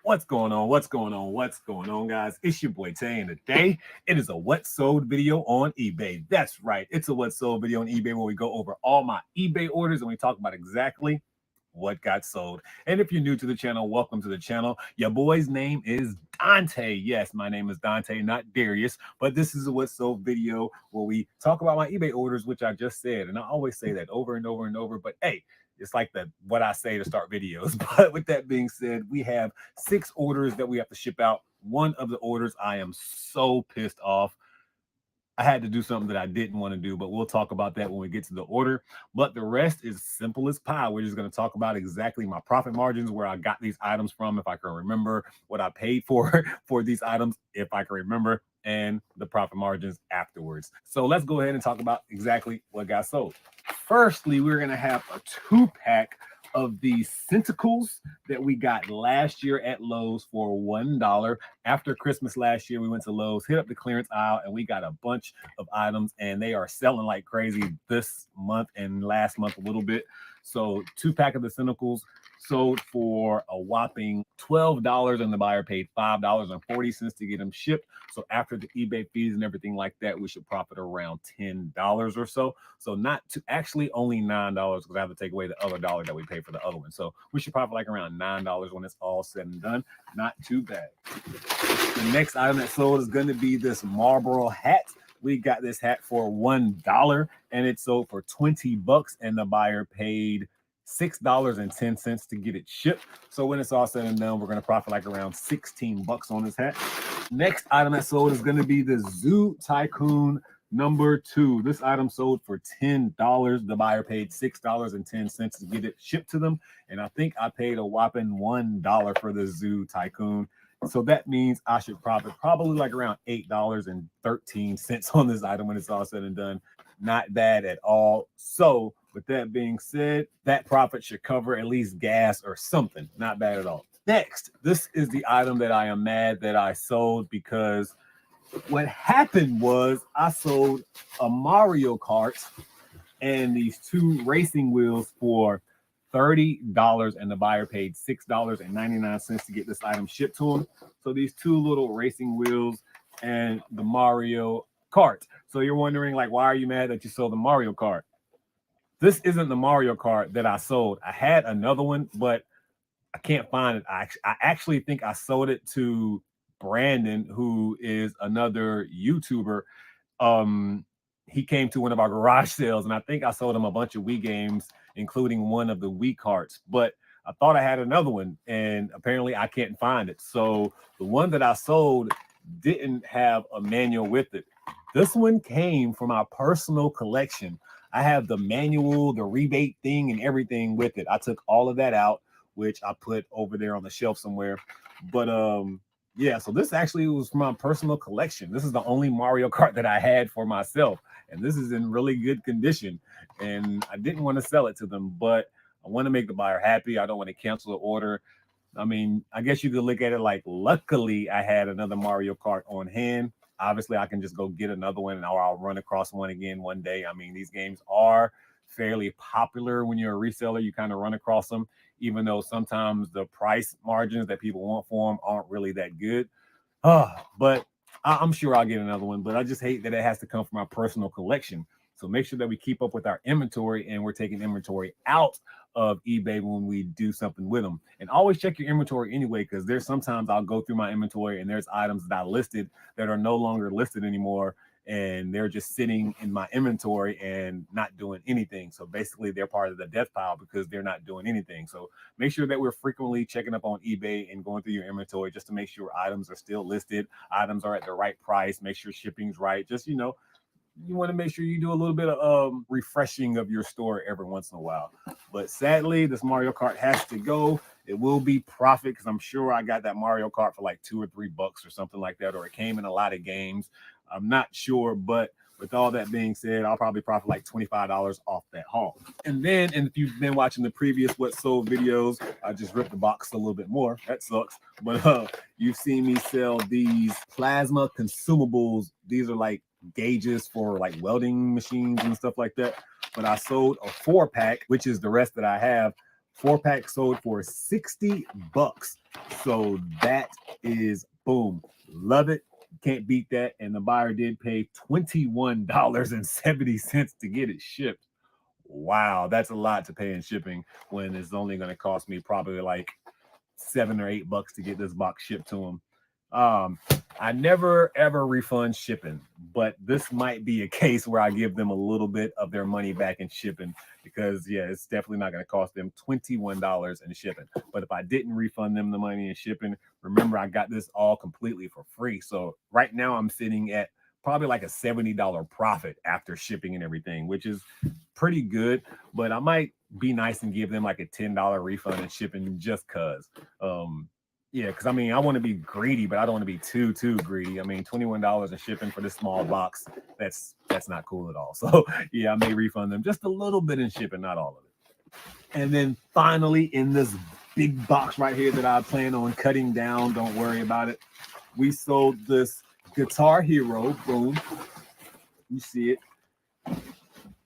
What's going on? What's going on? What's going on, guys? It's your boy Tay, and today it is a what sold video on eBay. That's right, it's a what sold video on eBay where we go over all my eBay orders and we talk about exactly what got sold. And if you're new to the channel, welcome to the channel. Your boy's name is Dante. Yes, my name is Dante, not Darius, but this is a what sold video where we talk about my eBay orders, which I just said, and I always say that over and over and over, but hey, it's like what I say to start videos. But with that being said, we have 6 orders that we have to ship out. One of the orders I am so pissed off. I had to do something that I didn't want to do, but we'll talk about that when we get to the order. But the rest is simple as pie. We're just going to talk about exactly my profit margins, where I got these items from, if I can remember, what I paid for these items, if I can remember, and the profit margins afterwards. So let's go ahead and talk about exactly what got sold. Firstly, we're going to have a 2-pack of these Centicles that we got last year at Lowe's for $1. After Christmas last year, we went to Lowe's, hit up the clearance aisle, and we got a bunch of items, and they are selling like crazy this month and last month a little bit. So 2-pack of the Centicles sold for a whopping $12, and the buyer paid $5.40 to get them shipped. So after the eBay fees and everything like that, we should profit around $10 or so. So not to actually only $9, because I have to take away the other dollar that we paid for the other one. So we should profit like around $9 when it's all said and done. Not too bad. The next item that sold is going to be this Marlboro hat. We got this hat for $1 and it sold for $20, and the buyer paid $6.10 to get it shipped. So when it's all said and done, we're going to profit like around $16 on this hat. Next item that sold is going to be the Zoo Tycoon number 2. This item sold for $10. The buyer paid $6.10 to get it shipped to them, and I think I paid a whopping $1 for the Zoo Tycoon. So that means I should profit probably like around $8.13 on this item when it's all said and done. Not bad at all. So with that being said, that profit should cover at least gas or something. Not bad at all. Next, this is the item that I am mad that I sold, because what happened was I sold a Mario Kart and these 2 racing wheels for $30, and the buyer paid $6.99 to get this item shipped to him. So these 2 little racing wheels and the Mario Kart. So you're wondering, like, why are you mad that you sold the Mario Kart? This isn't the Mario Kart that I sold. I had another one, but I can't find it. I actually think I sold it to Brandon, who is another YouTuber. He came to one of our garage sales, and I think I sold him a bunch of Wii games, including one of the Wii carts. But I thought I had another one, and apparently I can't find it. So the one that I sold didn't have a manual with it. This one came from my personal collection. I have the manual, the rebate thing, and everything with it. I took all of that out, which I put over there on the shelf somewhere. But yeah, so this actually was from my personal collection. This is the only Mario Kart that I had for myself, and this is in really good condition. And I didn't want to sell it to them, but I want to make the buyer happy. I don't want to cancel the order. I mean, I guess you could look at it like, luckily I had another Mario Kart on hand. Obviously, I can just go get another one, or I'll run across one again one day. I mean, these games are fairly popular when you're a reseller. You kind of run across them, even though sometimes the price margins that people want for them aren't really that good. But I'm sure I'll get another one, but I just hate that it has to come from my personal collection. So make sure that we keep up with our inventory, and we're taking inventory out of eBay when we do something with them. And always check your inventory anyway, because there's sometimes I'll go through my inventory and there's items that I listed that are no longer listed anymore, and they're just sitting in my inventory and not doing anything. So basically they're part of the death pile because they're not doing anything. So make sure that we're frequently checking up on eBay and going through your inventory just to make sure items are still listed, items are at the right price, make sure shipping's right. Just, you know, you want to make sure you do a little bit of refreshing of your store every once in a while. But sadly, this Mario Kart has to go. It will be profit, because I'm sure I got that Mario Kart for like $2 or $3 or something like that, or it came in a lot of games. I'm not sure, but with all that being said, I'll probably profit like $25 off that haul. And then, and if you've been watching the previous What Sold videos, I just ripped the box a little bit more. That sucks. But you've seen me sell these plasma consumables. These are like gauges for like welding machines and stuff like that. But I sold a 4-pack, which is the rest that I have, 4-pack sold for $60. So that is boom. Love it. Can't beat that. And the buyer did pay $21.70 to get it shipped. Wow, that's a lot to pay in shipping when it's only going to cost me probably like $7 or $8 to get this box shipped to them. I never ever refund shipping, but this might be a case where I give them a little bit of their money back in shipping because yeah, it's definitely not going to cost them $21 in shipping. But if I didn't refund them the money in shipping, remember I got this all completely for free. So right now I'm sitting at probably like a $70 profit after shipping and everything, which is pretty good. But I might be nice and give them like a $10 refund in shipping just cause. Yeah, because I mean I want to be greedy, but I don't want to be too greedy. I mean, $21 in shipping for this small box, that's not cool at all. So yeah, I may refund them just a little bit in shipping, not all of it. And then finally, in this big box right here that I plan on cutting down, don't worry about it. We sold this Guitar Hero, boom. You see it.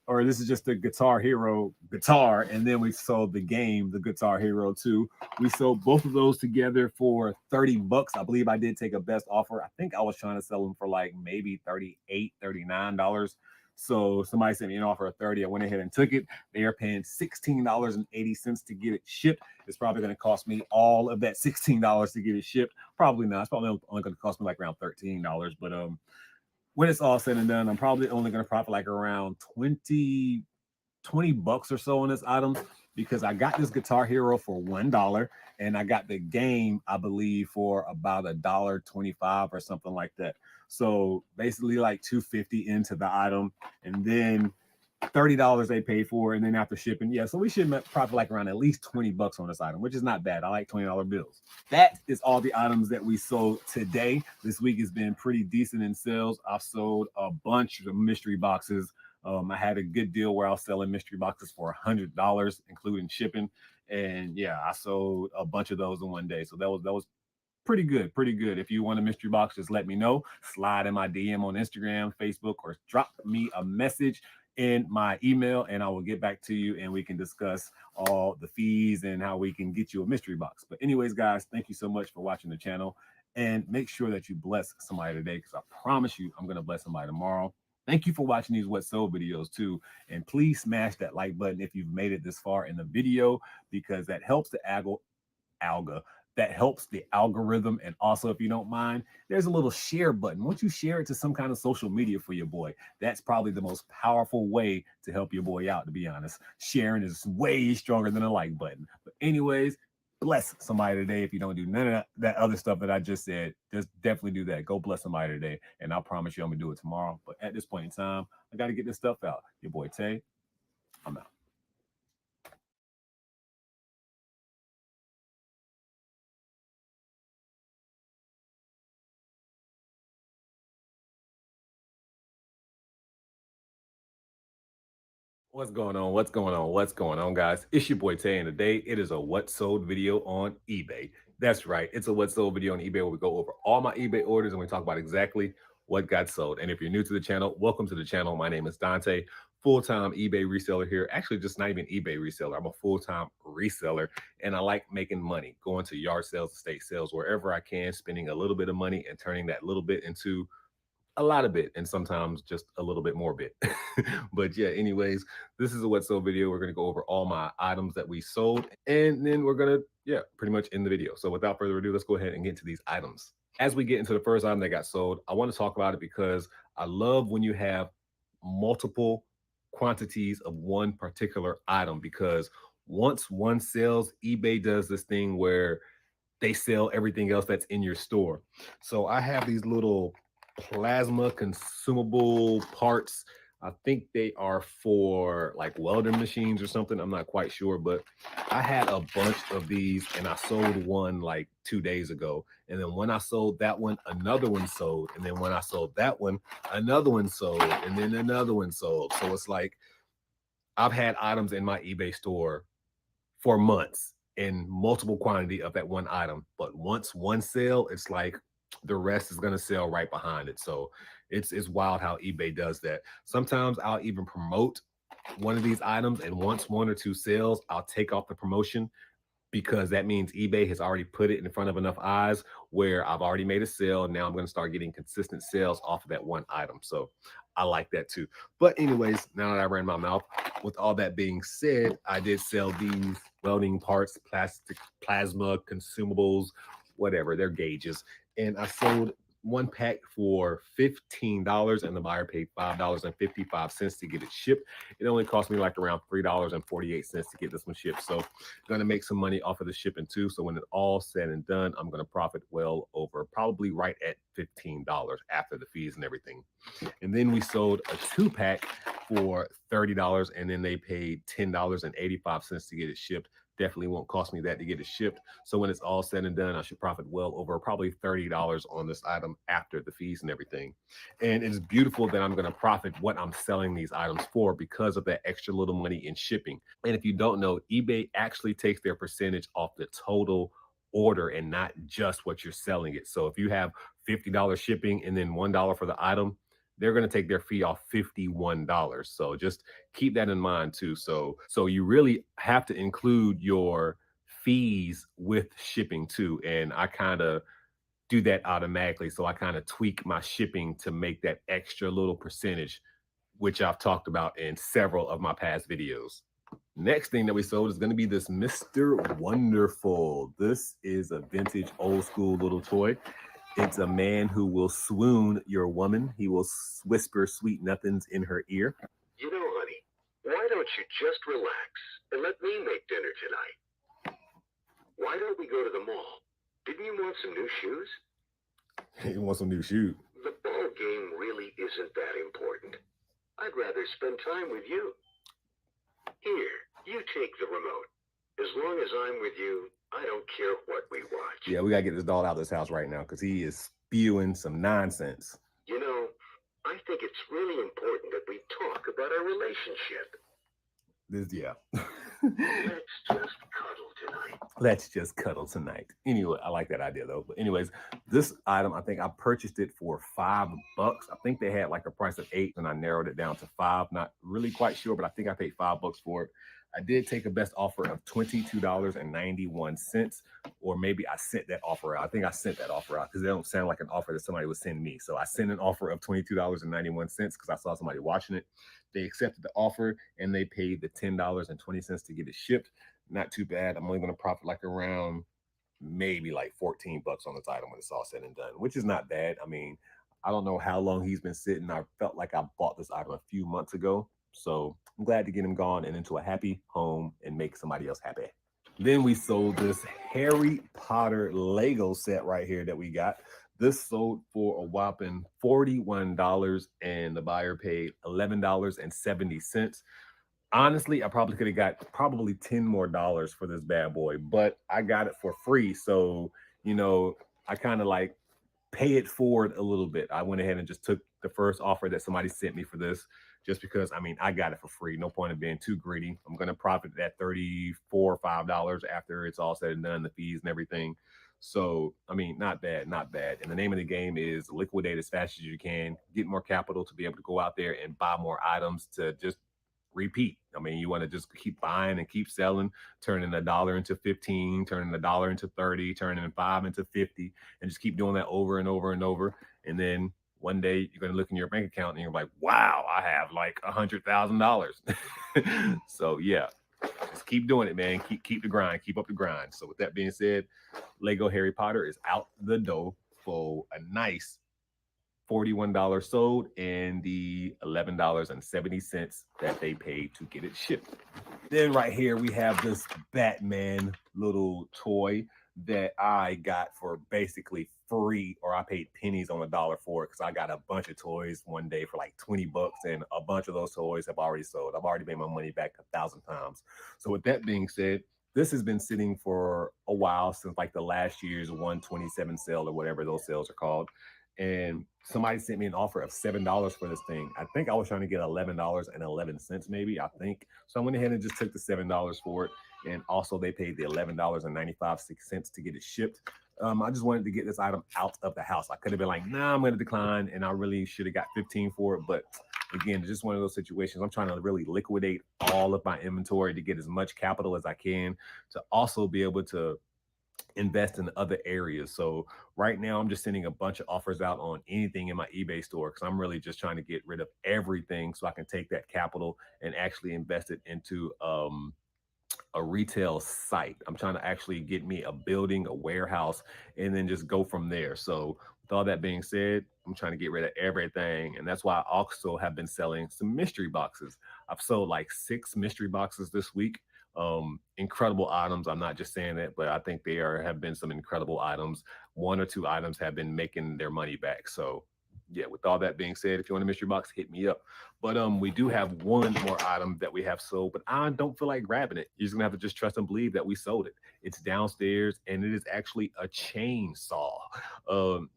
Or this is just the Guitar Hero guitar, and then we sold the game, the Guitar Hero 2. We sold both of those together for $30. I believe I did take a best offer. I think I was trying to sell them for like maybe $38, $39. So somebody sent me an offer of 30. I went ahead and took it. They are paying $16.80 to get it shipped. It's probably going to cost me all of that $16 to get it shipped. Probably not. It's probably only going to cost me like around $13. But when it's all said and done, I'm probably only going to profit like around 20 bucks or so on this item because I got this Guitar Hero for $1 and I got the game, I believe, for about $1.25 or something like that. So basically like $2.50 into the item, and then $30 they paid for, and then after shipping, yeah, so we should profit like around at least 20 bucks on this item, which is not bad. I like $20 bills. That is all the items that we sold today. This week has been pretty decent in sales. I've sold a bunch of mystery boxes. I had a good deal where I was selling mystery boxes for $100, including shipping, and yeah, I sold a bunch of those in one day. So that was pretty good, pretty good. If you want a mystery box, just let me know. Slide in my DM on Instagram, Facebook, or drop me a message in my email and I will get back to you and we can discuss all the fees and how we can get you a mystery box. But anyways, guys, thank you so much for watching the channel, and make sure that you bless somebody today because I promise you I'm going to bless somebody tomorrow. Thank you for watching these What Sold videos too. And please smash that like button if you've made it this far in the video, because that helps the that helps the algorithm. And also, if you don't mind, there's a little share button. Once you share it to some kind of social media for your boy, that's probably the most powerful way to help your boy out, to be honest. Sharing is way stronger than a like button. But anyways, bless somebody today. If you don't do none of that other stuff that I just said, just definitely do that. Go bless somebody today. And I promise you I'm going to do it tomorrow. But at this point in time, I got to get this stuff out. Your boy Tay, I'm out. What's going on? What's going on? What's going on, guys? It's your boy Tay, and today it is a what sold video on eBay. That's right, it's a what sold video on eBay where we go over all my eBay orders and we talk about exactly what got sold. And if you're new to the channel, welcome to the channel. My name is Dante, full-time eBay reseller here. Actually, just not even eBay reseller. I'm a full-time reseller, and I like making money, going to yard sales, estate sales, wherever I can, spending a little bit of money and turning that little bit into a lot of it, and sometimes just a little bit more bit. But yeah, anyways, this is a what sold video. We're going to go over all my items that we sold, and then we're going to, yeah, pretty much end the video. So without further ado, let's go ahead and get into these items. As we get into the first item that got sold, I want to talk about it because I love when you have multiple quantities of one particular item, because once one sells, eBay does this thing where they sell everything else that's in your store. So I have these little plasma consumable parts. I think they are for like welding machines or something. I'm not quite sure, but I had a bunch of these and I sold one like 2 days ago. And then when I sold that one, another one sold. And then when I sold that one, another one sold. And then another one sold. So it's like I've had items in my eBay store for months in multiple quantity of that one item. But once one sale, it's like the rest is going to sell right behind it. So it's wild how eBay does that. Sometimes I'll even promote one of these items, and once one or two sales, I'll take off the promotion, because that means eBay has already put it in front of enough eyes where I've already made a sale. Now I'm going to start getting consistent sales off of that one item. So I like that too. But anyways, now that I ran my mouth, with all that being said, I did sell these welding parts, plastic, plasma, consumables, whatever, they're gauges. And I sold one pack for $15 and the buyer paid $5.55 to get it shipped. It only cost me like around $3.48 to get this one shipped. So going to make some money off of the shipping too. So when it's all said and done, I'm going to profit well over, probably right at $15 after the fees and everything. And then we sold a 2-pack for $30, and then they paid $10.85 to get it shipped. Definitely won't cost me that to get it shipped. So when it's all said and done, I should profit well over probably $30 on this item after the fees and everything. And it's beautiful that I'm going to profit what I'm selling these items for because of that extra little money in shipping. And if you don't know, eBay actually takes their percentage off the total order and not just what you're selling it. So if you have $50 shipping and then $1 for the item, they're going to take their fee off $51. So just keep that in mind too. So you really have to include your fees with shipping too. And I kind of do that automatically. So I kind of tweak my shipping to make that extra little percentage, which I've talked about in several of my past videos. Next thing that we sold is going to be this Mr. Wonderful. This is a vintage old school little toy. It's a man who will swoon your woman. He will whisper sweet nothings in her ear. You know, honey, why don't you just relax and let me make dinner tonight? Why don't we go to the mall? Didn't you want some new shoes? He wants some new shoes. The ball game really isn't that important. I'd rather spend time with you. Here, you take the remote. As long as I'm with you, I don't care what we watch. Yeah, we got to get this dog out of this house right now because he is spewing some nonsense. You know, I think it's really important that we talk about our relationship. Let's just cuddle tonight. Let's just cuddle tonight. Anyway, I like that idea though. But anyways, this item, I think I purchased it for $5. I think they had like a price of $8 and I narrowed it down to $5. Not really quite sure, but I think I paid $5 for it. I did take a best offer of $22.91, or maybe I sent that offer out. I think I sent that offer out because it don't sound like an offer that somebody would send me. So I sent an offer of $22.91 because I saw somebody watching it. They accepted the offer and they paid the $10.20 to get it shipped. Not too bad. I'm only going to profit like around maybe like $14 on this item when it's all said and done, which is not bad. I mean, I don't know how long he's been sitting. I felt like I bought this item a few months ago. So I'm glad to get him gone and into a happy home and make somebody else happy. Then we sold this Harry Potter Lego set right here that we got. This sold for a whopping $41 and the buyer paid $11.70. Honestly, I probably could have got probably $10 more for this bad boy, but I got it for free. So, you know, I kind of like pay it forward a little bit. I went ahead and just took the first offer that somebody sent me for this, just because, I mean, I got it for free. No point in being too greedy. I'm going to profit at $34 or $5 after it's all said and done, the fees and everything. So, I mean, not bad, not bad. And the name of the game is liquidate as fast as you can, get more capital to be able to go out there and buy more items to just repeat. I mean, you want to just keep buying and keep selling, turning $1 into 15, turning $1 into 30, turning 5 into 50, and just keep doing that over and over and over. And then one day you're going to look in your bank account and you're like, wow, I have like $100,000. So yeah, just keep doing it, man. Keep the grind, keep up the grind. So with that being said, Lego Harry Potter is out the door for a nice $41 sold and the $11.70 that they paid to get it shipped. Then right here we have this Batman little toy that I got for basically free, or I paid pennies on the dollar for it because I got a bunch of toys one day for like $20, and a bunch of those toys have already sold. I've already made my money back 1,000 times. So with that being said, this has been sitting for a while, since like the last year's 127 sale or whatever those sales are called. And somebody sent me an offer of $7 for this thing. I think I was trying to get $11.11 maybe, I think. So I went ahead and just took the $7 for it. And also they paid the $11.95 to get it shipped. I just wanted to get this item out of the house. I could have been like, nah, I'm going to decline, and I really should have got 15 for it. But again, it's just one of those situations. I'm trying to really liquidate all of my inventory to get as much capital as I can to also be able to invest in other areas. So right now I'm just sending a bunch of offers out on anything in my eBay store because I'm really just trying to get rid of everything so I can take that capital and actually invest it into a retail site. I'm trying to actually get me a building, a warehouse, and then just go from there. So with all that being said, I'm trying to get rid of everything. And that's why I also have been selling some mystery boxes. I've sold like 6 mystery boxes this week. Incredible items. I'm not just saying that, but I think have been some incredible items. 1 or 2 items have been making their money back. So yeah, with all that being said, if you want a mystery box, hit me up. But we do have one more item that we have sold, but I don't feel like grabbing it. You're just gonna have to just trust and believe that we sold it. It's downstairs, and it is actually a chainsaw.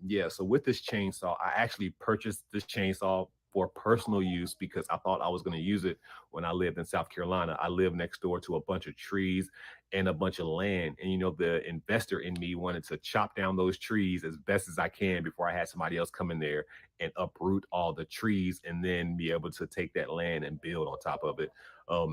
Yeah, so with this chainsaw, I actually purchased this chainsaw for personal use because I thought I was going to use it when I lived in South Carolina. I live next door to a bunch of trees and a bunch of land. And, you know, the investor in me wanted to chop down those trees as best as I can before I had somebody else come in there and uproot all the trees and then be able to take that land and build on top of it.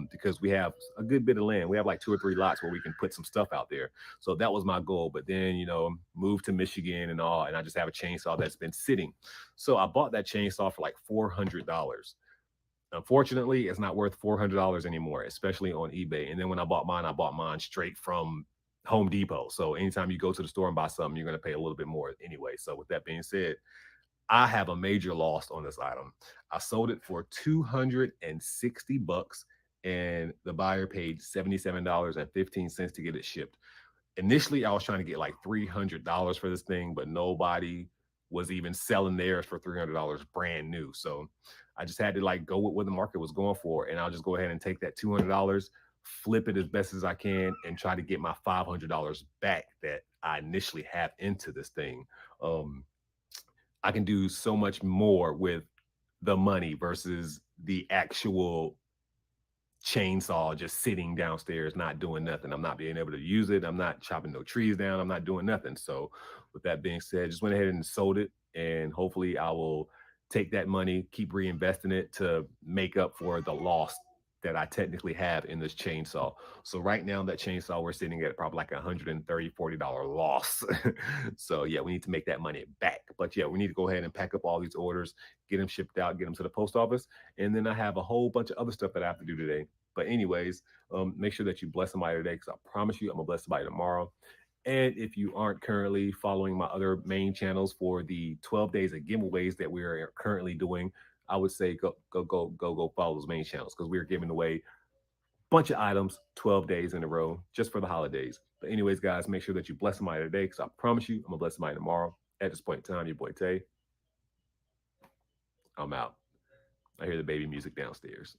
Because we have a good bit of land. We have like 2 or 3 lots where we can put some stuff out there. So that was my goal. But then, you know, moved to Michigan and all, and I just have a chainsaw that's been sitting. So I bought that chainsaw for like $400. Unfortunately, it's not worth $400 anymore, especially on eBay. And then when I bought mine straight from Home Depot. So anytime you go to the store and buy something, you're going to pay a little bit more anyway. So with that being said, I have a major loss on this item. I sold it for 260 bucks and the buyer paid $77.15 to get it shipped. Initially, I was trying to get like $300 for this thing, but nobody was even selling theirs for $300 brand new. So I just had to like go with what the market was going for. And I'll just go ahead and take that $200, flip it as best as I can, and try to get my $500 back that I initially have into this thing. I can do so much more with the money versus the actual chainsaw just sitting downstairs, not doing nothing. I'm not being able to use it. I'm not chopping no trees down. I'm not doing nothing. So with that being said, just went ahead and sold it. And hopefully I will take that money, keep reinvesting it to make up for the loss that I technically have in this chainsaw. So right now that chainsaw, we're sitting at probably like $130, $40 loss. So yeah, we need to make that money back. But yeah, we need to go ahead and pack up all these orders, get them shipped out, get them to the post office. And then I have a whole bunch of other stuff that I have to do today. But anyways, make sure that you bless somebody today because I promise you I'm gonna bless somebody tomorrow. And if you aren't currently following my other main channels for the 12 days of giveaways that we are currently doing, I would say go follow those main channels because we're giving away a bunch of items 12 days in a row just for the holidays. But anyways, guys, make sure that you bless somebody today because I promise you I'm gonna bless somebody tomorrow. At this point in time, your boy Tay, I'm out. I hear the baby music downstairs.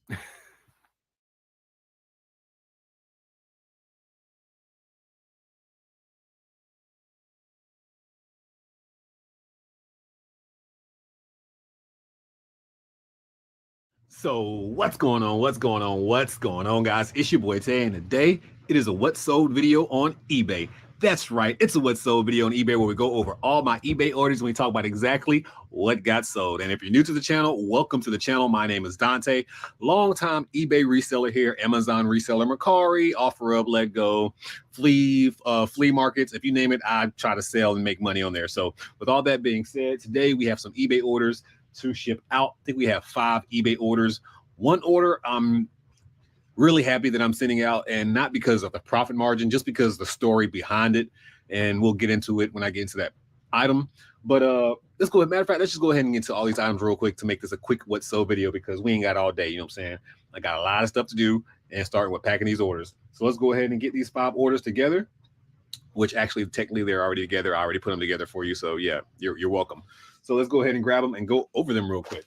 So what's going on? What's going on? What's going on, guys? It's your boy Tay, and today it is a what sold video on eBay. That's right, it's a what sold video on eBay where we go over all my eBay orders and we talk about exactly what got sold. And if you're new to the channel, welcome to the channel. My name is Dante, longtime eBay reseller here, Amazon reseller, Mercari, OfferUp, LetGo, flea markets. If you name it, I try to sell and make money on there. So with all that being said, today we have some eBay orders to ship out. I think we have 5 eBay orders. One order I'm really happy that I'm sending out, and not because of the profit margin, just because the story behind it. And we'll get into it when I get into that item. But let's go ahead. Matter of fact, let's just go ahead and get into all these items real quick to make this a quick what so video because we ain't got all day. You know what I'm saying? I got a lot of stuff to do and starting with packing these orders. So let's go ahead and get these 5 orders together, which actually technically they're already together. I already put them together for you. So yeah, you're welcome. So let's go ahead and grab them and go over them real quick.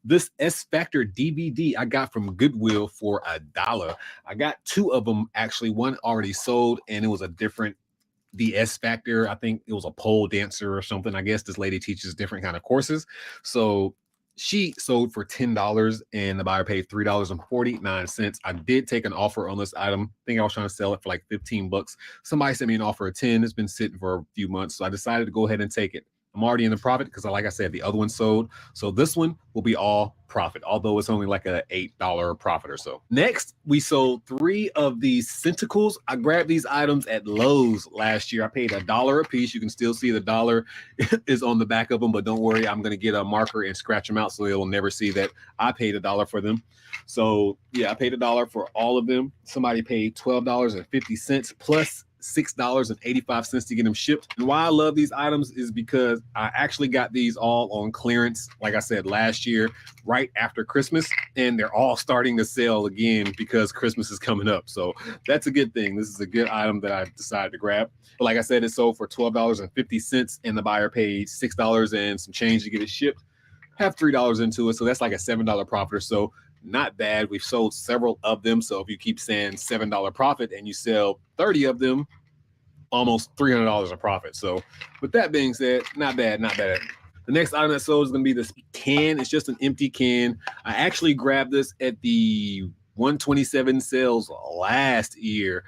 This S Factor DVD I got from Goodwill for $1. I got 2 of them actually. One already sold, and it was a different, the S Factor. I think it was a pole dancer or something. I guess this lady teaches different kind of courses. So She sold for $10 and the buyer paid $3.49. I did take an offer on this item. I think I was trying to sell it for like 15 bucks. Somebody sent me an offer of 10. It's been sitting for a few months, so I decided to go ahead and take it. I'm already in the profit because, like I said, the other one sold. So this one will be all profit, although it's only like a $8 profit or so. Next, we sold 3 of these Centicles. I grabbed these items at Lowe's last year. I paid $1 a piece. You can still see the dollar is on the back of them, but don't worry, I'm going to get a marker and scratch them out so they'll never see that I paid $1 for them. So yeah, I paid $1 for all of them. Somebody paid $12.50 plus $6.85 to get them shipped. And why I love these items is because I actually got these all on clearance, like I said, last year, right after Christmas, and they're all starting to sell again because Christmas is coming up. So that's a good thing. This is a good item that I decided to grab. But like I said, it sold for $12.50 and the buyer paid $6 and some change to get it shipped. Have $3 into it, so that's like a $7 profit or so. Not bad. We've sold several of them, so if you keep saying $7 profit and you sell 30 of them, almost $300 a profit. So with that being said, not bad, not bad. The next item that sold is going to be this can. It's just an empty can. I actually grabbed this at the 127 sales last year,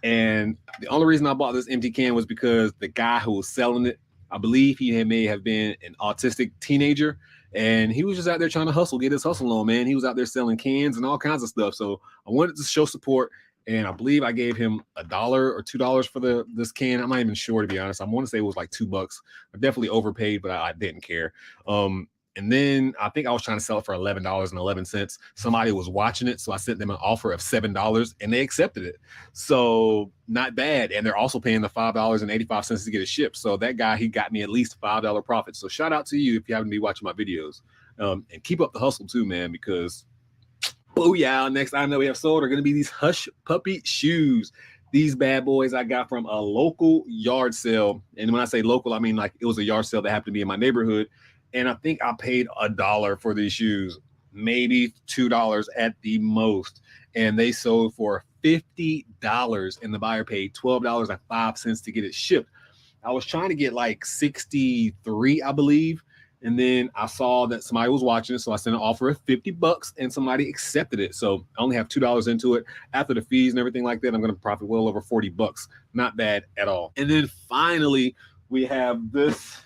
and the only reason I bought this empty can was because the guy who was selling it, I believe he may have been an autistic teenager, and he was just out there trying to hustle, get his hustle on, man. He was out there selling cans and all kinds of stuff. So I wanted to show support, and I believe I gave him $1 or $2 for this can. I'm not even sure, to be honest. I want to say it was like $2. I definitely overpaid, but I didn't care. And then I think I was trying to sell it for $11.11. Somebody was watching it, so I sent them an offer of $7, and they accepted it. So not bad. And they're also paying the $5.85 to get it shipped. So that guy, he got me at least $5 profit. So shout out to you if you haven't been watching my videos. And keep up the hustle too, man, because booyah, next item that we have sold are going to be these Hush Puppy shoes. These bad boys I got from a local yard sale. And when I say local, I mean like it was a yard sale that happened to be in my neighborhood. And I think I paid $1 for these shoes, maybe $2 at the most. And they sold for $50 and the buyer paid $12.05 to get it shipped. I was trying to get like 63, I believe. And then I saw that somebody was watching it, so I sent an offer of $50 and somebody accepted it. So I only have $2 into it. After the fees and everything like that, I'm going to profit well over $40. Not bad at all. And then finally, we have this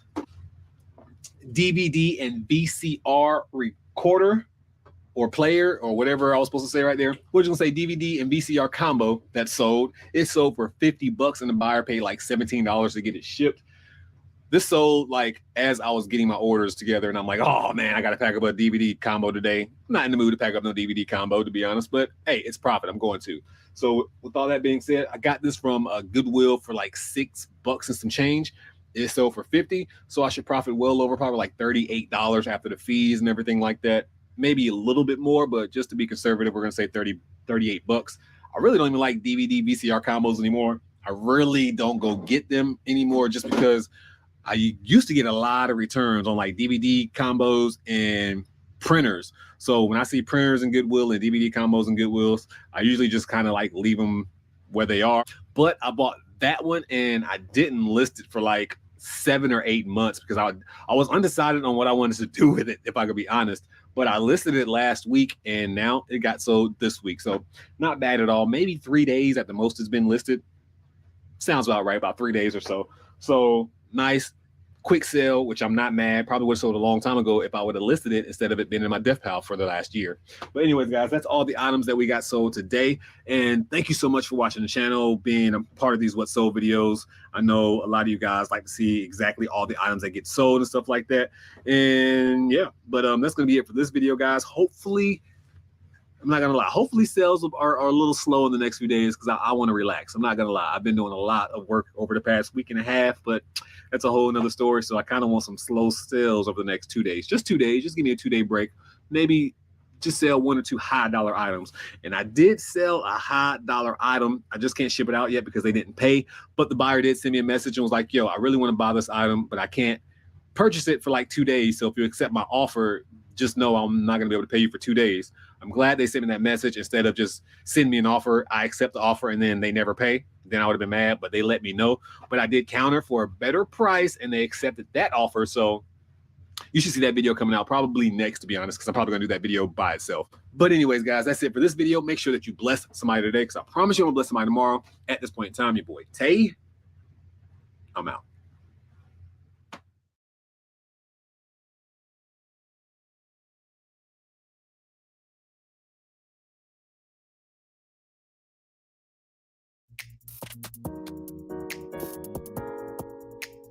DVD and VCR recorder or player or whatever I was supposed to say right there. We're just gonna say DVD and VCR combo that sold. It sold for $50 and the buyer paid like $17 to get it shipped. This sold like as I was getting my orders together, and I'm like, oh man, I gotta pack up a DVD combo today. I'm not in the mood to pack up no DVD combo, to be honest, but hey, it's profit. I'm going to. So with all that being said, I got this from Goodwill for like $6 and some change. It sold for $50, so I should profit well over probably like $38 after the fees and everything like that. Maybe a little bit more, but just to be conservative, we're gonna say $38. I really don't even like DVD VCR combos anymore. I really don't go get them anymore just because I used to get a lot of returns on like DVD combos and printers. So when I see printers in Goodwill and DVD combos in Goodwills, I usually just kind of like leave them where they are. But I bought that one and I didn't list it for like 7 or 8 months because I was undecided on what I wanted to do with it, if I could be honest. But I listed it last week and now it got sold this week. So not bad at all. Maybe 3 days at the most it's been listed. Sounds about right, about 3 days or so. So nice, quick sale, which I'm not mad. Probably would have sold a long time ago if I would have listed it instead of it being in my death pile for the last year. But anyways, guys, that's all the items that we got sold today. And thank you so much for watching the channel, being a part of these What Sold videos. I know a lot of you guys like to see exactly all the items that get sold and stuff like that. And yeah, but that's going to be it for this video, guys. Hopefully, I'm not gonna lie. Hopefully sales are a little slow in the next few days because I want to relax. I'm not gonna lie. I've been doing a lot of work over the past week and a half, but that's a whole nother story. So I kind of want some slow sales over the next 2 days. Just 2 days. Just give me a 2-day break. Maybe just sell 1 or 2 high dollar items. And I did sell a high dollar item. I just can't ship it out yet because they didn't pay. But the buyer did send me a message and was like, yo, I really want to buy this item, but I can't purchase it for like 2 days. So if you accept my offer, just know I'm not going to be able to pay you for 2 days. I'm glad they sent me that message instead of just sending me an offer. I accept the offer and then they never pay. Then I would have been mad, but they let me know. But I did counter for a better price and they accepted that offer. So You should see that video coming out probably next, to be honest, because I'm probably gonna do that video by itself. But anyways, guys, that's it for this video. Make sure that you bless somebody today, because I promise you I'm gonna bless somebody tomorrow. At this point in time, your boy Tay, I'm out.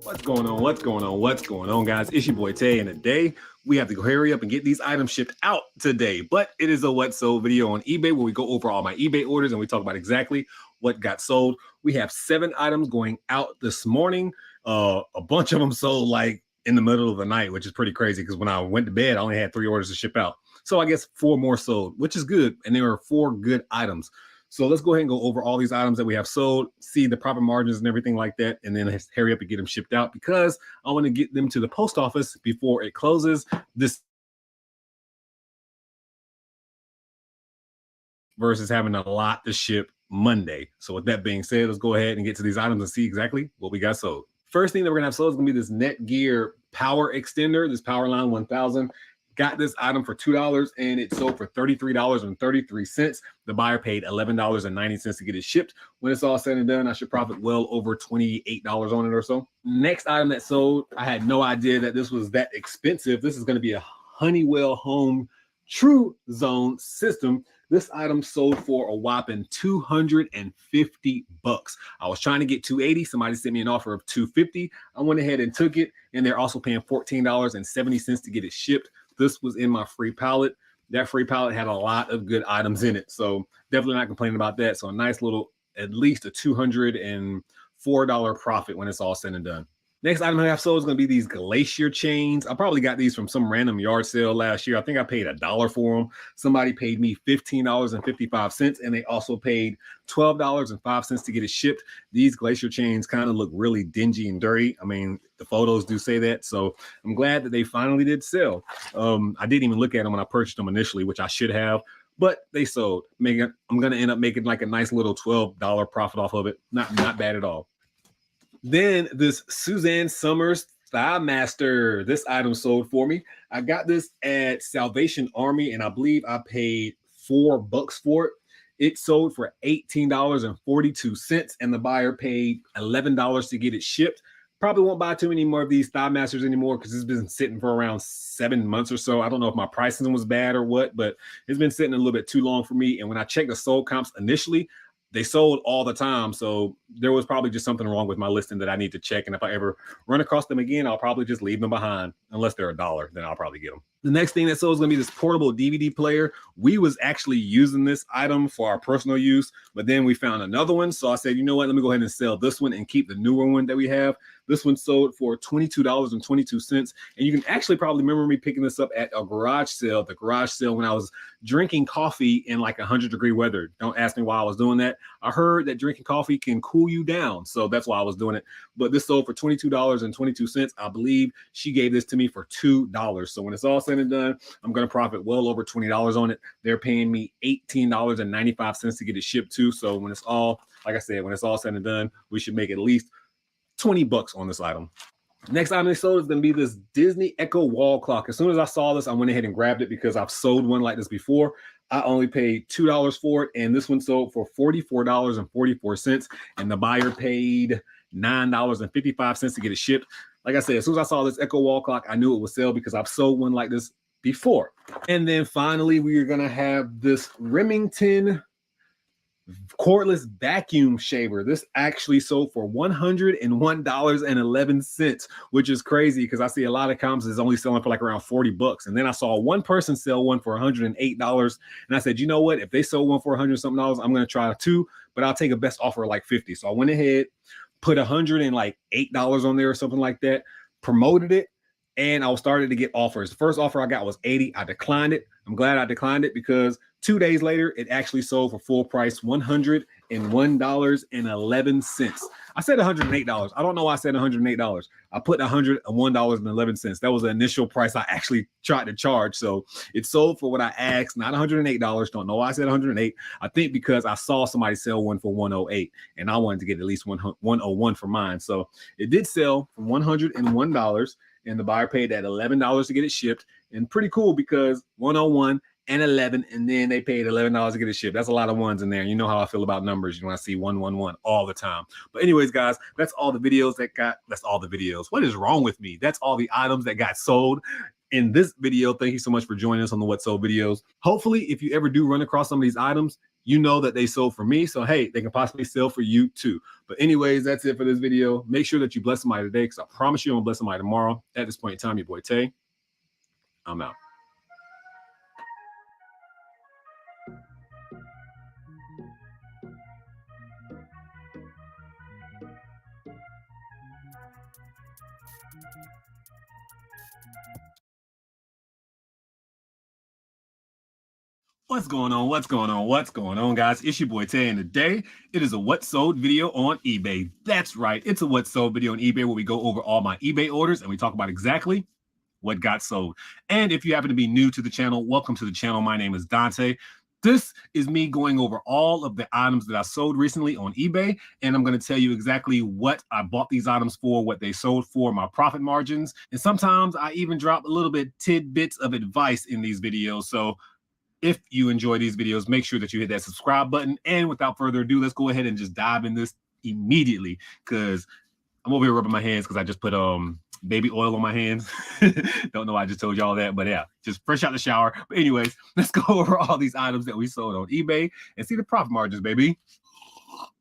What's going on? What's going on? What's going on, guys? It's your boy Tay, and today we have to go hurry up and get these items shipped out today. But it is a what sold video on eBay where we go over all my eBay orders and we talk about exactly what got sold. We have 7 items going out this morning. A bunch of them sold like in the middle of the night, which is pretty crazy because when I went to bed, I only had 3 orders to ship out. So I guess 4 more sold, which is good. And there are 4 good items. So let's go ahead and go over all these items that we have sold, see the profit margins and everything like that, and then let's hurry up and get them shipped out because I want to get them to the post office before it closes this versus having a lot to ship Monday. So with that being said, let's go ahead and get to these items and see exactly what we got sold. First thing that we're gonna have sold is gonna be this Netgear power extender, this Powerline 1000. Got this item for $2 and it sold for $33.33. The buyer paid $11.90 to get it shipped. When it's all said and done, I should profit well over $28 on it or so. Next item that sold, I had no idea that this was that expensive. This is going to be a Honeywell Home True Zone system. This item sold for a whopping $250. I was trying to get $280. Somebody sent me an offer of $250. I went ahead and took it, and they're also paying $14.70 to get it shipped. This was in my free pallet. That free pallet had a lot of good items in it, so definitely not complaining about that. So a nice little, at least a $204 profit when it's all said and done. Next item I have sold is going to be these Glacier chains. I probably got these from some random yard sale last year. I think I paid $1 for them. Somebody paid me $15.55, and they also paid $12.05 to get it shipped. These Glacier chains kind of look really dingy and dirty. I mean, the photos do say that, so I'm glad that they finally did sell. I didn't even look at them when I purchased them initially, which I should have, but they sold. I'm going to end up making like a nice little $12 profit off of it. Not bad at all. Then this Suzanne Summers Thigh Master. This item sold for me. I got this at Salvation Army, and I believe I paid $4 for it. It sold for $18.42, and the buyer paid $11 to get it shipped. Probably won't buy too many more of these Thigh Masters anymore because it's been sitting for around 7 months or so. I don't know if my pricing was bad or what, but it's been sitting a little bit too long for me. And when I checked the sold comps initially, they sold all the time, so there was probably just something wrong with my listing that I need to check. And if I ever run across them again, I'll probably just leave them behind. Unless they're $1, then I'll probably get them. The next thing that sold is going to be this portable DVD player. We was actually using this item for our personal use, but then we found another one. So I said, you know what? Let me go ahead and sell this one and keep the newer one that we have. This one sold for $22.22. And you can actually probably remember me picking this up at a garage sale, the garage sale when I was drinking coffee in like 100-degree weather. Don't ask me why I was doing that. I heard that drinking coffee can cool you down, so that's why I was doing it. But this sold for $22.22. I believe she gave this to me for $2. So when it's all said and done, I'm going to profit well over $20 on it. They're paying me $18.95 to get it shipped too. So when it's all, like I said, when it's all said and done, we should make at least $20 on this item. Next item they sold is going to be this Disney Echo wall clock. As soon as I saw this, I went ahead and grabbed it because I've sold one like this before. I only paid $2 for it, and this one sold for $44.44, and the buyer paid $9.55 to get it shipped. Like I said, as soon as I saw this Echo wall clock, I knew it would sell because I've sold one like this before. And then finally, we are going to have this Remington cordless vacuum shaver. This actually sold for $101.11, which is crazy because I see a lot of comps is only selling for like around $40. And then I saw one person sell one for $108, and I said, you know what, if they sold one for $100 something, I'm going to try two, but I'll take a best offer like $50. So I went ahead, put $108 on there or something like that, promoted it, and I was starting to get offers. The first offer I got was $80. I declined it. I'm glad I declined it because 2 days later, it actually sold for full price, $101.11. I said $108. I don't know why I said $108. I put $101.11. That was the initial price I actually tried to charge. So it sold for what I asked, not $108. Don't know why I said $108. I think because I saw somebody sell one for $108, and I wanted to get at least $101 for mine. So it did sell for $101. and the buyer paid that $11 to get it shipped. And pretty cool because 101 and 11, and then they paid $11 to get it shipped. That's a lot of ones in there. You know how I feel about numbers. You know, I see 111 all the time. But anyways, guys, that's all the videos that's all the videos. What is wrong with me? That's all the items that got sold in this video. Thank you so much for joining us on the What Sold videos. Hopefully, if you ever do run across some of these items, you know that they sold for me. So, hey, they can possibly sell for you too. But anyways, that's it for this video. Make sure that you bless somebody today, because I promise you I'm going to bless somebody tomorrow. At this point in time, your boy Tay, I'm out. What's going on? What's going on? What's going on, guys? It's your boy Tay, and today it is a What Sold video on eBay. That's right. It's a What Sold video on eBay where we go over all my eBay orders and we talk about exactly what got sold. And if you happen to be new to the channel, welcome to the channel. My name is Dante. This is me going over all of the items that I sold recently on eBay, and I'm going to tell you exactly what I bought these items for, what they sold for, my profit margins, and sometimes I even drop a little bit tidbits of advice in these videos. So if you enjoy these videos, make sure that you hit that subscribe button. And without further ado, let's go ahead and just dive in this immediately, because I'm over here rubbing my hands because I just put baby oil on my hands. Don't know why I just told you all that, but yeah, just fresh out the shower. But anyways, let's go over all these items that we sold on eBay and see the profit margins, baby.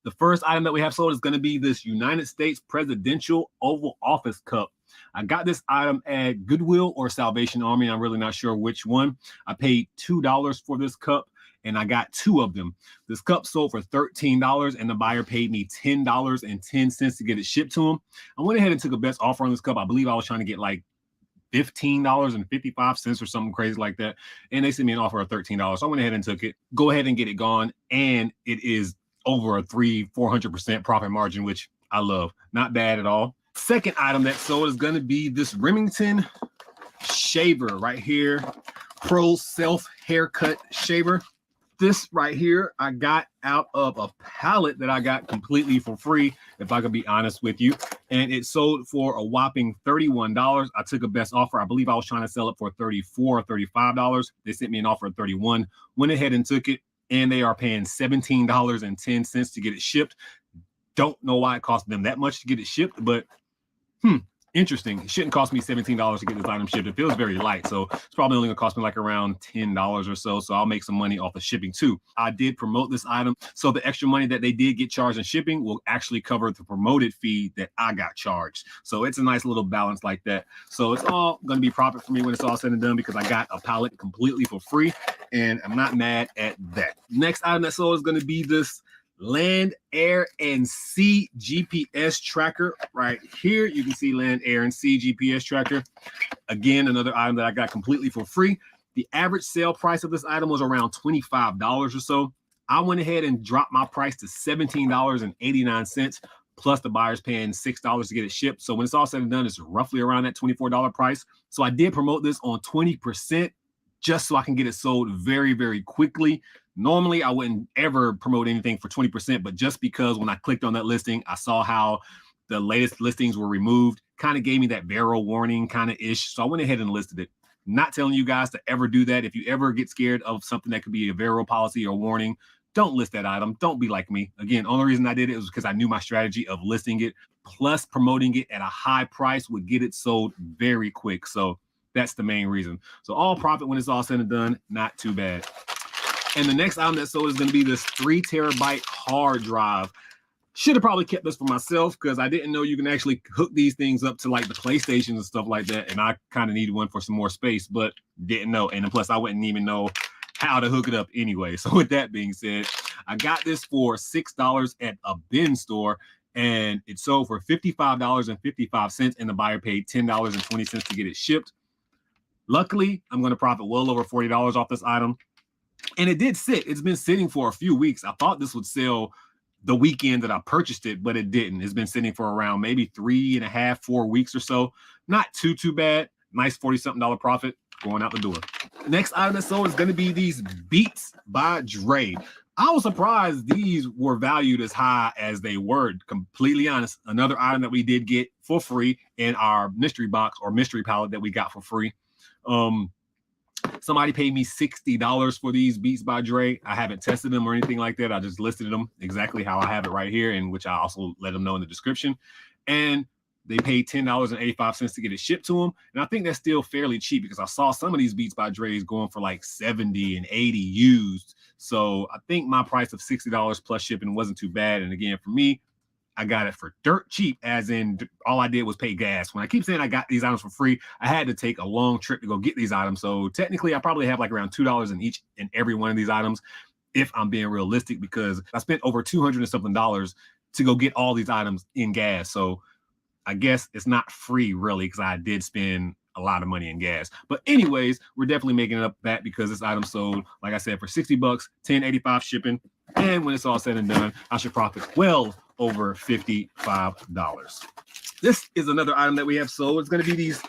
The first item that we have sold is going to be this United States Presidential Oval Office Cup. I got this item at Goodwill or Salvation Army. I'm really not sure which one. I paid $2 for this cup, and I got 2 of them. This cup sold for $13, and the buyer paid me $10.10 to get it shipped to him. I went ahead and took a best offer on this cup. I believe I was trying to get like $15.55 or something crazy like that, and they sent me an offer of $13. So I went ahead and took it. Go ahead and get it gone, and it is over a 400% profit margin, which I love. Not bad at all. Second item that sold is going to be this Remington shaver right here, Pro Self Haircut Shaver. This right here I got out of a pallet that I got completely for free, if I could be honest with you, and it sold for a whopping $31. I took a best offer. I believe I was trying to sell it for $34 or $35. They sent me an offer of $31. Went ahead and took it, and they are paying $17.10 to get it shipped. Don't know why it cost them that much to get it shipped, but interesting. It shouldn't cost me $17 to get this item shipped. It feels very light, so it's probably only gonna cost me like around $10 or so. So I'll make some money off of shipping too. I did promote this item, so the extra money that they did get charged in shipping will actually cover the promoted fee that I got charged. So it's a nice little balance like that. So it's all gonna be profit for me when it's all said and done, because I got a pallet completely for free, and I'm not mad at that. Next item that sold is gonna be this Land, Air, and Sea GPS tracker right here. You can see Land, Air, and Sea GPS tracker. Again, another item that I got completely for free. The average sale price of this item was around $25 or so. I went ahead and dropped my price to $17.89, plus the buyer's paying $6 to get it shipped. So when it's all said and done, it's roughly around that $24 price. So I did promote this on 20% just so I can get it sold very, very quickly. Normally, I wouldn't ever promote anything for 20%, but just because when I clicked on that listing, I saw how the latest listings were removed, kind of gave me that barrel warning kind of ish. So I went ahead and listed it. Not telling you guys to ever do that. If you ever get scared of something that could be a barrel policy or warning, don't list that item. Don't be like me. Again, only reason I did it was because I knew my strategy of listing it plus promoting it at a high price would get it sold very quick. So that's the main reason. So all profit when it's all said and done, not too bad. And the next item that sold is going to be this 3 terabyte hard drive. Should have probably kept this for myself because I didn't know you can actually hook these things up to like the PlayStations and stuff like that. And I kind of needed one for some more space, but didn't know. And plus, I wouldn't even know how to hook it up anyway. So with that being said, I got this for $6 at a bin store, and it sold for $55.55, and the buyer paid $10.20 to get it shipped. Luckily, I'm going to profit well over $40 off this item. And it did sit. It's been sitting for a few weeks. I thought this would sell the weekend that I purchased it, but it didn't. It's been sitting for around maybe 3.5, 4 weeks or so. Not too bad. Nice $40-something profit going out the door. Next item that sold is going to be these Beats by Dre. I was surprised these were valued as high as they were, completely honest. Another item that we did get for free in our mystery box or mystery palette that we got for free. Somebody paid me $60 for these Beats by Dre. I haven't tested them or anything like that. I just listed them exactly how I have it right here, and which I also let them know in the description. And they paid $10.85 to get it shipped to them. And I think that's still fairly cheap because I saw some of these Beats by Dre's going for like 70 and 80 used. So I think my price of $60 plus shipping wasn't too bad. And again, for me, I got it for dirt cheap, as in all I did was pay gas. When I keep saying I got these items for free, I had to take a long trip to go get these items. So technically, I probably have like around $2 in each and every one of these items, if I'm being realistic, because I spent over $200 and something to go get all these items in gas. So I guess it's not free really, because I did spend a lot of money in gas. But anyways, we're definitely making it up back because this item sold, like I said, for $60, $10.85 shipping. And when it's all said and done, I should profit well over $55. This is another item that we have sold. It's going to be these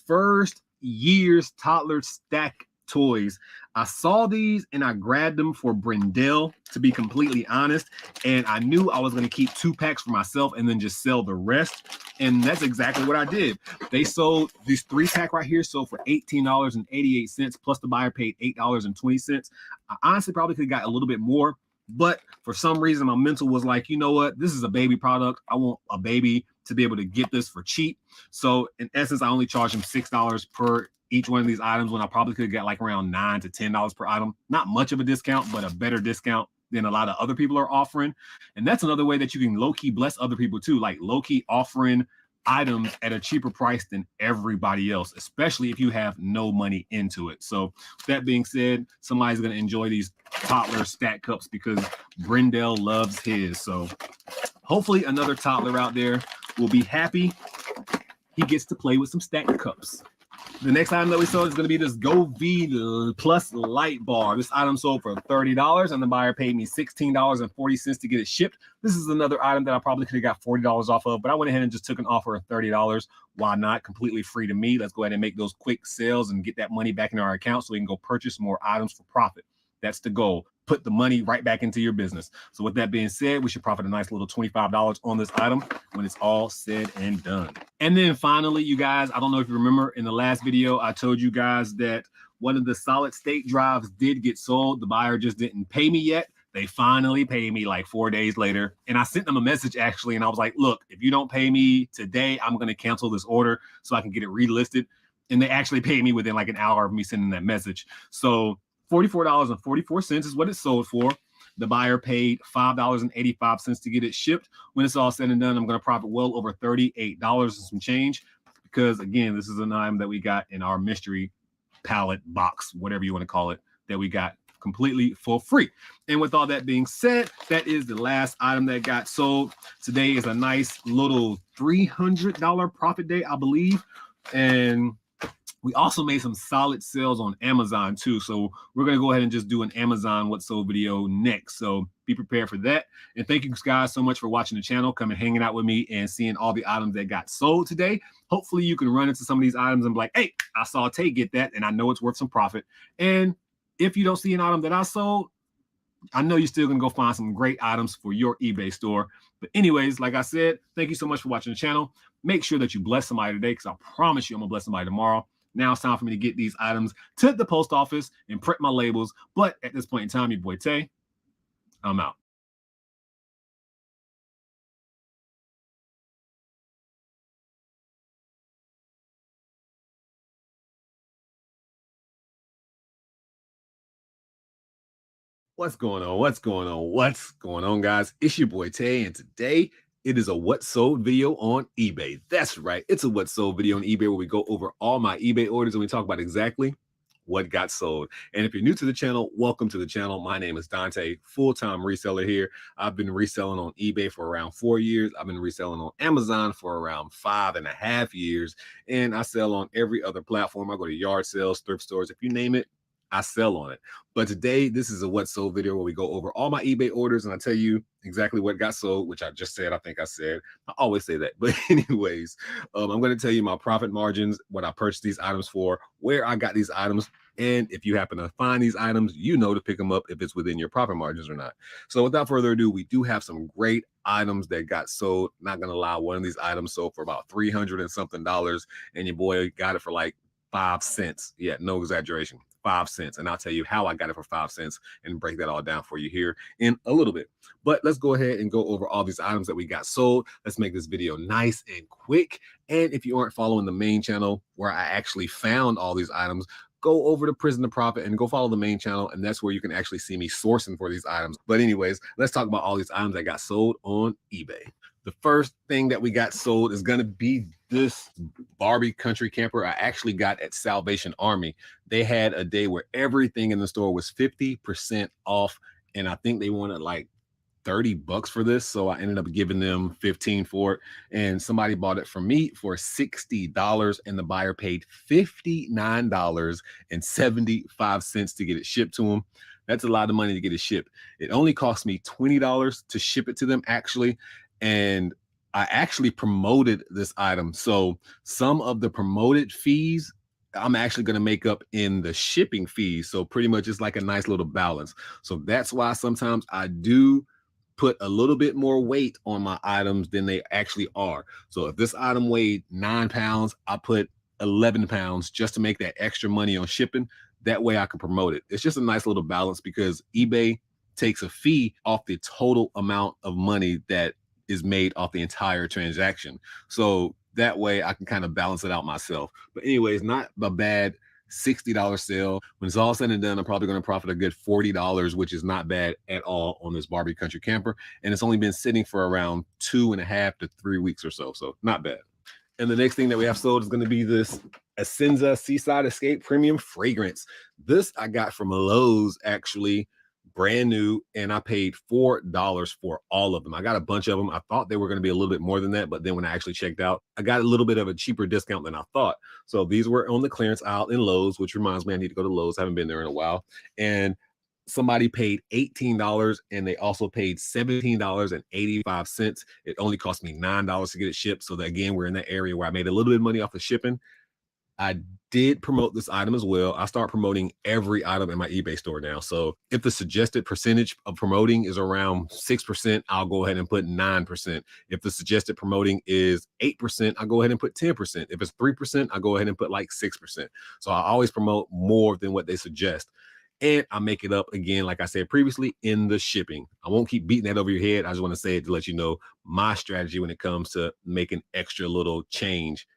first year's toddler stack toys. I saw these and I grabbed them for Brendel, to be completely honest, and I knew I was going to keep 2 packs for myself and then just sell the rest, and that's exactly what I did. They sold this 3-pack right here, sold for $18.88, plus the buyer paid $8.20. I honestly probably could have got a little bit more, but for some reason my mental was like, you know what, this is a baby product. I want a baby to be able to get this for cheap. So in essence, I only charged him $6 per each one of these items, when I probably could get like around $9 to $10 per item. Not much of a discount, but a better discount than a lot of other people are offering. And that's another way that you can low-key bless other people too, like low-key offering items at a cheaper price than everybody else, especially if you have no money into it. So with that being said, somebody's going to enjoy these toddler stack cups because Brendel loves his. So hopefully another toddler out there will be happy he gets to play with some stack cups. The next item that we sold is going to be this Go V Plus light bar. This item sold for $30, and the buyer paid me $16.40 to get it shipped. This is another item that I probably could have got $40 off of, but I went ahead and just took an offer of $30. Why not? Completely free to me. Let's go ahead and make those quick sales and get that money back in our account so we can go purchase more items for profit. That's the goal. Put the money right back into your business. So with that being said, we should profit a nice little $25 on this item when it's all said and done. And then finally, you guys, I don't know if you remember in the last video, I told you guys that one of the solid state drives did get sold. The buyer just didn't pay me yet. They finally paid me like 4 days later. And I sent them a message actually. And I was like, look, if you don't pay me today, I'm going to cancel this order so I can get it relisted. And they actually paid me within like an hour of me sending that message. So $44.44 is what it sold for. The buyer paid $5.85 to get it shipped. When it's all said and done, I'm going to profit well over $38 and some change because, again, this is an item that we got in our mystery palette box, whatever you want to call it, that we got completely for free. And with all that being said, that is the last item that got sold. Today is a nice little $300 profit day, I believe. And we also made some solid sales on Amazon too. So we're going to go ahead and just do an Amazon What Sold video next. So be prepared for that. And thank you guys so much for watching the channel, coming hanging out with me and seeing all the items that got sold today. Hopefully you can run into some of these items and be like, hey, I saw Tay get that and I know it's worth some profit. And if you don't see an item that I sold, I know you're still going to go find some great items for your eBay store. But anyways, like I said, thank you so much for watching the channel. Make sure that you bless somebody today because I promise you I'm going to bless somebody tomorrow. Now it's time for me to get these items to the post office and print my labels. But at this point in time, your boy Tay, I'm out. What's going on? What's going on? What's going on, guys? It's your boy Tay, and today it is a What Sold video on eBay. That's right. It's a What Sold video on eBay where we go over all my eBay orders and we talk about exactly what got sold. And if you're new to the channel, welcome to the channel. My name is Dante, full-time reseller here. I've been reselling on eBay for around 4 years. I've been reselling on Amazon for around 5.5 years. And I sell on every other platform. I go to yard sales, thrift stores, if you name it, I sell on it. But today, this is a What Sold video where we go over all my eBay orders and I tell you exactly what got sold, which I just said, I think I said. I always say that. But anyways, I'm going to tell you my profit margins, what I purchased these items for, where I got these items, And if you happen to find these items, you know to pick them up if it's within your profit margins or not. So without further ado, we do have some great items that got sold. Not gonna lie, one of these items sold for about $300 and something, and your boy got it for like 5 cents. Yeah, no exaggeration, 5 cents. And I'll tell you how I got it for 5 cents and break that all down for you here in a little bit. But let's go ahead and go over all these items that we got sold. Let's make this video nice and quick. And if you aren't following the main channel where I actually found all these items, go over to Prison2Profit and go follow the main channel, and that's where you can actually see me sourcing for these items. But anyways, let's talk about all these items that got sold on eBay. The first thing that we got sold is going to be this Barbie country camper I actually got at Salvation Army. They had a day where everything in the store was 50% off, and I think they wanted like $30 for this, so I ended up giving them 15 for it, and somebody bought it from me for $60, and the buyer paid $59.75 to get it shipped to them. That's a lot of money to get it shipped. It only cost me $20 to ship it to them, actually, and I actually promoted this item, so some of the promoted fees I'm actually going to make up in the shipping fees. So pretty much it's like a nice little balance. So that's why sometimes I do put a little bit more weight on my items than they actually are. So if this item weighed 9 pounds, I put 11 pounds just to make that extra money on shipping. That way I can promote it. It's just a nice little balance because eBay takes a fee off the total amount of money that is made off the entire transaction. So that way I can kind of balance it out myself. But anyways, not a bad $60 sale. When it's all said and done, I'm probably going to profit a good $40, which is not bad at all on this Barbie country camper. And it's only been sitting for around 2.5 to 3 weeks or so. So not bad. And the next thing that we have sold is going to be this Essenza Seaside Escape Premium Fragrance. This I got from Lowe's, actually, brand new, and I paid $4 for all of them. I got a bunch of them. I thought they were going to be a little bit more than that, but then when I actually checked out, I got a little bit of a cheaper discount than I thought. So these were on the clearance aisle in Lowe's, which reminds me I need to go to Lowe's. I haven't been there in a while. And somebody paid $18, and they also paid $17.85. It only cost me $9 to get it shipped. So that, again, we're in that area where I made a little bit of money off of shipping. I did promote this item as well. I start promoting every item in my eBay store now. So if the suggested percentage of promoting is around 6%, I'll go ahead and put 9%. If the suggested promoting is 8%, I'll go ahead and put 10%. If it's 3%, I'll go ahead and put like 6%. So I always promote more than what they suggest. And I make it up again, like I said previously, in the shipping. I won't keep beating that over your head. I just want to say it to let you know my strategy when it comes to making extra little change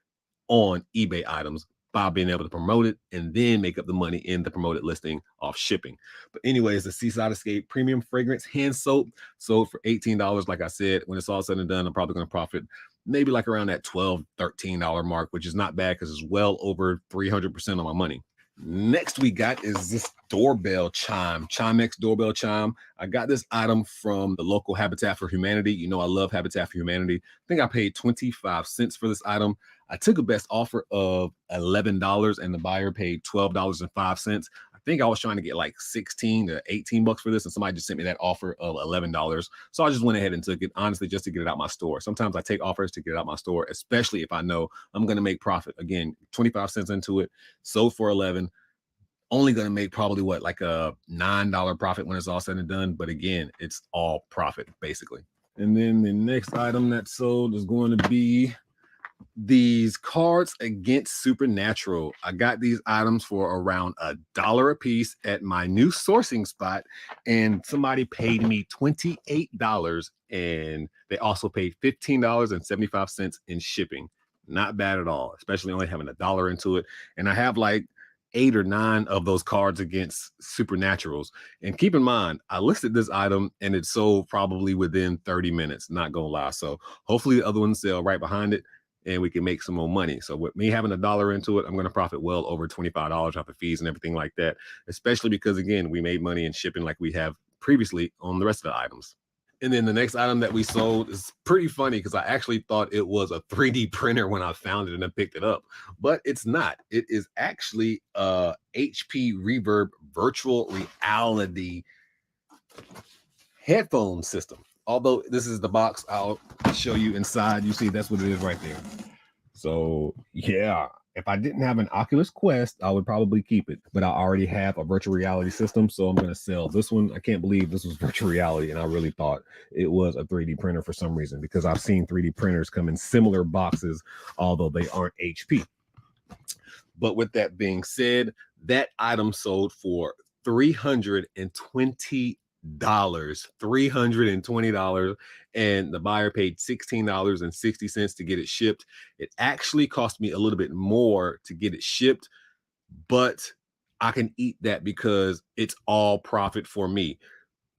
on eBay items by being able to promote it and then make up the money in the promoted listing off shipping. But anyways, the Seaside Escape Premium Fragrance Hand Soap sold for $18. Like I said, when it's all said and done, I'm probably going to profit maybe like around that $12, $13 mark, which is not bad because it's well over 300% of my money. Next we got is this doorbell chime, Chimex doorbell chime. I got this item from the local Habitat for Humanity. You know I love Habitat for Humanity. I think I paid 25 cents for this item. I took a best offer of $11 and the buyer paid $12.05. I think I was trying to get like 16 to 18 bucks for this, and somebody just sent me that offer of $11. So I just went ahead and took it, honestly, just to get it out my store. Sometimes I take offers to get it out my store, especially if I know I'm going to make profit. Again, 25 cents into it, sold for 11. Only going to make probably what, like a $9 profit when it's all said and done. But again, it's all profit basically. And then the next item that sold is going to be these Cards Against Supernatural. I got these items for around $1 a piece at my new sourcing spot, and somebody paid me $28, and they also paid $15.75 in shipping. Not bad at all, especially only having $1 into it. And I have like 8 or 9 of those Cards Against Supernaturals. And keep in mind, I listed this item and it sold probably within 30 minutes, not gonna lie. So hopefully the other ones sell right behind it and we can make some more money. So with me having $1 into it, I'm going to profit well over $25 off of fees and everything like that, especially because, again, we made money in shipping like we have previously on the rest of the items. And then the next item that we sold is pretty funny because I actually thought it was a 3D printer when I found it and I picked it up, but it's not. It is actually a HP Reverb virtual reality headphone system. Although this is the box, I'll show you inside. You see, that's what it is right there. So yeah, if I didn't have an Oculus Quest, I would probably keep it, but I already have a virtual reality system, so I'm going to sell this one. I can't believe this was virtual reality, and I really thought it was a 3D printer for some reason, because I've seen 3D printers come in similar boxes, although they aren't HP. But with that being said, that item sold for $320. $320, and the buyer paid $16.60 to get it shipped. It actually cost me a little bit more to get it shipped, but I can eat that because it's all profit for me.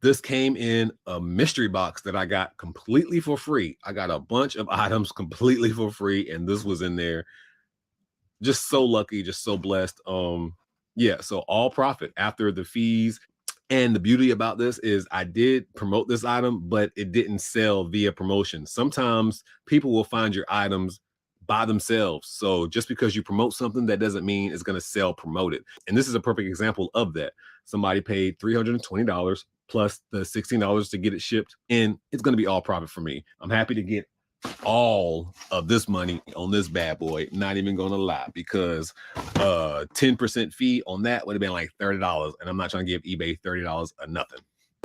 This came in a mystery box that I got completely for free. I got a bunch of items completely for free, and this was in there. Just so lucky, just so blessed. Yeah, so all profit after the fees. And the beauty about this is I did promote this item, but it didn't sell via promotion. Sometimes people will find your items by themselves. So just because you promote something, that doesn't mean it's going to sell promoted. And this is a perfect example of that. Somebody paid $320 plus the $16 to get it shipped, and it's going to be all profit for me. I'm happy to get all of this money on this bad boy, not even gonna lie, because 10% fee on that would have been like $30, and I'm not trying to give eBay $30 or nothing.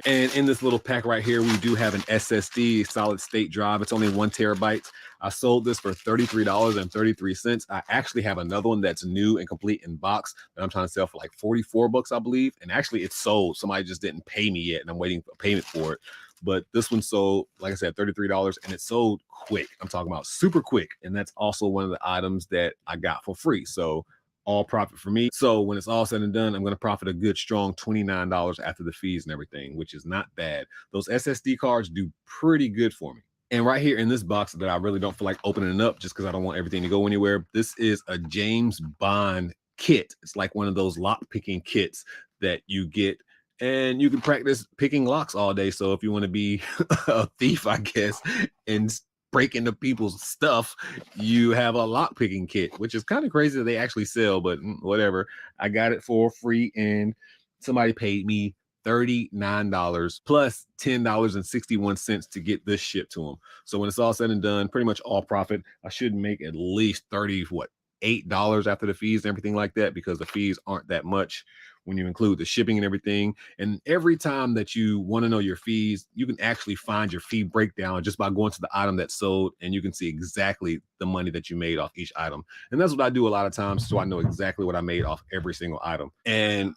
And in this little pack right here, we do have an SSD solid state drive. It's only 1 terabyte. I sold this for $33.33. I actually have another one that's new and complete in box that I'm trying to sell for like 44 bucks, I believe. And actually it's sold. Somebody just didn't pay me yet, and I'm waiting for payment for it. But this one sold, like I said, $33, and it sold quick. I'm talking about super quick. And that's also one of the items that I got for free. So all profit for me. So when it's all said and done, I'm going to profit a good strong $29 after the fees and everything, which is not bad. Those SSD cards do pretty good for me. And right here in this box that I really don't feel like opening up just because I don't want everything to go anywhere, this is a James Bond kit. It's like one of those lock picking kits that you get, and you can practice picking locks all day. So if you want to be a thief, I guess, and break into people's stuff, you have a lock picking kit, which is kind of crazy that they actually sell, but whatever. I got it for free, and somebody paid me $39 plus $10.61 to get this shipped to them. So when it's all said and done, pretty much all profit. I should make at least $8 after the fees and everything like that, because the fees aren't that much when you include the shipping and everything. And every time that you want to know your fees, you can actually find your fee breakdown just by going to the item that's sold, and you can see exactly the money that you made off each item. And that's what I do a lot of times, so I know exactly what I made off every single item. And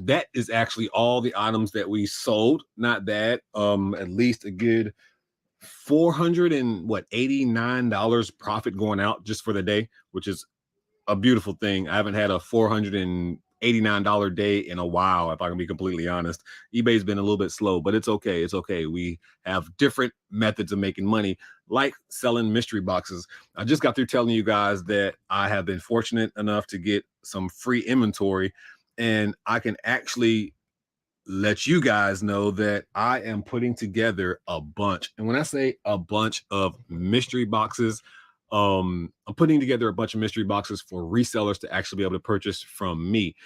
that is actually all the items that we sold. Not bad. At least a good $489 profit going out just for the day, which is a beautiful thing. I haven't had a $489 day in a while, if I can be completely honest. eBay's been a little bit slow, but it's okay. It's okay. We have different methods of making money, like selling mystery boxes. I just got through telling you guys that I have been fortunate enough to get some free inventory, and I can actually let you guys know that I am putting together a bunch. And when I say a bunch of mystery boxes, I'm putting together a bunch of mystery boxes for resellers to actually be able to purchase from me.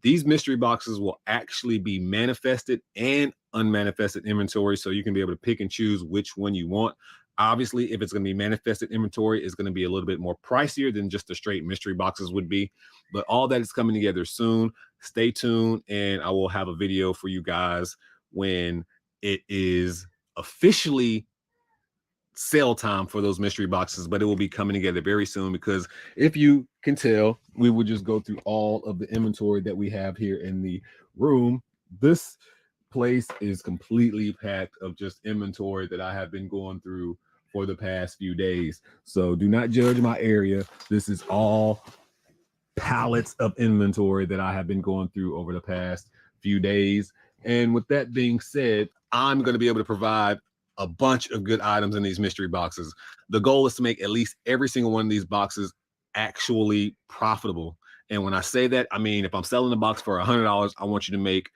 These mystery boxes will actually be manifested and unmanifested inventory, so you can be able to pick and choose which one you want. Obviously, if it's going to be manifested inventory, it's going to be a little bit more pricier than just the straight mystery boxes would be. But all that is coming together soon. Stay tuned, and I will have a video for you guys when it is officially sale time for those mystery boxes, but it will be coming together very soon, because if you can tell, we will just go through all of the inventory that we have here in the room. This place is completely packed of just inventory that I have been going through for the past few days. So do not judge my area. This is all pallets of inventory that I have been going through over the past few days. And with that being said, I'm going to be able to provide a bunch of good items in these mystery boxes. The goal is to make at least every single one of these boxes actually profitable. And when I say that, I mean, if I'm selling the box for $100, I want you to make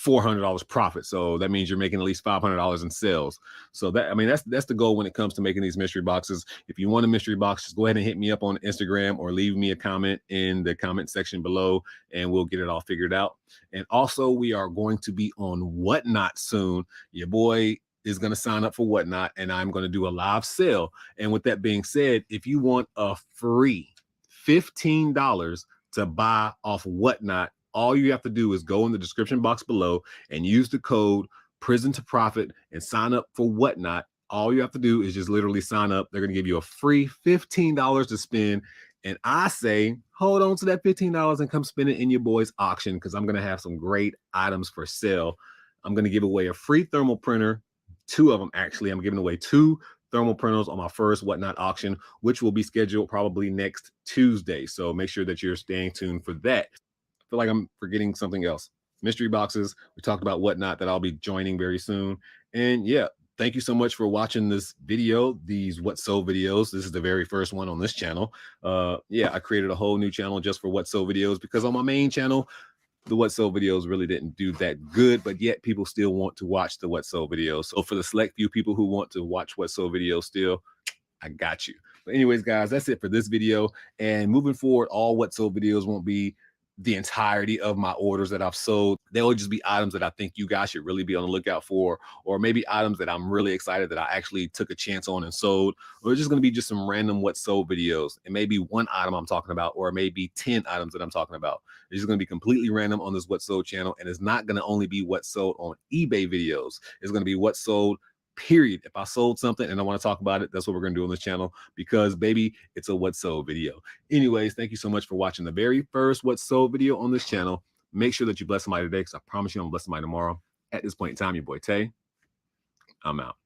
$400 profit. So that means you're making at least $500 in sales. So that, I mean, that's the goal when it comes to making these mystery boxes. If you want a mystery box, just go ahead and hit me up on Instagram or leave me a comment in the comment section below, and we'll get it all figured out. And also, we are going to be on Whatnot soon. Your boy is going to sign up for Whatnot, and I'm going to do a live sale. And with that being said, if you want a free $15 to buy off Whatnot, all you have to do is go in the description box below and use the code Prison2Profit and sign up for Whatnot. All you have to do is just literally sign up. They're going to give you a free $15 to spend. And I say, hold on to that $15 and come spend it in your boy's auction, because I'm going to have some great items for sale. I'm going to give away a free thermal printer, 2 of them actually. I'm giving away 2 thermal printers on my first Whatnot auction, which will be scheduled probably next Tuesday. So make sure that you're staying tuned for that. I feel like I'm forgetting something else. Mystery boxes. We talked about Whatnot that I'll be joining very soon. And yeah, thank you so much for watching this video, these What Sold videos. This is the very first one on this channel. Yeah, I created a whole new channel just for What Sold videos, because on my main channel, the What Sold videos really didn't do that good, but yet people still want to watch the What Sold videos. So for the select few people who want to watch What Sold videos still, I got you. But anyways, guys, that's it for this video. And moving forward, all What Sold videos won't be the entirety of my orders that I've sold. They'll just be items that I think you guys should really be on the lookout for, or maybe items that I'm really excited that I actually took a chance on and sold, or it's just going to be just some random What Sold videos. And maybe 1 item I'm talking about, or maybe 10 items that I'm talking about. It's just going to be completely random on this What Sold channel. And it's not going to only be What Sold on eBay videos. It's going to be What Sold period. If I sold something and I want to talk about it, that's what we're going to do on this channel, because baby, it's a What Sold video. Anyways, thank you so much for watching the very first What Sold video on this channel. Make sure that you bless somebody today, because I promise you I'm blessing somebody tomorrow. At this point in time, your boy Tay, I'm out.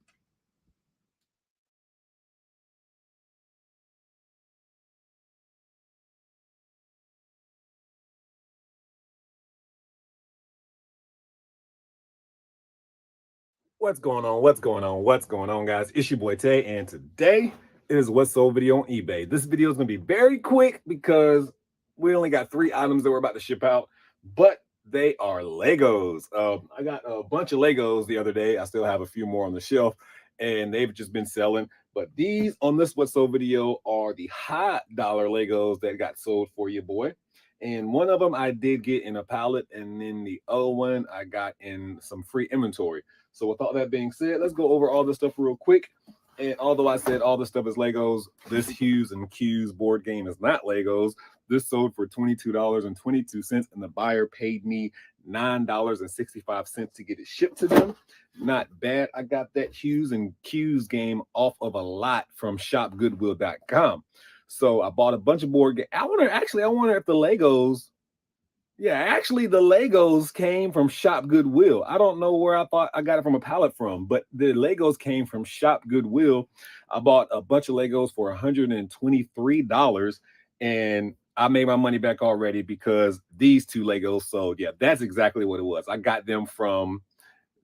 What's going on? What's going on? What's going on, guys? It's your boy Tay, and today is What Sold video on eBay. This video is going to be very quick because we only got 3 items that we're about to ship out, but they are Legos. I got a bunch of Legos the other day. I still have a few more on the shelf, and they've just been selling. But these on this What Sold video are the high dollar Legos that got sold for your boy. And one of them I did get in a pallet, and then the other one I got in some free inventory. So with all that being said, let's go over all this stuff real quick. And although I said all this stuff is Legos, this Hues and Q's board game is not Legos. This sold for $22.22, and the buyer paid me $9.65 to get it shipped to them. Not bad. I got that Hues and Q's game off of a lot from shopgoodwill.com. So I bought a bunch of board games. I wonder if the Legos, yeah, actually the Legos came from Shop Goodwill. I don't know where I thought I got it from a pallet from, but the Legos came from Shop Goodwill. I bought a bunch of Legos for $123, and I made my money back already because these 2 Legos sold. Yeah, that's exactly what it was. I got them from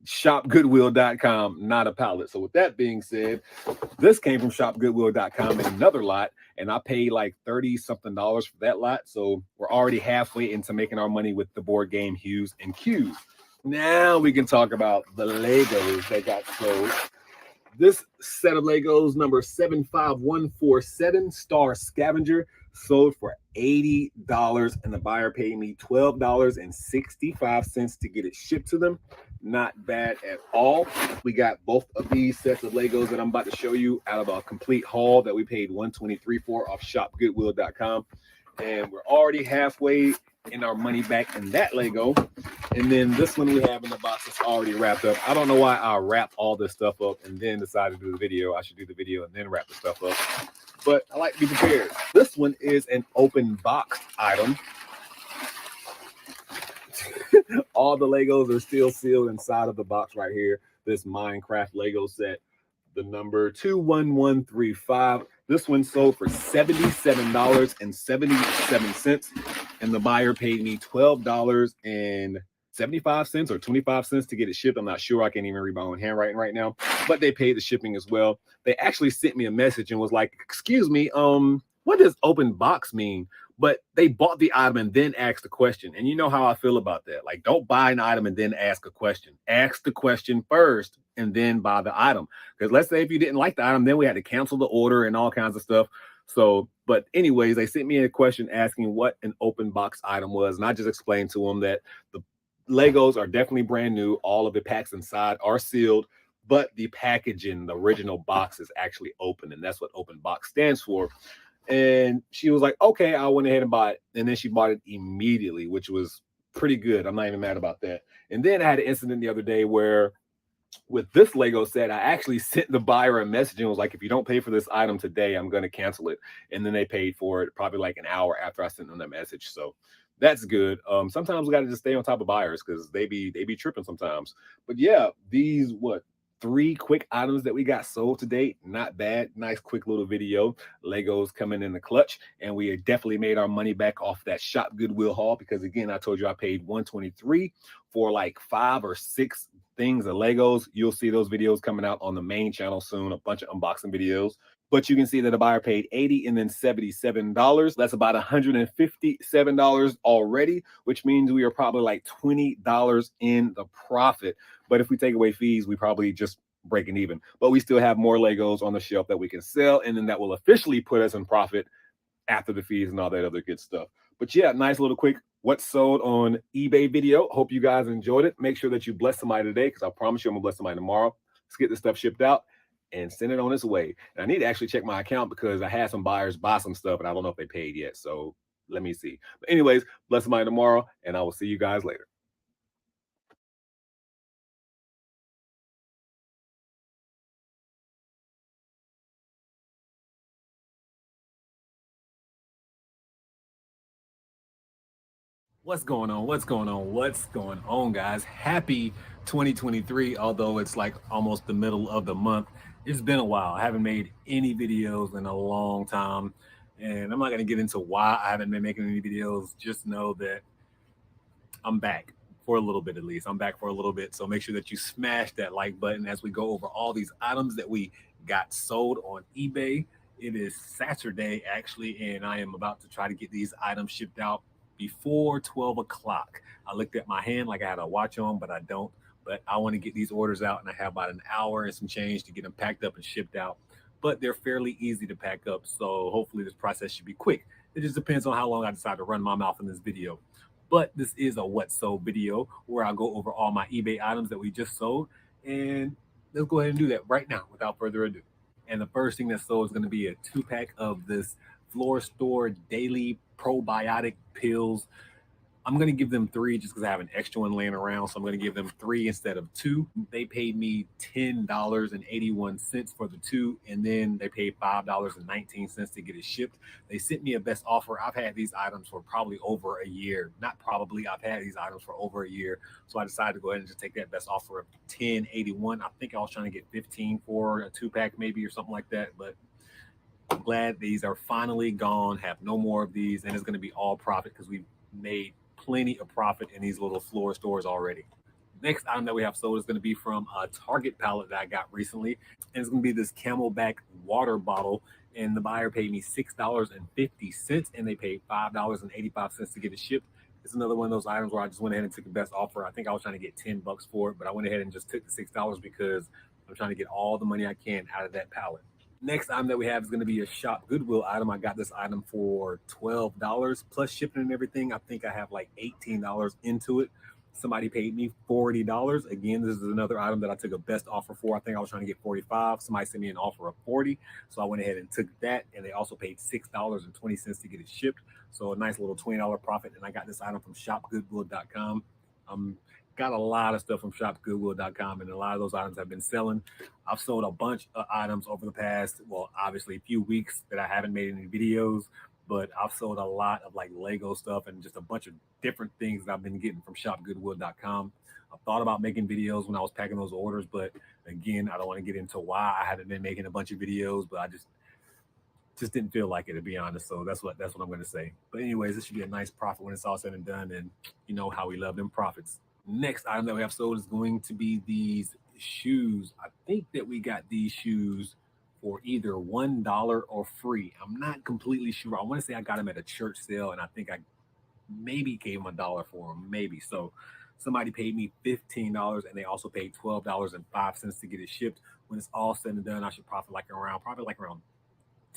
shopgoodwill.com, not a pallet. So with that being said, this came from shopgoodwill.com in another lot, and I paid like $30-something for that lot. So we're already halfway into making our money with the board game Hues and Q's. Now we can talk about the Legos that got sold. This set of Legos, number 75147 Star Scavenger, sold for $80, and the buyer paid me $12.65 to get it shipped to them. Not bad at all. We got both of these sets of Legos that I'm about to show you out of a complete haul that we paid $123 for off shopgoodwill.com. And we're already halfway in our money back in that Lego. And then this one we have in the box is already wrapped up. I don't know why I wrap all this stuff up and then decide to do the video. I should do the video and then wrap the stuff up. But I like to be prepared. This one is an open box item. All the Legos are still sealed inside of the box right here. This Minecraft Lego set, the number 21135. This one sold for $77.77, and the buyer paid me $12.75 or 25 cents to get it shipped. I'm not sure. I can't even read my own handwriting right now, but they paid the shipping as well. They actually sent me a message and was like, excuse me, what does open box mean? But they bought the item and then asked a question. And you know how I feel about that. Like, don't buy an item and then ask a question. Ask the question first and then buy the item. Because let's say if you didn't like the item, then we had to cancel the order and all kinds of stuff. So, but anyways, they sent me a question asking what an open box item was. And I just explained to them that the Legos are definitely brand new. All of the packs inside are sealed. but the packaging, the original box is actually open, and that's what open box stands for. And she was like, okay, I went ahead and bought it. And then she bought it immediately, which was pretty good. I'm not even mad about that. And then I had an incident the other day where with this Lego set, I actually sent the buyer a message and was like, if you don't pay for this item today, I'm going to cancel it. And then they paid for it probably like an hour after I sent them that message. So that's good. Sometimes we got to just stay on top of buyers because they be tripping sometimes. But yeah, these 3 quick items that we got sold today. Not bad. Nice quick little video. Legos coming in the clutch, and we definitely made our money back off that Shop Goodwill haul because again, I told you I paid $123 for like 5 or 6 things of Legos. You'll see those videos coming out on the main channel soon, a bunch of unboxing videos. But you can see that a buyer paid $80 and then $77. That's about $157 already, which means we are probably like $20 in the profit. But if we take away fees, we probably just breaking even. But we still have more Legos on the shelf that we can sell, and then that will officially put us in profit after the fees and all that other good stuff. But yeah, nice little quick what's sold on eBay video. Hope you guys enjoyed it. Make sure that you bless somebody today because I promise you I'm gonna bless somebody tomorrow. Let's get this stuff shipped out and send it on its way. And I need to actually check my account because I had some buyers buy some stuff and I don't know if they paid yet. So let me see. But anyways, bless somebody tomorrow and I will see you guys later. What's going on? What's going on? What's going on, guys? Happy 2023, although it's like almost the middle of the month. It's been a while. I haven't made any videos in a long time, and I'm not going to get into why I haven't been making any videos. Just know that I'm back for a little bit at least. I'm back for a little bit. So make sure that you smash that like button as we go over all these items that we got sold on eBay. It is Saturday, actually, and I am about to try to get these items shipped out before 12 o'clock. I looked at my hand like I had a watch on, but I don't. But I want to get these orders out, and I have about an hour and some change to get them packed up and shipped out. But they're fairly easy to pack up, so hopefully this process should be quick. It just depends on how long I decide to run my mouth in this video. But this is a what sold video where I'll go over all my eBay items that we just sold. And let's go ahead and do that right now without further ado. And the first thing that's sold is going to be a 2-pack of this Floor Store Daily Probiotic Pills. I'm going to give them 3 just because I have an extra one laying around. So I'm going to give them 3 instead of 2. They paid me $10.81 for the 2. And then they paid $5.19 to get it shipped. They sent me a best offer. I've had these items for probably over a year. Not probably, I've had these items for over a year. So I decided to go ahead and just take that best offer of $10.81. I think I was trying to get 15 for a 2-pack maybe or something like that. But I'm glad these are finally gone. Have no more of these. And it's going to be all profit because we've made plenty of profit in these little floor stores already. Next item that we have sold is going to be from a Target pallet that I got recently. And it's going to be this Camelback water bottle. And the buyer paid me $6.50 and they paid $5.85 to get it shipped. It's another one of those items where I just went ahead and took the best offer. I think I was trying to get $10 for it, but I went ahead and just took the $6 because I'm trying to get all the money I can out of that pallet. Next item that we have is going to be a Shop Goodwill item. I got this item for $12 plus shipping and everything. I think I have like $18 into it. Somebody paid me $40. Again, this is another item that I took a best offer for. I think I was trying to get $45. Somebody sent me an offer of $40. So I went ahead and took that. And they also paid $6.20 to get it shipped. So a nice little $20 profit. And I got this item from shopgoodwill.com. Got a lot of stuff from shopgoodwill.com, and a lot of those items have been selling. I've sold a bunch of items over the past, well, obviously a few weeks that I haven't made any videos, but I've sold a lot of like Lego stuff and just a bunch of different things that I've been getting from shopgoodwill.com. I thought about making videos when I was packing those orders, but again, I don't want to get into why I haven't been making a bunch of videos, but I just didn't feel like it, to be honest. So that's what I'm going to say. But anyways, this should be a nice profit when it's all said and done, and you know how we love them profits. Next item that we have sold is going to be these shoes. I think that we got these shoes for either $1 or free. I'm not completely sure. I want to say I got them at a church sale, and I think I maybe gave them $1 for them, maybe. So somebody paid me $15, and they also paid $12.05 to get it shipped. When it's all said and done, I should profit probably like around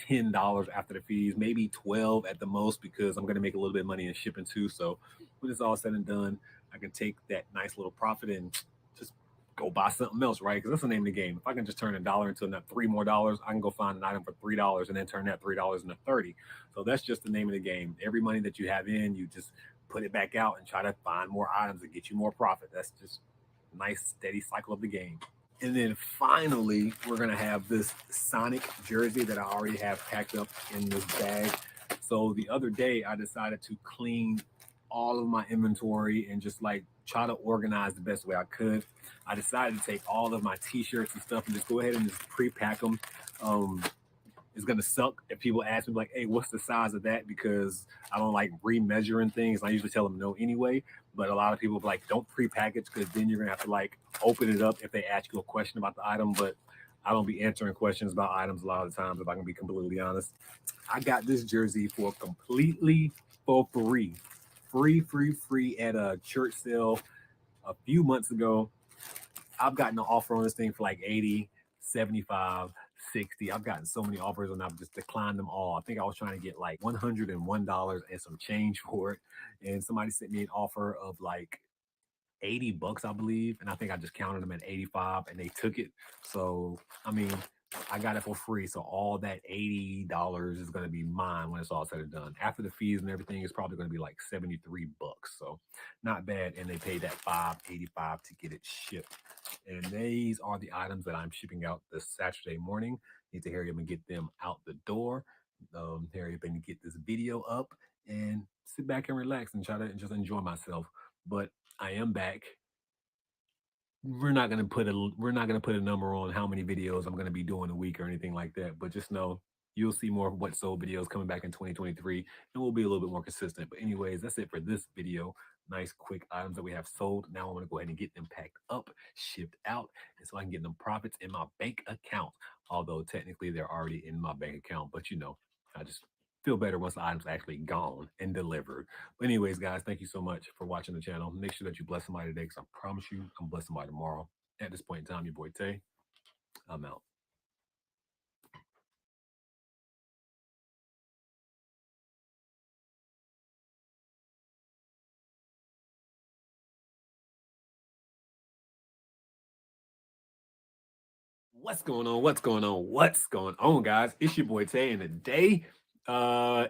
$10 after the fees, maybe 12 at the most, because I'm going to make a little bit of money in shipping too. So when it's all said and done, I can take that nice little profit and just go buy something else, right? Because that's the name of the game. If I can just turn $1 into $3 more, I can go find an item for $3 and then turn that $3 into 30. So that's just the name of the game. Every money that you have in, you just put it back out and try to find more items to get you more profit. That's just a nice steady cycle of the game. And then finally, we're gonna have this Sonic jersey that I already have packed up in this bag. So the other day, I decided to clean all of my inventory and just like try to organize the best way I could. I decided to take all of my T-shirts and stuff and just go ahead and just pre-pack them. It's gonna suck if people ask me like, "Hey, what's the size of that?" Because I don't like remeasuring things. I usually tell them no anyway. But a lot of people like, don't pre-package because then you're gonna have to like open it up if they ask you a question about the item. But I don't be answering questions about items a lot of the times if I can be completely honest. I got this jersey for completely for free at a church sale a few months ago. I've gotten an offer on this thing for like 80, 75, 60. I've gotten so many offers and I've just declined them all. I think I was trying to get like $101 and some change for it. And somebody sent me an offer of like $80, I believe. And I think I just counted them at 85 and they took it. So, I mean, I got it for free. So all that $80 is going to be mine when it's all said and done. After the fees and everything, it's probably going to be like $73. So not bad. And they paid that $5.85 to get it shipped. And these are the items that I'm shipping out this Saturday morning. Need to hurry up and get them out the door. Hurry up and get this video up and sit back and relax and try to just enjoy myself. But I am back. We're not gonna put a number on how many videos I'm gonna be doing a week or anything like that. But just know you'll see more What Sold videos coming back in 2023, and we'll be a little bit more consistent. But anyways, that's it for this video. Nice quick items that we have sold. Now I'm gonna go ahead and get them packed up, shipped out, and so I can get them profits in my bank account. Although technically they're already in my bank account, but I just feel better once the item's actually gone and delivered. But anyways, guys, thank you so much for watching the channel. Make sure that you bless somebody today because I promise you I'm blessing somebody tomorrow. At this point in time, your boy Tay, I'm out. What's going on? What's going on? What's going on, guys? It's your boy Tay, and today,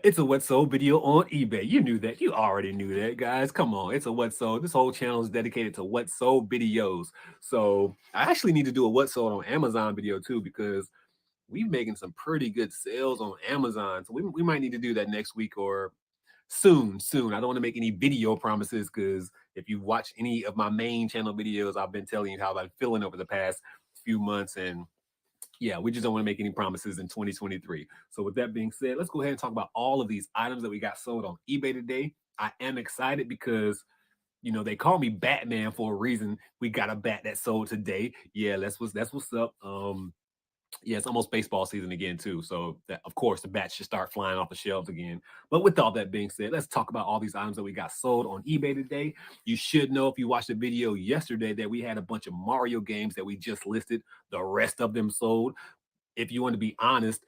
it's a What Sold video on eBay. You knew that. You already knew that, guys. Come on, it's a What Sold. This whole channel is dedicated to What Sold videos. So I actually need to do a What Sold on Amazon video too because we're making some pretty good sales on Amazon. So we might need to do that next week or soon. I don't want to make any video promises because if you watch any of my main channel videos, I've been telling you how I'm feeling over the past few months. And yeah, we just don't want to make any promises in 2023. So with that being said, let's go ahead and talk about all of these items that we got sold on eBay today. I am excited because they call me Batman for a reason. We got a bat that sold today. Yeah, that's what's up. Yeah, it's almost baseball season again too. So that, of course, the bats should start flying off the shelves again. But with all that being said, let's talk about all these items that we got sold on eBay today. You should know if you watched the video yesterday that we had a bunch of Mario games that we just listed. The rest of them sold. If you want to be honest,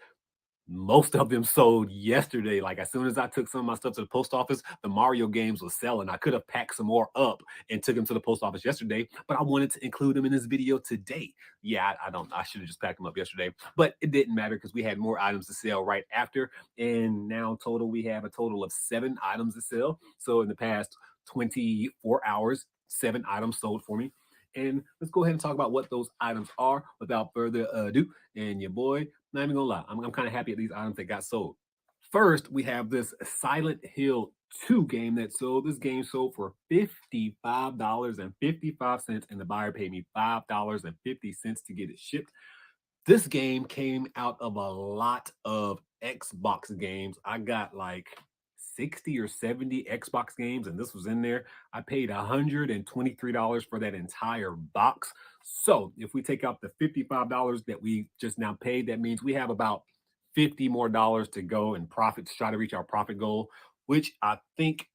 most of them sold yesterday. Like as soon as I took some of my stuff to the post office, the Mario games was selling. I could have packed some more up and took them to the post office yesterday, but I wanted to include them in this video today. Yeah, I should have just packed them up yesterday, but it didn't matter because we had more items to sell right after. And now total, we have a total of 7 items to sell. So in the past 24 hours, 7 items sold for me. And let's go ahead and talk about what those items are without further ado. And your boy, not even gonna lie, I'm kind of happy at these items that got sold. First, we have this Silent Hill 2 game that sold. This game sold for $55.55, and the buyer paid me $5.50 to get it shipped. This game came out of a lot of Xbox games. I got like 60 or 70 Xbox games, and this was in there. I paid $123 for that entire box. So if we take out the $55 that we just now paid, that means we have about $50 more to go in profits, try to reach our profit goal, which I think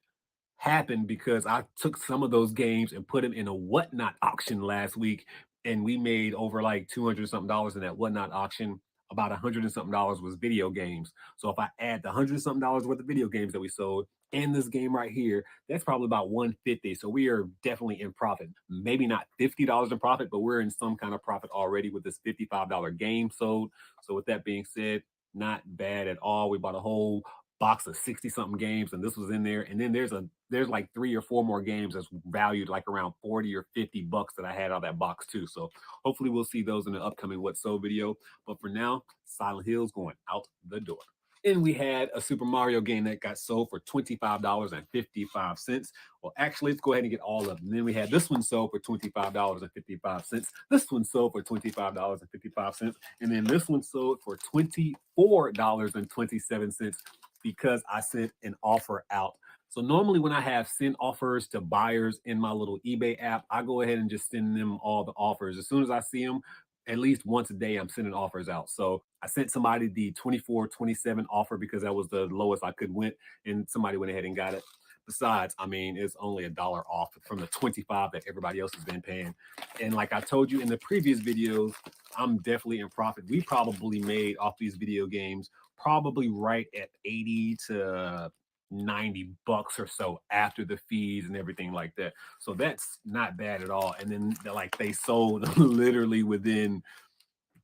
happened because I took some of those games and put them in a Whatnot auction last week, and we made over like 200 something dollars in that Whatnot auction. About 100 and something dollars was video games. So if I add the 100 something dollars worth of video games that we sold, And this game right here, that's probably about 150. So we are definitely in profit. Maybe not $50 in profit, but we're in some kind of profit already with this $55 game sold. So with that being said, not bad at all. We bought a whole box of 60 something games and this was in there. And then there's like 3 or 4 more games that's valued like around 40 or $50 that I had out of that box too. So hopefully we'll see those in the upcoming What So video. But for now, Silent Hill's going out the door. And we had a Super Mario game that got sold for $25.55. Well, actually, let's go ahead and get all of them. And then we had this one sold for $25.55. This one sold for $25.55. And then this one sold for $24.27 because I sent an offer out. So normally when I have send offers to buyers in my little eBay app, I go ahead and just send them all the offers. As soon as I see them, at least once a day, I'm sending offers out. So I sent somebody the 24.27 offer because that was the lowest I could win, and somebody went ahead and got it. Besides, I mean, it's only $1 off from the 25 that everybody else has been paying. And like I told you in the previous videos, I'm definitely in profit. We probably made off these video games probably right at 80 to $90 or so after the fees and everything like that. So that's not bad at all. And then like they sold literally within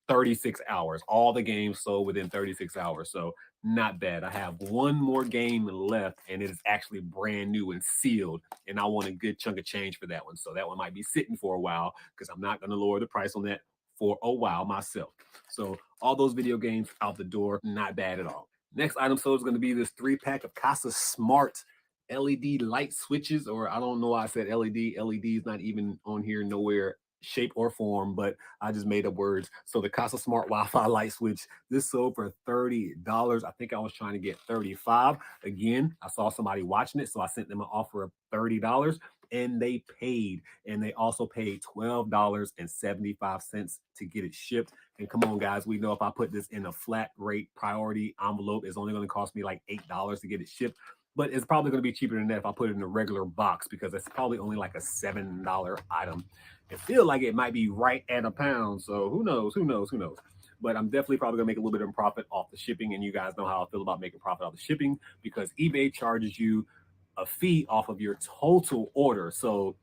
36 hours. All the games sold within 36 hours. So not bad. I have one more game left and it is actually brand new and sealed. And I want a good chunk of change for that one. So that one might be sitting for a while because I'm not going to lower the price on that for a while myself. So all those video games out the door, not bad at all. Next item sold is going to be this 3-pack of Casa Smart LED light switches, or I don't know why I said LED. LED is not even on here nowhere, shape or form, but I just made up words. So the Casa Smart Wi-Fi light switch, this sold for $30. I think I was trying to get 35. Again, I saw somebody watching it, so I sent them an offer of $30 and they paid. And they also paid $12.75 to get it shipped. And come on, guys, we know if I put this in a flat rate priority envelope, it's only going to cost me like $8 to get it shipped. But it's probably going to be cheaper than that if I put it in a regular box because it's probably only like a $7 item. It feels like it might be right at a pound. So who knows? Who knows? Who knows? But I'm definitely probably gonna make a little bit of profit off the shipping. And you guys know how I feel about making profit off the shipping because eBay charges you a fee off of your total order. So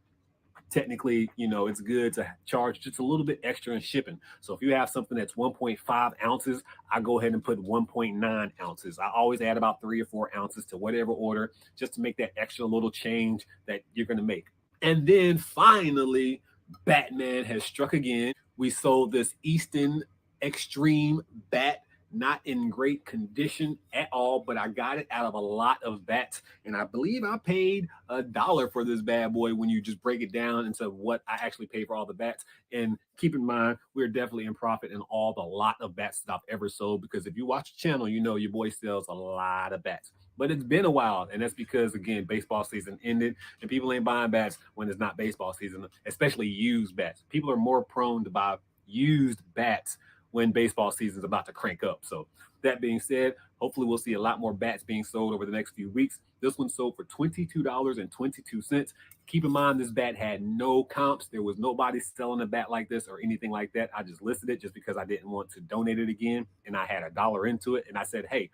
technically, it's good to charge just a little bit extra in shipping. So if you have something that's 1.5 ounces, I go ahead and put 1.9 ounces. I always add about 3 or 4 ounces to whatever order just to make that extra little change that you're going to make. And then finally, Batman has struck again. We sold this Easton Extreme bat, not in great condition at all, but I got it out of a lot of bats. And I believe I paid $1 for this bad boy when you just break it down into what I actually paid for all the bats. And keep in mind, we're definitely in profit in all the lot of bats that I've ever sold because if you watch the channel, you know your boy sells a lot of bats. But it's been a while, and that's because, again, baseball season ended, and people ain't buying bats when it's not baseball season, especially used bats. People are more prone to buy used bats when baseball season is about to crank up. So that being said, hopefully we'll see a lot more bats being sold over the next few weeks. This one sold for $22.22. Keep in mind, this bat had no comps. There was nobody selling a bat like this or anything like that. I just listed it just because I didn't want to donate it again, and I had $1 into it, and I said, hey,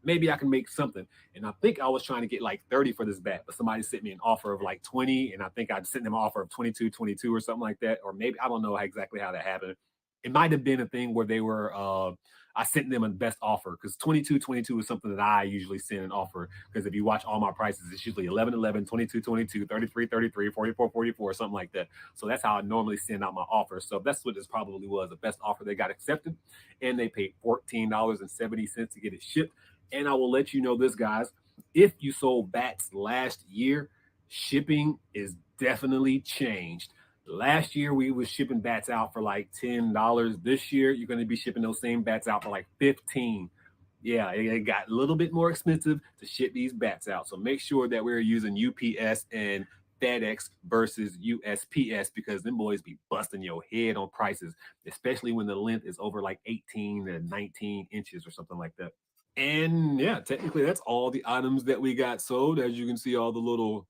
maybe I can make something. And I think I was trying to get like 30 for this bat, but somebody sent me an offer of like 20. And I think I sent them an offer of 22 or something like that. Or maybe, I don't know exactly how that happened. It might have been a thing where they were, I sent them a best offer because 22 is something that I usually send an offer. Because if you watch all my prices, it's usually 11, 22, 33, 44, something like that. So that's how I normally send out my offers. So that's what this probably was, the best offer they got accepted. And they paid $14.70 to get it shipped. And I will let you know this, guys. If you sold bats last year, shipping is definitely changed. Last year, we was shipping bats out for like $10. This year, you're going to be shipping those same bats out for like $15. Yeah, it got a little bit more expensive to ship these bats out. So make sure that we're using UPS and FedEx versus USPS because them boys be busting your head on prices, especially when the length is over like 18 to 19 inches or something like that. And yeah, technically that's all the items that we got sold. As you can see, all the little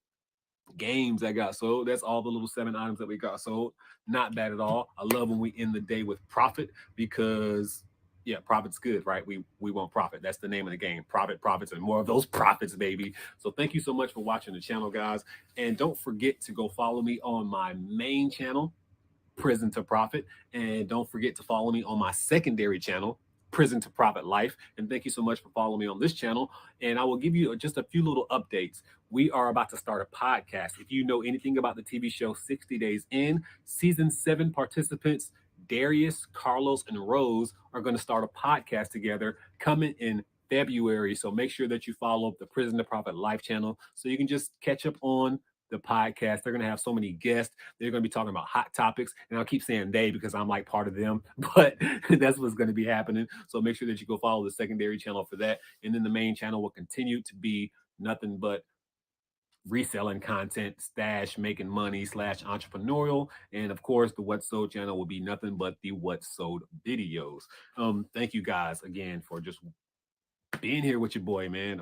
games that got sold. That's all the little 7 items that we got sold. Not bad at all. I love when we end the day with profit because Yeah, profit's good, right? We want profit. That's the name of the game. Profit, profits, and more of those profits, baby. So thank you so much for watching the channel, guys. And don't forget to go follow me on my main channel, Prison to Profit. And don't forget to follow me on my secondary channel, Prison to Profit Life. And thank you so much for following me on this channel. And I will give you just a few little updates. We are about to start a podcast. If you know anything about the TV show 60 Days In, season 7 participants, Darius, Carlos, and Rose, are going to start a podcast together coming in February. So make sure that you follow the Prison to Profit Life channel so you can just catch up on the podcast. They're going to have so many guests. They're going to be talking about hot topics. And I'll keep saying they because I'm like part of them, but that's what's going to be happening. So make sure that you go follow the secondary channel for that. And then the main channel will continue to be nothing but reselling content, stash, making money / entrepreneurial. And of course, the What Sold channel will be nothing but the What Sold videos. Thank you guys again for just being here with your boy, man.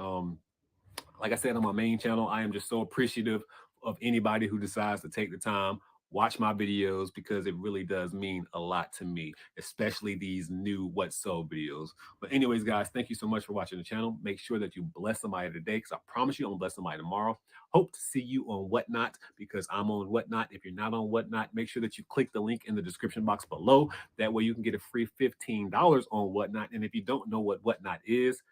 Like I said on my main channel, I am just so appreciative of anybody who decides to take the time, watch my videos, because it really does mean a lot to me, especially these new What Sold videos. But anyways, guys, thank you so much for watching the channel. Make sure that you bless somebody today, because I promise you I'm going to bless somebody tomorrow. Hope to see you on Whatnot, because I'm on Whatnot. If you're not on Whatnot, make sure that you click the link in the description box below. That way you can get a free $15 on Whatnot. And if you don't know what Whatnot is,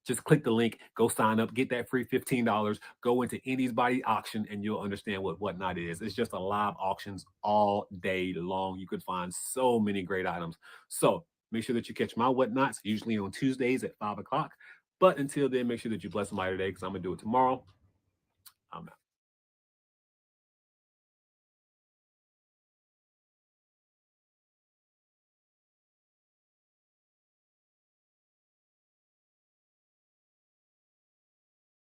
just click the link, go sign up, get that free $15, go into anybody's auction, and you'll understand what Whatnot is. It's just a live auctions all day long. You could find so many great items. So make sure that you catch my Whatnots, usually on Tuesdays at 5 o'clock. But until then, make sure that you bless somebody today, because I'm going to do it tomorrow. I'm out.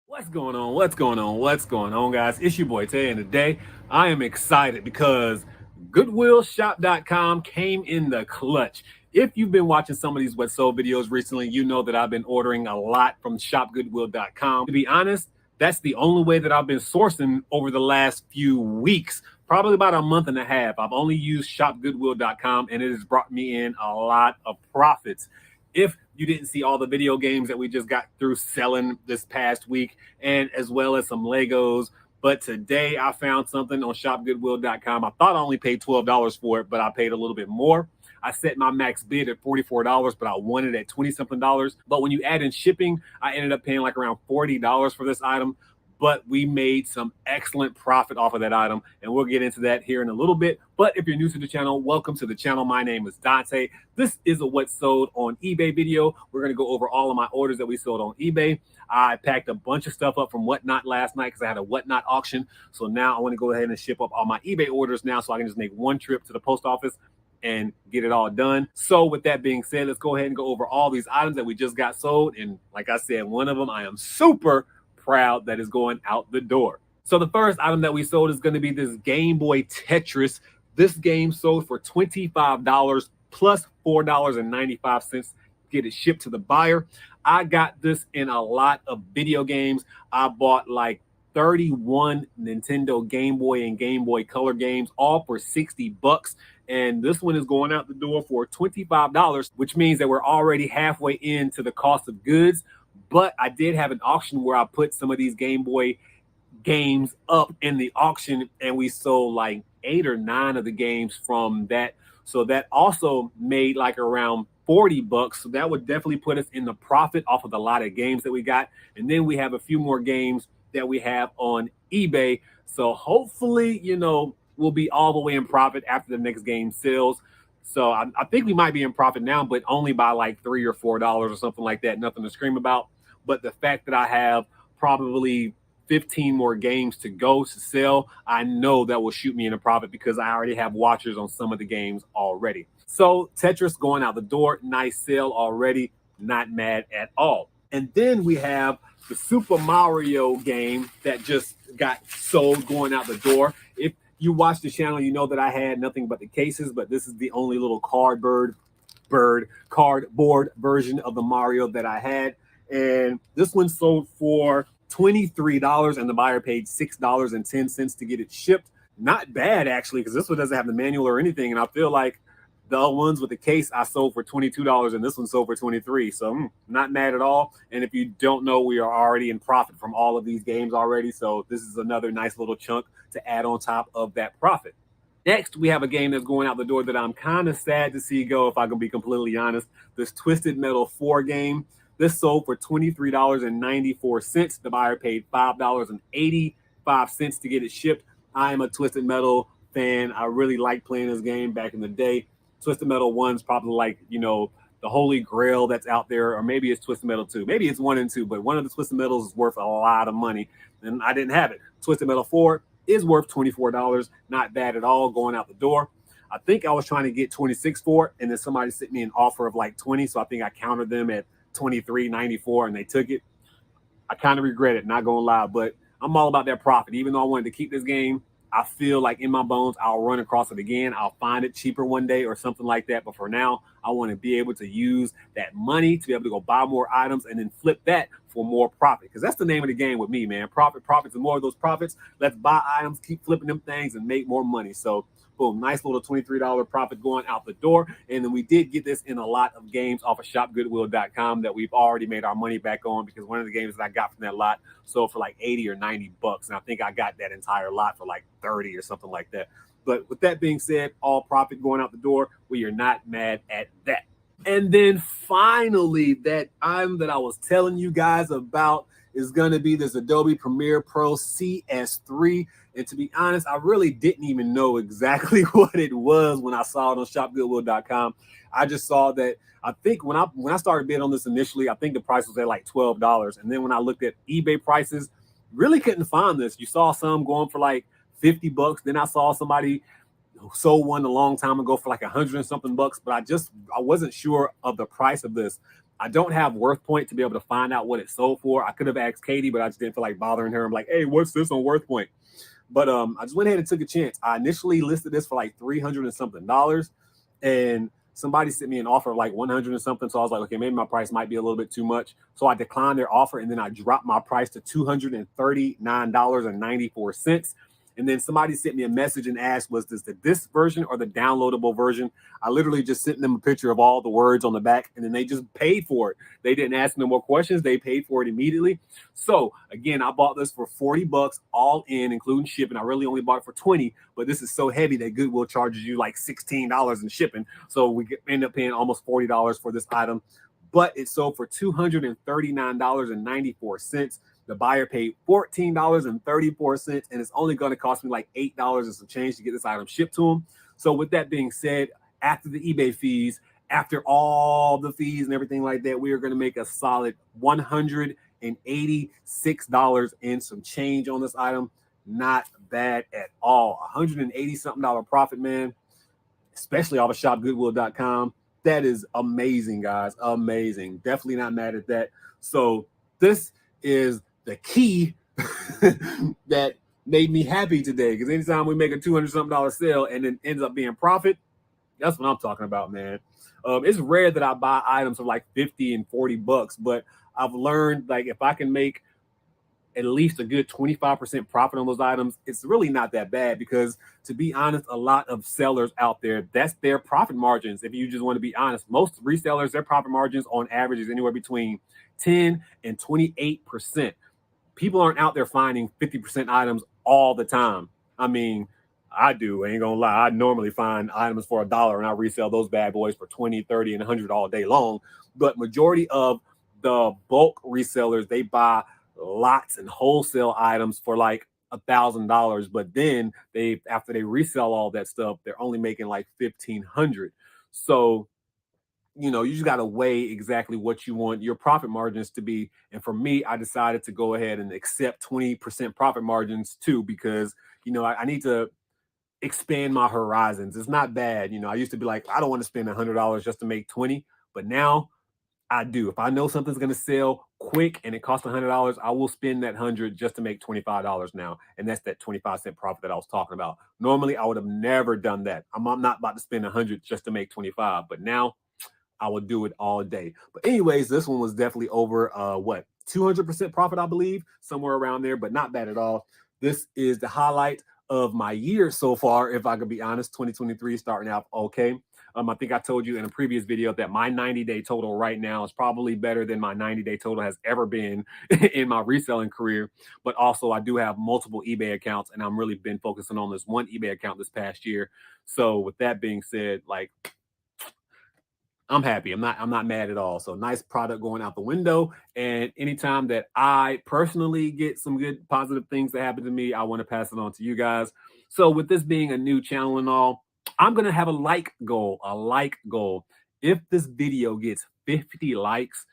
What's going on? What's going on? What's going on, guys? It's your boy Tay, and today I am excited because GoodwillShop.com came in the clutch. If you've been watching some of these What Sold videos recently, you know that I've been ordering a lot from ShopGoodwill.com. To be honest, that's the only way that I've been sourcing over the last few weeks, probably about a month and a half. I've only used ShopGoodwill.com, and it has brought me in a lot of profits. If you didn't see all the video games that we just got through selling this past week, and as well as some Legos. But today I found something on shopgoodwill.com. I thought I only paid $12 for it, but I paid a little bit more. I set my max bid at $44, but I won it at 20-something dollars. But when you add in shipping, I ended up paying like around $40 for this item. But we made some excellent profit off of that item, and we'll get into that here in a little bit. But if you're new to the channel, welcome to the channel. My name is Dante. This is a What Sold on eBay video. We're going to go over all of my orders that we sold on eBay. I packed a bunch of stuff up from Whatnot last night because I had a Whatnot auction. So now I want to go ahead and ship up all my eBay orders now, so I can just make one trip to the post office and get it all done. So with that being said, let's go ahead and go over all these items that we just got sold. And like I said, one of them I am super proud that is going out the door. So the first item that we sold is going to be this Game Boy Tetris. This game sold for $25 plus $4.95 to get it shipped to the buyer. I got this in a lot of video games. I bought like 31 Nintendo Game Boy and Game Boy Color games, all for $60. And this one is going out the door for $25, which means that we're already halfway into the cost of goods. But I did have an auction where I put some of these Game Boy games up in the auction, and we sold like 8 or 9 of the games from that. So that also made like around $40. So that would definitely put us in the profit off of the lot of games that we got. And then we have a few more games that we have on eBay. So hopefully, you know, we'll be all the way in profit after the next game sells. So I think we might be in profit now, but only by like $3 or $4 or something like that. Nothing to scream about. But the fact that I have probably 15 more games to go to sell, I know that will shoot me in a profit because I already have watchers on some of the games already. So Tetris going out the door, nice sale already, not mad at all. And then we have the Super Mario game that just got sold going out the door. If you watch the channel, you know that I had nothing but the cases, but this is the only little cardboard version of the Mario that I had. And this one sold for $23, and the buyer paid $6.10 to get it shipped. Not bad, actually, because this one doesn't have the manual or anything. And I feel like The ones with the case I sold for $22 and this one sold for 23. So not mad at all. And if you don't know, we are already in profit from all of these games already. So this is another nice little chunk to add on top of that profit. Next, we have a game that's going out the door that I'm kind of sad to see go, if I can be completely honest. This Twisted Metal 4 game. This sold for $23.94. The buyer paid $5.85 to get it shipped. I am a Twisted Metal fan. I really liked playing this game back in the day. Twisted Metal 1's probably like, the holy grail that's out there, or maybe it's Twisted Metal 2. Maybe it's 1 and 2, but one of the Twisted Metals is worth a lot of money, and I didn't have it. Twisted Metal 4 is worth $24. Not bad at all going out the door. I think I was trying to get 26 for it, and then somebody sent me an offer of like 20, so I think I countered them at $23.94, and they took it. I kind of regret it, not gonna lie, but I'm all about that profit. Even though I wanted to keep this game, I feel like in my bones, I'll run across it again. I'll find it cheaper one day or something like that. But for now, I want to be able to use that money to be able to go buy more items and then flip that for more profit. Because that's the name of the game with me, man. Profits, and more of those profits. Let's buy items, keep flipping them things, and make more money. So boom, nice little $23 profit going out the door. And then we did get this in a lot of games off of shopgoodwill.com that we've already made our money back on, because one of the games that I got from that lot sold for like 80 or 90 bucks. And I think I got that entire lot for like 30 or something like that. But with that being said, all profit going out the door. We are not mad at that. And then finally, that item that I was telling you guys about is going to be this Adobe Premiere Pro CS3. And to be honest, I really didn't even know exactly what it was when I saw it on shopgoodwill.com. I just saw that, I think when I started bidding on this initially, I think the price was at like $12. And then when I looked at eBay prices, really couldn't find this. You saw some going for like 50 bucks. Then I saw somebody who sold one a long time ago for like 100 and something bucks, but I wasn't sure of the price of this. I don't have WorthPoint to be able to find out what it sold for. I could have asked Katie, but I just didn't feel like bothering her. I'm like, hey, what's this on WorthPoint? But I just went ahead and took a chance. I initially listed this for like $300 and something, and somebody sent me an offer of like 100 and something. So I was like, okay, maybe my price might be a little bit too much. So I declined their offer, and then I dropped my price to $239.94. And then somebody sent me a message and asked, was this the disc version or the downloadable version? I literally just sent them a picture of all the words on the back, and then they just paid for it. They didn't ask no more questions. They paid for it immediately. So again, I bought this for 40 bucks all in, including shipping. I really only bought it for 20, but this is so heavy that Goodwill charges you like $16 in shipping. So we end up paying almost $40 for this item, but it sold for $239.94. The buyer paid $14.34, and it's only going to cost me like $8 and some change to get this item shipped to them. So with that being said, after the eBay fees, after all the fees and everything like that, we are going to make a solid $186 and some change on this item. Not bad at all. $180-something profit, man, especially off of shopgoodwill.com. That is amazing, guys. Amazing. Definitely not mad at that. So this is the key that made me happy today, because anytime we make a $200-something sale and it ends up being profit, that's what I'm talking about, man. It's rare that I buy items for like 50 and 40 bucks, but I've learned, like, if I can make at least a good 25% profit on those items, it's really not that bad, because to be honest, a lot of sellers out there, that's their profit margins. If you just want to be honest, most resellers, their profit margins on average is anywhere between 10 and 28%. People aren't out there finding 50% items all the time. I mean, I do, I ain't gonna lie. I normally find items for $1 and I resell those bad boys for 20, 30, and 100 all day long. But majority of the bulk resellers, they buy lots and wholesale items for like $1,000. But then after they resell all that stuff, they're only making like 1,500. So you just got to weigh exactly what you want your profit margins to be. And for me, I decided to go ahead and accept 20% profit margins too, because, I need to expand my horizons. It's not bad. I used to be like, I don't want to spend $100 just to make 20, but now I do. If I know something's going to sell quick and it costs $100, I will spend that 100 just to make $25 now. And that's that 25-cent profit that I was talking about. Normally, I would have never done that. I'm not about to spend 100 just to make 25, but now I would do it all day. But anyways, this one was definitely over 200% profit, I believe, somewhere around there, but not bad at all. This is the highlight of my year so far, if I could be honest. 2023 starting out okay. I think I told you in a previous video that my 90-day total right now is probably better than my 90-day total has ever been in my reselling career. But also I do have multiple eBay accounts, and I'm really been focusing on this one eBay account this past year. So with that being said, like, I'm happy. I'm not mad at all. So nice product going out the window. And anytime that I personally get some good positive things that happen to me, I want to pass it on to you guys. So with this being a new channel and all, I'm gonna have a like goal. If this video gets 50 likes,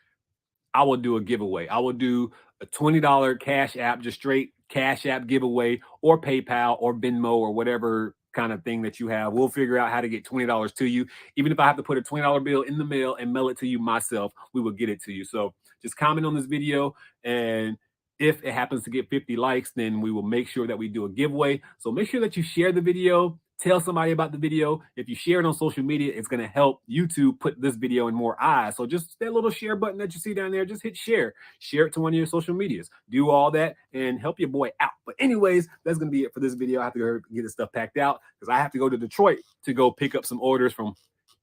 I will do a giveaway. I will do a $20 Cash App, just straight Cash App giveaway, or PayPal or Venmo or whatever kind of thing that you have. We'll figure out how to get $20 to you. Even if I have to put a $20 bill in the mail and mail it to you myself, we will get it to you. So just comment on this video, and if it happens to get 50 likes, then we will make sure that we do a giveaway. So make sure that you share the video. Tell somebody about the video. If you share it on social media, it's going to help YouTube put this video in more eyes. So just that little share button that you see down there, just hit share. Share it to one of your social medias. Do all that and help your boy out. But anyways, that's going to be it for this video. I have to go get this stuff packed out because I have to go to Detroit to go pick up some orders from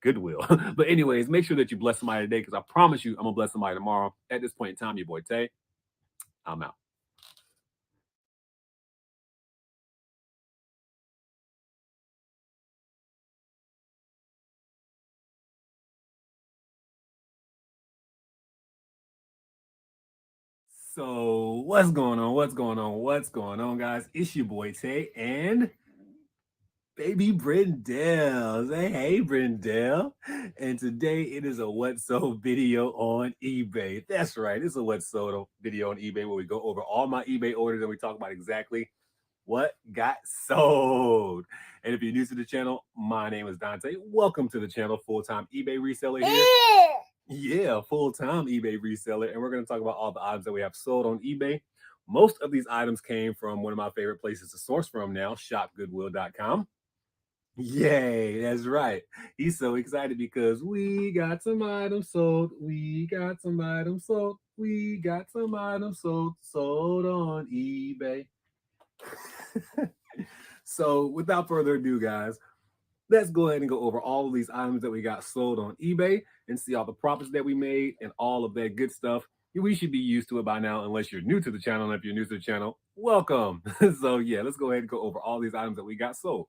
Goodwill. But anyways, make sure that you bless somebody today, because I promise you I'm going to bless somebody tomorrow. At this point in time, your boy Tay, I'm out. So what's going on, guys? It's your boy Tay and baby Brendel. Say hey, Brendel. And today it is a what sold video on eBay. That's right, it's a what sold video on eBay where we go over all my eBay orders and we talk about exactly what got sold. And if you're new to the channel, my name is Dante. Welcome to the channel, full-time eBay reseller here. Yeah, full-time eBay reseller. And we're going to talk about all the items that we have sold on eBay. Most of these items came from one of my favorite places to source from now, shopgoodwill.com. Yay, that's right. He's so excited because we got some items sold. We got some items sold. We got some items sold on eBay. So without further ado, guys, let's go ahead and go over all of these items that we got sold on eBay and see all the profits that we made and all of that good stuff. We should be used to it by now, unless you're new to the channel. And if you're new to the channel, welcome. So yeah, let's go ahead and go over all these items that we got sold.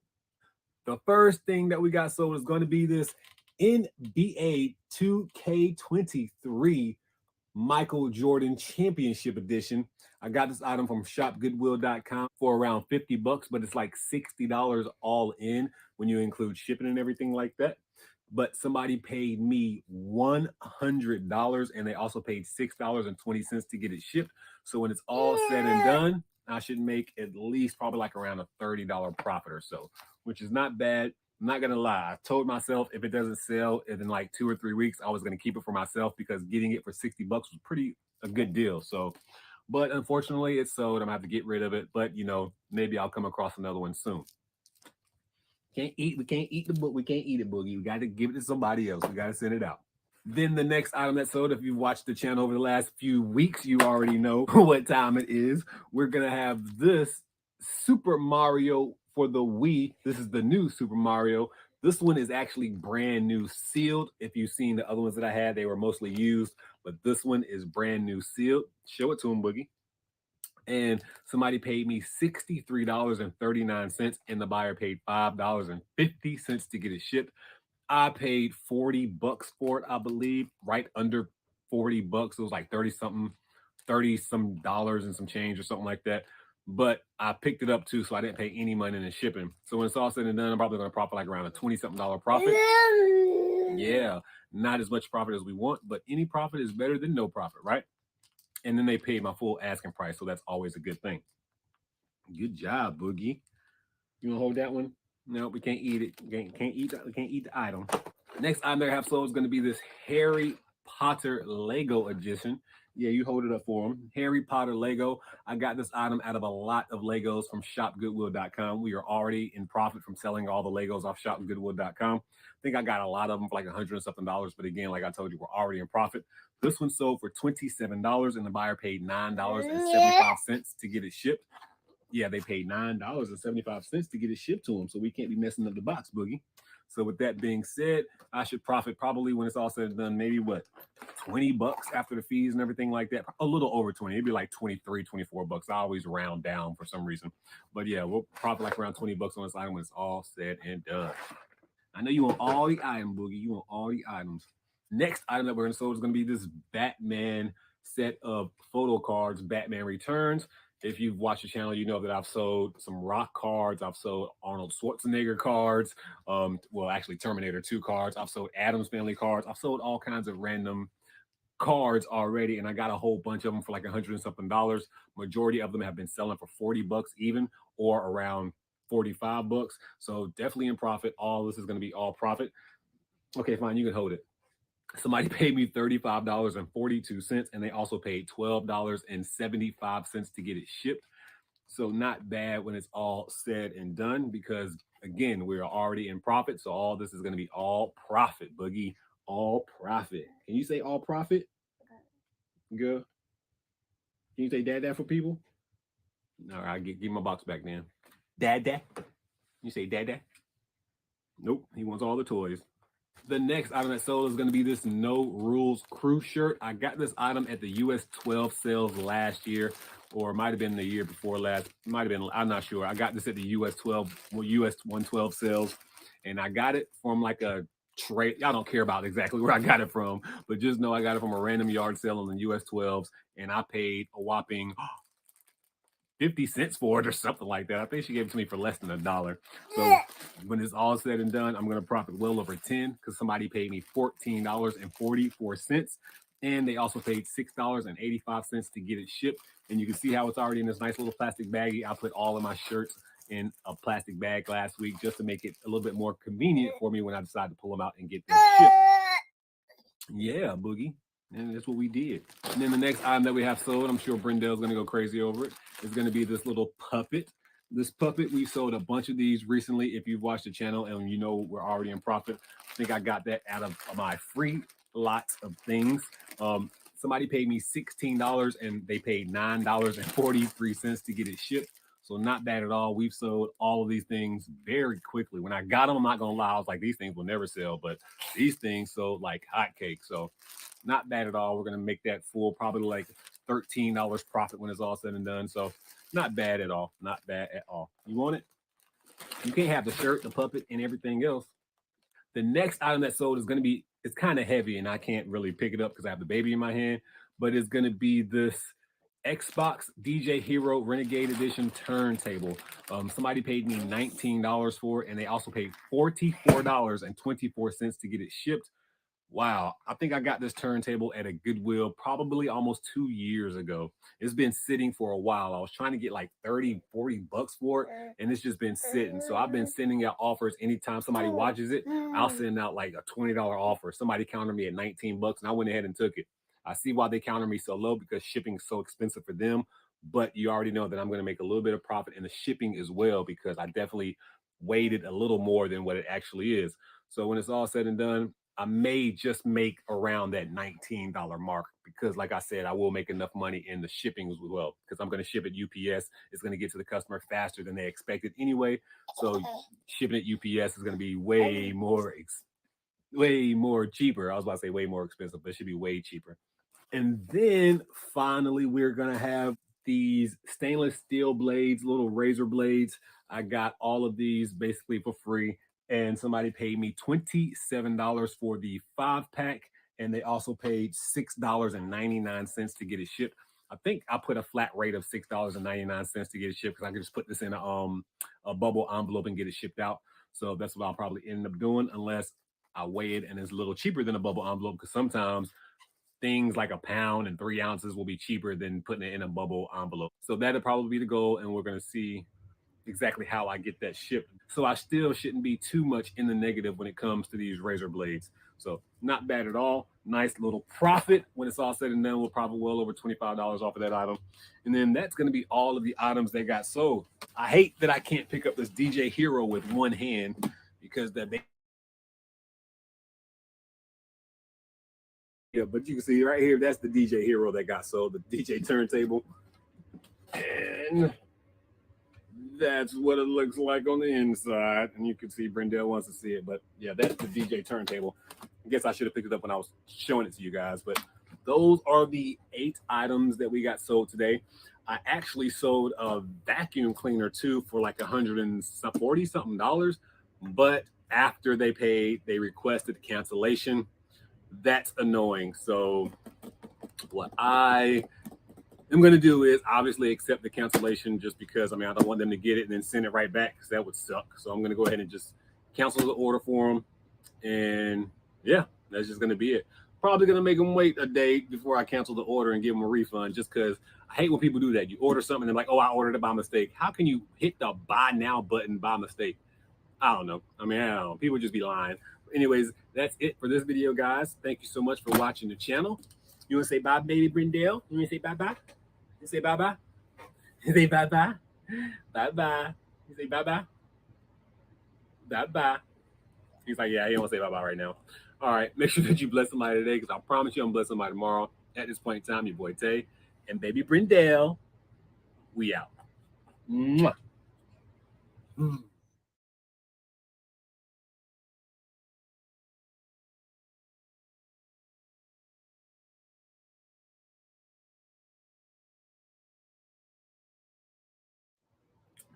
The first thing that we got sold is going to be this NBA 2K23 Michael Jordan Championship Edition. I got this item from shopgoodwill.com for around 50 bucks, but it's like $60 all in when you include shipping and everything like that. But somebody paid me $100, and they also paid $6.20 to get it shipped. So when it's all said and done, I should make at least probably like around a $30 profit or so, which is not bad. I'm not gonna lie. I told myself if it doesn't sell in like 2 or 3 weeks, I was gonna keep it for myself because getting it for 60 bucks was a good deal. So, but unfortunately it's sold. I'm gonna have to get rid of it. But you know, maybe I'll come across another one soon. We can't eat the book. We can't eat it, Boogie. We got to give it to somebody else. We got to send it out. Then the next item that sold, if you've watched the channel over the last few weeks, you already know what time it is. We're gonna have this Super Mario for the Wii. This is the new Super Mario. This one is actually brand new sealed. If you've seen the other ones that I had, they were mostly used, but this one is brand new sealed. Show it to him, Boogie. And somebody paid me $63.39, and the buyer paid $5.50 to get it shipped. I paid 40 bucks for it, I believe, right under 40 bucks. It was like 30 some dollars and some change or something like that. But I picked it up too, so I didn't pay any money in the shipping. So when it's all said and done, I'm probably gonna profit like around a 20-something dollar profit. Yeah, not as much profit as we want, but any profit is better than no profit, right? And then they paid my full asking price, so that's always a good thing. Good job, Boogie. You wanna hold that one? No, we can't eat it. We can't eat the item. Next item that I have sold is going to be this Harry Potter Lego edition. Yeah, you hold it up for them. Harry Potter Lego. I got this item out of a lot of Legos from shopgoodwill.com. We are already in profit from selling all the Legos off shopgoodwill.com. I think I got a lot of them for like $100 and something. But again, like I told you, we're already in profit. This one sold for $27, and the buyer paid $9.75 to get it shipped. Yeah, they paid $9.75 to get it shipped to them, so we can't be messing up the box, Boogie. So with that being said, I should profit probably when it's all said and done, maybe what, $20 after the fees and everything like that. A little over 20. It'd be like 23, 24 bucks. I always round down for some reason. But yeah, we'll profit like around 20 bucks on this item when it's all said and done. I know you want all the items, Boogie. You want all the items. Next item that we're going to sell is going to be this Batman set of photo cards, Batman Returns. If you've watched the channel, you know that I've sold some Rock cards. I've sold Arnold Schwarzenegger cards. Well, actually Terminator 2 cards. I've sold Addams Family cards. I've sold all kinds of random cards already, and I got a whole bunch of them for like $100 and something. Majority of them have been selling for $40 even, or around $45. So definitely in profit. All this is going to be all profit. Okay, fine. You can hold it. Somebody paid me $35.42, and they also paid $12.75 to get it shipped. So not bad when it's all said and done, because again, we're already in profit. So all this is going to be all profit, Boogie. All profit. Can you say all profit? Good. Can you say dad for people? All right, give my box back then. Dad. You say dad? Nope, he wants all the toys. The next item that sold is going to be this No Rules Crew shirt. I got this item at the US 12 sales last year, or it might have been the year before last. Might have been, I'm not sure. I got this at the US 112 sales, and I got it from like a trade. I don't care about exactly where I got it from, but just know I got it from a random yard sale on the US 12s, and I paid a whopping 50 cents for it or something like that. I think she gave it to me for less than $1. So when it's all said and done, I'm going to profit well over 10 because somebody paid me $14.44. And they also paid $6.85 to get it shipped. And you can see how it's already in this nice little plastic baggie. I put all of my shirts in a plastic bag last week just to make it a little bit more convenient for me when I decide to pull them out and get them shipped. Yeah, Boogie. And that's what we did. And then the next item that we have sold, I'm sure Brendel's going to go crazy over it, is going to be this little puppet. This puppet, we sold a bunch of these recently. If you've watched the channel and you know we're already in profit, I think I got that out of my free lots of things. Somebody paid me $16 and they paid $9.43 to get it shipped. So not bad at all. We've sold all of these things very quickly. When I got them, I'm not going to lie, I was like, these things will never sell, but these things sold like hotcakes. So not bad at all. We're going to make that full, probably like $13 profit when it's all said and done. So not bad at all. Not bad at all. You want it? You can't have the shirt, the puppet, and everything else. The next item that sold is going to be, it's kind of heavy and I can't really pick it up because I have the baby in my hand, but it's going to be this Xbox DJ Hero Renegade Edition turntable. Somebody paid me $19 for it, and they also paid $44.24 to get it shipped. Wow, I think I got this turntable at a Goodwill probably almost 2 years ago. It's been sitting for a while. I was trying to get like 30, 40 bucks for it, and it's just been sitting. So I've been sending out offers anytime somebody watches it. I'll send out like a $20 offer. Somebody countered me at 19 bucks, and I went ahead and took it. I see why they counter me so low, because shipping is so expensive for them. But you already know that I'm going to make a little bit of profit in the shipping as well, because I definitely weighted a little more than what it actually is. So when it's all said and done, I may just make around that $19 mark, because like I said, I will make enough money in the shipping as well, because I'm going to ship it UPS. It's going to get to the customer faster than they expected anyway. So shipping it UPS is going to be way more cheaper. I was about to say way more expensive, but it should be way cheaper. And then finally, we're going to have these stainless steel blades, little razor blades. I got all of these basically for free. And somebody paid me $27 for the 5-pack. And they also paid $6.99 to get it shipped. I think I put a flat rate of $6.99 to get it shipped, because I can just put this in a bubble envelope and get it shipped out. So that's what I'll probably end up doing, unless I weigh it and it's a little cheaper than a bubble envelope, because sometimes things like a pound and 3 ounces will be cheaper than putting it in a bubble envelope. So that'll probably be the goal, and we're going to see exactly how I get that shipped. So I still shouldn't be too much in the negative when it comes to these razor blades. So not bad at all. Nice little profit. When it's all said and done, we'll probably well over $25 off of that item. And then that's going to be all of the items that got sold. I hate that I can't pick up this DJ Hero with one hand, because yeah, but you can see right here, that's the DJ Hero that got sold, the DJ turntable. And that's what it looks like on the inside. And you can see Brendel wants to see it. But yeah, that's the DJ turntable. I guess I should have picked it up when I was showing it to you guys. But those are the 8 items that we got sold today. I actually sold a vacuum cleaner too for like $140 something. But after they paid, they requested cancellation. That's annoying. So what I am going to do is obviously accept the cancellation, just because I don't want them to get it and then send it right back, because that would suck. So I'm going to go ahead and just cancel the order for them. And yeah, that's just going to be it. Probably going to make them wait a day before I cancel the order and give them a refund, just because I hate when people do that. You order something and they're like, oh, I ordered it by mistake. How can you hit the buy now button by mistake? I don't know. I don't know. People just be lying. Anyways, that's it for this video, guys. Thank you so much for watching the channel. You want to say bye, baby Brendel? You want to say bye-bye? You say bye-bye? You say bye-bye? Bye-bye. You say bye-bye? Bye-bye. He's like, yeah, he don't want to say bye-bye right now. All right, make sure that you bless somebody today, because I promise you I'm blessing somebody tomorrow. At this point in time, your boy Tay and baby Brendel, we out. Mwah.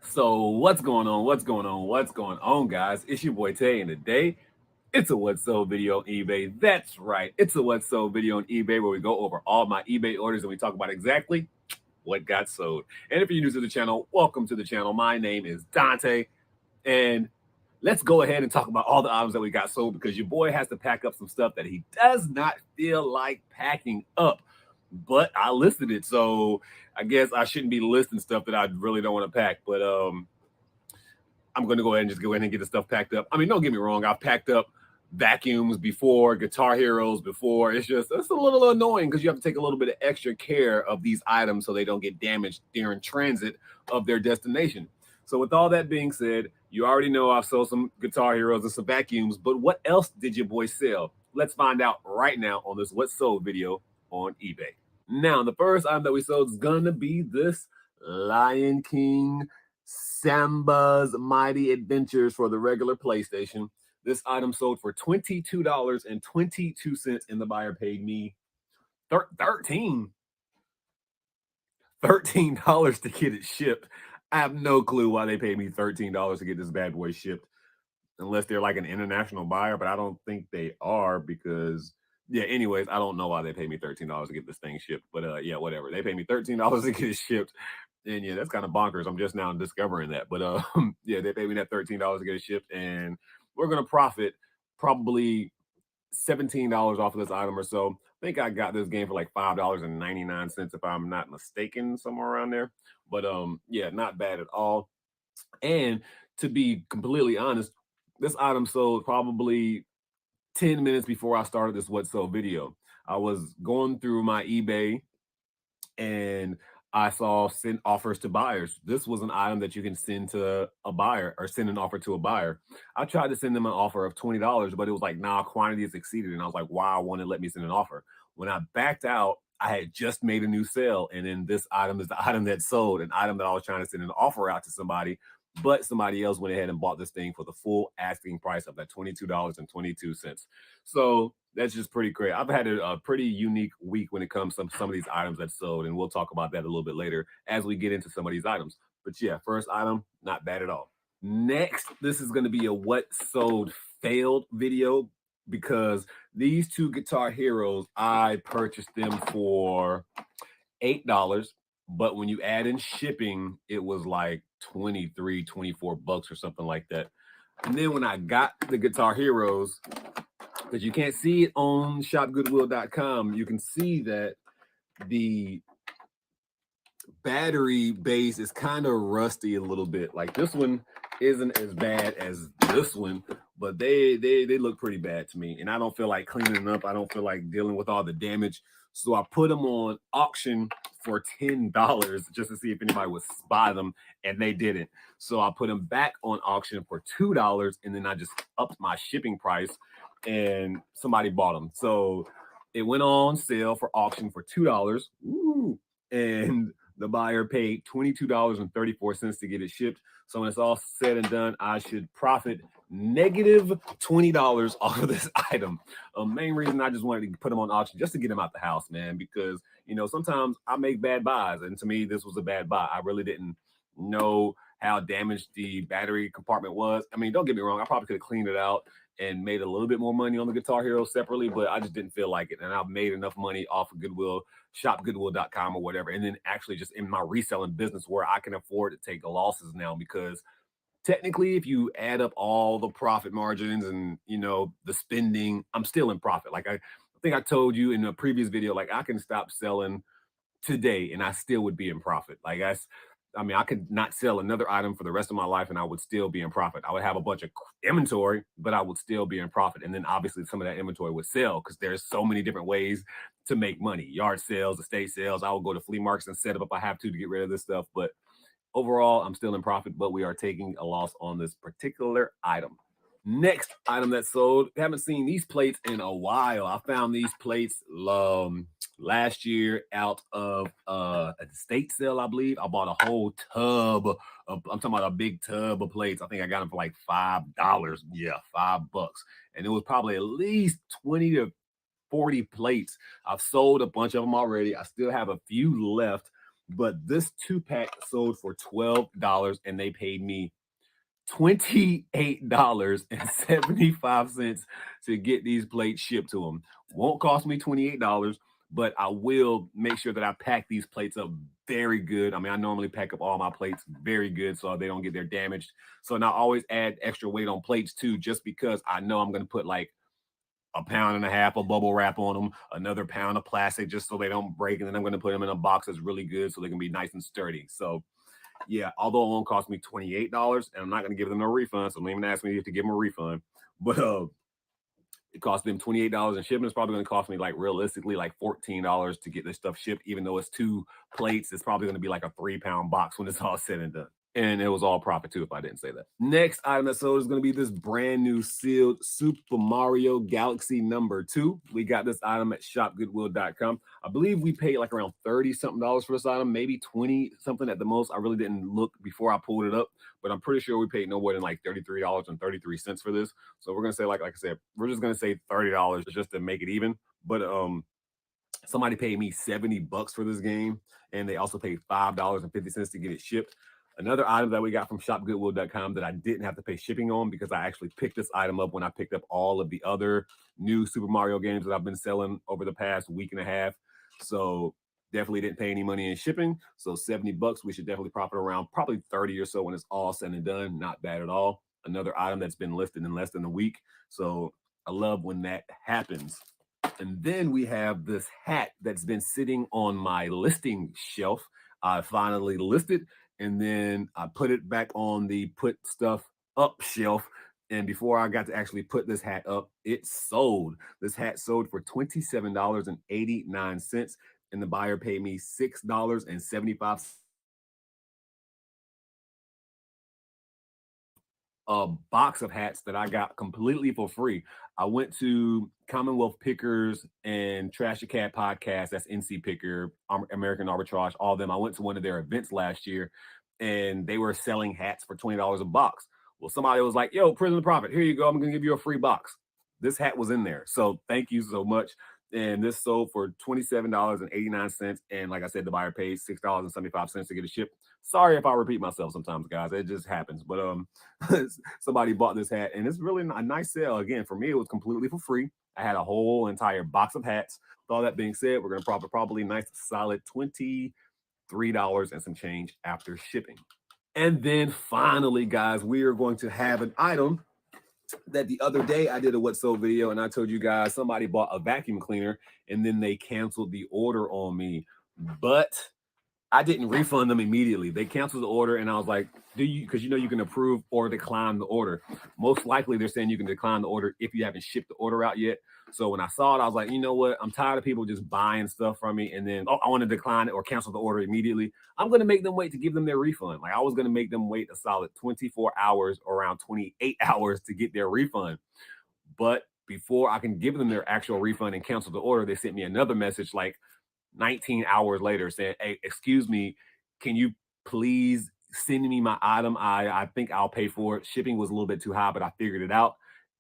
So what's going on? What's going on? What's going on, guys? It's your boy Tay, and today it's a What's Sold video on eBay. That's right. It's a What's Sold video on eBay, where we go over all my eBay orders and we talk about exactly what got sold. And if you're new to the channel, welcome to the channel. My name is Dante, and let's go ahead and talk about all the items that we got sold, because your boy has to pack up some stuff that he does not feel like packing up. But I listed it, so I guess I shouldn't be listing stuff that I really don't want to pack. But I'm going to go ahead and just go ahead and get the stuff packed up. Don't get me wrong. I've packed up vacuums before, Guitar Heroes before. It's a little annoying, because you have to take a little bit of extra care of these items so they don't get damaged during transit of their destination. So with all that being said, you already know I've sold some Guitar Heroes and some vacuums, but what else did your boy sell? Let's find out right now on this What's Sold video on eBay. Now, the first item that we sold is gonna be this Lion King Samba's Mighty Adventures for the regular PlayStation. This item sold for $22.22, and the buyer paid me $13 to get it shipped. I have no clue why they paid me $13 to get this bad boy shipped, unless they're like an international buyer, but I don't think they are, because yeah, anyways, I don't know why they paid me $13 to get this thing shipped. But yeah, whatever. They paid me $13 to get it shipped. And yeah, that's kind of bonkers. I'm just now discovering that. But yeah, they paid me that $13 to get it shipped, and we're gonna profit probably $17 off of this item or so. I think I got this game for like $5.99, if I'm not mistaken, somewhere around there. But yeah, not bad at all. And to be completely honest, this item sold probably 10 minutes before I started this What's Sold video. I was going through my eBay and I saw send offers to buyers. This was an item that you can send to a buyer, or send an offer to a buyer. I tried to send them an offer of $20, but it was like, nah, quantity is exceeded. And I was like, wow, won't it let me send an offer? When I backed out, I had just made a new sale. And then this item is the item that sold, an item that I was trying to send an offer out to somebody, but somebody else went ahead and bought this thing for the full asking price of that $22.22. So that's just pretty great. I've had a pretty unique week when it comes to some of these items that sold, and we'll talk about that a little bit later as we get into some of these items. But yeah, first item, not bad at all. Next, this is going to be a what sold failed video, because these two Guitar Heroes, I purchased them for $8, but when you add in shipping, it was like 23, 24 bucks or something like that. And then when I got the Guitar Heroes, because you can't see it on shopgoodwill.com, you can see that the battery base is kind of rusty a little bit. Like, this one isn't as bad as this one, but they look pretty bad to me, and I don't feel like cleaning them up. I don't feel like dealing with all the damage. So I put them on auction for $10 just to see if anybody would buy them, and they didn't. So I put them back on auction for $2, and then I just upped my shipping price, and somebody bought them. So it went on sale for auction for $2. Ooh. And The buyer paid $22.34 to get it shipped. So when it's all said and done, I should profit negative $20 off of this item. Main reason I just wanted to put them on auction just to get them out the house, man, because sometimes I make bad buys, and to me this was a bad buy. I really didn't know how damaged the battery compartment was. I mean, don't get me wrong, I probably could have cleaned it out and made a little bit more money on the Guitar Hero separately, but I just didn't feel like it. And I've made enough money off of Goodwill, shopgoodwill.com or whatever, and then actually just in my reselling business where I can afford to take the losses now, because technically if you add up all the profit margins and the spending, I'm still in profit. Like I think I told you in a previous video, like I can stop selling today and I still would be in profit. I could not sell another item for the rest of my life and I would still be in profit. I would have a bunch of inventory, but I would still be in profit. And then obviously some of that inventory would sell because there's so many different ways to make money. Yard sales, estate sales. I will go to flea markets and set up if I have to get rid of this stuff. But overall, I'm still in profit, but we are taking a loss on this particular item. Next item that sold, haven't seen these plates in a while. I found these plates last year out of a estate sale, I believe. I bought a whole tub of, I'm talking about a big tub of plates. I think I got them for like $5. Yeah, $5. And it was probably at least 20 to 40 plates. I've sold a bunch of them already. I still have a few left, but this 2-pack sold for $12 and they paid me $28.75 to get these plates shipped to them. Won't cost me $28, but I will make sure that I pack these plates up very good. I mean, I normally pack up all my plates very good so they don't get there damaged. So now I always add extra weight on plates too, just because I know I'm going to put like a pound and a half of bubble wrap on them, another pound of plastic just so they don't break, and then I'm going to put them in a box that's really good so they can be nice and sturdy. So yeah, although it won't cost me $28, and I'm not going to give them no refund, so don't even ask me to give them a refund. But it cost them $28, and shipping is probably going to cost me, like, realistically, like $14 to get this stuff shipped. Even though it's 2 plates, it's probably going to be like a 3-pound box when it's all said and done. And it was all profit too, if I didn't say that. Next item that sold is going to be this brand new sealed Super Mario Galaxy #2. We got this item at shopgoodwill.com. I believe we paid like around $30-something for this item, maybe 20 something at the most. I really didn't look before I pulled it up, but I'm pretty sure we paid no more than like $33.33 for this. So we're going to say, like I said, we're just going to say $30 just to make it even. But somebody paid me $70 for this game, and they also paid $5.50 to get it shipped. Another item that we got from shopgoodwill.com that I didn't have to pay shipping on because I actually picked this item up when I picked up all of the other new Super Mario games that I've been selling over the past week and a half. So definitely didn't pay any money in shipping. So $70, we should definitely profit around probably 30 or so when it's all said and done. Not bad at all. Another item that's been listed in less than a week. So I love when that happens. And then we have this hat that's been sitting on my listing shelf. I finally listed, and then I put it back on the put stuff up shelf. And before I got to actually put this hat up, it sold. This hat sold for $27.89, and the buyer paid me $6.75. A box of hats that I got completely for free. I went to Commonwealth Pickers and Trash a Cat podcast. That's NC Picker, American Arbitrage, all of them. I went to one of their events last year, and they were selling hats for $20 a box. Well, somebody was like, yo, Prison2Profit, here you go. I'm going to give you a free box. This hat was in there. So thank you so much. And this sold for $27.89. And like I said, the buyer paid $6.75 to get it shipped. Sorry if I repeat myself sometimes, guys. It just happens. But somebody bought this hat, and it's really a nice sale. Again, for me, it was completely for free. I had a whole entire box of hats. With all that being said, we're going to profit probably nice, solid $23 and some change after shipping. And then finally, guys, we are going to have an item that the other day I did a what sold video, and I told you guys somebody bought a vacuum cleaner and then they canceled the order on me. But I didn't refund them immediately. They canceled the order, and I was like, because you can approve or decline the order. Most likely they're saying you can decline the order if you haven't shipped the order out yet. So when I saw it, I was like, you know what? I'm tired of people just buying stuff from me and then, I want to decline it or cancel the order immediately. I'm going to make them wait to give them their refund. Like I was going to make them wait a solid 24 hours, around 28 hours to get their refund. But before I can give them their actual refund and cancel the order, they sent me another message like 19 hours later saying, hey, excuse me, can you please send me my item? I think I'll pay for it. Shipping was a little bit too high, but I figured it out.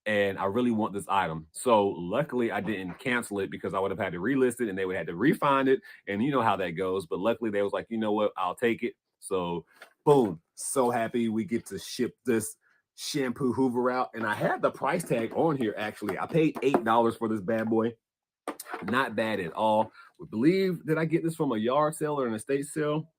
And I really want this item. So luckily I didn't cancel it because I would have had to relist it and they would have had to refund it. And you know how that goes. But luckily they was like, you know what, I'll take it. So boom, so happy we get to ship this shampoo Hoover out. And I had the price tag on here actually. I paid $8 for this bad boy. Not bad at all. We believe, did I get this from a yard sale or an estate sale?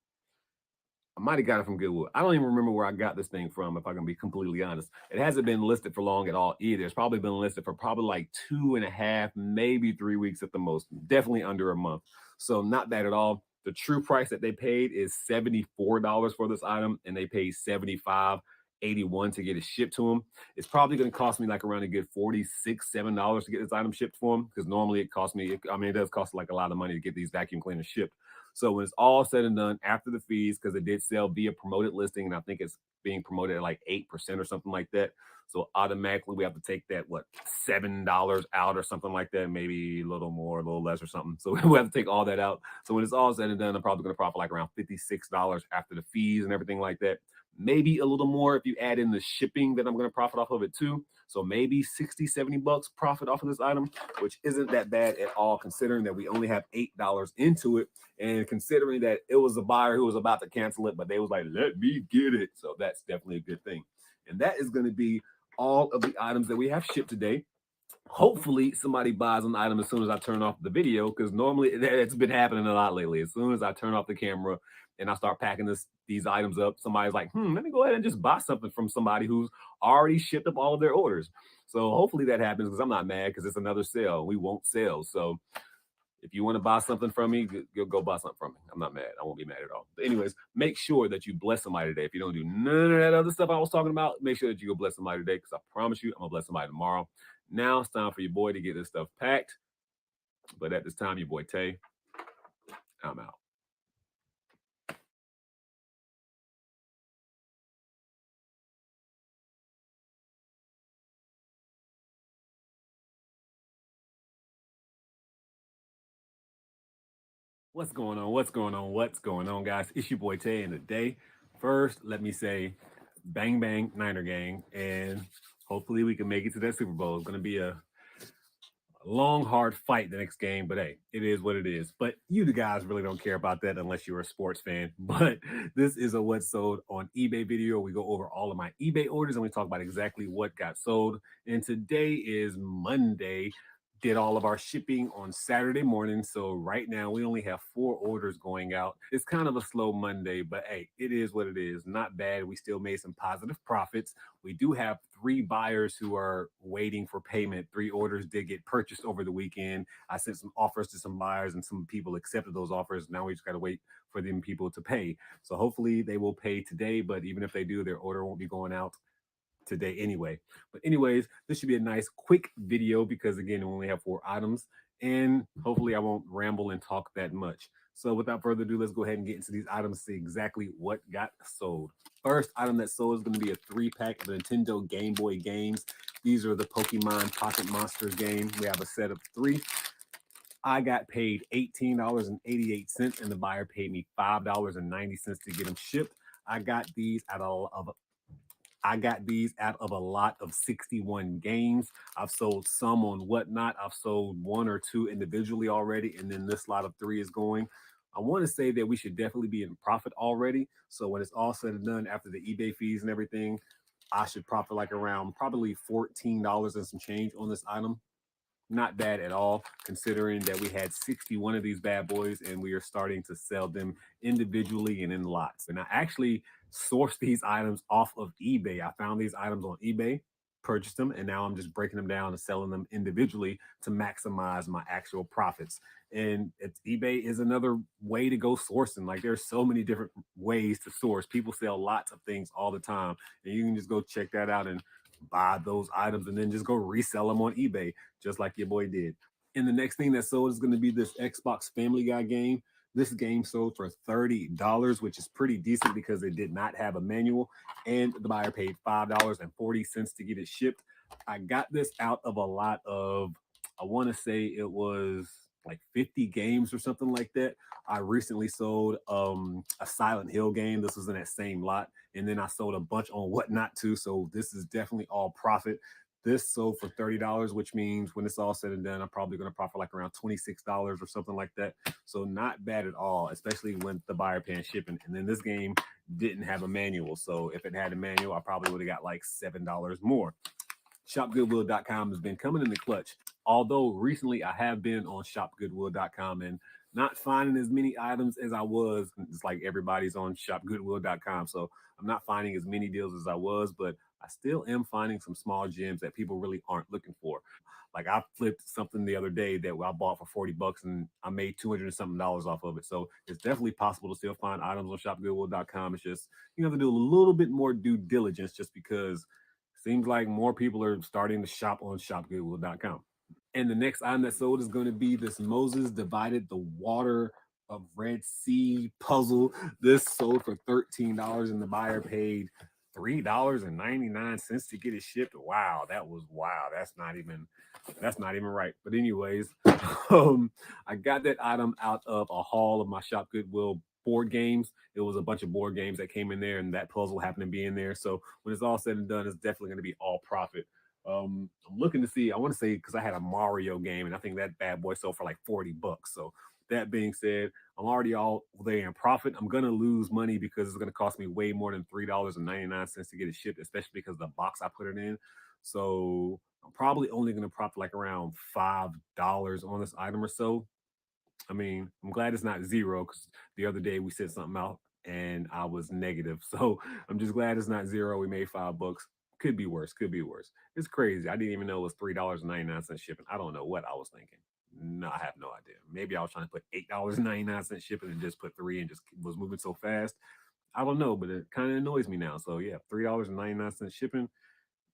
I might have got it from Goodwood. I don't even remember where I got this thing from, if I can be completely honest. It hasn't been listed for long at all either. It's probably been listed for probably like 2.5, maybe 3 weeks at the most. Definitely under a month. So not bad at all. The true price that they paid is $74 for this item, and they paid $75.81 to get it shipped to them. It's probably going to cost me like around a good $46, $7 to get this item shipped for them, because normally it costs me, I mean, it does cost like a lot of money to get these vacuum cleaners shipped. So when it's all said and done, after the fees, because it did sell via promoted listing, and I think it's being promoted at like 8% or something like that. So automatically we have to take that, what, $7 out or something like that, maybe a little more, a little less or something. So we have to take all that out. So when it's all said and done, I'm probably going to profit like around $56 after the fees and everything like that. Maybe a little more if you add in the shipping that I'm going to profit off of it too. So maybe 60, 70 bucks profit off of this item, which isn't that bad at all, considering that we only have $8 into it. And considering that it was a buyer who was about to cancel it, but they was like, let me get it. So that's definitely a good thing. And that is going to be all of the items that we have shipped today. Hopefully somebody buys an item as soon as I turn off the video, because normally it's been happening a lot lately. As soon as I turn off the camera and I start packing these items up, somebody's like, let me go ahead and just buy something from somebody who's already shipped up all of their orders. So hopefully that happens, because I'm not mad, because it's another sale. We won't sell. So if you want to buy something from me, go buy something from me. I'm not mad. I won't be mad at all. But anyways, make sure that you bless somebody today. If you don't do none of that other stuff I was talking about, make sure that you go bless somebody today, because I promise you, I'm going to bless somebody tomorrow. Now it's time for your boy to get this stuff packed. But at this time, your boy Tay, I'm out. What's going on? What's going on? What's going on, guys? It's your boy Tay, and today, first, let me say, bang, bang, Niner gang, and hopefully we can make it to that Super Bowl. It's going to be a long, hard fight the next game, but hey, it is what it is. But you guys really don't care about that unless you're a sports fan. But this is a What Sold on eBay video. We go over all of my eBay orders and we talk about exactly what got sold. And today is Monday. Did all of our shipping on Saturday morning. So right now we only have 4 orders going out. It's kind of a slow Monday, but hey, it is what it is. Not bad. We still made some positive profits. We do have 3 buyers who are waiting for payment. 3 orders did get purchased over the weekend. I sent some offers to some buyers and some people accepted those offers. Now we just got to wait for them people to pay. So hopefully they will pay today, but even if they do, their order won't be going out today anyway. But anyways, this should be a nice quick video, because again, we only have 4 items, and hopefully I won't ramble and talk that much. So without further ado, let's go ahead and get into these items, see exactly what got sold. First item that sold is going to be a 3-pack of Nintendo Game Boy games. These are the Pokemon Pocket Monsters game. We have a set of 3. I got paid $18.88, and the buyer paid me $5.90 to get them shipped. I got these out of a lot of 61 games. I've sold some on Whatnot. I've sold 1 or 2 individually already, and then this lot of 3 is going. I want to say that we should definitely be in profit already. So when it's all said and done, after the eBay fees and everything, I should profit like around probably $14 and some change on this item. Not bad at all, considering that we had 61 of these bad boys and we are starting to sell them individually and in lots. And I actually sourced these items off of eBay. I found these items on eBay, purchased them, and now I'm just breaking them down and selling them individually to maximize my actual profits. And eBay is another way to go sourcing. Like, there's so many different ways to source. People sell lots of things all the time, and you can just go check that out and buy those items and then just go resell them on eBay, just like your boy did. And the next thing that sold is going to be this Xbox Family Guy game. This game sold for $30, which is pretty decent because it did not have a manual, and the buyer paid $5.40 to get it shipped. I got this out of a lot of, I want to say it was like 50 games or something like that. I recently sold a Silent Hill game. This was in that same lot. And then I sold a bunch on Whatnot too. So this is definitely all profit. This sold for $30, which means when it's all said and done, I'm probably going to profit like around $26 or something like that. So not bad at all, especially when the buyer paying shipping. And then this game didn't have a manual. So if it had a manual, I probably would have got like $7 more. ShopGoodwill.com has been coming in the clutch. Although recently I have been on ShopGoodwill.com and not finding as many items as I was. It's like everybody's on ShopGoodwill.com. So I'm not finding as many deals as I was, but I still am finding some small gems that people really aren't looking for. Like I flipped something the other day that I bought for 40 bucks and I made 200 and something dollars off of it. So it's definitely possible to still find items on shopgoodwill.com. It's just, you have to do a little bit more due diligence just because it seems like more people are starting to shop on shopgoodwill.com. And the next item that sold is going to be this Moses divided the water of Red Sea puzzle. This sold for $13 and the buyer paid $3.99 to get it shipped. Wow, wow. That's not even right. But anyways, I got that item out of a haul of my Shop Goodwill board games. It was a bunch of board games that came in there, and that puzzle happened to be in there. So when it's all said and done, it's definitely going to be all profit. I'm looking to see. I want to say because I had a Mario game, and I think that bad boy sold for like 40 bucks. So that being said, I'm already all there in profit. I'm gonna lose money because it's gonna cost me way more than $3.99 to get it shipped, especially because of the box I put it in. So I'm probably only gonna profit like around $5 on this item or so. I mean, I'm glad it's not zero because the other day we said something out and I was negative. So I'm just glad it's not zero. We made $5. Could be worse. Could be worse. It's crazy. I didn't even know it was $3.99 shipping. I don't know what I was thinking. No, I have no idea. Maybe I was trying to put $8.99 shipping and just put three and just was moving so fast. I don't know, but it kind of annoys me now. So yeah, $3.99 shipping.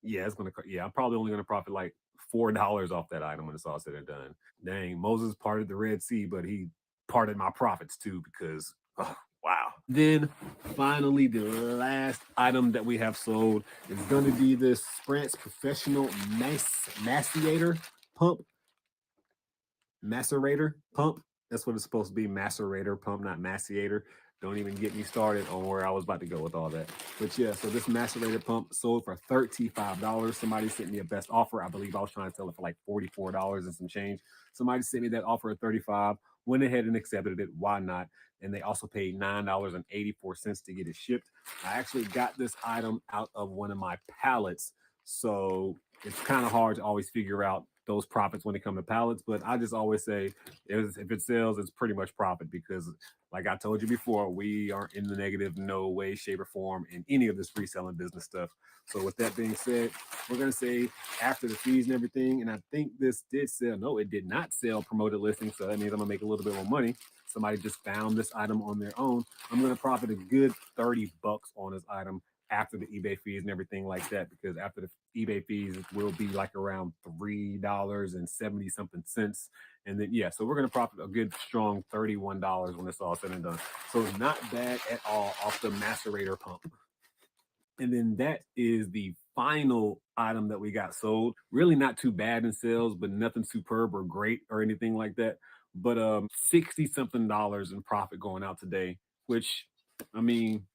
Yeah, it's gonna. Yeah, I'm probably only gonna profit like $4 off that item when it's all said and done. Dang, Moses parted the Red Sea, but he parted my profits too because oh, wow. Then finally, the last item that we have sold is going to be this Sprance Professional Macerator Pump. Macerator Pump. That's what it's supposed to be. Macerator Pump, not Maciator. Don't even get me started on where I was about to go with all that. But yeah, so this macerator pump sold for $35. Somebody sent me a best offer. I believe I was trying to sell it for like $44 and some change. Somebody sent me that offer at 35, went ahead and accepted it. Why not? And they also paid $9.84 to get it shipped. I actually got this item out of one of my pallets. So it's kind of hard to always figure out those profits when it comes to pallets. But I just always say if it sells, it's pretty much profit because like I told you before, we aren't in the negative, no way, shape, or form in any of this reselling business stuff. So with that being said, we're gonna say after the fees and everything, and I think this did sell. No, it did not sell promoted listing, so that means I'm gonna make a little bit more money. Somebody just found this item on their own. I'm gonna profit a good 30 bucks on this item after the eBay fees and everything like that, because after the eBay fees it will be like around $3.70 something cents. And then yeah, so we're gonna profit a good strong $31 when it's all said and done. So it's not bad at all off the macerator pump. And then that is the final item that we got sold. Really not too bad in sales, but nothing superb or great or anything like that. But 60 something dollars in profit going out today, which I mean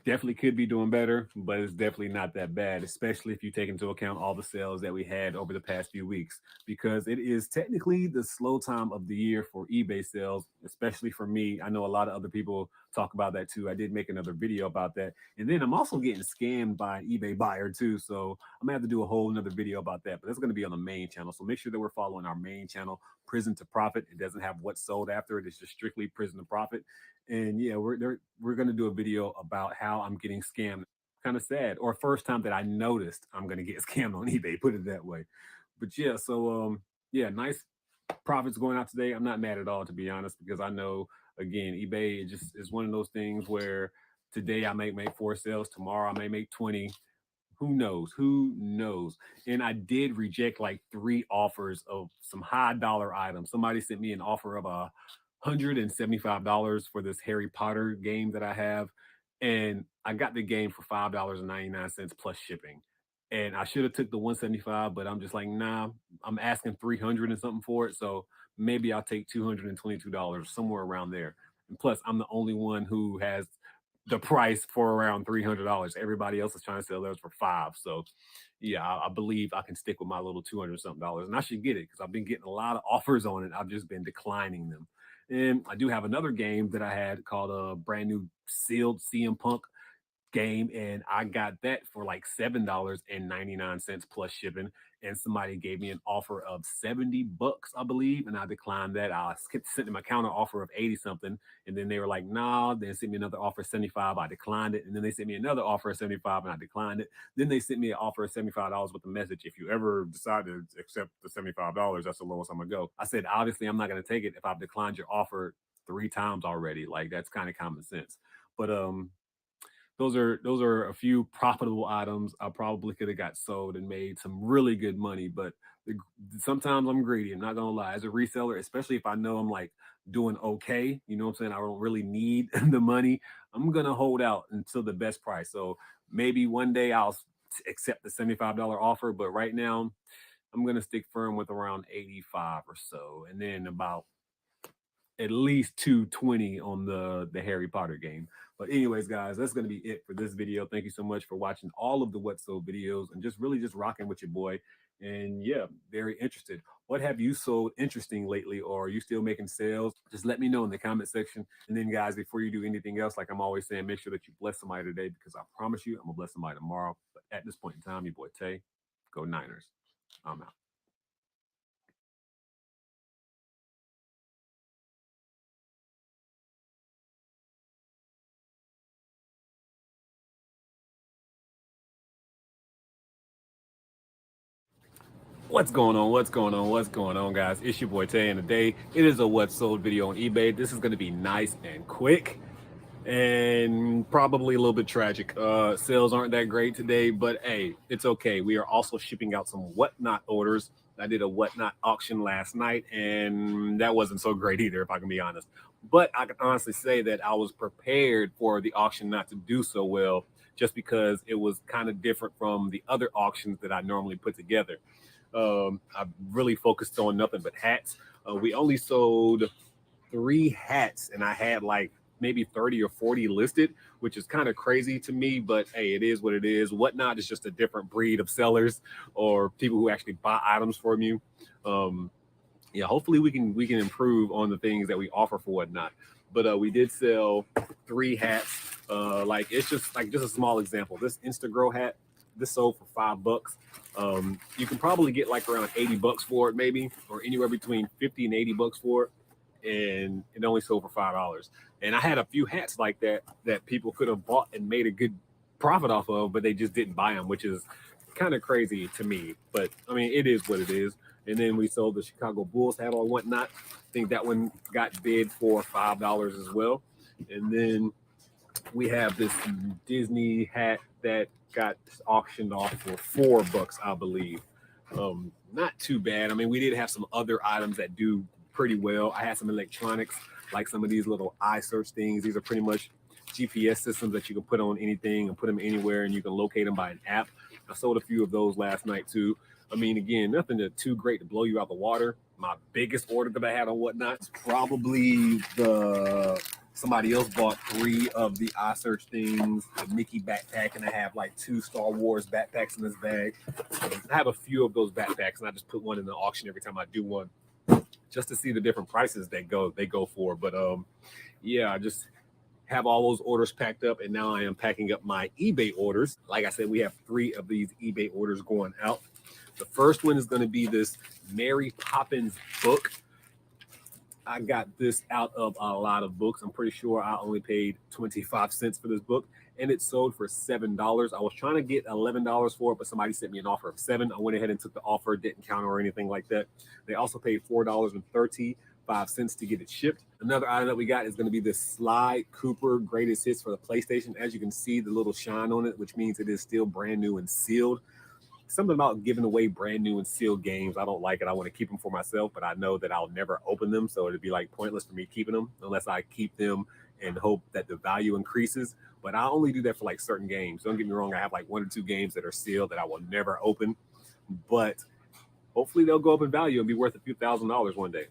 definitely could be doing better, but it's definitely not that bad, especially if you take into account all the sales that we had over the past few weeks, because it is technically the slow time of the year for eBay sales, especially for me. I know a lot of other people talk about that too. I did make another video about that. And then I'm also getting scammed by an eBay buyer too. So I'm gonna have to do a whole another video about that, but that's gonna be on the main channel. So make sure that we're following our main channel, Prison to Profit. It doesn't have what's sold after it. It's just strictly Prison to Profit. And yeah, we're gonna do a video about how I'm getting scammed. Kind of sad, or first time that I noticed I'm gonna get scammed on eBay. Put it that way. But yeah, so yeah, nice profits going out today. I'm not mad at all, to be honest, because I know again eBay just is one of those things where today I may make 4 sales, tomorrow I may make 20. Who knows? Who knows? And I did reject like 3 offers of some high dollar items. Somebody sent me an offer of $175 for this Harry Potter game that I have. And I got the game for $5.99 plus shipping. And I should have took the 175, but I'm just like, nah, I'm asking 300 and something for it. So maybe I'll take $222, somewhere around there. And plus, I'm the only one who has the price for around $300. Everybody else is trying to sell theirs for $5. So, yeah, I believe I can stick with my little 200 something dollars, and I should get it because I've been getting a lot of offers on it. I've just been declining them. And I do have another game that I had called a brand new sealed CM Punk game, and I got that for like $7.99 plus shipping. And somebody gave me an offer of $70, I believe, and I declined that. I sent them a counter offer of 80 something, and then they were like, "Nah." Then sent me another offer of 75. I declined it, and then they sent me another offer of 75, and I declined it. Then they sent me an offer of $75 with a message: "If you ever decide to accept the $75, that's the lowest I'm gonna go." I said, "Obviously, I'm not gonna take it if I've declined your offer 3 times already. Like that's kind of common sense." But those are a few profitable items I probably could have got sold and made some really good money. But the, sometimes I'm greedy. I'm not gonna lie. As a reseller, especially if I know I'm like doing okay, you know what I'm saying? I don't really need the money. I'm gonna hold out until the best price. So maybe one day I'll accept the $75 offer, but right now I'm gonna stick firm with around 85 or so, and then about at least 220 on the Harry Potter game. But anyways, guys, that's going to be it for this video. Thank you so much for watching all of the What Sold videos and just really just rocking with your boy. And yeah, very interested. What have you sold interesting lately, or are you still making sales? Just let me know in the comment section. And then, guys, before you do anything else, like I'm always saying, make sure that you bless somebody today, because I promise you I'm gonna bless somebody tomorrow. But at this point in time, your boy Tay, go Niners. I'm out. What's going on? What's going on? What's going on, guys? It's your boy Tay, and today it is a What Sold video on eBay. This is going to be nice and quick and probably a little bit tragic. Sales aren't that great today, but hey, it's okay. We are also shipping out some Whatnot orders. I did a Whatnot auction last night, and that wasn't so great either, if I can be honest. But I can honestly say that I was prepared for the auction not to do so well, just because it was kind of different from the other auctions that I normally put together. I really focused on nothing but hats. We only sold 3 hats, and I had like maybe 30 or 40 listed, which is kind of crazy to me, but hey, it is what it is. Whatnot is just a different breed of sellers or people who actually buy items from you. Yeah, hopefully we can improve on the things that we offer for Whatnot. But we did sell 3 hats. Like it's just a small example. This Instagrow hat, this sold for $5. You can probably get like around $80 for it, maybe, or anywhere between 50 and $80 for it. And it only sold for $5. And I had a few hats like that people could have bought and made a good profit off of, but they just didn't buy them, which is kind of crazy to me. But I mean, it is what it is. And then we sold the Chicago Bulls hat or Whatnot. I think that one got bid for $5 as well. And then we have this Disney hat that got auctioned off for $4, I believe. Not too bad. I mean, we did have some other items that do pretty well. I had some electronics, like some of these little eye search things. These are pretty much GPS systems that you can put on anything and put them anywhere, and you can locate them by an app. I sold a few of those last night too. I mean, again, nothing too great to blow you out the water. My biggest order that I had on Whatnot is probably somebody else bought 3 of the eye search things, the Mickey backpack, and I have like 2 Star Wars backpacks in this bag. I have a few of those backpacks, and I just put one in the auction every time I do one, just to see the different prices they go for. But yeah, I just have all those orders packed up, and now I am packing up my eBay orders. Like I said, we have 3 of these eBay orders going out. The first one is going to be this Mary Poppins book. I got this out of a lot of books. I'm pretty sure I only paid 25 cents for this book, and it sold for $7. I was trying to get $11 for it, but somebody sent me an offer of $7. I went ahead and took the offer, didn't counter or anything like that. They also paid $4.35 to get it shipped. Another item that we got is going to be this Sly Cooper Greatest Hits for the PlayStation. As you can see, the little shine on it, which means it is still brand new and sealed. Something about giving away brand new and sealed games, I don't like it. I want to keep them for myself, but I know that I'll never open them, so it'd be like pointless for me keeping them unless I keep them and hope that the value increases. But I only do that for like certain games. Don't get me wrong, I have like 1 or 2 games that are sealed that I will never open, but hopefully they'll go up in value and be worth a few $1,000s one day.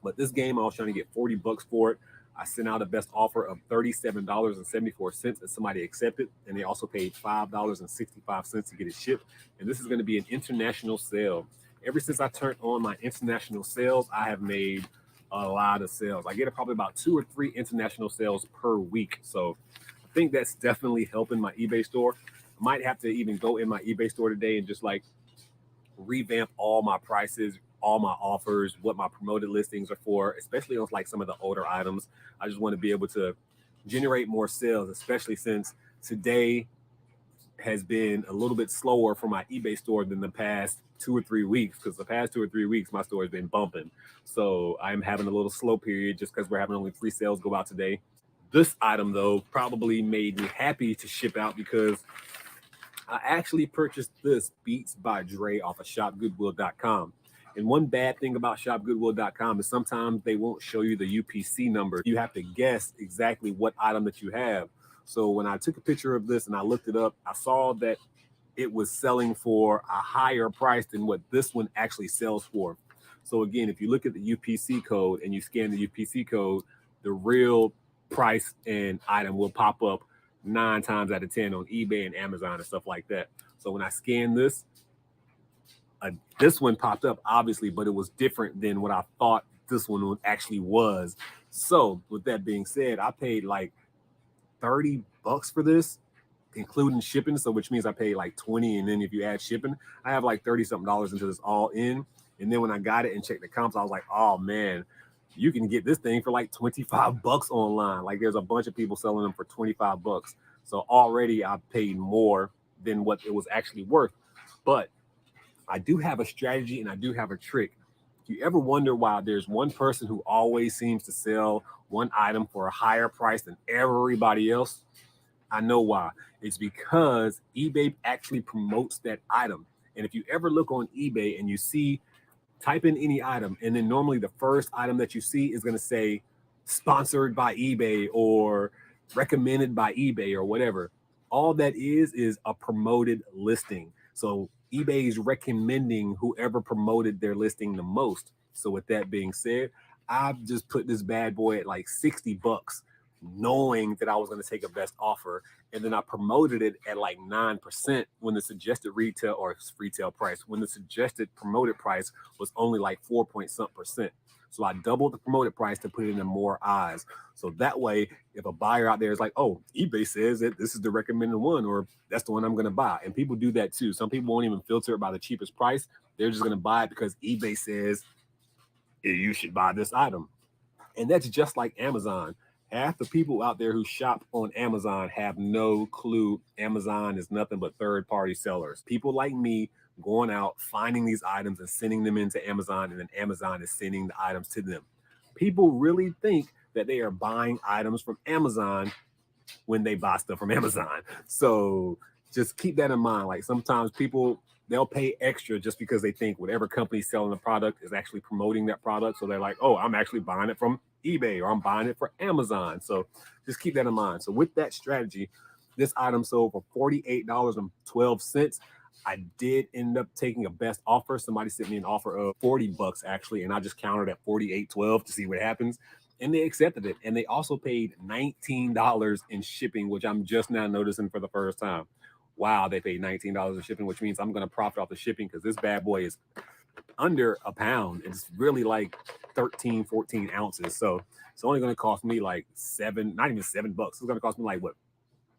But this game, I was trying to get 40 bucks for it. I sent out a best offer of $37.74, and somebody accepted. And they also paid $5.65 to get it shipped. And this is going to be an international sale. Ever since I turned on my international sales, I have made a lot of sales. I get probably about 2 or 3 international sales per week. So I think that's definitely helping my eBay store. I might have to even go in my eBay store today and just like revamp all my prices, all my offers, what my promoted listings are for, especially on like some of the older items. I just want to be able to generate more sales, especially since today has been a little bit slower for my eBay store than the past 2 or 3 weeks, because the past 2 or 3 weeks my store has been bumping. So I'm having a little slow period just because we're having only 3 sales go out today. This item though probably made me happy to ship out because I actually purchased this Beats by Dre off of shopgoodwill.com. And one bad thing about shopgoodwill.com is sometimes they won't show you the UPC number. You have to guess exactly what item that you have. So when I took a picture of this and I looked it up, I saw that it was selling for a higher price than what this one actually sells for. So again, if you look at the UPC code and you scan the UPC code, the real price and item will pop up 9 times out of 10 on eBay and Amazon and stuff like that. So when I scanned this one popped up, obviously, but it was different than what I thought this one actually was. So with that being said, I paid like 30 bucks for this, including shipping. So which means I paid like 20. And then if you add shipping, I have like 30 something dollars into this all in. And then when I got it and checked the comps, I was like, oh man, you can get this thing for like 25 bucks online. Like there's a bunch of people selling them for 25 bucks. So already I paid more than what it was actually worth. But I do have a strategy and I do have a trick. If you ever wonder why there's one person who always seems to sell one item for a higher price than everybody else, I know why. It's because eBay actually promotes that item. And if you ever look on eBay and you see, type in any item, and then normally the first item that you see is going to say sponsored by eBay or recommended by eBay or whatever. All that is a promoted listing. So eBay is recommending whoever promoted their listing the most. So with that being said, I've just put this bad boy at like 60 bucks, knowing that I was going to take a best offer. And then I promoted it at like 9% when the suggested retail price, when the suggested promoted price was only like 4 point something percent. So I doubled the promoted price to put it in more eyes. So that way, if a buyer out there is like, oh, eBay says that this is the recommended one, or that's the one I'm going to buy. And people do that too. Some people won't even filter it by the cheapest price. They're just going to buy it because eBay says you should buy this item. And that's just like Amazon. Half the people out there who shop on Amazon have no clue Amazon is nothing but third-party sellers. People like me going out, finding these items and sending them into Amazon, and then Amazon is sending the items to them. People really think that they are buying items from Amazon when they buy stuff from Amazon. So just keep that in mind. Like sometimes people, they'll pay extra just because they think whatever company's selling the product is actually promoting that product. So they're like, oh, I'm actually buying it from eBay or I'm buying it for Amazon. So just keep that in mind. So with that strategy, this item sold for $48.12. I did end up taking a best offer. Somebody sent me an offer of 40 bucks actually, and I just countered at 48.12 to see what happens. And they accepted it. And they also paid $19 in shipping, which I'm just now noticing for the first time. Wow, they paid $19 in shipping, which means I'm going to profit off the shipping because this bad boy is under a pound. It's really like 13, 14 ounces. So it's only going to cost me like not even $7. It's going to cost me like what,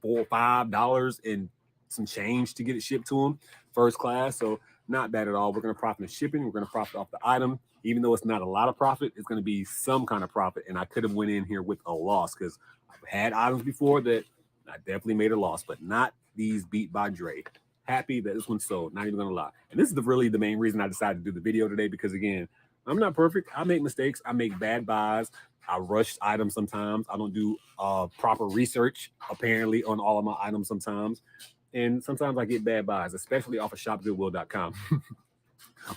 $4 or $5 and some change to get it shipped to them first class. So not bad at all. We're going to profit in shipping. We're going to profit off the item. Even though it's not a lot of profit, it's going to be some kind of profit. And I could have went in here with a loss because I've had items before that I definitely made a loss, but not these Beat by Dre. Happy that this one sold, not even going to lie. And this is really the main reason I decided to do the video today, because again, I'm not perfect. I make mistakes. I make bad buys. I rush items sometimes. I don't do proper research, apparently, on all of my items sometimes. And sometimes I get bad buys, especially off of shopgoodwill.com.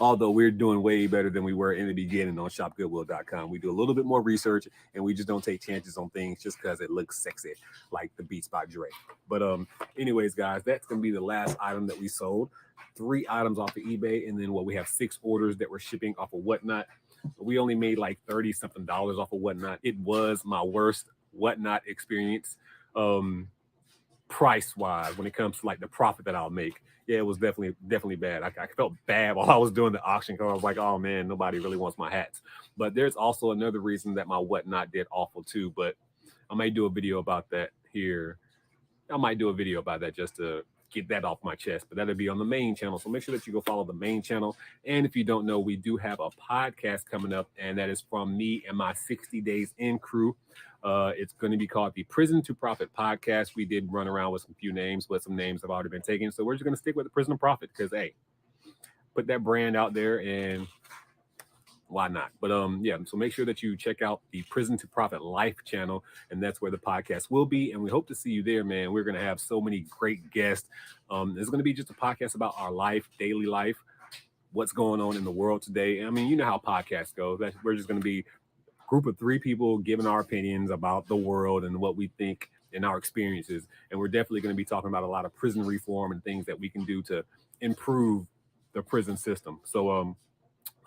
Although we're doing way better than we were in the beginning on shopgoodwill.com. We do a little bit more research and we just don't take chances on things just because it looks sexy, like the Beats by Dre. But anyways, guys, that's going to be the last item that we sold. 3 items off of eBay, and then we have 6 orders that we're shipping off of Whatnot. We only made like $30-something off of Whatnot. It was my worst Whatnot experience, price wise, when it comes to like the profit that I'll make. Yeah, it was definitely bad. I felt bad while I was doing the auction because I was like, oh man, nobody really wants my hats. But there's also another reason that my Whatnot did awful too. But I might do a video about that here. I might do a video about that just to get that off my chest, but that'll be on the main channel. So make sure that you go follow the main channel. And if you don't know, we do have a podcast coming up, and that is from me and my 60 Days In crew. It's going to be called the Prison2Profit podcast. We did run around with some few names, but some names have already been taken. So we're just going to stick with the Prison to Profit because, hey, put that brand out there and why not? But yeah, so make sure that you check out the Prison2Profit Life channel, and that's where the podcast will be. And we hope to see you there, man. We're gonna have so many great guests. It's gonna be just a podcast about our life, daily life, what's going on in the world today. I mean, you know how podcasts go. We're just gonna be a group of 3 people giving our opinions about the world and what we think and our experiences. And we're definitely gonna be talking about a lot of prison reform and things that we can do to improve the prison system. So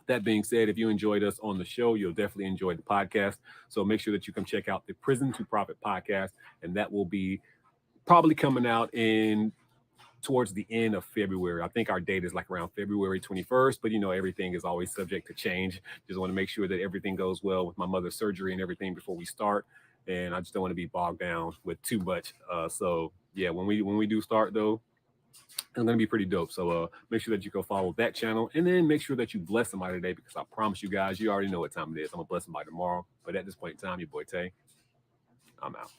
that being said, if you enjoyed us on the show, you'll definitely enjoy the podcast. So make sure that you come check out the Prison2Profit podcast, and that will be probably coming out in towards the end of February. I think our date is like around February 21st, but you know, everything is always subject to change. Just want to make sure that everything goes well with my mother's surgery and everything before we start. And I just don't want to be bogged down with too much. So yeah, when we do start though, it's going to be pretty dope. So make sure that you go follow that channel, and then make sure that you bless somebody today, because I promise you guys, you already know what time it is. I'm going to bless somebody tomorrow. But at this point in time, your boy Tay, I'm out.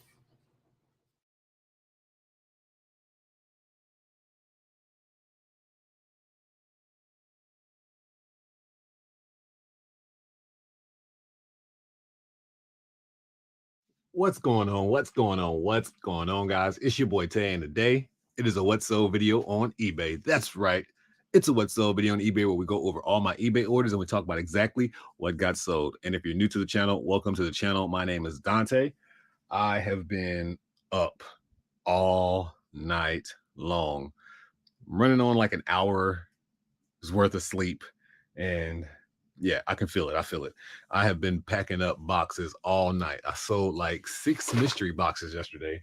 What's going on? What's going on? What's going on, guys? It's your boy Tay, and today it is a What Sold video on eBay. That's right. It's a What Sold video on eBay where we go over all my eBay orders and we talk about exactly what got sold. And if you're new to the channel, welcome to the channel. My name is Dante. I have been up all night long, running on like an hour's worth of sleep. And yeah, I can feel it. I feel it. I have been packing up boxes all night. I sold like 6 mystery boxes yesterday.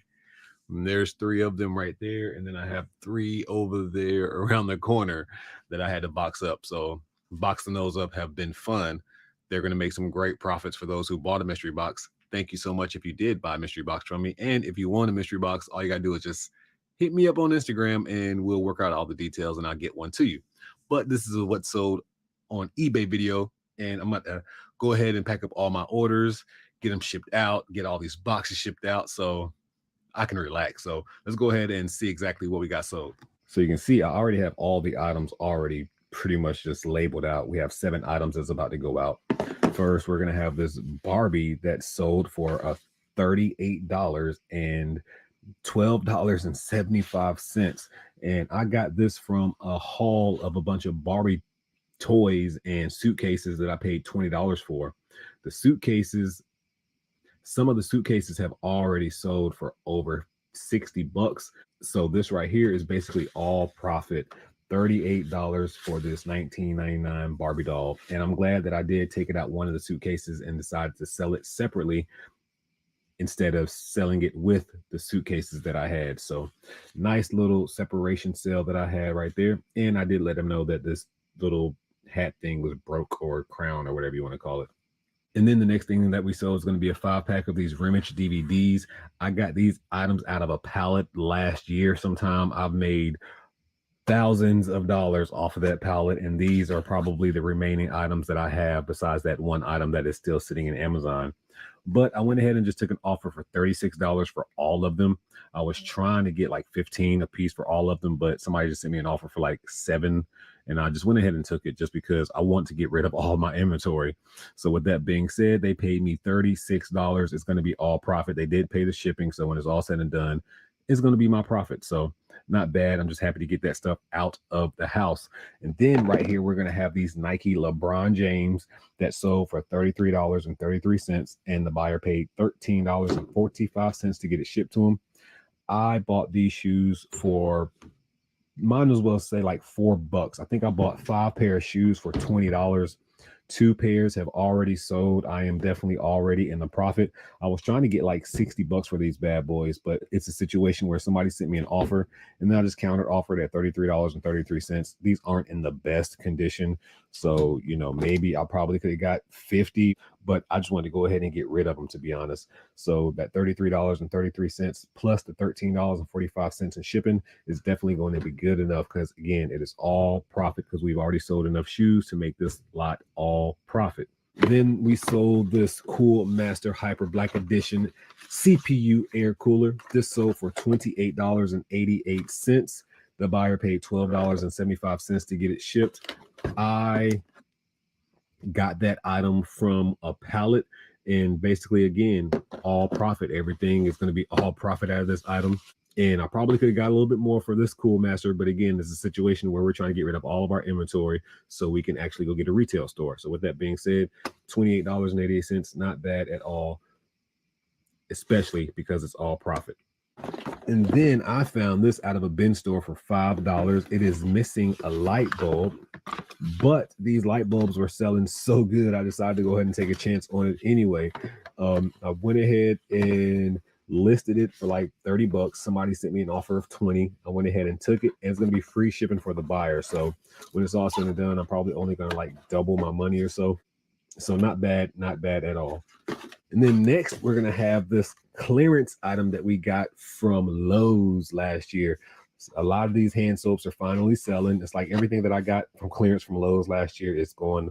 And there's 3 of them right there. And then I have 3 over there around the corner that I had to box up. So boxing those up have been fun. They're going to make some great profits for those who bought a mystery box. Thank you so much if you did buy a mystery box from me. And if you want a mystery box, all you got to do is just hit me up on Instagram and we'll work out all the details and I'll get one to you. But this is a What Sold on eBay video, and I'm about to go ahead and pack up all my orders, get them shipped out, get all these boxes shipped out so I can relax. So let's go ahead and see exactly what we got sold. So you can see I already have all the items already pretty much just labeled out. We have 7 items that's about to go out. First, we're going to have this Barbie that sold for $38 and $12.75. And I got this from a haul of a bunch of Barbie toys and suitcases that I paid $20 for. The suitcases, some of the suitcases have already sold for over $60. So this right here is basically all profit. $38 for this 1999 Barbie doll. And I'm glad that I did take it out one of the suitcases and decided to sell it separately instead of selling it with the suitcases that I had. So nice little separation sale that I had right there. And I did let them know that this little hat thing was broke, or crown, or whatever you want to call it. And then the next thing that we sold is going to be a 5-pack of these Remich DVDs. I got these items out of a pallet last year sometime. I've made thousands of dollars off of that pallet, and these are probably the remaining items that I have besides that one item that is still sitting in Amazon. But I went ahead and just took an offer for $36 for all of them. I was trying to get like 15 a piece for all of them, but somebody just sent me an offer for like 7, and I just went ahead and took it just because I want to get rid of all my inventory. So with that being said, they paid me $36. It's going to be all profit. They did pay the shipping, so when it's all said and done, it's going to be my profit. So not bad. I'm just happy to get that stuff out of the house. And then right here, we're going to have these Nike LeBron James that sold for $33.33, and the buyer paid $13.45 to get it shipped to him. I bought these shoes for, might as well say like $4. I think I bought 5 pair of shoes for $20. 2 pairs have already sold. I am definitely already in the profit. I was trying to get like 60 bucks for these bad boys, but it's a situation where somebody sent me an offer and then I just counter offered at $33.33. These aren't in the best condition. So, you know, maybe I probably could have got 50, but I just wanted to go ahead and get rid of them, to be honest. So that $33.33 plus the $13.45 in shipping is definitely going to be good enough, because again, it is all profit because we've already sold enough shoes to make this lot all profit. Then we sold this cool Master Hyper Black Edition CPU air cooler. This sold for $28.88. The buyer paid $12.75 to get it shipped. I got that item from a pallet, and basically, again, all profit. Everything is going to be all profit out of this item. And I probably could have got a little bit more for this cool master, but again, this is a situation where we're trying to get rid of all of our inventory so we can actually go get a retail store. So with that being said, $28.88, not bad at all, especially because it's all profit. And then I found this out of a bin store for $5. It is missing a light bulb, but these light bulbs were selling so good, I decided to go ahead and take a chance on it anyway. I went ahead and listed it for like 30 bucks. Somebody sent me an offer of 20. I went ahead and took it, and it's going to be free shipping for the buyer. So when it's all said and done, I'm probably only going to like double my money or so. So not bad at all. And then next, we're going to have this clearance item that we got from Lowe's last year. A lot of these hand soaps are finally selling. It's like everything that I got from clearance from Lowe's last year is going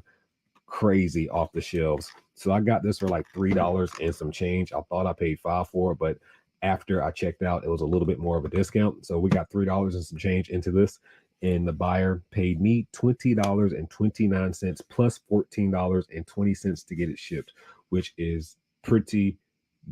crazy off the shelves. So I got this for like $3 and some change. I thought I paid $5 for it, but after I checked out, it was a little bit more of a discount. So we got $3 and some change into this, and the buyer paid me $20.29 plus $14.20 to get it shipped, which is pretty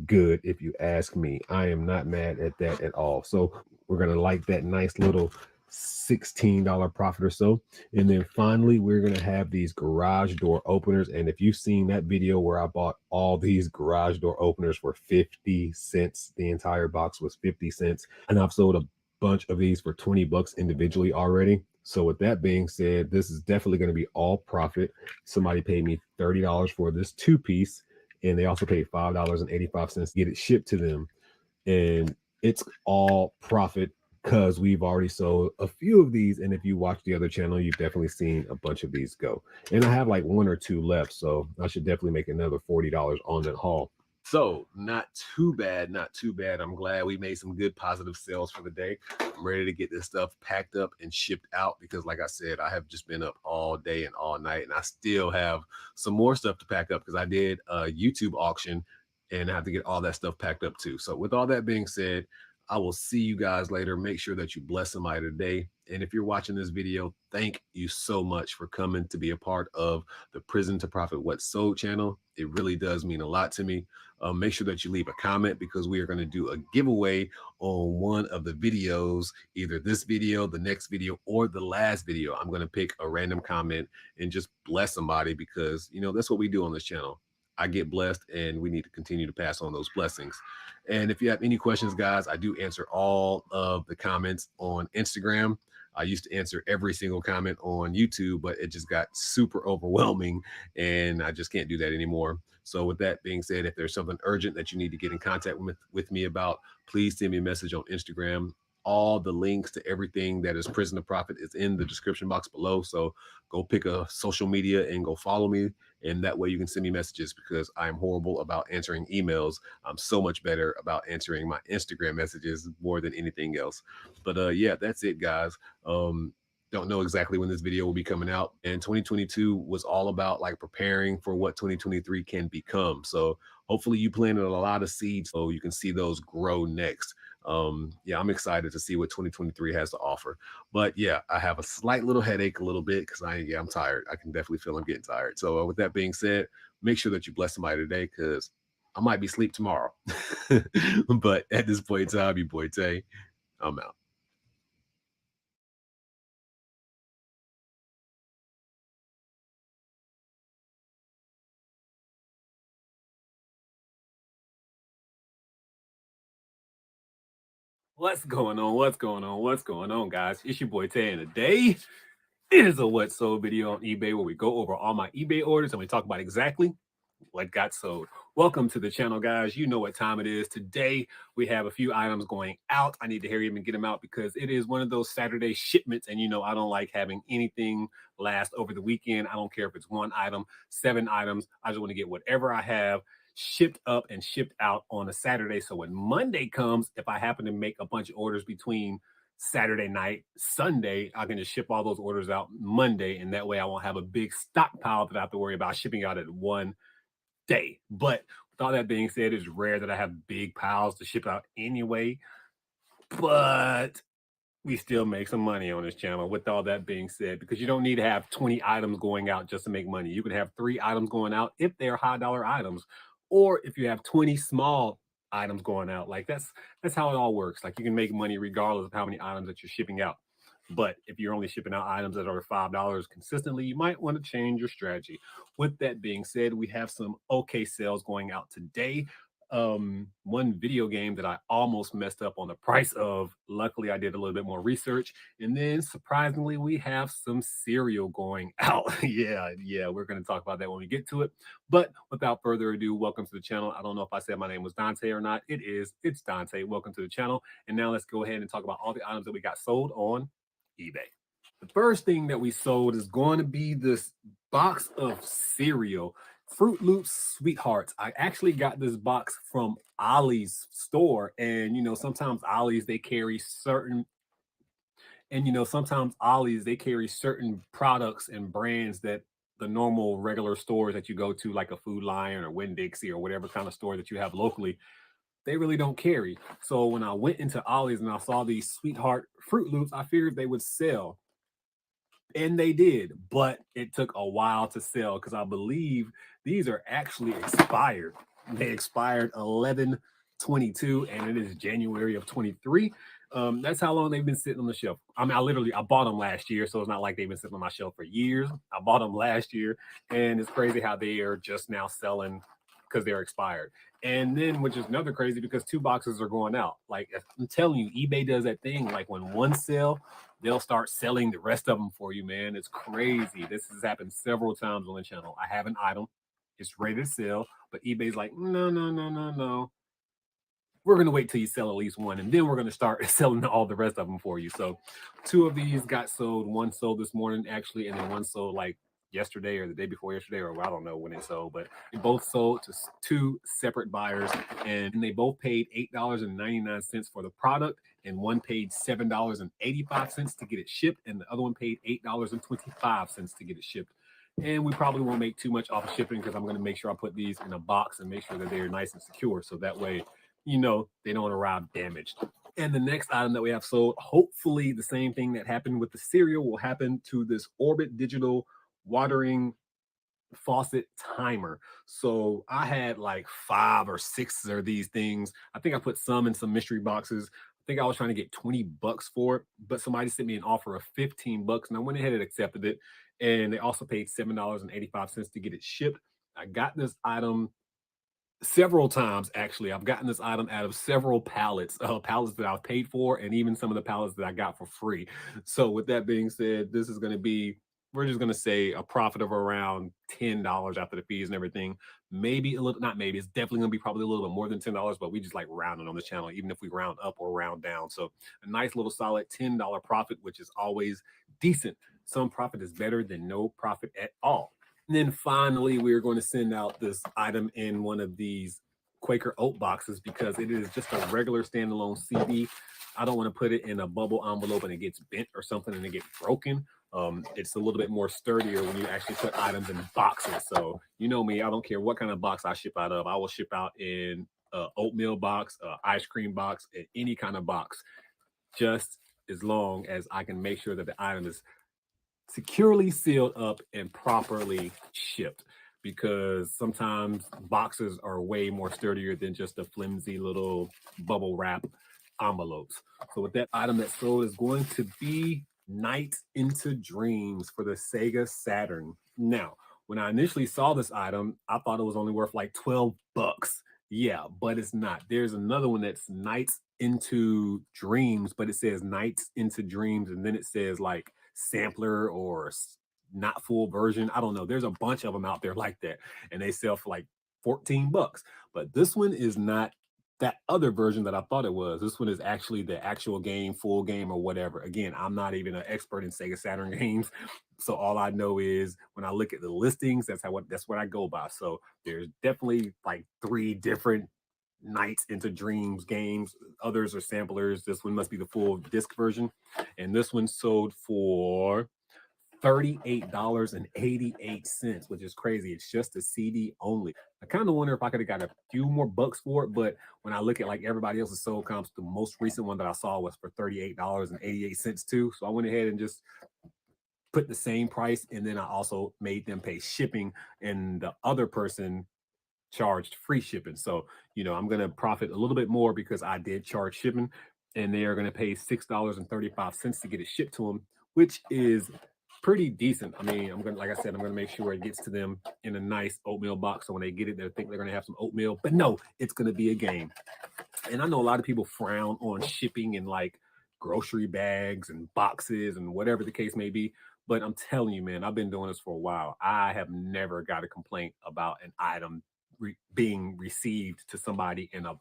good if you ask me. I am not mad at that at all. So we're going to like that nice little $16 profit or so. And then finally, we're going to have these garage door openers. And if you've seen that video where I bought all these garage door openers for 50 cents, the entire box was 50 cents. And I've sold a bunch of these for 20 bucks individually already. So with that being said, this is definitely going to be all profit. Somebody paid me $30 for this 2-piece, and they also paid $5.85 to get it shipped to them. And it's all profit because we've already sold a few of these. And if you watch the other channel, you've definitely seen a bunch of these go. And I have like 1 or 2 left, so I should definitely make another $40 on that haul. So not too bad, not too bad. I'm glad we made some good positive sales for the day. I'm ready to get this stuff packed up and shipped out because, like I said, I have just been up all day and all night, and I still have some more stuff to pack up because I did a YouTube auction and I have to get all that stuff packed up too. So with all that being said, I will see you guys later. Make sure that you bless somebody today. And if you're watching this video, thank you so much for coming to be a part of the Prison to Profit What Sold channel. It really does mean a lot to me. Make sure that you leave a comment because we are going to do a giveaway on one of the videos, either this video, the next video, or the last video. I'm going to pick a random comment and just bless somebody because, you know, that's what we do on this channel. I get blessed, and we need to continue to pass on those blessings. And if you have any questions, guys, I do answer all of the comments on Instagram. I used to answer every single comment on YouTube, but it just got super overwhelming, and I just can't do that anymore. So with that being said, if there's something urgent that you need to get in contact with me about, please send me a message on Instagram. All the links to everything that is Prison to Profit is in the description box below. So go pick a social media and go follow me. And that way you can send me messages because I'm horrible about answering emails. I'm so much better about answering my Instagram messages more than anything else. But yeah, that's it, guys. Don't know exactly when this video will be coming out. And 2022 was all about like preparing for what 2023 can become. So hopefully you planted a lot of seeds so you can see those grow next. Yeah, I'm excited to see what 2023 has to offer. But yeah, I have a slight little headache a little bit because I'm tired. I can definitely feel I'm getting tired. So with that being said, make sure that you bless somebody today because I might be asleep tomorrow. But at this point in time, your boy Tay, I'm out. What's going on? What's going on? What's going on, guys? It's your boy Tay, and today It is a what sold video on eBay where we go over all my eBay orders and we talk about exactly what got sold. Welcome to the channel, guys. You know what time it is. Today we have a few items going out. I need to hurry up and get them out because it is one of those Saturday shipments, and you know I don't like having anything last over the weekend. I don't care if it's one item, 7 items. I just want to get whatever I have shipped up and shipped out on a Saturday. So when Monday comes, if I happen to make a bunch of orders between Saturday night, Sunday, I can just ship all those orders out Monday, and that way I won't have a big stockpile that I have to worry about shipping out at one day. But with all that being said, it's rare that I have big piles to ship out anyway. But we still make some money on this channel with all that being said, because you don't need to have 20 items going out just to make money. You can have 3 items going out if they're high dollar items, or if you have 20 small items going out. Like that's how it all works. Like you can make money regardless of how many items that you're shipping out. But if you're only shipping out items that are $5 consistently, you might want to change your strategy. With that being said, we have some okay sales going out today. One video game that I almost messed up on the price of. Luckily, I did a little bit more research. And then surprisingly, we have some cereal going out. yeah, we're going to talk about that when we get to it. But without further ado, welcome to the channel. I don't know if I said my name was Dante or not. It is. It's Dante. Welcome to the channel. And now let's go ahead and talk about all the items that we got sold on eBay. The first thing that we sold is going to be this box of cereal, Fruit Loops Sweethearts. I actually got this box from Ollie's store, and you know, sometimes Ollie's they carry certain products and brands that the normal regular stores that you go to, like a Food Lion or Winn-Dixie or whatever kind of store that you have locally, they really don't carry. So when I went into Ollie's and I saw these Sweetheart Fruit Loops, I figured they would sell. And they did, but it took a while to sell because I believe these are actually expired. They expired 11/22, and it is January of 23. That's how long they've been sitting on the shelf. I mean, I bought them last year, so it's not like they've been sitting on my shelf for years. I bought them last year, and it's crazy how they are just now selling because they're expired. And then, which is another crazy, because 2 boxes are going out. Like I'm telling you, eBay does that thing. Like when one sell, they'll start selling the rest of them for you, man. It's crazy. This has happened several times on the channel. I have an item, it's ready to sell, but eBay's like, no. We're going to wait till you sell at least one, and then we're going to start selling all the rest of them for you. So 2 of these got sold. One sold this morning, actually, and then one sold like yesterday or the day before yesterday, or I don't know when it sold, but they both sold to 2 separate buyers, and they both paid $8.99 for the product, and one paid $7.85 to get it shipped, and the other one paid $8.25 to get it shipped. And we probably won't make too much off of shipping because I'm going to make sure I put these in a box and make sure that they're nice and secure, so that way, you know, they don't arrive damaged. And the next item that we have sold, hopefully the same thing that happened with the cereal will happen to this Orbit Digital watering faucet timer. So I had like 5 or 6 of these things. I think I put some in some mystery boxes. I think I was trying to get $20 for it, but somebody sent me an offer of $15, and I went ahead and accepted it. And they also paid $7.85 to get it shipped. I got this item several times. Actually, I've gotten this item out of several pallets that I've paid for, and even some of the pallets that I got for free. So with that being said, this is going to be, we're just going to say, a profit of around $10 after the fees and everything. Maybe a little, not maybe, it's definitely going to be probably a little bit more than $10, but we just like rounding on the channel, even if we round up or round down. So a nice little solid $10 profit, which is always decent. Some profit is better than no profit at all. And then finally, we're going to send out this item in one of these Quaker Oat boxes because it is just a regular standalone CD. I don't want to put it in a bubble envelope and it gets bent or something and it gets broken. It's a little bit more sturdier when you actually put items in boxes. So you know me, I don't care what kind of box I ship out of. I will ship out in oatmeal box, ice cream box, any kind of box, just as long as I can make sure that the item is securely sealed up and properly shipped, because sometimes boxes are way more sturdier than just the flimsy little bubble wrap envelopes. So with that item that sold is going to be Night into Dreams for the Sega Saturn. Now, when I initially saw this item, I thought it was only worth like $12. Yeah, but it's not. There's another one that's Nights into Dreams, but it says Nights into Dreams, and then it says like sampler or not full version. I don't know. There's a bunch of them out there like that, and they sell for like $14. But this one is not that other version that I thought it was. This one is actually the actual game, full game or whatever. Again, I'm not even an expert in Sega Saturn games. So all I know is when I look at the listings, that's what I go by. So there's definitely like 3 different Nights into Dreams games. Others are samplers. This one must be the full disc version. And this one sold for $38.88, which is crazy. It's just a CD only. I kind of wonder if I could have got a few more bucks for it, but when I look at like everybody else's sold comps, the most recent one that I saw was for $38.88 too. So I went ahead and just put the same price, and then I also made them pay shipping, and the other person charged free shipping. So, I'm going to profit a little bit more because I did charge shipping, and they are going to pay $6.35 to get it shipped to them, which is pretty decent. I mean, like I said, I'm going to make sure it gets to them in a nice oatmeal box. So when they get it, they'll think they're going to have some oatmeal, but no, it's going to be a game. And I know a lot of people frown on shipping in like grocery bags and boxes and whatever the case may be. But I'm telling you, man, I've been doing this for a while. I have never got a complaint about an item being received to somebody in a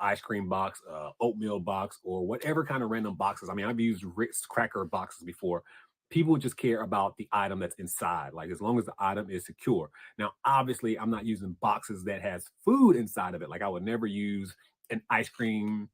ice cream box, oatmeal box, or whatever kind of random boxes. I mean, I've used Ritz cracker boxes before. People just care about the item that's inside, like as long as the item is secure. Now, obviously, I'm not using boxes that has food inside of it. Like I would never use an ice cream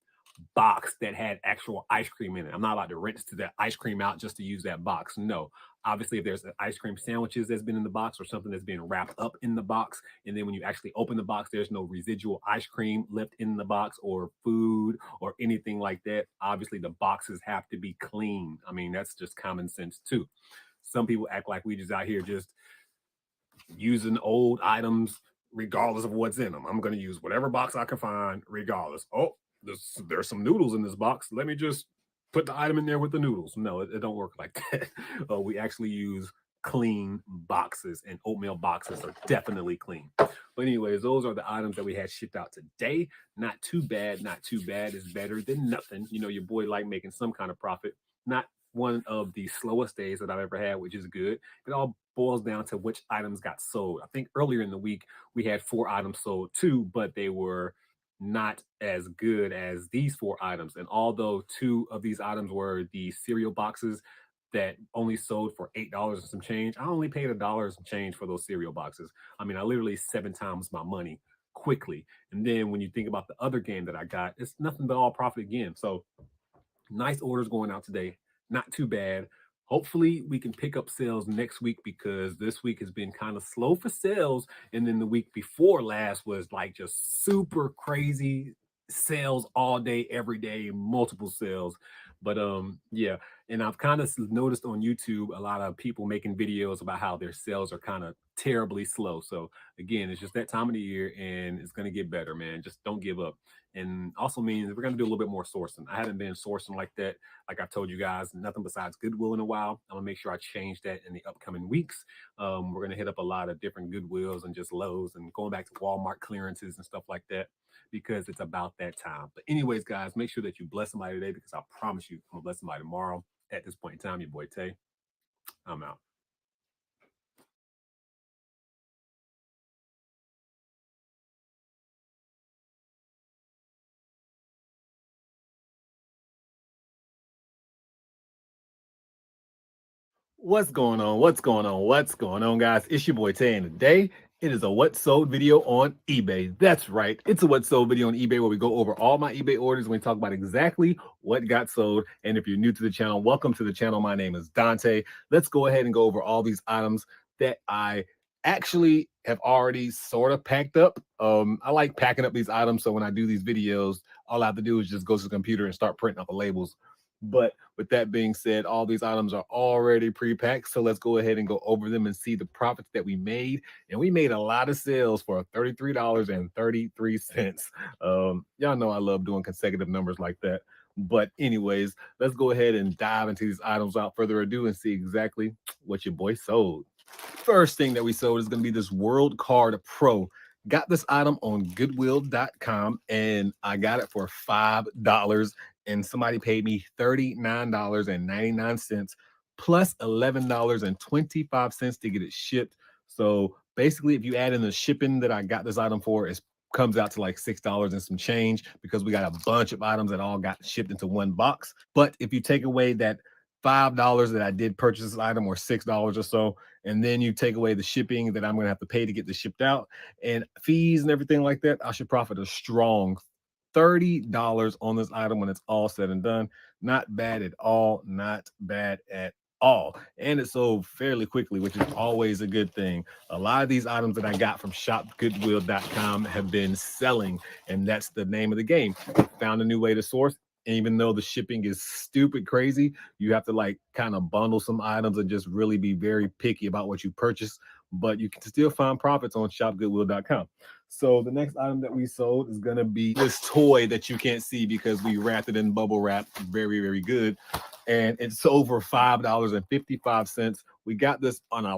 box that had actual ice cream in it. I'm not about to rinse to that ice cream out just to use that box. No. Obviously, if there's ice cream sandwiches that's been in the box or something that's been wrapped up in the box, and then when you actually open the box, there's no residual ice cream left in the box or food or anything like that. Obviously, the boxes have to be clean. I mean, that's just common sense too. Some people act like we just out here just using old items regardless of what's in them. I'm going to use whatever box I can find regardless. Oh, there's some noodles in this box. Let me just put the item in there with the noodles. No, it don't work like that. We actually use clean boxes, and oatmeal boxes are definitely clean. But anyways, those are the items that we had shipped out today. Not too bad. Not too bad is better than nothing. Your boy like making some kind of profit. Not one of the slowest days that I've ever had, which is good. It all boils down to which items got sold. I think earlier in the week we had 4 items sold too, but they were not as good as these 4 items. And although 2 of these items were the cereal boxes that only sold for $8 and some change, I only paid $1 and some change for those cereal boxes. I mean, I literally 7 times my money quickly. And then when you think about the other game that I got, it's nothing but all profit again. So nice orders going out today. Not too bad. Hopefully we can pick up sales next week because this week has been kind of slow for sales. And then the week before last was like just super crazy sales all day, every day, multiple sales. But yeah, and I've kind of noticed on YouTube a lot of people making videos about how their sales are kind of terribly slow. So again, it's just that time of the year and it's gonna get better, man. Just don't give up. And also means we're going to do a little bit more sourcing. I haven't been sourcing like that. Like I've told you guys, nothing besides Goodwill in a while. I'm going to make sure I change that in the upcoming weeks. We're going to hit up a lot of different Goodwills and just Lowe's and going back to Walmart clearances and stuff like that because it's about that time. But anyways, guys, make sure that you bless somebody today because I promise you I'm going to bless somebody tomorrow. At this point in time, your boy Tay, I'm out. What's going on? What's going on? What's going on, guys? It's your boy Tay, and today it is a what sold video on eBay. That's right. It's a what sold video on eBay where we go over all my eBay orders and we talk about exactly what got sold. And if you're new to the channel, welcome to the channel. My name is Dante. Let's go ahead and go over all these items that I actually have already sort of packed up. I like packing up these items. So when I do these videos, all I have to do is just go to the computer and start printing up the labels. But with that being said, all these items are already pre-packed. So let's go ahead and go over them and see the profits that we made. And we made a lot of sales for $33.33. Y'all know I love doing consecutive numbers like that. But anyways, let's go ahead and dive into these items without further ado and see exactly what your boy sold. First thing that we sold is going to be this World Card Pro. Got this item on goodwill.com and I got it for $5 and somebody paid me $39.99 plus $11.25 to get it shipped. So basically, if you add in the shipping that I got this item for, it comes out to like $6 and some change, because we got a bunch of items that all got shipped into one box. But if you take away that $5 that I did purchase this item, or $6 or so, and then you take away the shipping that I'm going to have to pay to get this shipped out and fees and everything like that, I should profit a strong $30 on this item when it's all said and done. Not bad at all. Not bad at all. And it sold fairly quickly, which is always a good thing. A lot of these items that I got from shopgoodwill.com have been selling, and that's the name of the game. Found a new way to source. And even though the shipping is stupid crazy, you have to like kind of bundle some items and just really be very picky about what you purchase. But you can still find profits on shopgoodwill.com. So the next item that we sold is going to be this toy that you can't see because we wrapped it in bubble wrap very, very good. And it's sold for $5.55. We got this on a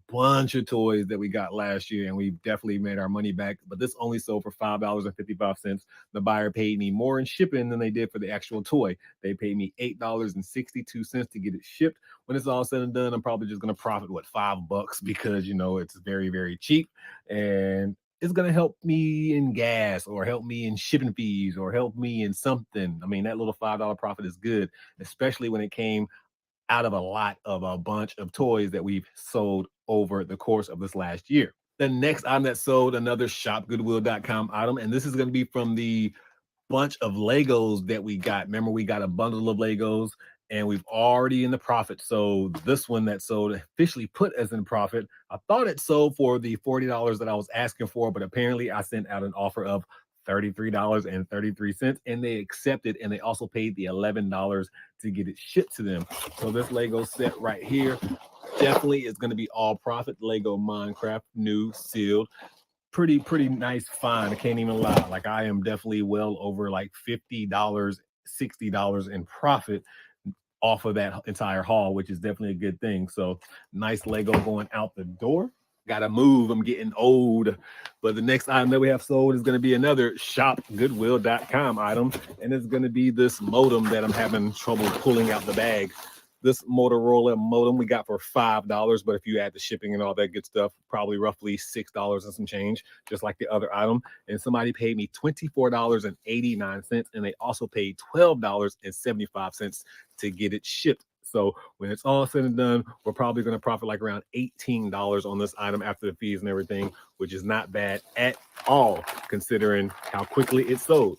bunch of toys that we got last year, and we definitely made our money back. But this only sold for $5.55. The buyer paid me more in shipping than they did for the actual toy. They paid me $8.62 to get it shipped. When it's all said and done, I'm probably just going to profit, what, $5, because, you know, it's very, very cheap. And it's going to help me in gas, or help me in shipping fees, or help me in something. I mean, that little $5 profit is good, especially when it came out of a bunch of toys that we've sold over the course of this last year. The next item that sold, another shopgoodwill.com item, and this is going to be from the bunch of Legos that we got. Remember, we got a bundle of Legos, and we've already in the profit. So this one that sold officially put as in profit. I thought it sold for the $40 that I was asking for, but apparently I sent out an offer of $33.33, and they accepted, and they also paid the $11 to get it shipped to them. So this Lego set right here definitely is going to be all profit. Lego Minecraft, new, sealed. Pretty nice find. I can't even lie. Like, I am definitely well over like $50, $60 in profit off of that entire haul, which is definitely a good thing. So nice Lego going out the door. Gotta move. I'm getting old. But the next item that we have sold is going to be another shopgoodwill.com item, and it's going to be this modem that I'm having trouble pulling out the bag. This Motorola modem we got for $5, but if you add the shipping and all that good stuff, probably roughly $6 and some change, just like the other item. And somebody paid me $24.89, and they also paid $12.75 to get it shipped. So when it's all said and done, we're probably going to profit like around $18 on this item after the fees and everything, which is not bad at all considering how quickly it sold.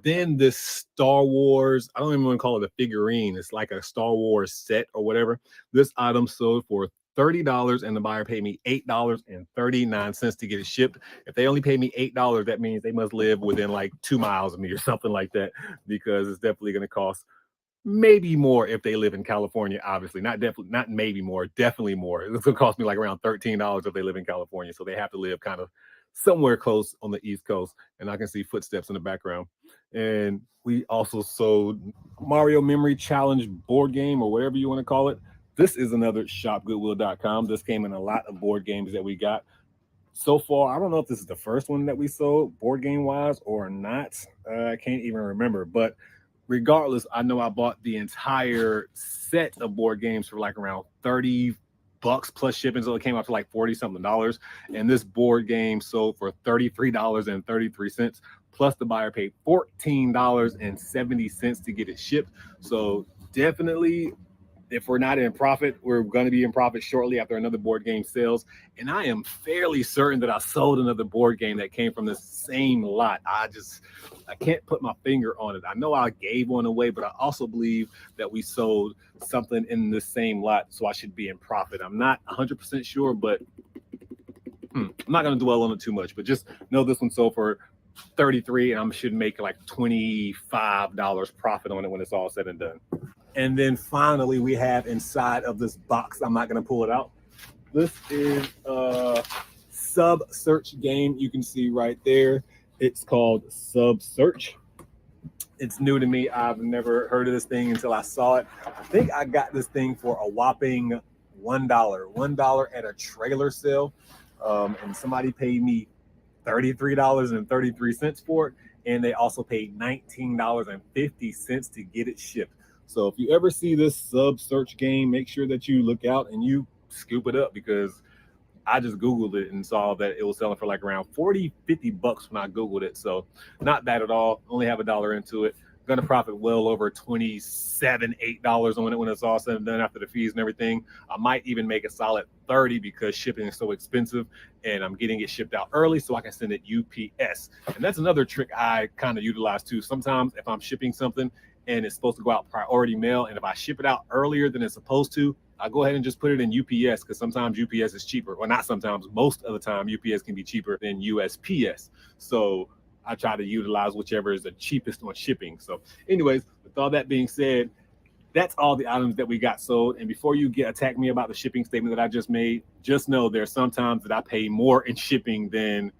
Then this Star Wars, I don't even want to call it a figurine. It's like a Star Wars set or whatever. This item sold for $30, and the buyer paid me $8.39 to get it shipped. If they only pay me $8, that means they must live within like 2 miles of me or something like that, because it's definitely going to cost maybe more if they live in California. Obviously, not maybe more, definitely more. It's going to cost me like around $13 if they live in California. So they have to live kind of somewhere close on the East Coast, and I can see footsteps in the background. And we also sold Mario Memory Challenge board game, or whatever you want to call it. This is another shopgoodwill.com. This came in a lot of board games that we got so far. I don't know if this is the first one that we sold board game wise or not. I can't even remember, but regardless, I know I bought the entire set of board games for like around $30 plus shipping, so it came out to like $40 something. And this board game sold for $33.33, plus the buyer paid $14.70 to get it shipped. So definitely, if we're not in profit, we're going to be in profit shortly after another board game sells. And I am fairly certain that I sold another board game that came from the same lot. I can't put my finger on it. I know I gave one away, but I also believe that we sold something in the same lot, so I should be in profit. I'm not 100% sure, but I'm not going to dwell on it too much. But just know this one sold for $33, and I should make like $25 profit on it when it's all said and done. And then finally, we have inside of this box, I'm not going to pull it out. This is a sub search game. You can see right there. It's called Sub Search. It's new to me. I've never heard of this thing until I saw it. I think I got this thing for a whopping $1 at a trailer sale. And somebody paid me $33.33 for it. And they also paid $19.50 to get it shipped. So if you ever see this sub search game, make sure that you look out and you scoop it up, because I just Googled it and saw that it was selling for like around 40, 50 bucks when I Googled it. So not bad at all. Only have $1 into it. Gonna profit well over $27, $8 on it when it's all said and done after the fees and everything. I might even make a solid 30 because shipping is so expensive and I'm getting it shipped out early so I can send it UPS. And that's another trick I kind of utilize too. Sometimes if I'm shipping something and it's supposed to go out priority mail, and if I ship it out earlier than it's supposed to, I go ahead and just put it in UPS, because sometimes UPS is cheaper. Well, not sometimes, most of the time UPS can be cheaper than USPS. So I try to utilize whichever is the cheapest on shipping. So anyways, with all that being said, that's all the items that we got sold. And before you attack me about the shipping statement that I just made, just know there's sometimes that I pay more in shipping than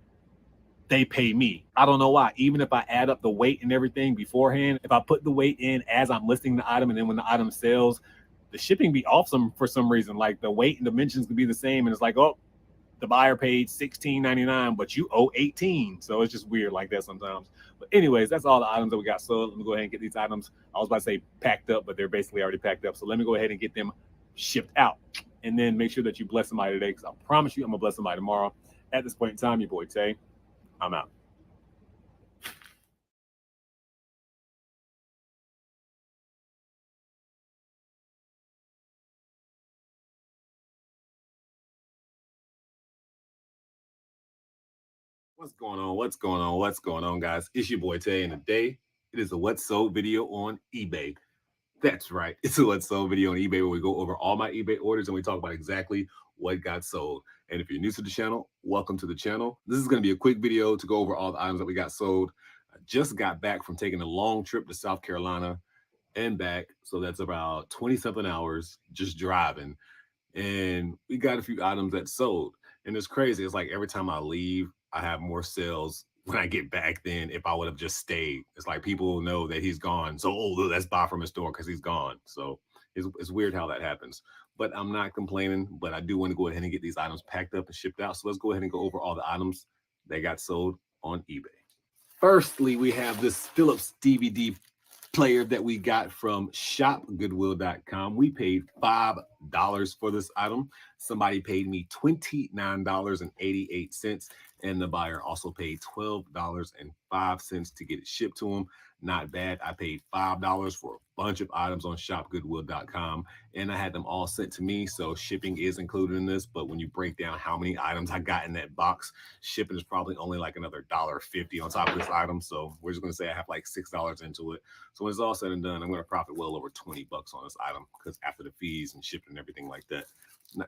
they pay me. I don't know why. Even if I add up the weight and everything beforehand, if I put the weight in as I'm listing the item, and then when the item sells, the shipping be off for some reason. Like the weight and dimensions could be the same, and it's like, oh, the buyer paid $16.99, but you owe $18. So it's just weird like that sometimes. But anyways, that's all the items that we got sold. Let me go ahead and get these items. I was about to say packed up, but they're basically already packed up. So let me go ahead and get them shipped out. And then make sure that you bless somebody today, because I promise you I'm gonna bless somebody tomorrow. At this point in time, your boy Tay, I'm out. What's going on? What's going on? What's going on, guys? It's your boy Tay, and today it is a What's Sold video on eBay. That's right. It's a What's Sold video on eBay where we go over all my eBay orders and we talk about exactly what got sold. And if you're new to the channel, welcome to the channel. This is going to be a quick video to go over all the items that we got sold. I just got back from taking a long trip to South Carolina and back. So that's about 20-something hours just driving. And we got a few items that sold. And it's crazy. It's like every time I leave, I have more sales when I get back than if I would have just stayed. It's like people know that he's gone. So, oh, let's buy from his store because he's gone. So it's weird how that happens. But I'm not complaining, but I do want to go ahead and get these items packed up and shipped out. So let's go ahead and go over all the items that got sold on eBay. Firstly, we have this Philips DVD player that we got from shopgoodwill.com. We paid $5 for this item. Somebody paid me $29.88, and the buyer also paid $12.05 to get it shipped to him. Not bad. I paid $5 for a bunch of items on shopgoodwill.com, and I had them all sent to me, so shipping is included in this. But when you break down how many items I got in that box, shipping is probably only like another $1.50 on top of this item. So we're just going to say I have like $6 into it. So when it's all said and done, I'm going to profit well over 20 bucks on this item, because after the fees and shipping and everything like that,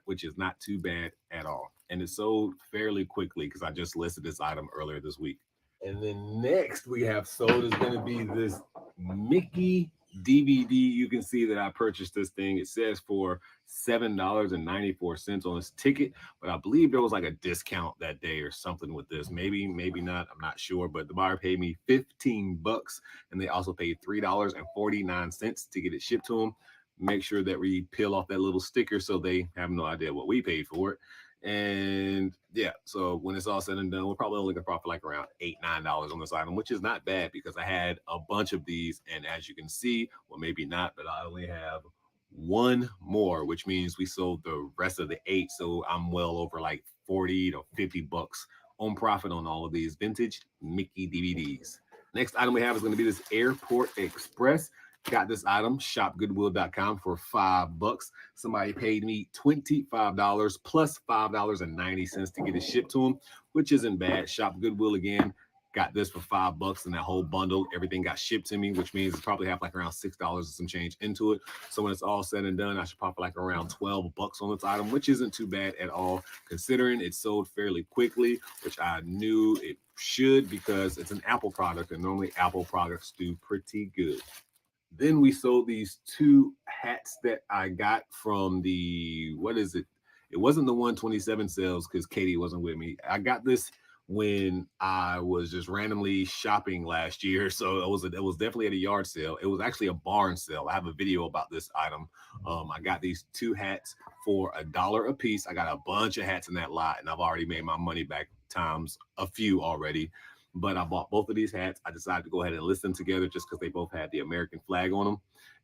which is not too bad at all. And it sold fairly quickly because I just listed this item earlier this week. And then next we have sold is going to be this Mickey DVD. You can see that I purchased this thing. It says for $7.94 on this ticket, but I believe there was like a discount that day or something with this. Maybe not. I'm not sure, but the buyer paid me 15 bucks, and they also paid $3.49 to get it shipped to them. Make sure that we peel off that little sticker so they have no idea what we paid for it. And yeah, so when it's all said and done, we're probably only gonna profit like around $8-9 on this item, which is not bad because I had a bunch of these, and as you can see, well, maybe not, but I only have one more, which means we sold the rest of the 8. So I'm well over like 40 to 50 bucks on profit on all of these vintage Mickey DVDs. Next item we have is going to be this Airport Express. Got this item, shopgoodwill.com, for $5. Somebody paid me $25 plus $5.90 to get it shipped to them, which isn't bad. Shop Goodwill again. Got this for $5, and that whole bundle, everything got shipped to me, which means it's probably have like around $6 and some change into it. So when it's all said and done, I should profit like around 12 bucks on this item, which isn't too bad at all, considering it sold fairly quickly, which I knew it should because it's an Apple product, and normally Apple products do pretty good. Then we sold these 2 hats that I got from the, what is it? It wasn't the 127 sales because Katie wasn't with me. I got this when I was just randomly shopping last year. So it was definitely at a yard sale. It was actually a barn sale. I have a video about this item. I got these 2 hats for $1 a piece. I got a bunch of hats in that lot, and I've already made my money back times a few already. But I bought both of these hats. I decided to go ahead and list them together just because they both had the American flag on them.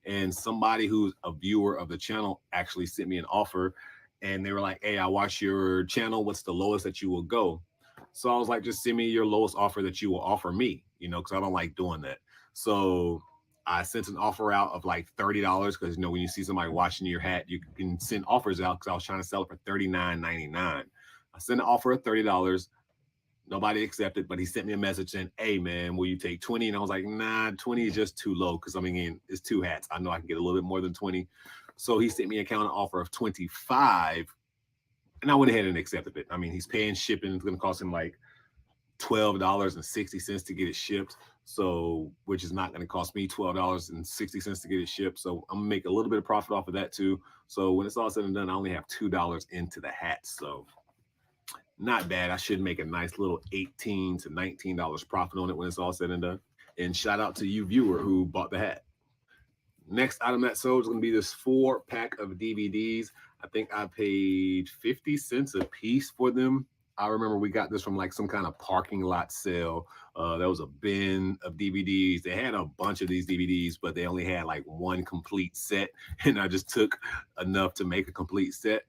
And somebody who's a viewer of the channel actually sent me an offer, and they were like, hey, I watch your channel, what's the lowest that you will go? So I was like, just send me your lowest offer that you will offer me, because I don't like doing that. So I sent an offer out of like $30 because when you see somebody watching your hat, you can send offers out, because I was trying to sell it for $39.99. I sent an offer of $30. Nobody accepted, but he sent me a message saying, hey man, will you take 20? And I was like, nah, 20 is just too low, because it's 2 hats. I know I can get a little bit more than 20. So he sent me a counter offer of 25, and I went ahead and accepted it. He's paying shipping. It's going to cost him like $12.60 to get it shipped. So, which is not going to cost me $12.60 to get it shipped. So I'm gonna make a little bit of profit off of that too. So when it's all said and done, I only have $2 into the hat. So not bad. I should make a nice little $18 to $19 profit on it when it's all said and done. And shout out to you viewer who bought the hat. Next item that sold is going to be this 4-pack of DVDs. I think I paid 50 cents a piece for them. I remember we got this from like some kind of parking lot sale. There was a bin of DVDs. They had a bunch of these DVDs, but they only had like one complete set. And I just took enough to make a complete set.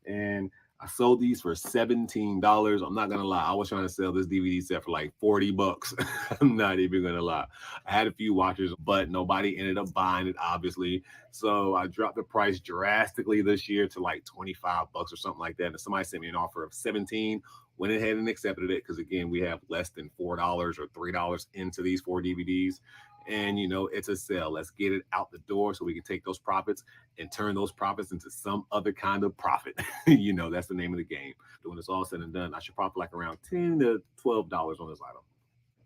And I sold these for $17. I'm not gonna lie, I was trying to sell this DVD set for like $40. I'm not even gonna lie. I had a few watchers, but nobody ended up buying it, obviously. So I dropped the price drastically this year to like $25 or something like that. And somebody sent me an offer of $17. Went ahead and accepted it, because again, we have less than $4 or $3 into these 4 DVDs. And it's a sale. Let's get it out the door so we can take those profits and turn those profits into some other kind of profit. That's the name of the game. When it's all said and done, I should profit like around $10 to $12 on this item.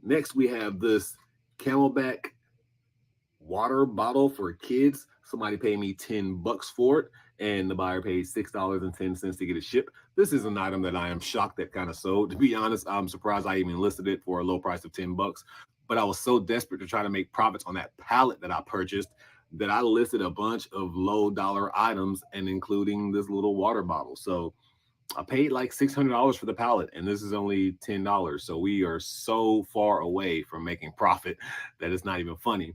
Next, we have this Camelback water bottle for kids. Somebody paid me $10 for it, and the buyer paid $6.10 to get it shipped. This is an item that I am shocked that kind of sold. To be honest, I'm surprised I even listed it for a low price of $10. But I was so desperate to try to make profits on that pallet that I purchased that I listed a bunch of low dollar items, and including this little water bottle. So I paid like $600 for the pallet, and this is only $10. So we are so far away from making profit that it's not even funny.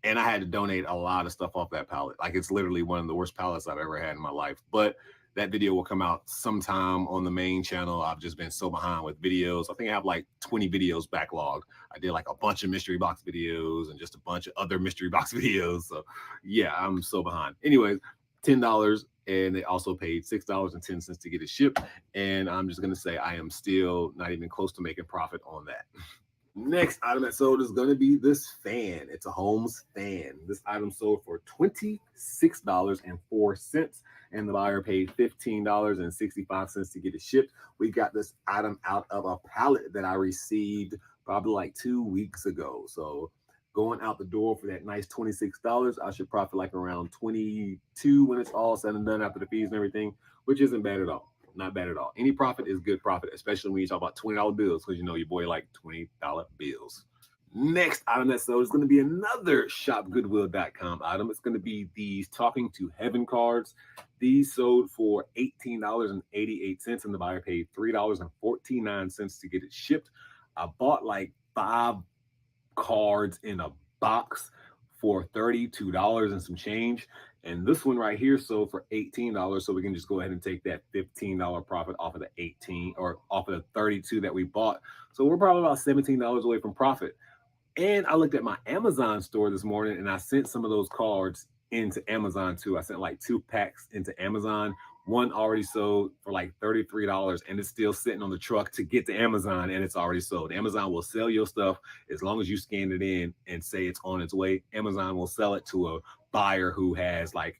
And I had to donate a lot of stuff off that pallet. Like, it's literally one of the worst pallets I've ever had in my life. But that video will come out sometime on the main channel. I've just been so behind with videos. I think I have like 20 videos backlogged. I did like a bunch of mystery box videos and just a bunch of other mystery box videos. So yeah, I'm so behind. Anyways, $10, and they also paid $6.10 to get it shipped. And I'm just going to say I am still not even close to making profit on that. Next item that sold is going to be this fan. It's a Holmes fan. This item sold for $26.04, and the buyer paid $15.65 to get it shipped. We got this item out of a pallet that I received probably like 2 weeks ago. So going out the door for that nice $26, I should profit like around $22 when it's all said and done after the fees and everything, which isn't bad at all. Not bad at all. Any profit is good profit, especially when you talk about $20 bills, because your boy like $20 bills. Next item that sold is going to be another shopgoodwill.com item. It's going to be these Talking to Heaven cards. These sold for $18.88, and the buyer paid $3.49 to get it shipped. I bought like 5 cards in a box for $32 and some change. And this one right here sold for $18. So we can just go ahead and take that $15 profit off of the 18 or off of the 32 that we bought. So we're probably about $17 away from profit. And I looked at my Amazon store this morning, and I sent some of those cards into Amazon too. I sent like 2 packs into Amazon. One already sold for like $33, and it's still sitting on the truck to get to Amazon, and it's already sold. Amazon will sell your stuff as long as you scan it in and say it's on its way. Amazon will sell it to a buyer who has like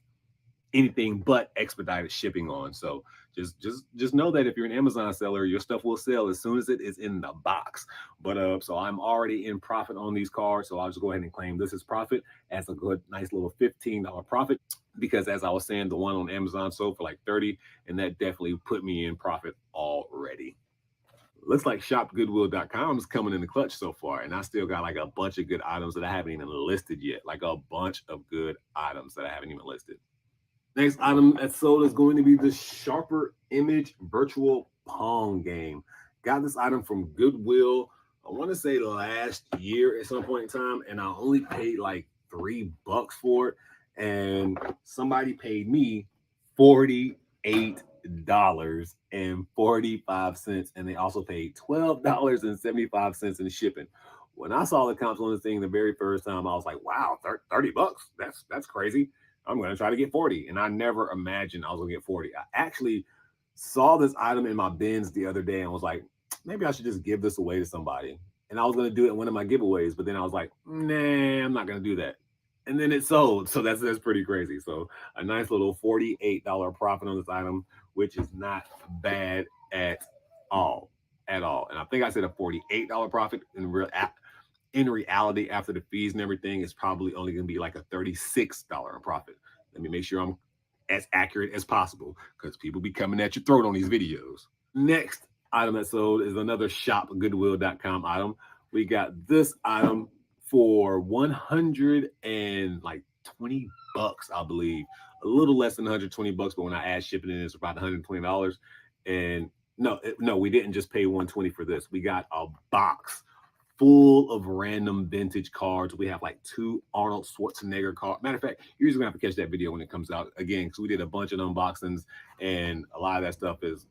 anything but expedited shipping on. So just know that if you're an Amazon seller, your stuff will sell as soon as it is in the box. But so I'm already in profit on these cards, so I'll just go ahead and claim this as profit as a good nice little $15 profit, because as I was saying, the one on Amazon sold for like $30, and that definitely put me in profit already. Looks like shopgoodwill.com is coming in the clutch so far, and I still got like a bunch of good items that I haven't even listed yet. Like a bunch of good items that I haven't even listed. Next item that's sold is going to be the Sharper Image Virtual Pong game. Got this item from Goodwill, I want to say last year at some point in time, and I only paid like $3 for it, and somebody paid me $48.45, and they also paid $12.75 in shipping. When I saw the comps on this thing the very first time, I was like, wow, $30. That's crazy. I'm gonna try to get 40. And I never imagined I was gonna get 40. I actually saw this item in my bins the other day and was like, maybe I should just give this away to somebody. And I was gonna do it in one of my giveaways, but then I was like, nah, I'm not gonna do that. And then it sold. So that's pretty crazy. So a nice little $48 profit on this item, which is not bad at all. At all. And I think I said a $48 profit. In reality, after the fees and everything, it's probably only going to be like a $36 profit. Let me make sure I'm as accurate as possible, because people be coming at your throat on these videos. Next item that sold is another shopgoodwill.com item. We got this item for 120 bucks, I believe. A little less than 120 bucks, but when I add shipping in, it's about $120. And no, we didn't just pay 120 for this. We got a box full of random vintage cards. We have like 2 Arnold Schwarzenegger cards. Matter of fact, you're just gonna have to catch that video when it comes out again, because we did a bunch of unboxings, and a lot of that stuff is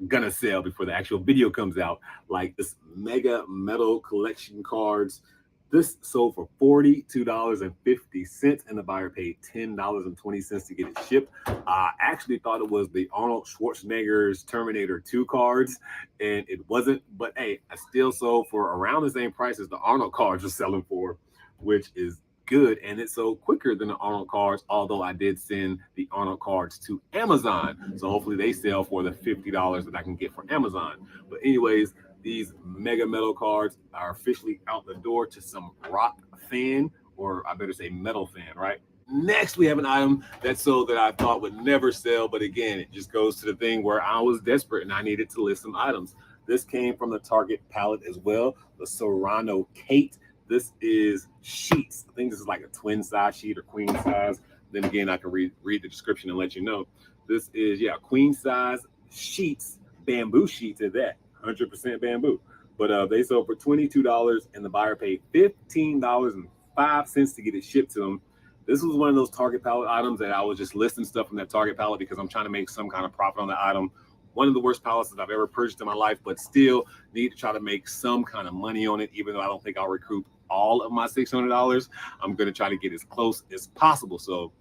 gonna sell before the actual video comes out. Like this mega metal collection cards. This sold for $42.50, and the buyer paid $10.20 to get it shipped. I actually thought it was the Arnold Schwarzenegger's Terminator 2 cards, and it wasn't. But hey, I still sold for around the same price as the Arnold cards are selling for, which is good. And it sold quicker than the Arnold cards, although I did send the Arnold cards to Amazon. So hopefully they sell for the $50 that I can get from Amazon. But anyways, these mega metal cards are officially out the door to some rock fan, or I better say metal fan, right? Next, we have an item that sold that I thought would never sell, but again, it just goes to the thing where I was desperate and I needed to list some items. This came from the Target palette as well, the Serrano Kate. This is sheets. I think this is like a twin size sheet or queen size. Then again, I can read the description and let you know. This is, queen size sheets, bamboo sheets at that. 100% bamboo, but they sold for $22, and the buyer paid $15.05 to get it shipped to them. This was one of those Target palette items that I was just listing stuff from that Target palette because I'm trying to make some kind of profit on the item. One of the worst palettes that I've ever purchased in my life, but still need to try to make some kind of money on it, even though I don't think I'll recoup all of my $600. I'm going to try to get as close as possible. So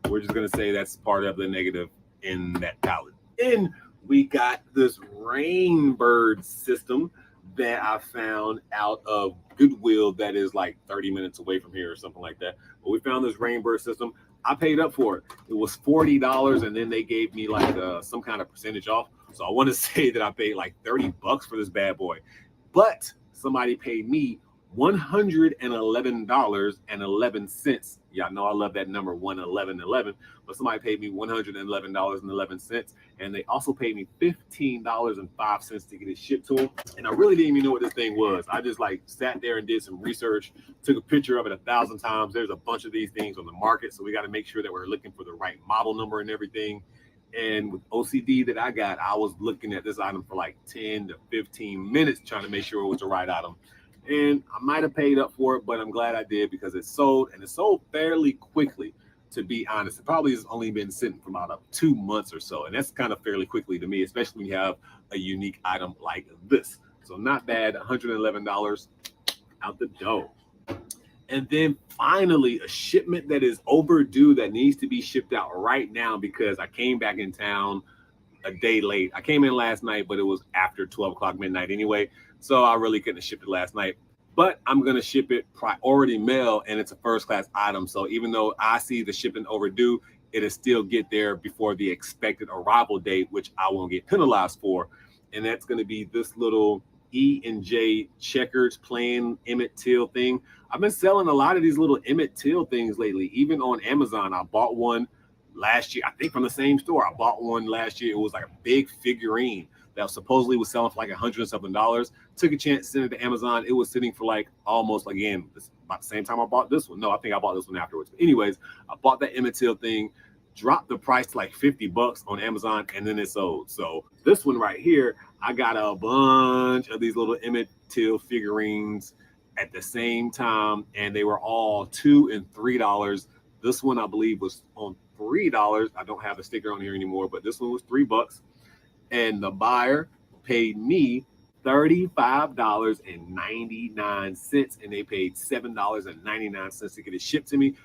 we're just going to say that's part of the negative in that palette. And we got this Rainbird system that I found out of Goodwill that is like 30 minutes away from here or something like that. But we found this Rainbird system. I paid up for it. It was $40, and then they gave me like some kind of percentage off. So I want to say that I paid like $30 for this bad boy. But somebody paid me $111.11. Y'all know I love that number 111.11, but somebody paid me $111.11, and they also paid me $15.05 to get it shipped to them. And I really didn't even know what this thing was. I just like sat there and did some research, took a picture of it 1,000 times. There's a bunch of these things on the market, so we got to make sure that we're looking for the right model number and everything. And with OCD that I got, I was looking at this item for like 10 to 15 minutes trying to make sure it was the right item. And I might have paid up for it, but I'm glad I did because it sold, and it sold fairly quickly, to be honest. It probably has only been sitting for about 2 months or so, and that's kind of fairly quickly to me, especially when you have a unique item like this. So not bad, $111 out the door. And then finally, a shipment that is overdue that needs to be shipped out right now because I came back in town a day late. I came in last night, but it was after 12 o'clock midnight anyway. So I really couldn't ship it last night, but I'm going to ship it priority mail, and it's a first class item. So even though I see the shipping overdue, it'll still get there before the expected arrival date, which I won't get penalized for. And that's going to be this little E&J checkers playing Emmett Till thing. I've been selling a lot of these little Emmett Till things lately, even on Amazon. I bought one last year, I think from the same store. I bought one last year. It was like a big figurine that supposedly was selling for like $100 and something. Took a chance, sent it to Amazon. It was sitting for like almost, again, about the same time I bought this one. No, I think I bought this one afterwards. But anyways, I bought that Emmett Till thing, dropped the price to like $50 on Amazon, and then it sold. So this one right here, I got a bunch of these little Emmett Till figurines at the same time, and they were all $2 and $3. This one I believe was on $3. I don't have a sticker on here anymore, but this one was $3, and the buyer paid me $35.99, and they paid $7.99 to get it shipped to me.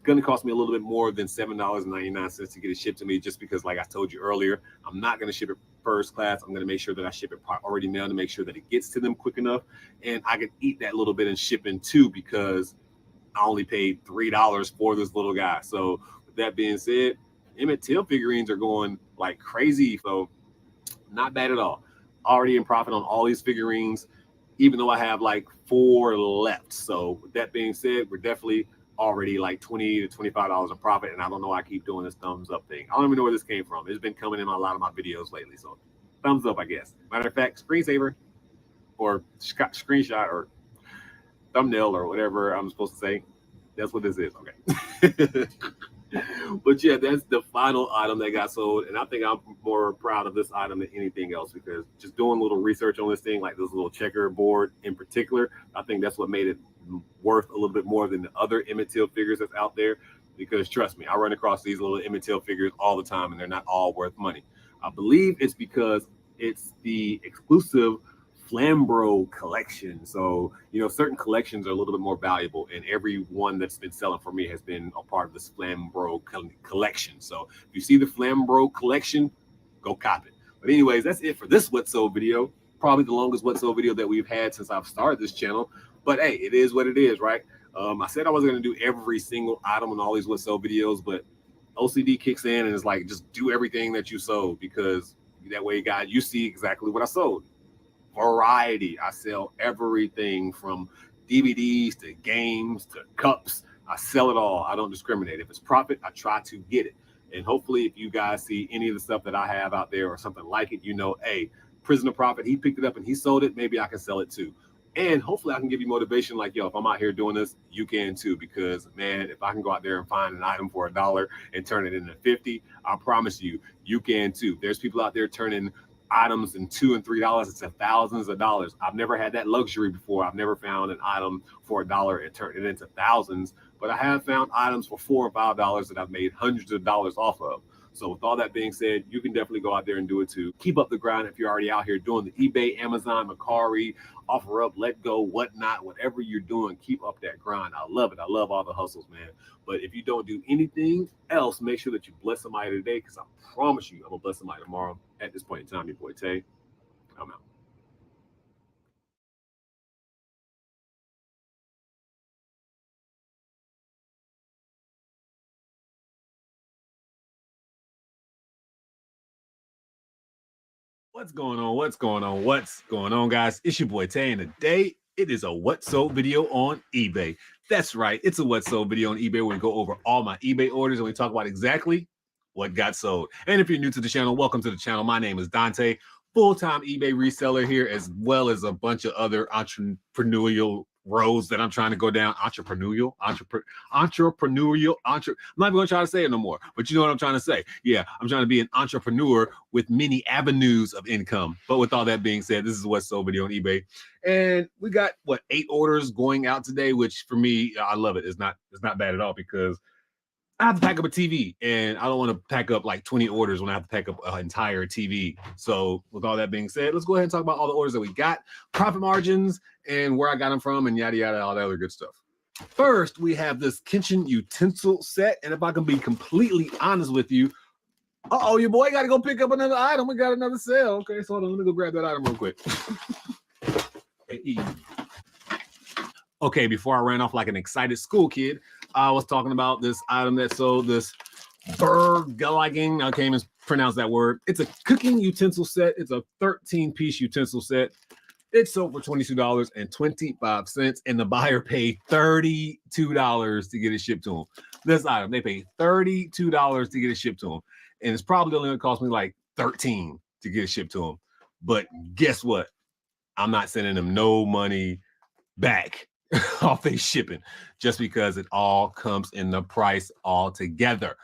Going to cost me a little bit more than $7.99 to get it shipped to me, just because, like I told you earlier, I'm not going to ship it first class. I'm going to make sure that I ship it already mailed to make sure that it gets to them quick enough, and I can eat that little bit in shipping too, because I only paid $3 for this little guy. So with that being said, Emmett Till figurines are going like crazy, so not bad at all. Already in profit on all these figurines, even though I have like 4 left. So with that being said, we're definitely already like $20 to $25 in profit, and I don't know why I keep doing this thumbs up thing. I don't even know where this came from. It's been coming in a lot of my videos lately, so thumbs up, I guess. Matter of fact, screensaver or screenshot or thumbnail or whatever I'm supposed to say. That's what this is. Okay. But yeah, that's the final item that got sold, and I think I'm more proud of this item than anything else, because just doing a little research on this thing, like this little checkerboard in particular, I think that's what made it worth a little bit more than the other Emmett Till figures that's out there. Because trust me, I run across these little Emmett Till figures all the time, and they're not all worth money. I believe it's because it's the exclusive Flambro collection. So, you know, certain collections are a little bit more valuable, and every one that's been selling for me has been a part of this Flambro collection. So if you see the Flambro collection, go cop it. But anyways, that's it for this What Sold video. Probably the longest What Sold video that we've had since I've started this channel. But hey, it is what it is, right? I said I wasn't going to do every single item on all these What Sold videos, but OCD kicks in and it's like, just do everything that you sold, because that way, guys, you see exactly what I sold. Variety. I sell everything from DVDs to games to cups. I sell it all. I don't discriminate. If it's profit, I try to get it. And hopefully, if you guys see any of the stuff that I have out there or something like it, you know, hey, Prison2Profit, he picked it up and he sold it. Maybe I can sell it too. And hopefully I can give you motivation, like, yo, if I'm out here doing this, you can too. Because man, if I can go out there and find an item for $1 and turn it into 50, I promise you, you can too. There's people out there turning items in $2 and $3 into thousands of dollars. I've never had that luxury before. I've never found an item for $1 and turned it into thousands, but I have found items for $4 or $5 that I've made hundreds of dollars off of. So with all that being said, you can definitely go out there and do it too. Keep up the grind if you're already out here doing the eBay, Amazon, Mercari, OfferUp, Let Go, whatnot, whatever you're doing, keep up that grind. I love it. I love all the hustles, man. But if you don't do anything else, make sure that you bless somebody today, because I promise you I'm going to bless somebody tomorrow. At this point in time, your boy Tay, I'm out. What's going on? What's going on? What's going on, guys? It's your boy Tay, and today it is a What Sold video on eBay. That's right, it's a What Sold video on eBay where we go over all my eBay orders and we talk about exactly what got sold. And if you're new to the channel, welcome to the channel. My name is Dante, full-time eBay reseller here, as well as a bunch of other entrepreneurial roads that I'm trying to go down. I'm not even going to try to say it no more, but you know what I'm trying to say. Yeah, I'm trying to be an entrepreneur with many avenues of income. But with all that being said, this is What Sold video on eBay, and we got what, 8 orders going out today, which for me, I love it. It's not bad at all, because I have to pack up a TV, and I don't want to pack up like 20 orders when I have to pack up an entire TV. So with all that being said, let's go ahead and talk about all the orders that we got, profit margins, and where I got them from, and yada, yada, all that other good stuff. First, we have this kitchen utensil set, and if I can be completely honest with you, your boy got to go pick up another item. We got another sale. Okay, so hold on, let me go grab that item real quick. Okay, before I ran off like an excited school kid, I was talking about this item that sold, this burgalagging. I can't even pronounce that word. It's a cooking utensil set. It's a 13-piece utensil set. It sold for $22.25, and the buyer paid $32 to get it shipped to him. This item, they paid $32 to get it shipped to him, and it's probably only going to cost me like $13 to get it shipped to him. But guess what? I'm not sending them no money back off they shipping, just because it all comes in the price all together.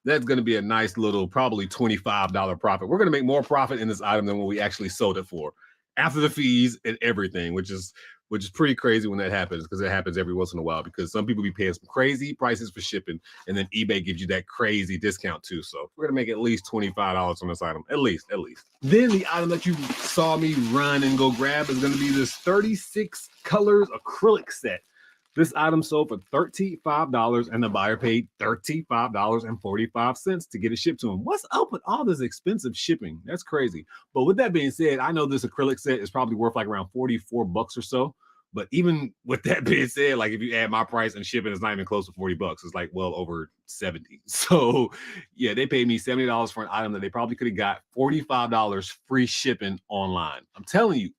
That's going to be a nice little, probably $25 profit. We're going to make more profit in this item than what we actually sold it for, after the fees and everything, which is which is pretty crazy when that happens, because it happens every once in a while, because some people be paying some crazy prices for shipping, and then eBay gives you that crazy discount too. So we're gonna make at least $25 on this item, at least. Then the item that you saw me run and go grab is gonna be this 36 colors acrylic set. This item sold for $35, and the buyer paid $35.45 to get it shipped to him. What's up with all this expensive shipping? That's crazy. But with that being said, I know this acrylic set is probably worth like around 44 bucks or so. But even with that being said, like if you add my price and shipping, it's not even close to 40 bucks. It's like well over 70. So yeah, they paid me $70 for an item that they probably could have got $45 free shipping online. I'm telling you.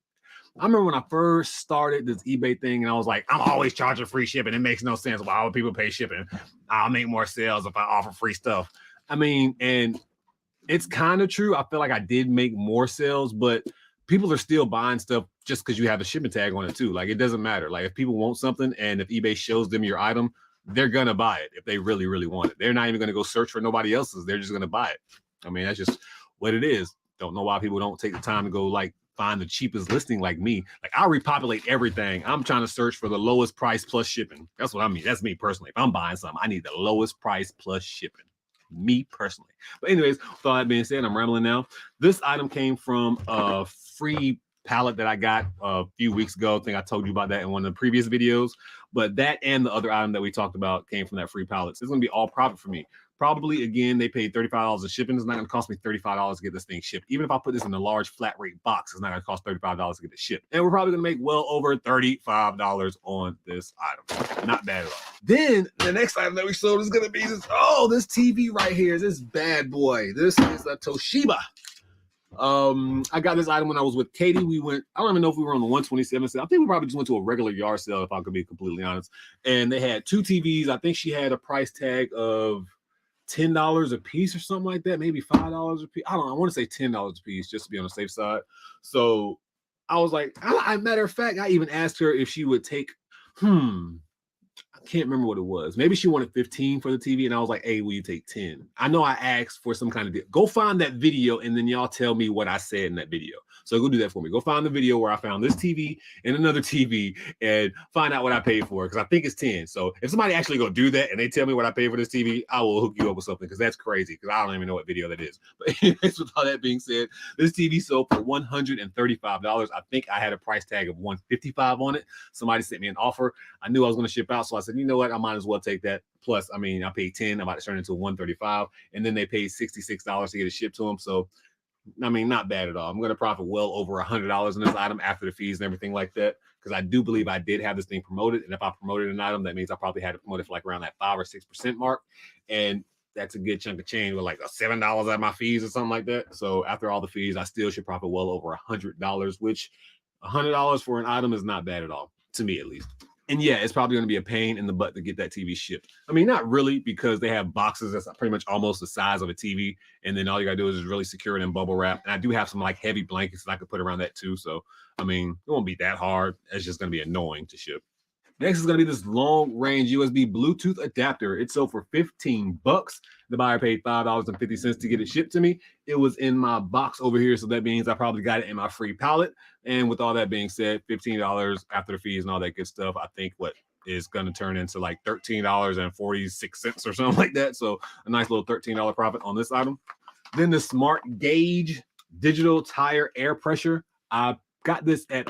I remember when I first started this eBay thing, and I was like, I'm always charging free shipping. It makes no sense. Why would people pay shipping? I'll make more sales if I offer free stuff. I mean, and it's kind of true. I feel like I did make more sales, but people are still buying stuff just because you have a shipping tag on it too. Like it doesn't matter. Like if people want something and if eBay shows them your item, they're going to buy it if they really, really want it. They're not even going to go search for nobody else's. They're just going to buy it. I mean, that's just what it is. Don't know why people don't take the time to go like find the cheapest listing like me. Like I'll repopulate everything. I'm trying to search for the lowest price plus shipping. That's what I mean. That's me personally. If I'm buying something, I need the lowest price plus shipping. Me personally. But anyways, with all that being said, I'm rambling now. This item came from a free palette that I got a few weeks ago. I think I told you about that in one of the previous videos. But that and the other item that we talked about came from that free palette. So it's going to be all profit for me. Probably, again, they paid $35 in shipping. It's not going to cost me $35 to get this thing shipped. Even if I put this in a large flat rate box, it's not going to cost $35 to get it shipped. And we're probably going to make well over $35 on this item. Not bad at all. Then the next item that we sold is going to be this, this TV right here. This bad boy. This is a Toshiba. I got this item when I was with Katie. We went, I don't even know if we were on the 127 sale. I think we probably just went to a regular yard sale, if I could be completely honest. And they had two TVs. I think she had a price tag of $10 a piece or something like that, maybe $5 a piece. I don't know. I want to say $10 a piece just to be on the safe side. So I was like, matter of fact, I even asked her if she would take, I can't remember what it was. Maybe she wanted 15 for the TV, and I was like, hey, will you take 10? I know I asked for some kind of deal. Go find that video, and then y'all tell me what I said in that video. So go do that for me. Go find the video where I found this TV and another TV and find out what I paid for it, because I think it's 10. So if somebody actually go do that and they tell me what I paid for this TV, I will hook you up with something, because that's crazy, because I don't even know what video that is. But anyways, with all that being said, this TV sold for $135. I think I had a price tag of $155 on it. Somebody sent me an offer. I knew I was going to ship out, so I said, you know what? I might as well take that. Plus, I mean, I paid 10. I'm about to turn it into $135, and then they paid $66 to get it shipped to them. So I mean, not bad at all. I'm going to profit well over $100 in this item after the fees and everything like that, because I do believe I did have this thing promoted. And if I promoted an item, that means I probably had it promoted for like around that 5 or 6% mark. And that's a good chunk of change with like $7 out of my fees or something like that. So after all the fees, I still should profit well over $100, which $100 for an item is not bad at all, to me at least. And yeah, it's probably going to be a pain in the butt to get that TV shipped. I mean, not really, because they have boxes that's pretty much almost the size of a TV. And then all you got to do is just really secure it in bubble wrap. And I do have some like heavy blankets that I could put around that too. So, I mean, it won't be that hard. It's just going to be annoying to ship. Next is going to be this long range USB Bluetooth adapter. It sold for $15. The buyer paid $5.50 to get it shipped to me. It was in my box over here, so that means I probably got it in my free pallet. And with all that being said, $15 after the fees and all that good stuff, I think what is going to turn into like $13.46 or something like that. So a nice little $13 profit on this item. Then the Smart Gauge digital tire air pressure. I got this at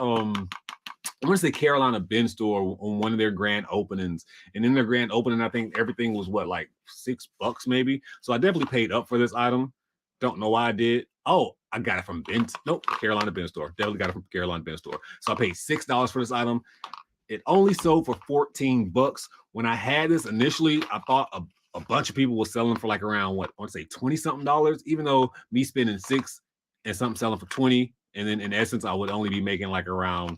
I want to say Carolina Bin store on one of their grand openings. And in their grand opening, I think everything was what, like $6 maybe. So I definitely paid up for this item. Don't know why I did. Oh, I got it from Carolina Bin store. Definitely got it from Carolina Bin store. So I paid $6 for this item. It only sold for $14. When I had this initially, I thought a bunch of people were selling for like around what I want to say $20-something, even though me spending $6 and something selling for $20. And then in essence, I would only be making like around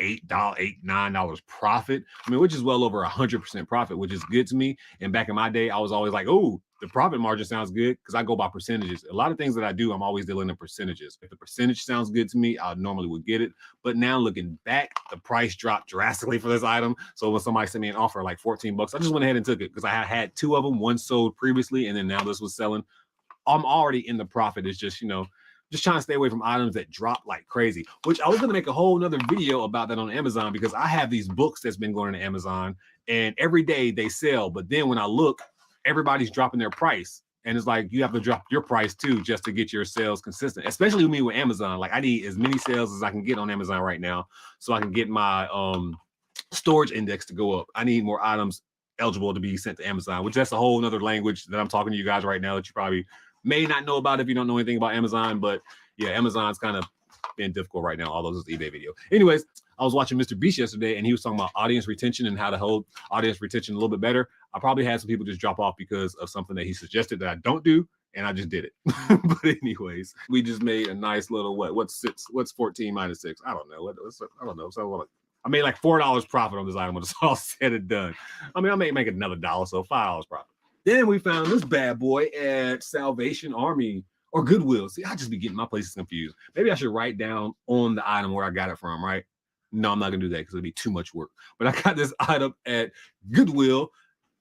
$9 profit. I mean, which is well over 100% profit, which is good to me. And back in my day, I was always like, oh, the profit margin sounds good, because I go by percentages. A lot of things that I do, I'm always dealing in percentages. If the percentage sounds good to me, I normally would get it. But now looking back, the price dropped drastically for this item. So when somebody sent me an offer like $14, I just went ahead and took it, because I had two of them. One sold previously, and then now this was selling. I'm already in the profit. It's just, just trying to stay away from items that drop like crazy, which I was going to make a whole nother video about that on Amazon, because I have these books that's been going to Amazon and every day they sell. But then when I look, everybody's dropping their price. And it's like, you have to drop your price too, just to get your sales consistent, especially with me with Amazon. Like I need as many sales as I can get on Amazon right now, so I can get my storage index to go up. I need more items eligible to be sent to Amazon, which that's a whole nother language that I'm talking to you guys right now that you probably may not know about if you don't know anything about Amazon. But yeah, Amazon's kind of been difficult right now, although this is eBay video. Anyways, I was watching Mr. Beast yesterday and he was talking about audience retention and how to hold audience retention a little bit better. I probably had some people just drop off because of something that he suggested that I don't do, and I just did it. But anyways, we just made a nice little what's 14 minus 6? I don't know. I don't know. So I made like $4 profit on this item when it's all said and done. I mean, I may make another $1, so $5 profit. Then we found this bad boy at Salvation Army or Goodwill. See, I just be getting my places confused. Maybe I should write down on the item where I got it from, right? No, I'm not gonna do that because it'd be too much work. But I got this item at Goodwill,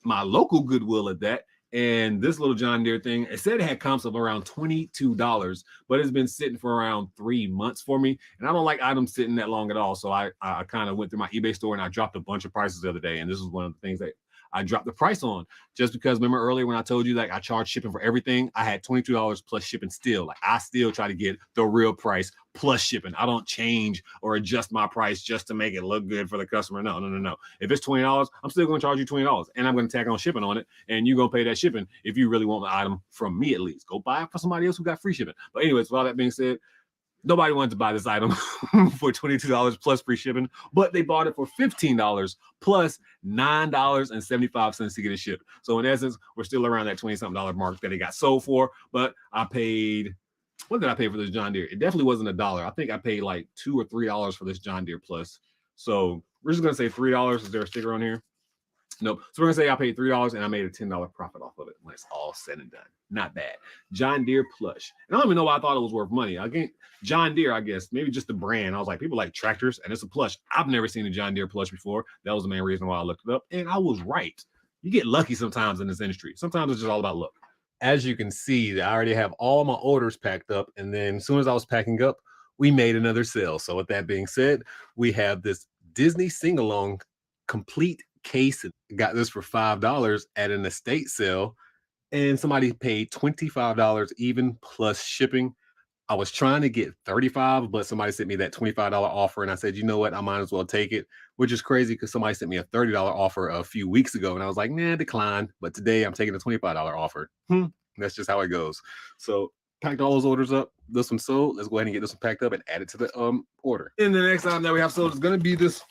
my local Goodwill at that. And this little John Deere thing, it said it had comps of around $22, but it's been sitting for around 3 months for me. And I don't like items sitting that long at all. So I kind of went through my eBay store and I dropped a bunch of prices the other day. And this is one of the things that I dropped the price on, just because remember earlier when I told you like I charge shipping for everything, I had $22 plus shipping still. Like I still try to get the real price plus shipping. I don't change or adjust my price just to make it look good for the customer. No. If it's $20, I'm still going to charge you $20 and I'm going to tack on shipping on it. And you're going to pay that shipping if you really want the item from me, at least. Go buy it for somebody else who got free shipping. But anyways, with all that being said, nobody wanted to buy this item for $22 plus free shipping, but they bought it for $15 plus $9.75 to get it shipped. So in essence, we're still around that $20-something mark that it got sold for. But I paid, what did I pay for this John Deere? It definitely wasn't $1. I think I paid like $2 or $3 for this John Deere Plus. So we're just gonna say $3. Is there a sticker on here? Nope. So we're gonna say I paid $3 and I made a $10 profit off of it when it's all said and done. Not bad. John Deere plush. And I don't even know why I thought it was worth money. Again, John Deere, I guess, maybe just the brand. I was like, people like tractors and it's a plush. I've never seen a John Deere plush before. That was the main reason why I looked it up. And I was right. You get lucky sometimes in this industry. Sometimes it's just all about luck. As you can see, I already have all my orders packed up. And then as soon as I was packing up, we made another sale. So with that being said, we have this Disney sing-along complete case. Got this for $5 at an estate sale, and somebody paid $25 even plus shipping. I was trying to get $35, but somebody sent me that $25 offer, and I said, you know what, I might as well take it, which is crazy because somebody sent me a $30 offer a few weeks ago, and I was like, nah, decline. But today I'm taking a $25 offer. That's just how it goes. So packed all those orders up. This one sold. Let's go ahead and get this one packed up and add it to the order. And the next item that we have sold is going to be this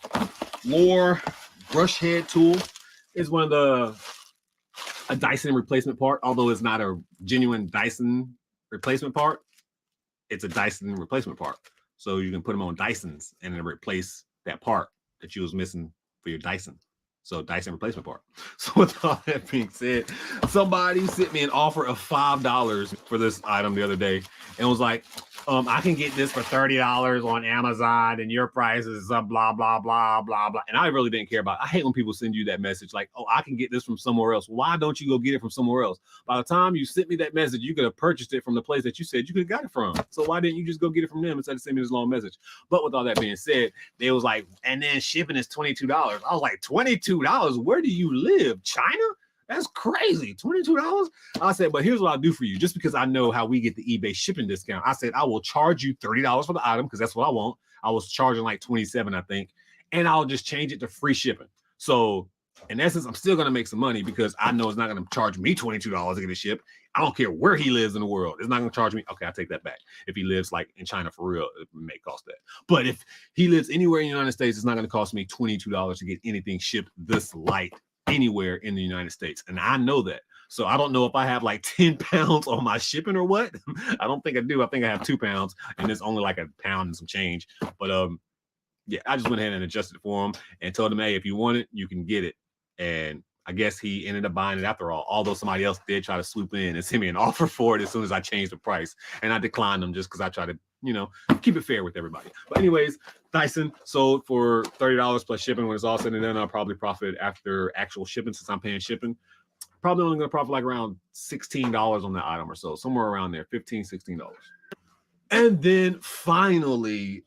Lore brush head tool. Is one of a Dyson replacement part, although it's not a genuine Dyson replacement part. It's a Dyson replacement part. So you can put them on Dysons and then replace that part that you was missing for your Dyson. So Dyson replacement part. So with all that being said, somebody sent me an offer of $5 for this item the other day and was like, I can get this for $30 on Amazon and your price is blah, blah, blah, blah, blah. And I really didn't care about it. I hate when people send you that message like, oh, I can get this from somewhere else. Why don't you go get it from somewhere else? By the time you sent me that message, you could have purchased it from the place that you said you could have got it from. So why didn't you just go get it from them instead of sending me this long message? But with all that being said, they was like, and then shipping is $22. I was like, $22? Where do you live? China? That's crazy. $22? I said, but here's what I'll do for you. Just because I know how we get the eBay shipping discount, I said, I will charge you $30 for the item because that's what I want. I was charging like $27, I think. And I'll just change it to free shipping. So in essence, I'm still going to make some money because I know it's not going to charge me $22 to get it shipped. I don't care where he lives in the world. It's not going to charge me. Okay, I take that back. If he lives like in China for real, it may cost that. But if he lives anywhere in the United States, it's not going to cost me $22 to get anything shipped this light anywhere in the United States. And I know that. So I don't know if I have like 10 pounds on my shipping or what. I don't think I do. I think I have 2 pounds and it's only like a pound and some change. But yeah, I just went ahead and adjusted for him and told him, hey, if you want it, you can get it. And I guess he ended up buying it after all, although somebody else did try to swoop in and send me an offer for it as soon as I changed the price. And I declined them just because I try to, you know, keep it fair with everybody. But anyways, Dyson sold for $30 plus shipping. When it's all said and done, I'll probably profit after actual shipping since I'm paying shipping. Probably only going to profit like around $16 on that item or so, somewhere around there, $15, $16. And then finally,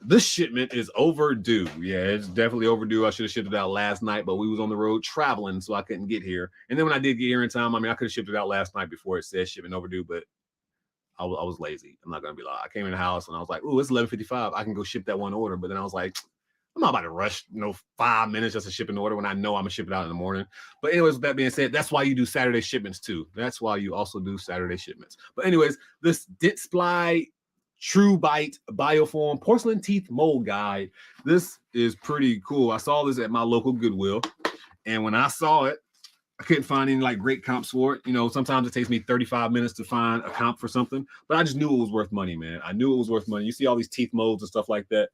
this shipment is overdue. Yeah, it's definitely overdue. I should have shipped it out last night, but we was on the road traveling, so I couldn't get here. And then when I did get here in time, I mean, I could have shipped it out last night before it said shipment overdue, but I was lazy. I'm not gonna be like, I came in the house and I was like, "Ooh, it's 11:55. I can go ship that one order." But then I was like, I'm not about to rush, 5 minutes just to ship an order when I know I'm gonna ship it out in the morning. But anyways, with that being said, that's why you do Saturday shipments too. That's why you also do Saturday shipments. But anyways, this Dentsply True Bite Bioform Porcelain Teeth Mold Guide. This is pretty cool. I saw this at my local Goodwill, and when I saw it, I couldn't find any like great comps for it. Sometimes it takes me 35 minutes to find a comp for something, but I just knew it was worth money, man. I knew it was worth money. You see all these teeth molds and stuff like that.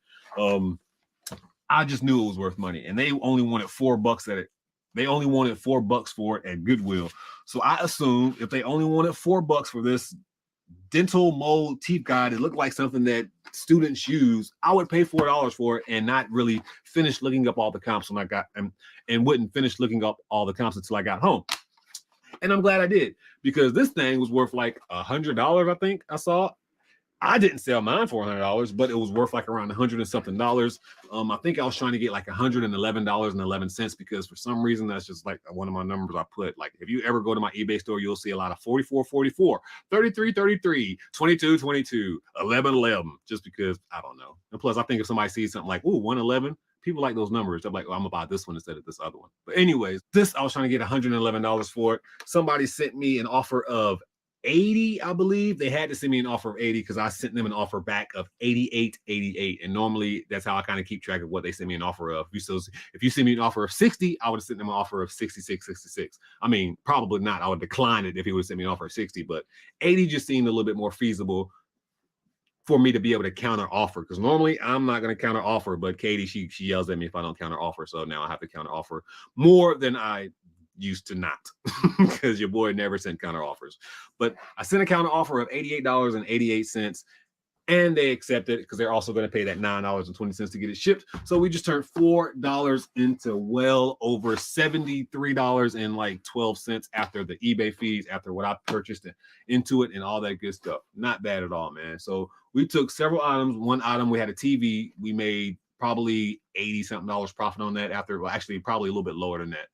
I just knew it was worth money, and they only wanted $4 at it. They only wanted $4 for it at Goodwill. So I assumed if they only wanted $4 for this dental mold teeth guide, it looked like something that students use, I would pay $4 for it and not really finish looking up all the comps when I got and wouldn't finish looking up all the comps until I got home. And I'm glad I did, because this thing was worth like $100, I think I saw. I didn't sell mine for $100, but it was worth like around $100 and something dollars. I think I was trying to get like $111.11 because for some reason that's just like one of my numbers I put. Like if you ever go to my eBay store, you'll see a lot of 44, 44, 33, 33, 22, 22, 11, 11, just because I don't know. And plus, I think if somebody sees something like, ooh, 111, people like those numbers. I'm like, oh, I'm about this one instead of this other one. But anyways, I was trying to get $111 for it. Somebody sent me an offer of 80, I believe. They had to send me an offer of 80 because I sent them an offer back of 88.88. And normally that's how I kind of keep track of what they send me an offer of. If you send me an offer of 60, I would have sent them an offer of 66. I mean, probably not. I would decline it if he would have sent me an offer of 60, but 80 just seemed a little bit more feasible for me to be able to counter offer, because normally I'm not going to counter offer, but Katie, she yells at me if I don't counter offer. So now I have to counter offer more than I used to not, because your boy never sent counter offers. But I sent a counter offer of $88.88, and they accepted it because they're also going to pay that $9.20 to get it shipped. So we just turned $4 into well over $73.12 after the eBay fees, after what I purchased into it and all that good stuff. Not bad at all, man. So we took several items. One item, we had a TV. We made probably $80-something profit on that after, well, actually probably a little bit lower than that.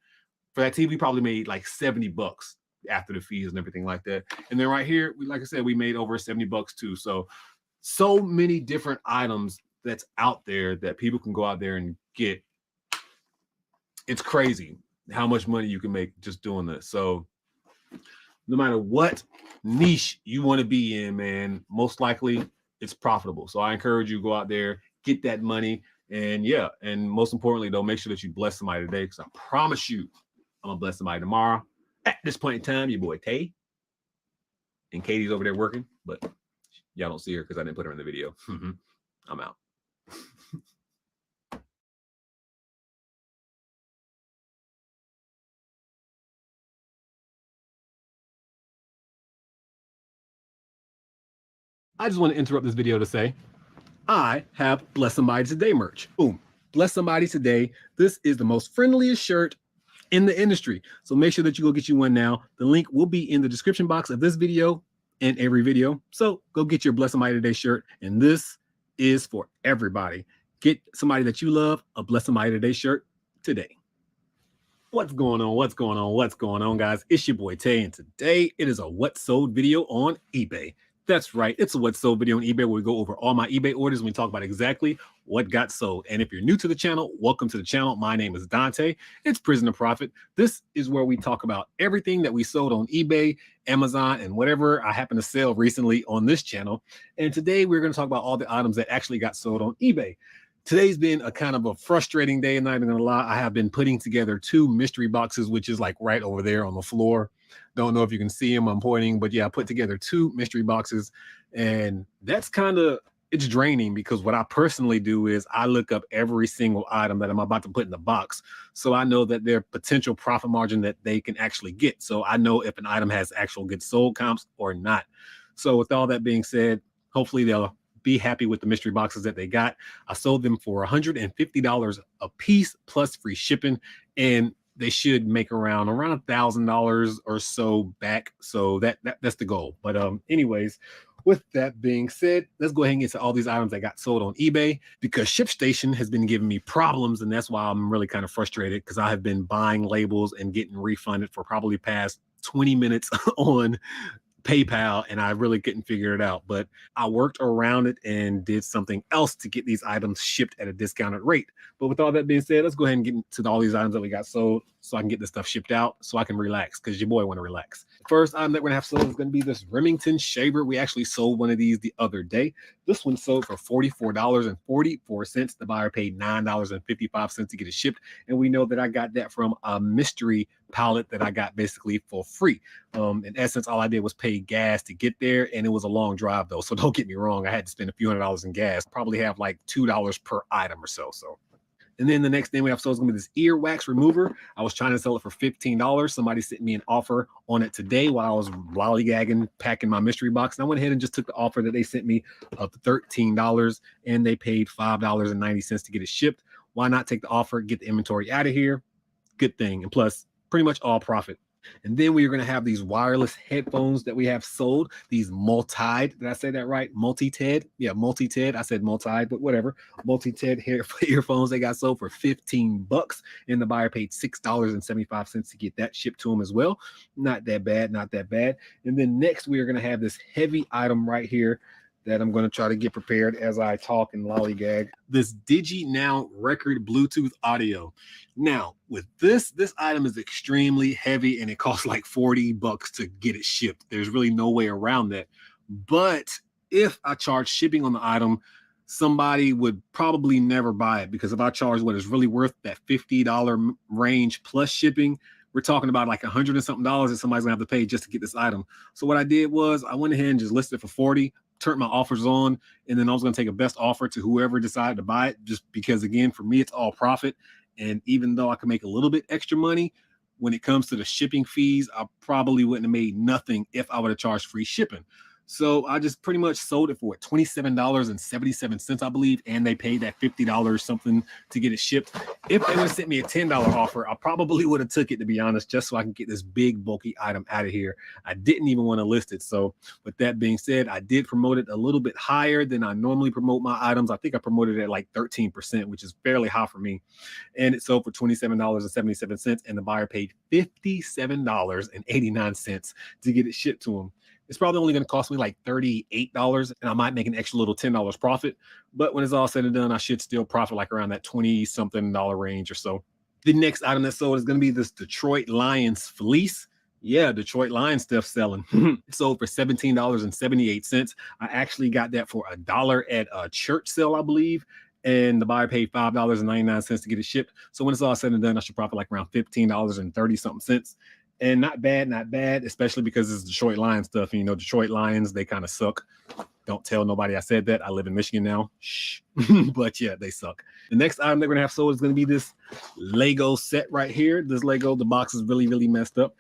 For that TV, probably made like $70 after the fees and everything like that. And then right here, like I said, we made over $70 too. So many different items that's out there that people can go out there and get. It's crazy how much money you can make just doing this. So no matter what niche you want to be in, man, most likely it's profitable. So I encourage you to go out there, get that money. And yeah, and most importantly, though, make sure that you bless somebody today, because I promise you, I'm gonna bless somebody tomorrow. At this point in time, your boy Tay and Katie's over there working, but y'all don't see her because I didn't put her in the video. I'm out. I just want to interrupt this video to say, I have Bless Somebody Today merch. Boom. Bless Somebody Today. This is the most friendliest shirt in the industry. So make sure that you go get you one now. The link will be in the description box of this video and every video. So go get your Bless Somebody Today shirt. And this is for everybody. Get somebody that you love a Bless Somebody Today shirt today. What's going on? What's going on? What's going on, guys? It's your boy Tay, and today it is a What Sold video on eBay. That's right. It's a What Sold video on eBay where we go over all my eBay orders and we talk about exactly what got sold. And if you're new to the channel, welcome to the channel. My name is Dante. It's Prison2Profit. This is where we talk about everything that we sold on eBay, Amazon, and whatever I happen to sell recently on this channel. And today we're going to talk about all the items that actually got sold on eBay. Today's been a kind of a frustrating day, and I'm not even gonna lie. I have been putting together 2 mystery boxes, which is like right over there on the floor. Don't know if you can see them, I'm pointing, but yeah, I put together 2 mystery boxes, and that's kind of, it's draining, because what I personally do is I look up every single item that I'm about to put in the box, so I know that their potential profit margin that they can actually get. So I know if an item has actual good sold comps or not. So with all that being said, hopefully they'll be happy with the mystery boxes that they got. I sold them for $150 a piece plus free shipping, and they should make around $1,000 or so back. So that's the goal. But anyways, with that being said, let's go ahead and get to all these items that got sold on eBay, because ShipStation has been giving me problems, and that's why I'm really kind of frustrated, because I have been buying labels and getting refunded for probably past 20 minutes on PayPal, and I really couldn't figure it out. But I worked around it and did something else to get these items shipped at a discounted rate. But with all that being said, let's go ahead and get into all these items that we got sold so I can get this stuff shipped out so I can relax, because your boy want to relax. First item that we're gonna have sold is gonna be this Remington shaver. We actually sold one of these the other day. This one sold for $44.44. The buyer paid $9.55 to get it shipped, and we know that I got that from a mystery pallet that I got basically for free. In essence, all I did was pay gas to get there, and it was a long drive though, so don't get me wrong, I had to spend a few $100s in gas, probably have like $2 per item or so. And then the next thing we have sold is going to be this ear wax remover. I was trying to sell it for $15. Somebody sent me an offer on it today while I was lollygagging, packing my mystery box. And I went ahead and just took the offer that they sent me of $13, and they paid $5.90 to get it shipped. Why not take the offer, get the inventory out of here? Good thing. And plus, pretty much all profit. And then we are going to have these wireless headphones that we have sold, these multi-ted. Did I say that right? Multi-ted? Yeah, multi-ted. I said multi, but whatever. Multi-ted earphones they got sold for $15, and the buyer paid $6.75 to get that shipped to them as well. Not that bad, not that bad. And then next we are going to have this heavy item right here that I'm going to try to get prepared as I talk and lollygag. This DigiNow record Bluetooth audio. Now, with this item is extremely heavy, and it costs like $40 to get it shipped. There's really no way around that. But if I charge shipping on the item, somebody would probably never buy it, because if I charge what is really worth, that $50 range plus shipping, we're talking about like $100 and something that somebody's gonna have to pay just to get this item. So what I did was I went ahead and just listed it for 40, turned my offers on, and then I was going to take a best offer to whoever decided to buy it, just because, again, for me, it's all profit. And even though I can make a little bit extra money, when it comes to the shipping fees, I probably wouldn't have made nothing if I would have charged free shipping. So I just pretty much sold it for $27.77, I believe, and they paid that $50 something to get it shipped. If they would have sent me a $10 offer, I probably would have took it, to be honest, just so I can get this big bulky item out of here. I didn't even want to list it. So with that being said, I did promote it a little bit higher than I normally promote my items. I think I promoted it at like 13%, which is fairly high for me. And it sold for $27.77, and the buyer paid $57.89 to get it shipped to them. It's probably only going to cost me like $38, and I might make an extra little $10 profit. But when it's all said and done, I should still profit like around that $20-something range or so. The next item that sold is going to be this Detroit Lions fleece. Yeah, Detroit Lions stuff selling. It sold for $17.78. I actually got that for $1 at a church sale, I believe. And the buyer paid $5.99 to get it shipped. So when it's all said and done, I should profit like around $15.30-something. And not bad, especially because it's Detroit Lions stuff. And, you know, Detroit Lions, they kind of suck. Don't tell nobody I said that. I live in Michigan now. Shh. But yeah, they suck. The next item they're going to have sold is going to be this Lego set right here. This Lego, the box is really, really messed up.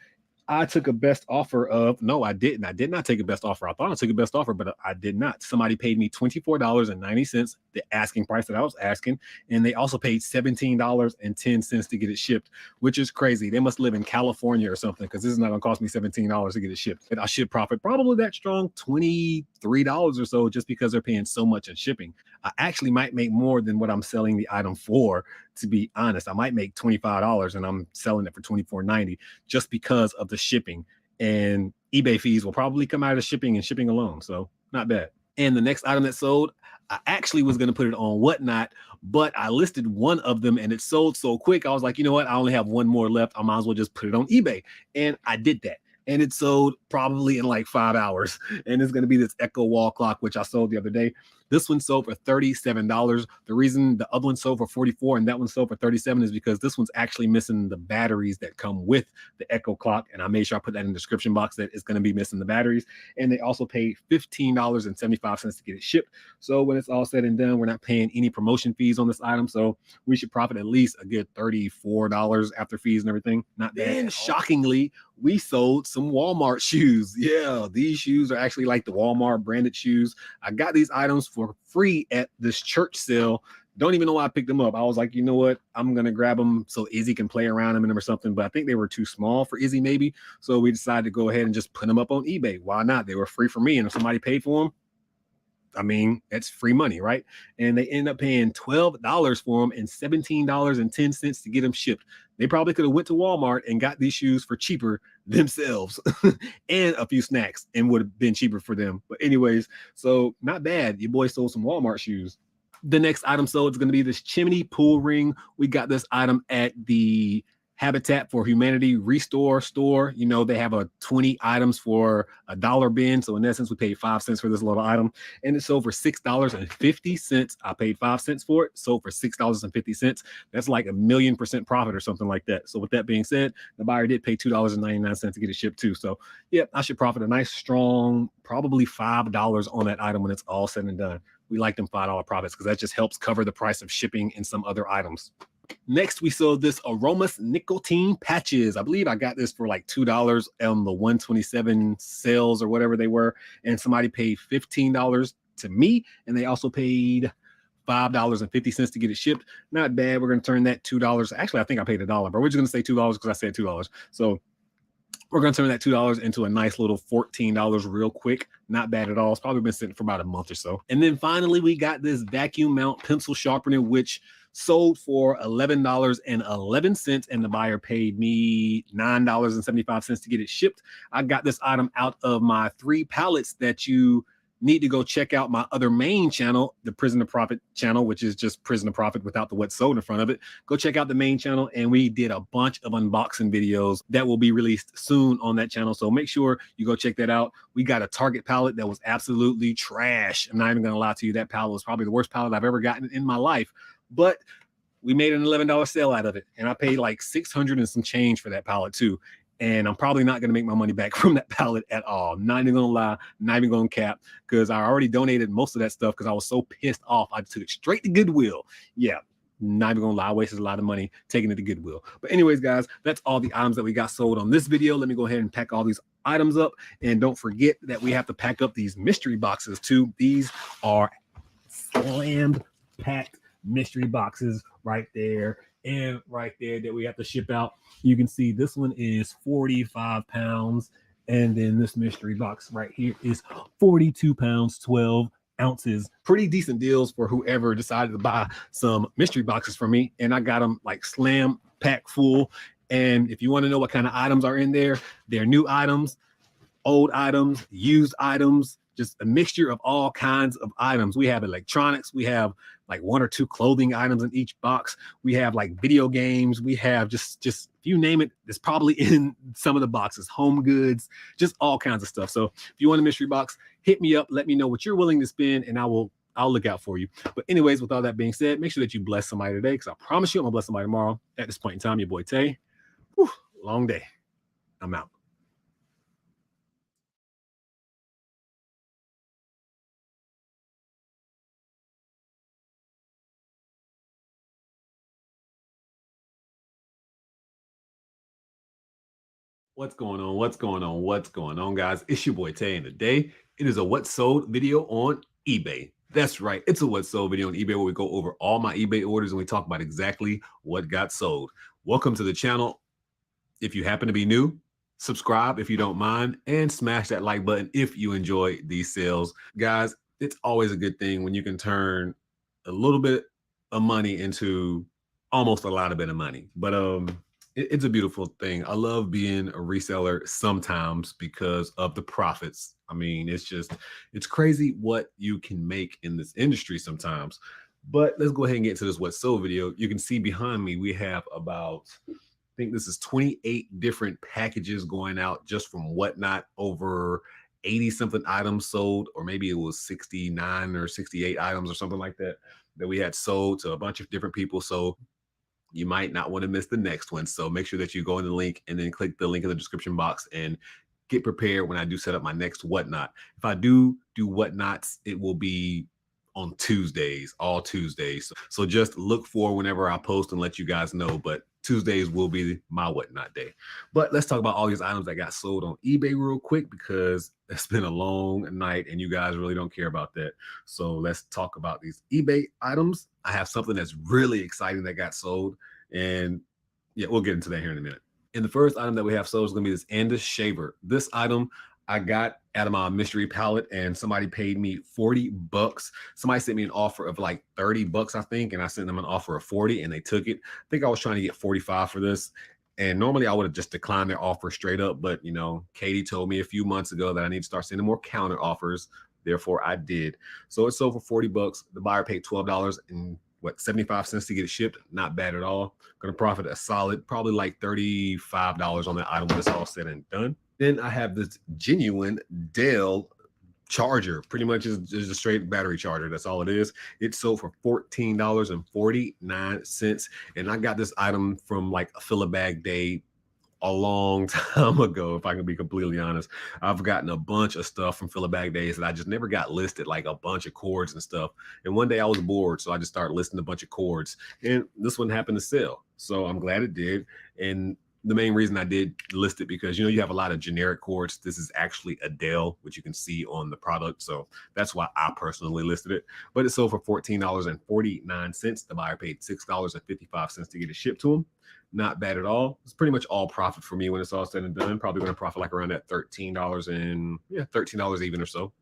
I took a best offer of, no, I didn't. I did not take a best offer. I thought I took a best offer, but I did not. Somebody paid me $24.90, the asking price that I was asking. And they also paid $17.10 to get it shipped, which is crazy. They must live in California or something, because this is not going to cost me $17 to get it shipped. And I should profit probably that strong, $23 or so, just because they're paying so much in shipping. I actually might make more than what I'm selling the item for, to be honest. I might make $25 and I'm selling it for $24.90 just because of the shipping, and eBay fees will probably come out of shipping and shipping alone. So not bad. And the next item that sold, I actually was going to put it on Whatnot, but I listed one of them and it sold so quick. I was like, you know what? I only have one more left. I might as well just put it on eBay. And I did that. And it sold probably in like 5 hours. And it's going to be this Echo wall clock, which I sold the other day. This one sold for $37. The reason the other one sold for $44 and that one sold for $37 is because this one's actually missing the batteries that come with the Echo clock. And I made sure I put that in the description box that it's going to be missing the batteries. And they also paid $15.75 to get it shipped. So when it's all said and done, we're not paying any promotion fees on this item. So we should profit at least a good $34 after fees and everything. Not bad. And shockingly, we sold some Walmart shoes. Yeah, these shoes are actually like the Walmart branded shoes. I got these items for free at this church sale Don't even know why I picked them up. I was like, you know what? I'm going to grab them so Izzy can play around them or something. But I think they were too small for Izzy maybe. So we decided to go ahead and just put them up on eBay. Why not? They were free for me. And if somebody paid for them, I mean, that's free money, right? And they end up paying $12 for them and $17.10 to get them shipped. They probably could have went to Walmart and got these shoes for cheaper themselves and a few snacks and would have been cheaper for them. But anyways, so not bad. Your boy sold some Walmart shoes. The next item sold is going to be this chimney pool ring. We got this item at the Habitat for Humanity Restore store. You know, they have a 20 items for $1 bin. So in essence, we paid 5 cents for this little item and it sold for $6.50. I paid 5 cents for it. Sold for $6.50. That's like 1,000,000% profit or something like that. So with that being said, the buyer did pay $2.99 to get it shipped too. So yeah, I should profit a nice strong, probably $5 on that item when it's all said and done. We like them $5 profits because that just helps cover the price of shipping and some other items. Next, we sold this Aromas nicotine patches. I believe I got this for like $2 on the 127 sales or whatever they were. And somebody paid $15 to me. And they also paid $5.50 to get it shipped. Not bad. We're going to turn that $2. Actually, I think I paid $1, but we're just going to say $2 because I said $2. So we're going to turn that $2 into a nice little $14 real quick. Not bad at all. It's probably been sitting for about a month or so. And then finally, we got this vacuum mount pencil sharpener, which sold for $11.11, and the buyer paid me $9.75 to get it shipped. I got this item out of my 3 pallets that you need to go check out my other main channel, the Prison2Profit channel, which is just Prison2Profit without the what's sold in front of it. Go check out the main channel, and we did a bunch of unboxing videos that will be released soon on that channel. So make sure you go check that out. We got a Target pallet that was absolutely trash. I'm not even gonna lie to you. That pallet was probably the worst pallet I've ever gotten in my life. But we made an $11 sale out of it. And I paid like $600 and some change for that pallet too. And I'm probably not going to make my money back from that pallet at all. Not even going to lie, not even going to cap, because I already donated most of that stuff because I was so pissed off. I took it straight to Goodwill. Yeah, not even going to lie, I wasted a lot of money taking it to Goodwill. But anyways, guys, that's all the items that we got sold on this video. Let me go ahead and pack all these items up. And don't forget that we have to pack up these mystery boxes too. These are slammed packed mystery boxes right there and right there that we have to ship out. You can see this one is 45 pounds, and then this mystery box right here is 42 pounds 12 ounces. Pretty decent deals for whoever decided to buy some mystery boxes for me, and I got them like slam pack full. And if you want to know what kind of items are in there, they're new items, old items, used items, just a mixture of all kinds of items. We have electronics, we have like 1 or 2 clothing items in each box. We have like video games. We have just you name it, it's probably in some of the boxes, home goods, just all kinds of stuff. So if you want a mystery box, hit me up. Let me know what you're willing to spend, and I'll look out for you. But anyways, with all that being said, make sure that you bless somebody today, because I promise you I'm gonna bless somebody tomorrow. At this point in time, your boy Tay. Whew, long day. I'm out. What's going on? What's going on? What's going on, guys? It's your boy Tay, and today it is a what sold video on eBay. That's right, it's a what sold video on eBay where we go over all my eBay orders and we talk about exactly what got sold. Welcome to the channel. If you happen to be new, subscribe if you don't mind, and smash that like button if you enjoy these sales. Guys, it's always a good thing when you can turn a little bit of money into almost a lot of bit of money. But it's a beautiful thing. I love being a reseller sometimes because of the profits. I mean, it's crazy what you can make in this industry sometimes. But let's go ahead and get into this what sold video. You can see behind me, we have about, I think this is 28 different packages going out just from Whatnot. Over 80 something items sold, or maybe it was 69 or 68 items or something like that we had sold to a bunch of different people. So you might not want to miss the next one. So make sure that you go in the link and then click the link in the description box and get prepared when I do set up my next Whatnot. If I do Whatnots, it will be on Tuesdays, all Tuesdays. So just look for whenever I post and let you guys know. But Tuesdays will be my Whatnot day. But let's talk about all these items that got sold on eBay real quick, because it's been a long night and you guys really don't care about that. So let's talk about these eBay items. I have something that's really exciting that got sold. And yeah, we'll get into that here in a minute. And the first item that we have sold is going to be this Andis shaver. This item I got out of my mystery palette, and somebody paid me 40 bucks. Somebody sent me an offer of like 30 bucks, I think, and I sent them an offer of 40 and they took it. I think I was trying to get 45 for this. And normally I would have just declined their offer straight up. But, you know, Katie told me a few months ago that I need to start sending more counter offers. Therefore, I did. So it sold for 40 bucks. The buyer paid $12 and 75 cents to get it shipped. Not bad at all. Going to profit a solid, probably like $35 on that item when it's all said and done. Then I have this genuine Dell charger. Pretty much is a straight battery charger. That's all it is. It sold for $14.49. And I got this item from like a fill-a-bag day a long time ago, if I can be completely honest. I've gotten a bunch of stuff from fill-a-bag days that I just never got listed, like a bunch of cords and stuff. And one day I was bored, so I just started listing a bunch of cords. And this one happened to sell. So I'm glad it did. And the main reason I did list it because, you know, you have a lot of generic cords. This is actually a Dell, which you can see on the product. So that's why I personally listed it. But it sold for $14.49. The buyer paid $6.55 to get it shipped to him. Not bad at all. It's pretty much all profit for me when it's all said and done. Probably going to profit like around that $13 and $13 even or so.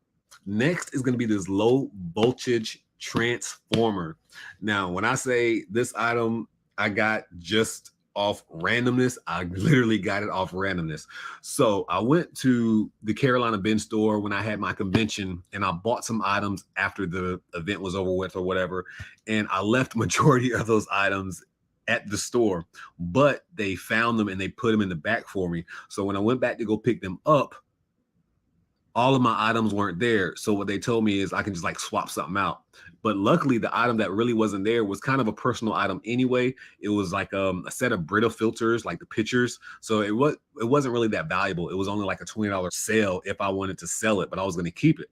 Next is going to be this low voltage transformer. Now, when I say this item I got just off randomness, I literally got it off randomness. So I went to the Carolina bin store when I had my convention, and I bought some items after the event was over with or whatever. And I left majority of those items at the store, but they found them and they put them in the back for me. So when I went back to go pick them up, all of my items weren't there. So what they told me is I can just like swap something out. But luckily the item that really wasn't there was kind of a personal item anyway. It was like a set of Brita filters, like the pictures. So it wasn't really that valuable. It was only like a $20 sale if I wanted to sell it, but I was going to keep it.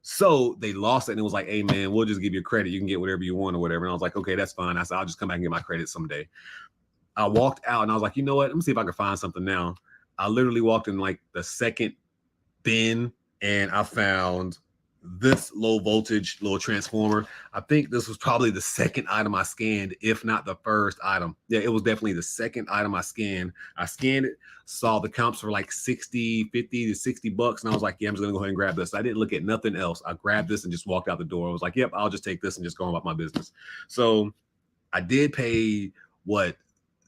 So they lost it and it was like, hey man, we'll just give you a credit. You can get whatever you want or whatever. And I was like, okay, that's fine. I said, I'll just come back and get my credit someday. I walked out and I was like, you know what? Let me see if I can find something now. I literally walked in like the second bin and I found this low voltage little transformer. I think this was probably the second item I scanned, if not the first item. Yeah, it was definitely the second item I scanned. I scanned it, saw the comps for like 50 to 60 bucks. And I was like, yeah, I'm just gonna go ahead and grab this. I didn't look at nothing else. I grabbed this and just walked out the door. I was like, yep, I'll just take this and just go about my business. So I did pay what,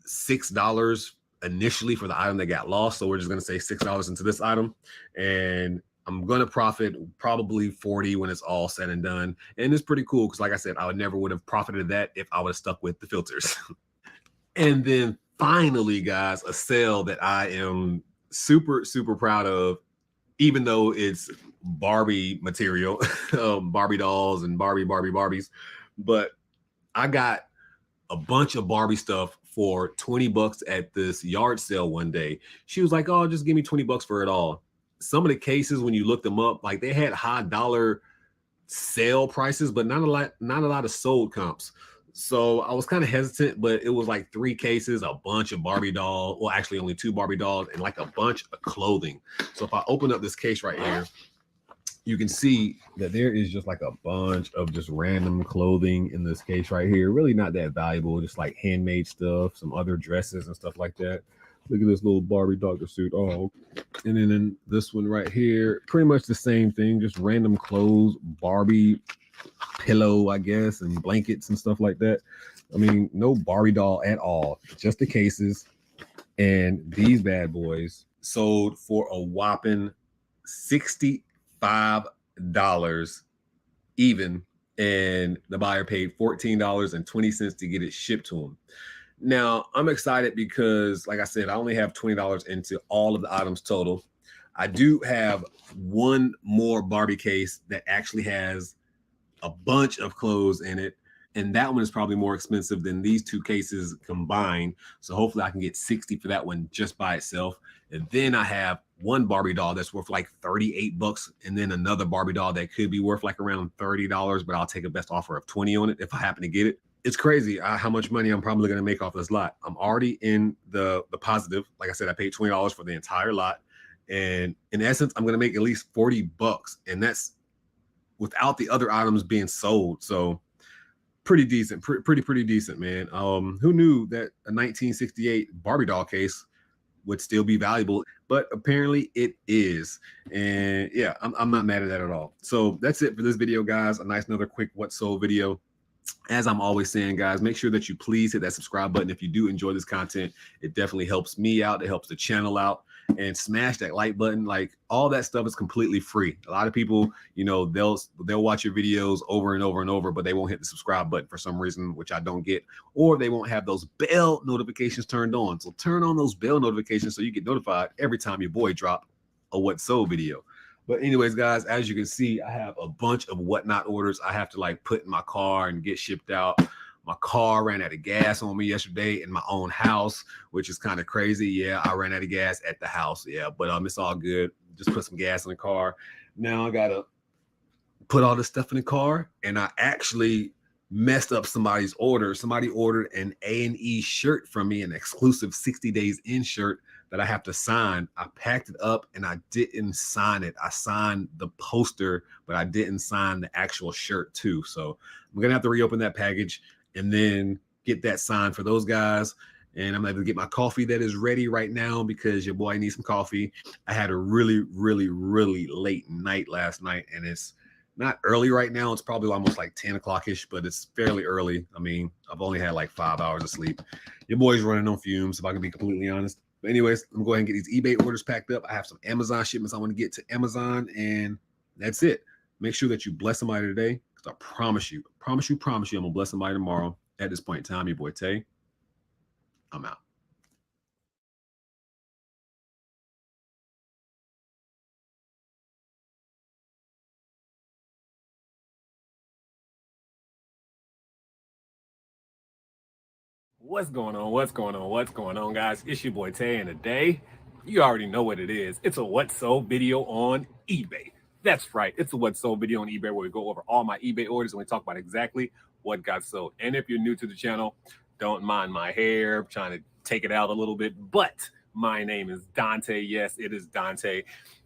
$6 initially for the item that got lost. So we're just gonna say $6 into this item. And I'm going to profit probably 40 when it's all said and done. And it's pretty cool because like I said, I would have profited that if I would have stuck with the filters. And then finally, guys, a sale that I am super, super proud of, even though it's Barbie material, Barbie dolls and Barbies. But I got a bunch of Barbie stuff for 20 bucks at this yard sale one day. She was like, oh, just give me 20 bucks for it all. Some of the cases, when you look them up, like they had high dollar sale prices, but not a lot of sold comps. So I was kind of hesitant, but it was like 3 cases, a bunch of Barbie doll, well, actually only 2 Barbie dolls and like a bunch of clothing. So if I open up this case right here, you can see that there is just like a bunch of just random clothing in this case right here. Really not that valuable, just like handmade stuff, some other dresses and stuff like that. Look at this little Barbie doctor suit. Oh, and then in this one right here, pretty much the same thing, just random clothes, Barbie pillow, I guess, and blankets and stuff like that. I mean, no Barbie doll at all, just the cases. And these bad boys sold for a whopping $65 even. And the buyer paid $14.20 to get it shipped to him. Now, I'm excited because, like I said, I only have $20 into all of the items total. I do have one more Barbie case that actually has a bunch of clothes in it. And that one is probably more expensive than these 2 cases combined. So hopefully I can get 60 for that one just by itself. And then I have one Barbie doll that's worth like 38 bucks. And then another Barbie doll that could be worth like around $30, but I'll take a best offer of 20 on it if I happen to get it. It's crazy how much money I'm probably going to make off this lot. I'm already in the positive. Like I said, I paid $20 for the entire lot. And in essence, I'm going to make at least 40 bucks. And that's without the other items being sold. So pretty decent, pretty decent, man. Who knew that a 1968 Barbie doll case would still be valuable, but apparently it is. And yeah, I'm not mad at that at all. So that's it for this video, guys. A nice another quick what sold video. As I'm always saying, guys, make sure that you please hit that subscribe button if you do enjoy this content. It definitely helps me out. It helps the channel out. And smash that like button. Like, all that stuff is completely free. A lot of people, you know, they'll watch your videos over and over and over, but they won't hit the subscribe button for some reason, which I don't get, or they won't have those bell notifications turned on. So turn on those bell notifications so you get notified every time your boy drop a what sold video. But anyways, guys, as you can see, I have a bunch of whatnot orders I have to like put in my car and get shipped out. My car ran out of gas on me yesterday in my own house, which is kind of crazy. Yeah, I ran out of gas at the house. Yeah, but it's all good. Just put some gas in the car. Now I gotta put all this stuff in the car, and I actually messed up somebody's order. Somebody ordered an A&E shirt from me, an exclusive 60 days in shirt that I have to sign. I packed it up and I didn't sign it. I signed the poster, but I didn't sign the actual shirt too. So I'm gonna have to reopen that package and then get that signed for those guys. And I'm able to get my coffee that is ready right now because your boy needs some coffee. I had a really late night last night, and it's not early right now. It's probably almost like 10 o'clock-ish, but it's fairly early. I mean, I've only had like 5 hours of sleep. Your boy's running on fumes, if I can be completely honest. But anyways, I'm going to go ahead and get these eBay orders packed up. I have some Amazon shipments I want to get to Amazon, and that's it. Make sure that you bless somebody today, because I promise you, I'm going to bless somebody tomorrow. At this point in time, your boy Tay, I'm out. What's going on, guys? It's your boy Tay, and today, you already know what it is. It's a what sold video on eBay. That's right, it's a what sold video on eBay where we go over all my eBay orders and we talk about exactly what got sold. And if you're new to the channel, don't mind my hair. I'm trying to take it out a little bit, but my name is Dante. Yes, it is Dante.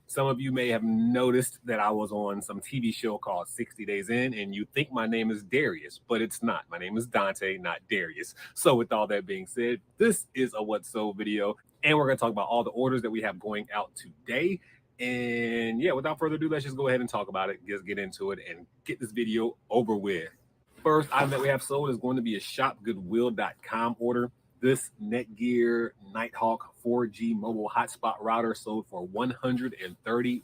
Some of you may have noticed that I was on some TV show called 60 Days In, and you think my name is Darius, but it's not. My name is Dante, not Darius. So with all that being said, this is a what sold video, and we're going to talk about all the orders that we have going out today. And yeah, without further ado, let's just go ahead and talk about it. Just get into it and get this video over with. First item that we have sold is going to be a shopgoodwill.com order. This Netgear Nighthawk 4G mobile hotspot router sold for $130, and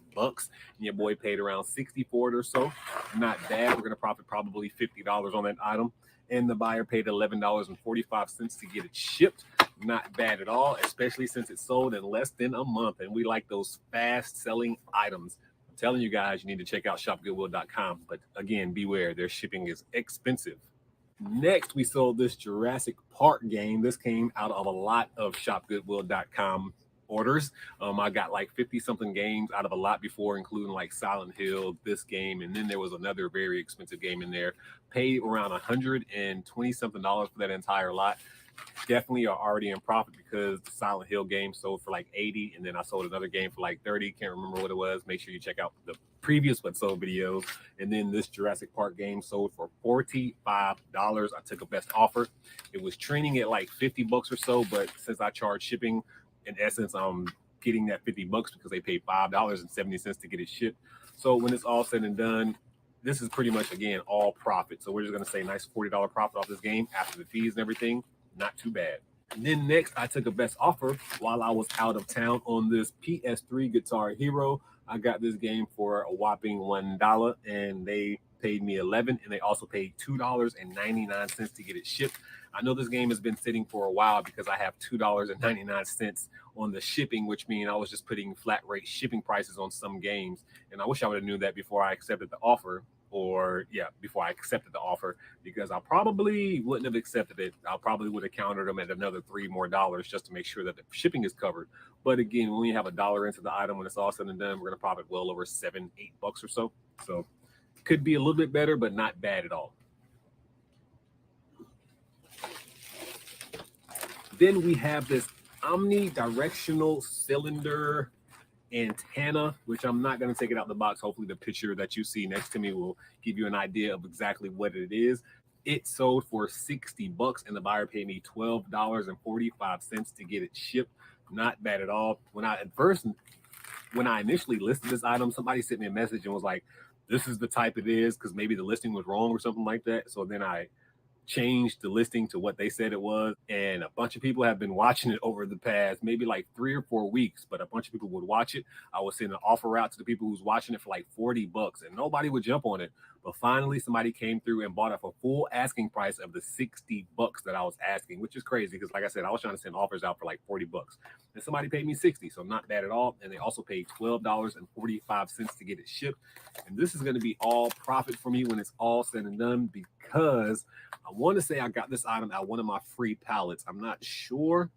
your boy paid around $60 for it or so. Not bad. We're going to profit probably $50 on that item, and the buyer paid $11.45 to get it shipped. Not bad at all, especially since it sold in less than a month, and we like those fast-selling items. I'm telling you guys, you need to check out shopgoodwill.com, but again, beware, their shipping is expensive. Next, we sold this Jurassic Park game. This came out of a lot of shopgoodwill.com orders. I got like 50-something games out of a lot before, including like Silent Hill, this game, and then there was another very expensive game in there. Paid around $120-something for that entire lot. Definitely are already in profit because the Silent Hill game sold for like 80, and then I sold another game for like 30. Can't remember what it was. Make sure you check out the previous what sold videos. And then this Jurassic Park game sold for $45. I took a best offer. It was trending at like $50 or so, but since I charge shipping, in essence, I'm getting that $50 because they paid $5.70 to get it shipped. So when it's all said and done, this is pretty much, again, all profit. So we're just going to say nice $40 profit off this game after the fees and everything. Not too bad. And then next, I took a best offer while I was out of town on this PS3 Guitar Hero. I got this game for a whopping $1, and they paid me $11, and they also paid $2.99 to get it shipped. I know this game has been sitting for a while because I have $2.99 on the shipping, which means I was just putting flat rate shipping prices on some games. And I wish I would have knew that before I accepted the offer. Before I accepted the offer, because I probably wouldn't have accepted it. I probably would have countered them at another $3 more just to make sure that the shipping is covered. But again, when we have $1 into the item, when it's all said and done, we're going to profit well over $7-8 or so. So could be a little bit better, but not bad at all. Then we have this omnidirectional cylinder antenna, which I'm not going to take it out the box. Hopefully the picture that you see next to me will give you an idea of exactly what it is. It sold for 60 bucks and the buyer paid me $12.45 to get it shipped. Not bad at all. When I initially listed this item, somebody sent me a message and was like, this is the type it is, because maybe the listing was wrong or something like that. So then I changed the listing to what they said it was, and a bunch of people have been watching it over the past maybe like 3 or 4 weeks. But a bunch of people would watch it. I would send an offer out to the people who's watching it for like 40 bucks, and nobody would jump on it. But finally somebody came through and bought it for full asking price of the 60 bucks that I was asking, which is crazy because like I said, I was trying to send offers out for like 40 bucks and somebody paid me 60, so not bad at all. And they also paid $12.45 to get it shipped. And this is going to be all profit for me when it's all said and done, because I want to say I got this item at one of my free pallets. I'm not sure,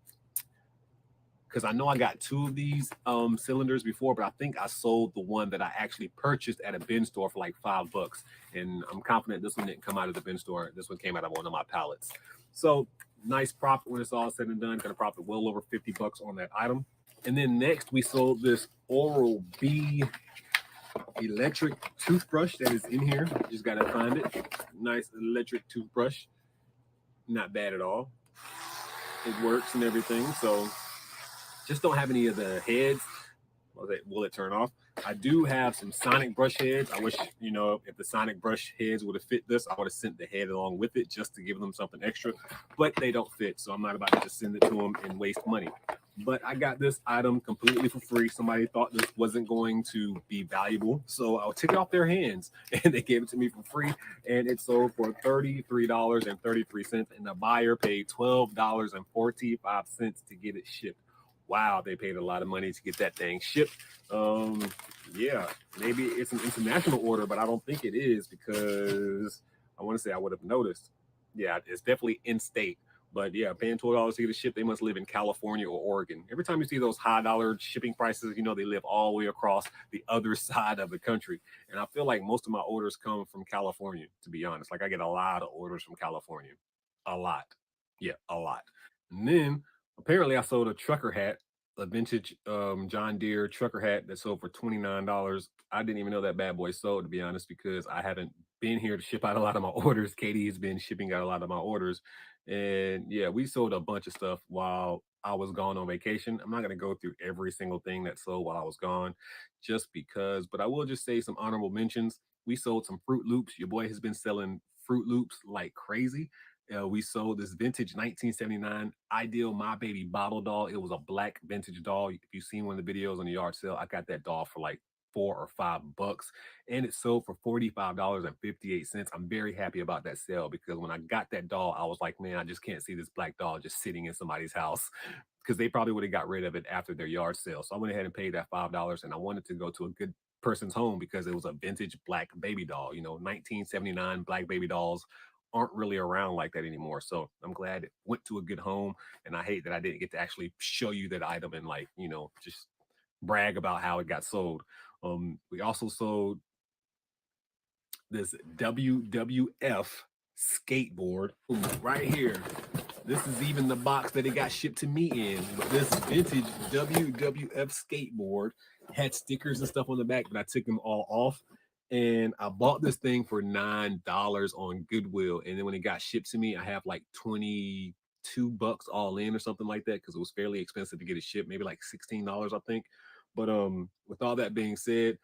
because I know I got 2 of these cylinders before, but I think I sold the one that I actually purchased at a bin store for like 5 bucks. And I'm confident this one didn't come out of the bin store. This one came out of one of my pallets. So nice profit when it's all said and done. Gonna profit well over 50 bucks on that item. And then next we sold this Oral-B electric toothbrush that is in here. Just gotta find it. Nice electric toothbrush. Not bad at all. It works and everything. So just don't have any of the heads. Will it turn off? I do have some Sonic brush heads. I wish, if the Sonic brush heads would have fit this, I would have sent the head along with it just to give them something extra, but they don't fit. So I'm not about to just send it to them and waste money. But I got this item completely for free. Somebody thought this wasn't going to be valuable, so I'll take it off their hands, and they gave it to me for free. And it sold for $33.33, and the buyer paid $12.45 to get it shipped. Wow, they paid a lot of money to get that thing shipped. Yeah, maybe it's an international order, but I don't think it is, because I want to say I would have noticed. Yeah, it's definitely in state. But yeah, paying $12 to get it shipped, they must live in California or Oregon. Every time you see those high dollar shipping prices, they live all the way across the other side of the country. And I feel like most of my orders come from California, to be honest. Like I get a lot of orders from California. A lot. Yeah, a lot. And then apparently I sold a trucker hat, a vintage John Deere trucker hat that sold for $29. I didn't even know that bad boy sold, to be honest, because I haven't been here to ship out a lot of my orders. Katie has been shipping out a lot of my orders. And yeah, we sold a bunch of stuff while I was gone on vacation. I'm not going to go through every single thing that sold while I was gone just because, but I will just say some honorable mentions. We sold some Fruit Loops. Your boy has been selling Fruit Loops like crazy. We sold this vintage 1979 Ideal My Baby bottle doll. It was a black vintage doll. If you've seen one of the videos on the yard sale, I got that doll for like 4 or 5 bucks, and it sold for $45.58. I'm very happy about that sale, because when I got that doll, I was like, man, I just can't see this black doll just sitting in somebody's house, because they probably would have got rid of it after their yard sale. So I went ahead and paid that $5, and I wanted to go to a good person's home because it was a vintage black baby doll. 1979 black baby dolls aren't really around like that anymore. So I'm glad it went to a good home. And I hate that I didn't get to actually show you that item and just brag about how it got sold. We also sold this WWF skateboard right here. This is even the box that it got shipped to me in. But this vintage WWF skateboard had stickers and stuff on the back, but I took them all off. And I bought this thing for $9 on Goodwill. And then when it got shipped to me, I have like 22 bucks all in or something like that, because it was fairly expensive to get it shipped, maybe like $16, I think. But with all that being said,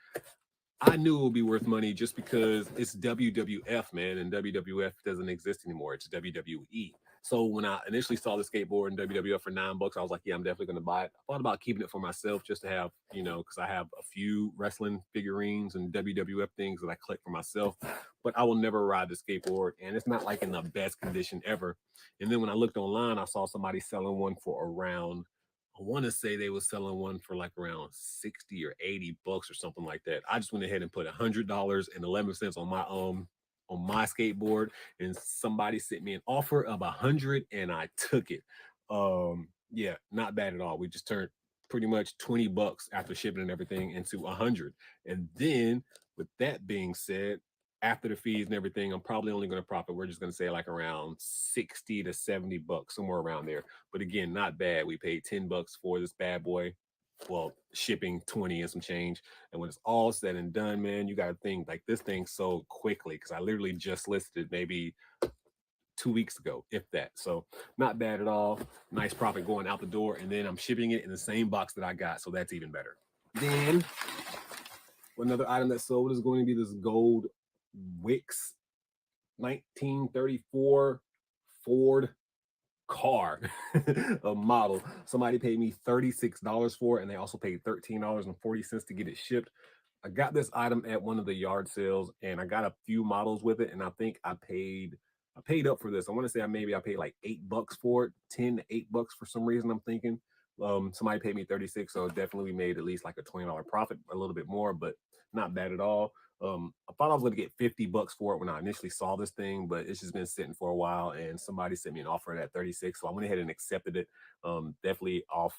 I knew it would be worth money just because it's WWF, man, and WWF doesn't exist anymore. It's WWE. So when I initially saw the skateboard in WWF for $9, I was like, yeah, I'm definitely going to buy it. I thought about keeping it for myself just to have, because I have a few wrestling figurines and WWF things that I collect for myself, but I will never ride the skateboard, and it's not like in the best condition ever. And then when I looked online, I saw somebody selling one for around, I want to say they were selling one for like around 60 or 80 bucks or something like that. I just went ahead and put $100.11 on my skateboard, and somebody sent me an offer of 100, and I took it. Yeah, not bad at all. We just turned pretty much 20 bucks after shipping and everything into 100. And then with that being said, after the fees and everything, I'm probably only going to profit. We're just going to say like around 60 to 70 bucks, somewhere around there. But again, not bad. We paid 10 bucks for this bad boy. Well, shipping 20 and some change. And when it's all said and done, man, you got to think like this thing sold quickly, because I literally just listed maybe 2 weeks ago, if that. So not bad at all. Nice profit going out the door. And then I'm shipping it in the same box that I got. So that's even better. Then another item that sold is going to be this gold Wix 1934 Ford car, a model. Somebody paid me $36 for it, and they also paid $13.40 to get it shipped. I got this item at one of the yard sales, and I got a few models with it, and I think I paid up for this. I want to say I paid like $8 for it, 10 to $8 for some reason, I'm thinking. Somebody paid me 36, so definitely made at least like a $20 profit, a little bit more, but not bad at all. I thought I was going to get $50 for it when I initially saw this thing, but it's just been sitting for a while, and somebody sent me an offer at 36, so I went ahead and accepted it. Definitely off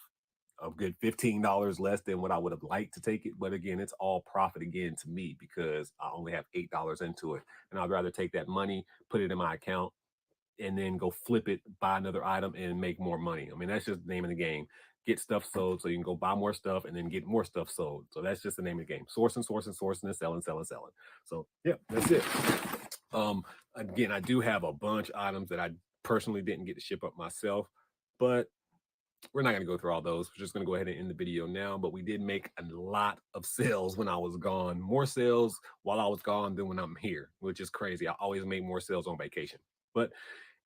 a good $15 less than what I would have liked to take it, but again, it's all profit again to me because I only have $8 into it, and I'd rather take that money, put it in my account, and then go flip it, buy another item, and make more money. I mean, that's just the name of the game. Get stuff sold so you can go buy more stuff and then get more stuff sold. So that's just the name of the game. Sourcing, and selling. So yeah, that's it. Again, I do have a bunch of items that I personally didn't get to ship up myself, but we're not going to go through all those. We're just going to go ahead and end the video now, but we did make a lot of sales when I was gone. More sales while I was gone than when I'm here, which is crazy. I always make more sales on vacation. But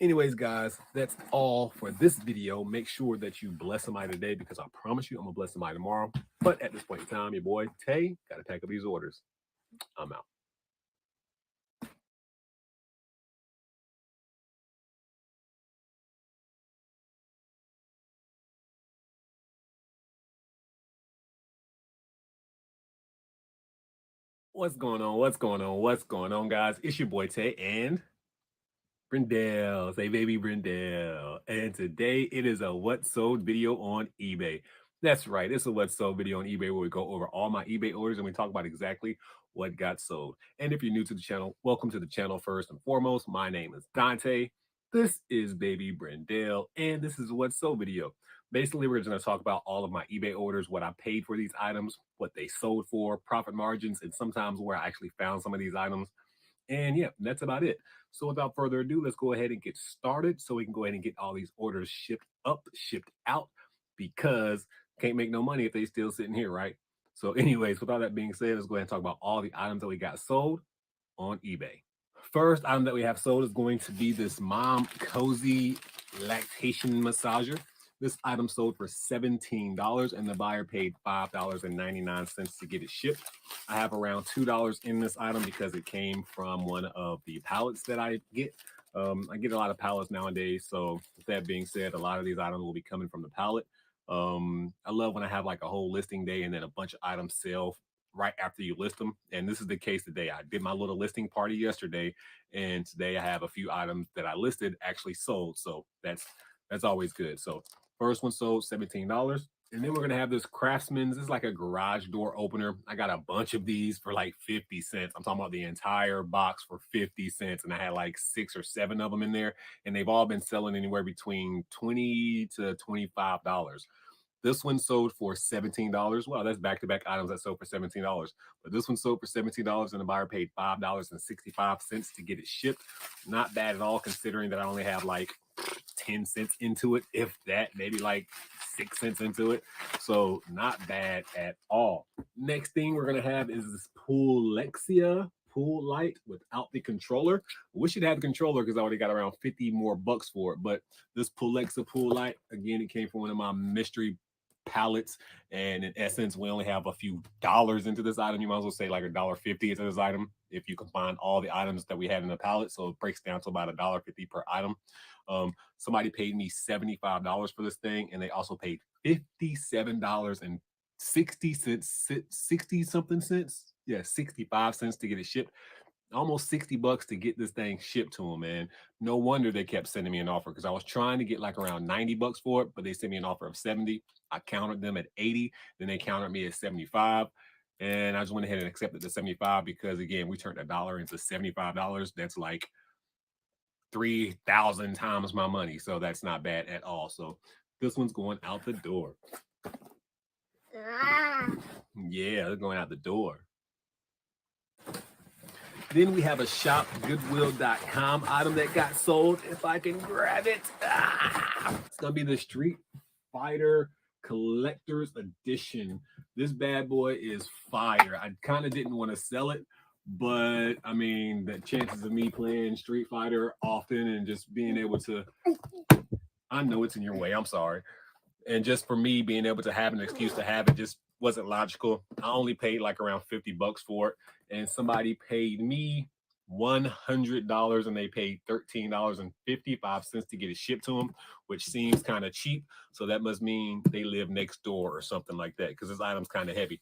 anyways, guys, that's all for this video. Make sure that you bless somebody today because I promise you I'm going to bless somebody tomorrow. But at this point in time, your boy Tay got to pack up these orders. I'm out. What's going on, guys? It's your boy Tay and Brindell. Say baby Brindell. And today it is a what sold video on eBay. That's right, it's a what sold video on eBay where we go over all my eBay orders and we talk about exactly what got sold. And if you're new to the channel, welcome to the channel first and foremost. My name is Dante. This is baby Brindell, and this is a what sold video. Basically, we're just going to talk about all of my eBay orders, what I paid for these items, what they sold for, profit margins, and sometimes where I actually found some of these items. And yeah, that's about it. So without further ado, let's go ahead and get started so we can go ahead and get all these orders shipped up, shipped out, because can't make no money if they still sitting here, right? So anyways, with all that being said, let's go ahead and talk about all the items that we got sold on eBay. First item that we have sold is going to be this Mom Cozy Lactation Massager. This item sold for $17 and the buyer paid $5.99 to get it shipped. I have around $2 in this item because it came from one of the pallets that I get. I get a lot of pallets nowadays. So with that being said, a lot of these items will be coming from the pallet. I love when I have like a whole listing day and then a bunch of items sell right after you list them. And this is the case today. I did my little listing party yesterday, and today I have a few items that I listed actually sold. So that's always good. So first one sold $17. And then we're going to have this Craftsman's. This is like a garage door opener. I got a bunch of these for like 50 cents. I'm talking about the entire box for 50 cents. And I had like 6 or 7 of them in there. And they've all been selling anywhere between $20 to $25. This one sold for $17. Well, that's back-to-back items that sold for $17. But this one sold for $17 and the buyer paid $5.65 to get it shipped. Not bad at all, considering that I only have like 10 cents into it, if that, maybe like 6 cents into it. So not bad at all. Next thing we're going to have is this Poolexia pool light without the controller. Wish it had the controller because I already got around 50 more bucks for it. But this Poolexia pool light, again, it came from one of my mystery pallets, and in essence we only have a few dollars into this item. You might as well say like $1.50 into this item if you combine all the items that we had in the pallet. So it breaks down to about $1.50 per item. Somebody paid me $75 for this thing, and they also paid $57.60 60 something cents. Yeah, 65 cents to get it shipped. Almost $60 to get this thing shipped to them, man. No wonder they kept sending me an offer, because I was trying to get like around $90 for it, but they sent me an offer of 70. I countered them at 80, then they countered me at 75. And I just went ahead and accepted the 75 because, again, we turned $1 into $75. That's like 3,000 times my money. So that's not bad at all. So this one's going out the door. Yeah, they're going out the door. Then we have a shopgoodwill.com item that got sold. If I can grab it. It's going to be the Street Fighter Collector's Edition. This bad boy is fire. I kind of didn't want to sell it, but I mean, the chances of me playing Street Fighter often and just being able to, I know it's in your way, I'm sorry. And just for me being able to have an excuse to have it just wasn't logical. I only paid like around $50 for it, and somebody paid me $100 and they paid $13.55 to get it shipped to them, which seems kind of cheap. So that must mean they live next door or something like that, because this item's kind of heavy,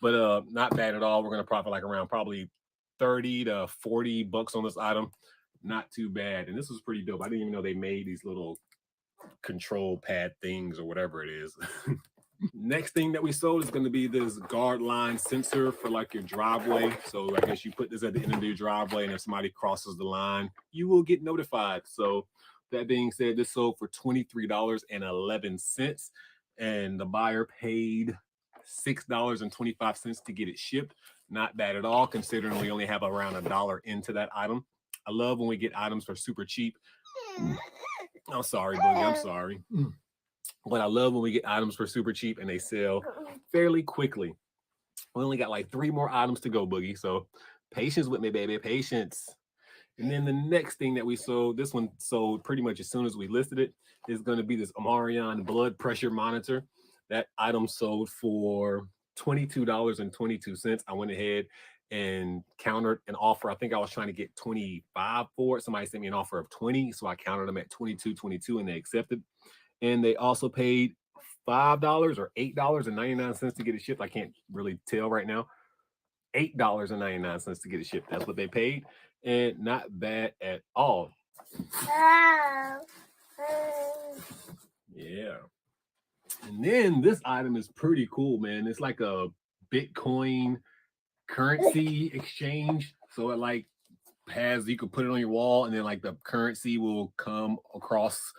but not bad at all. We're gonna profit like around probably 30 to 40 bucks on this item. Not too bad. And this was pretty dope. I didn't even know they made these little control pad things or whatever it is. Next thing that we sold is going to be this guard line sensor for like your driveway. So I guess you put this at the end of your driveway, and if somebody crosses the line, you will get notified. So that being said, this sold for $23.11, and the buyer paid $6.25 to get it shipped. Not bad at all, considering we only have around $1 into that item. I love when we get items for super cheap. I'm sorry, Boogie, I'm sorry. But I love when we get items for super cheap and they sell fairly quickly. We only got like 3 more items to go, Boogie. So patience with me, baby, patience. And then the next thing that we sold, this one sold pretty much as soon as we listed it, is going to be this Amarion blood pressure monitor. That item sold for $22.22. I went ahead and countered an offer. I think I was trying to get 25 for it. Somebody sent me an offer of 20, so I countered them at 22.22 and they accepted. And they also paid $5 or $8.99 to get it shipped. I can't really tell right now. $8.99 to get it shipped. That's what they paid, and not bad at all. Yeah. And then this item is pretty cool, man. It's like a Bitcoin currency exchange. So it like has, you can put it on your wall, and then like the currency will come across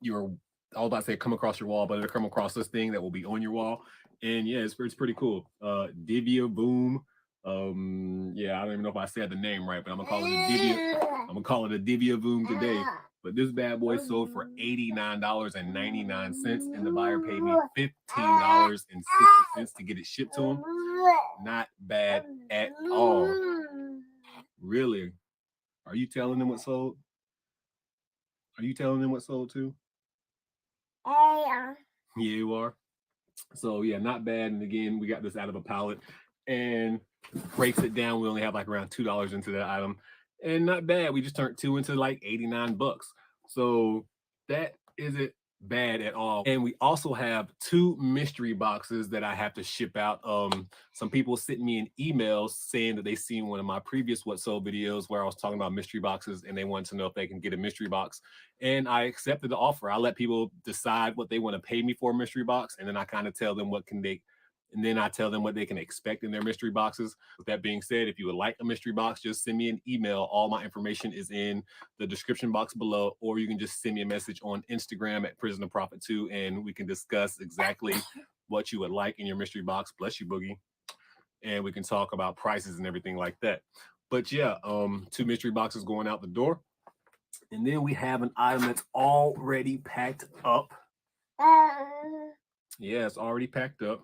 your, I was about to say come across your wall, but it'll come across this thing that will be on your wall. And yeah, it's pretty cool. Divya Boom. Yeah, I don't even know if I said the name right, but I'm gonna call it a Divya. I'm gonna call it a Divya Boom today. But this bad boy sold for $89.99, and the buyer paid me $15.60 to get it shipped to him. Not bad at all. Really? Are you telling them what sold? Are you telling them what sold too? Yeah, you are. So yeah, not bad. And again, we got this out of a pallet and breaks it down. We only have like around $2 into that item, and not bad. We just turned 2 into like 89 bucks. So that isn't bad at all. And we also have 2 mystery boxes that I have to ship out. Some people sent me an email saying that they seen one of my previous What Sold videos where I was talking about mystery boxes, and they want to know if they can get a mystery box. And I accepted the offer. I let people decide what they want to pay me for a mystery box, and then I kind of tell them what can they, and then I tell them what they can expect in their mystery boxes. With that being said, if you would like a mystery box, just send me an email. All my information is in the description box below, or you can just send me a message on Instagram at Prison2Profit 2, and we can discuss exactly what you would like in your mystery box. Bless you, Boogie. And we can talk about prices and everything like that. But yeah, 2 mystery boxes going out the door. And then we have an item that's already packed up. Yeah, it's already packed up.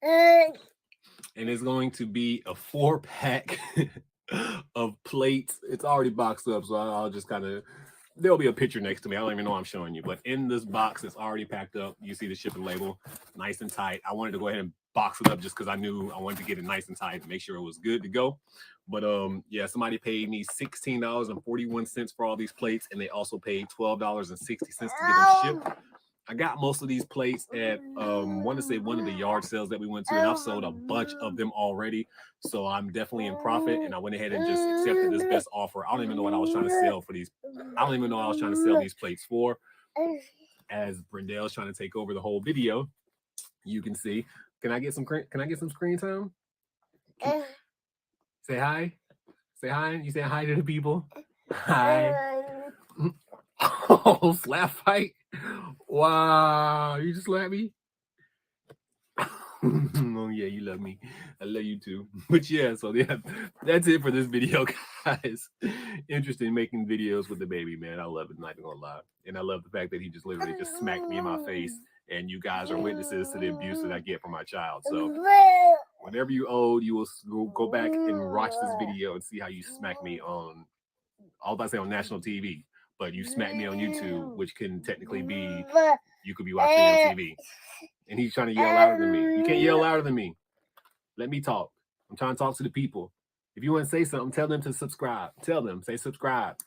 And it's going to be a 4-pack of plates. It's already boxed up, so I'll just kind of, there'll be a picture next to me. I don't even know I'm showing you, but in this box, it's already packed up. You see the shipping label, nice and tight. I wanted to go ahead and box it up just because I knew I wanted to get it nice and tight to make sure it was good to go. But yeah, somebody paid me $16.41 for all these plates, and they also paid $12.60 to get them shipped. I got most of these plates at want to say one of the yard sales that we went to, and I've sold a bunch of them already, so I'm definitely in profit. And I went ahead and just accepted this best offer. I don't even know what I was trying to sell for these. I don't even know what I was trying to sell these plates for. As Brendel's trying to take over the whole video, you can see. Can I get some screen time? Say hi. Say hi. You say hi to the people. Hi. Oh, slap fight. Wow, you just slapped me. Oh yeah, you love me. I love you too. But yeah, so yeah, that's it for this video, guys. Interesting making videos with the baby, man. I love it, not even gonna lie. And I love the fact that he just literally just smacked me in my face. And you guys are witnesses to the abuse that I get from my child. So whenever you old, you will go back and watch this video and see how you smack me on, all about to say on national TV, but you smack me on YouTube, which can technically be, you could be watching me on TV. And he's trying to yell louder than me. You can't yell louder than me. Let me talk. I'm trying to talk to the people. If you want to say something, tell them to subscribe. Tell them, say subscribe.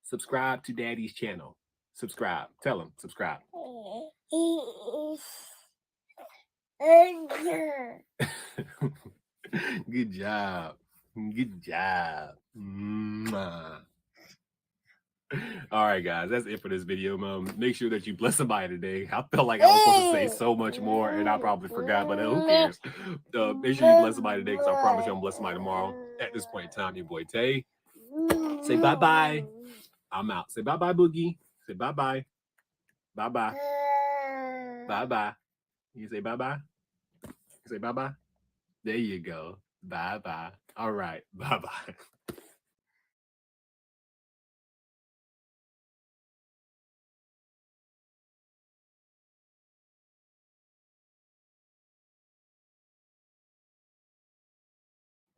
Subscribe to Daddy's channel. Subscribe. Tell them, subscribe. Good job. Good job. Mwah. All right, guys, that's it for this video, Mom. Make sure that you bless somebody today. I felt like I was supposed to say so much more, and I probably forgot, but who cares? Make sure you bless somebody today, because I promise you I'm bless somebody tomorrow. At this point in time, your boy Tay. Say bye-bye. I'm out. Say bye-bye, Boogie. Say bye-bye. Bye-bye. Bye-bye. You say bye-bye? You say bye-bye? There you go. Bye-bye. All right. Bye-bye.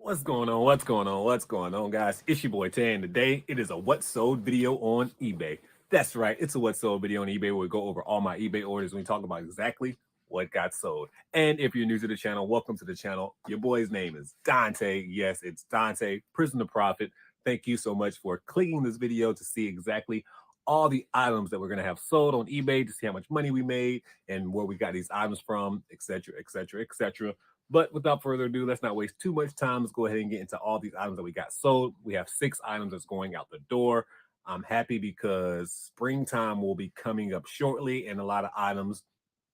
What's going on? What's going on? What's going on, guys? It's your boy Tay, and today it is a what sold video on eBay. That's right, it's a what sold video on eBay where we go over all my eBay orders and we talk about exactly what got sold. And if you're new to the channel, welcome to the channel. Your boy's name is Dante. Yes, it's Dante, Prison2Profit. Thank you so much for clicking this video to see exactly all the items that we're going to have sold on eBay, to see how much money we made and where we got these items from, etc., etc., etc. But without further ado, let's not waste too much time. Let's go ahead and get into all these items that we got sold. We have 6 items that's going out the door. I'm happy because springtime will be coming up shortly, and a lot of items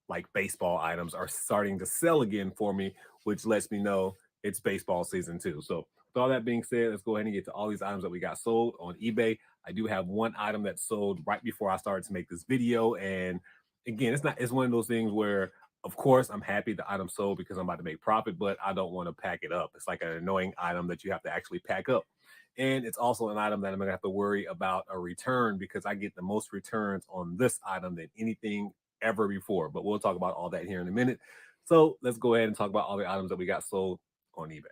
like baseball items are starting to sell again for me, which lets me know it's baseball season too. So with all that being said, let's go ahead and get to all these items that we got sold on eBay. I do have one item that sold right before I started to make this video. And again, it's one of those things where, of course, I'm happy the item sold because I'm about to make profit, but I don't want to pack it up. It's like an annoying item that you have to actually pack up. And it's also an item that I'm going to have to worry about a return because I get the most returns on this item than anything ever before. But we'll talk about all that here in a minute. So let's go ahead and talk about all the items that we got sold on eBay.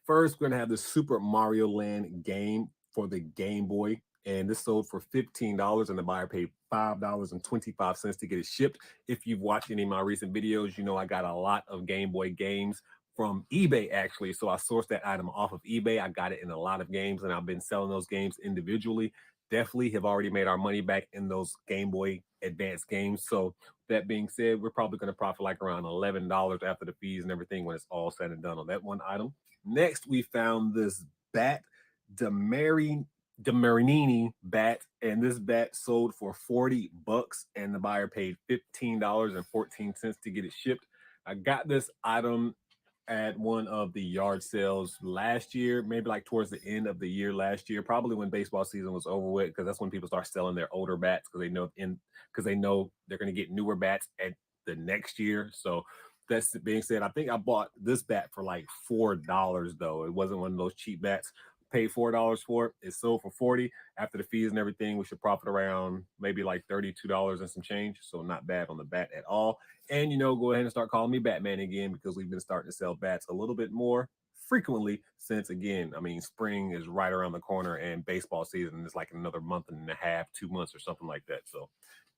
First, we're going to have the Super Mario Land game for the Game Boy. And this sold for $15, and the buyer paid $5.25 to get it shipped. If you've watched any of my recent videos, you know I got a lot of Game Boy games from eBay, actually. So I sourced that item off of eBay. I got it in a lot of games, and I've been selling those games individually. Definitely have already made our money back in those Game Boy Advance games. So that being said, we're probably going to profit like around $11 after the fees and everything when it's all said and done on that one item. Next, we found this bat, Demarini bat, and this bat sold for $40, and the buyer paid $15.14 to get it shipped. I got this item at one of the yard sales last year, maybe like towards the end of the year last year, probably when baseball season was over with, because that's when people start selling their older bats because they know they're going to get newer bats at the next year. So that's being said, I think I bought this bat for like $4 though. It wasn't one of those cheap bats. Paid $4 for it. It sold for $40. After the fees and everything, we should profit around maybe like $32 and some change. So not bad on the bat at all. And, you know, go ahead and start calling me Batman again because we've been starting to sell bats a little bit more frequently since, again, I mean, spring is right around the corner and baseball season is like another month and a half, 2 months or something like that. So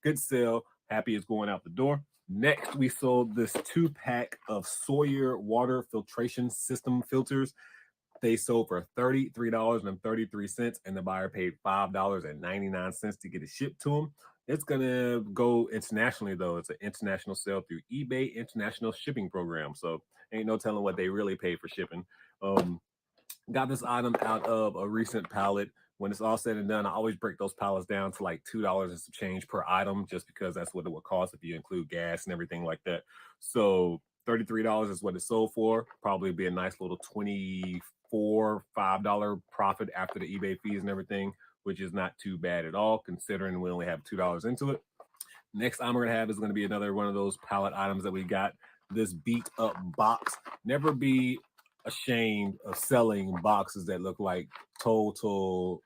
good sale. Happy it's going out the door. Next, we sold this 2-pack of Sawyer water filtration system filters. They sold for $33.33, and the buyer paid $5.99 to get it shipped to them. It's going to go internationally, though. It's an international sale through eBay International Shipping Program. So ain't no telling what they really pay for shipping. Got this item out of a recent pallet. When it's all said and done, I always break those pallets down to like $2 and some change per item, just because that's what it would cost if you include gas and everything like that. So $33 is what it sold for. Probably be a nice little $5 profit after the eBay fees and everything, which is not too bad at all, considering we only have $2 into it. Next item we're going to have is going to be another one of those pallet items that we got. this beat up box. Never be ashamed of selling boxes that look like total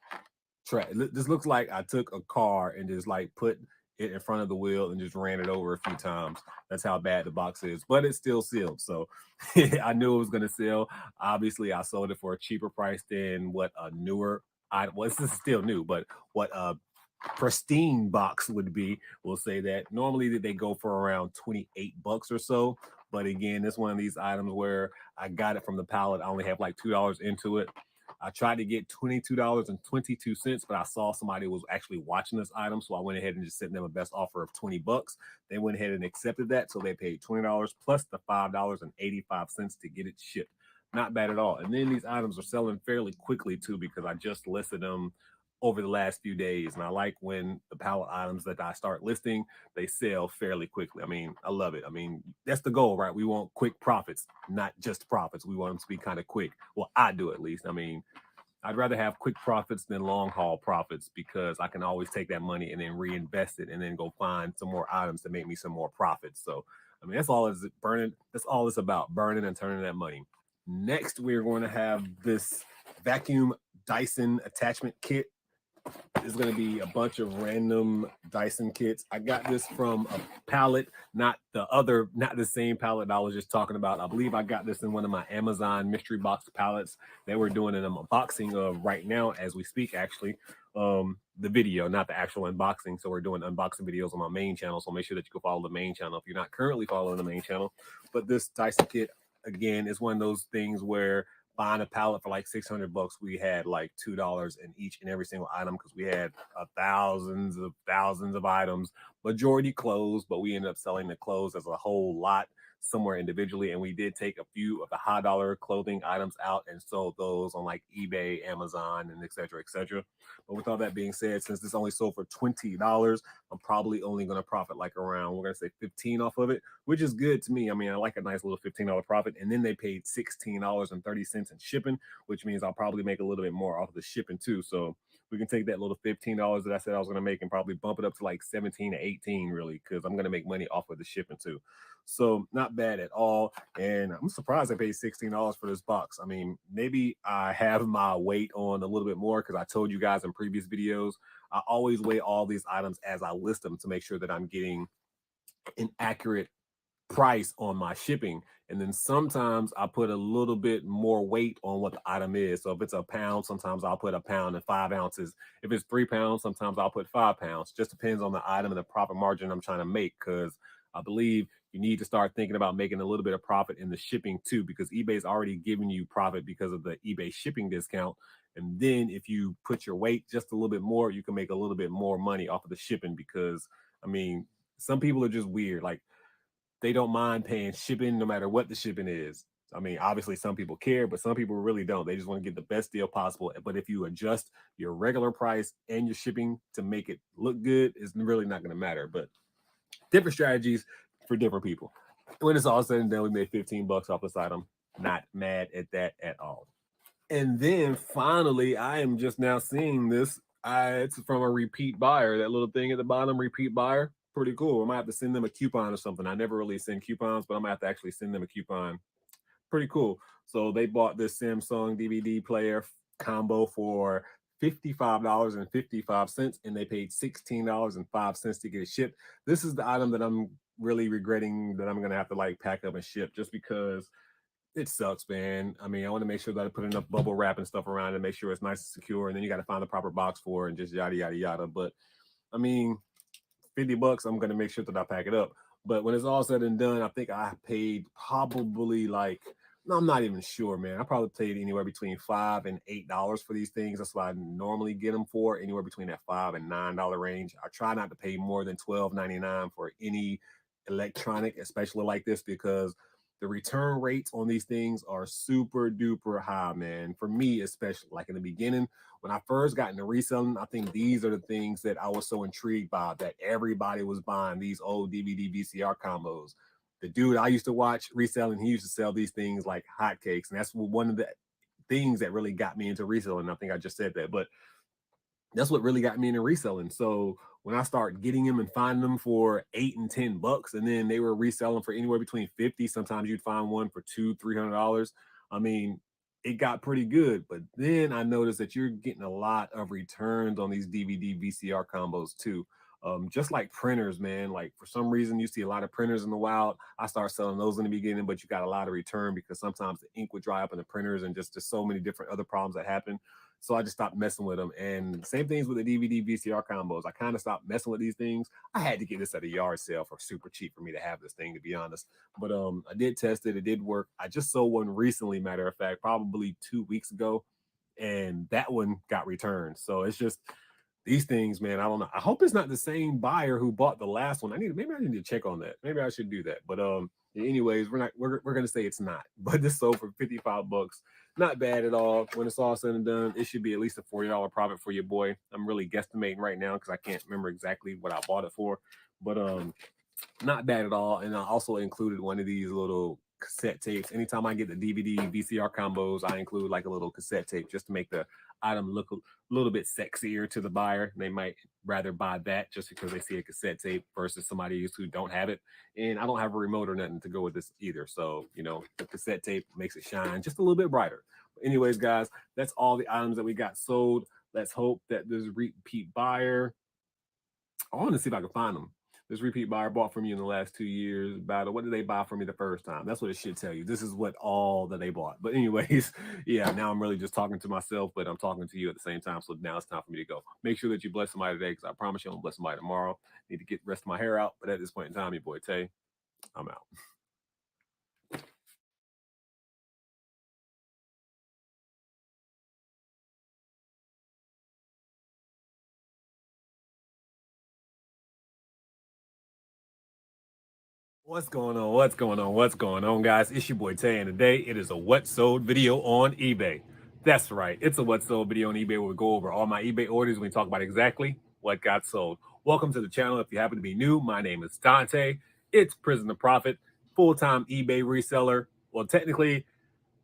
trash. This looks like I took a car and just like put it in front of the wheel and just ran it over a few times. That's how bad the box is, but it's still sealed. So I knew it was going to sell. Obviously, I sold it for a cheaper price than what a newer, well, this is still new, but what a pristine box would be. We'll say that normally they go for around 28 bucks or so. But again, it's one of these items where I got it from the pallet. I only have like $2 into it. I tried to get $22.22, but I saw somebody was actually watching this item. So I went ahead and just sent them a best offer of 20 bucks. They went ahead and accepted that. So they paid $20 plus the $5.85 to get it shipped. Not bad at all. And then these items are selling fairly quickly too, because I just listed them over the last few days. And I like when the pallet items that I start listing, they sell fairly quickly. I mean, I love it. I mean, that's the goal, right? We want quick profits, not just profits. We want them to be kind of quick. Well, I do at least. I mean, I'd rather have quick profits than long haul profits, because I can always take that money and then reinvest it and then go find some more items to make me some more profits. So, I mean, that's all it's burning. That's all it's about, burning and turning that money. Next, we're going to have this vacuum Dyson attachment kit. There's going to be a bunch of random Dyson kits. I got this from a pallet, not the same pallet I was just talking about. I believe I got this in one of my Amazon mystery box pallets that we're doing an unboxing of right now as we speak, actually. The video, not the actual unboxing. So we're doing unboxing videos on my main channel. So make sure that you go follow the main channel if you're not currently following the main channel. But this Dyson kit, again, is one of those things where buying a pallet for like 600 bucks, we had like $2 in each and every single item, because we had thousands of items, majority clothes, but we ended up selling the clothes as a whole lot somewhere individually. And we did take a few of the high dollar clothing items out and sold those on like eBay, Amazon, and et cetera, et cetera. But with all that being said, since this only sold for $20, I'm probably only going to profit like around, we're going to say 15 off of it, which is good to me. I mean, I like a nice little $15 profit. And then they paid $16.30 in shipping, which means I'll probably make a little bit more off of the shipping too. So we can take that little $15 that I said I was going to make and probably bump it up to like 17 to 18, really, because I'm going to make money off of the shipping too. So not bad at all. And I'm surprised I paid $16 for this box. I mean, maybe I have my weight on a little bit more, because I told you guys in previous videos, I always weigh all these items as I list them to make sure that I'm getting an accurate price on my shipping. And then sometimes I put a little bit more weight on what the item is. So if it's a pound, sometimes I'll put a pound and 5 ounces. If it's 3 pounds, sometimes I'll put 5 pounds. Just depends on the item and the profit margin I'm trying to make, because I believe you need to start thinking about making a little bit of profit in the shipping too, because eBay's already giving you profit because of the eBay shipping discount. And then if you put your weight just a little bit more, you can make a little bit more money off of the shipping, because I mean, some people are just weird. Like, they don't mind paying shipping no matter what the shipping is. I mean, obviously some people care, but some people really don't. They just want to get the best deal possible. But if you adjust your regular price and your shipping to make it look good, it's really not going to matter. But different strategies for different people. When it's all said and done, we made 15 bucks off this item. Not mad at that at all. And then finally, I am just now seeing this. It's from a repeat buyer. That little thing at the bottom, repeat buyer. Pretty cool. I might have to send them a coupon or something. I never really send coupons, but I might have to actually send them a coupon. Pretty cool. So they bought this Samsung DVD player combo for $55.55, and they paid $16.05 to get it shipped. This is the item that I'm really regretting that I'm gonna have to like pack up and ship, just because it sucks, man. I mean, I want to make sure that I put enough bubble wrap and stuff around it and make sure it's nice and secure, and then you got to find the proper box for it and just yada yada yada. But I mean, 50 bucks, I'm gonna make sure that I pack it up. But when it's all said and done, I think I paid probably like, no, I'm not even sure, man. I probably paid anywhere between $5 and $8 for these things. That's what I normally get them for, anywhere between that $5 and $9 range. I try not to pay more than $12.99 for any electronic, especially like this, because the return rates on these things are super duper high, man. For me, especially, like in the beginning, when I first got into reselling, I think these are the things that I was so intrigued by, that everybody was buying these old DVD VCR combos. The dude I used to watch reselling, he used to sell these things like hotcakes. And that's one of the things that really got me into reselling. I think I just said that, but that's what really got me into reselling. So when I start getting them and finding them for $8 and $10, and then they were reselling for anywhere between 50. Sometimes you'd find one for $200-$300. I mean, it got pretty good. But then I noticed that you're getting a lot of returns on these DVD VCR combos too. Just like printers, man. Like for some reason, you see a lot of printers in the wild. I start selling those in the beginning, but you got a lot of return because sometimes the ink would dry up in the printers and just so many different other problems that happen. So I just stopped messing with them. And same things with the DVD VCR combos. I kind of stopped messing with these things. I had to get this at a yard sale for super cheap for me to have this thing, to be honest. But I did test it. It did work. I just sold one recently, matter of fact, probably 2 weeks ago, and that one got returned. So it's just these things, man. I don't know. I hope it's not the same buyer who bought the last one. Maybe I need to check on that. Maybe I should do that. But anyways, we're gonna say it's not. But this sold for $55. Not bad at all. When it's all said and done, it should be at least a $40 profit for your boy. I'm really guesstimating right now because I can't remember exactly what I bought it for. But not bad at all. And I also included one of these little cassette tapes. Anytime I get the DVD VCR combos, I include like a little cassette tape just to make the item look a little bit sexier to the buyer. They might rather buy that just because they see a cassette tape versus somebody who don't have it. And I don't have a remote or nothing to go with this either. So, the cassette tape makes it shine just a little bit brighter. But anyways, guys, that's all the items that we got sold. Let's hope that this repeat buyer, I want to see if I can find them. This repeat buyer bought from you in the last 2 years. What did they buy from me the first time? That's what it should tell you. This is what all that they bought. But anyways, yeah, now I'm really just talking to myself, but I'm talking to you at the same time. So now it's time for me to go. Make sure that you bless somebody today, because I promise you I'm gonna bless somebody tomorrow. Need to get the rest of my hair out. But at this point in time, your boy Tay, I'm out. What's going on? What's going on? What's going on, guys? It's your boy Tay, and today it is a what sold video on eBay. That's right, it's a what sold video on eBay where we go over all my eBay orders and we talk about exactly what got sold. Welcome to the channel. If you happen to be new, my name is Dante. It's Prison2Profit, full-time eBay reseller. Well, technically,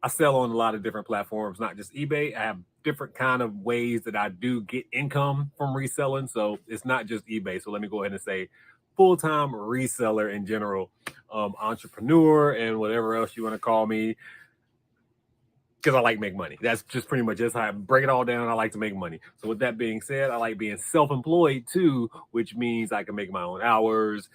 I sell on a lot of different platforms, not just eBay. I have different kind of ways that I do get income from reselling. So it's not just eBay. So let me go ahead and say full-time reseller in general, entrepreneur, and whatever else you want to call me, because I like make money. That's just pretty much just how I break it all down. I like to make money. So with that being said, I like being self-employed too, which means I can make my own hours,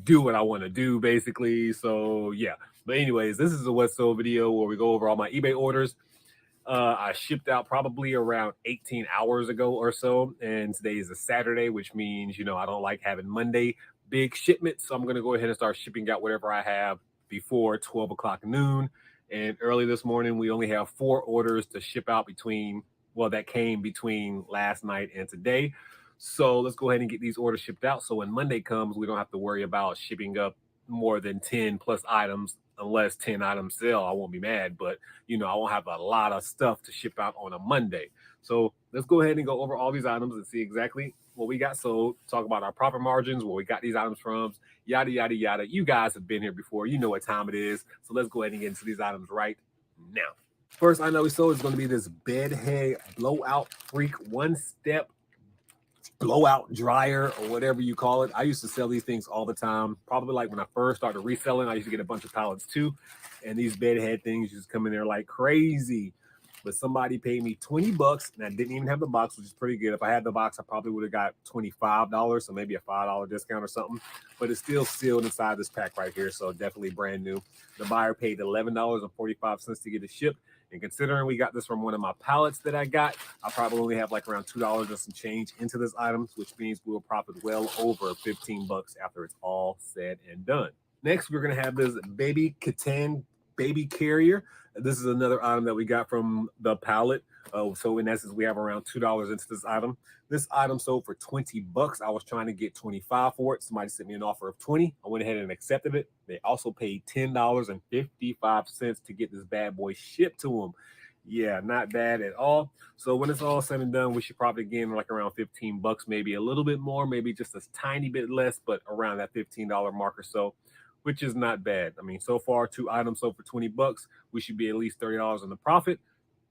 do what I want to do, basically. So yeah. But anyways, this is a what sold video where we go over all my eBay orders. I shipped out probably around 18 hours ago or so, and today is a Saturday, which means I don't like having Monday big shipments. So I'm gonna go ahead and start shipping out whatever I have before 12 o'clock noon. And early this morning, we only have 4 orders to ship out that came between last night and today. So let's go ahead and get these orders shipped out. So when Monday comes, we don't have to worry about shipping up more than 10 plus items. Unless 10 items sell, I won't be mad, but I won't have a lot of stuff to ship out on a Monday. So let's go ahead and go over all these items and see exactly what we got sold, talk about our profit margins, where we got these items from, yada, yada, yada. You guys have been here before. You know what time it is. So let's go ahead and get into these items right now. First item that we sold is going to be this Bedhead Blowout Freak one-step blowout dryer, or whatever you call it. I used to sell these things all the time. Probably like when I first started reselling, I used to get a bunch of pallets too. And these Bedhead things just come in there like crazy. But somebody paid me $20 and I didn't even have the box, which is pretty good. If I had the box, I probably would have got $25, so maybe a $5 discount or something. But it's still sealed inside this pack right here, so definitely brand new. The buyer paid $11.45 to get it shipped. And considering we got this from one of my pallets that I got, I probably only have like around $2 and some change into this item, which means we will profit well over $15 after it's all said and done. Next, we're going to have this Baby Catan baby carrier. This is another item that we got from the pallet. So in essence, we have around $2 into this item. This item sold for $20. I was trying to get $25 for it. Somebody sent me an offer of $20. I went ahead and accepted it. They also paid $10.55 to get this bad boy shipped to them. Yeah, not bad at all. So when it's all said and done, we should probably gain like around $15, maybe a little bit more, maybe just a tiny bit less, but around that $15 mark or so, which is not bad. I mean, so far, 2 items sold for $20. We should be at least $30 in the profit.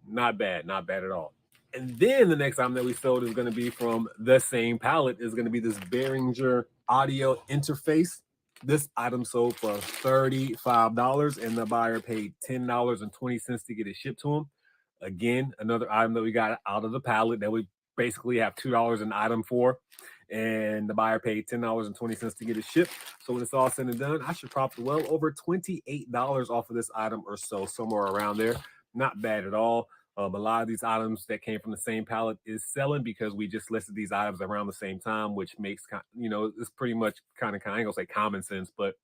Not bad, not bad at all. And then the next item that we sold is going to be from the same pallet, is going to be this Behringer audio interface. This item sold for $35 and the buyer paid $10.20 to get it shipped to him. Again, another item that we got out of the pallet that we basically have $2 an item for, and the buyer paid $10.20 to get it shipped. So when it's all said and done, I should profit well over $28 off of this item or so, somewhere around there. Not bad at all. A lot of these items that came from the same pallet is selling because we just listed these items around the same time, which makes, you know, it's pretty much kind of, I ain't gonna say common sense, but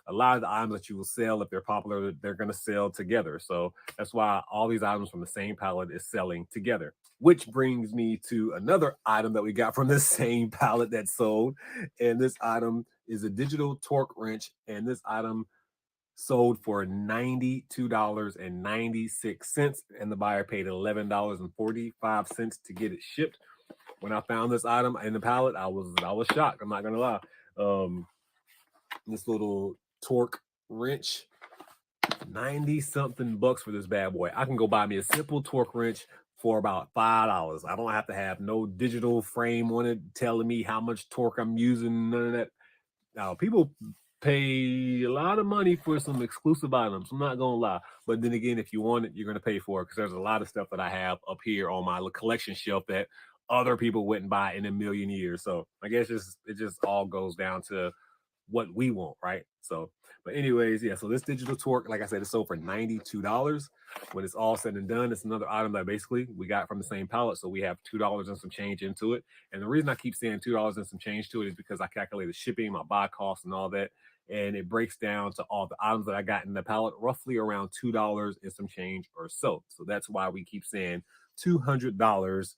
a lot of the items that you will sell, if they're popular, they're going to sell together. So that's why all these items from the same pallet is selling together. Which brings me to another item that we got from the same pallet that sold. And this item is a digital torque wrench. And this item sold for $92.96. And the buyer paid $11.45 to get it shipped. When I found this item in the pallet, I was shocked. I'm not going to lie. This little torque wrench, 90 something bucks for this bad boy. I can go buy me a simple torque wrench for about $5. I don't have to have no digital frame on it telling me how much torque I'm using, none of that. Now, people pay a lot of money for some exclusive items, I'm not gonna lie, but then again, if you want it, you're gonna pay for it, because there's a lot of stuff that I have up here on my collection shelf that other people wouldn't buy in a million years. So I guess it just all goes down to what we want, right? So, but anyways, yeah, so this digital torque, like I said, it's sold for $92. When it's all said and done, it's another item that basically we got from the same pallet, so we have $2 and some change into it. And the reason I keep saying $2 and some change to it is because I calculated shipping, my buy costs and all that, and it breaks down to all the items that I got in the pallet, roughly around $2 and some change or so. So that's why we keep saying $200,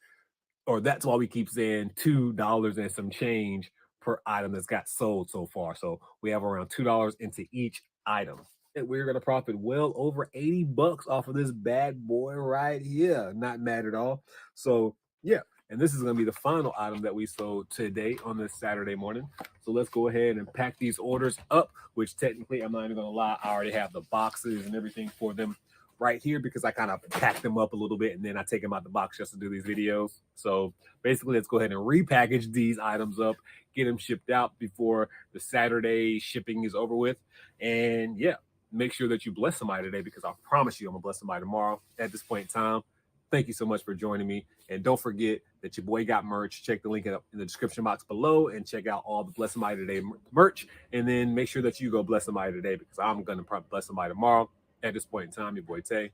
or that's why we keep saying $2 and some change per item that's got sold so far. So we have around $2 into each item. And we're going to profit well over 80 bucks off of this bad boy right here. Not mad at all. So yeah, and this is going to be the final item that we sold today on this Saturday morning. So let's go ahead and pack these orders up, which technically, I'm not even going to lie, I already have the boxes and everything for them right here, because I kind of pack them up a little bit and then I take them out the box just to do these videos. So basically, let's go ahead and repackage these items up, get them shipped out before the Saturday shipping is over with. And yeah, make sure that you bless somebody today, because I promise you I'm gonna bless somebody tomorrow at this point in time. Thank you so much for joining me. And don't forget that your boy got merch. Check the link in the description box below and check out all the Bless Somebody Today merch. And then make sure that you go bless somebody today, because I'm gonna probably bless somebody tomorrow. At this point in time, your boy Tay,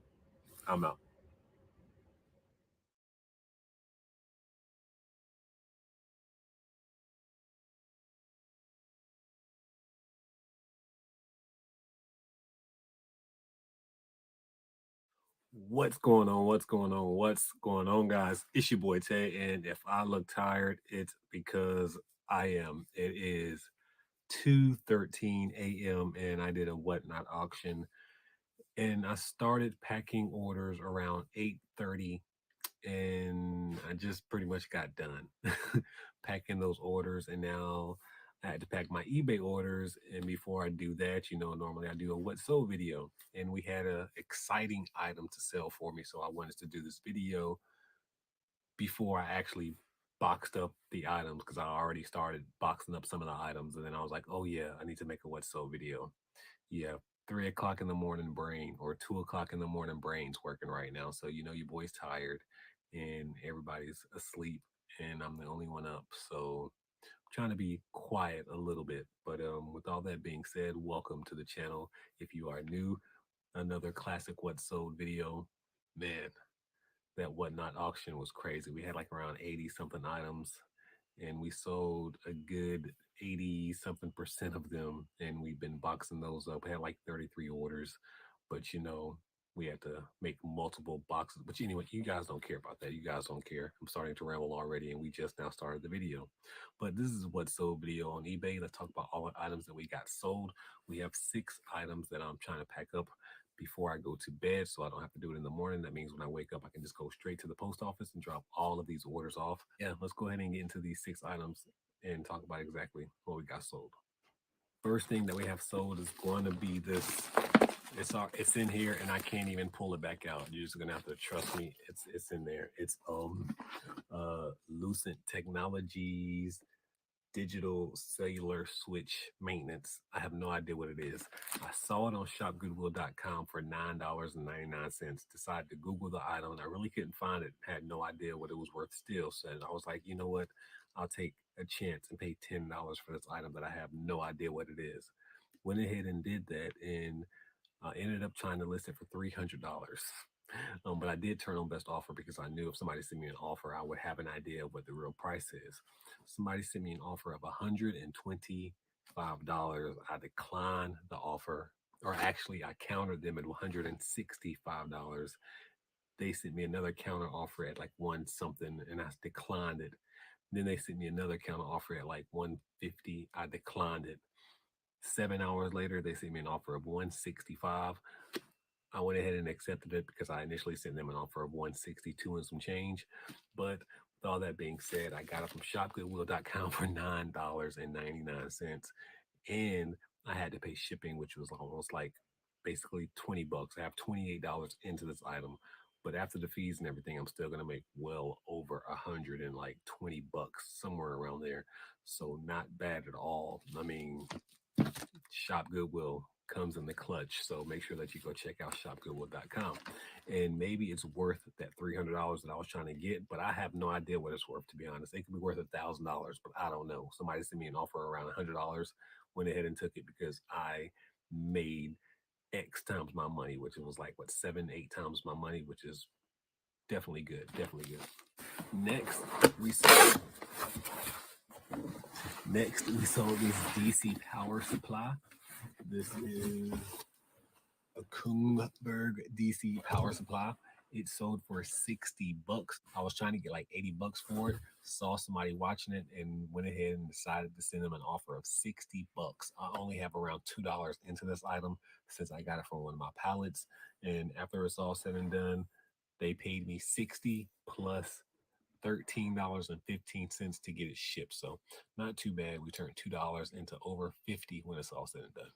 I'm out. What's going on? What's going on? What's going on, guys? It's your boy Tay, and if I look tired, it's because I am. It is 2:13 a.m. and I did a whatnot auction, and I started packing orders around 8:30, and I just pretty much got done packing those orders, and now I had to pack my eBay orders. And before I do that, you know, normally I do a what so video, and we had a exciting item to sell for me, so I wanted to do this video before I actually boxed up the items, because I already started boxing up some of the items, and then I was like, oh yeah, I need to make a what so video. Yeah, 3 o'clock in the morning brain, or 2 o'clock in the morning brain's working right now. So you know your boy's tired and everybody's asleep and I'm the only one up. So I'm trying to be quiet a little bit. But with all that being said, welcome to the channel. If you are new, another classic what sold video. Man, that whatnot auction was crazy. We had like around 80 something items, and we sold a good 80 something percent of them, and we've been boxing those up. We had like 33 orders, but you know, we had to make multiple boxes. But anyway, you guys don't care about that. You guys don't care. I'm starting to ramble already, and we just now started the video. But this is what sold video on eBay. Let's talk about all the items that we got sold. We have 6 items that I'm trying to pack up before I go to bed, so I don't have to do it in the morning. That means when I wake up, I can just go straight to the post office and drop all of these orders off. Yeah, let's go ahead and get into these 6 items and talk about exactly what we got sold. First thing that we have sold is going to be this It's in here, and I can't even pull it back out. You're just gonna have to trust me. It's in there. It's Lucent Technologies digital cellular switch maintenance. I have no idea what it is. I saw it on shopgoodwill.com for $9.99. Decided to Google the item, and I really couldn't find it. Had no idea what it was worth still. So I was like, you know what? I'll take a chance and pay $10 for this item that I have no idea what it is. Went ahead and did that, and I ended up trying to list it for $300. But I did turn on best offer because I knew if somebody sent me an offer, I would have an idea of what the real price is. Somebody sent me an offer of $125. I declined the offer, or actually, I countered them at $165. They sent me another counter offer at like one something, and I declined it. Then they sent me another counter offer at like 150. I declined it. 7 hours later, they sent me an offer of 165. I went ahead and accepted it because I initially sent them an offer of 162 and some change. But with all that being said, I got it from shopgoodwill.com for $9.99. And I had to pay shipping, which was almost like basically $20. I have $28 into this item. But after the fees and everything, I'm still gonna make well over $120, somewhere around there. So not bad at all. I mean, Shop Goodwill comes in the clutch. So make sure that you go check out shopgoodwill.com. And maybe it's worth that $300 that I was trying to get, but I have no idea what it's worth, to be honest. It could be worth $1,000, but I don't know. Somebody sent me an offer around $100, went ahead and took it because I made X times my money, which was like, what, 7, 8 times my money, which is definitely good. Definitely good. Next, we sold this DC power supply. This is a Kungberg DC power supply. It sold for $60. I was trying to get like $80 for it. Saw somebody watching it and went ahead and decided to send them an offer of $60. I only have around $2 into this item since I got it from one of my pallets. And after it's all said and done, they paid me $60 plus $13.15 to get it shipped. So not too bad. We turned $2 into over $50 when it's all said and done.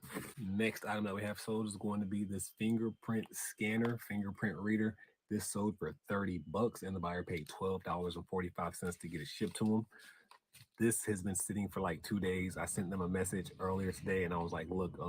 Next item that we have sold is going to be this fingerprint scanner, fingerprint reader. This sold for $30 and the buyer paid $12.45 to get it shipped to them. This has been sitting for like 2 days. I sent them a message earlier today and I was like, look,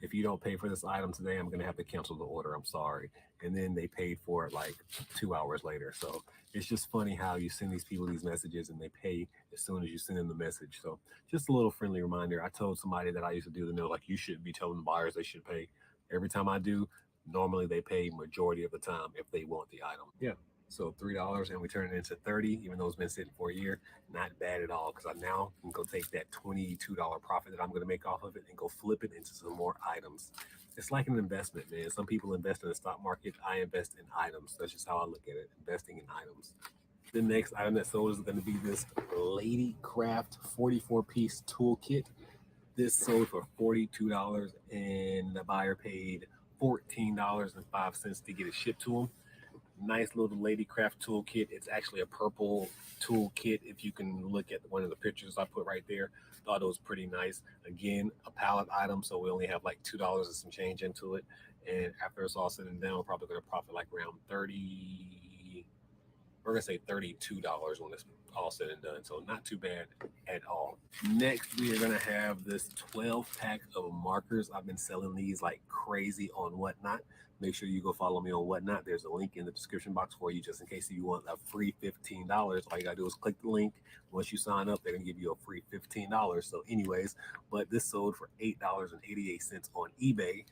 if you don't pay for this item today, I'm going to have to cancel the order. I'm sorry. And then they paid for it like 2 hours later. So it's just funny how you send these people these messages and they pay as soon as you send them the message. So just a little friendly reminder. I told somebody that I used to do the note, like, you shouldn't be telling the buyers they should pay. Every time I do, normally they pay majority of the time if they want the item. Yeah. So $3 and we turn it into 30, even though it's been sitting for a year. Not bad at all, because I now can go take that $22 profit that I'm going to make off of it and go flip it into some more items. It's like an investment, man. Some people invest in the stock market. I invest in items. That's just how I look at it, investing in items. The next item that sold is going to be this Lady Craft 44-piece toolkit. This sold for $42 and the buyer paid $14.05 to get it shipped to them. Nice little Ladycraft toolkit. It's actually a purple toolkit. If you can look at one of the pictures I put right there, thought it was pretty nice. Again, a pallet item, so we only have like $2 and some change into it. And after it's all said and done, we're probably going to profit like around we're going to say $32 when it's all said and done. So not too bad at all. Next, we are going to have this 12-pack of markers. I've been selling these like crazy on Whatnot. Make sure you go follow me on Whatnot. There's a link in the description box for you just in case you want a free $15. All you got to do is click the link. Once you sign up, they're going to give you a free $15. So anyways, but this sold for $8.88 on eBay.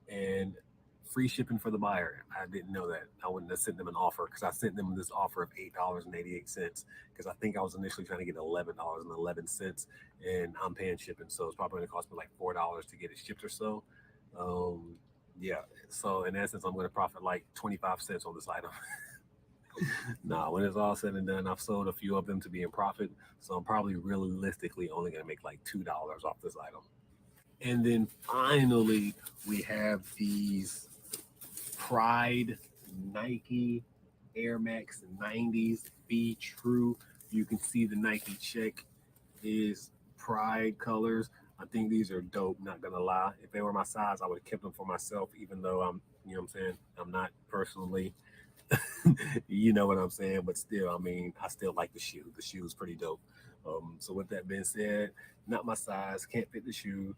And free shipping for the buyer. I didn't know that. I wouldn't have sent them an offer because I sent them this offer of $8.88 because I think I was initially trying to get $11.11 and I'm paying shipping. So it's probably going to cost me like $4 to get it shipped or so. Yeah. So in essence, I'm going to profit like 25 cents on this item. Nah, when it's all said and done, I've sold a few of them to be in profit. So I'm probably realistically only going to make like $2 off this item. And then finally, we have these Pride Nike Air Max 90s Be True. You can see the Nike check is Pride colors. I think these are dope, not gonna lie. If they were my size, I would have kept them for myself, even though I'm, you know what I'm saying, I'm not personally, you know what I'm saying, but still, I mean, I still like the shoe. The shoe is pretty dope. So with that being said, not my size, can't fit the shoe.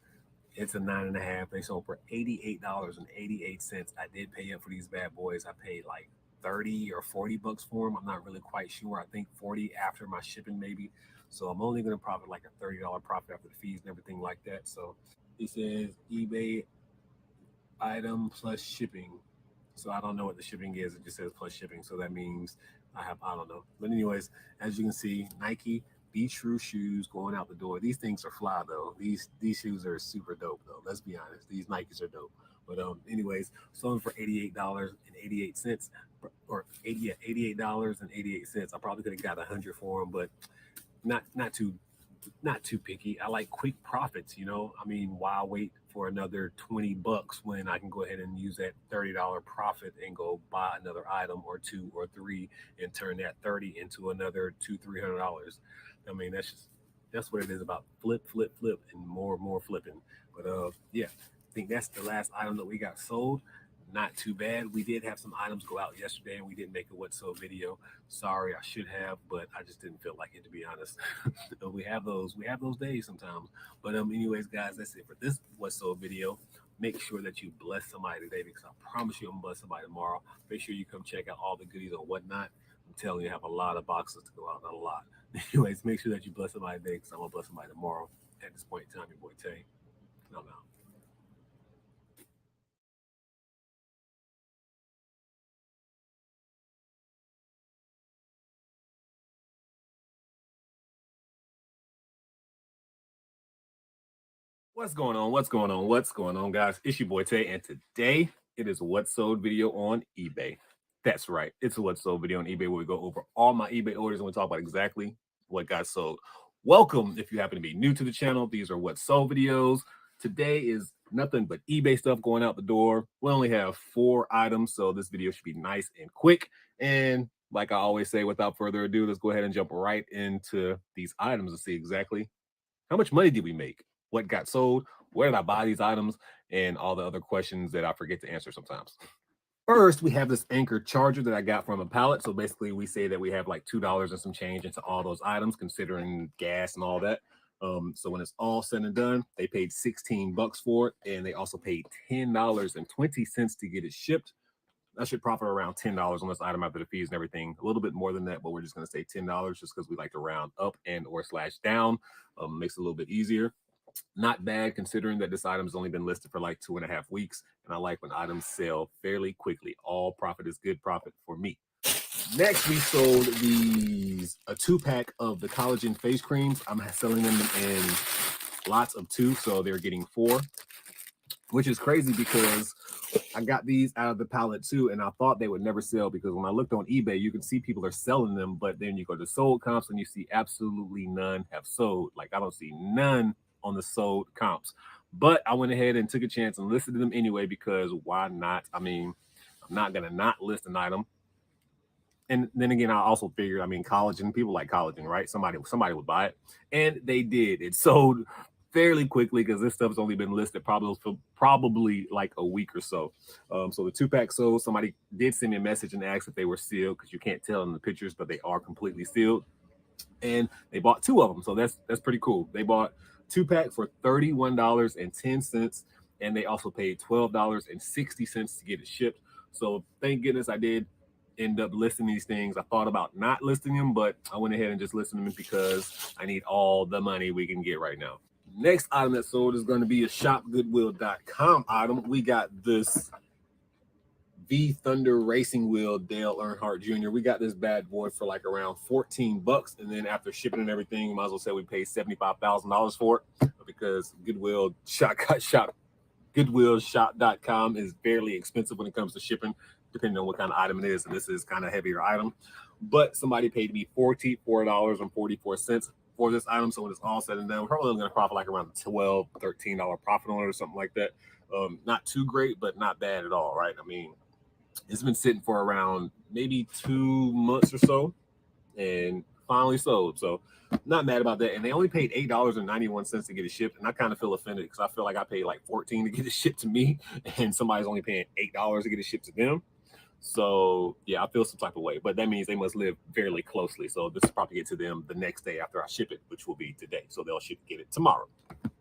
It's a 9.5. They sold for $88.88. I did pay up for these bad boys. I paid like 30 or 40 bucks for them. I'm not really quite sure. I think 40 after my shipping, maybe. So I'm only going to profit like a $30 profit after the fees and everything like that. So it says eBay item plus shipping. So I don't know what the shipping is. It just says plus shipping. So that means I don't know. But anyways, as you can see, Nike Be True shoes going out the door. These things are fly though. These shoes are super dope though. Let's be honest. These Nikes are dope. But anyways, selling for $88.88 or $88.88. I probably could have got 100 for them, but not too picky. I like quick profits, you know. I mean, why wait for another 20 bucks when I can go ahead and use that $30 profit and go buy another item or two or three and turn that 30 into another $200-300. I mean, that's what it is about flip, flip, flip, and more flipping. But yeah, I think that's the last item that we got sold. Not too bad. We did have some items go out yesterday, and we didn't make a what so video. Sorry, I should have, but I just didn't feel like it, to be honest. We have those days sometimes. But anyways, guys, that's it for this what so video. Make sure that you bless somebody today, because I promise you I'm gonna bless somebody tomorrow. Make sure you come check out all the goodies or whatnot. I'm telling you, I have a lot of boxes to go out, not a lot. Anyways, make sure that you bless somebody today, because I'm gonna bless somebody tomorrow. At this point in time, your boy Tay. I'm out. What's going on? What's going on? What's going on, guys? It's your boy Tay, and today it is a what sold video on eBay. That's right, it's a what sold video on eBay where we go over all my eBay orders and we talk about exactly what got sold. Welcome if you happen to be new to the channel. These are what sold videos. Today is nothing but eBay stuff going out the door. We only have 4 items, so this video should be nice and quick. And like I always say, without further ado, let's go ahead and jump right into these items and see exactly how much money did we make? What got sold? Where did I buy these items? And all the other questions that I forget to answer sometimes. First, we have this Anchor charger that I got from a pallet. So basically, we say that we have like $2 and some change into all those items, considering gas and all that. So when it's all said and done, they paid 16 bucks for it, and they also paid $10.20 to get it shipped. I should profit around $10 on this item after the fees and everything. A little bit more than that, but we're just going to say $10 just because we like to round up and or slash down. Makes it a little bit easier. Not bad considering that this item's only been listed for like 2.5 weeks, and I like when items sell fairly quickly. All profit is good profit for me. Next, we sold these a 2-pack of the collagen face creams. I'm selling them in lots of 2, so they're getting 4, which is crazy because I got these out of the pallet too, and I thought they would never sell because when I looked on eBay, you can see people are selling them, but then you go to sold comps and you see absolutely none have sold. Like I don't see none on the sold comps, but I went ahead and took a chance and listed them anyway because why not? I mean, I'm not gonna not list an item. And then again, I also figured, I mean, collagen, people like collagen, right? Somebody would buy it, and they did. It sold fairly quickly because this stuff's only been listed probably like a week or so. So the 2-pack sold. Somebody did send me a message and asked if they were sealed because you can't tell in the pictures, but they are completely sealed. And they bought 2 of them, so that's pretty cool. They bought 2-pack for $31.10, and they also paid $12.60 to get it shipped. So thank goodness I did end up listing these things. I thought about not listing them, but I went ahead and just listed them because I need all the money we can get right now. Next item that sold is going to be a shopgoodwill.com item. We got this V Thunder Racing Wheel Dale Earnhardt Jr. We got this bad boy for like around 14 bucks, and then after shipping and everything, might as well say we paid $75,000 for it because Goodwillshop.com is fairly expensive when it comes to shipping, depending on what kind of item it is. And this is kind of heavier item, but somebody paid me $44.44 for this item. So when it's all said and done, we're probably going to profit like around $12, $13 profit on it or something like that. Not too great, but not bad at all, right? I mean, it's been sitting for around maybe 2 months or so, and finally sold. So not mad about that. And they only paid $8.91 to get it shipped. And I kind of feel offended because I feel like I paid like $14 to get it shipped to me, and somebody's only paying $8 to get it shipped to them. So yeah, I feel some type of way, but that means they must live fairly closely. So this will probably get to them the next day after I ship it, which will be today. So they'll get it tomorrow.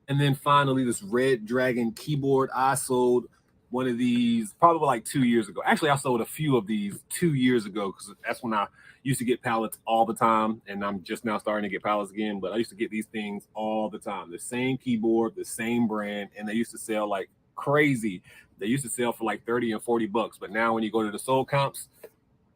And then finally, this Red Dragon keyboard. I sold one of these probably like 2 years ago. Actually, I sold a few of these 2 years ago because that's when I used to get pallets all the time. And I'm just now starting to get pallets again. But I used to get these things all the time. The same keyboard, the same brand. And they used to sell like crazy. They used to sell for like 30 and 40 bucks. But now when you go to the sold comps,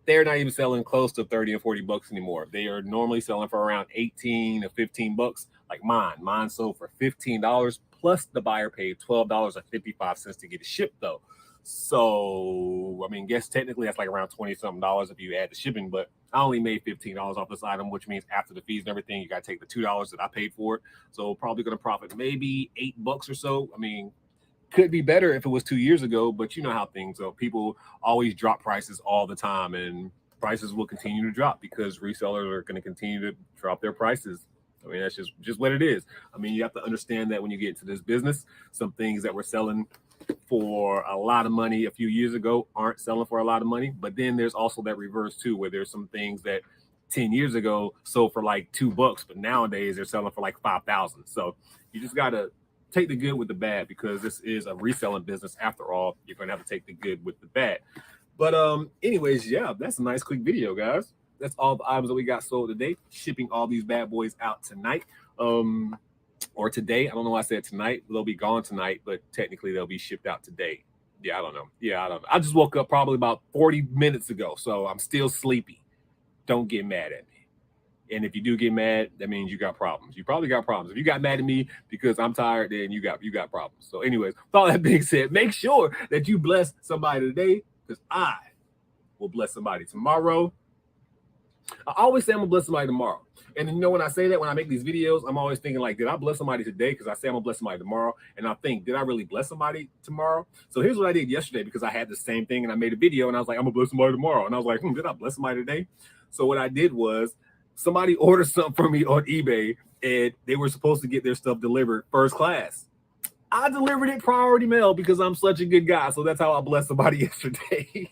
they're not even selling close to 30 and 40 bucks anymore. They are normally selling for around 18 to 15 bucks. Like mine sold for $15 plus the buyer paid $12.55 to get it shipped though. So, I mean, guess technically that's like around 20 something dollars if you add the shipping, but I only made $15 off this item, which means after the fees and everything, you got to take the $2 that I paid for it. So probably going to profit maybe $8 or so. I mean, could be better if it was 2 years ago, but you know how things go. People always drop prices all the time, and prices will continue to drop because resellers are going to continue to drop their prices. I mean, that's just what it is. I mean, you have to understand that when you get into this business, some things that were selling for a lot of money a few years ago aren't selling for a lot of money. But then there's also that reverse too, where there's some things that 10 years ago sold for like $2, but nowadays they're selling for like 5,000. So you just got to take the good with the bad because this is a reselling business after all. You're going to have to take the good with the bad. But anyways, yeah, that's a nice quick video, guys. That's all the items that we got sold today. Shipping all these bad boys out tonight. Or today. I don't know why I said tonight. They'll be gone tonight, but technically they'll be shipped out today. Yeah, I don't know. I just woke up probably about 40 minutes ago, so I'm still sleepy. Don't get mad at me. And if you do get mad, that means you got problems. You probably got problems. If you got mad at me because I'm tired, then you got problems. So anyways, with all that being said, make sure that you bless somebody today because I will bless somebody tomorrow. I always say I'm gonna bless somebody tomorrow. And you know, when I say that, when I make these videos, I'm always thinking like, did I bless somebody today? Because I say I'm gonna bless somebody tomorrow. And I think, did I really bless somebody tomorrow? So here's what I did yesterday because I had the same thing and I made a video and I was like, I'm gonna bless somebody tomorrow. And I was like, did I bless somebody today? So what I did was somebody ordered something from me on eBay and they were supposed to get their stuff delivered first class. I delivered it priority mail because I'm such a good guy. So that's how I blessed somebody yesterday.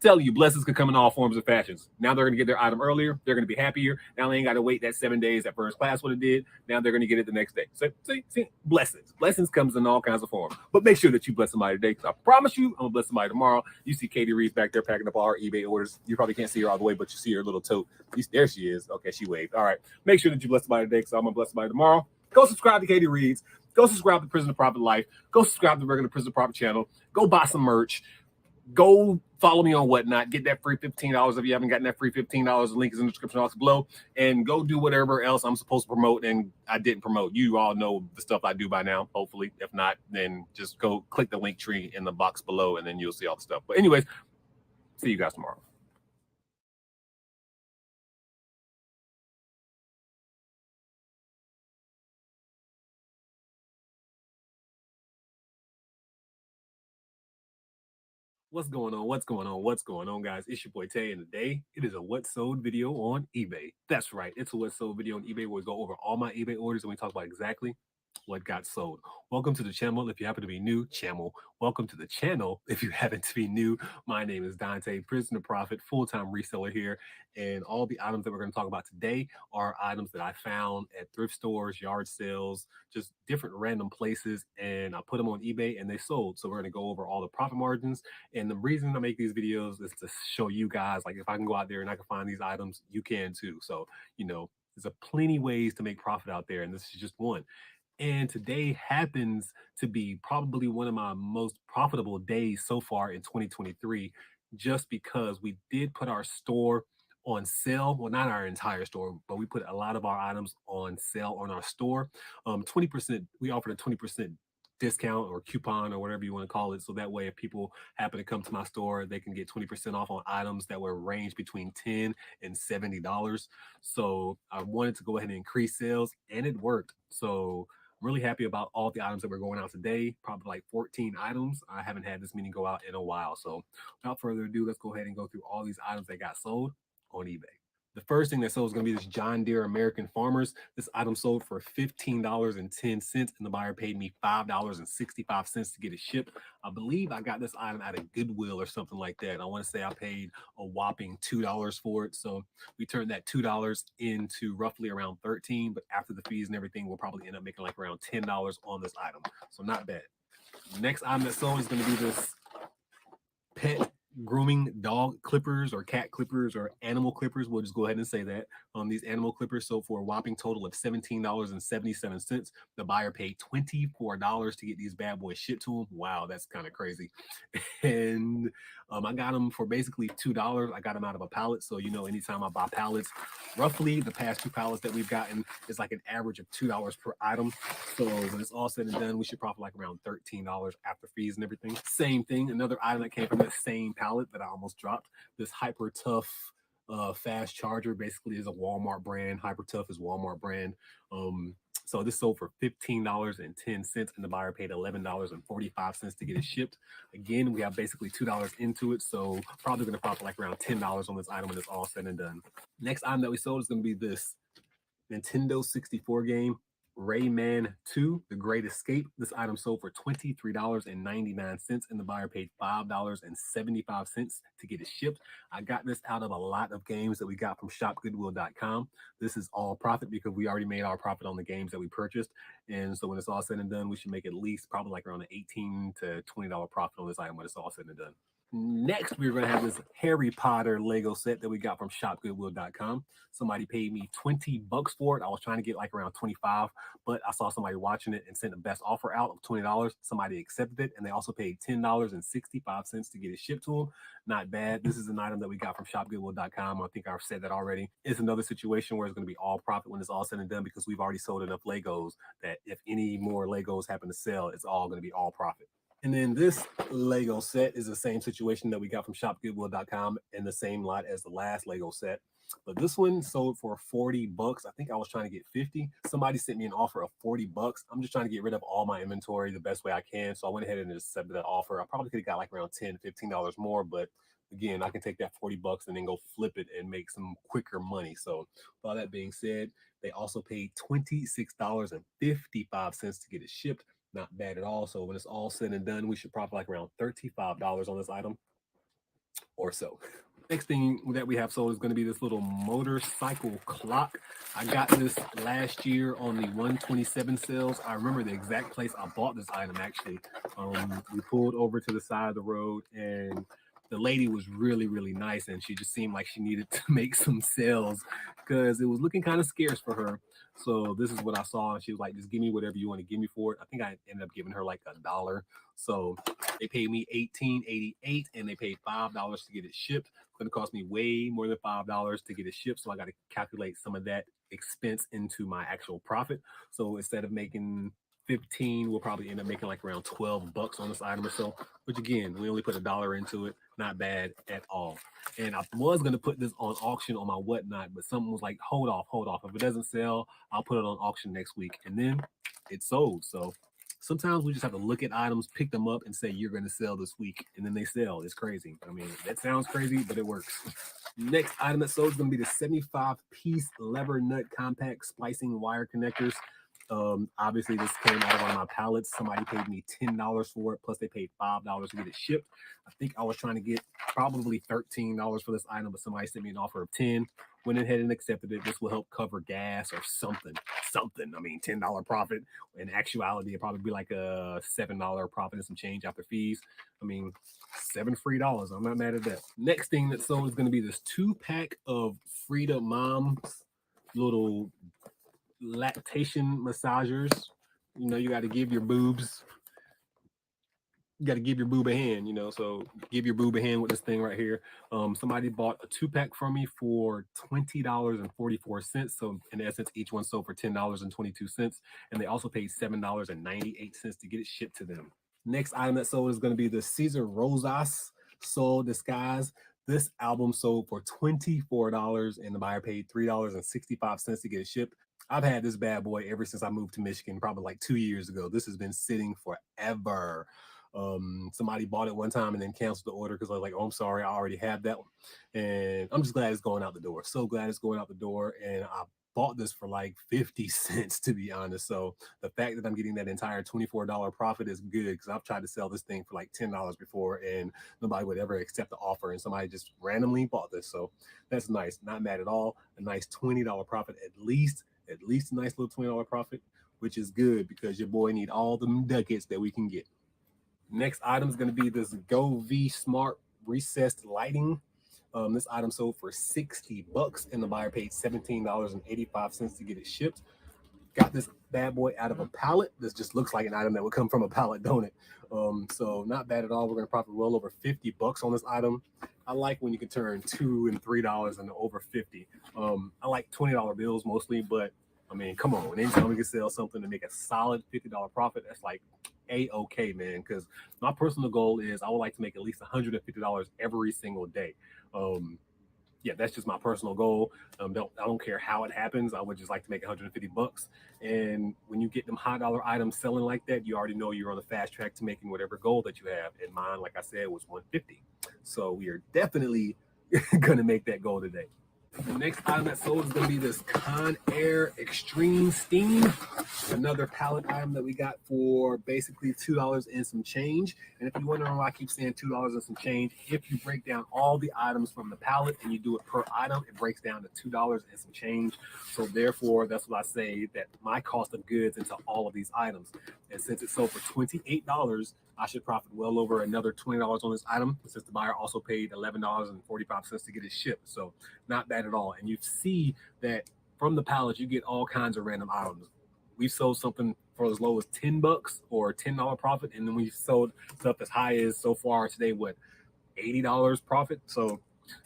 Telling you, blessings could come in all forms and fashions. Now they're going to get their item earlier. They're going to be happier. Now they ain't got to wait that 7 days that first class would have did. Now they're going to get it the next day. So see, blessings. Blessings comes in all kinds of forms. But make sure that you bless somebody today because I promise you, I'm going to bless somebody tomorrow. You see Katie Reeves back there packing up all her eBay orders. You probably can't see her all the way, but you see her little tote. There she is. Okay, she waved. All right. Make sure that you bless somebody today because I'm going to bless somebody tomorrow. Go subscribe to Katie Reeves. Go subscribe to Prison2Profit Life. Go subscribe to the regular Prison2Profit channel. Go buy some merch. Go follow me on Whatnot. Get that free $15 if you haven't gotten that free $15. The link is in the description box below. And go do whatever else I'm supposed to promote and I didn't promote. You all know the stuff I do by now, hopefully. If not, then just go click the link tree in the box below and then you'll see all the stuff. But anyways, see you guys tomorrow. What's going on? What's going on, guys? It's your boy Tay, and today it is a what sold video on eBay. That's right, it's a what sold video on eBay where we go over all my eBay orders and we talk about exactly what got sold. Welcome to the channel if you happen to be new. Welcome to the channel if you happen to be new. My name is Dante, Prison2Profit, full-time reseller here, and all the items that we're going to talk about today are items that I found at thrift stores, yard sales, just different random places, and I put them on eBay and they sold. So we're going to go over all the profit margins. And the reason I make these videos is to show you guys, like, if I can go out there and I can find these items, you can too. So, you know, there's a plenty ways to make profit out there, and this is just one. And today happens to be probably one of my most profitable days so far in 2023, just because we did put our store on sale. Well, not our entire store, but we put a lot of our items on sale on our store. 20%, we offered a 20% discount or coupon or whatever you want to call it. So that way, if people happen to come to my store, they can get 20% off on items that were ranged between $10 and $70. So I wanted to go ahead and increase sales, and it worked. So I'm really happy about all the items that we're going out today, probably like 14 items. I haven't had this many go out in a while. So without further ado, let's go ahead and go through all these items that got sold on eBay. The first thing that sold is going to be this John Deere American Farmers. This item sold for $15.10, and the buyer paid me $5.65 to get it shipped. I believe I got this item at a Goodwill or something like that. I want to say I paid a whopping $2 for it. So we turned that $2 into roughly around $13, but after the fees and everything, we'll probably end up making like around $10 on this item. So not bad. Next item that sold is going to be this pet grooming dog clippers or cat clippers or animal clippers. We'll just go ahead and say that. These animal clippers sold for a whopping total of $17.77. The buyer paid $24 to get these bad boys shipped to him. Wow, that's kind of crazy. And I got them for basically $2. I got them out of a pallet. So, you know, anytime I buy pallets, roughly the past 2 pallets that we've gotten is like an average of $2 per item. So when it's all said and done, we should profit like around $13 after fees and everything. Same thing. Another item that came from that same pallet that I almost dropped, this Hyper Tough fast charger. Basically is a Walmart brand. Hyper Tough is Walmart brand. So this sold for $15.10, and the buyer paid $11.45 to get it shipped. Again, we have basically $2 into it, so probably going to profit like around $10 on this item when it's all said and done. Next item that we sold is going to be this Nintendo 64 game, Rayman 2, The Great Escape. This item sold for $23.99, and the buyer paid $5.75 to get it shipped. I got this out of a lot of games that we got from shopgoodwill.com. This is all profit because we already made our profit on the games that we purchased. And so when it's all said and done, we should make at least probably like around an $18 to $20 profit on this item when it's all said and done. Next, we're going to have this Harry Potter Lego set that we got from shopgoodwill.com. Somebody paid me $20 for it. I was trying to get like around 25, but I saw somebody watching it and sent the best offer out of $20. Somebody accepted it, and they also paid $10.65 to get it shipped to them. Not bad. This is an item that we got from shopgoodwill.com. I think I've said that already. It's another situation where it's going to be all profit when it's all said and done because we've already sold enough Legos that if any more Legos happen to sell, it's all going to be all profit. And then this Lego set is the same situation that we got from shopgoodwill.com in the same lot as the last Lego set. But this one sold for $40. I think I was trying to get 50. Somebody sent me an offer of $40. I'm just trying to get rid of all my inventory the best way I can. So I went ahead and accepted that offer. I probably could have got like around $10, $15 more, but again, I can take that $40 and then go flip it and make some quicker money. So with all that being said, they also paid $26.55 to get it shipped. Not bad at all. So when it's all said and done, we should profit like around $35 on this item or so. Next thing that we have sold is going to be this little motorcycle clock. I got this last year on the 127 sales. I remember the exact place I bought this item actually. We pulled over to the side of the road, and the lady was really, really nice, and she just seemed like she needed to make some sales because it was looking kind of scarce for her. So this is what I saw, and she was like, just give me whatever you want to give me for it. I think I ended up giving her like $1. So they paid me $18.88, and they paid $5 to get it shipped. It's going to cost me way more than $5 to get it shipped, so I got to calculate some of that expense into my actual profit. So instead of making 15, we'll probably end up making like around $12 on this item or so, which again, we only put $1 into it. Not bad at all. And I was going to put this on auction on my whatnot, but someone was like, hold off. If it doesn't sell, I'll put it on auction next week. And then it sold. So sometimes we just have to look at items, pick them up, and say, you're going to sell this week. And then they sell. It's crazy. I mean, that sounds crazy, but it works. Next item that sold is going to be the 75-piece lever nut compact splicing wire connectors. Obviously this came out of one of my pallets. Somebody paid me $10 for it, plus they paid $5 to get it shipped. I think I was trying to get probably $13 for this item, but somebody sent me an offer of 10. Went ahead and accepted it. This will help cover gas or something. I mean, $10 profit. In actuality, it'd probably be like a $7 profit and some change after fees. I mean, $7 free. I'm not mad at that. Next thing that sold is going to be this 2-pack of Frida Mom's little lactation massagers. You know, you got to give your boobs, you got to give your boob a hand, you know, so give your boob a hand with this thing right here. Somebody bought a 2-pack from me for $20.44. So in essence, each one sold for $10.22, and they also paid $7.98 to get it shipped to them. Next item that sold is going to be the Cesar Rosas Soul Disguise. This album sold for $24, and the buyer paid $3.65 to get it shipped. I've had this bad boy ever since I moved to Michigan, probably like 2 years ago. This has been sitting forever. Somebody bought it one time and then canceled the order because I was like, oh, I'm sorry, I already have that one. And I'm just glad it's going out the door. So glad it's going out the door. And I bought this for like 50 cents, to be honest. So the fact that I'm getting that entire $24 profit is good, because I've tried to sell this thing for like $10 before and nobody would ever accept the offer, and somebody just randomly bought this. So that's nice. Not mad at all. A nice $20 profit at least a nice little $20 profit, which is good because your boy need all the ducats that we can get. Next item is going to be this Go V Smart recessed lighting. This item sold for $60 and the buyer paid $17.85 to get it shipped. Got this bad boy out of a pallet. This just looks like an item that would come from a pallet, don't it? So not bad at all. We're going to profit well over $50 on this item. I like when you can turn $2 and $3 into over 50. I like $20 bills mostly, but I mean, come on. Anytime we can sell something to make a solid $50 profit, that's like A-okay, man. Because my personal goal is I would like to make at least $150 every single day. Yeah, that's just my personal goal. I don't care how it happens. I would just like to make $150. And when you get them high dollar items selling like that, you already know you're on the fast track to making whatever goal that you have. And mine, like I said, was 150. So we are definitely gonna make that goal today. The next item that sold is going to be this Conair Extreme Steam, another pallet item that we got for basically $2 and some change. And if you're wondering why I keep saying $2 and some change, if you break down all the items from the pallet and you do it per item, it breaks down to $2 and some change. So therefore, that's what I say, that my cost of goods into all of these items. And since it sold for $28, I should profit well over another $20 on this item, since the buyer also paid $11.45 to get it shipped. So not bad at all. And you see that from the pallets, you get all kinds of random items. We've sold something for as low as $10 or $10 profit. And then we've sold stuff as high as so far today, what, $80 profit. So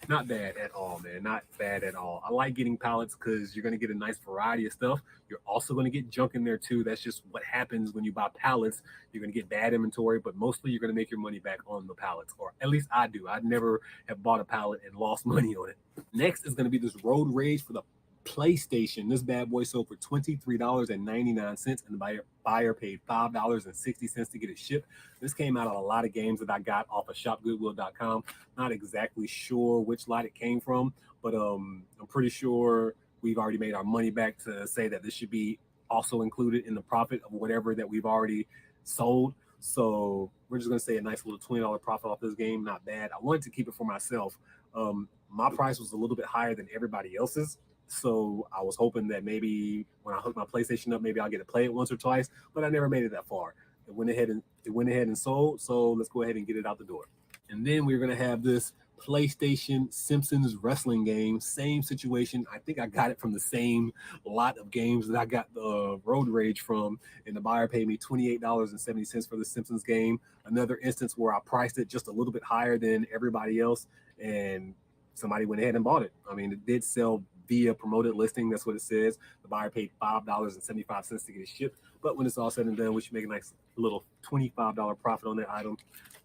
not bad at all, man. Not bad at all. I like getting pallets because you're going to get a nice variety of stuff. You're also going to get junk in there too. That's just what happens when you buy pallets. You're going to get bad inventory, but mostly you're going to make your money back on the pallets, or at least I do. I never have bought a pallet and lost money on it. Next is going to be this Road Rage for the PlayStation. This bad boy sold for $23.99 and the buyer paid $5.60 to get it shipped. This came out of a lot of games that I got off of shopgoodwill.com. Not exactly sure which lot it came from, but I'm pretty sure we've already made our money back to say that this should be also included in the profit of whatever that we've already sold. So we're just going to say a nice little $20 profit off this game. Not bad. I wanted to keep it for myself. My price was a little bit higher than everybody else's. So I was hoping that maybe when I hook my PlayStation up, maybe I'll get to play it once or twice, but I never made it that far. It went ahead and sold. So let's go ahead and get it out the door. And then we're going to have this PlayStation Simpsons wrestling game. Same situation. I think I got it from the same lot of games that I got the Road Rage from, and the buyer paid me $28.70 for the Simpsons game. Another instance where I priced it just a little bit higher than everybody else, and somebody went ahead and bought it. I mean, it did sell via promoted listing. That's what it says. The buyer paid $5.75 to get it shipped. But when it's all said and done, we should make a nice little $25 profit on that item.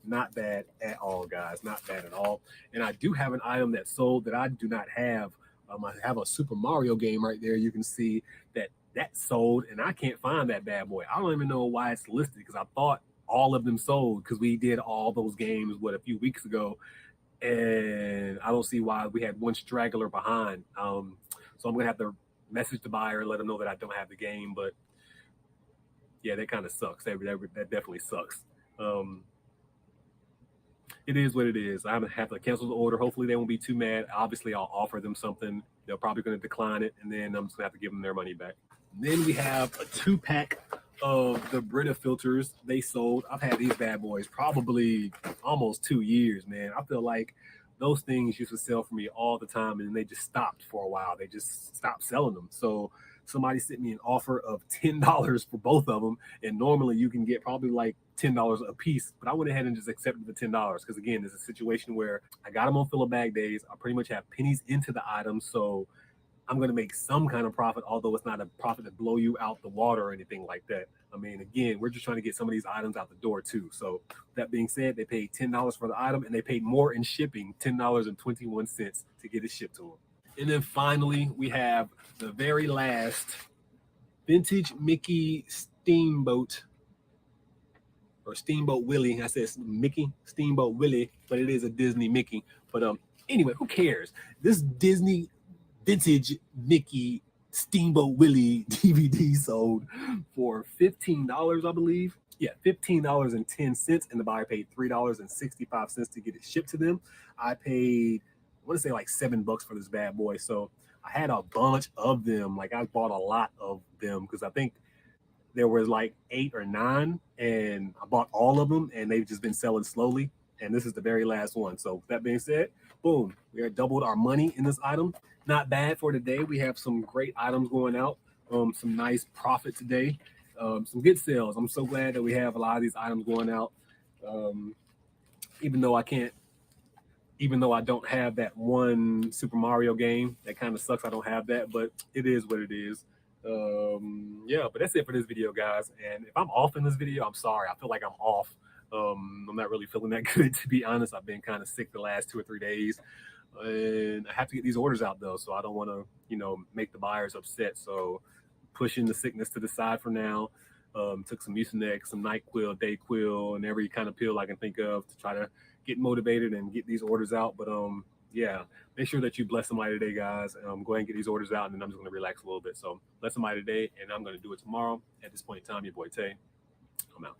Not bad at all, guys. Not bad at all. And I do have an item that sold that I do not have. I have a Super Mario game right there. You can see that sold, and I can't find that bad boy. I don't even know why it's listed, because I thought all of them sold, because we did all those games, a few weeks ago. And I don't see why we had one straggler behind. So I'm going to have to message the buyer and let them know that I don't have the game. But yeah, that kind of sucks. That definitely sucks. It is what it is. I'm going to have to cancel the order. Hopefully they won't be too mad. Obviously, I'll offer them something. They're probably going to decline it, and then I'm just going to have to give them their money back. And then we have a 2-pack of the Brita filters. They sold. I've had these bad boys probably almost 2 years, man. I feel like those things used to sell for me all the time, and then they just stopped for a while. They just stopped selling them. So somebody sent me an offer of $10 for both of them, and normally you can get probably like $10 a piece, but I went ahead and just accepted the $10 because, again, there's a situation where I got them on fill a bag days. I pretty much have pennies into the items, so I'm going to make some kind of profit, although it's not a profit to blow you out the water or anything like that. I mean, again, we're just trying to get some of these items out the door too. So that being said, they paid $10 for the item, and they paid more in shipping, $10.21 to get it shipped to them. And then finally, we have the very last vintage Mickey Steamboat or Steamboat Willie. I said Mickey, Steamboat Willie, but it is a Disney Mickey. But anyway, who cares? This Disney vintage Mickey Steamboat Willie DVD sold for $15, I believe. Yeah, $15.10, and the buyer paid $3.65 to get it shipped to them. I paid, I want to say like $7 for this bad boy. So I had a bunch of them. Like I bought a lot of them because I think there was like 8 or 9, and I bought all of them, and they've just been selling slowly. And this is the very last one. So that being said, boom, we are doubled our money in this item. Not bad for today. We have some great items going out. Some nice profit today. Some good sales. I'm so glad that we have a lot of these items going out. Even though I don't have that one Super Mario game, that kind of sucks. I don't have that, but it is what it is. Yeah, but that's it for this video, guys. And if I'm off in this video, I'm sorry. I feel like I'm off. I'm not really feeling that good, to be honest. I've been kind of sick the last 2 or 3 days, and I have to get these orders out though, so I don't want to, make the buyers upset. So pushing the sickness to the side for now. Took some Mucinex, some NyQuil, Dayquil, and every kind of pill I can think of to try to get motivated and get these orders out. But yeah, make sure that you bless somebody today, guys. Go ahead and get these orders out, and then I'm just going to relax a little bit. So bless somebody today, and I'm going to do it tomorrow. At this point in time, your boy Tay, I'm out.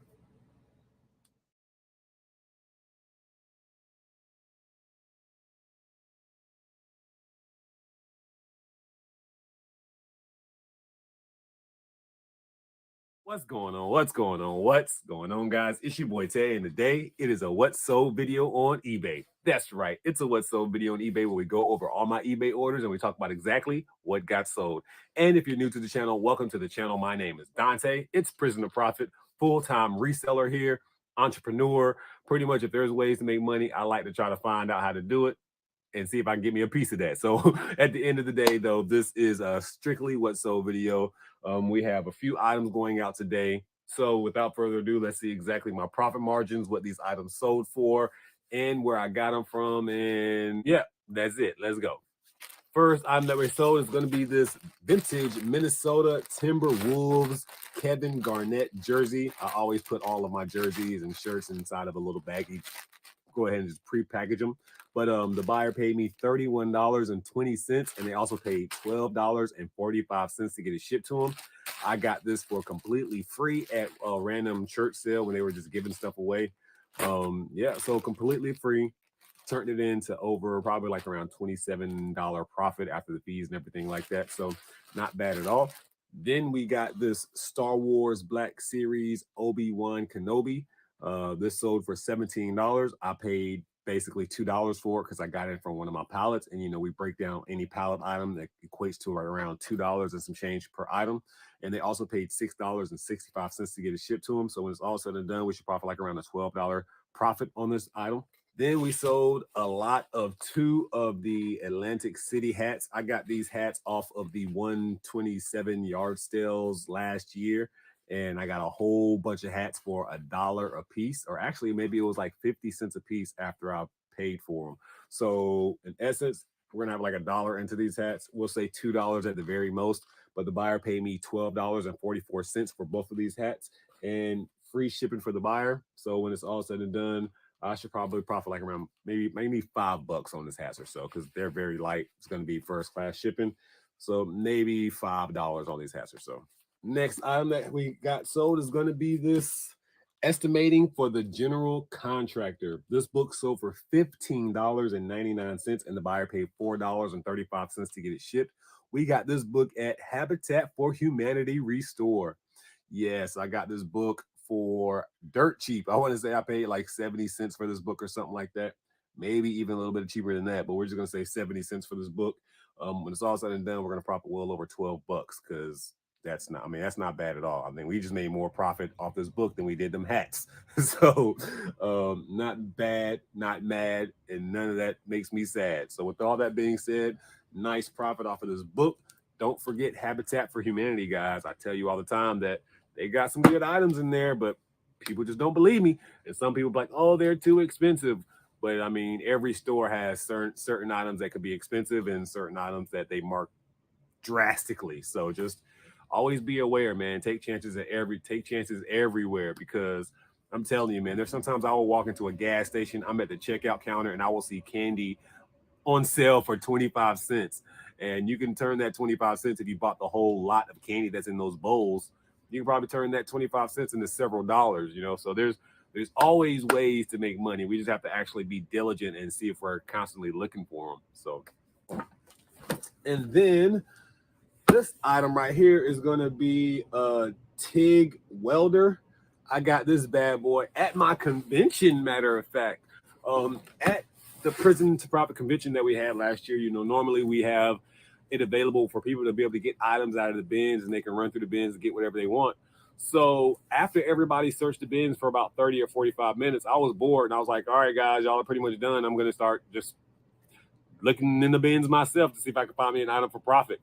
What's going on? What's going on? What's going on, guys? It's your boy Tay, and today it is a What Sold video on eBay. That's right. It's a What Sold video on eBay where we go over all my eBay orders and we talk about exactly what got sold. And if you're new to the channel, welcome to the channel. My name is Dante. It's Prison2Profit, full-time reseller here, entrepreneur. Pretty much if there's ways to make money, I like to try to find out how to do it and see if I can get me a piece of that. So at the end of the day, though, this is a strictly What Sold video. We have a few items going out today. So without further ado, let's see exactly my profit margins, what these items sold for, and where I got them from. And yeah, that's it. Let's go. First item that we sold is going to be this vintage Minnesota Timberwolves Kevin Garnett jersey. I always put all of my jerseys and shirts inside of a little baggie. Go ahead and just pre-package them. But the buyer paid me $31.20, and they also paid $12.45 to get it shipped to them. I got this for completely free at a random church sale when they were just giving stuff away. Yeah, so completely free. Turned it into over probably like around $27 profit after the fees and everything like that. So not bad at all. Then we got this Star Wars Black Series Obi-Wan Kenobi. This sold for $17. I paid basically $2 for it because I got it from one of my pallets. And, we break down any pallet item that equates to around $2 and some change per item. And they also paid $6.65 to get it shipped to them. So when it's all said and done, we should profit like around a $12 profit on this item. Then we sold a lot of 2 of the Atlantic City hats. I got these hats off of the 127 yard sales last year. And I got a whole bunch of hats for $1 a piece, or actually maybe it was like 50 cents a piece after I paid for them. So in essence, we're gonna have like $1 into these hats. We'll say $2 at the very most, but the buyer paid me $12.44 for both of these hats and free shipping for the buyer. So when it's all said and done, I should probably profit like around maybe $5 on this hats or so, because they're very light. It's gonna be first class shipping. So maybe $5 on these hats or so. Next item that we got sold is going to be this estimating for the general contractor. This book sold for $15.99, and the buyer paid $4.35 to get it shipped. We got this book at Habitat for Humanity Restore. Yes, I got this book for dirt cheap. I want to say I paid like 70 cents for this book or something like that. Maybe even a little bit cheaper than that, but we're just going to say 70 cents for this book. When it's all said and done, we're going to profit well over $12 because that's not bad at all. I mean, we just made more profit off this book than we did them hats. So not bad, not mad, and none of that makes me sad. So with all that being said, nice profit off of this book. Don't forget Habitat for Humanity, guys. I tell you all the time that they got some good items in there, but people just don't believe me. And some people be like, oh, they're too expensive. But I mean, every store has certain items that could be expensive and certain items that they mark drastically. So just always be aware, man. Take chances everywhere, because I'm telling you, man, there's sometimes I will walk into a gas station, I'm at the checkout counter, and I will see candy on sale for 25 cents. And you can turn that 25 cents if you bought the whole lot of candy that's in those bowls. You can probably turn that 25 cents into several dollars, you know. So there's always ways to make money. We just have to actually be diligent and see if we're constantly looking for them. So, and then this item right here is going to be a TIG welder. I got this bad boy at my convention, matter of fact. At the Prison2Profit convention that we had last year, you know, normally we have it available for people to be able to get items out of the bins, and they can run through the bins and get whatever they want. So after everybody searched the bins for about 30 or 45 minutes, I was bored, and I was like, all right, guys, y'all are pretty much done. I'm going to start just looking in the bins myself to see if I can find me an item for profit.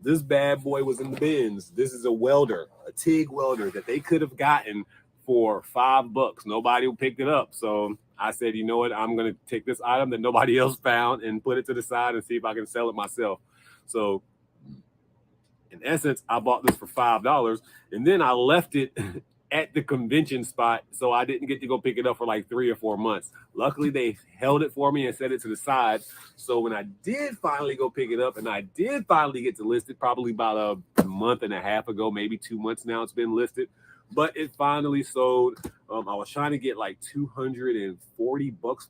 This bad boy was in the bins. This is a welder, a TIG welder that they could have gotten for $5. Nobody picked it up. So I said, you know what? I'm going to take this item that nobody else found and put it to the side and see if I can sell it myself. So in essence, I bought this for $5, and then I left it at the convention spot, so I didn't get to go pick it up for like 3 or 4 months. Luckily, they held it for me and set it to the side. So when I did finally go pick it up, and I did finally get to list it, probably about a month and a half ago, maybe 2 months now, it's been listed. But it finally sold. I was trying to get like $240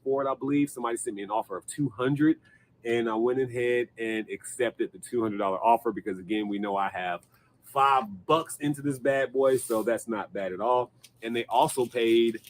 for it, I believe. Somebody sent me an offer of $200, and I went ahead and accepted the $200 offer because, again, we know I have $5 into this bad boy, so that's not bad at all. And they also paid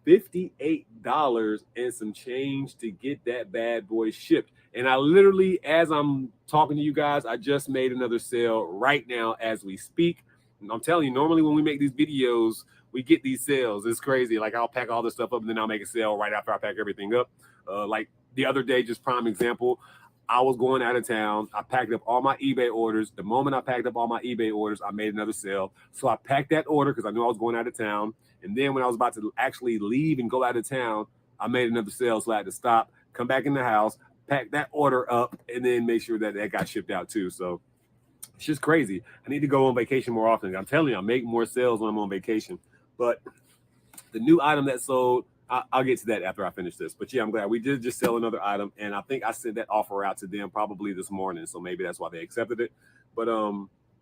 $58 and some change to get that bad boy shipped. And I literally, as I'm talking to you guys, I just made another sale right now as we speak. And I'm telling you, normally when we make these videos, we get these sales. It's crazy. Like, I'll pack all this stuff up and then I'll make a sale right after I pack everything up. Like the other day, just prime example, I was going out of town. I packed up all my eBay orders. The moment I packed up all my eBay orders, I made another sale. So I packed that order because I knew I was going out of town. And then when I was about to actually leave and go out of town, I made another sale. So I had to stop, come back in the house, pack that order up, and then make sure that that got shipped out too. So it's just crazy. I need to go on vacation more often. I'm telling you, I'm making more sales when I'm on vacation. But the new item that sold, I'll get to that after I finish this. But yeah, I'm glad we did just sell another item, and I think I sent that offer out to them probably this morning, so maybe that's why they accepted it. But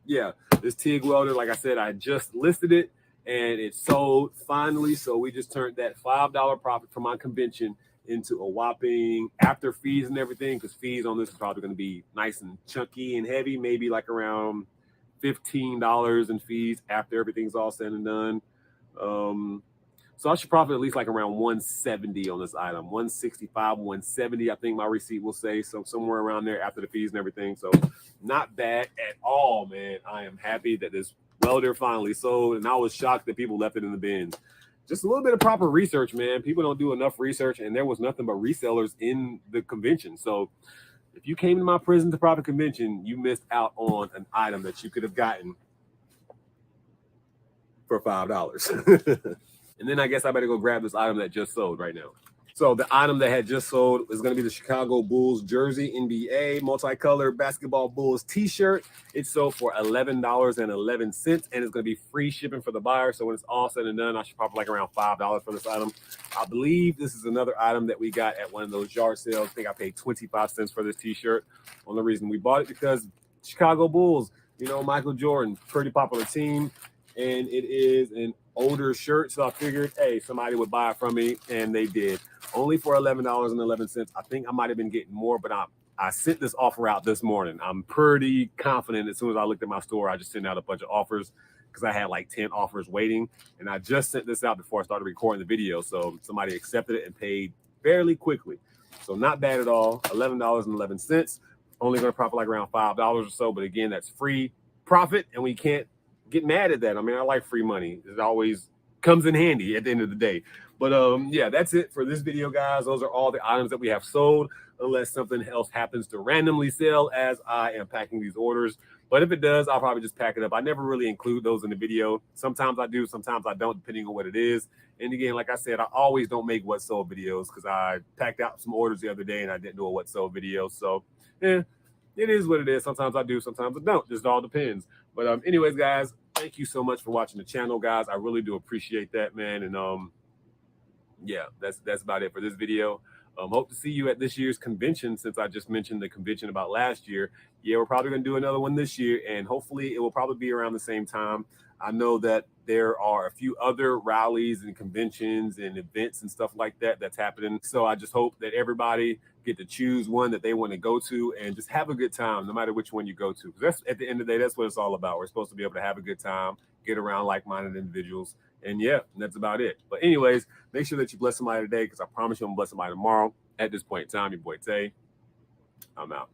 yeah, this TIG welder, like I said, I just listed it and it sold finally. So we just turned that $5 profit from my convention into a whopping, after fees and everything, because fees on this is probably going to be nice and chunky and heavy, maybe like around $15 in fees after everything's all said and done. So I should profit at least like around 170 on this item, 165, 170. I think my receipt will say, so somewhere around there after the fees and everything. So not bad at all, man. I am happy that this welder finally sold, and I was shocked that people left it in the bins. Just a little bit of proper research, man. People don't do enough research, and there was nothing but resellers in the convention. So if you came to my Prison2Profit convention, you missed out on an item that you could have gotten for $5. And then I guess I better go grab this item that just sold right now. So the item that had just sold is going to be the Chicago Bulls jersey, NBA multicolored basketball Bulls T-shirt. It sold for $11.11, and it's going to be free shipping for the buyer. So when it's all said and done, I should probably like around $5 for this item. I believe this is another item that we got at one of those yard sales. I think I paid 25 cents for this T-shirt. Only reason we bought it because Chicago Bulls, you know, Michael Jordan, pretty popular team, and it is an older shirt, so I figured, hey, somebody would buy it from me, and they did. Only for $11.11. I think I might have been getting more, but I sent this offer out this morning. I'm pretty confident as soon as I looked at my store, I just sent out a bunch of offers because I had like 10 offers waiting, and I just sent this out before I started recording the video, so somebody accepted it and paid fairly quickly. So not bad at all, $11.11. Only going to profit like around $5 or so, but again, that's free profit, and we can't get mad at that. I mean, I like free money. It always comes in handy at the end of the day. But yeah, that's it for this video, guys. Those are all the items that we have sold, unless something else happens to randomly sell as I am packing these orders. But if it does, I'll probably just pack it up. I never really include those in the video. Sometimes I do, sometimes I don't, depending on what it is. And again, like I said, I always don't make what sold videos because I packed out some orders the other day and I didn't do a what sold video. So yeah, it is what it is. Sometimes I do, sometimes I don't. Just all depends. But anyways, guys, Thank you so much for watching the channel, guys. I really do appreciate that, man. And yeah, that's about it for this video. Hope to see you at this year's convention, since I just mentioned the convention about last year. Yeah, we're probably going to do another one this year, and hopefully it will probably be around the same time. I know that there are a few other rallies and conventions and events and stuff like that that's happening. So I just hope that everybody get to choose one that they want to go to and just have a good time, no matter which one you go to. That's, at the end of the day, that's what it's all about. We're supposed to be able to have a good time, get around like-minded individuals. And yeah, that's about it. But anyways, make sure that you bless somebody today, because I promise you I'm going to bless somebody tomorrow. At this point in time, your boy Tay, I'm out.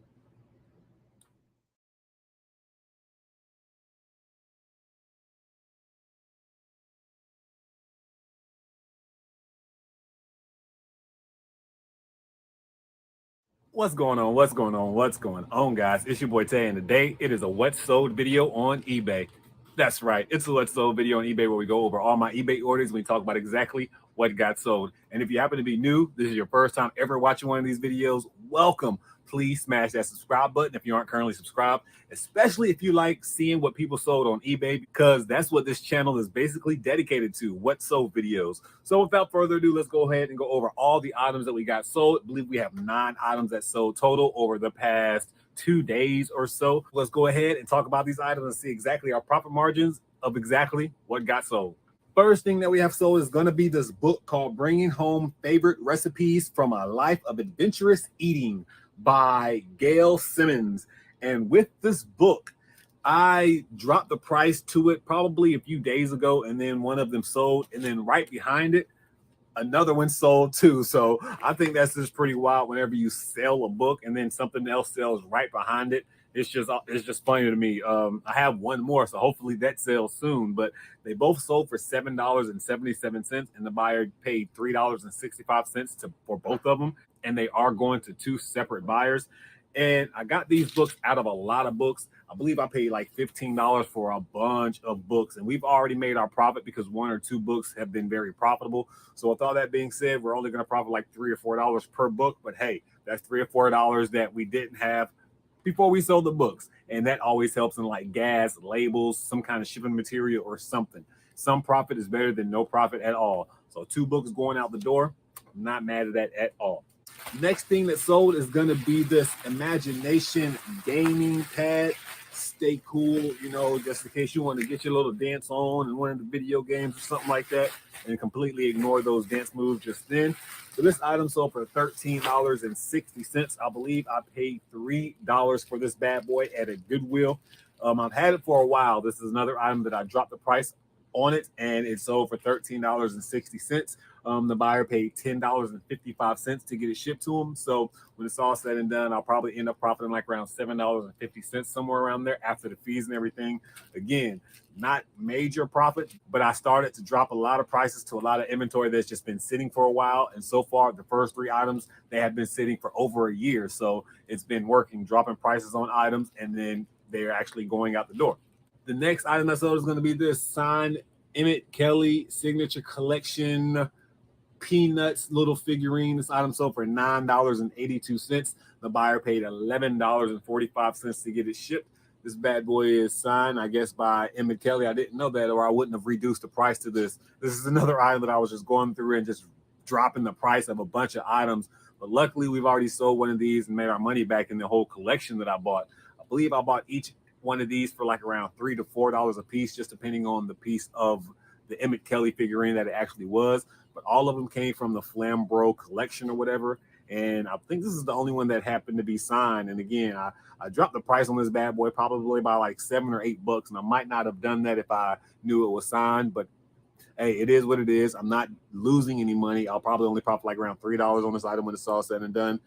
What's going on? What's going on? What's going on, guys? It's your boy Tay, and today it is a What's Sold video on eBay. That's right. It's a What's Sold video on eBay where we go over all my eBay orders and we talk about exactly what got sold. And if you happen to be new, this is your first time ever watching one of these videos, welcome. Please smash that subscribe button if you aren't currently subscribed, especially if you like seeing what people sold on eBay, because that's what this channel is basically dedicated to, what sold videos. So without further ado, let's go ahead and go over all the items that we got sold. I believe we have 9 items that sold total over the past 2 days or so. Let's go ahead and talk about these items and see exactly our profit margins of exactly what got sold. First thing that we have sold is going to be this book called Bringing Home Favorite Recipes from a Life of Adventurous Eating by Gail Simmons. And with this book, I dropped the price to it probably a few days ago, and then one of them sold, and then right behind it, another one sold too. So I think that's just pretty wild whenever you sell a book and then something else sells right behind it. It's just funny to me. I have one more, so hopefully that sells soon. But they both sold for $7.77, and the buyer paid $3.65 for both of them, and they are going to 2 separate buyers. And I got these books out of a lot of books. I believe I paid like $15 for a bunch of books, and we've already made our profit because 1 or 2 books have been very profitable. So with all that being said, we're only going to profit like $3 or $4 per book. But hey, that's $3 or $4 that we didn't have before we sold the books, and that always helps in like gas, labels, some kind of shipping material or something. Some profit is better than no profit at all. So 2 books going out the door, I'm not mad at that at all. Next thing that sold is going to be this Imagination gaming pad. Stay cool, you know, just in case you want to get your little dance on in one of the video games or something like that, and completely ignore those dance moves just then. So this item sold for $13.60. I believe I paid $3 for this bad boy at a Goodwill. I've had it for a while. This is another item that I dropped the price on it, and it sold for $13.60. The buyer paid $10.55 to get it shipped to him. So when it's all said and done, I'll probably end up profiting like around $7.50, somewhere around there after the fees and everything. Again, not major profit, but I started to drop a lot of prices to a lot of inventory that's just been sitting for a while. And so far, the first 3 items, they have been sitting for over a year. So it's been working, dropping prices on items, and then they're actually going out the door. The next item I sold is going to be this signed Emmett Kelly Signature Collection Peanuts little figurine. This item sold for $9.82. The buyer paid $11.45 to get it shipped. This bad boy is signed, I guess, by Emmett Kelly. I didn't know that, or I wouldn't have reduced the price to this. This is another item that I was just going through and just dropping the price of a bunch of items. But luckily, we've already sold one of these and made our money back in the whole collection that I bought. I believe I bought each one of these for like around $3 to $4 a piece, just depending on the piece of the Emmett Kelly figurine that it actually was. But all of them came from the Flambro collection or whatever. And I think this is the only one that happened to be signed. And again, I dropped the price on this bad boy probably by like $7 or $8. And I might not have done that if I knew it was signed. But hey, it is what it is. I'm not losing any money. I'll probably only profit like around $3 on this item when it's all said and done.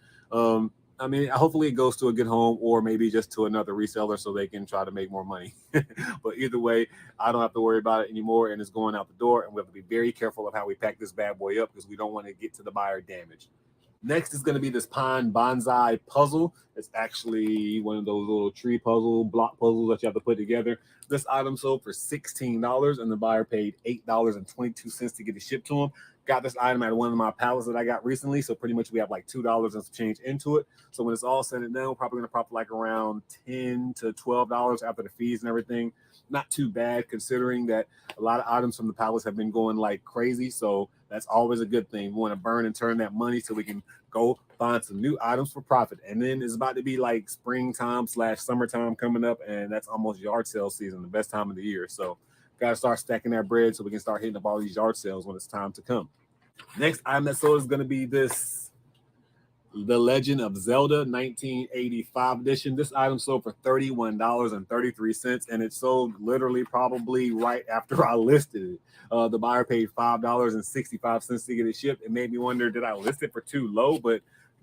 I mean, hopefully it goes to a good home, or maybe just to another reseller so they can try to make more money. But either way, I don't have to worry about it anymore, and it's going out the door. And we have to be very careful of how we pack this bad boy up, because we don't want to get to the buyer damaged. Next is going to be this pine bonsai puzzle. It's actually one of those little tree puzzle block puzzles that you have to put together. This item sold for $16, and the buyer paid $8.22 to get it shipped to him. Got this item at one of my pallets that I got recently, so pretty much we have like $2 and some change into it. So when it's all said and done, we're probably going to profit like around $10 to $12 after the fees and everything. not too bad considering that a lot of items from the palace have been going like crazy. So that's always a good thing. We want to burn and turn that money so we can go find some new items for profit. And then it's about to be like springtime / summertime coming up, and that's almost yard sale season, the best time of the year. So got to start stacking that bread so we can start hitting up all these yard sales when it's time to come. Next item that sold is going to be this The Legend of Zelda 1985 edition. This item sold for $31.33, and it sold literally probably right after I listed it. The buyer paid $5.65 to get it shipped. It made me wonder, did I list it for too low? But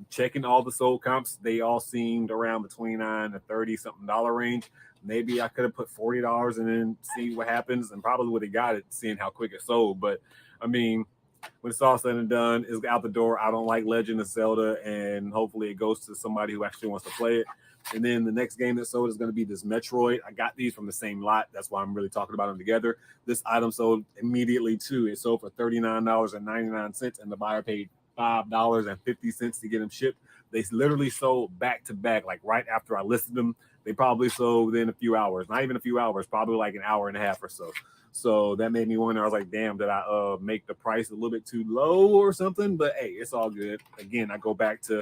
checking all the sold comps, they all seemed around the $29 to $30 something range. Maybe I could have put $40 and then see what happens, and probably would have got it seeing how quick it sold. But I mean, when it's all said and done, it's out the door. I don't like Legend of Zelda, and hopefully it goes to somebody who actually wants to play it. And then the next game that sold is going to be this Metroid. I got these from the same lot. That's why I'm really talking about them together. This item sold immediately too. It sold for $39.99, and the buyer paid $5.50 to get them shipped. They literally sold back to back, like right after I listed them. They probably sold within a few hours, not even a few hours, probably like an hour and a half or so. So that made me wonder. I was like, damn, did I make the price a little bit too low or something? But hey, it's all good. Again, I go back to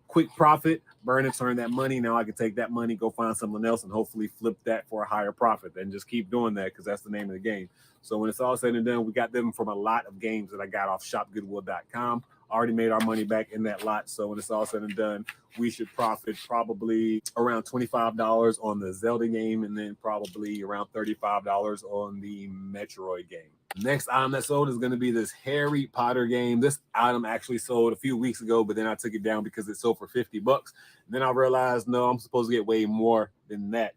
quick profit, burn and turn that money. Now I can take that money, go find something else, and hopefully flip that for a higher profit, and just keep doing that because that's the name of the game. So when it's all said and done, we got them from a lot of games that I got off shopgoodwill.com. Already made our money back in that lot. So when it's all said and done, we should profit probably around $25 on the Zelda game, and then probably around $35 on the Metroid game. Next item that sold is going to be this Harry Potter game. This item actually sold a few weeks ago, but then I took it down because it sold for $50. Then I realized, no, I'm supposed to get way more than that.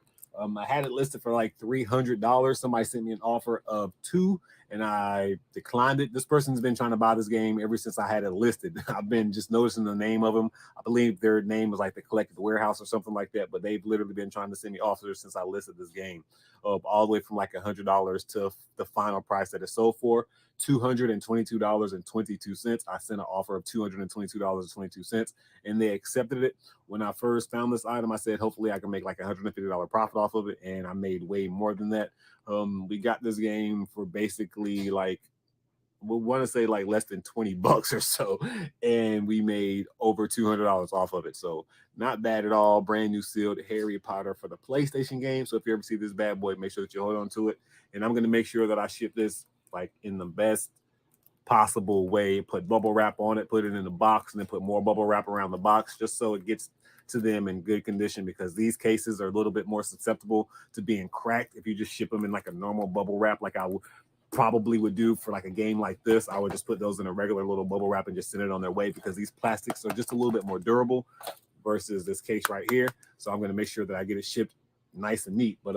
I had it listed for like $300. Somebody sent me an offer of $2, and I declined it. This person's been trying to buy this game ever since I had it listed. I've been just noticing the name of them. I believe their name was like the Collected Warehouse or something like that, but they've literally been trying to send me offers since I listed this game, all the way from like $100 to the final price that it sold for, $222.22. I sent an offer of $222.22, and they accepted it. When I first found this item, I said, hopefully I can make like $150 profit off of it, and I made way more than that. We got this game for basically like, we want to say like less than $20 or so, and we made over $200 off of it. So not bad at all. Brand new sealed Harry Potter for the PlayStation game. So if you ever see this bad boy, make sure that you hold on to it. And I'm going to make sure that I ship this like in the best possible way. Put bubble wrap on it, put it in the box, and then put more bubble wrap around the box, just so it gets to them in good condition, because these cases are a little bit more susceptible to being cracked if you just ship them in like a normal bubble wrap, like I probably would do for like a game like this. I would just put those in a regular little bubble wrap and just send it on their way, because these plastics are just a little bit more durable versus this case right here. So I'm going to make sure that I get it shipped nice and neat. But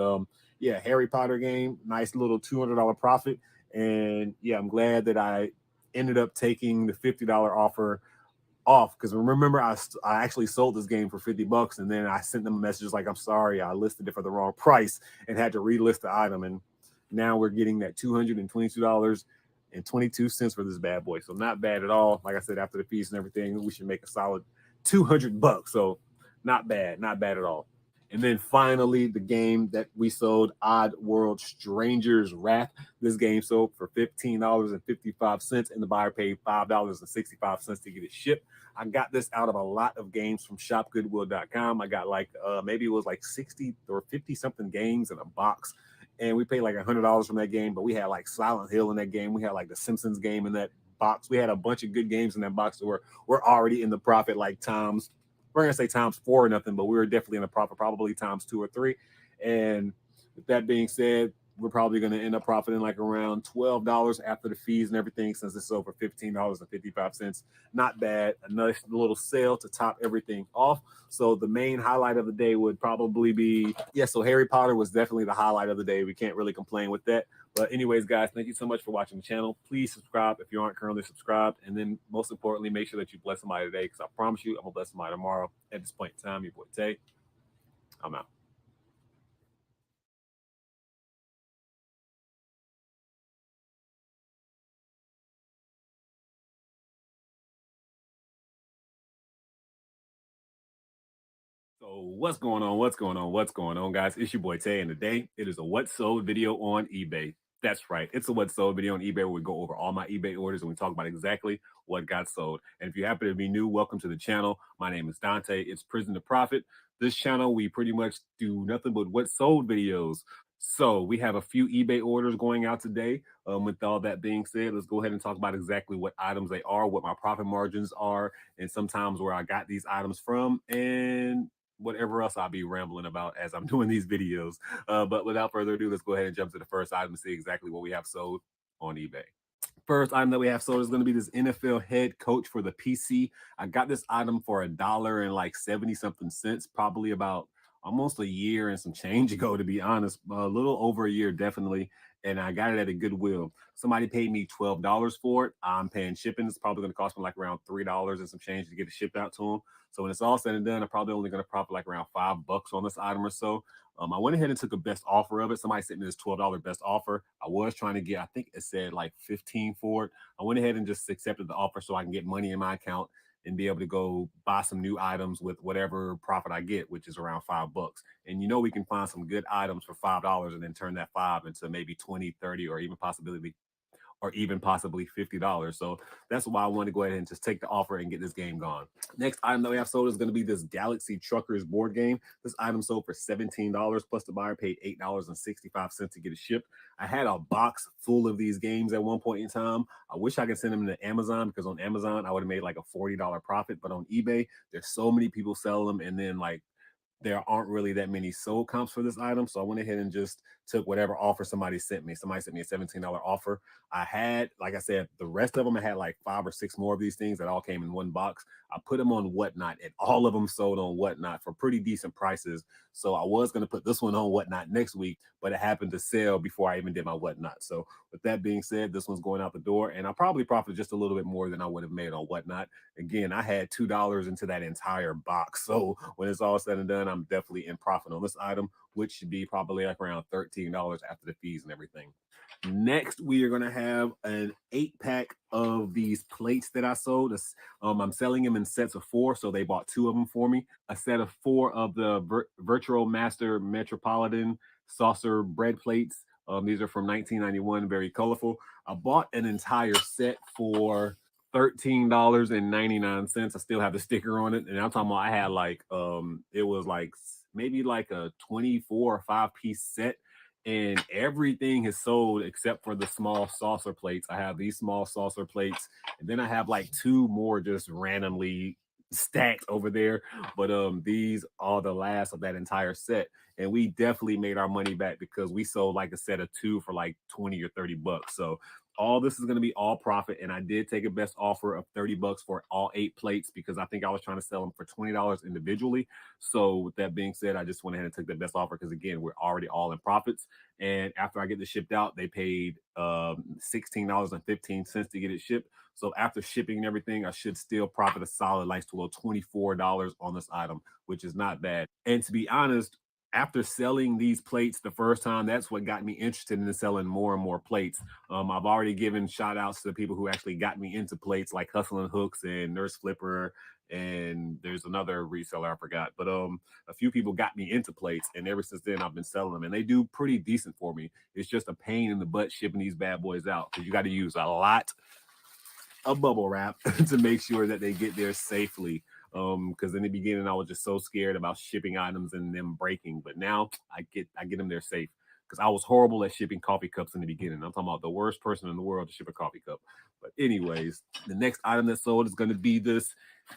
yeah, Harry Potter game, nice little $200 profit. And yeah, I'm glad that I ended up taking the $50 offer off, because remember I actually sold this game for $50, and then I sent them a message like, I'm sorry, I listed it for the wrong price and had to relist the item, and now we're getting that $222.22 for this bad boy. So not bad at all. Like I said, after the fees and everything, we should make a solid $200. So not bad at all. And then finally, the game that we sold, Odd World Stranger's Wrath. This game sold for $15.55, and the buyer paid $5.65 to get it shipped. I got this out of a lot of games from shopgoodwill.com. I got like, maybe it was like 60 or 50 something games in a box. And we paid like $100 from that game, but we had like Silent Hill in that game. We had like the Simpsons game in that box. We had a bunch of good games in that box that we're already in the profit, like times, we're gonna say times 4 or nothing, but we were definitely in the profit, probably times 2 or 3. And with that being said, we're probably going to end up profiting like around $12 after the fees and everything, since it's over $15.55. Not bad. A nice little sale to top everything off. So the main highlight of the day would probably be, so Harry Potter was definitely the highlight of the day. We can't really complain with that. But anyways, guys, thank you so much for watching the channel. Please subscribe if you aren't currently subscribed. And then most importantly, make sure that you bless somebody today, because I promise you I'm going to bless somebody tomorrow. At this point in time, your boy Tay, I'm out. So what's going on? What's going on? What's going on, guys? It's your boy Tay, and today it is a what sold video on eBay. That's right. It's a what sold video on eBay where we go over all my eBay orders and we talk about exactly what got sold. And if you happen to be new, welcome to the channel. My name is Dante. It's Prison2Profit. This channel, we pretty much do nothing but what sold videos. So we have a few eBay orders going out today. With all that being said, let's go ahead and talk about exactly what items they are, what my profit margins are, and sometimes where I got these items from, and whatever else I'll be rambling about as I'm doing these videos. But without further ado, let's go ahead and jump to the first item and see exactly what we have sold on eBay. First item that we have sold is going to be this NFL head coach for the PC. I got this item for $1 and like 70 something cents, probably about almost a year and some change ago, to be honest, a little over a year, definitely. And I got it at a Goodwill. Somebody paid me $12 for it. I'm paying shipping. It's probably going to cost me like around $3 and some change to get it shipped out to them. So when it's all said and done, I'm probably only going to profit like around $5 on this item or so. I went ahead and took a best offer of it. Somebody sent me this $12 best offer. I was trying to get, I think it said like 15 for it. I went ahead and just accepted the offer so I can get money in my account and be able to go buy some new items with whatever profit I get, which is around $5. And you know, we can find some good items for $5 and then turn that 5 into maybe 20, 30, or even possibly $50. So that's why I want to go ahead and just take the offer and get this game gone. Next item that we have sold is going to be this Galaxy Truckers board game. This item sold for $17, plus the buyer paid $8.65 to get it shipped. I had a box full of these games at one point in time. I wish I could send them to Amazon, because on Amazon I would have made like a $40 profit, but on eBay there's so many people sell them, and then like there aren't really that many sold comps for this item. So I went ahead and just took whatever offer somebody sent me. Somebody sent me a $17 offer. I had, like I said, the rest of them, I had like 5 or 6 more of these things that all came in one box. I put them on Whatnot, and all of them sold on Whatnot for pretty decent prices. So I was going to put this one on Whatnot next week, but it happened to sell before I even did my Whatnot. So with that being said, this one's going out the door, and I probably profited just a little bit more than I would have made on Whatnot. Again, I had $2 into that entire box. So when it's all said and done, I'm definitely in profit on this item, which should be probably like around $13 after the fees and everything. Next, we are going to have an 8-pack of these plates that I sold. I'm selling them in sets of 4, so they bought 2 of them for me. A set of 4 of the Virtual Master Metropolitan saucer bread plates. These are from 1991, very colorful. I bought an entire set for $13.99. I still have the sticker on it, and I'm talking about I had like it was like maybe like a 24 or 5-piece set, and everything is sold except for the small saucer plates. I have these small saucer plates, and then I have like 2 more just randomly stacked over there. But these are the last of that entire set, and we definitely made our money back because we sold like a set of 2 for like 20 or 30 bucks. So all this is going to be all profit, and I did take a best offer of 30 bucks for all 8 plates because I think I was trying to sell them for $20 individually. So with that being said, I just went ahead and took the best offer because again, we're already all in profits. And after I get this shipped out, they paid $16.15 to get it shipped. So after shipping and everything, I should still profit a solid like $24 on this item, which is not bad. And to be honest, after selling these plates the first time, that's what got me interested in selling more and more plates. I've already given shout outs to the people who actually got me into plates, like Hustlin' Hooks and Nurse Flipper, and there's another reseller I forgot, but a few people got me into plates, and ever since then I've been selling them, and they do pretty decent for me. It's just a pain in the butt shipping these bad boys out because you got to use a lot of bubble wrap to make sure that they get there safely. Because in the beginning I was just so scared about shipping items and them breaking, but now I get them there safe. Because I was horrible at shipping coffee cups in the beginning. I'm talking about the worst person in the world to ship a coffee cup. But anyways, the next item that sold is going to be this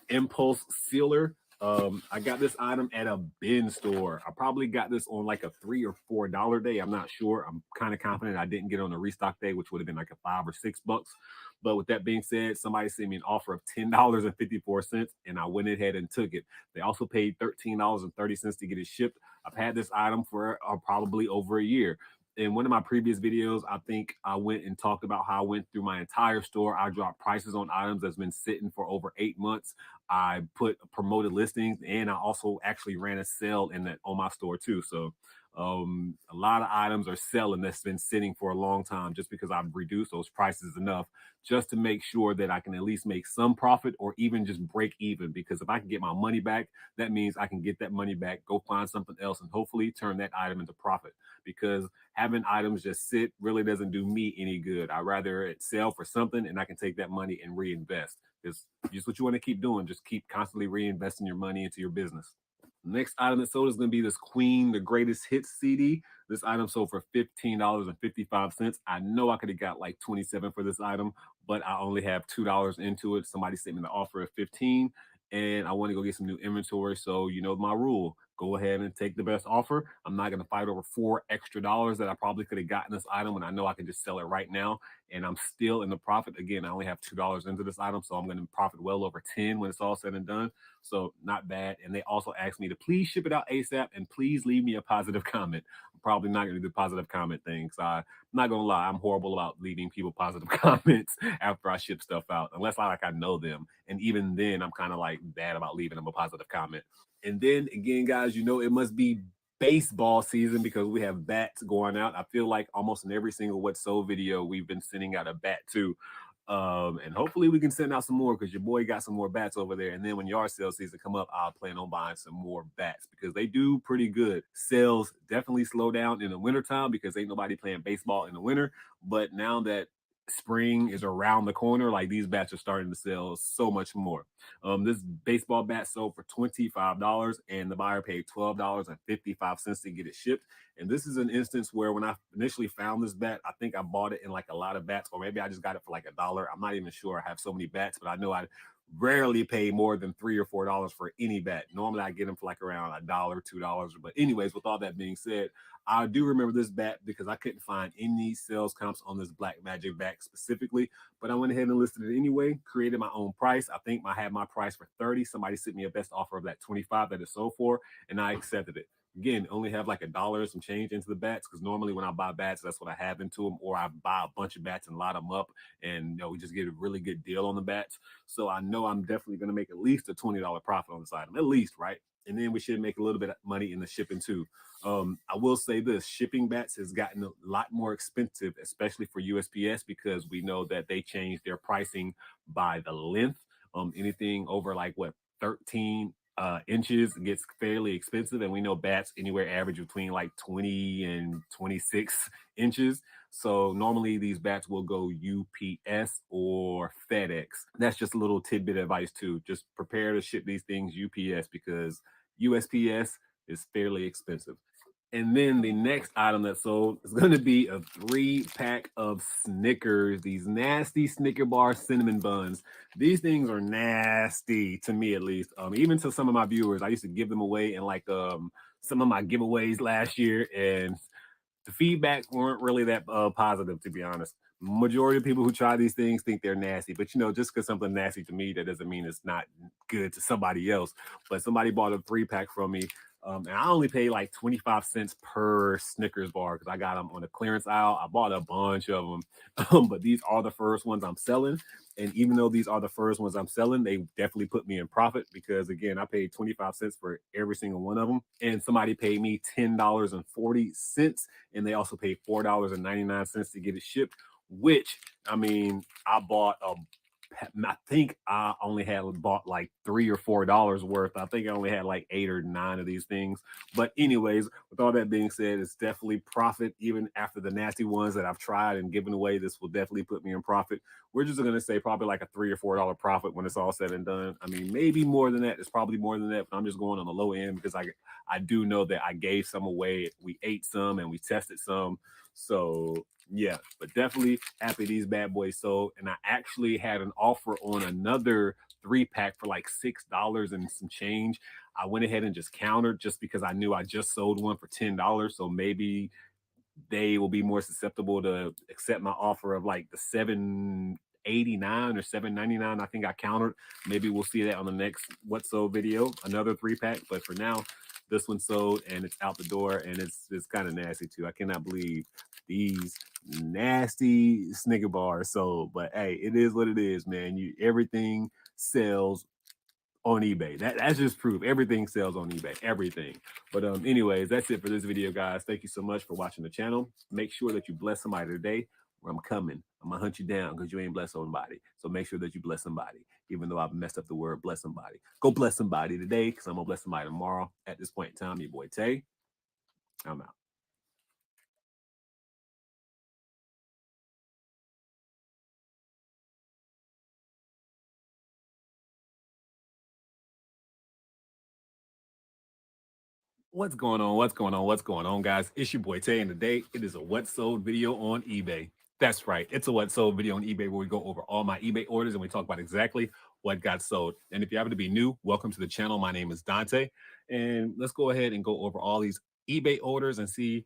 impulse sealer. I got this item at a bin store. I probably got this on like a $3 or $4 day. I'm not sure. I'm kind of confident I didn't get it on a restock day, which would have been like a $5 or $6. But with that being said, somebody sent me an offer of $10.54, and I went ahead and took it. They also paid $13.30 to get it shipped. I've had this item for probably over a year. In one of my previous videos, I think I went and talked about how I went through my entire store. I dropped prices on items that's been sitting for over 8 months. I put promoted listings, and I also actually ran a sale in that on my store too. So A lot of items are selling that's been sitting for a long time just because I've reduced those prices enough just to make sure that I can at least make some profit or even just break even. Because if I can get my money back, that means I can get that money back, go find something else, and hopefully turn that item into profit. Because having items just sit really doesn't do me any good. I'd rather it sell for something and I can take that money and reinvest. It's just what you want to keep doing. Just keep constantly reinvesting your money into your business. Next item that sold is going to be this Queen, the Greatest Hits CD. This item sold for $15.55. I know I could have got like 27 for this item, but I only have $2 into it. Somebody sent me the offer of 15, and I want to go get some new inventory. So you know my rule. Go ahead and take the best offer. I'm not going to fight over $4 extra that I probably could have gotten this item when I know I can just sell it right now and I'm still in the profit. Again, I only have $2 into this item, so I'm going to profit well over 10 when it's all said and done. So not bad. And they also asked me to please ship it out ASAP and please leave me a positive comment. I'm probably not going to do the positive comment thing. So I'm not going to lie, I'm horrible about leaving people positive comments after I ship stuff out, unless I know them. And even then, I'm kind of like bad about leaving them a positive comment. And then again, guys, you know, it must be baseball season because we have bats going out. I feel like almost in every single What Sold video, we've been sending out a bat too. And hopefully we can send out some more because your boy got some more bats over there. And then when yard sale season come up, I'll plan on buying some more bats because they do pretty good. Sales definitely slow down in the wintertime because ain't nobody playing baseball in the winter. But now that spring is around the corner, like these bats are starting to sell so much more. This baseball bat sold for $25 and the buyer paid $12.55 to get it shipped. And this is an instance where when I initially found this bat, I think I bought it in like a lot of bats, or maybe I just got it for like $1. I'm not even sure. I have so many bats, but I know I rarely pay more than $3 or $4 for any bat. Normally I get them for like around $1, $2. But anyways, with all that being said, I do remember this bat because I couldn't find any sales comps on this Black Magic bat specifically, but I went ahead and listed it anyway, created my own price. I think I had my price for 30. Somebody sent me a best offer of that 25 that it sold for, and I accepted it. Again, only have like $1 some change into the bats because normally when I buy bats, that's what I have into them, or I buy a bunch of bats and lot them up, and you know, we just get a really good deal on the bats. So I know I'm definitely going to make at least a $20 profit on this item, at least, right? And then we should make a little bit of money in the shipping too. I will say this: shipping bats has gotten a lot more expensive, especially for USPS, because we know that they changed their pricing by the length. Anything over like what 13 inches gets fairly expensive, and we know bats anywhere average between like 20 and 26 inches. So normally these bats will go UPS or FedEx. That's just a little tidbit of advice too. Just prepare to ship these things UPS because USPS is fairly expensive. And then the next item that sold is going to be a 3-pack of Snickers, these nasty Snicker bar cinnamon buns. These things are nasty to me, at least. Even to some of my viewers, I used to give them away in like some of my giveaways last year, and the feedback weren't really that positive, to be honest. Majority of people who try these things think they're nasty, but you know, just because something nasty to me, that doesn't mean it's not good to somebody else. But somebody bought a 3-pack from me, and I only paid like 25 cents per Snickers bar because I got them on the clearance aisle. I bought a bunch of them, but these are the first ones I'm selling. And even though these are the first ones I'm selling, they definitely put me in profit because, again, I paid 25 cents for every single one of them. And somebody paid me $10.40. And they also paid $4.99 to get it shipped, which, I mean, I think I only had bought like $3 or $4 worth. I think I only had like 8 or 9 of these things. But anyways, with all that being said, it's definitely profit. Even after the nasty ones that I've tried and given away, this will definitely put me in profit. We're just gonna say probably like a $3 or $4 profit when it's all said and done. I mean, maybe more than that. It's probably more than that, but I'm just going on the low end because I do know that I gave some away. We ate some and we tested some. So yeah, but definitely happy these bad boys sold. And I actually had an offer on another 3-pack for like $6 and some change. I went ahead and just countered just because I knew I just sold one for $10. So maybe they will be more susceptible to accept my offer of like the 789 or 799. I think I countered. Maybe we'll see that on the next What Sold video, another 3-pack. But for now, this one sold and it's out the door, and it's kind of nasty too. I cannot believe these nasty Snicker bars sold. But hey, it is what it is, man. Everything sells on eBay. That's just proof. Everything sells on eBay. Everything. But anyways, that's it for this video, guys. Thank you so much for watching the channel. Make sure that you bless somebody today. Where I'm coming. I'm gonna hunt you down because you ain't blessed somebody. So make sure that you bless somebody. Even though I've messed up the word bless somebody. Go bless somebody today because I'm gonna bless somebody tomorrow. At this point in time, your boy Tay. I'm out. What's going on? What's going on? What's going on, guys? It's your boy Tay, and today it is a what sold video on eBay. That's right, it's a what sold video on eBay where we go over all my eBay orders and we talk about exactly what got sold. And if you happen to be new, welcome to the channel. My name is Dante, and let's go ahead and go over all these eBay orders and see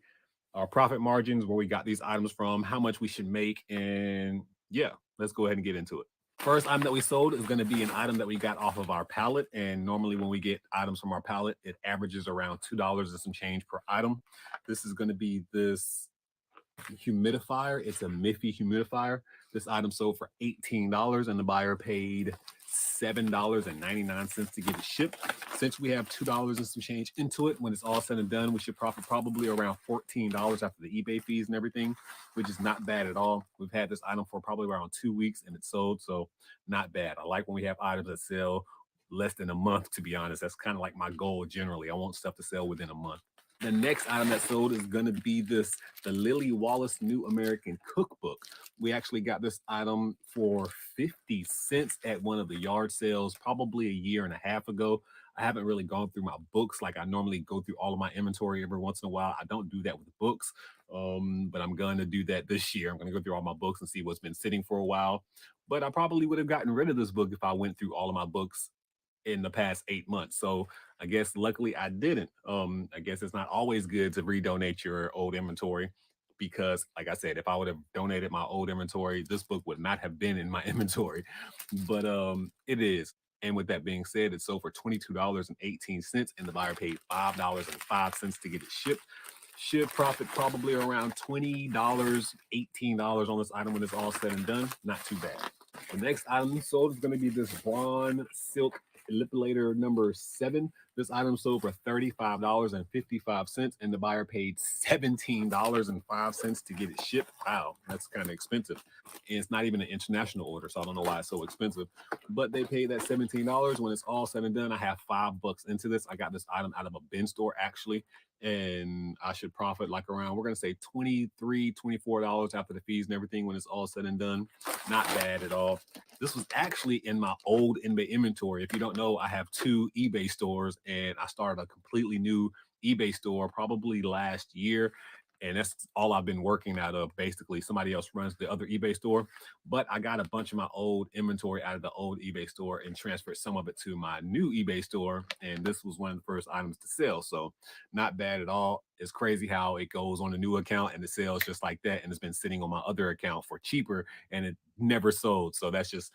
our profit margins, where we got these items from, how much we should make, and yeah, let's go ahead and get into it. First item that we sold is going to be an item that we got off of our pallet. And normally when we get items from our pallet, it averages around $2 and some change per item. This is going to be this humidifier. It's a Miffy humidifier. This item sold for $18 and the buyer paid $7.99 to get it shipped. Since we have $2 and some change into it, when it's all said and done, we should profit probably around $14 after the eBay fees and everything, which is not bad at all. We've had this item for probably around 2 weeks and it's sold, so not bad. I like when we have items that sell less than a month, to be honest. That's kind of like my goal generally. I want stuff to sell within a month. The next item that sold is going to be the Lily Wallace New American Cookbook. We actually got this item for 50 cents at one of the yard sales probably a year and a half ago. I haven't really gone through my books like I normally go through all of my inventory every once in a while. I don't do that with books, but I'm going to do that this year. I'm going to go through all my books and see what's been sitting for a while. But I probably would have gotten rid of this book if I went through all of my books in the past 8 months. So I guess luckily I didn't. I guess it's not always good to redonate your old inventory because, like I said, if I would have donated my old inventory, this book would not have been in my inventory. But it is. And with that being said, it sold for $22.18 and the buyer paid $5.05 to get it shipped. Should profit probably around $20, $18 on this item when it's all said and done. Not too bad. The next item sold is going to be this Braun Silk Elipilator number 7. This item sold for $35.55 and the buyer paid $17.05 to get it shipped. Wow, that's kind of expensive. And it's not even an international order, so I don't know why it's so expensive. But they paid that $17. When it's all said and done, I have $5 into this. I got this item out of a bin store actually, and I should profit like around, we're going to say $23, $24 after the fees and everything when it's all said and done. Not bad at all. This was actually in my old eBay inventory. If you don't know, I have 2 eBay stores and I started a completely new eBay store probably last year. And that's all I've been working out of. Basically, somebody else runs the other eBay store, but I got a bunch of my old inventory out of the old eBay store and transferred some of it to my new eBay store. And this was one of the first items to sell. So not bad at all. It's crazy how it goes on a new account and it sells just like that. And it's been sitting on my other account for cheaper and it never sold. So that's just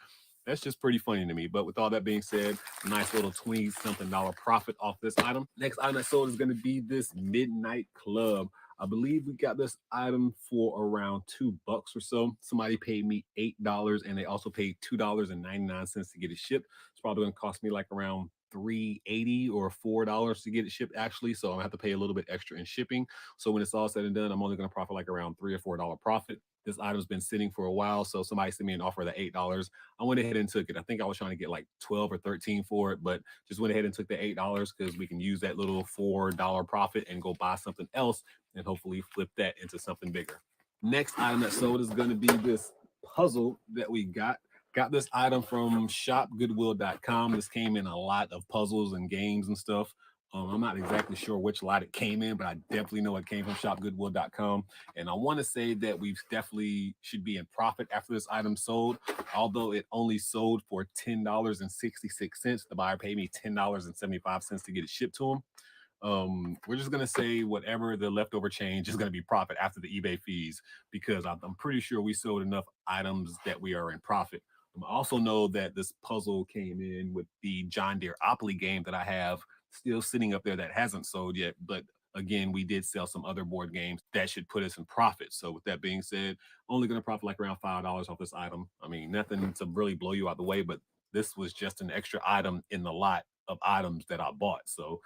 pretty funny to me. But with all that being said, a nice little $20-something profit off this item. Next item that sold is going to be this Midnight Club. I believe we got this item for around $2 or so. Somebody paid me $8 and they also paid $2.99 to get it shipped. It's probably going to cost me like around $3.80 or $4 to get it shipped actually. So I'm gonna have to pay a little bit extra in shipping. So when it's all said and done, I'm only going to profit like around $3 or $4 profit. This item's been sitting for a while, so somebody sent me an offer at $8. I went ahead and took it. I think I was trying to get like 12 or 13 for it, but just went ahead and took the $8 because we can use that little $4 profit and go buy something else and hopefully flip that into something bigger. Next item that sold is going to be this puzzle that we got. Got this item from shopgoodwill.com. This came in a lot of puzzles and games and stuff. I'm not exactly sure which lot it came in, but I definitely know it came from shopgoodwill.com. And I want to say that we definitely should be in profit after this item sold, although it only sold for $10.66. The buyer paid me $10.75 to get it shipped to him. We're just gonna say whatever the leftover change is gonna be profit after the eBay fees, because I'm pretty sure we sold enough items that we are in profit. I also know that this puzzle came in with the John Deere Opoly game that I have still sitting up there that hasn't sold yet. But again, we did sell some other board games that should put us in profit. So with that being said, only going to profit like around $5 off this item. I mean, nothing to really blow you out the way, but this was just an extra item in the lot of items that I bought. So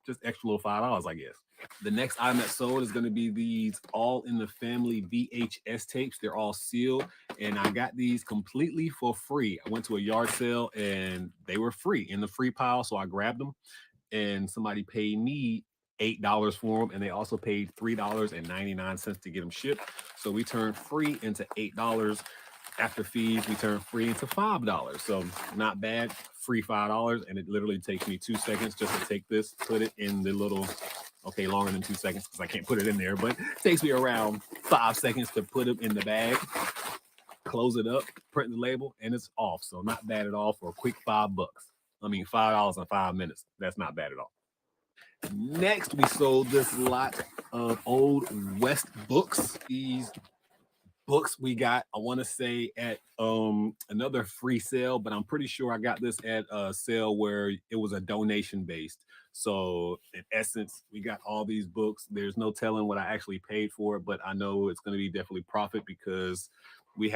just extra little $5, I guess. The next item that sold is going to be these All in the Family VHS tapes. They're all sealed, and I got these completely for free. I went to a yard sale and they were free in the free pile, so I grabbed them, and somebody paid me $8 for them, and they also paid $3.99 to get them shipped. So we turned free into $8. After fees, we turned free into $5. So not bad. Free $5, and it literally takes me 2 seconds just to take this, put it in the little, okay, longer than 2 seconds because I can't put it in there, but it takes me around 5 seconds to put it in the bag, close it up, print the label, and it's off. So not bad at all for a quick $5. I mean, $5 in 5 minutes. That's not bad at all. Next, we sold this lot of Old West books. These books we got, I want to say, at another free sale, but I'm pretty sure I got this at a sale where it was a donation based. So in essence, we got all these books. There's no telling what I actually paid for it, but I know it's going to be definitely profit because we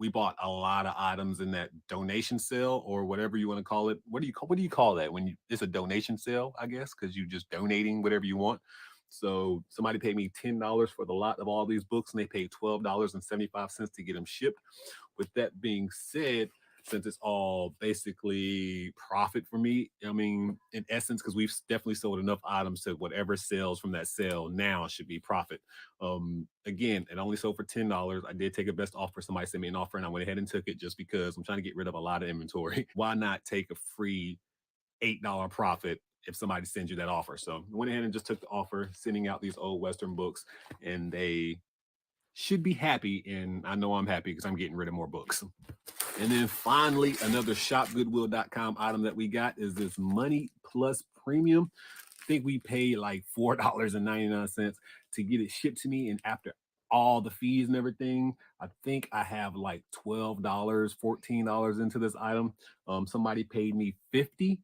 bought a lot of items in that donation sale, or whatever you want to call it. What do you call that when it's a donation sale? I guess because you just donating whatever you want. So somebody paid me $10 for the lot of all these books, and they paid $12.75 to get them shipped. With that being said, since it's all basically profit for me, I mean, in essence, because we've definitely sold enough items to whatever sales from that sale now should be profit. Again, it only sold for $10. I did take a best offer. Somebody sent me an offer, and I went ahead and took it just because I'm trying to get rid of a lot of inventory. Why not take a free $8 profit if somebody sends you that offer? So I went ahead and just took the offer, sending out these old Western books, and they should be happy. And I know I'm happy because I'm getting rid of more books. And then finally, another shopgoodwill.com item that we got is this Money Plus Premium. I think we paid like $4.99 to get it shipped to me. And after all the fees and everything, I think I have like $12, $14 into this item. Somebody paid me $50.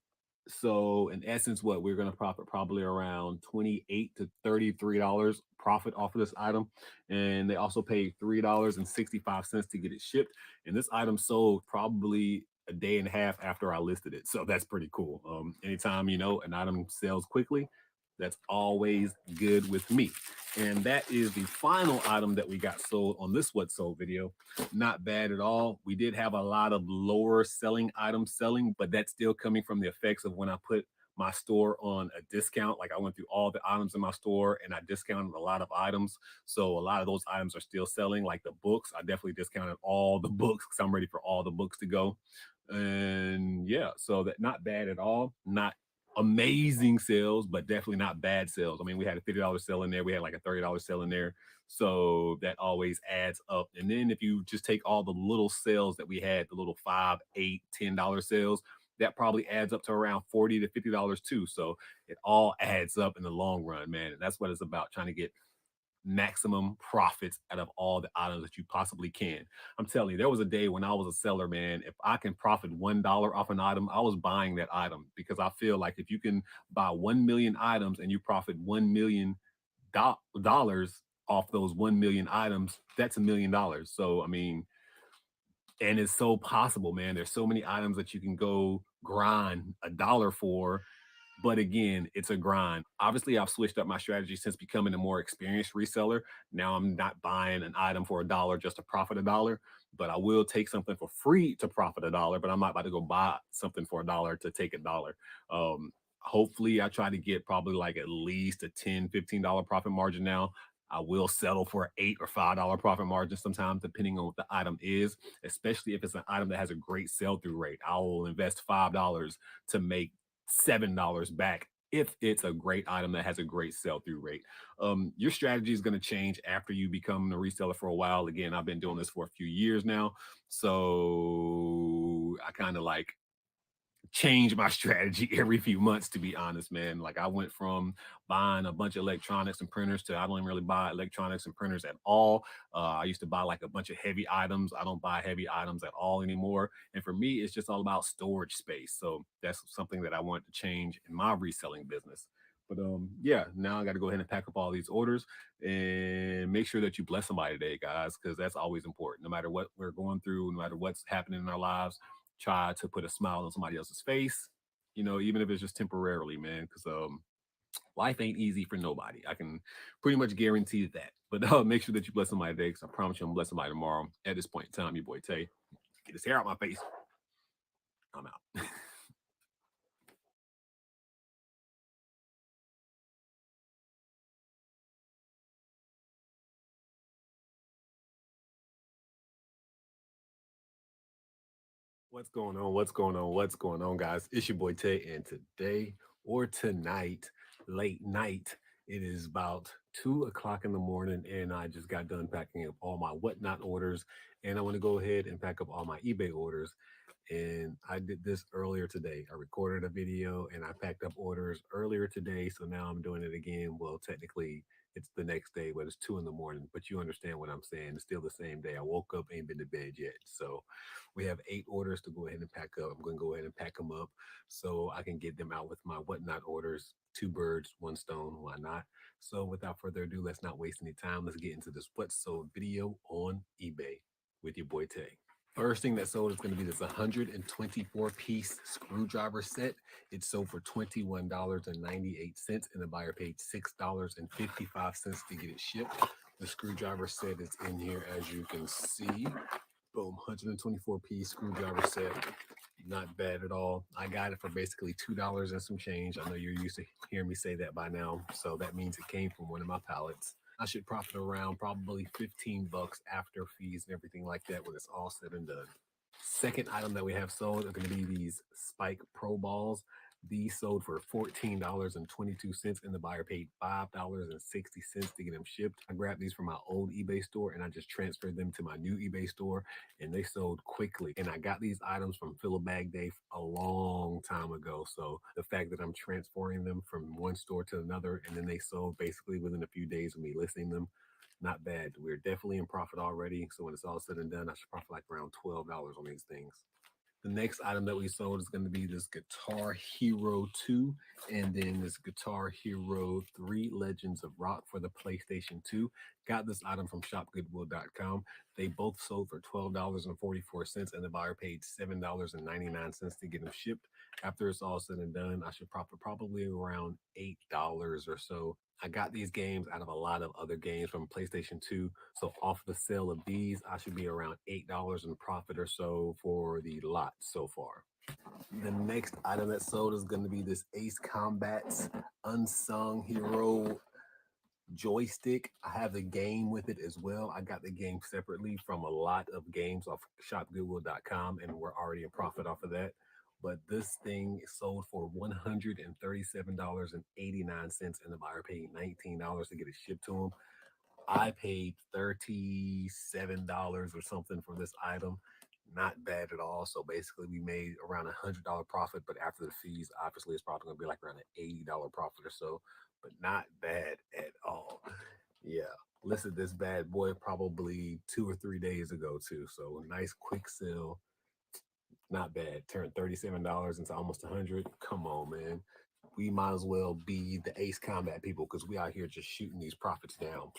So in essence, what we're going to profit probably around $28 to $33 profit off of this item. And they also paid $3.65 to get it shipped. And this item sold probably a day and a half after I listed it. So that's pretty cool. Anytime, an item sells quickly, that's always good with me. And that is the final item that we got sold on this What Sold video. Not bad at all. We did have a lot of lower selling items selling, but that's still coming from the effects of when I put my store on a discount. Like I went through all the items in my store and I discounted a lot of items. So a lot of those items are still selling. Like the books, I definitely discounted all the books because I'm ready for all the books to go. And yeah, so that not bad at all. Not amazing sales, but definitely not bad sales. I mean, we had a $50 sale in there. We had like a $30 sale in there. So that always adds up. And then if you just take all the little sales that we had, the little $5, $8, $10 sales, that probably adds up to around $40 to $50 too. So it all adds up in the long run, man. And that's what it's about, trying to get maximum profits out of all the items that you possibly can. I'm telling you, there was a day when I was a seller, man. If I can profit $1 off an item, I was buying that item, because I feel like if you can buy 1 million items and you profit $1 million off those 1 million items, that's $1 million. So, I mean, and it's so possible, man. There's so many items that you can go grind $1 for. But again, it's a grind. Obviously, I've switched up my strategy since becoming a more experienced reseller. Now I'm not buying an item for $1 just to profit $1, but I will take something for free to profit $1. But I'm not about to go buy something for $1 to take $1. Hopefully, I try to get probably like at least a $10, $15 profit margin now. I will settle for an $8 or $5 profit margin sometimes, depending on what the item is, especially if it's an item that has a great sell-through rate. I will invest $5 to make $7 back if it's a great item that has a great sell-through rate. Your strategy is going to change after you become a reseller for a while. Again, I've been doing this for a few years now, so I kind of like change my strategy every few months, to be honest, man. Like I went from buying a bunch of electronics and printers to I don't even really buy electronics and printers at all. I used to buy like a bunch of heavy items. I don't buy heavy items at all anymore. And for me, it's just all about storage space. So that's something that I want to change in my reselling business. But yeah, now I got to go ahead and pack up all these orders and make sure that you bless somebody today, guys, because that's always important. No matter what we're going through, no matter what's happening in our lives, try to put a smile on somebody else's face, you know, even if it's just temporarily, man, because life ain't easy for nobody. I can pretty much guarantee that. But make sure that you bless somebody today, because I promise you I'm gonna bless somebody tomorrow. At this point in time, your boy Tay, get his hair out my face. I'm out. What's going on? What's going on? What's going on, guys? It's your boy Tay, and today or tonight, late night, it is about 2 o'clock in the morning, and I just got done packing up all my whatnot orders, and I want to go ahead and pack up all my eBay orders. And I did this earlier today. I recorded a video and I packed up orders earlier today, so now I'm doing it again. Well, technically, it's the next day, but it's 2 in the morning. But you understand what I'm saying. It's still the same day. I woke up, ain't been to bed yet. So we have 8 orders to go ahead and pack up. I'm going to go ahead and pack them up so I can get them out with my whatnot orders. 2 birds, 1 stone. Why not? So without further ado, let's not waste any time. Let's get into this what sold video on eBay with your boy Tay. First thing that sold is going to be this 124-piece screwdriver set. It sold for $21.98, and the buyer paid $6.55 to get it shipped. The screwdriver set is in here, as you can see. Boom, 124-piece screwdriver set. Not bad at all. I got it for basically $2 and some change. I know you're used to hearing me say that by now, so that means it came from one of my pallets. I should profit around probably 15 bucks after fees and everything like that when it's all said and done. Second item that we have sold are going to be these Spike Pro balls. These sold for $14.22, and the buyer paid $5.60 to get them shipped. I grabbed these from my old eBay store and I just transferred them to my new eBay store, and they sold quickly. And I got these items from Filler Bag Day a long time ago. So the fact that I'm transferring them from one store to another and then they sold basically within a few days of me listing them, not bad. We're definitely in profit already. So when it's all said and done, I should profit like around $12 on these things. The next item that we sold is going to be this Guitar Hero 2 and then this Guitar Hero 3 Legends of Rock for the PlayStation 2. Got this item from shopgoodwill.com. They both sold for $12.44, and the buyer paid $7.99 to get them shipped. After it's all said and done, I should profit probably around $8 or so. I got these games out of a lot of other games from PlayStation 2. So off the sale of these, I should be around $8 in profit or so for the lot so far. The next item that sold is going to be this Ace Combat's Unsung Hero joystick. I have the game with it as well. I got the game separately from a lot of games off shopgoodwill.com, and we're already in profit off of that. But this thing sold for $137.89, and the buyer paid $19 to get it shipped to him. I paid $37 or something for this item. Not bad at all. So basically, we made around $100 profit, but after the fees, obviously, it's probably going to be like around an $80 profit or so, but not bad at all. Yeah, listed this bad boy probably 2 or 3 days ago, too. So nice quick sale. Not bad. Turned $37 into almost 100. Come on, man. We might as well be the Ace Combat people because we out here just shooting these profits down.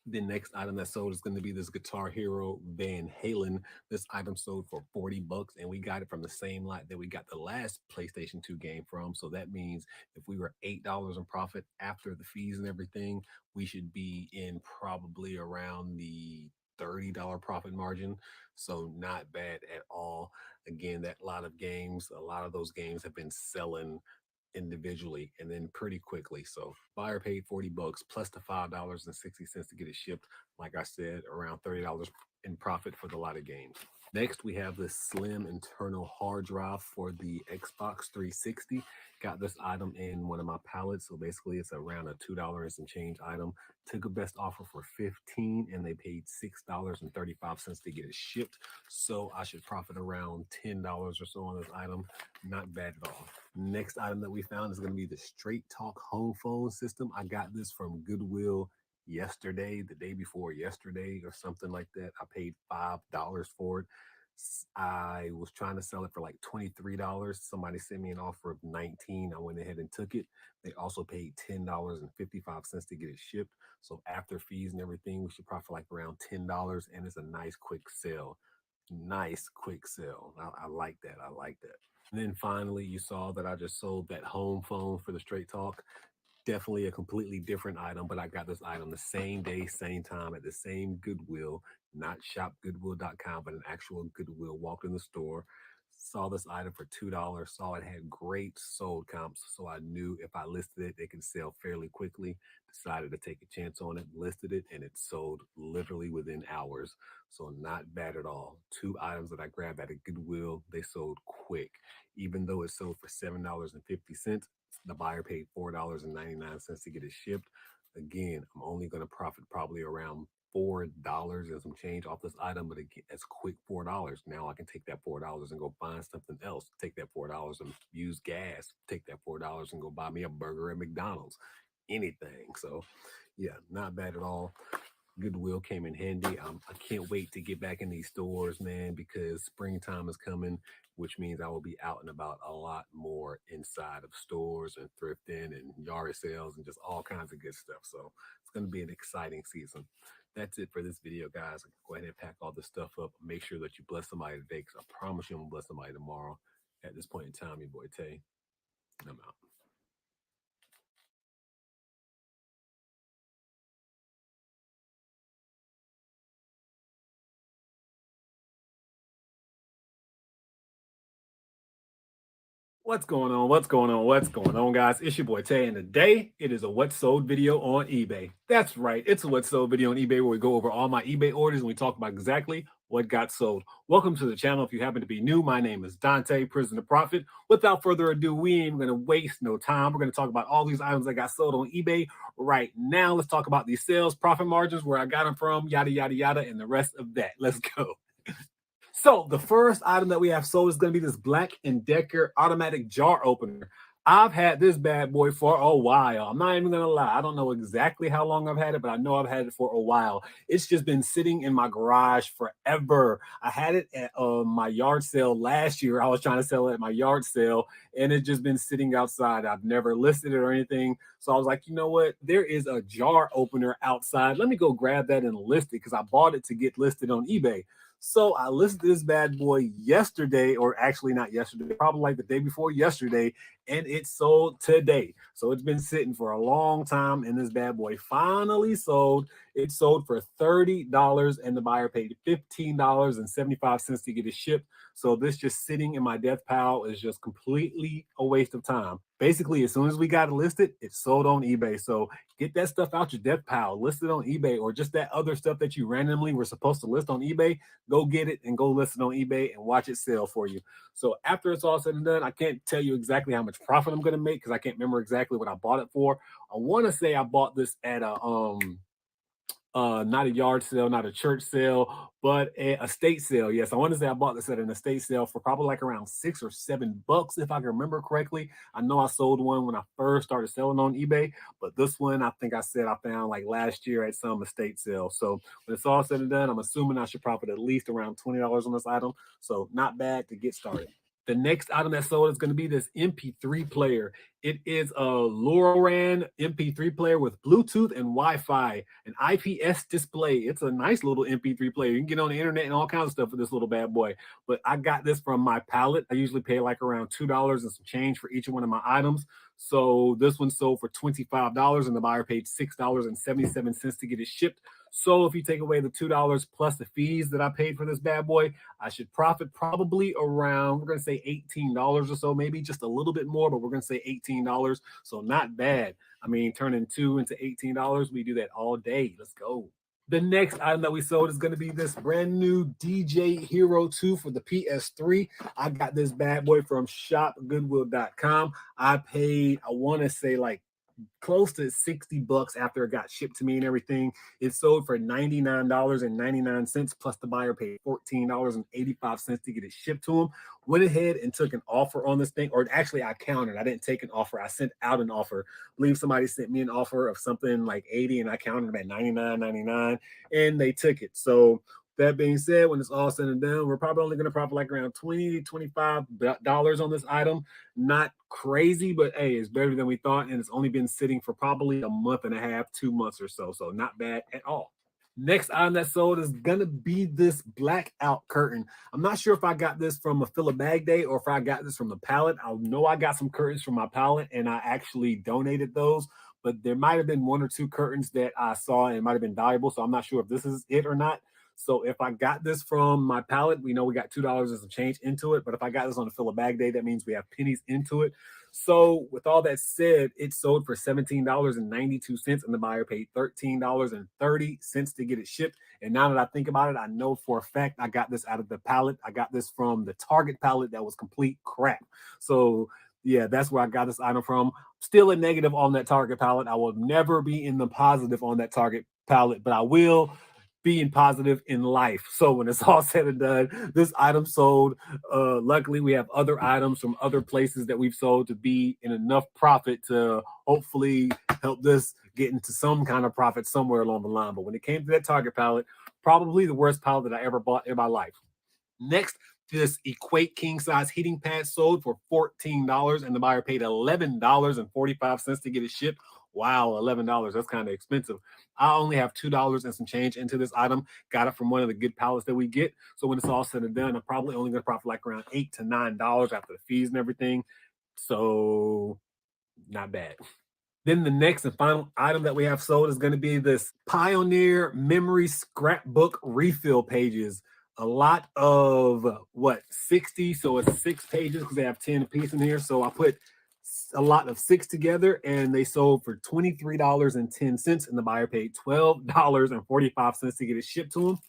The next item that sold is going to be this Guitar Hero Van Halen. This item sold for 40 bucks, and we got it from the same lot that we got the last PlayStation 2 game from. So that means if we were $8 in profit after the fees and everything, we should be in probably around the $30 profit margin. So not bad at all. Again, that lot of games, a lot of those games have been selling individually and then pretty quickly. So buyer paid 40 bucks plus the $5.60 to get it shipped. Like I said, around $30 in profit for the lot of games. Next, we have this slim internal hard drive for the Xbox 360. Got this item in one of my pallets. So basically it's around a $2 and some change item. Took a best offer for $15, and they paid $6.35 to get it shipped. So I should profit around $10 or so on this item. Not bad at all. Next item that we found is going to be the Straight Talk home phone system. I got this from Goodwill yesterday, the day before yesterday or something like that. I paid $5 for it. I was trying to sell it for like $23. Somebody sent me an offer of $19. I went ahead and took it. They also paid $10.55 to get it shipped. So after fees and everything, we should profit like around $10, and it's a nice quick sale. Nice quick sell. I like that. I like that. And then finally, you saw that I just sold that home phone for the Straight Talk. Definitely a completely different item, but I got this item the same day, same time at the same Goodwill, not shopgoodwill.com, but an actual Goodwill. Walked in the store, saw this item for $2, saw it had great sold comps. So I knew if I listed it, it could sell fairly quickly. Decided to take a chance on it, listed it, and it sold literally within hours. So not bad at all. Two items that I grabbed at a Goodwill, they sold quick. Even though it sold for $7.50, the buyer paid $4.99 to get it shipped. Again, I'm only going to profit probably around $4 and some change off this item, but again, that's quick $4. Now I can take that $4 and go find something else. Take that $4 and use gas. Take that $4 and go buy me a burger at McDonald's. Anything. So, yeah, not bad at all. Goodwill came in handy. I can't wait to get back in these stores, man, because springtime is coming, which means I will be out and about a lot more inside of stores and thrifting and yard sales and just all kinds of good stuff. So it's going to be an exciting season. That's it for this video, guys. Go ahead and pack all this stuff up. Make sure that you bless somebody today, because I promise you I'm going to bless somebody tomorrow. At this point in time, your boy Tay, and I'm out. What's going on? What's going on? What's going on, guys? It's your boy Tay, and today it is a What Sold video on eBay. That's right, it's a What Sold video on eBay where we go over all my eBay orders and we talk about exactly what got sold. Welcome to the channel. If you happen to be new, my name is Dante, Prison to Profit. Without further ado, we ain't going to waste no time. We're going to talk about all these items that got sold on eBay right now. Let's talk about these sales, profit margins, where I got them from, yada, yada, yada, and the rest of that. Let's go. So the first item that we have sold is going to be this Black & Decker automatic jar opener. I've had this bad boy for a while. I'm not even going to lie. I don't know exactly how long I've had it, but I know I've had it for a while. It's just been sitting in my garage forever. I had it at my yard sale last year. I was trying to sell it at my yard sale, and it's just been sitting outside. I've never listed it or anything. So I was like, you know what? There is a jar opener outside. Let me go grab that and list it, because I bought it to get listed on eBay. So I listed this bad boy yesterday, or actually not yesterday, probably like the day before yesterday, and it sold today. So it's been sitting for a long time, and this bad boy finally sold. It sold for $30, and the buyer paid $15.75 to get it shipped. So this just sitting in my death pile is just completely a waste of time. Basically, as soon as we got it listed, it sold on eBay. So get that stuff out your death pile, list it on eBay, or just that other stuff that you randomly were supposed to list on eBay. Go get it and go list it on eBay and watch it sell for you. So after it's all said and done, I can't tell you exactly how much profit I'm going to make, because I can't remember exactly what I bought it for. I want to say I bought this at a not a yard sale, not a church sale, but a estate sale. Yes, I want to say I bought this at an estate sale for probably like around $6 or $7, if I can remember correctly. I know I sold one when I first started selling on eBay, but this one I think I said I found like last year at some estate sale. So when it's all said and done, I'm assuming I should profit at least around $20 on this item. So not bad to get started. The next item that sold is going to be this MP3 player. It is a LoRaWAN MP3 player with Bluetooth and Wi-Fi, an IPS display. It's a nice little MP3 player. You can get on the internet and all kinds of stuff with this little bad boy. But I got this from my pallet. I usually pay like around $2 and some change for each one of my items. So this one sold for $25, and the buyer paid $6.77 to get it shipped. So if you take away the $2 plus the fees that I paid for this bad boy, I should profit probably around, we're going to say $18 or so, maybe just a little bit more, but we're going to say $18. So not bad. I mean, turning 2 into $18, we do that all day. Let's go. The next item that we sold is going to be this brand new DJ Hero 2 for the PS3. I got this bad boy from shopgoodwill.com. I paid, I want to say like close to $60 after it got shipped to me and everything. It sold for $99.99 plus the buyer paid $14.85 to get it shipped to him. Went ahead and took an offer on this thing, or actually I countered. I didn't take an offer. I sent out an offer. I believe somebody sent me an offer of something like 80 and I countered them at $99.99 and they took it. So that being said, when it's all said and done, we're probably only going to profit like around $20 to $25 on this item. Not crazy, but hey, it's better than we thought. And it's only been sitting for probably a month and a half, 2 months or so. So not bad at all. Next item that sold is gonna be this blackout curtain. I'm not sure if I got this from a Fill a Bag Day or if I got this from the pallet. I know I got some curtains from my pallet and I actually donated those, but there might have been one or two curtains that I saw and it might have been valuable. So I'm not sure if this is it or not. So if I got this from my pallet, we know we got $2 and some change into it. But if I got this on a Fill a Bag Day, that means we have pennies into it. So with all that said, it sold for $17.92 and the buyer paid $13.30 to get it shipped. And now that I think about it, I know for a fact I got this out of the pallet. I got this from the Target pallet that was complete crap. So yeah, that's where I got this item from. Still a negative on that Target pallet. I will never be in the positive on that Target pallet, but I will being positive in life. So when it's all said and done, this item sold. Luckily, we have other items from other places that we've sold to be in enough profit to hopefully help this get into some kind of profit somewhere along the line. But when it came to that Target pallet, probably the worst pallet that I ever bought in my life. Next, this Equate king size heating pad sold for $14 and the buyer paid $11.45 to get it shipped. Wow, $11. That's kind of expensive. I only have $2 and some change into this item. Got it from one of the good pallets that we get. So when it's all said and done, I'm probably only going to profit like around $8 to $9 after the fees and everything. So not bad. Then the next and final item that we have sold is going to be this Pioneer Memory Scrapbook Refill Pages. A lot of what, 60? So it's 6 pages because they have 10 apiece in here. So I put a lot of 6 together and they sold for $23.10 and the buyer paid $12.45 to get it shipped to them.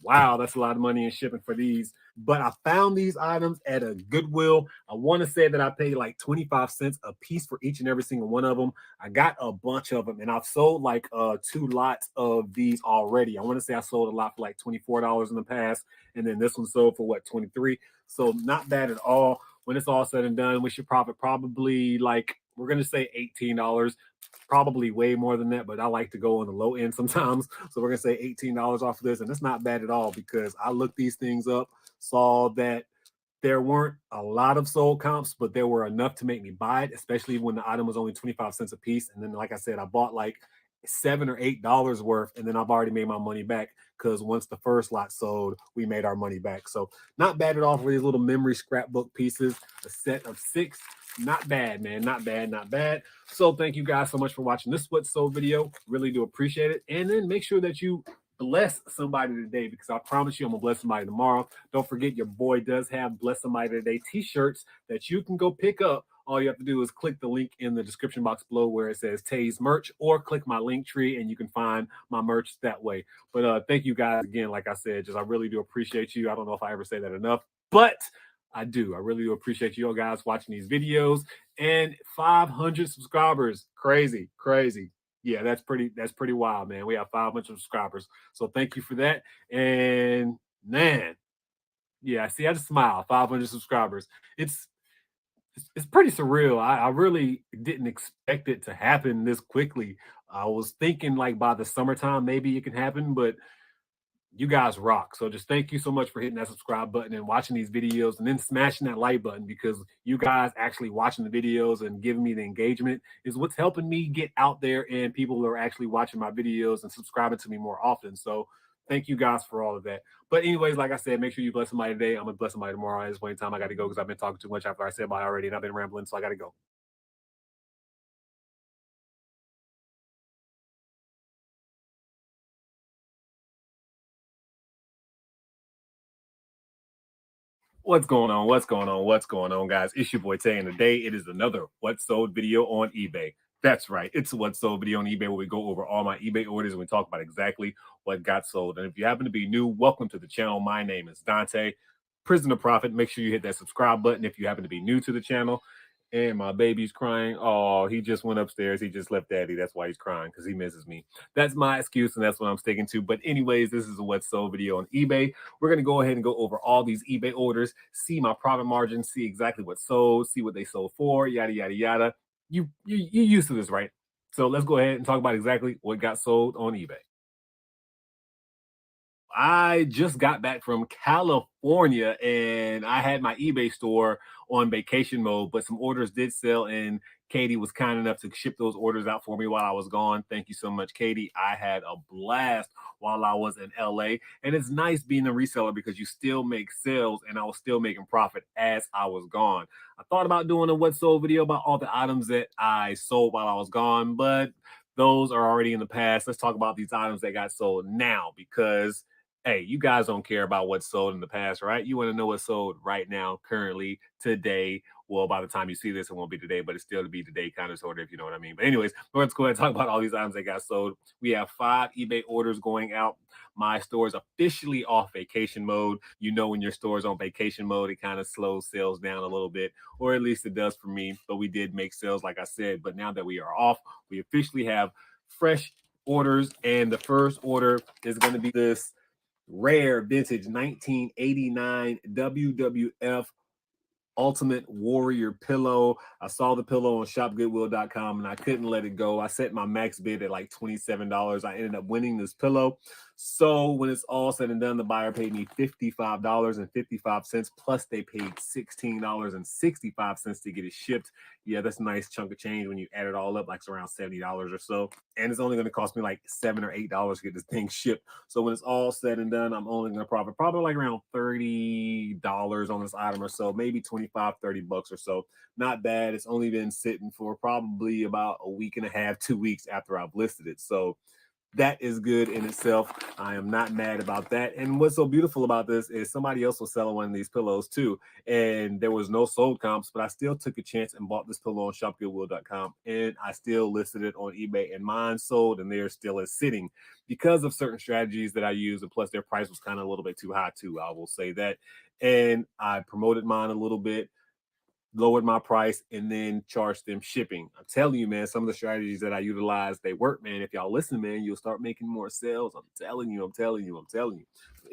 Wow, that's a lot of money in shipping for these. But I found these items at a Goodwill. I want to say that I paid like 25 cents a piece for each and every single one of them. I got a bunch of them and I've sold like 2 lots of these already. I want to say I sold a lot for like $24 in the past. And then this one sold for what, 23. So not bad at all. When it's all said and done, we should profit probably like, we're going to say $18. Probably way more than that, but I like to go on the low end sometimes. So we're gonna say $18 off of this, and it's not bad at all because I looked these things up, saw that there weren't a lot of sold comps, but there were enough to make me buy it, especially when the item was only 25 cents a piece. And then, like I said, I bought like $7 or $8 worth, and then I've already made my money back because once the first lot sold, we made our money back. So not bad at all for these little memory scrapbook pieces, a set of 6. Not bad, man. Not bad, not bad. So thank you guys so much for watching this What Sold video. Really do appreciate it. And then make sure that you bless somebody today because I promise you I'm gonna bless somebody tomorrow. Don't forget your boy does have Bless Somebody Today t-shirts that you can go pick up. All you have to do is click the link in the description box below where it says Tay's merch or click my link tree and you can find my merch that way. But thank you guys again. Like I said, just I really do appreciate you. I don't know if I ever say that enough, but I do. I really do appreciate you all guys watching these videos and 500 subscribers. Crazy, crazy. Yeah, that's pretty wild, man. We have 500 subscribers. So thank you for that. And man, yeah, see, I just smile. 500 subscribers. It's pretty surreal. I really didn't expect it to happen this quickly. I was thinking like by the summertime, maybe it can happen, but you guys rock. So just thank you so much for hitting that subscribe button and watching these videos and then smashing that like button because you guys actually watching the videos and giving me the engagement is what's helping me get out there and people are actually watching my videos and subscribing to me more often. So thank you guys for all of that. But anyways, like I said, make sure you bless somebody today. I'm gonna bless somebody tomorrow. At this point in time, I got to go because I've been talking too much after I said bye already and I've been rambling, so I got to go. What's going on? What's going on? What's going on, guys? It's your boy Tay, and today it is another What Sold video on eBay. That's right. It's a What Sold video on eBay where we go over all my eBay orders and we talk about exactly what got sold. And if you happen to be new, welcome to the channel. My name is Dante, Prison2Profit. Make sure you hit that subscribe button if you happen to be new to the channel. And my baby's crying. Oh, he just went upstairs. He just left daddy. That's why he's crying, because he misses me. That's my excuse, and that's what I'm sticking to. But anyways, this is a What Sold video on eBay. We're going to go ahead and go over all these eBay orders, see my profit margin, see exactly what sold, see what they sold for, yada, yada, yada. You used to this, right? So let's go ahead and talk about exactly what got sold on eBay. I just got back from California and I had my eBay store on vacation mode, but some orders did sell and Katie was kind enough to ship those orders out for me while I was gone. Thank you so much, Katie. I had a blast while I was in LA. And it's nice being a reseller because you still make sales and I was still making profit as I was gone. I thought about doing a what sold video about all the items that I sold while I was gone, but those are already in the past. Let's talk about these items that got sold now because hey, you guys don't care about what's sold in the past, right? You want to know what's sold right now, currently, today. Well, by the time you see this, it won't be today, but it's still to be today, kind of, sort of, if you know what I mean. But anyways, let's go ahead and talk about all these items that got sold. We have 5 eBay orders going out. My store is officially off vacation mode. You know, when your store is on vacation mode, it kind of slows sales down a little bit, or at least it does for me. But we did make sales, like I said. But now that we are off, we officially have fresh orders. And the first order is going to be this rare vintage 1989 WWF Ultimate Warrior pillow. I saw the pillow on shopgoodwill.com and I couldn't let it go. I set my max bid at like $27. I ended up winning this pillow. So when it's all said and done, the buyer paid me $55.55 plus they paid $16.65 to get it shipped. Yeah, that's a nice chunk of change when you add it all up, like it's around $70 or so. And it's only going to cost me like $7 or $8 to get this thing shipped. So when it's all said and done, I'm only going to profit probably like around $30 on this item or so, maybe 25, 30 bucks or so. Not bad. It's only been sitting for probably about a week and a half, 2 weeks after I've listed it. So that is good in itself. I am not mad about that. And what's so beautiful about this is somebody else was selling one of these pillows too. And there was no sold comps, but I still took a chance and bought this pillow on shopgoodwill.com. And I still listed it on eBay and mine sold and they're still sitting because of certain strategies that I use. And plus their price was kind of a little bit too high too. I will say that. And I promoted mine a little bit, lowered my price, and then charged them shipping. I'm telling you, man, some of the strategies that I utilize, they work, man. If y'all listen, man, you'll start making more sales. I'm telling you.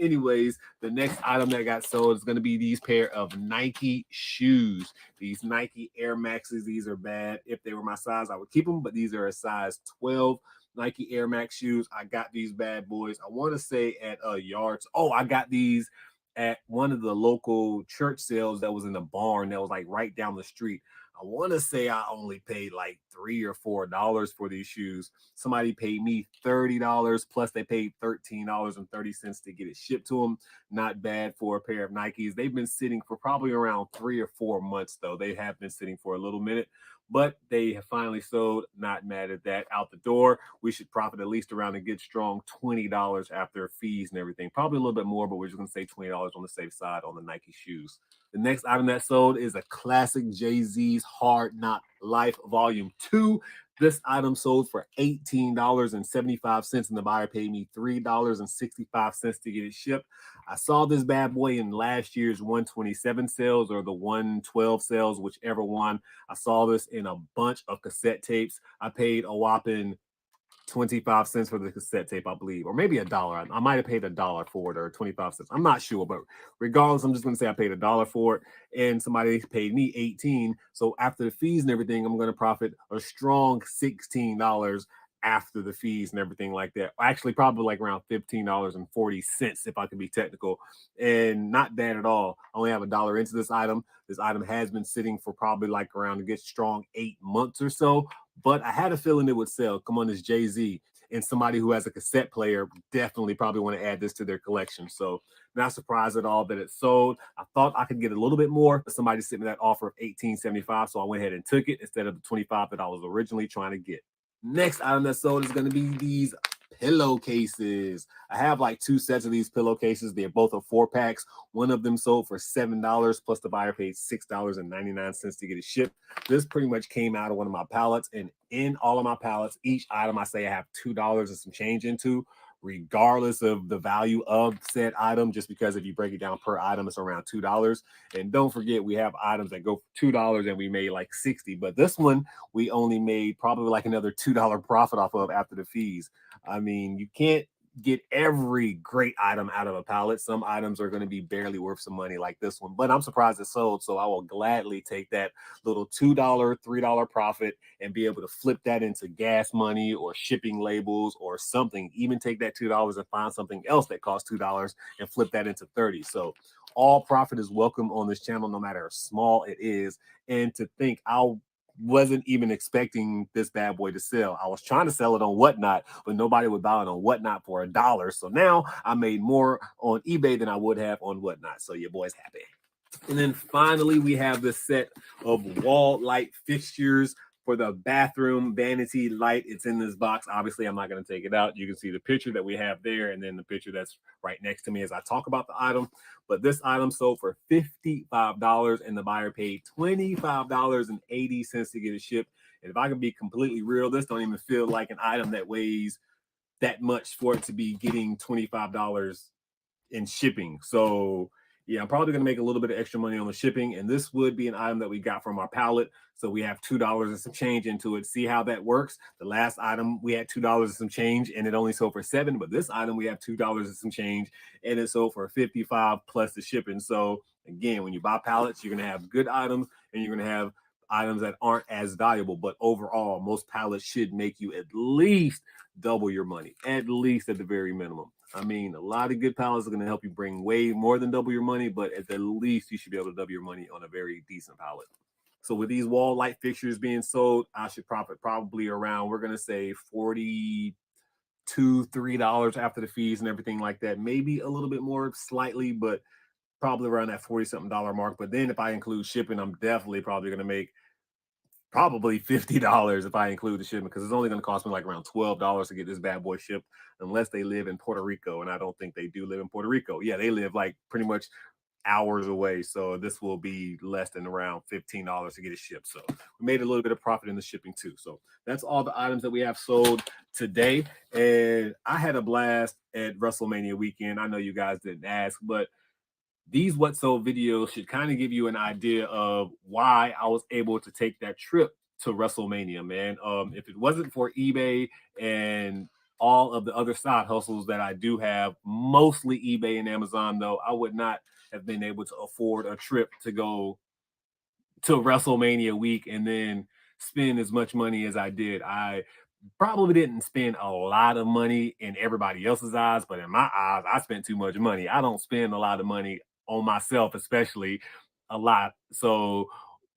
Anyways, the next item that got sold is going to be these pair of Nike shoes. These Nike Air Maxes. These are bad. If they were my size, I would keep them, but these are a size 12 Nike Air Max shoes. I got these bad boys, I want to say at Yards. Oh, I got these at one of the local church sales that was in the barn that was like right down the street. I want to say I only paid like $3 or $4 for these shoes. Somebody paid me $30 plus they paid $13.30 to get it shipped to them. Not bad for a pair of Nikes. They've been sitting for probably around 3 or 4 months though. They have been sitting for a little minute, but they have finally sold. Not mad at that. Out the door, we should profit at least around a good strong $20 after fees and everything. Probably a little bit more, but we're just going to say $20 on the safe side on the Nike shoes. The next item that sold is a classic Jay-Z's Hard Knock Life Volume 2. This item sold for $18.75 and the buyer paid me $3.65 to get it shipped. I saw this bad boy in last year's 127 sales or the 112 sales, whichever one. I saw this in a bunch of cassette tapes. I paid a whopping 25 cents for the cassette tape, I believe, or maybe $1. I might have paid $1 for it or 25 cents. I'm not sure, but regardless, I'm just going to say I paid $1 for it and somebody paid me 18. So after the fees and everything, I'm going to profit a strong $16 after the fees and everything like that. Actually, probably like around $15.40 if I can be technical, and not bad at all. I only have $1 into this item. This item has been sitting for probably like around a good strong 8 months or so, but I had a feeling it would sell. Come on, it's Jay-Z. And somebody who has a cassette player definitely probably want to add this to their collection. So not surprised at all that it sold. I thought I could get a little bit more, but somebody sent me that offer of $18.75. So I went ahead and took it instead of the $25 that I was originally trying to get. Next item that sold is going to be these pillowcases. I have like 2 sets of these pillowcases. They're both a 4-packs. One of them sold for $7 plus the buyer paid $6.99 to get it shipped. This pretty much came out of one of my pallets, and in all of my pallets, each item I say I have $2 and some change into, regardless of the value of said item, just because if you break it down per item, it's around $2. And don't forget, we have items that go for $2 and we made like 60, but this one we only made probably like another $2 profit off of after the fees. I mean, you can't get every great item out of a pallet. Some items are going to be barely worth some money like this one, but I'm surprised it sold. So I will gladly take that little $2, $3 profit and be able to flip that into gas money or shipping labels or something. Even take that $2 and find something else that costs $2 and flip that into 30. So all profit is welcome on this channel, no matter how small it is. And to think I'll wasn't even expecting this bad boy to sell. I was trying to sell it on Whatnot, but nobody would buy it on Whatnot for $1. So now I made more on eBay than I would have on Whatnot. So your boy's happy. And then finally, we have the set of wall light fixtures for the bathroom vanity light. It's in this box. Obviously, I'm not going to take it out. You can see the picture that we have there and then the picture that's right next to me as I talk about the item. But this item sold for $55 and the buyer paid $25.80 to get it shipped. And if I can be completely real, this don't even feel like an item that weighs that much for it to be getting $25 in shipping. So yeah, I'm probably going to make a little bit of extra money on the shipping. And this would be an item that we got from our pallet. So we have $2 and some change into it. See how that works? The last item, we had $2 and some change and it only sold for $7. But this item, we have $2 and some change and it sold for $55 plus the shipping. So again, when you buy pallets, you're going to have good items and you're going to have items that aren't as valuable. But overall, most pallets should make you at least double your money, at least at the very minimum. I mean, a lot of good pallets are going to help you bring way more than double your money, but at the least, you should be able to double your money on a very decent pallet. So with these wall light fixtures being sold, I should profit probably around, we're going to say $42, $3 after the fees and everything like that. Maybe a little bit more slightly, but probably around that $40-something mark. But then if I include shipping, I'm definitely probably going to make probably $50 if I include the shipment, because it's only going to cost me like around $12 to get this bad boy shipped, unless they live in Puerto Rico. And I don't think they do live in Puerto Rico. Yeah, they live like pretty much hours away. So this will be less than around $15 to get it shipped. So we made a little bit of profit in the shipping too. So that's all the items that we have sold today. And I had a blast at WrestleMania weekend. I know you guys didn't ask, but these What Sold videos should kind of give you an idea of why I was able to take that trip to WrestleMania, man. If it wasn't for eBay and all of the other side hustles that I do have, mostly eBay and Amazon, though, I would not have been able to afford a trip to go to WrestleMania week and then spend as much money as I did. I probably didn't spend a lot of money in everybody else's eyes, but in my eyes, I spent too much money. I don't spend a lot of money on myself, especially a lot. So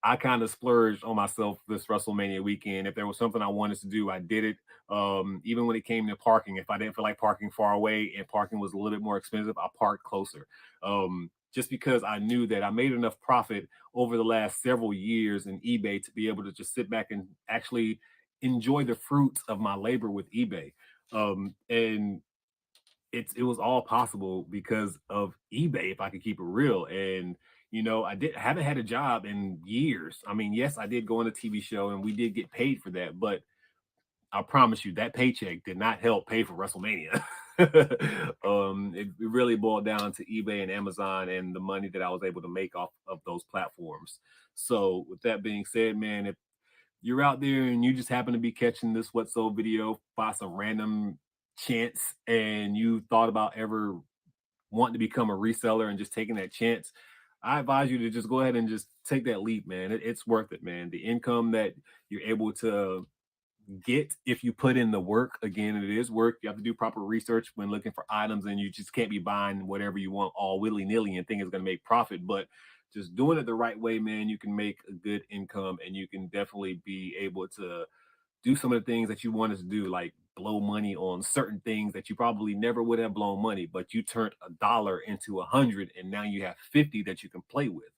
I kind of splurged on myself this WrestleMania weekend. If there was something I wanted to do, I did it. Even when it came to parking, if I didn't feel like parking far away and parking was a little bit more expensive, I parked closer. Just because I knew that I made enough profit over the last several years in eBay to be able to just sit back and actually enjoy the fruits of my labor with eBay. And it was all possible because of eBay, if I could keep it real. And you know, haven't had a job in years. I mean, yes, I did go on a TV show and we did get paid for that, but I promise you that paycheck did not help pay for WrestleMania. It really boiled down to eBay and Amazon and the money that I was able to make off of those platforms. So with that being said, man, if you're out there and you just happen to be catching this What Sold video by some random chance and you thought about ever wanting to become a reseller and just taking that chance, I advise you to just go ahead and just take that leap, man. It's worth it, man. The income that you're able to get if you put in the work, again, it is work. You have to do proper research when looking for items, and you just can't be buying whatever you want all willy-nilly and think it's going to make profit. But just doing it the right way, man, you can make a good income and you can definitely be able to do some of the things that you wanted to do, like blow money on certain things that you probably never would have blown money, but you turned $1 into 100 and now you have 50 that you can play with.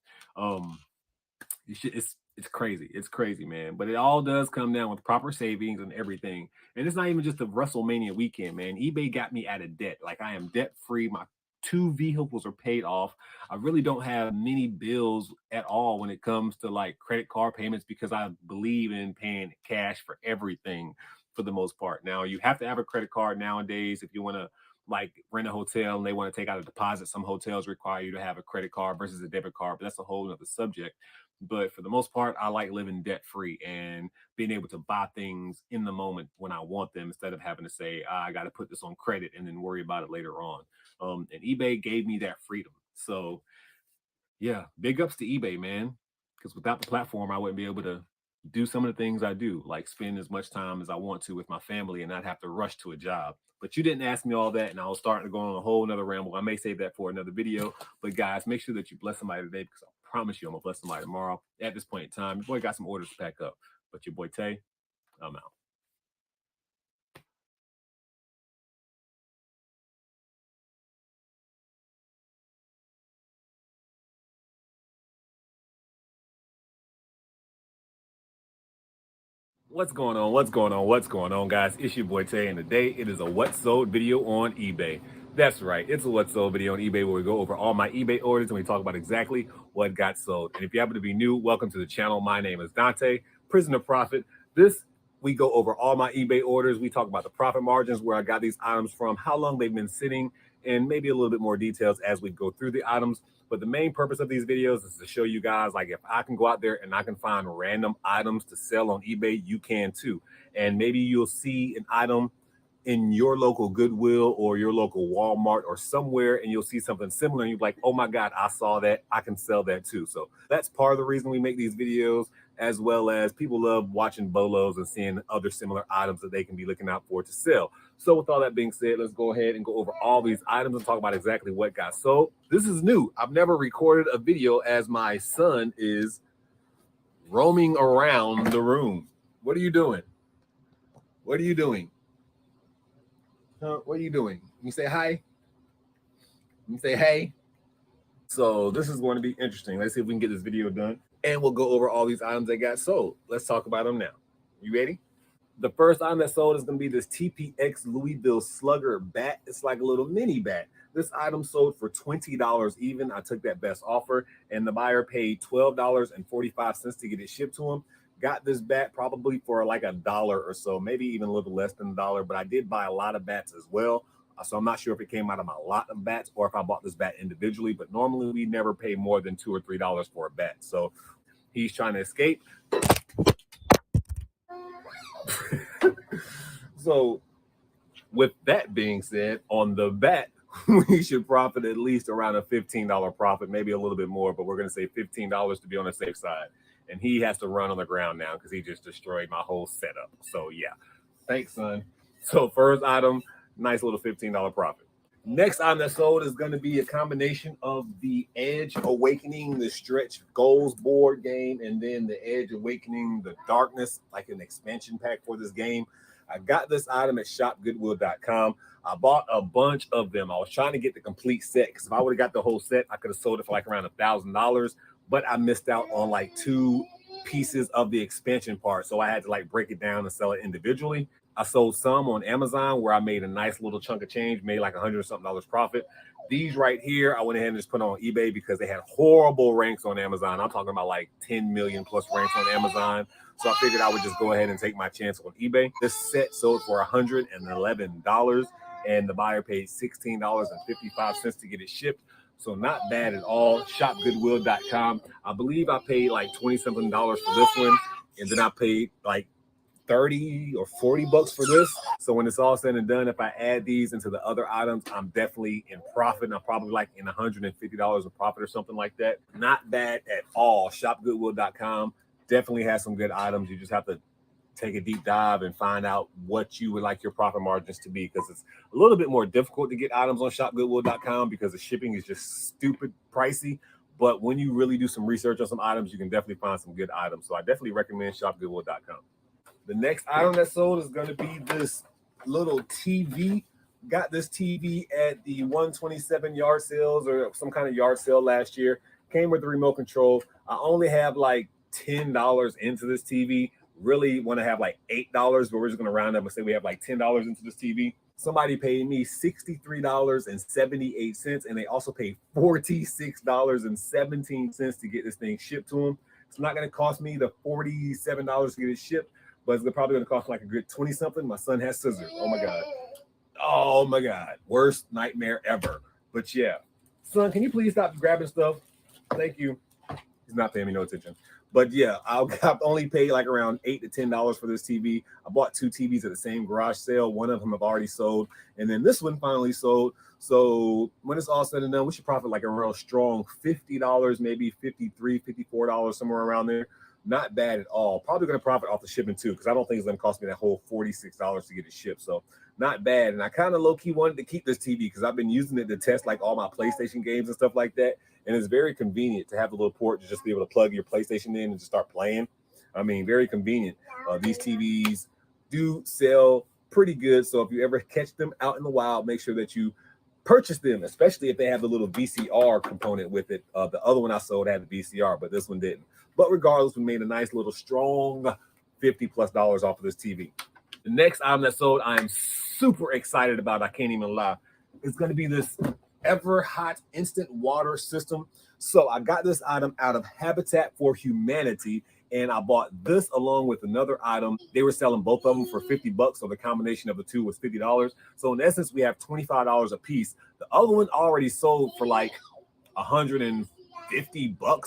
It's crazy. It's crazy, man. But it all does come down with proper savings and everything. And it's not even just the WrestleMania weekend, man. eBay got me out of debt. Like, I am debt free. My 2 vehicles are paid off. I really don't have many bills at all when it comes to like credit card payments, because I believe in paying cash for everything for the most part. Now, you have to have a credit card nowadays if you want to like rent a hotel and they want to take out a deposit. Some hotels require you to have a credit card versus a debit card, but that's a whole other subject. But for the most part, I like living debt free and being able to buy things in the moment when I want them instead of having to say, I got to put this on credit and then worry about it later on. And eBay gave me that freedom. So yeah, big ups to eBay, man. Because without the platform, I wouldn't be able to do some of the things I do, like spend as much time as I want to with my family and not have to rush to a job. But you didn't ask me all that, and I was starting to go on a whole nother ramble. I may save that for another video. But guys, make sure that you bless somebody today, because I promise you I'm gonna bless somebody tomorrow. At this point in time, your boy got some orders to pack up. But your boy Tay, I'm out. What's going on? What's going on? What's going on, guys? It's your boy Tay, and today it is a what sold video on eBay. That's right, it's a what sold video on eBay where we go over all my eBay orders and we talk about exactly what got sold. And if you happen to be new, welcome to the channel. My name is Dante, Prison2Profit. We go over all my eBay orders. We talk about the profit margins, where I got these items from, how long they've been sitting, and maybe a little bit more details as we go through the items. But the main purpose of these videos is to show you guys, like, if I can go out there and I can find random items to sell on eBay, you can too. And maybe you'll see an item in your local Goodwill or your local Walmart or somewhere, and you'll see something similar and you're like, oh my God, I saw that, I can sell that too. So that's part of the reason we make these videos, as well as people love watching bolos and seeing other similar items that they can be looking out for to sell. So with all that being said, let's go ahead and go over all these items and talk about exactly what got sold. This is new. I've never recorded a video as my son is roaming around the room. What are you doing? What are you doing? What are you doing? You say hi. You say hey. So this is going to be interesting. Let's see if we can get this video done, and we'll go over all these items that got sold. Let's talk about them now. You ready? The first item that sold is going to be this TPX Louisville Slugger bat. It's like a little mini bat. This item sold for $20 even. I took that best offer, and the buyer paid $12.45 to get it shipped to him. Got this bat probably for like $1 or so, maybe even a little less than $1, but I did buy a lot of bats as well. So I'm not sure if it came out of my lot of bats or if I bought this bat individually, but normally we never pay more than $2 or $3 for a bat. So he's trying to escape. So with that being said, on the bat, we should profit at least around a $15 profit, maybe a little bit more, but we're going to say $15 to be on the safe side. And he has to run on the ground now because he just destroyed my whole setup. So yeah, thanks, son. So first item, nice little $15 profit. Next item that sold is going to be a combination of the Edge Awakening, the Stretch Goals board game, and then the Edge Awakening, the Darkness, like an expansion pack for this game. I got this item at shopgoodwill.com. I bought a bunch of them. I was trying to get the complete set because if I would have got the whole set, I could have sold it for like around $1,000, but I missed out on like 2 pieces of the expansion part. So I had to like break it down and sell it individually. I sold some on Amazon where I made a nice little chunk of change, made like $100 something profit. These right here, I went ahead and just put on eBay because they had horrible ranks on Amazon. I'm talking about like 10 million plus ranks on Amazon. So I figured I would just go ahead and take my chance on eBay. This set sold for $111 and the buyer paid $16.55 to get it shipped. So not bad at all. Shopgoodwill.com. I believe I paid like $20-something for this one. And then I paid like 30 or 40 bucks for this. So when it's all said and done, if I add these into the other items, I'm definitely in profit. And I'm probably like in $150 of profit or something like that. Not bad at all. Shopgoodwill.com definitely has some good items. You just have to take a deep dive and find out what you would like your profit margins to be, because it's a little bit more difficult to get items on shopgoodwill.com because the shipping is just stupid pricey. But when you really do some research on some items, you can definitely find some good items. So I definitely recommend shopgoodwill.com. The next item that sold is going to be this little TV. Got this TV at the 127 yard sales or some kind of yard sale last year. Came with the remote control. I only have like $10 into this TV. Really want to have like $8, but we're just going to round up and say we have like $10 into this TV. Somebody paid me $63.78, and they also paid $46.17 to get this thing shipped to them. It's not going to cost me the $47 to get it shipped, but it's probably going to cost like a good 20 something. My son has scissors. Oh my God. Oh my God, worst nightmare ever. But yeah, son, can you please stop grabbing stuff? Thank you. He's not paying me no attention. But yeah, I've only paid like around $8 to $10 for this TV. I bought two TVs at the same garage sale. One of them have already sold, and then this one finally sold. So when it's all said and done, we should profit like a real strong $50, maybe $53, $54, somewhere around there. Not bad at all. Probably going to profit off the shipping too, because I don't think it's going to cost me that whole $46 to get it shipped. So not bad. And I kind of low-key wanted to keep this TV because I've been using it to test like all my PlayStation games and stuff like that. And it's very convenient to have the little port to just be able to plug your PlayStation in and just start playing. I mean, very convenient. These TVs do sell pretty good. So if you ever catch them out in the wild, make sure that you purchase them, especially if they have the little VCR component with it. The other one I sold had the VCR, but this one didn't. But regardless, we made a nice little strong $50+ off of this TV. The next item that sold, I am super excited about. I can't even lie. It's going to be this ever hot instant water system. So I got this item out of Habitat for Humanity, and I bought this along with another item. They were selling both of them for $50, so the combination of the two was $50. So in essence, we have $25 a piece. The other one already sold for like $150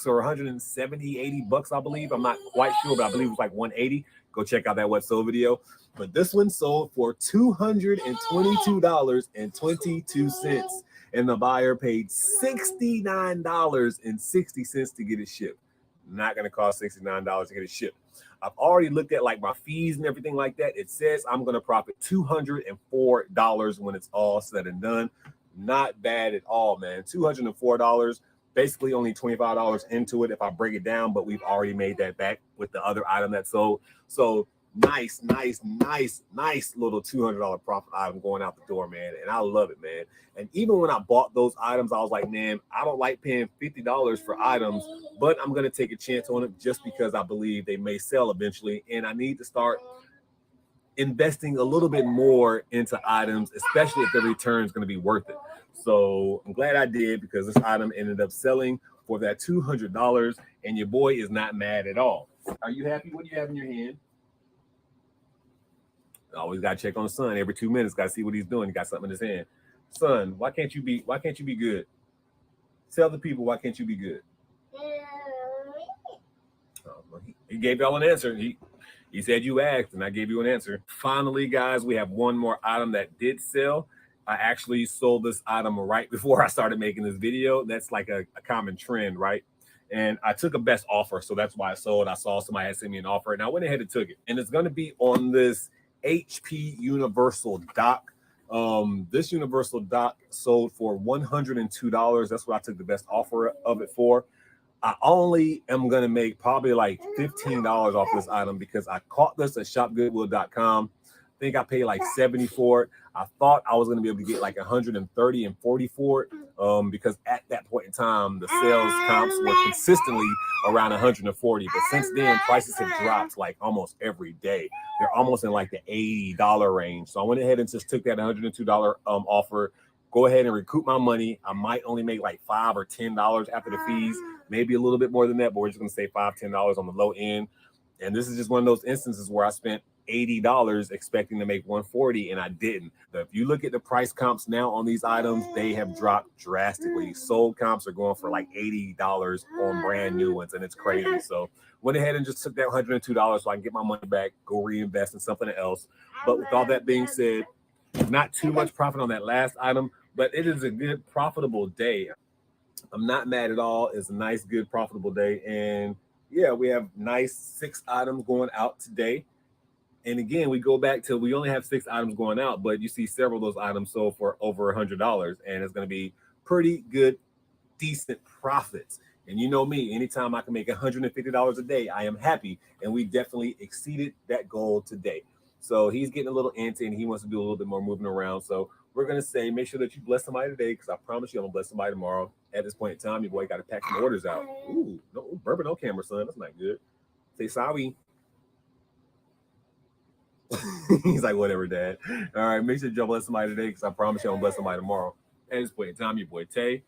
or 170, $80, I believe. I'm not quite sure, but I believe it was like 180. Go check out that What Sold video. But this one sold for $222.22. And the buyer paid $69.60 to get it shipped. Not going to cost $69 to get it shipped. I've already looked at like my fees and everything like that. It says I'm going to profit $204 when it's all said and done. Not bad at all, man. $204, basically only $25 into it if I break it down, but we've already made that back with the other item that sold. So nice little $200 profit item going out the door, man. And I love it, man. And even when I bought those items, I was like, man, I don't like paying $50 for items, but I'm going to take a chance on it just because I believe they may sell eventually. And I need to start investing a little bit more into items, especially if the return is going to be worth it. So I'm glad I did, because this item ended up selling for that $200, and your boy is not mad at all. Are you happy? What do you have in your hand? Always got to check on the son every 2 minutes. Got to see what he's doing. He got something in his hand. Son, why can't you be good? Tell the people, why can't you be good? He gave y'all an answer. He said you asked, and I gave you an answer. Finally, guys, we have one more item that did sell. I actually sold this item right before I started making this video. That's like a common trend, right? And I took a best offer, so that's why I sold. I saw somebody had sent me an offer, and I went ahead and took it. And it's going to be on this HP Universal Dock. This Universal Dock sold for $102. That's what I took the best offer of it for. I only am going to make probably like $15 off this item because I caught this at shopgoodwill.com. I think I paid like $70 for it. I thought I was going to be able to get like $130 and $40 for it, because at that point in time, the sales comps were consistently around $140. But since then, prices have dropped like almost every day. They're almost in like the $80 range. So I went ahead and just took that $102 offer. Go ahead and recoup my money. I might only make like $5 or $10 after the fees, maybe a little bit more than that, but we're just going to say $5, $10 on the low end. And this is just one of those instances where I spent $80 expecting to make $140, and I didn't. But if you look at the price comps now on these items, they have dropped drastically. Sold comps are going for like $80 on brand new ones, and it's crazy. So went ahead and just took that $102 so I can get my money back, go reinvest in something else. But with all that being said, not too much profit on that last item, but it is a good profitable day. I'm not mad at all. It's a nice, good, profitable day. And yeah, we have nice 6 items going out today. And again, we go back to, we only have 6 items going out, but you see several of those items sold for over $100, and it's going to be pretty good, decent profits. And you know me, anytime I can make $150 a day, I am happy. And we definitely exceeded that goal today. So he's getting a little antsy and he wants to do a little bit more moving around. So we're going to say, make sure that you bless somebody today, because I promise you I'm going to bless somebody tomorrow. At this point in time, your boy got to pack some orders out. Ooh, no, bourbon on camera, son. That's not good. Say sorry. He's like, whatever, Dad. All right, make sure you bless somebody today, because I promise you I'm going to bless somebody tomorrow. At this point in time, your boy Tay,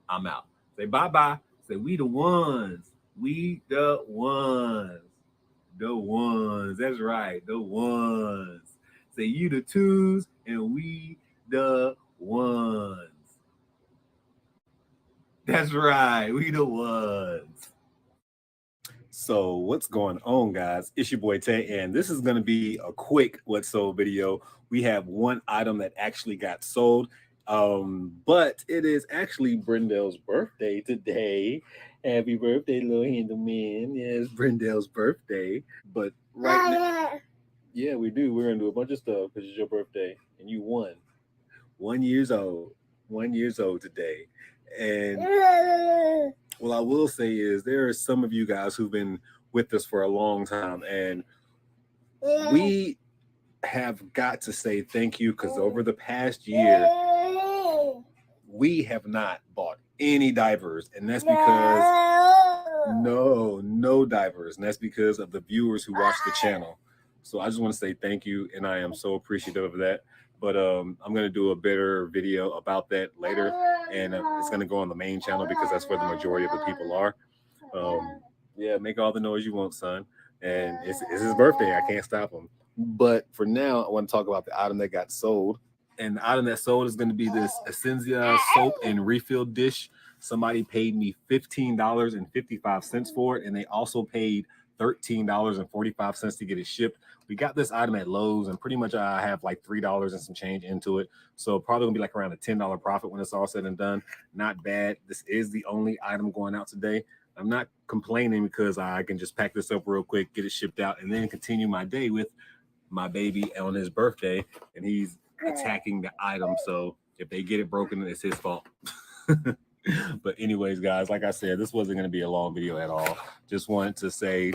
I'm out. Say bye-bye. Say we the ones. We the ones. The ones. That's right. The ones. Say you the twos and we the ones. That's right, we the ones. So what's going on, guys? It's your boy Tay, and this is going to be a quick What Sold video. We have one item that actually got sold, but it is actually Brendel's birthday today. Happy birthday, little Handyman. Yeah, it's Brendel's birthday. But right now, yeah, we do. We're going to do a bunch of stuff because it's your birthday, and you won. 1 years old. 1 years old today. And what I will say is there are some of you guys who've been with us for a long time, and we have got to say thank you, because over the past year, we have not bought any diapers, and that's because no diapers, and that's because of the viewers who watch the channel. So I just want to say thank you, and I am so appreciative of that. But I'm going to do a better video about that later, and it's going to go on the main channel because that's where the majority of the people are. Yeah, make all the noise you want, son. And it's his birthday. I can't stop him. But for now, I want to talk about the item that got sold. And the item that sold is going to be this Essentia soap and refill dish. Somebody paid me $15.55 for it, and they also paid $13.45 to get it shipped. We got this item at Lowe's, and pretty much I have like $3 and some change into it. So probably gonna be like around a $10 profit when it's all said and done. Not bad. This is the only item going out today. I'm not complaining because I can just pack this up real quick, get it shipped out, and then continue my day with my baby on his birthday, and he's attacking the item. So if they get it broken, it's his fault. But anyways, guys, like I said, this wasn't going to be a long video at all. Just wanted to say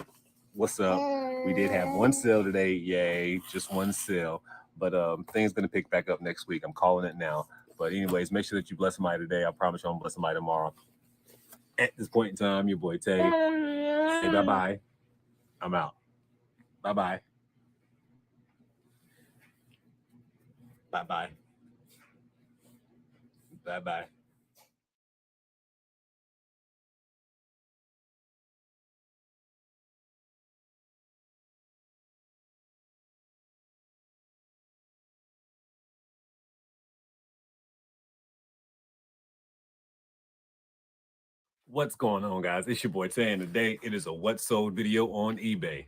what's up. We did have one sale today. Yay, just one sale. But things going to pick back up next week. I'm calling it now. But anyways, make sure that you bless somebody today. I promise you I'm going to bless somebody tomorrow. At this point in time, your boy Tay. Say bye-bye. I'm out. Bye-bye. Bye-bye. Bye-bye. What's going on, guys? It's your boy Tay, and today it is a what sold video on eBay.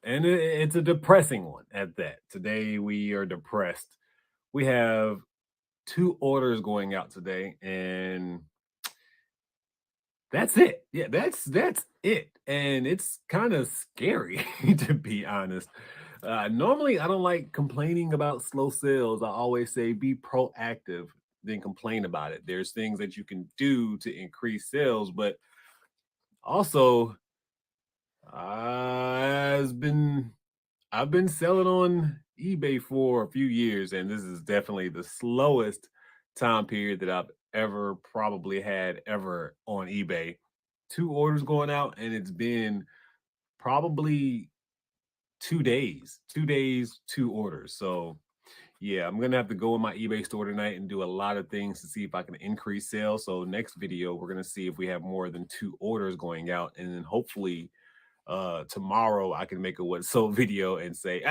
And it's a depressing one at that. Today we are depressed. We have 2 orders going out today, and that's it. Yeah, that's it. And it's kind of scary to be honest. Normally I don't like complaining about slow sales. I always say be proactive than complain about it. There's things that you can do to increase sales, but also I've been selling on eBay for a few years, and this is definitely the slowest time period that I've ever probably had ever on eBay. 2 orders going out, and it's been probably 2 days. 2 days, 2 orders. So yeah, I'm gonna have to go in my eBay store tonight and do a lot of things to see if I can increase sales. So next video, we're gonna see if we have more than 2 orders going out, and then hopefully tomorrow I can make a what sold video and say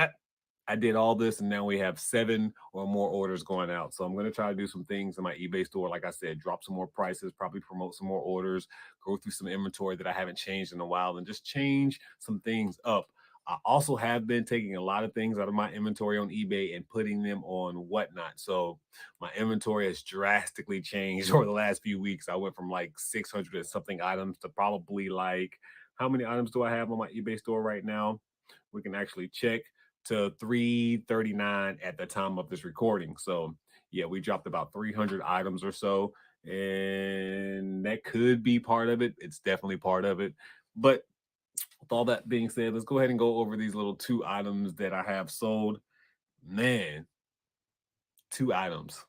I did all this, and now we have 7 or more orders going out. So I'm going to try to do some things in my eBay store. Like I said, drop some more prices, probably promote some more orders, go through some inventory that I haven't changed in a while, and just change some things up. I also have been taking a lot of things out of my inventory on eBay and putting them on Whatnot. So my inventory has drastically changed over the last few weeks. I went from like 600 and something items to probably like, how many items do I have on my eBay store right now? We can actually check, to 339 at the time of this recording. So yeah, we dropped about 300 items or so, and that could be part of it. It's definitely part of it. But with all that being said, let's go ahead and go over these little 2 items that I have sold. Man, 2 items.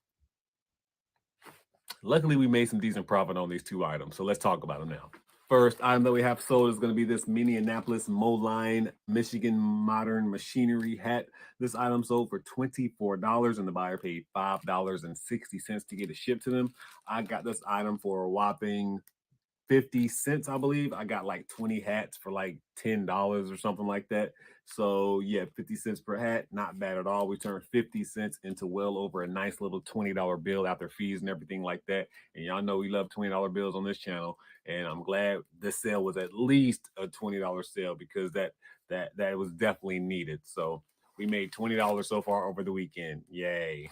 Luckily, we made some decent profit on these 2 items. So let's talk about them now. First item that we have sold is going to be this Minneapolis Moline Michigan Modern Machinery hat. This item sold for $24, and the buyer paid $5.60 to get it shipped to them. I got this item for a whopping 50 cents, I believe. I got like 20 hats for like $10 or something like that. So yeah, 50 cents per hat, not bad at all. We turned 50 cents into well over a nice little $20 bill after fees and everything like that. And y'all know we love $20 bills on this channel. And I'm glad this sale was at least a $20 sale because that was definitely needed. So we made $20 so far over the weekend. Yay.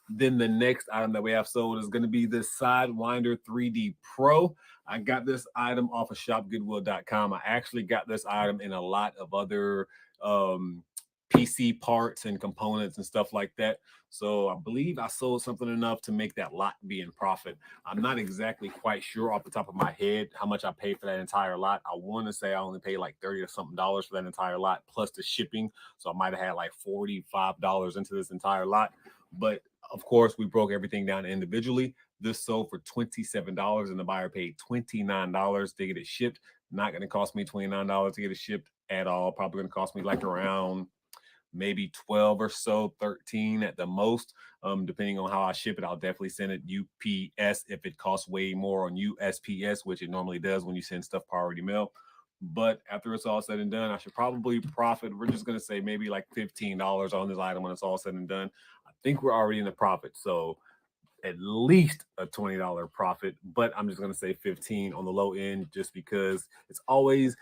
Then the next item that we have sold is going to be this Sidewinder 3D Pro. I got this item off of shopgoodwill.com. I actually got this item in a lot of other PC parts and components and stuff like that. So I believe I sold something enough to make that lot be in profit. I'm not exactly quite sure off the top of my head how much I paid for that entire lot. I want to say I only paid like $30 or something for that entire lot plus the shipping. So I might have had like $45 into this entire lot. But of course, we broke everything down individually. This sold for $27 and the buyer paid $29 to get it shipped. Not going to cost me $29 to get it shipped at all. Probably going to cost me like around maybe 12 or so, 13 at the most. Depending on how I ship it, I'll definitely send it UPS if it costs way more on USPS, which it normally does when you send stuff priority mail. But after it's all said and done, I should probably profit. We're just going to say maybe like $15 on this item when it's all said and done. I think we're already in the profit. So at least a $20 profit, but I'm just going to say 15 on the low end just because it's always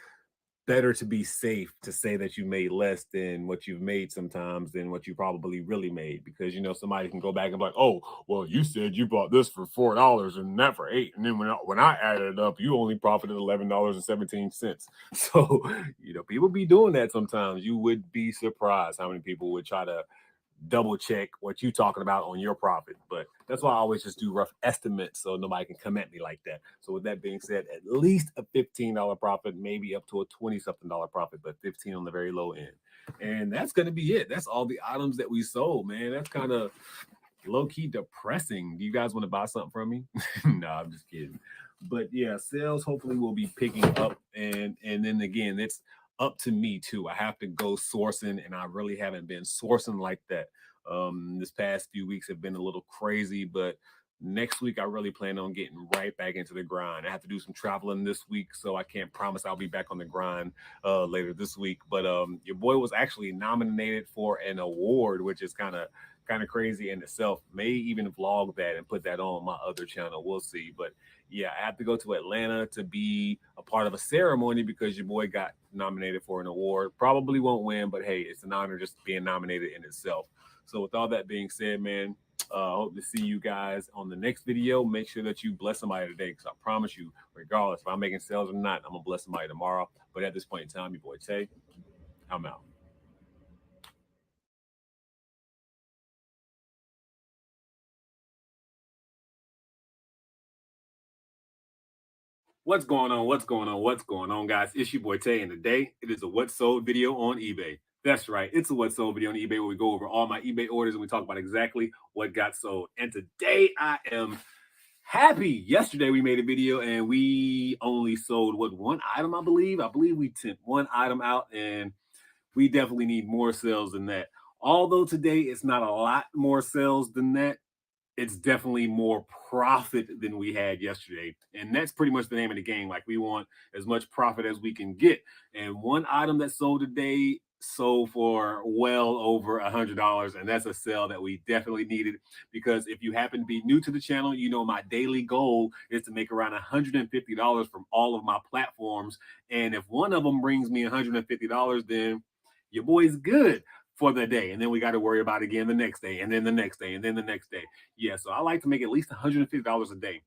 better to be safe to say that you made less than what you've made sometimes than what you probably really made, because you know somebody can go back and be like, oh well, you said you bought this for $4 and that for $8, and then when I added it up you only profited $11.17. So you know, people be doing that sometimes. You would be surprised how many people would try to double check what you're talking about on your profit. But that's why I always just do rough estimates so nobody can come at me like that. So with that being said, at least a $15 profit, maybe up to a 20-something profit, but 15 on the very low end. And that's going to be it. That's all the items that we sold, man. That's kind of low-key depressing. Do you guys want to buy something from me? No, I'm just kidding. But yeah, sales hopefully will be picking up. And then again, it's up to me too. I have to go sourcing, and I really haven't been sourcing like that. This past few weeks have been a little crazy, but next week I really plan on getting right back into the grind. I have to do some traveling this week, so I can't promise I'll be back on the grind later this week. But your boy was actually nominated for an award, which is kind of crazy in itself. May even vlog that and put that on my other channel. We'll see. But yeah, I have to go to Atlanta to be a part of a ceremony because your boy got nominated for an award. Probably won't win, but hey, it's an honor just being nominated in itself. So with all that being said, man, hope to see you guys on the next video. Make sure that you bless somebody today, because I promise you, regardless if I'm making sales or not, I'm gonna bless somebody tomorrow. But at this point in time, your boy Tay, I'm out. What's going on? What's going on? What's going on, guys? It's your boy Tay, and today it is a what sold video on eBay. That's right, it's a what sold video on eBay where we go over all my eBay orders and we talk about exactly what got sold. And today I am happy. Yesterday we made a video and we only sold one item, I believe. I believe we sent one item out, and we definitely need more sales than that. Although today it's not a lot more sales than that, it's definitely more profit than we had yesterday. And that's pretty much the name of the game. Like, we want as much profit as we can get. And one item that sold today sold for well over $100. And that's a sale that we definitely needed, because if you happen to be new to the channel, you know my daily goal is to make around $150 from all of my platforms. And if one of them brings me $150, then your boy's good for the day. And then we got to worry about it again the next day, and then the next day, and then the next day. Yeah, so I like to make at least $150 a day.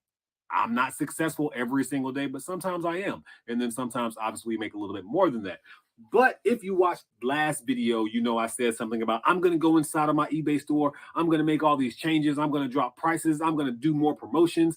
I'm not successful every single day, but sometimes I am. And then sometimes, obviously, we make a little bit more than that. But if you watched last video, you know I said something about I'm going to go inside of my eBay store. I'm going to make all these changes. I'm going to drop prices. I'm going to do more promotions.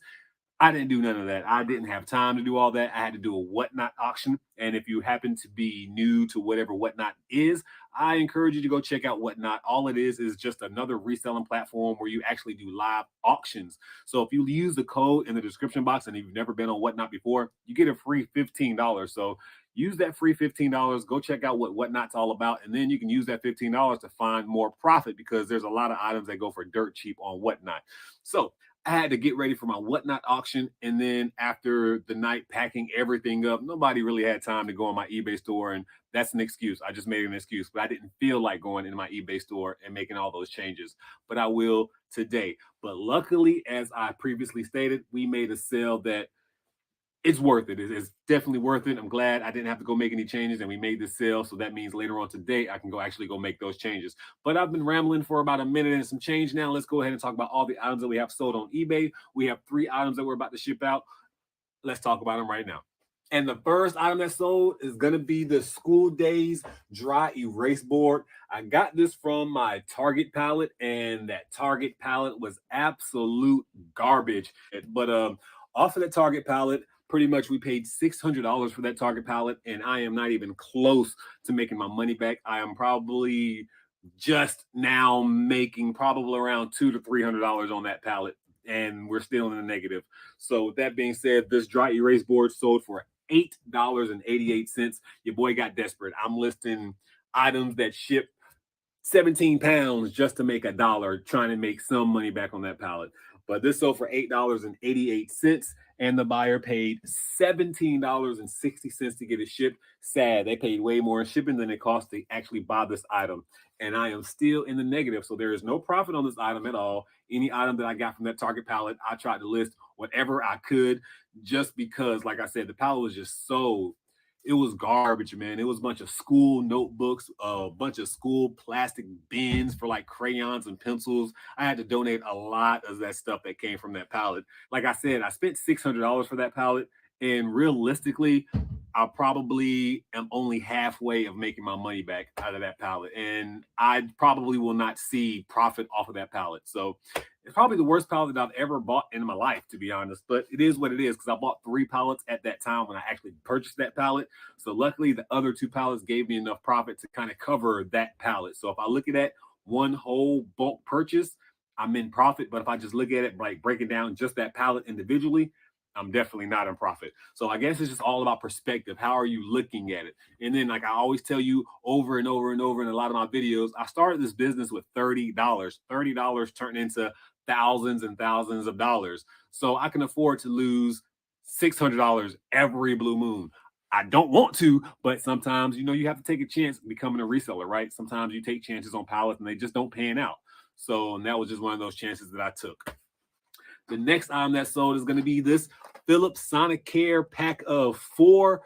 I didn't do none of that. I didn't have time to do all that. I had to do a whatnot auction. And if you happen to be new to whatever whatnot is, I encourage you to go check out whatnot. All it is just another reselling platform where you actually do live auctions. So if you use the code in the description box and you've never been on whatnot before, you get a free $15. So use that free $15. Go check out what whatnot's all about. And then you can use that $15 to find more profit, because there's a lot of items that go for dirt cheap on whatnot. So I had to get ready for my whatnot auction. And then after the night packing everything up, nobody really had time to go on my eBay store. And that's an excuse. I just made an excuse, but I didn't feel like going into my eBay store and making all those changes. But I will today. But luckily, as I previously stated, we made a sale that it's worth it. It's definitely worth it. I'm glad I didn't have to go make any changes and we made this sale. So that means later on today, I can actually go make those changes. But I've been rambling for about a minute and some change now. Let's go ahead and talk about all the items that we have sold on eBay. We have 3 items that we're about to ship out. Let's talk about them right now. And the first item that sold is going to be the School Days Dry Erase Board. I got this from my Target pallet, and that Target pallet was absolute garbage. But off of the Target pallet, pretty much we paid $600 for that Target pallet, and I am not even close to making my money back. I am probably just now making probably around $200 to $300 on that pallet, and we're still in the negative. So with that being said, this dry erase board sold for $8.88. Your boy got desperate. I'm listing items that ship 17 pounds just to make $1, trying to make some money back on that pallet. But this sold for $8.88, and the buyer paid $17.60 to get it shipped. Sad, they paid way more in shipping than it cost to actually buy this item. And I am still in the negative. So there is no profit on this item at all. Any item that I got from that Target pallet, I tried to list whatever I could, just because, like I said, the pallet was just so, it was garbage, man. It was a bunch of school notebooks, a bunch of school plastic bins for like crayons and pencils. I had to donate a lot of that stuff that came from that pallet. Like I said, I spent $600 for that pallet, and realistically, I probably am only halfway of making my money back out of that pallet, and I probably will not see profit off of that pallet. So it's probably the worst pallet that I've ever bought in my life, to be honest, but it is what it is, because I bought 3 pallets at that time when I actually purchased that pallet. So luckily the other 2 pallets gave me enough profit to kind of cover that pallet. So if I look at that one whole bulk purchase, I'm in profit. But if I just look at it like breaking down just that pallet individually, I'm definitely not in profit. So I guess it's just all about perspective. How are you looking at it? And then, like I always tell you over and over and over in a lot of my videos, I started this business with $30. $30 turned into thousands and thousands of dollars. So I can afford to lose $600 every blue moon. I don't want to, but sometimes, you have to take a chance becoming a reseller, right? Sometimes you take chances on pallets and they just don't pan out. So, and that was just one of those chances that I took. The next item that sold is going to be this Philips Sonicare pack of 4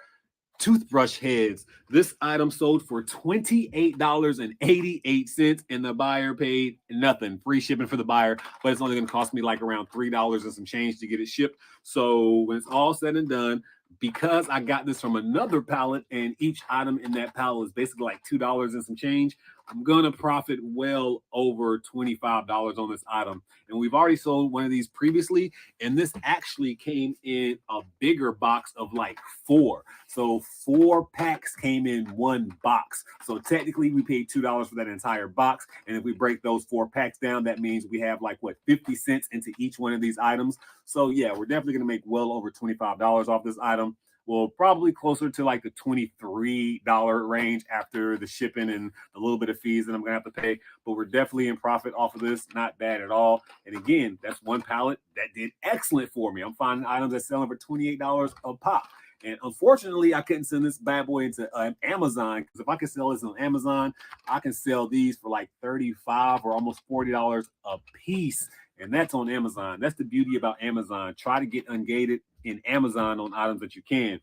toothbrush heads. This item sold for $28.88, and the buyer paid nothing. Free shipping for the buyer, but it's only going to cost me like around $3 and some change to get it shipped. So when it's all said and done, because I got this from another pallet and each item in that pallet is basically like $2 and some change, I'm going to profit well over $25 on this item. And we've already sold one of these previously, and this actually came in a bigger box of like 4. So 4 packs came in 1 box. So technically we paid $2 for that entire box. And if we break those 4 packs down, that means we have like 50 cents into each one of these items. So yeah, we're definitely going to make well over $25 off this item. Well, probably closer to like the $23 range after the shipping and a little bit of fees that I'm going to have to pay. But we're definitely in profit off of this. Not bad at all. And again, that's one pallet that did excellent for me. I'm finding items that selling for $28 a pop. And unfortunately, I couldn't send this bad boy into Amazon, because if I can sell this on Amazon, I can sell these for like $35 or almost $40 a piece. And that's on Amazon. That's the beauty about Amazon. Try to get ungated in Amazon on items that you can.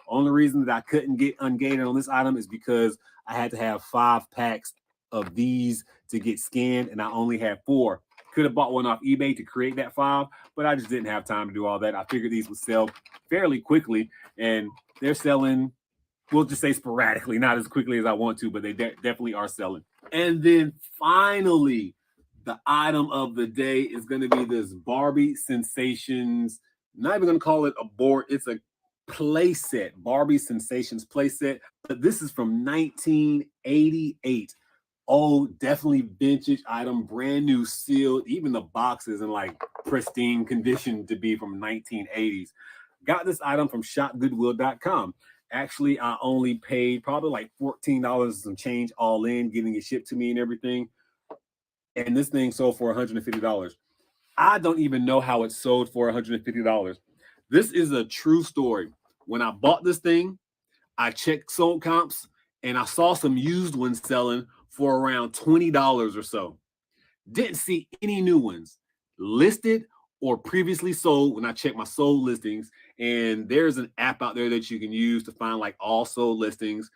Only reason that I couldn't get ungated on this item is because I had to have 5 packs of these to get scanned, and I only had 4. Could have bought one off eBay to create that 5, but I just didn't have time to do all that. I figured these would sell fairly quickly, and they're selling, we'll just say sporadically, not as quickly as I want to, but they definitely are selling. And then finally, the item of the day is going to be this Barbie Sensations. Not even going to call it a board. It's a play set, Barbie Sensations play set. But this is from 1988. Oh, definitely vintage item, brand new sealed. Even the box is in like pristine condition to be from 1980s. Got this item from shopgoodwill.com. Actually, I only paid probably like $14 and some change all in, getting it shipped to me and everything. And this thing sold for $150. I don't even know how it sold for $150. This is a true story. When I bought this thing, I checked sold comps and I saw some used ones selling for around $20 or so. Didn't see any new ones listed or previously sold when I checked my sold listings. And there's an app out there that you can use to find like all sold listings.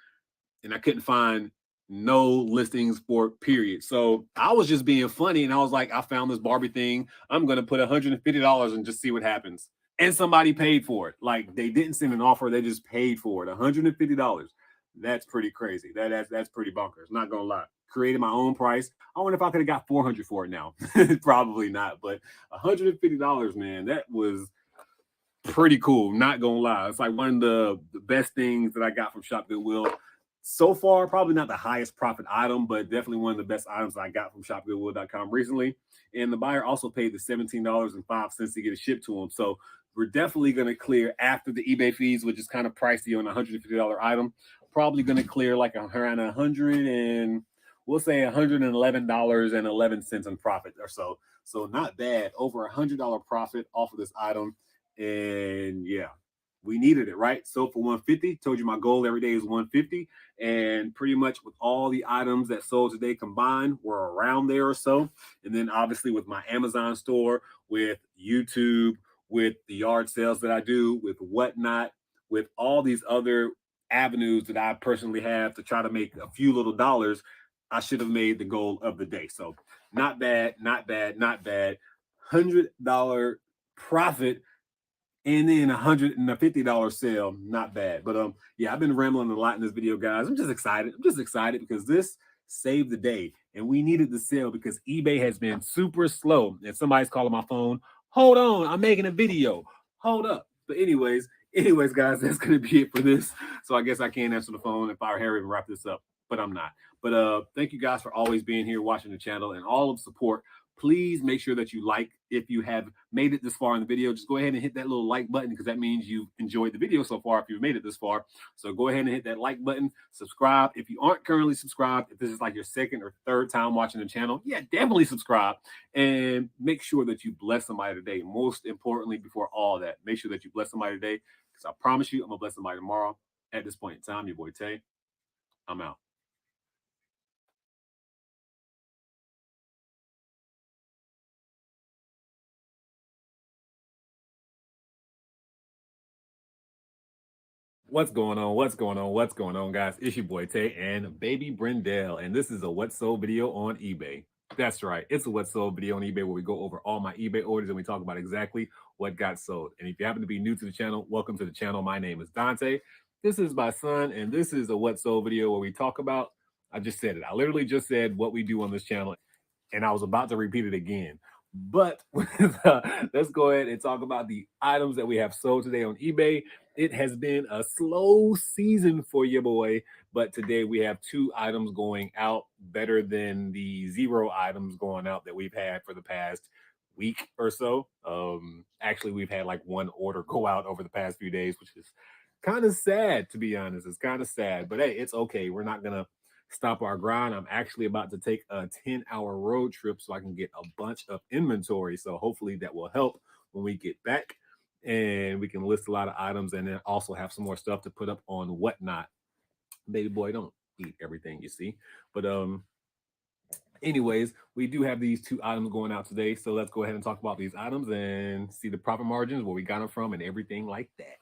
And I couldn't find no listings for period. So I was just being funny. And I was like, I found this Barbie thing. I'm going to put $150 and just see what happens. And somebody paid for it. Like they didn't send an offer. They just paid for it. $150. That's pretty crazy. That's pretty bonkers. Not going to lie. Created my own price. I wonder if I could have got $400 for it now. Probably not. But $150, man, that was pretty cool. Not gonna lie, it's like one of the best things that I got from Shop Goodwill so far. Probably not the highest profit item, but definitely one of the best items I got from shopgoodwill.com recently. And the buyer also paid the $17.05 to get it shipped to him. So we're definitely going to clear after the eBay fees, which is kind of pricey on a $150 item. Probably going to clear like around we'll say $111.11 in profit or so. So not bad. Over $100 profit off of this item. And yeah, we needed it, right? So for 150, told you my goal every day is 150. And pretty much with all the items that sold today combined, we're around there or so. And then obviously with my Amazon store, with YouTube, with the yard sales that I do, with whatnot, with all these other avenues that I personally have to try to make a few little dollars, I should have made the goal of the day. So not bad, not bad, not bad. $100 profit and then $150 sale, not bad. But yeah, I've been rambling a lot in this video, guys. I'm just excited. I'm just excited because this saved the day, and we needed the sale because eBay has been super slow. And somebody's calling my phone. Hold on, I'm making a video. Hold up. But anyways, guys, that's gonna be it for this. So I guess I can't answer the phone if I hurry and wrap this up, but I'm not. But thank you guys for always being here, watching the channel, and all of the support. Please make sure that you like. If you have made it this far in the video, just go ahead and hit that little like button because that means you've enjoyed the video so far if you've made it this far. So go ahead and hit that like button, subscribe. If you aren't currently subscribed, if this is like your second or third time watching the channel, yeah, definitely subscribe and make sure that you bless somebody today. Most importantly, before all that, make sure that you bless somebody today because I promise you I'm going to bless somebody tomorrow. At this point in time, your boy Tay, I'm out. What's going on? What's going on? What's going on, guys? It's your boy Tay and baby Brendel, and this is a What Sold video on eBay. That's right. It's a What Sold video on eBay where we go over all my eBay orders and we talk about exactly what got sold. And if you happen to be new to the channel, welcome to the channel. My name is Dante. This is my son, and this is a What Sold video where we talk about, I just said it. I literally just said what we do on this channel, and I was about to repeat it again. But let's go ahead and talk about the items that we have sold today on eBay. It has been a slow season for your boy, but today we have 2 items going out, better than the 0 items going out that we've had for the past week or so. Actually, we've had like 1 order go out over the past few days, which is kind of sad, to be honest. It's kind of sad, but hey, it's okay. We're not gonna stop our grind. I'm actually about to take a 10-hour road trip so I can get a bunch of inventory. So hopefully that will help when we get back and we can list a lot of items and then also have some more stuff to put up on whatnot. Baby boy, don't eat everything you see. But anyways, we do have these 2 items going out today. So let's go ahead and talk about these items and see the profit margins, where we got them from, and everything like that.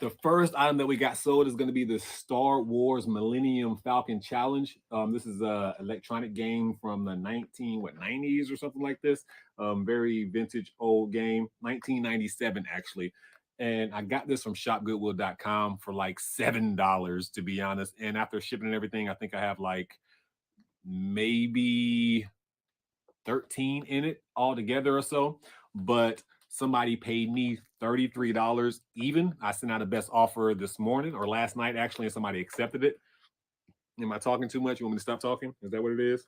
The first item that we got sold is going to be the Star Wars Millennium Falcon Challenge. This is a electronic game from the 90s or something like this. Very vintage old game, 1997 actually. And I got this from shopgoodwill.com for like $7, to be honest. And after shipping and everything, I think I have like maybe 13 in it altogether or so. But somebody paid me $33 even. I sent out a best offer this morning or last night, actually, and somebody accepted it. Am I talking too much? You want me to stop talking? Is that what it is?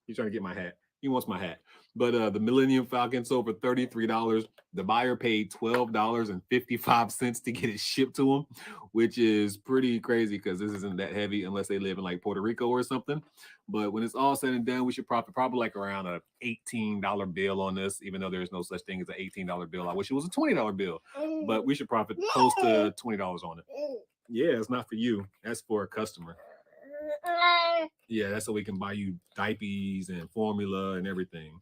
He's trying to get my hat. He wants my hat. But the Millennium Falcon sold for $33. The buyer paid $12.55 to get it shipped to him, which is pretty crazy because this isn't that heavy unless they live in like Puerto Rico or something. But when it's all said and done, we should profit probably like around a $18 bill on this, even though there's no such thing as an $18 bill. I wish it was a $20 bill, but we should profit close to $20 on it. Yeah, it's not for you. That's for a customer. Yeah, that's so we can buy you diapers and formula and everything.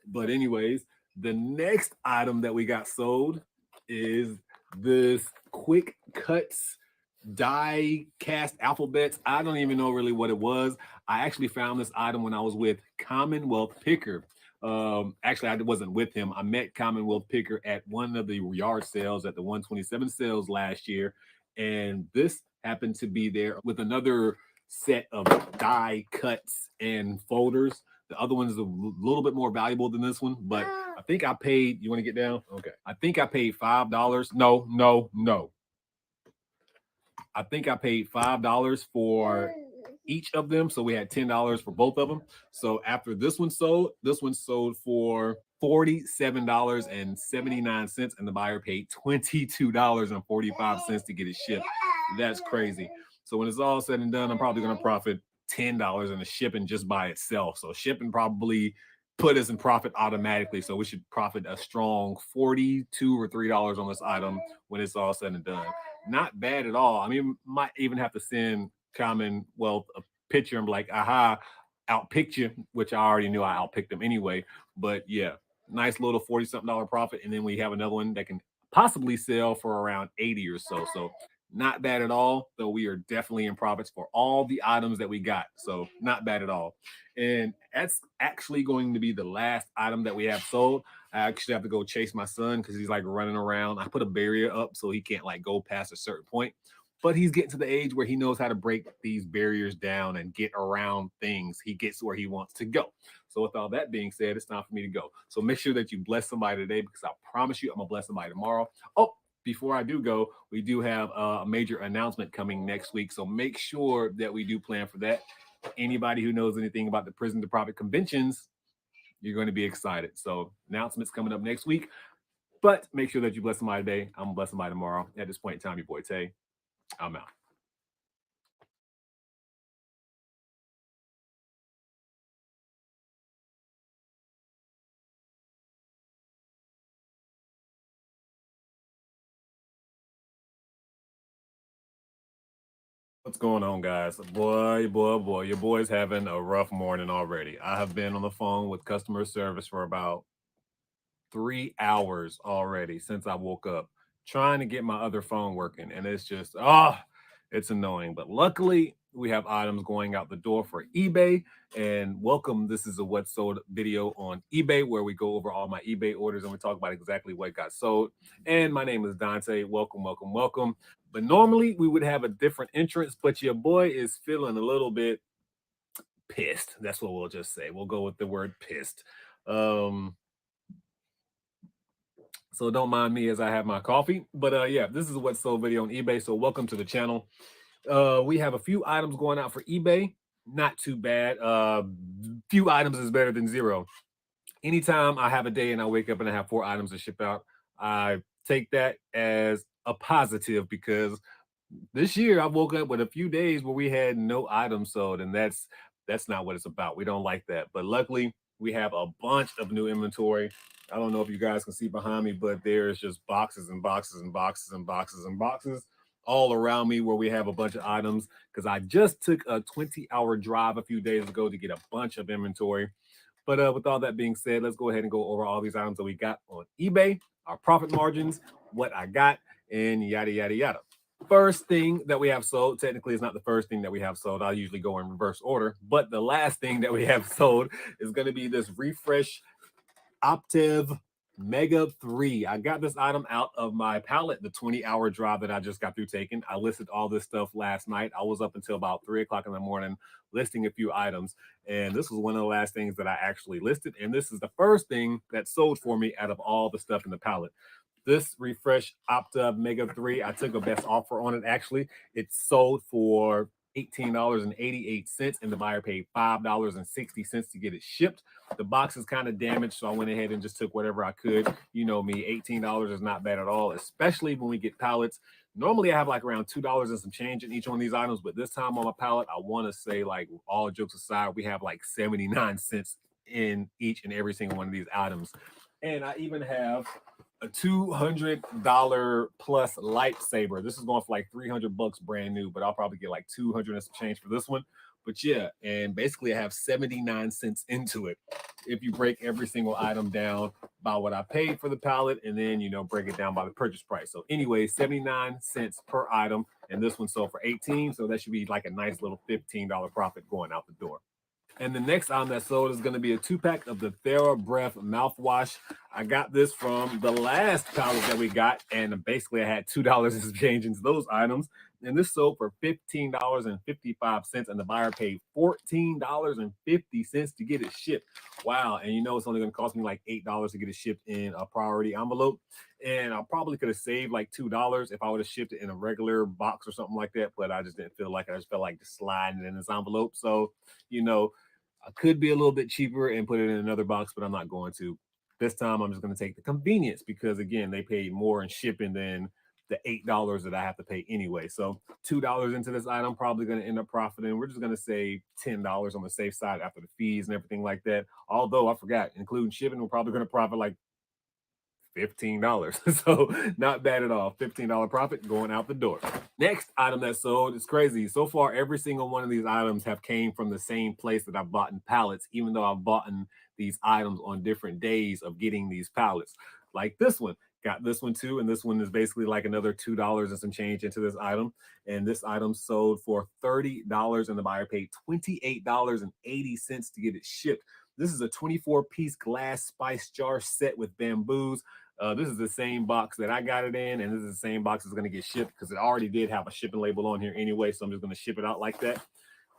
But anyways, the next item that we got sold is this Quick Cuts die cast alphabets. I don't even know really what it was. I actually found this item when I was with Commonwealth Picker. Actually, I wasn't with him. I met Commonwealth Picker at one of the yard sales at the 127 sales last year, and this happened to be there with another set of die cuts and folders. The other one is a little bit more valuable than this one, but I think I paid. You want to get down? Okay. I think I paid $5. No. I think I paid $5 for each of them. So we had $10 for both of them. So after this one sold for $47.79, and the buyer paid $22.45 to get it shipped. That's crazy. So when it's all said and done, I'm probably going to profit $10 in the shipping just by itself. So shipping probably put us in profit automatically. So we should profit a strong $42 or $3 on this item when it's all said and done. Not bad at all. I mean, might even have to send Commonwealth a picture and be like, aha, outpicked you, which I already knew I outpicked them anyway. But yeah, nice little $40-something profit. And then we have another one that can possibly sell for around 80 or so. So not bad at all, though we are definitely in profits for all the items that we got. So not bad at all. And that's actually going to be the last item that we have sold. I actually have to go chase my son because he's like running around. I put a barrier up so he can't like go past a certain point. But he's getting to the age where he knows how to break these barriers down and get around things. He gets where he wants to go. So with all that being said, it's time for me to go. So make sure that you bless somebody today because I promise you I'm going to bless somebody tomorrow. Oh, before I do go, we do have a major announcement coming next week. So make sure that we do plan for that. Anybody who knows anything about the Prison2Profit conventions, you're going to be excited. So announcements coming up next week. But make sure that you bless somebody today. I'm going to bless somebody tomorrow. At this point in time, your boy Tay, I'm out. What's going on, guys? Boy, your boy's having a rough morning already. I have been on the phone with customer service for about 3 hours already since I woke up trying to get my other phone working. And it's just, it's annoying. But luckily, we have items going out the door for eBay. And welcome. This is a What Sold video on eBay where we go over all my eBay orders and we talk about exactly what got sold. And my name is Dante. Welcome. But normally we would have a different entrance, but your boy is feeling a little bit pissed. That's what we'll just say. We'll go with the word pissed. So don't mind me as I have my coffee. But yeah, this is a What Sold video on eBay. So welcome to the channel. We have a few items going out for eBay. Not too bad. Few items is better than zero. Anytime I have a day and I wake up and I have 4 items to ship out, I take that as a positive because this year I woke up with a few days where we had no items sold, and that's not what it's about. We don't like that. But luckily, we have a bunch of new inventory. I don't know if you guys can see behind me, but there's just boxes and boxes and boxes and boxes and boxes all around me where we have a bunch of items because I just took a 20-hour drive a few days ago to get a bunch of inventory. But with all that being said, let's go ahead and go over all these items that we got on eBay, our profit margins, what I got, and yada, yada, yada. First thing that we have sold, technically it's not the first thing that we have sold. I usually go in reverse order. But the last thing that we have sold is going to be this Refresh Optiv Mega 3. I got this item out of my pallet, the 20-hour drive that I just got through taking. I listed all this stuff last night. I was up until about 3 o'clock in the morning listing a few items. And this was one of the last things that I actually listed. And this is the first thing that sold for me out of all the stuff in the pallet. This Refresh Optiv Mega 3, I took a best offer on it. Actually, it sold for $18.88, and the buyer paid $5.60 to get it shipped. The box is kind of damaged, so I went ahead and just took whatever I could. You know me, $18 is not bad at all, especially when we get pallets. Normally, I have like around $2 and some change in each one of these items, but this time on my pallet, I want to say, like, all jokes aside, we have like 79 cents in each and every single one of these items. And I even have a $200 plus lightsaber. This is going for like $300 brand new, but I'll probably get like 200 and some change for this one. But yeah, and basically I have 79 cents into it. If you break every single item down by what I paid for the pallet, and then, you know, break it down by the purchase price. So anyway, 79 cents per item, and this one sold for 18. So that should be like a nice little $15 profit going out the door. And the next item that sold is going to be a 2-pack of the TheraBreath mouthwash. I got this from the last pallet that we got, and basically I had $2 and some change into those items. And this sold for $15.55, and the buyer paid $14.50 to get it shipped. Wow. And you know, it's only going to cost me like $8 to get it shipped in a priority envelope. And I probably could have saved like $2 if I would have shipped it in a regular box or something like that. But I just didn't feel like it. I just felt like just sliding it in this envelope. So, you know, I could be a little bit cheaper and put it in another box, but I'm not going to. This time, I'm just going to take the convenience because, again, they paid more in shipping than the $8 that I have to pay anyway. So $2 into this item, probably going to end up profiting. We're just going to say $10 on the safe side after the fees and everything like that. Although I forgot, including shipping, we're probably going to profit like $15. So not bad at all. $15 profit going out the door. Next item that sold is crazy. So far, every single one of these items have came from the same place that I've bought in pallets, even though I've bought in these items on different days of getting these pallets. Like this one, got this one too, and this one is basically like another $2 and some change into this item. And this item sold for $30, and the buyer paid $28.80 to get it shipped. This is a 24-piece glass spice jar set with bamboos. This is the same box that I got it in, and this is the same box that's going to get shipped because it already did have a shipping label on here anyway, so I'm just going to ship it out like that.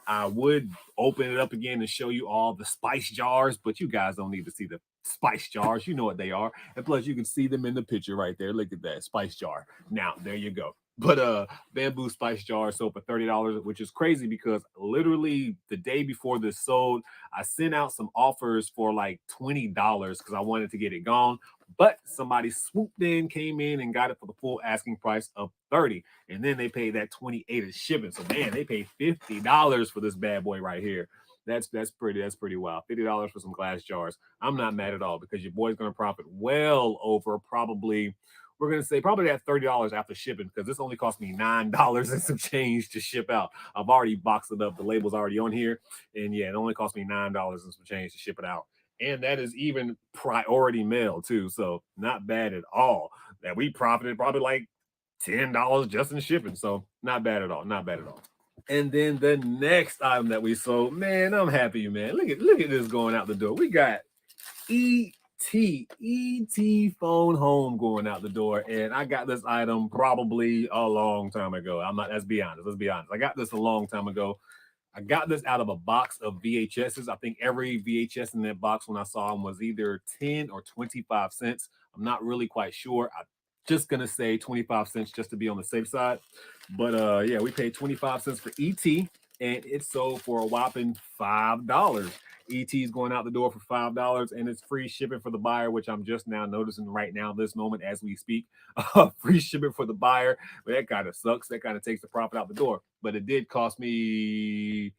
I would open it up again and show you all the spice jars, but you guys don't need to see the spice jars. You know what they are. And plus, you can see them in the picture right there. Look at that spice jar. Now, there you go. But bamboo spice jar sold for $30, which is crazy because literally the day before this sold, I sent out some offers for like $20 because I wanted to get it gone. But somebody swooped in, came in, and got it for the full asking price of $30. And then they paid that $28 of shipping. So man, they paid $50 for this bad boy right here. That's pretty wild. $50 for some glass jars. I'm not mad at all because your boy's gonna profit well over probably. We're gonna say probably that $30 after shipping because this only cost me $9 and some change to ship out. I've already boxed it up. The label's already on here, and yeah, it only cost me $9 and some change to ship it out. And that is even priority mail too, so not bad at all. That we profited probably like $10 just in shipping, so not bad at all. Not bad at all. And then the next item that we sold, man, I'm happy, man. Look at this going out the door. We got ET phone home going out the door, and I got this item probably a long time ago. I'm not. Let's be honest. I got this a long time ago. I got this out of a box of VHSs. I think every VHS in that box when I saw them was either 10 or 25 cents. I'm not really quite sure. I'm just gonna say 25 cents just to be on the safe side. But yeah, we paid 25 cents for ET, and it sold for a whopping $5. ET is going out the door for $5, and it's free shipping for the buyer, which I'm just now noticing right now, this moment as we speak. Free shipping for the buyer. But that kind of sucks. That kind of takes the profit out the door. But it did cost me.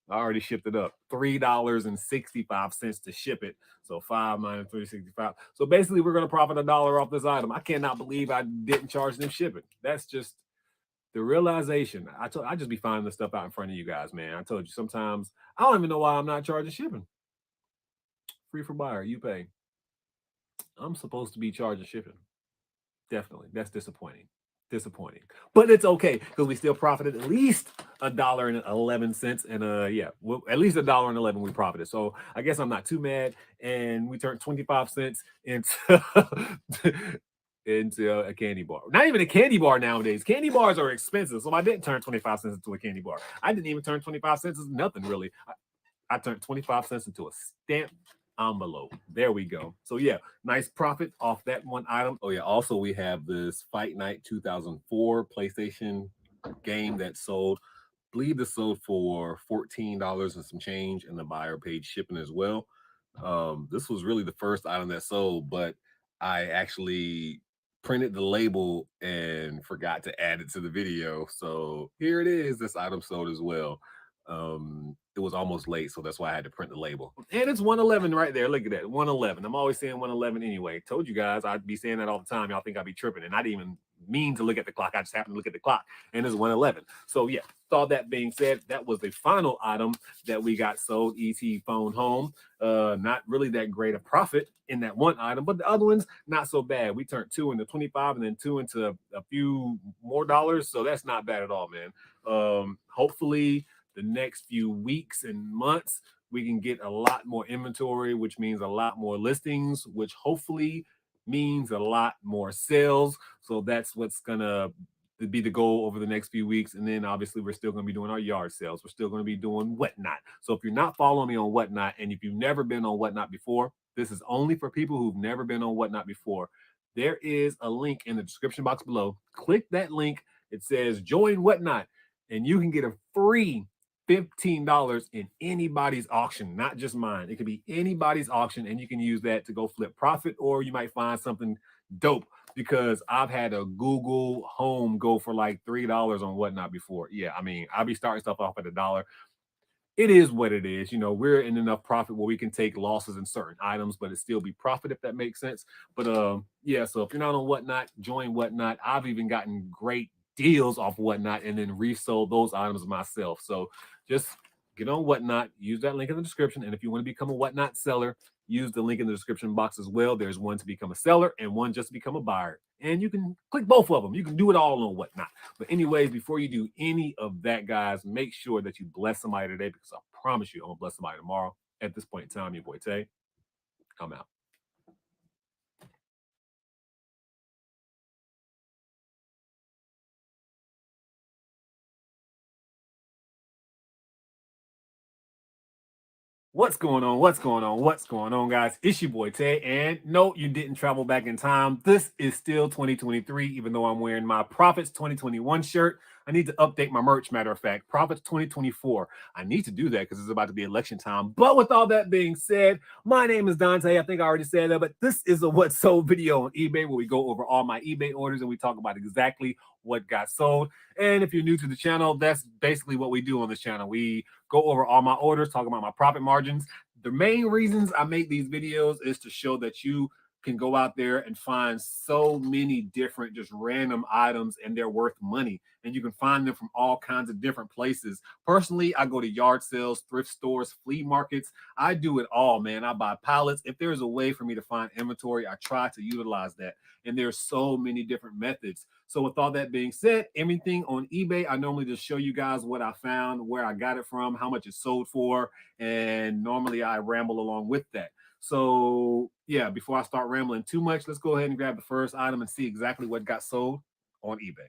I already shipped it up. $3.65 to ship it. So 5 minus 365. So basically, we're going to profit $1 off this item. I cannot believe I didn't charge them shipping. That's just the realization. I just be finding the stuff out in front of you guys, man. I told you sometimes I don't even know why I'm not charging shipping. Free for buyer, you pay. I'm supposed to be charging shipping. Definitely. That's disappointing. But it's okay because we still profited at least $1.11. And yeah, well, at least $1.11 we profited. So I guess I'm not too mad. And we turned 25 cents into into a candy bar. Not even a candy bar nowadays. Candy bars are expensive. So I didn't turn 25 cents into a candy bar. I didn't even turn 25 cents into nothing really. I turned 25 cents into a stamp envelope. There we go. So yeah, nice profit off that one item. Oh yeah, also we have this Fight Night 2004 PlayStation game that sold believe this sold for $14 and some change, and the buyer paid shipping as well. This was really the first item that sold, but I actually printed the label and forgot to add it to the video. So here it is. This item sold as well. It was almost late, so that's why I had to print the label. And it's 111 right there. Look at that, 111. I'm always saying 111 anyway. Told you guys I'd be saying that all the time. Y'all think I'd be tripping, and I didn't even mean to look at the clock. I just happened to look at the clock, and it's 111. So yeah. All that being said, that was the final item that we got sold. ET phone home. Not really that great a profit in that one item, but the other ones not so bad. We turned 2 into 25 and then 2 into a few more dollars, so that's not bad at all, man. Hopefully the next few weeks and months we can get a lot more inventory, which means a lot more listings, which hopefully means a lot more sales. So that's what's gonna be the goal over the next few weeks. And then obviously we're still going to be doing our yard sales. We're still going to be doing Whatnot. So if you're not following me on Whatnot, and if you've never been on Whatnot before, this is only for people who've never been on Whatnot before. There is a link in the description box below. Click that link. It says join Whatnot, and you can get a free $15 in anybody's auction, not just mine. It could be anybody's auction, and you can use that to go flip profit, or you might find something dope, because I've had a Google Home go for like $3 on Whatnot before. Yeah, I mean, I'll be starting stuff off at $1. It is what it is. You know, we're in enough profit where we can take losses in certain items, but it still be profit, if that makes sense. But yeah, so if you're not on Whatnot, join Whatnot. I've even gotten great deals off Whatnot and then resold those items myself. So just get on Whatnot, use that link in the description. And if you want to become a Whatnot seller, use the link in the description box as well. There's one to become a seller and one just to become a buyer. And you can click both of them. You can do it all on Whatnot. But anyways, before you do any of that, guys, make sure that you bless somebody today, because I promise you I'm going to bless somebody tomorrow. At this point in time, your boy Tay, I'm out. What's going on? What's going on? What's going on, guys? It's your boy Tay, and no, you didn't travel back in time. This is still 2023, even though I'm wearing my Profits 2021 shirt. I need to update my merch, matter of fact. Profits 2024. I need to do that because it's about to be election time. But with all that being said, my name is Dante. I think I already said that, but this is a What Sold video on eBay, where we go over all my eBay orders and we talk about exactly what got sold. And if you're new to the channel, that's basically what we do on this channel. We go over all my orders, talk about my profit margins. The main reasons I make these videos is to show that you can go out there and find so many different just random items, and they're worth money, and you can find them from all kinds of different places. Personally, I go to yard sales, thrift stores, flea markets. I do it all, man. I buy pallets. If there's a way for me to find inventory, I try to utilize that, and there's so many different methods. So with all that being said, everything on eBay, I normally just show you guys what I found, where I got it from, how much it sold for, and normally I ramble along with that. So yeah, before I start rambling too much, let's go ahead and grab the first item and see exactly what got sold on eBay.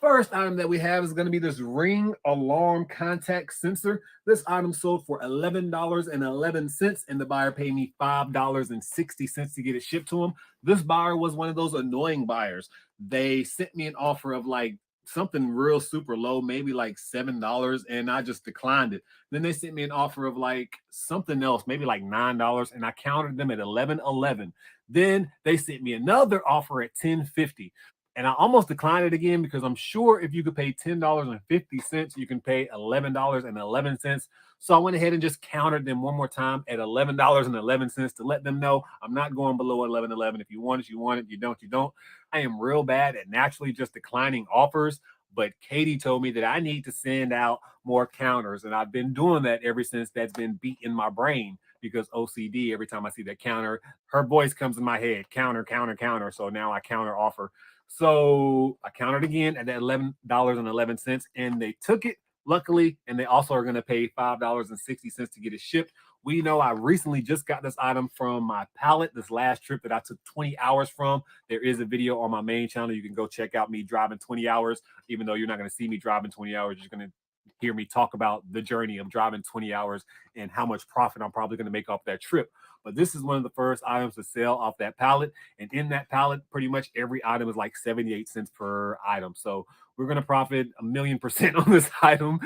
First item that we have is going to be this ring alarm contact sensor. This item sold for $11.11, and the buyer paid me $5.60 to get it shipped to him. This buyer was one of those annoying buyers. They sent me an offer of like something real super low, maybe like $7, and I just declined it. Then they sent me an offer of like something else, maybe like $9, and I countered them at $11.11. Then they sent me another offer at $10.50. And I almost declined it again, because I'm sure if you could pay $10.50, you can pay $11.11. So I went ahead and just countered them one more time at $11.11 to let them know I'm not going below $11.11. If you want it, you want it. You don't, you don't. I am real bad at naturally just declining offers, but Katie told me that I need to send out more counters, and I've been doing that ever since. That's been beat in my brain, because OCD, every time I see that counter, her voice comes in my head: counter, counter, counter. So now I counter offer. So I countered again at that $11.11, and they took it, luckily, and they also are going to pay $5.60 to get it shipped. We know I recently just got this item from my pallet, this last trip that I took 20 hours from. There is a video on my main channel. You can go check out me driving 20 hours, even though you're not going to see me driving 20 hours. You're going to hear me talk about the journey of driving 20 hours and how much profit I'm probably going to make off that trip. but this is one of the first items to sell off that pallet. And in that pallet, pretty much every item is like 78 cents per item. So we're going to profit 1,000,000% on this item.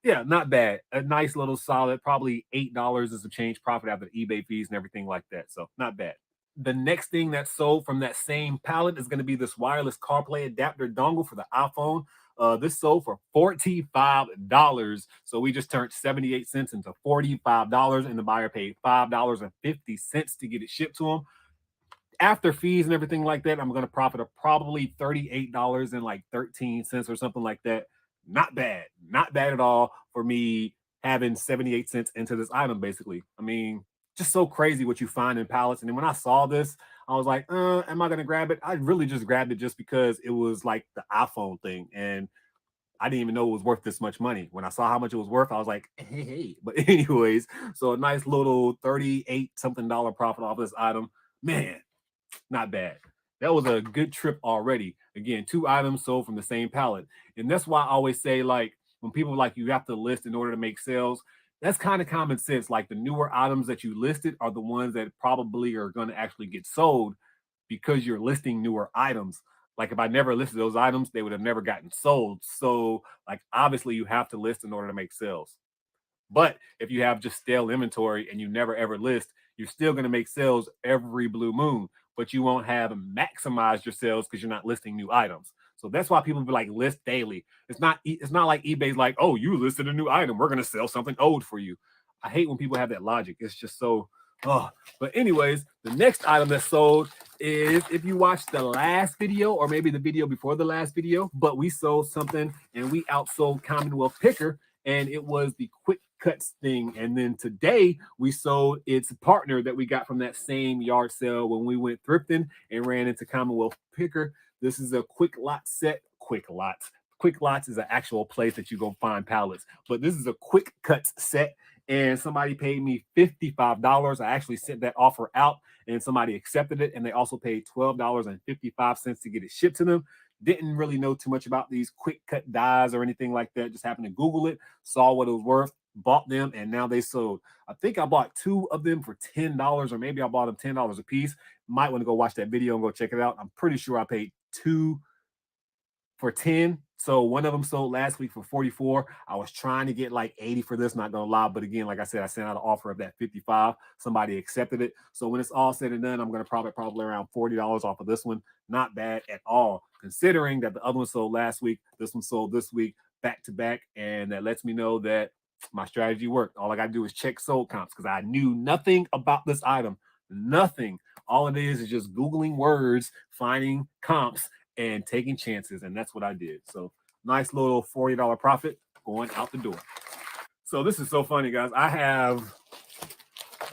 Yeah, not bad. A nice little solid, probably $8 is a change profit after the eBay fees and everything like that. So not bad. The next thing that's sold from that same pallet is going to be this wireless CarPlay adapter dongle for the iPhone. This sold for $45. So we just turned 78 cents into $45, and the buyer paid $5.50 to get it shipped to him. After fees and everything like that, I'm going to profit of probably $38.13 or something like that. Not bad. Not bad at all for me having 78 cents into this item, basically. I mean, just so crazy what you find in pallets. And then when I saw this, I was like, am I going to grab it? I really just grabbed it just because it was like the iPhone thing. And I didn't even know it was worth this much money. When I saw how much it was worth, I was like, hey. But anyways, so a nice little 38 something dollar profit off this item. Man, not bad. That was a good trip already. Again, 2 items sold from the same pallet. And that's why I always say, like, when people like you have to list in order to make sales, that's kind of common sense. Like the newer items that you listed are the ones that probably are going to actually get sold because you're listing newer items. Like if I never listed those items, they would have never gotten sold. So like obviously you have to list in order to make sales. But if you have just stale inventory and you never ever list, you're still going to make sales every blue moon, but you won't have maximized your sales because you're not listing new items. So that's why people be like list daily. It's not like eBay's like, oh, you listed a new item, we're going to sell something old for you. I hate when people have that logic. It's just so but anyways, the next item that's sold is, if you watched the last video or maybe the video before the last video, but we sold something and we outsold Commonwealth Picker, and it was the quick cuts thing. And then today we sold its partner that we got from that same yard sale when we went thrifting and ran into Commonwealth Picker. This is a quick lot set. Quick Lots is an actual place that you go find pallets, but this is a quick cuts set. And somebody paid me $55. I actually sent that offer out and somebody accepted it. And they also paid $12.55 to get it shipped to them. Didn't really know too much about these quick cut dies or anything like that. Just happened to Google it, saw what it was worth, bought them, and now they sold. I think I bought 2 of them for $10, or maybe I bought them $10 a piece. Might want to go watch that video and go check it out. I'm pretty sure I paid 2 for 10. So one of them sold last week for 44. I was trying to get like 80 for this, not gonna lie. But again, like I said, I sent out an offer of that 55. Somebody accepted it. So when it's all said and done, I'm gonna profit probably around $40 off of this one. Not bad at all, considering that the other one sold last week, this one sold this week, back to back. And that lets me know that my strategy worked. All I gotta do is check sold comps because I knew nothing about this item. Nothing. All it is just Googling words, finding comps, and taking chances, and that's what I did. So nice little $40 profit going out the door. So this is so funny, guys. I have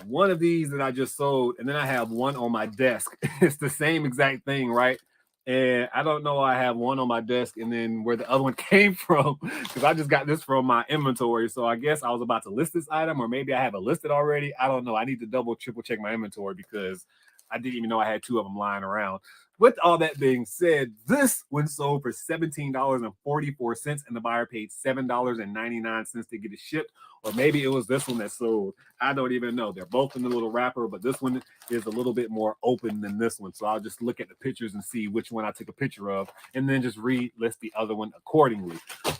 one of these that I just sold, and then I have one on my desk. It's the same exact thing, right? And I don't know, I have one on my desk and then where the other one came from, because I just got this from my inventory. So I guess I was about to list this item, or maybe I have it listed already. I don't know. I need to double, triple check my inventory because I didn't even know I had 2 of them lying around. With all that being said, this one sold for $17.44, and the buyer paid $7.99 to get it shipped. Or maybe it was this one that sold. I don't even know. They're both in the little wrapper, but this one is a little bit more open than this one. So I'll just look at the pictures and see which one I took a picture of, and then just relist the other one accordingly.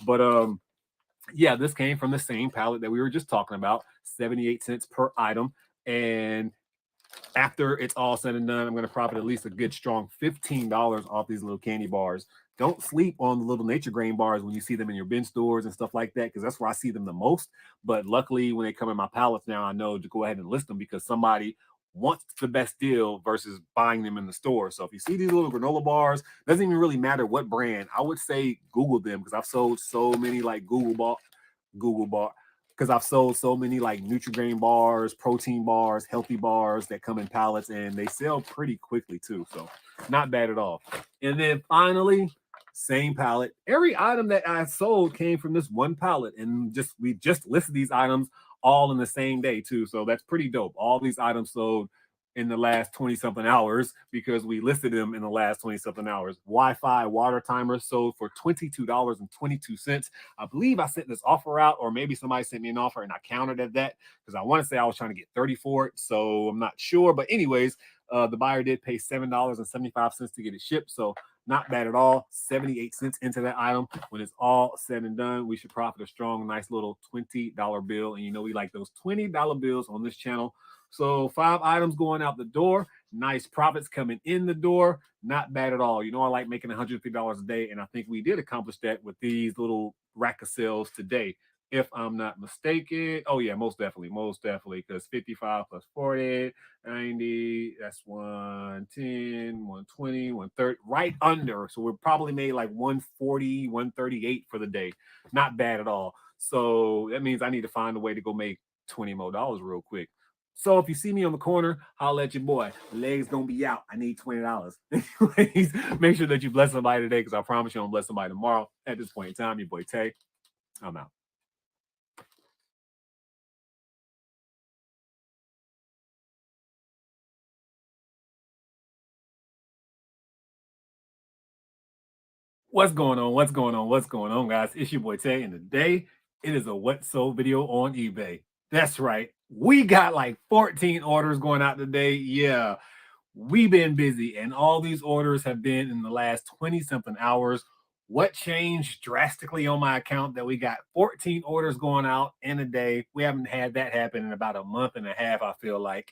But yeah, this came from the same pallet that we were just talking about, 78 cents per item. And after it's all said and done, I'm going to profit at least a good strong $15 off these little candy bars. Don't sleep on the little Nature Grain bars when you see them in your bin stores and stuff like that, because that's where I see them the most. But luckily, when they come in my pallets now, I know to go ahead and list them because somebody wants the best deal versus buying them in the store. So if you see these little granola bars, doesn't even really matter what brand. I would say Google them, because I've sold so many like Google bar. Because I've sold so many like Nutri-Grain bars, protein bars, healthy bars that come in pallets, and they sell pretty quickly too. So not bad at all. And then finally, same pallet. Every item that I sold came from this one pallet, and we just listed these items all in the same day too. So that's pretty dope. All these items sold in the last 20 something hours because we listed them in the last 20 something hours. Wi-Fi water timer sold for $22.22. I believe I sent this offer out, or maybe somebody sent me an offer and I countered at that because I want to say I was trying to get 30 for it. So I'm not sure. But anyways, the buyer did pay $7.75 to get it shipped. So not bad at all. 78 cents into that item. When it's all said and done, we should profit a strong, nice little $20 bill. And you know, we like those $20 bills on this channel. So 5 items going out the door, nice profits coming in the door, not bad at all. You know, I like making $150 a day, and I think we did accomplish that with these little rack of sales today, if I'm not mistaken. Oh yeah, most definitely, because 55 plus 40, 90, that's 110, 120, 130, right under. So we probably made like 140, 138 for the day. Not bad at all. So that means I need to find a way to go make $20 more real quick. So if you see me on the corner, holla at your boy. Legs gonna be out. I need $20. Anyways, make sure that you bless somebody today, because I promise you I'm gonna bless somebody tomorrow. At this point in time, your boy Tay, I'm out. What's going on? What's going on? What's going on, guys? It's your boy Tay, and today it is a what sold video on eBay. That's right. We got like 14 orders going out today. Yeah, we've been busy, and all these orders have been in the last 20 something hours. What changed drastically on my account that we got 14 orders going out in a day? We haven't had that happen in about a month and a half, I feel like.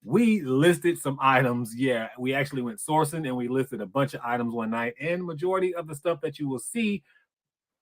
We listed some items. Yeah, we actually went sourcing and we listed a bunch of items one night, and majority of the stuff that you will see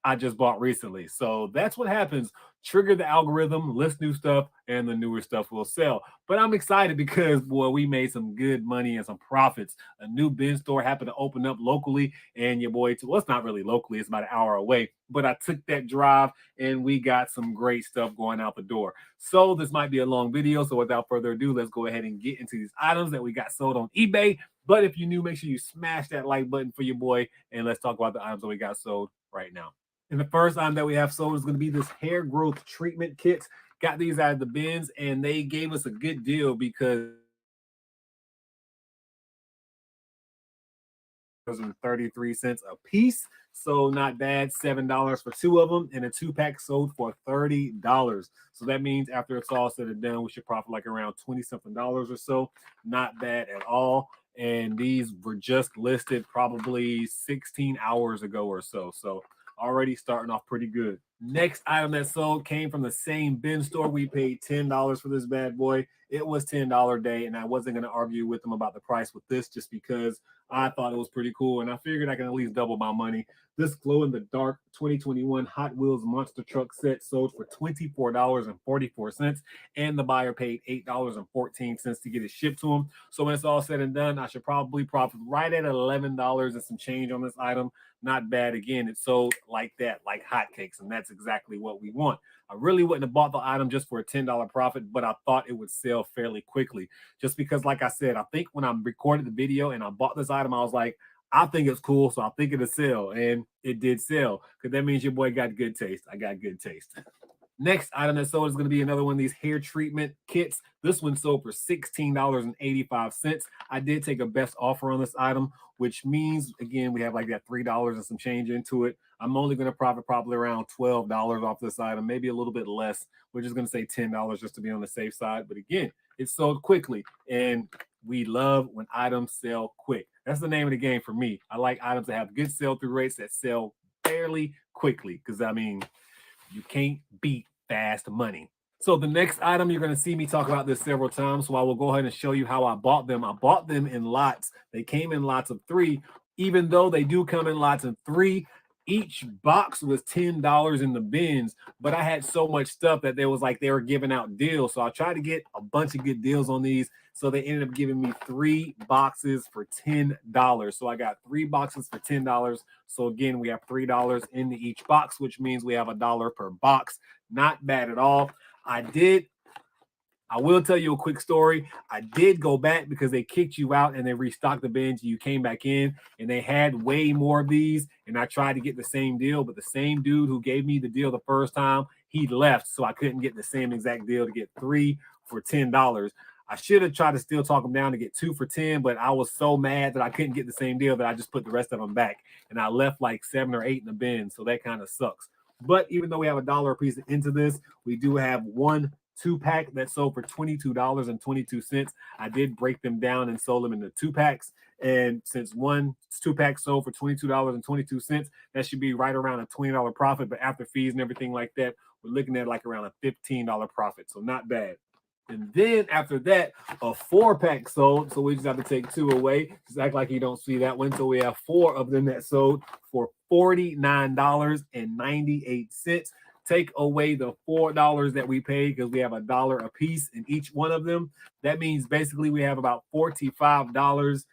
I just bought recently. So that's what happens. Trigger the algorithm, list new stuff, and the newer stuff will sell. But I'm excited because, boy, we made some good money and some profits. A new bin store happened to open up locally, and your boy, well, it's not really locally, it's about an hour away. But I took that drive, and we got some great stuff going out the door. So this might be a long video. So without further ado, let's go ahead and get into these items that we got sold on eBay. But if you're new, make sure you smash that like button for your boy, and let's talk about the items that we got sold right now. And the first item that we have sold is going to be this hair growth treatment kit. Got these out of the bins, and they gave us a good deal because 33 cents a piece. So not bad. $7 for 2 of them, and a 2-pack sold for $30. So that means after it's all said and done, we should profit like around 20 something dollars or so. Not bad at all. And these were just listed probably 16 hours ago or so. So already starting off pretty good. Next item that sold came from the same bin store. We paid $10 for this bad boy. It was $10 day, and I wasn't going to argue with them about the price with this just because I thought it was pretty cool, and I figured I can at least double my money. This glow-in-the-dark 2021 Hot Wheels monster truck set sold for $24.44, and the buyer paid $8.14 to get it shipped to him. So when it's all said and done, I should probably profit right at $11 and some change on this item. Not bad. Again, it sold like that, like hotcakes, and that's exactly what we want. I really wouldn't have bought the item just for a $10 profit, but I thought it would sell fairly quickly. Just because, like I said, I think when I recorded the video and I bought this item, I was like, I think it's cool, so I think it'll sell. And it did sell, because that means your boy got good taste. I got good taste. Next item that sold is going to be another one of these hair treatment kits. This one sold for $16.85. I did take a best offer on this item, which means, again, we have like that $3 and some change into it. I'm only going to profit probably around $12 off this item, maybe a little bit less. We're just going to say $10 just to be on the safe side. But again, it sold quickly, and we love when items sell quick. That's the name of the game for me. I like items that have good sell-through rates that sell fairly quickly, because, I mean, you can't beat fast money. So the next item, you're going to see me talk about this several times, so I will go ahead and show you how I bought them. I bought them in lots. They came in lots of 3. Even though they do come in lots of 3, each box was $10 in the bins, but I had so much stuff that they were giving out deals. So I tried to get a bunch of good deals on these. So they ended up giving me 3 boxes for $10. So I got 3 boxes for $10. So again, we have $3 in each box, which means we have $1 per box. Not bad at all. I will tell you a quick story. I did go back because they kicked you out and they restocked the bins. You came back in and they had way more of these. And I tried to get the same deal, but the same dude who gave me the deal the first time, he left. So I couldn't get the same exact deal to get 3 for $10. I should have tried to still talk them down to get 2 for 10, but I was so mad that I couldn't get the same deal that I just put the rest of them back. And I left like 7 or 8 in the bin. So that kind of sucks. But even though we have $1 a piece into this, we do have one 2-pack that sold for $22.22. I did break them down and sold them into 2-packs. And since one 2-pack sold for $22.22, that should be right around a $20 profit. But after fees and everything like that, we're looking at like around a $15 profit. So not bad. And then after that, a 4-pack sold. So we just have to take 2 away. Just act like you don't see that one. So we have 4 of them that sold for $49.98. Take away the $4 that we paid because we have $1 a piece in each one of them. That means basically we have about $45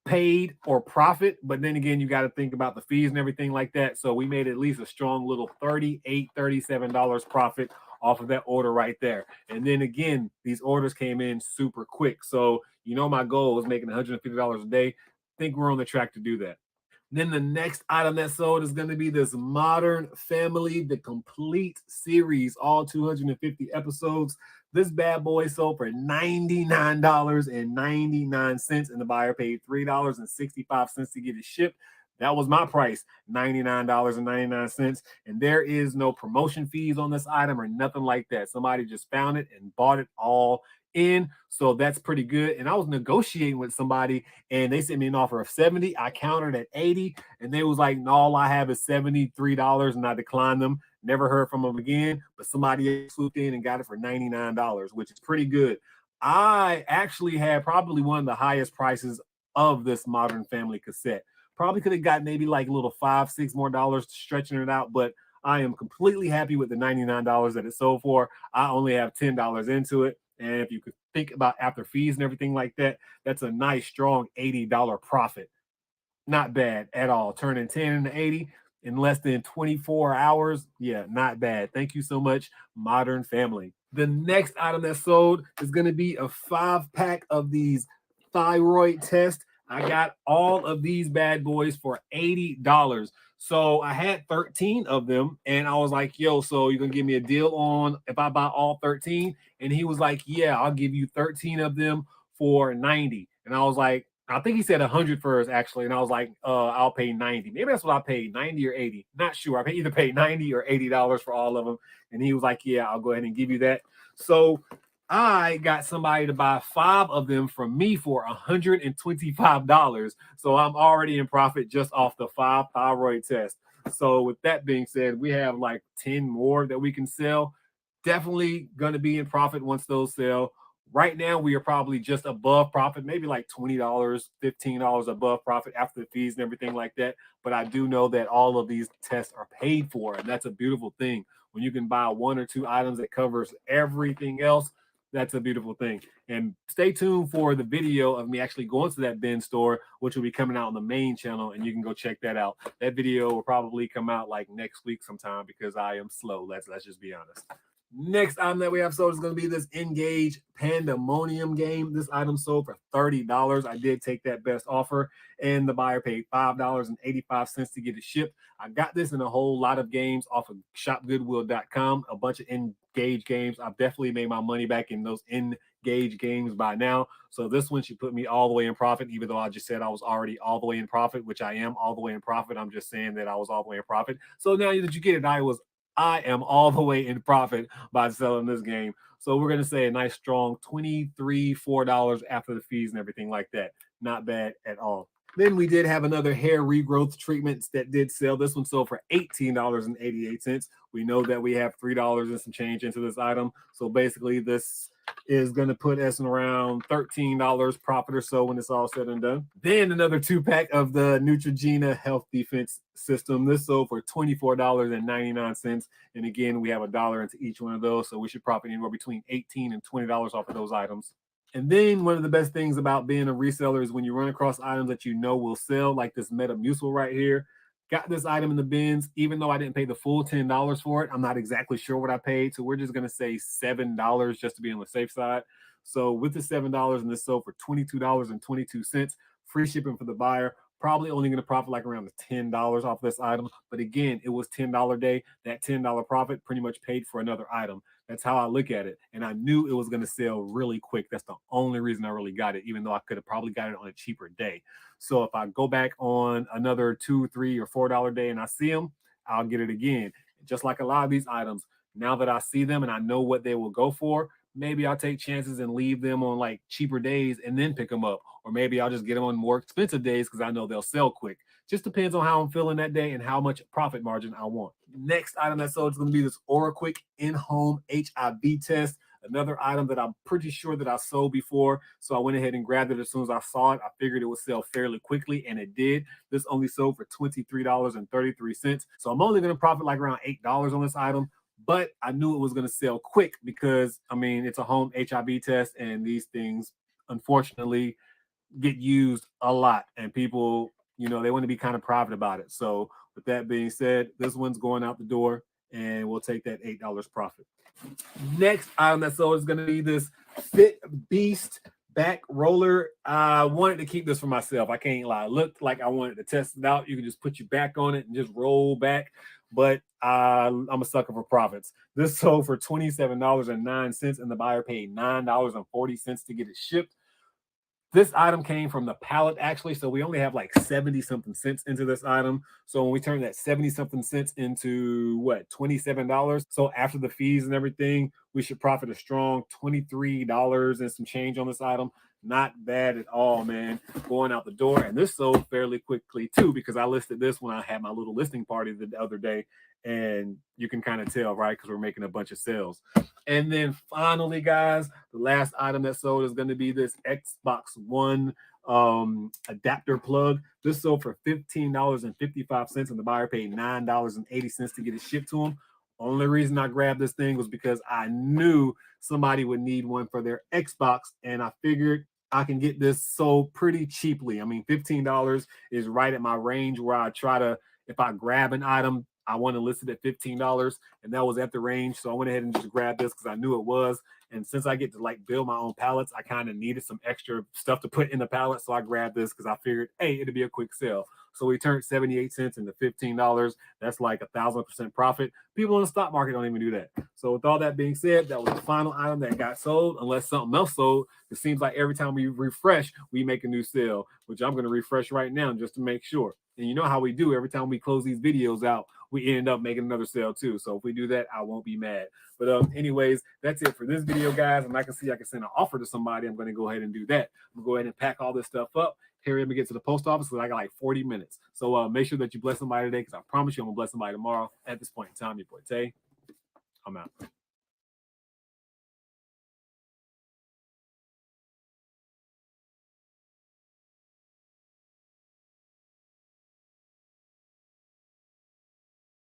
paid or profit. But then again, you got to think about the fees and everything like that. So we made at least a strong little $37 profit off of that order right there. And then again, these orders came in super quick. So, my goal was making $150 a day. I think we're on the track to do that. Then the next item that sold is going to be this Modern Family, the complete series, all 250 episodes. This bad boy sold for $99.99, and the buyer paid $3.65 to get it shipped. That was my price, $99.99. And there is no promotion fees on this item or nothing like that. Somebody just found it and bought it all in. So that's pretty good. And I was negotiating with somebody and they sent me an offer of 70. I countered at 80 and they was like, no, all I have is $73. And I declined them. Never heard from them again. But somebody else swooped in and got it for $99, which is pretty good. I actually had probably one of the highest prices of this Modern Family cassette. Probably could have got maybe like a little $5-6 more stretching it out, but I am completely happy with the $99 that it sold for. I only have $10 into it. And if you could think about after fees and everything like that, that's a nice, strong $80 profit. Not bad at all. Turning 10 into 80 in less than 24 hours. Yeah, not bad. Thank you so much, Modern Family. The next item that sold is going to be a 5-pack of these thyroid tests. I got all of these bad boys for $80. So I had 13 of them and I was like, yo, so you're going to give me a deal on if I buy all 13? And he was like, yeah, I'll give you 13 of them for 90. And I was like, I think he said 100 first actually. And I was like, I'll pay 90. Maybe that's what I paid, 90 or 80. Not sure. I either paid 90 or $80 for all of them. And he was like, yeah, I'll go ahead and give you that. So I got somebody to buy 5 of them from me for $125. So I'm already in profit just off the 5 thyroid tests. So with that being said, we have like 10 more that we can sell. Definitely going to be in profit once those sell. Right now, we are probably just above profit, maybe like $20, $15 above profit after the fees and everything like that. But I do know that all of these tests are paid for, and that's a beautiful thing. When you can buy 1 or 2 items that covers everything else, that's a beautiful thing. And stay tuned for the video of me actually going to that bin store, which will be coming out on the main channel, and you can go check that out. That video will probably come out like next week sometime because I am slow. Let's just be honest. Next item that we have sold is going to be this Engage Pandemonium game. This item sold for $30. I did take that best offer, and the buyer paid $5.85 to get it shipped. I got this in a whole lot of games off of shopgoodwill.com, a bunch of Engage games. I've definitely made my money back in those Engage games by now. So this one should put me all the way in profit, even though I just said I was already all the way in profit, which I am all the way in profit. I'm just saying that I was all the way in profit. So now that you get it, I am all the way in profit by selling this game. So we're going to say a nice strong $23-4 after the fees and everything like that. Not bad at all. Then we did have another hair regrowth treatments that did sell. This one sold for $18.88. We know that we have $3 and some change into this item. So basically this is going to put us in around $13 profit or so when it's all said and done. Then another 2-pack of the Neutrogena Health Defense System. This sold for $24.99. And again, we have $1 into each one of those. So we should profit anywhere between $18 and $20 off of those items. And then one of the best things about being a reseller is when you run across items that you know will sell, like this Metamucil right here. Got this item in the bins, even though I didn't pay the full $10 for it. I'm not exactly sure what I paid. So we're just going to say $7 just to be on the safe side. So with the $7, and this sold for $22.22, free shipping for the buyer. Probably only going to profit like around the $10 off this item. But again, it was $10 day. That $10 profit pretty much paid for another item. That's how I look at it. And I knew it was going to sell really quick. That's the only reason I really got it, even though I could have probably got it on a cheaper day. So if I go back on another $2, $3, or $4 day and I see them, I'll get it again. Just like a lot of these items, now that I see them and I know what they will go for, maybe I'll take chances and leave them on like cheaper days and then pick them up. Or maybe I'll just get them on more expensive days because I know they'll sell quick. Just depends on how I'm feeling that day and how much profit margin I want. Next item that sold is going to be this Quick in-home HIV test. Another item that I'm pretty sure that I sold before. So I went ahead and grabbed it as soon as I saw it. I figured it would sell fairly quickly, and it did. This only sold for $23.33. So I'm only going to profit like around $8 on this item. But I knew it was going to sell quick because, I mean, it's a home HIV test, and these things, unfortunately, get used a lot. And people, you know, they want to be kind of private about it. So with that being said, this one's going out the door, and we'll take that $8 profit. Next item that sold is going to be this Fit Beast back roller. I wanted to keep this for myself. I can't lie. It looked like I wanted to test it out. You can just put your back on it and just roll back. But I'm a sucker for profits. This sold for $27.09, and the buyer paid $9.40 to get it shipped. This item came from the pallet, actually, so we only have like 70-something cents into this item. So when we turn that 70-something cents into, what, $27? So after the fees and everything, we should profit a strong $23 and some change on this item. Not bad at all, man. Going out the door. And this sold fairly quickly, too, because I listed this when I had my little listing party the other day. And you can kind of tell, right, because we're making a bunch of sales. And then finally, guys, the last item that sold is going to be this Xbox One adapter plug. This sold for $15.55, and the buyer paid $9.80 to get it shipped to them. Only reason I grabbed this thing was because I knew somebody would need one for their Xbox, and I figured I can get this sold pretty cheaply. I mean, $15 is right at my range where I try to, if I grab an item, I want to list it at $15, and that was at the range. So I went ahead and just grabbed this because I knew it was. And since I get to like build my own pallets, I kind of needed some extra stuff to put in the pallet. So I grabbed this because I figured, hey, it'd be a quick sale. So we turned 78 cents into $15. That's like 1,000% profit. People in the stock market don't even do that. So with all that being said, that was the final item that got sold, unless something else sold. It seems like every time we refresh, we make a new sale, which I'm going to refresh right now just to make sure. And you know how we do every time we close these videos out, we end up making another sale too. So if we do that, I won't be mad. But anyways, that's it for this video, guys. And I can see I can send an offer to somebody. I'm going to go ahead and do that. I'm going to go ahead and pack all this stuff up. Hurry up and get to the post office because I got like 40 minutes. So make sure that you bless somebody today because I promise you I'm going to bless somebody tomorrow. At this point in time, your boy Tay, I'm out.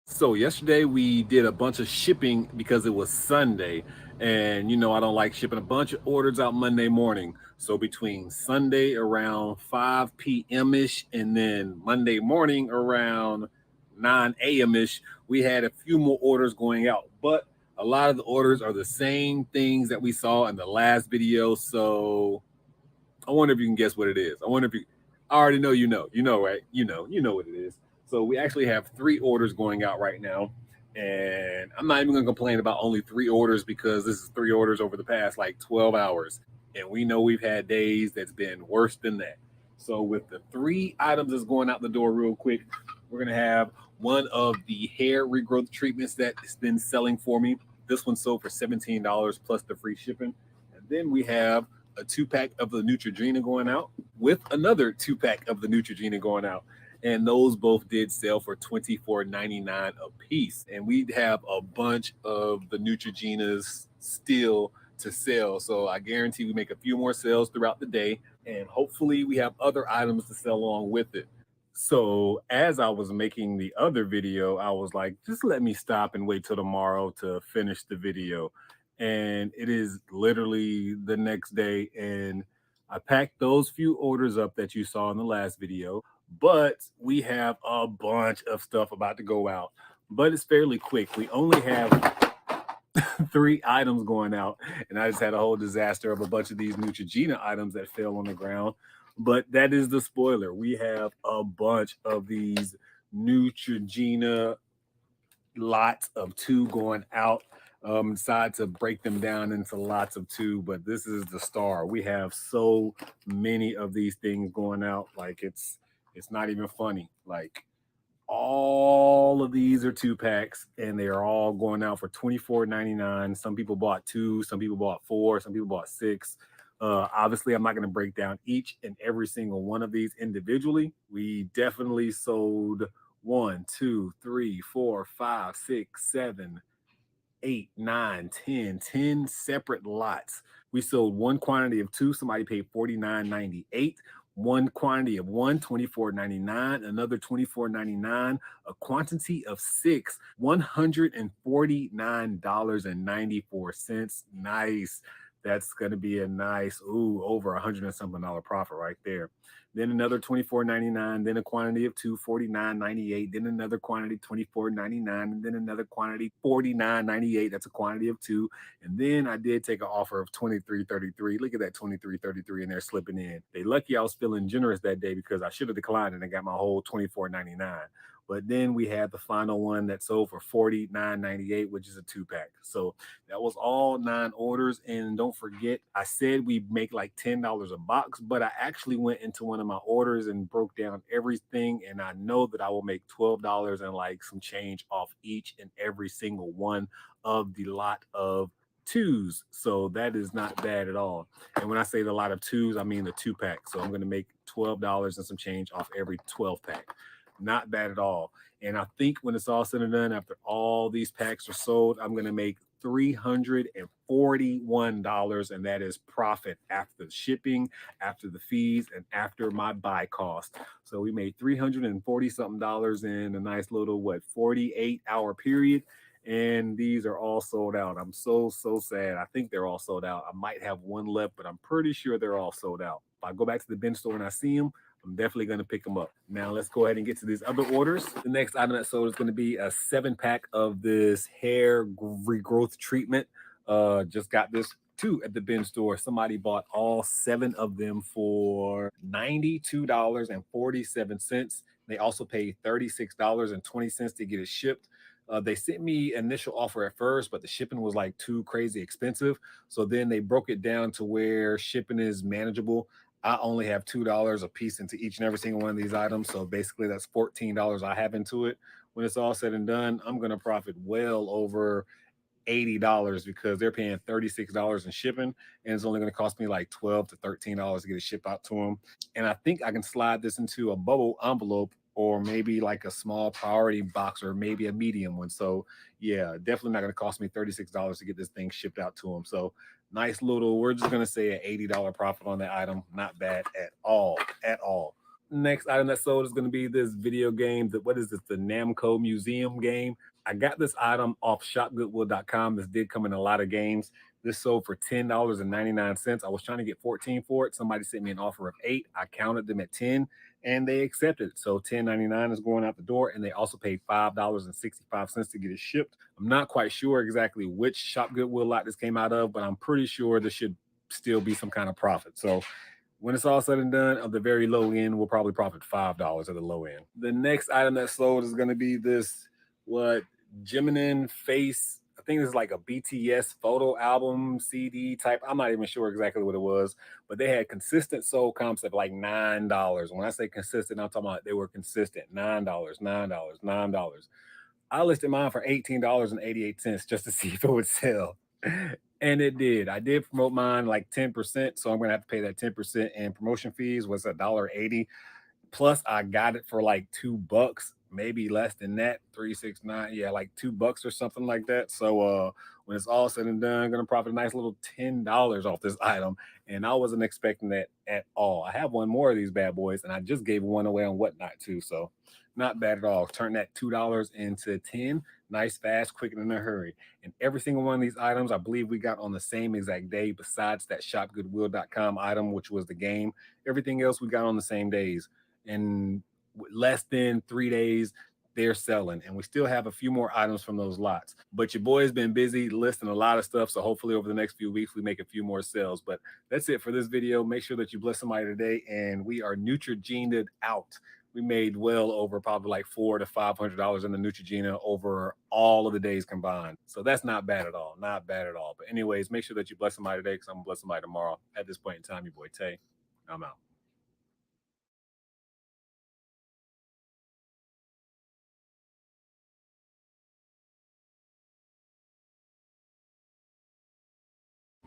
So yesterday we did a bunch of shipping because it was Sunday, and you know I don't like shipping a bunch of orders out Monday morning. So between Sunday around 5 p.m. ish and then Monday morning around 9 a.m. ish, we had a few more orders going out, but a lot of the orders are the same things that we saw in the last video. So I wonder if you can guess what it is. I wonder if you I already know, right? You know what it is. So we actually have 3 orders going out right now. And I'm not even going to complain about only 3 orders because this is 3 orders over the past like 12 hours. And we know we've had days that's been worse than that. So with the 3 items that's going out the door real quick, we're going to have one of the hair regrowth treatments that's been selling for me. This one sold for $17 plus the free shipping. And then we have a 2-pack of the Neutrogena going out with another 2-pack of the Neutrogena going out. And those both did sell for $24.99 a piece. And we have a bunch of the Neutrogenas still to sell. So I guarantee we make a few more sales throughout the day. And hopefully we have other items to sell along with it. So as I was making the other video, I was like, just let me stop and wait till tomorrow to finish the video. And it is literally the next day. And I packed those few orders up that you saw in the last video, but we have a bunch of stuff about to go out, but it's fairly quick. We only have 3 items going out, and I just had a whole disaster of a bunch of these Neutrogena items that fell on the ground. But that is the spoiler. We have a bunch of these Neutrogena, lots of 2 going out. Decide to break them down into lots of two, but this is the star. We have so many of these things going out, like it's not even funny. Like all of these are 2-packs and they are all going out for $24.99. Some people bought 2, some people bought 4, some people bought 6. Obviously, I'm not going to break down each and every single one of these individually. We definitely sold 1, 2, 3, 4, 5, 6, 7, 8, 9, 10 separate lots. We sold one quantity of 2. Somebody paid $49.98. One quantity of 1, $24.99. Another $24.99. A quantity of 6, $149.94. Nice. That's going to be a nice, over $100 and something profit right there. Then another $24.99, then a quantity of 2, $49.98, then another quantity, $24.99, and then another quantity, $49.98. That's a quantity of 2. And then I did take an offer of $23.33. Look at that $23.33 in there slipping in. They lucky I was feeling generous that day because I should have declined and I got my whole $24.99. But then we had the final one that sold for $49.98, which is a 2-pack. So that was all 9 orders. And don't forget, I said we make like $10 a box, but I actually went into one of my orders and broke down everything. And I know that I will make $12 and like some change off each and every single one of the lot of 2s. So that is not bad at all. And when I say the lot of 2s, I mean the 2-pack. So I'm going to make $12 and some change off every 12-pack. Not bad at all. And I think when it's all said and done, after all these packs are sold, I'm going to make $341, and that is profit after the shipping, after the fees, and after my buy cost. So we made $340 something in a nice little 48-hour period. And these are all sold out. I'm so sad. I think they're all sold out. I might have one left, but I'm pretty sure they're all sold out. If I go back to the bin store and I see them, I'm definitely going to pick them up. Now let's go ahead and get to these other orders. The next item that sold is going to be a 7-pack of this hair regrowth treatment. Just got this too at the bin store. Somebody bought all 7 of them for $92.47. They also paid $36.20 to get it shipped. They sent me initial offer at first, but the shipping was like too crazy expensive. So then they broke it down to where shipping is manageable. I only have $2 a piece into each and every single one of these items. So basically that's $14 I have into it. When it's all said and done, I'm going to profit well over $80 because they're paying $36 in shipping, and it's only going to cost me like $12 to $13 to get it shipped out to them. And I think I can slide this into a bubble envelope or maybe like a small priority box or maybe a medium one. So yeah, definitely not going to cost me $36 to get this thing shipped out to them. So nice little, we're just going to say an $80 profit on that item. Not bad at all, at all. Next item that sold is going to be this video game. What is this? The Namco Museum game. I got this item off shopgoodwill.com. This did come in a lot of games. This sold for $10.99. I was trying to get 14 for it. Somebody sent me an offer of 8. I counted them at 10 and they accepted. So $10.99 is going out the door, and they also paid $5.65 to get it shipped. I'm not quite sure exactly which Shop Goodwill lot this came out of, but I'm pretty sure this should still be some kind of profit. So when it's all said and done, at the very low end, we'll probably profit $5 at the low end. The next item that sold is going to be this, Gemini Face. I think this is like a BTS photo album CD type. I'm not even sure exactly what it was, but they had consistent sold comps at like $9. When I say consistent, I'm talking about they were consistent. $9, $9, $9. I listed mine for $18.88 just to see if it would sell. And it did. I did promote mine like 10%, so I'm going to have to pay that 10% in promotion fees. Was $1.80. Plus, I got it for like $2, maybe less than that, $3.69. Yeah, like $2 or something like that. So when it's all said and done, I'm gonna profit a nice little $10 off this item, and I wasn't expecting that at all. I have one more of these bad boys, and I just gave one away on Whatnot too, so not bad at all. Turn that $2 into 10. Nice, fast, quick, and in a hurry. And every single one of these items, I believe we got on the same exact day, besides that shopgoodwill.com item, which was the game. Everything else we got on the same days. And less than 3 days, they're selling. And we still have a few more items from those lots. But your boy has been busy listing a lot of stuff. So hopefully over the next few weeks, we make a few more sales. But that's it for this video. Make sure that you bless somebody today. And we are Neutrogened out. we made well over probably like $400 to $500 in the Neutrogena over all of the days combined. So that's not bad at all. Not bad at all. But anyways, make sure that you bless somebody today because I'm going to bless somebody tomorrow. At this point in time, your boy Tay, I'm out.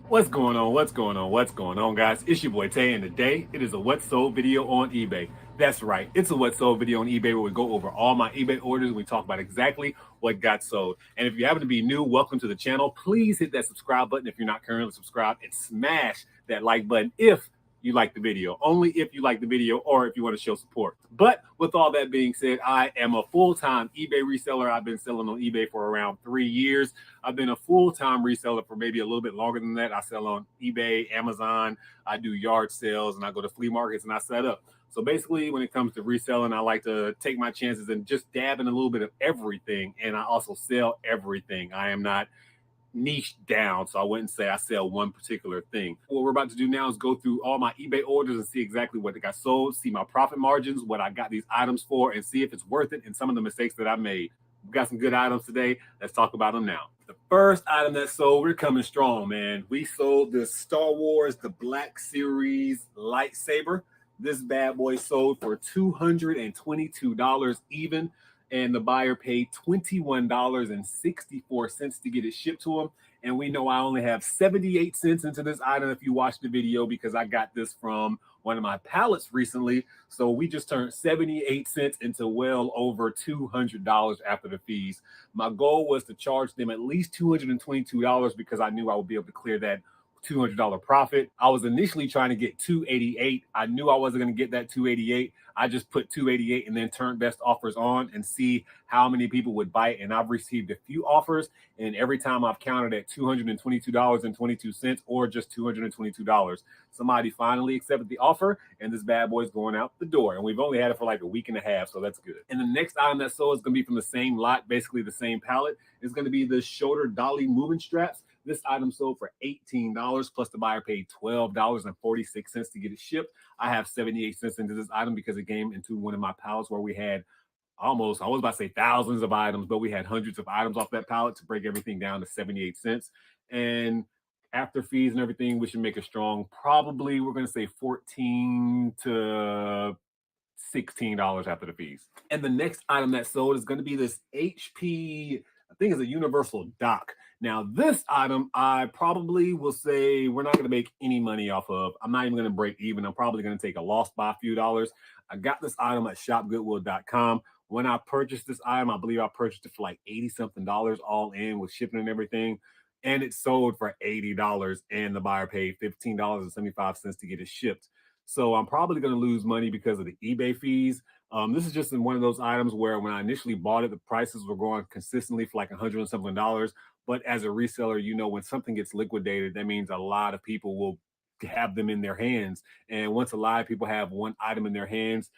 What's going on? What's going on? What's going on, guys? It's your boy Tay, and today it is a What Sold video on eBay. That's right, it's a What Sold video on eBay where we go over all my eBay orders and we talk about exactly what got sold. And if you happen to be new, welcome to the channel. Please hit that subscribe button if you're not currently subscribed, and smash that like button if you like the video. Only if you like the video or if you want to show support. But with all that being said, I am a full-time eBay reseller. I've been selling on eBay for around 3 years. I've been a full-time reseller for maybe a little bit longer than that. I sell on eBay, Amazon, I do yard sales, and I go to flea markets and I set up. So basically, when it comes to reselling, I like to take my chances and just dab in a little bit of everything. And I also sell everything. I am not niche down, so I wouldn't say I sell one particular thing. What we're about to do now is go through all my eBay orders and see exactly what got sold, see my profit margins, what I got these items for, and see if it's worth it and some of the mistakes that I made. We've got some good items today. Let's talk about them now. The first item that sold, we're coming strong, man. We sold the Star Wars, the Black Series lightsaber. This bad boy sold for $222 even, and the buyer paid $21.64 to get it shipped to him. And we know I only have 78 cents into this item if you watch the video, because I got this from one of my pallets recently. So we just turned 78 cents into well over $200 after the fees. My goal was to charge them at least $222 because I knew I would be able to clear that $200 profit. I was initially trying to get $288. I knew I wasn't going to get that $288. I just put $288 and then turned best offers on and see how many people would bite. And I've received a few offers, and every time I've counted at $222.22 or just $222, somebody finally accepted the offer, and this bad boy is going out the door. And we've only had it for like a week and a half, so that's good. And the next item that sold is going to be from the same lot, basically the same pallet. It's going to be the shoulder dolly moving straps. This item sold for $18, plus the buyer paid $12.46 to get it shipped. I have 78 cents into this item because it came into one of my pallets where we had almost, I was about to say thousands of items, but we had hundreds of items off that pallet to break everything down to 78 cents. And after fees and everything, we should make a strong, probably we're going to say $14 to $16 after the fees. And the next item that sold is going to be this HP, I think it's a universal dock. Now, this item, I probably will say we're not going to make any money off of. I'm not even going to break even. I'm probably going to take a loss by a few dollars. I got this item at shopgoodwill.com. When I purchased this item, I believe I purchased it for like 80 something dollars all in with shipping and everything. And it sold for $80, and the buyer paid $15.75 to get it shipped. So I'm probably going to lose money because of the eBay fees. This is just in one of those items where when I initially bought it, the prices were going consistently for like $100 and something dollars. But as a reseller, you know, when something gets liquidated, that means a lot of people will have them in their hands. And once a lot of people have one item in their hands,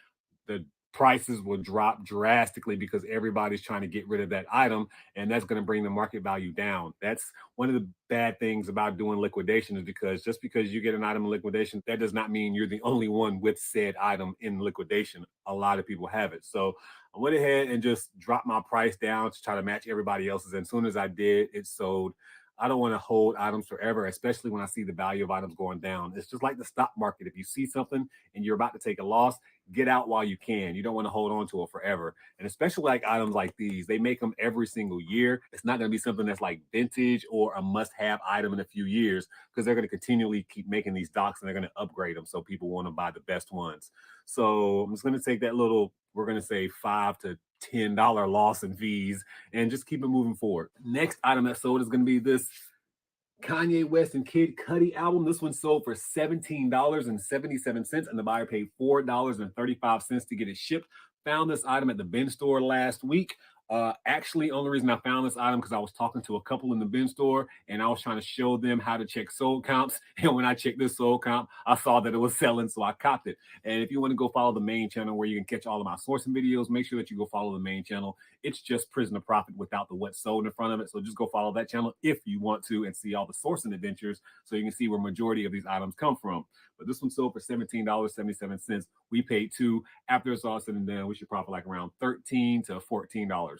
the prices will drop drastically because everybody's trying to get rid of that item, and that's going to bring the market value down. That's one of the bad things about doing liquidation, is because just because you get an item in liquidation, that does not mean you're the only one with said item in liquidation. A lot of people have it. So I went ahead and just dropped my price down to try to match everybody else's. And as soon as I did, it sold. I don't want to hold items forever, especially when I see the value of items going down. It's just like the stock market. If you see something and you're about to take a loss, get out while you can. You don't want to hold on to it forever. And especially like items like these, they make them every single year. It's not going to be something that's like vintage or a must-have item in a few years, because they're going to continually keep making these docks and they're going to upgrade them so people want to buy the best ones. So I'm just going to take that little, we're going to say $5 to $10 loss in fees and just keep it moving forward. Next item that sold is going to be this Kanye West and Kid Cudi album. This one sold for $17.77, and the buyer paid $4.35 to get it shipped. Found this item at the bin store last week. Actually, only reason I found this item because I was talking to a couple in the bin store and I was trying to show them how to check sold counts. And when I checked this sold count, I saw that it was selling, so I copped it. And if you want to go follow the main channel where you can catch all of my sourcing videos, make sure that you go follow the main channel. It's just Prison2Profit without the what sold in front of it. So just go follow that channel if you want to and see all the sourcing adventures so you can see where majority of these items come from. But this one sold for $17.77. We paid $2. After it's all said and done, we should profit like around $13 to $14.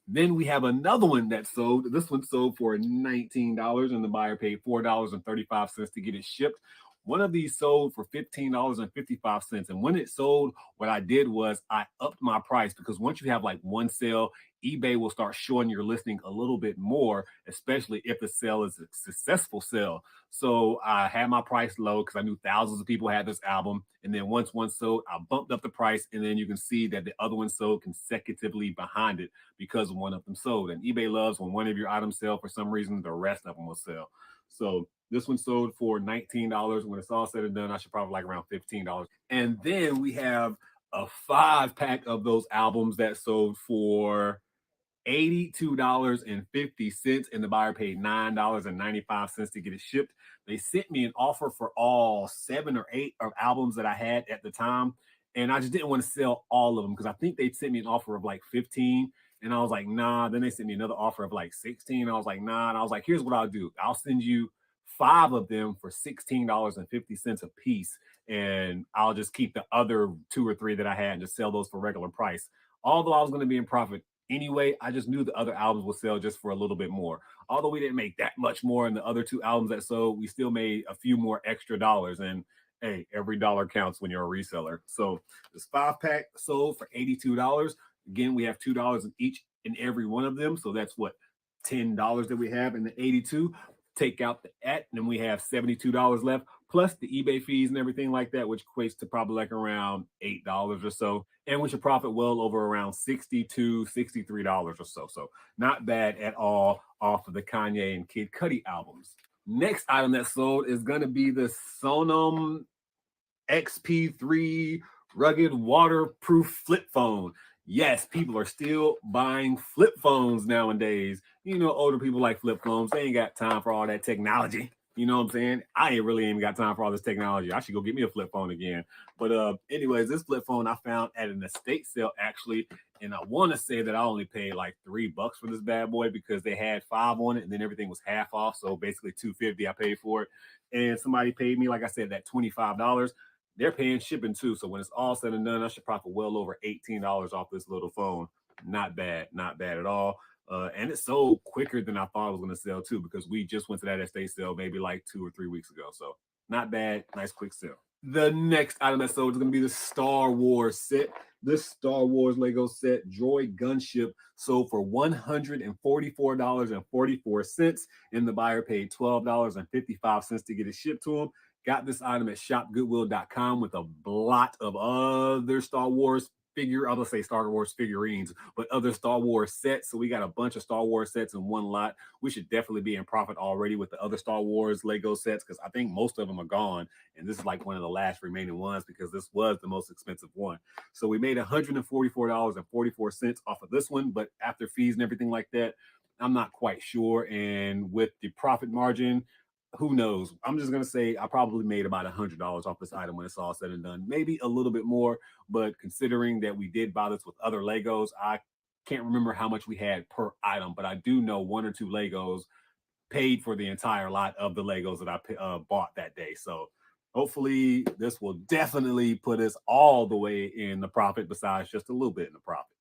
Then we have another one that sold. This one sold for $19 and the buyer paid $4.35 to get it shipped. One of these sold for $15.55. And when it sold, what I did was I upped my price because once you have like one sale, eBay will start showing your listing a little bit more, especially if the sale is a successful sale. So I had my price low because I knew thousands of people had this album. And then once one sold, I bumped up the price. And then you can see that the other one sold consecutively behind it because one of them sold. And eBay loves when one of your items sell for some reason, the rest of them will sell. So this one sold for $19. When it's all said and done, I should probably like around $15. And then we have a 5-pack of those albums that sold for $82.50, and the buyer paid $9.95 to get it shipped. They sent me an offer for all 7 or 8 of albums that I had at the time, and I just didn't want to sell all of them because I think they sent me an offer of like 15, and I was like, nah. Then they sent me another offer of like 16. I was like, nah. And I was like, here's what I'll do. I'll send you 5 of them for $16.50 a piece, and I'll just keep the other 2 or 3 that I had and just sell those for regular price. Although I was going to be in profit anyway, I just knew the other albums would sell just for a little bit more. Although we didn't make that much more in the other 2 albums that sold, we still made a few more extra dollars. And hey, every dollar counts when you're a reseller. So this 5-pack sold for $82. Again, we have $2 in each and every one of them. So that's what, $10 that we have in the 82. Take out the and then we have $72 left, plus the eBay fees and everything like that, which equates to probably like around $8 or so. And we should profit well over around $62, $63 or so. So not bad at all off of the Kanye and Kid Cudi albums. Next item that sold is going to be the Sonum XP3 rugged waterproof flip phone. Yes, people are still buying flip phones nowadays. You know, older people like flip phones. They ain't got time for all that technology. You know what I'm saying? I ain't really even got time for all this technology. I should go get me a flip phone again. But anyways, this flip phone I found at an estate sale actually, and I want to say that I only paid like $3 for this bad boy because they had 5 on it, and then everything was half off. So basically $250 I paid for it, and somebody paid me, like I said, that $25. They're paying shipping too. So when it's all said and done, I should profit well over $18 off this little phone. Not bad, not bad at all. And it sold quicker than I thought it was going to sell too, because we just went to that estate sale maybe like 2 or 3 weeks ago. So not bad, nice quick sale. The next item that sold is going to be the Star Wars set. This Star Wars Lego set, Droid Gunship, sold for $144.44, and the buyer paid $12.55 to get it shipped to him. Got this item at shopgoodwill.com with a lot of other Star Wars I'm gonna say Star Wars figurines, but other Star Wars sets. So we got a bunch of Star Wars sets in one lot. We should definitely be in profit already with the other Star Wars Lego sets because I think most of them are gone. And this is like one of the last remaining ones because this was the most expensive one. So we made $144.44 off of this one, but after fees and everything like that, I'm not quite sure. And with the profit margin, who knows? I'm just gonna say I probably made about $100 off this item when it's all said and done. Maybe a little bit more, but considering that we did buy this with other Legos, I can't remember how much we had per item, but I do know 1 or 2 Legos paid for the entire lot of the Legos that I bought that day. So hopefully this will definitely put us all the way in the profit, besides just a little bit in the profit.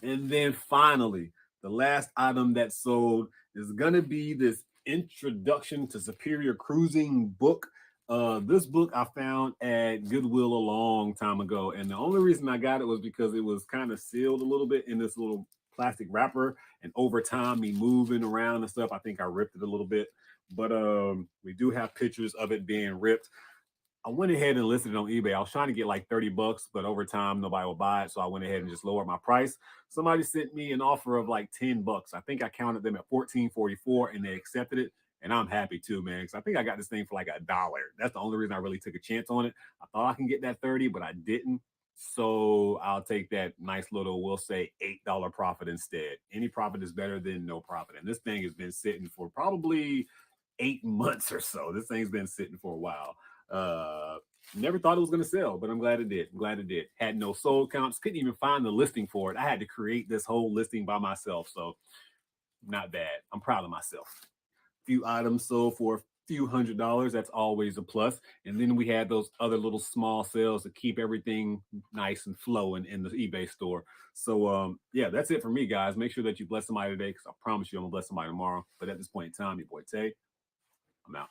And then finally, the last item that sold is gonna be this Introduction to Superior Cruising book. This book I found at Goodwill a long time ago, and the only reason I got it was because it was kind of sealed a little bit in this little plastic wrapper, and over time, me moving around and stuff, I think I ripped it a little bit. But we do have pictures of it being ripped. I went ahead and listed it on eBay. I was trying to get like $30, but over time nobody will buy it, so I went ahead and just lowered my price. Somebody sent me an offer of like $10. I think I counted them at $14.44, and they accepted it. And I'm happy too, man, because I think I got this thing for like $1. That's the only reason I really took a chance on it. I thought I can get that 30, but I didn't. So I'll take that nice little, we'll say $8 profit instead. Any profit is better than no profit. And this thing has been sitting for probably 8 months or so. This thing's been sitting for a while. Never thought it was going to sell, but I'm glad it did. I'm glad it did. Had no sold counts. Couldn't even find the listing for it. I had to create this whole listing by myself. So not bad. I'm proud of myself. Few items sold for a few $100s. That's always a plus. And then we had those other little small sales to keep everything nice and flowing in the eBay store. So yeah, that's it for me, guys. Make sure that you bless somebody today, because I promise you I'm gonna bless somebody tomorrow. But at this point in time, your boy Tay, I'm out.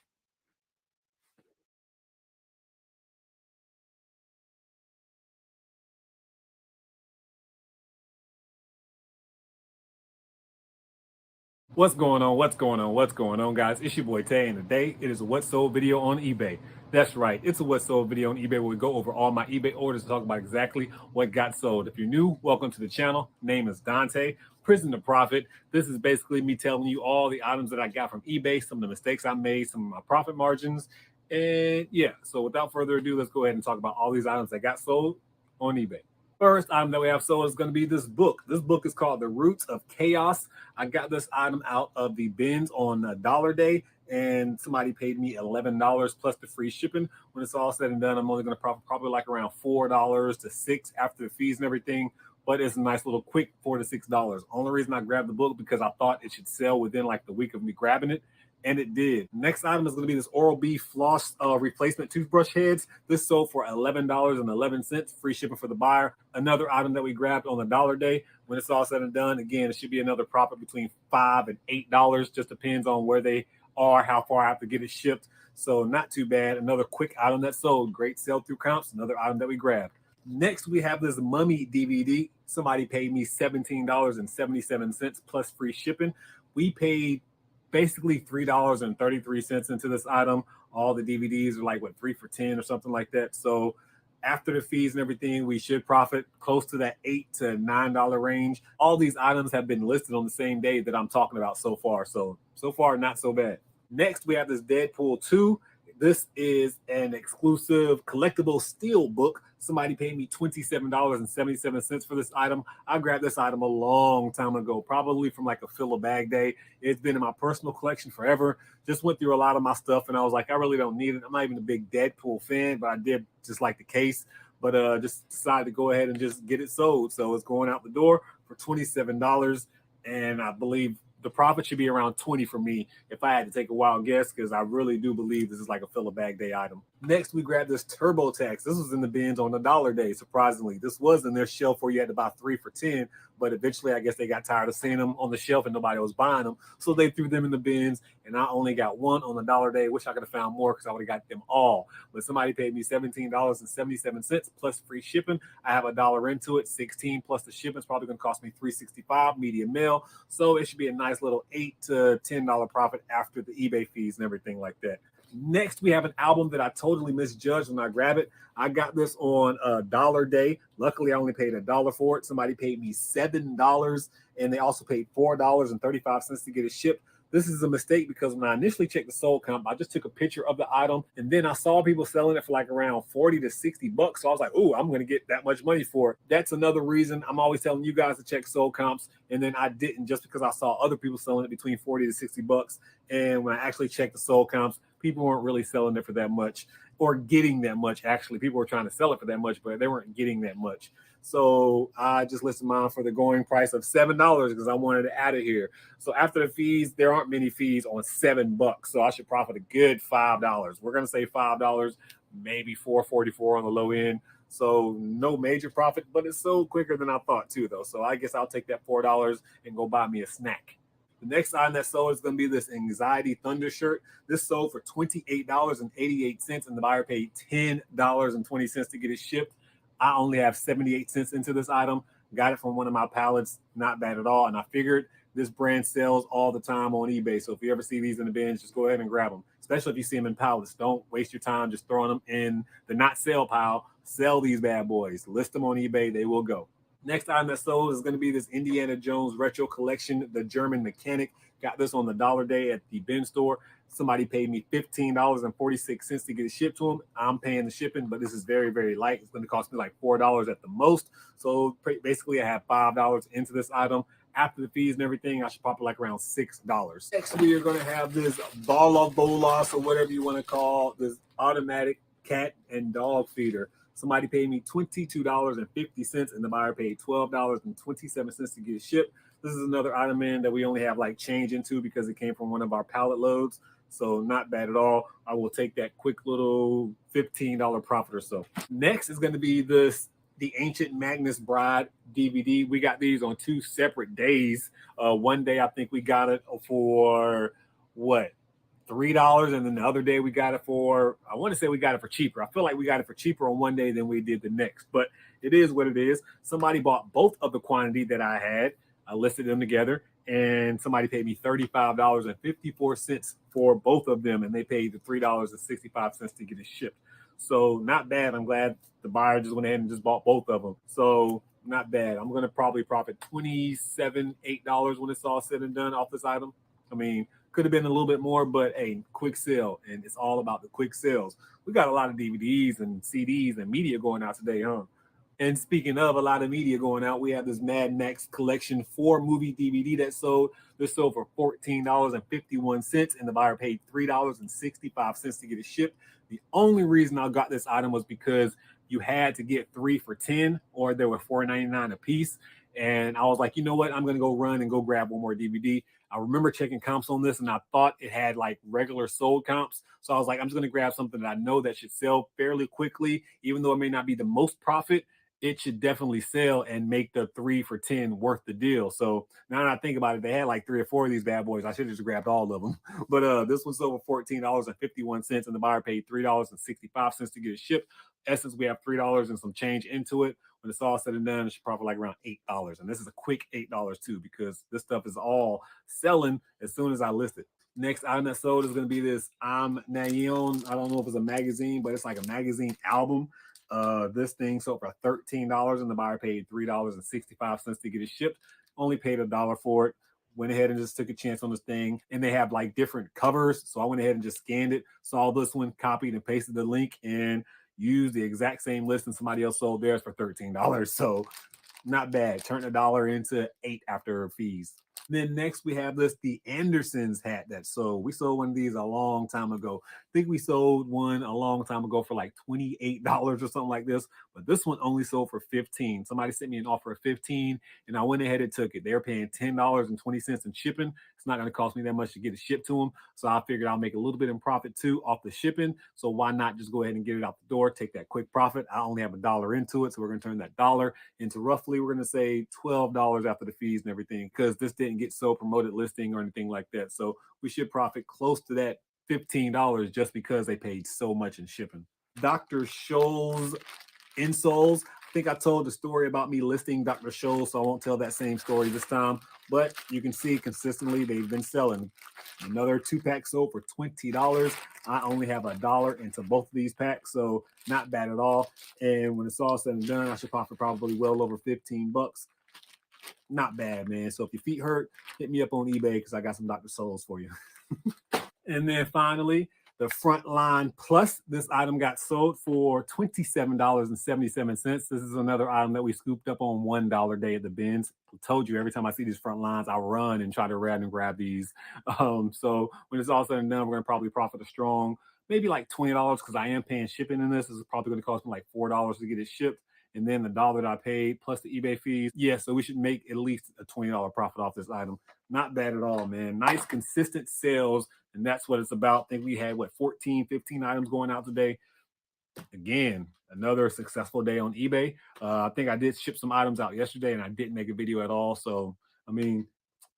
What's going on? What's going on? What's going on, guys? It's your boy Tay, and today it is a What Sold video on eBay. That's right, it's a What Sold video on eBay where we go over all my eBay orders and talk about exactly what got sold. If you're new, welcome to the channel. Name is Dante, Prison2Profit. This is basically me telling you all the items that I got from eBay, some of the mistakes I made, some of my profit margins, and yeah. So without further ado, let's go ahead and talk about all these items that got sold on eBay. First item that we have sold is going to be this book. This book is called The Roots of Chaos. I got this item out of the bins on a dollar day, and somebody paid me $11 plus the free shipping. When it's all said and done, I'm only going to profit probably like around $4 to $6 after the fees and everything. But it's a nice little quick $4 to $6. Only reason I grabbed the book because I thought it should sell within like the week of me grabbing it. And it did. Next item is going to be this Oral-B floss replacement toothbrush heads. This sold for $11.11, free shipping for the buyer. Another item that we grabbed on the dollar day. When it's all said and done, again, it should be another profit between $5 and $8. Just depends on where they are, how far I have to get it shipped. So not too bad. Another quick item that sold. Great sell-through counts. Another item that we grabbed. Next, we have this Mummy DVD. Somebody paid me $17.77 plus free shipping. We paid basically $3.33 into this item. All the DVDs are like, what, 3 for $10 or something like that. So after the fees and everything, we should profit close to that $8 to $9 range. All these items have been listed on the same day that I'm talking about so far. So far, not so bad. Next, we have this Deadpool 2. This is an exclusive collectible steel book. Somebody paid me $27.77 for this item. I grabbed this item a long time ago, probably from like a fill a bag day. It's been in my personal collection forever. Just went through a lot of my stuff, and I was like, I really don't need it. I'm not even a big Deadpool fan, but I did just like the case. But just decided to go ahead and just get it sold. So it's going out the door for $27, and I believe the profit should be around 20 for me if I had to take a wild guess, because I really do believe this is like a fill a bag day item. Next, we grabbed this TurboTax. This was in the bins on the dollar day, surprisingly. This was in their shelf where you had to buy 3 for $10, but eventually I guess they got tired of seeing them on the shelf and nobody was buying them, so they threw them in the bins, and I only got one on the dollar day. Wish I could have found more because I would have got them all, but somebody paid me $17.77 plus free shipping. I have $1 into it. 16 plus the shipping is probably going to cost me $3.65 medium mail, so it should be a nice little $8 to $10 profit after the eBay fees and everything like that. Next, we have an album that I totally misjudged when I grabbed it. I got this on a dollar day. Luckily, I only paid $1 for it. Somebody paid me $7, and they also paid $4.35 to get it shipped. This is a mistake because when I initially checked the sold count, I just took a picture of the item, and then I saw people selling it for like around 40 to 60 bucks. So I was like, oh, I'm going to get that much money for it. That's another reason I'm always telling you guys to check sold comps. And then I didn't, just because I saw other people selling it between 40 to 60 bucks. And when I actually checked the sold comps, people weren't really selling it for that much or getting that much. Actually, people were trying to sell it for that much, but they weren't getting that much. So I just listed mine for the going price of $7 because I wanted to add it here. So after the fees, there aren't many fees on $7, so I should profit a good $5. We're gonna say $5, maybe $4.44 on the low end. So no major profit, but it's sold quicker than I thought too, though. So I guess I'll take that $4 and go buy me a snack. The next item that sold is going to be this Anxiety Thunder shirt. This sold for $28.88, and the buyer paid $10.20 to get it shipped. I only have 78 cents into this item. Got it from one of my pallets. Not bad at all. And I figured this brand sells all the time on eBay. So if you ever see these in the bins, just go ahead and grab them, especially if you see them in pallets. Don't waste your time just throwing them in the not sale pile. Sell these bad boys. List them on eBay. They will go. Next item that sold is going to be this Indiana Jones retro collection, the German Mechanic. Got this on the dollar day at the bin store. Somebody paid me $15.46 to get it shipped to them. I'm paying the shipping, but this is very, very light. It's going to cost me like $4 at the most. So basically, I have $5 into this item. After the fees and everything, I should probably like around $6. Next, we are going to have this Bala Bolas, or whatever you want to call this automatic cat and dog feeder. Somebody paid me $22.50, and the buyer paid $12.27 to get it shipped. This is another item in that we only have like change into because it came from one of our pallet loads. So not bad at all. I will take that quick little $15 profit or so. Next is going to be the Ancient Magnus Bride DVD. We got these on 2 separate days. One day I think we got it for what? $3, and then the other day we got it for, I want to say we got it for cheaper. I feel like we got it for cheaper on one day than we did the next, but it is what it is. Somebody bought both of the quantity that I had. I listed them together, and somebody paid me $35.54 for both of them, and they paid the $3.65 to get it shipped. So not bad. I'm glad the buyer just went ahead and just bought both of them. So not bad. I'm going to probably profit $27, $8 when it's all said and done off this item. I mean, could have been a little bit more, but hey, quick sale, and it's all about the quick sales. We got a lot of DVDs and CDs and media going out today, huh? And speaking of a lot of media going out, we have this Mad Max Collection 4 movie DVD that sold. This sold for $14.51, and the buyer paid $3.65 to get it shipped. The only reason I got this item was because you had to get 3 for $10, or they were $4.99 a piece. And I was like, you know what? I'm going to go run and go grab one more DVD. I remember checking comps on this, and I thought it had like regular sold comps. So I was like, I'm just going to grab something that I know that should sell fairly quickly. Even though it may not be the most profit, it should definitely sell and make the 3 for $10 worth the deal. So now that I think about it, they had like 3 or 4 of these bad boys. I should have just grabbed all of them. But this one sold for $14.51, and the buyer paid $3.65 to get it shipped. Essence, we have $3 and some change into it. When it's all said and done, it should probably like around $8. And this is a quick $8 too, because this stuff is all selling as soon as I list it. Next item that sold is going to be this I'm Nayeon. I don't know if it's a magazine, but it's like a magazine album. This thing sold for $13, and the buyer paid $3.65 to get it shipped. Only paid $1 for it. Went ahead and just took a chance on this thing, and they have like different covers. So I went ahead and just scanned it, saw this one, copied and pasted the link, and used the exact same list, and somebody else sold theirs for $13. So not bad. Turned $1 into $8 after fees. Then next we have the Andersons hat that sold. We sold one of these a long time ago. I think we sold one a long time ago for like $28 or something like this, but this one only sold for $15. Somebody sent me an offer of $15, and I went ahead and took it. They're paying $10.20 in shipping. It's not going to cost me that much to get it shipped to them, so I figured I'll make a little bit in profit too off the shipping. So why not just go ahead and get it out the door, take that quick profit? I only have $1 into it, so we're going to turn that $1 into roughly, we're going to say $12 after the fees and everything, because this didn't get so promoted listing or anything like that. So we should profit close to that $15 just because they paid so much in shipping. Dr. Scholl's insoles. I think I told the story about me listing Dr. Scholl, so I won't tell that same story this time. But you can see consistently they've been selling. Another 2-pack sold for $20. I only have $1 into both of these packs, so not bad at all. And when it's all said and done, I should profit probably well over $15. Not bad, man. So if your feet hurt, hit me up on eBay because I got some Dr. Souls for you. And then finally, the Frontline Plus. This item got sold for $27.77. This is another item that we scooped up on $1 day at the bins. I told you every time I see these front lines, I run and try to grab these. So when it's all said and done, we're going to probably profit a strong, maybe like $20, because I am paying shipping in this. This is probably going to cost me like $4 to get it shipped. And then the $1 that I paid plus the eBay fees. Yeah, so we should make at least a $20 profit off this item. Not bad at all, man. Nice, consistent sales, and that's what it's about. I think we had, 14, 15 items going out today. Again, another successful day on eBay. I think I did ship some items out yesterday, and I didn't make a video at all. So, I mean,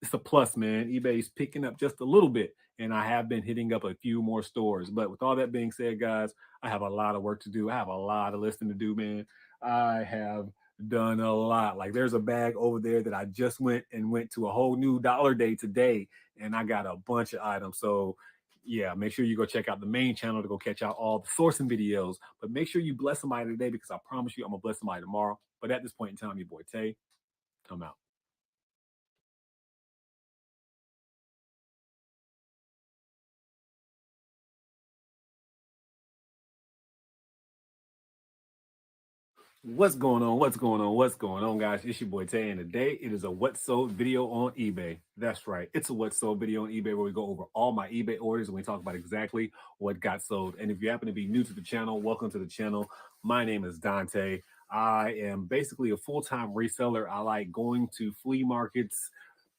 it's a plus, man. eBay's picking up just a little bit, and I have been hitting up a few more stores. But with all that being said, guys, I have a lot of work to do. I have a lot of listing to do, man. I have done a lot. Like, there's a bag over there that I just went to a whole new dollar day today, and I got a bunch of items. So yeah, make sure you go check out the main channel to go catch out all the sourcing videos. But make sure you bless somebody today, because I promise you I'm gonna bless somebody tomorrow. But But at this point in time, your boy Tay, come out. What's going on? What's going on? What's going on, guys? It's your boy Tay, and today it is a what sold video on eBay. That's right. It's a what sold video on eBay where we go over all my eBay orders and we talk about exactly what got sold. And if you happen to be new to the channel, welcome to the channel. My name is Dante. I am basically a full-time reseller. I like going to flea markets,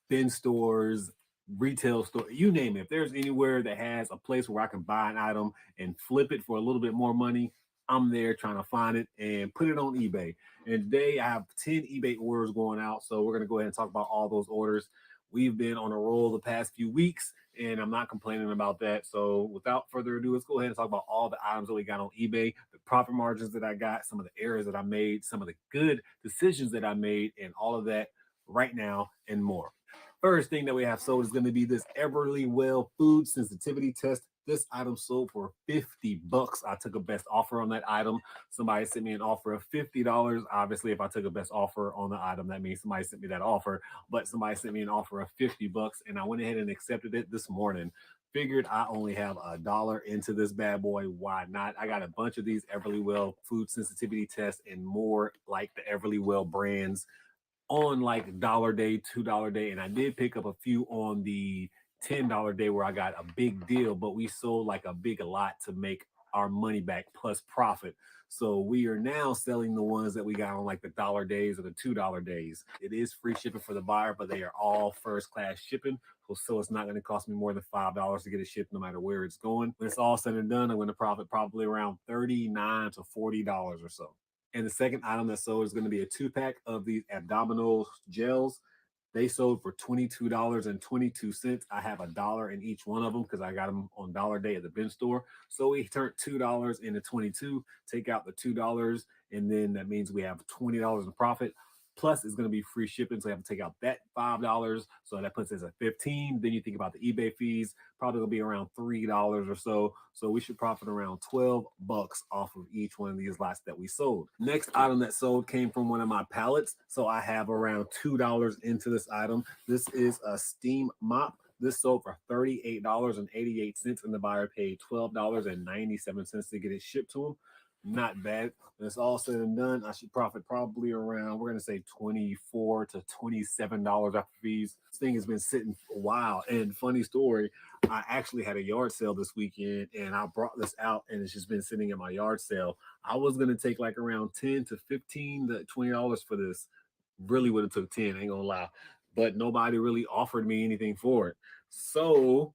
bin stores, retail store, you name it. If there's anywhere that has a place where I can buy an item and flip it for a little bit more money, I'm there trying to find it and put it on eBay. And today I have 10 eBay orders going out. So we're going to go ahead and talk about all those orders. We've been on a roll the past few weeks and I'm not complaining about that. So without further ado, let's go ahead and talk about all the items that we got on eBay, the profit margins that I got, some of the errors that I made, some of the good decisions that I made, and all of that right now and more. First thing that we have sold is going to be this Everlywell food sensitivity test. This item sold for $50. I took a best offer on that item. Somebody sent me an offer of $50. Obviously, if I took a best offer on the item, that means somebody sent me that offer. But somebody sent me an offer of $50, and I went ahead and accepted it this morning. Figured I only have $1 into this bad boy. Why not? I got a bunch of these Everlywell food sensitivity tests and more like the Everlywell brands on like dollar day, $2 day, and I did pick up a few on the $10 day where I got a big deal, but we sold like a big lot to make our money back plus profit. So we are now selling the ones that we got on like the dollar days or the $2 days. It is free shipping for the buyer, but they are all first class shipping. So it's not going to cost me more than $5 to get it shipped no matter where it's going. When it's all said and done, I'm going to profit probably around $39 to $40 or so. And the second item that sold is going to be a 2-pack of these abdominal gels. They sold for $22.22. I have $1 in each one of them because I got them on dollar day at the bin store. So we turned $2 into 22, take out the $2, and then that means we have $20 in profit. Plus, it's going to be free shipping, so you have to take out that $5. So that puts us at $15. Then you think about the eBay fees, probably going to be around $3 or so. So we should profit around $12 off of each one of these lots that we sold. Next item that sold came from one of my pallets. So I have around $2 into this item. This is a steam mop. This sold for $38.88, and the buyer paid $12.97 to get it shipped to him. Not bad. When it's all said and done, I should profit probably around, we're going to say $24 to $27 after fees. This thing has been sitting a while. And funny story, I actually had a yard sale this weekend and I brought this out and it's just been sitting at my yard sale. I was going to take like around 10 to 15 to $20 for this. Really would have took 10, ain't gonna lie. But nobody really offered me anything for it. So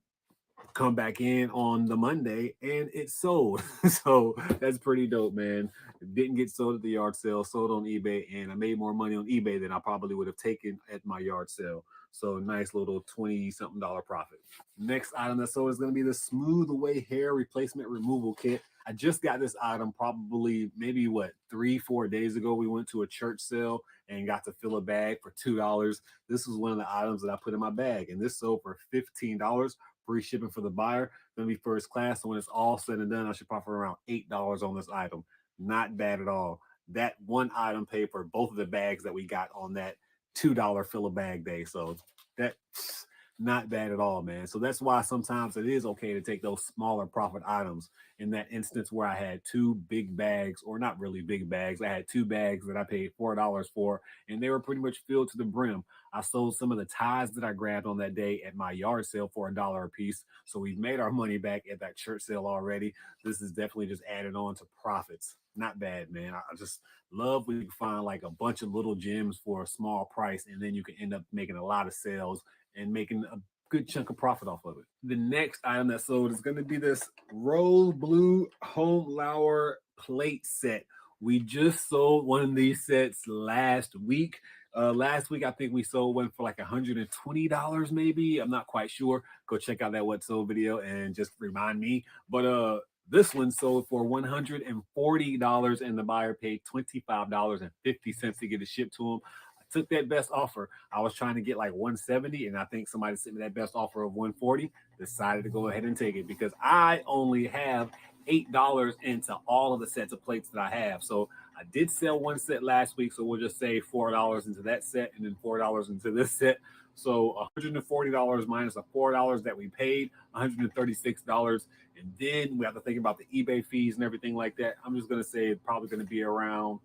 come back in on the Monday and it sold. So that's pretty dope, man. It didn't get sold at the yard sale, sold on eBay, and I made more money on eBay than I probably would have taken at my yard sale. So nice little 20-something profit. Next item that sold is going to be the Smooth Away Hair Replacement Removal Kit. I just got this item probably maybe 3-4 days ago. We went to a church sale and got to fill a bag for $2. This was one of the items that I put in my bag, and this sold for $15. Free shipping for the buyer. Gonna be first class. So when it's all said and done, I should profit around $8 on this item. Not bad at all. That one item paid for both of the bags that we got on that $2 fill a bag day. So that's not bad at all, man. So that's why sometimes it is okay to take those smaller profit items. In that instance where I had 2 big bags, or not really big bags, I had 2 bags that I paid $4 for, and they were pretty much filled to the brim. I sold some of the ties that I grabbed on that day at my yard sale for $1 a piece. So we've made our money back at that church sale already. This is definitely just added on to profits. Not bad, man. I just love when you can find like a bunch of little gems for a small price, and then you can end up making a lot of sales and making a good chunk of profit off of it. The next item that sold is going to be this Rose Blue Home Lauer plate set. We just sold one of these sets last week. Last week, I think we sold one for like $120, maybe. I'm not quite sure. Go check out that What Sold video and just remind me. But this one sold for $140, and the buyer paid $25.50 to get it shipped to him. I took that best offer. I was trying to get like 170, and I think somebody sent me that best offer of 140. Decided to go ahead and take it because I only have $8 into all of the sets of plates that I have. So I did sell one set last week, so we'll just say $4 into that set and then $4 into this set. So $140 minus the $4 that we paid, $136. And then we have to think about the eBay fees and everything like that. I'm just going to say it's probably going to be around,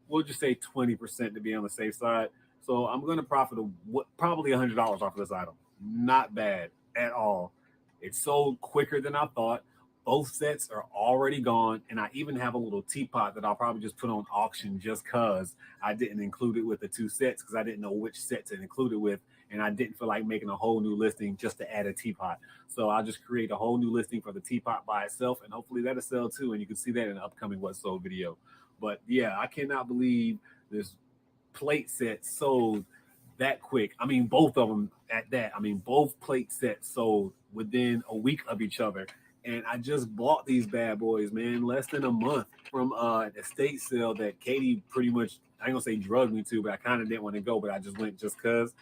we'll just say 20% to be on the safe side. So I'm going to profit probably $100 off of this item. Not bad at all. It sold quicker than I thought. Both sets are already gone, and I even have a little teapot that I'll probably just put on auction just because I didn't include it with the two sets because I didn't know which set to include it with, and I didn't feel like making a whole new listing just to add a teapot. So I'll just create a whole new listing for the teapot by itself, and hopefully that'll sell too, and you can see that in the upcoming What Sold video. But yeah, I cannot believe this plate set sold that quick. I mean, both of them at that. I mean, both plate sets sold within a week of each other. And I just bought these bad boys, man, less than a month from an estate sale that Katie pretty much, I ain't gonna say drugged me to, but I kind of didn't want to go, but I just went just because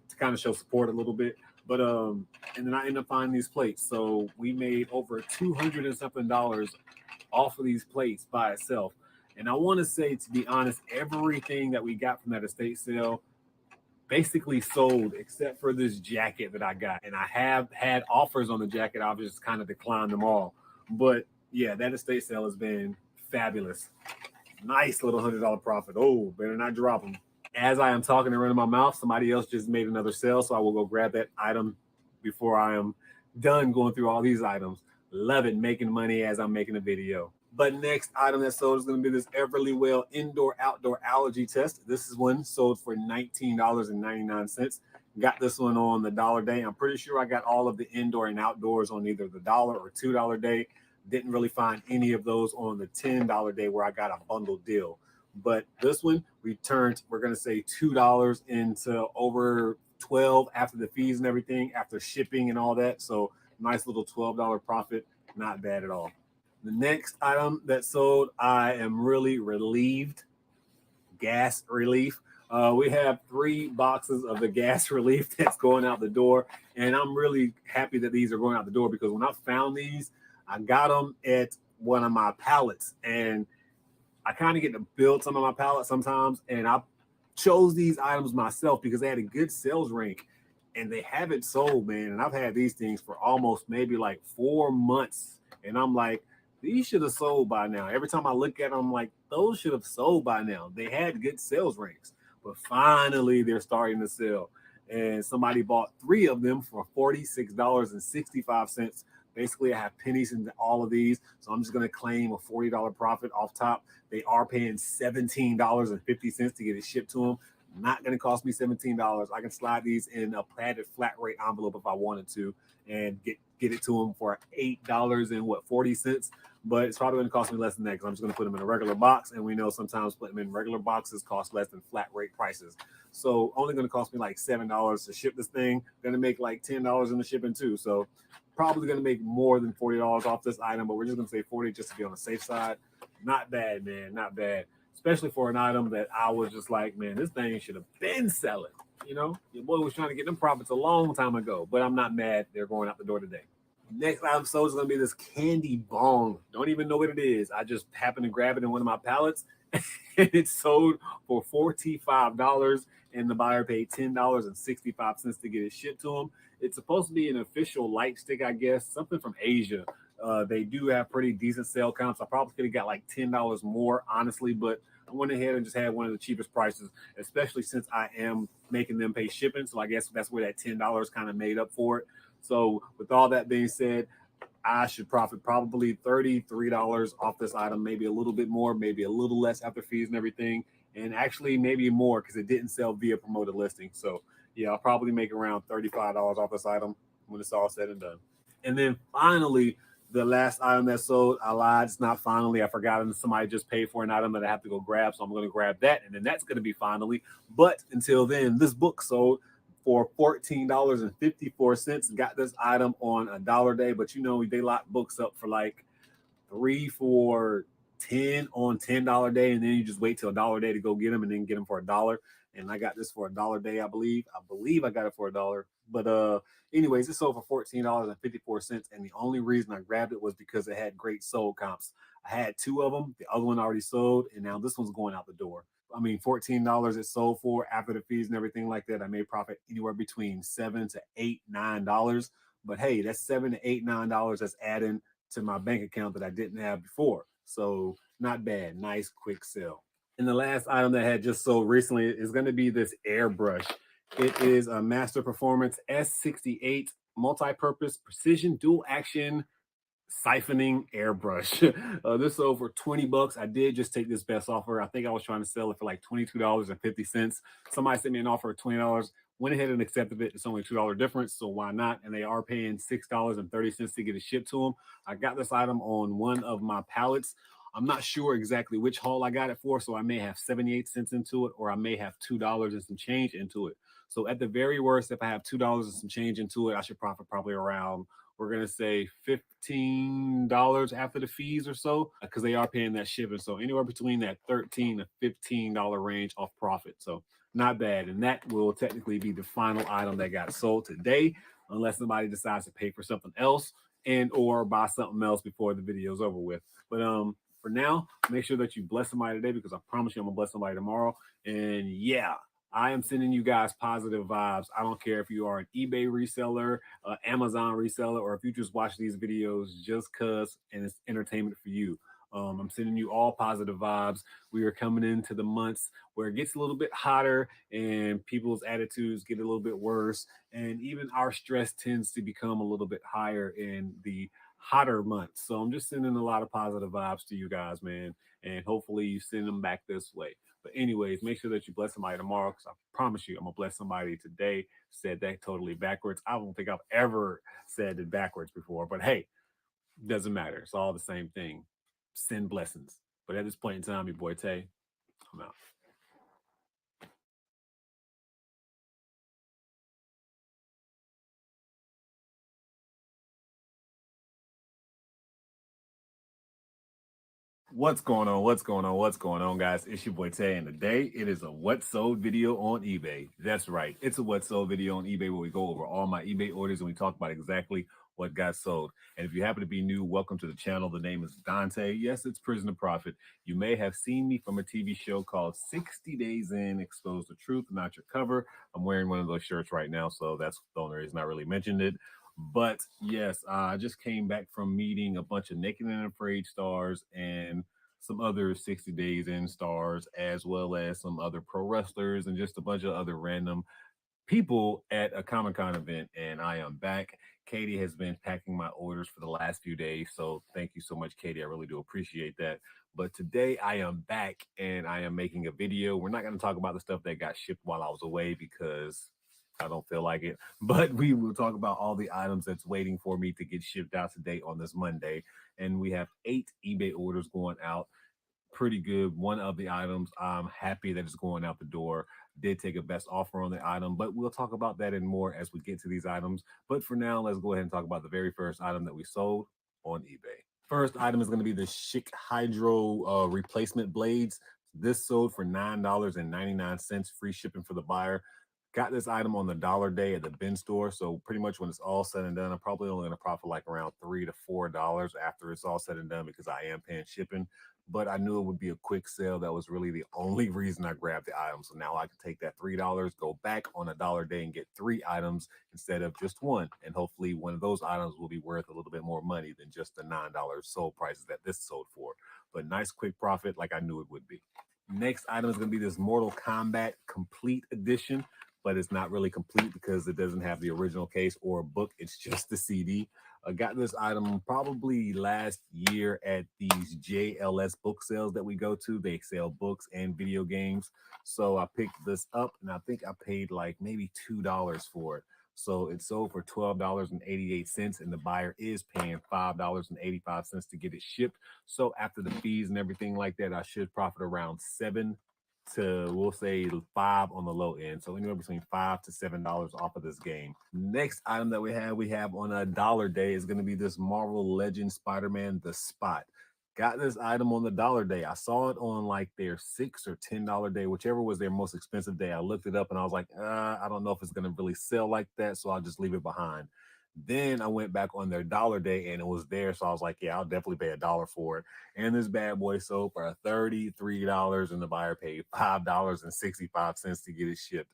to kind of show support a little bit. But and then I ended up finding these plates. So we made over $200 and something off of these plates by itself. And I want to say, to be honest, everything that we got from that estate sale basically sold except for this jacket that I got. And I have had offers on the jacket. I've just kind of declined them all. But yeah, that estate sale has been fabulous. Nice little $100 profit. Oh, better not drop them. As I am talking and running my mouth, somebody else just made another sale. So I will go grab that item before I am done going through all these items. Love it, making money as I'm making a video. But next item that sold is going to be this Everlywell indoor-outdoor allergy test. This is one sold for $19.99. Got this one on the dollar day. I'm pretty sure I got all of the indoor and outdoors on either the $1 or $2 day. Didn't really find any of those on the $10 day where I got a bundle deal. But this one, we turned, we're going to say $2 into over 12 after the fees and everything, after shipping and all that. So nice little $12 profit. Not bad at all. The next item that sold, I am really relieved. Gas relief. We have 3 boxes of the gas relief that's going out the door. And I'm really happy that these are going out the door because when I found these, I got them at one of my pallets. And I kind of get to build some of my pallets sometimes. And I chose these items myself because they had a good sales rank. And they haven't sold, man. And I've had these things for almost maybe like 4 months. And I'm like, these should have sold by now. Every time I look at them, I'm like, those should have sold by now. They had good sales ranks, but finally they're starting to sell. And somebody bought 3 of them for $46.65. Basically, I have pennies into all of these, so I'm just going to claim a $40 profit off top. They are paying $17.50 to get it shipped to them. Not going to cost me $17. I can slide these in a padded flat rate envelope if I wanted to and get it to them for $8.40. But it's probably going to cost me less than that because I'm just going to put them in a regular box. And we know sometimes putting them in regular boxes cost less than flat rate prices. So only going to cost me like $7 to ship this thing. Going to make like $10 in the shipping too. So probably going to make more than $40 off this item, but we're just going to say 40 just to be on the safe side. Not bad, man. Not bad. Especially for an item that I was just like, man, this thing should have been selling. You know, your boy was trying to get them profits a long time ago, but I'm not mad. They're going out the door today. Next item sold is going to be this candy bong. Don't even know what it is. I just happened to grab it in one of my pallets, and it sold for $45, and the buyer paid $10.65 to get it shipped to him. It's supposed to be an official light stick, I guess, something from Asia. They do have pretty decent sale comps. I probably could have got like $10 more, honestly, but I went ahead and just had one of the cheapest prices, especially since I am making them pay shipping. So I guess that's where that $10 kind of made up for it. So with all that being said, I should profit probably $33 off this item, maybe a little bit more, maybe a little less after fees and everything, and actually maybe more because it didn't sell via promoted listing. So yeah, I'll probably make around $35 off this item when it's all said and done. And then finally, the last item that sold, I lied. It's not finally. I forgot somebody just paid for an item that I have to go grab. So I'm going to grab that. And then that's going to be finally. But until then, this book sold for $14.54. Got this item on a dollar day. But, you know, they lock books up for like 3 for $10 on $10 day. And then you just wait till a dollar day to go get them and then get them for $1. And I got this for a dollar day, I believe. I got it for $1. But anyways, it sold for $14.54. And the only reason I grabbed it was because it had great sold comps. I had 2 of them. The other one already sold, and now this one's going out the door. I mean, $14 it sold for after the fees and everything like that. I made profit anywhere between $7 to $8, $9. But hey, that's $7 to $8, $9 that's adding to my bank account that I didn't have before. So not bad. Nice quick sell. And the last item that I had just sold recently is going to be this airbrush. It is a Master Performance S68 multi-purpose precision dual action siphoning airbrush. This sold for 20 bucks. I did just take this best offer. I think I was trying to sell it for like $22.50. Somebody sent me an offer of $20. Went ahead and accepted it. It's only a $2 difference, so why not? And they are paying $6.30 to get it shipped to them. I got this item on one of my pallets. I'm not sure exactly which haul I got it for, so I may have 78 cents into it, or I may have $2 and some change into it. So at the very worst, if I have $2 and some change into it, I should profit probably around, we're gonna say $15 after the fees or so, because they are paying that shipping. So anywhere between that $13 to $15 range off profit. So not bad. And that will technically be the final item that got sold today, unless somebody decides to pay for something else and or buy something else before the video's over with. But for now, make sure that you bless somebody today, because I promise you I'm gonna bless somebody tomorrow. And yeah, I am sending you guys positive vibes. I don't care if you are an eBay reseller, Amazon reseller, or if you just watch these videos just cause and it's entertainment for you. I'm sending you all positive vibes. We are coming into the months where it gets a little bit hotter and people's attitudes get a little bit worse. And even our stress tends to become a little bit higher in the hotter months. So I'm just sending a lot of positive vibes to you guys, man. And hopefully you send them back this way. But anyways, make sure that you bless somebody tomorrow, because I promise you I'm gonna bless somebody today. Said that totally backwards. I don't think I've ever said it backwards before, but hey, doesn't matter. It's all the same thing. Send blessings. But at this point in time, your boy Tay, I'm out. What's going on? What's going on? What's going on, guys? It's your boy Tay, and today it is a what sold video on eBay. That's right. It's a what sold video on eBay where we go over all my eBay orders and we talk about exactly what got sold. And if you happen to be new, welcome to the channel. The name is Dante. Yes, it's Prison2Profit. You may have seen me from a TV show called 60 Days In, Expose the Truth, Not Your Cover. I'm wearing one of those shirts right now, so that's the only reason I really mentioned it. But yes, I just came back from meeting a bunch of Naked and Afraid stars and some other 60 Days In stars, as well as some other pro wrestlers and just a bunch of other random people at a Comic-Con event. And I am back. Katie has been packing my orders for the last few days. So thank you so much, Katie. I really do appreciate that. But today I am back and I am making a video. We're not going to talk about the stuff that got shipped while I was away because I don't feel like it, but we will talk about all the items that's waiting for me to get shipped out today on this Monday. And we have 8 eBay orders going out. Pretty good. One of the items, I'm happy that it's going out the door. Did take a best offer on the item, but we'll talk about that and more as we get to these items. But for now, let's go ahead and talk about the very first item that we sold on eBay. First item is going to be the Schick Hydro replacement blades. This sold for $9.99, free shipping for the buyer. Got this item on the dollar day at the bin store. So pretty much when it's all said and done, I'm probably only going to profit like around $3 to $4 after it's all said and done, because I am paying shipping. But I knew it would be a quick sale. That was really the only reason I grabbed the item. So now I can take that $3, go back on a dollar day and get 3 items instead of just one. And hopefully one of those items will be worth a little bit more money than just the $9 sold prices that this sold for. But nice quick profit like I knew it would be. Next item is going to be this Mortal Kombat Complete Edition, but it's not really complete because it doesn't have the original case or a book. It's just the CD. I got this item probably last year at these JLS book sales that we go to. They sell books and video games. So I picked this up and I think I paid like maybe $2 for it. So it sold for $12.88, and the buyer is paying $5.85 to get it shipped. So after the fees and everything like that, I should profit around $7 to, we'll say, $5 on the low end. So anywhere between $5 to $7 off of this game. Next item that we have on a dollar day is going to be this Marvel Legends Spider-Man The Spot. Got this item on the dollar day. I saw it on like their $6 or $10 day, whichever was their most expensive day. I looked it up and I was like, I don't know if it's going to really sell like that, so I'll just leave it behind. Then I went back on their dollar day and it was there. So I was like, yeah, I'll definitely pay $1 for it. And this bad boy sold for $33 and the buyer paid $5.65 to get it shipped.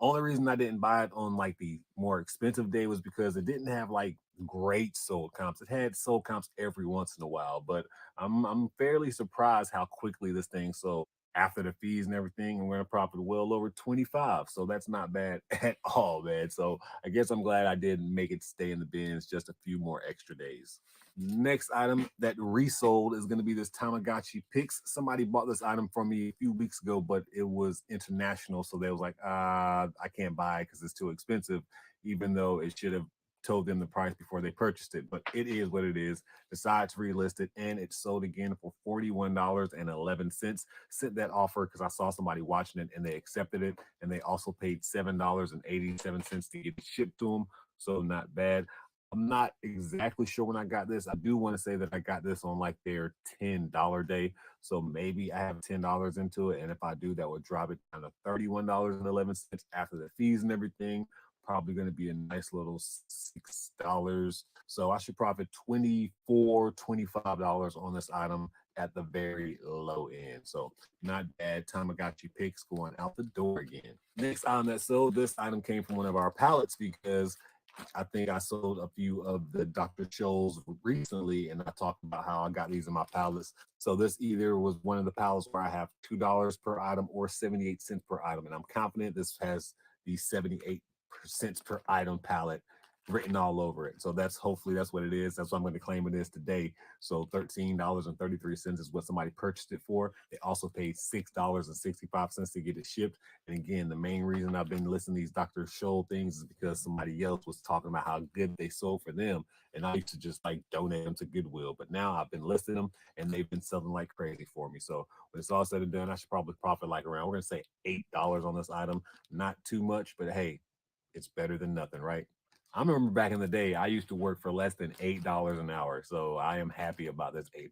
Only reason I didn't buy it on like the more expensive day was because it didn't have like great sold comps. It had sold comps every once in a while, but I'm fairly surprised how quickly this thing sold after the fees and everything, and we're gonna profit well over 25. So that's not bad at all, man. So I guess I'm glad I didn't make it stay in the bins just a few more extra days. Next item that resold is going to be this Tamagotchi Pix. Somebody bought this item from me a few weeks ago, but it was international. So they was like, I can't buy it because it's too expensive, even though it should have told them the price before they purchased it. But it is what it is. Decided to relist it, and it sold again for $41.11. Sent that offer because I saw somebody watching it and they accepted it, and they also paid $7.87 to get it shipped to them. So not bad. I'm not exactly sure when I got this. I do want to say that I got this on like their $10 day. So maybe I have $10 into it. And if I do, that would drop it down to $31.11 after the fees and everything. Probably going to be a nice little $6. So I should profit $25 on this item at the very low end. So not bad. Tamagotchi picks going out the door again. Next item that sold, this item came from one of our pallets because I think I sold a few of the Dr. Scholl's recently, and I talked about how I got these in my pallets. So this either was one of the pallets where I have $2 per item or 78 cents per item, and I'm confident this has the 78 cents per item pallet written all over it. So that's hopefully that's what it is. That's what I'm going to claim it is today. So $13.33 is what somebody purchased it for. They also paid $6.65 to get it shipped. And again, the main reason I've been listening to these Dr. Scholl things is because somebody else was talking about how good they sold for them. And I used to just like donate them to Goodwill. But now I've been listing them and they've been selling like crazy for me. So when it's all said and done, I should probably profit like around, we're going to say $8 on this item. Not too much, but hey, it's better than nothing, right? I remember back in the day, I used to work for less than $8 an hour. So I am happy about this $8.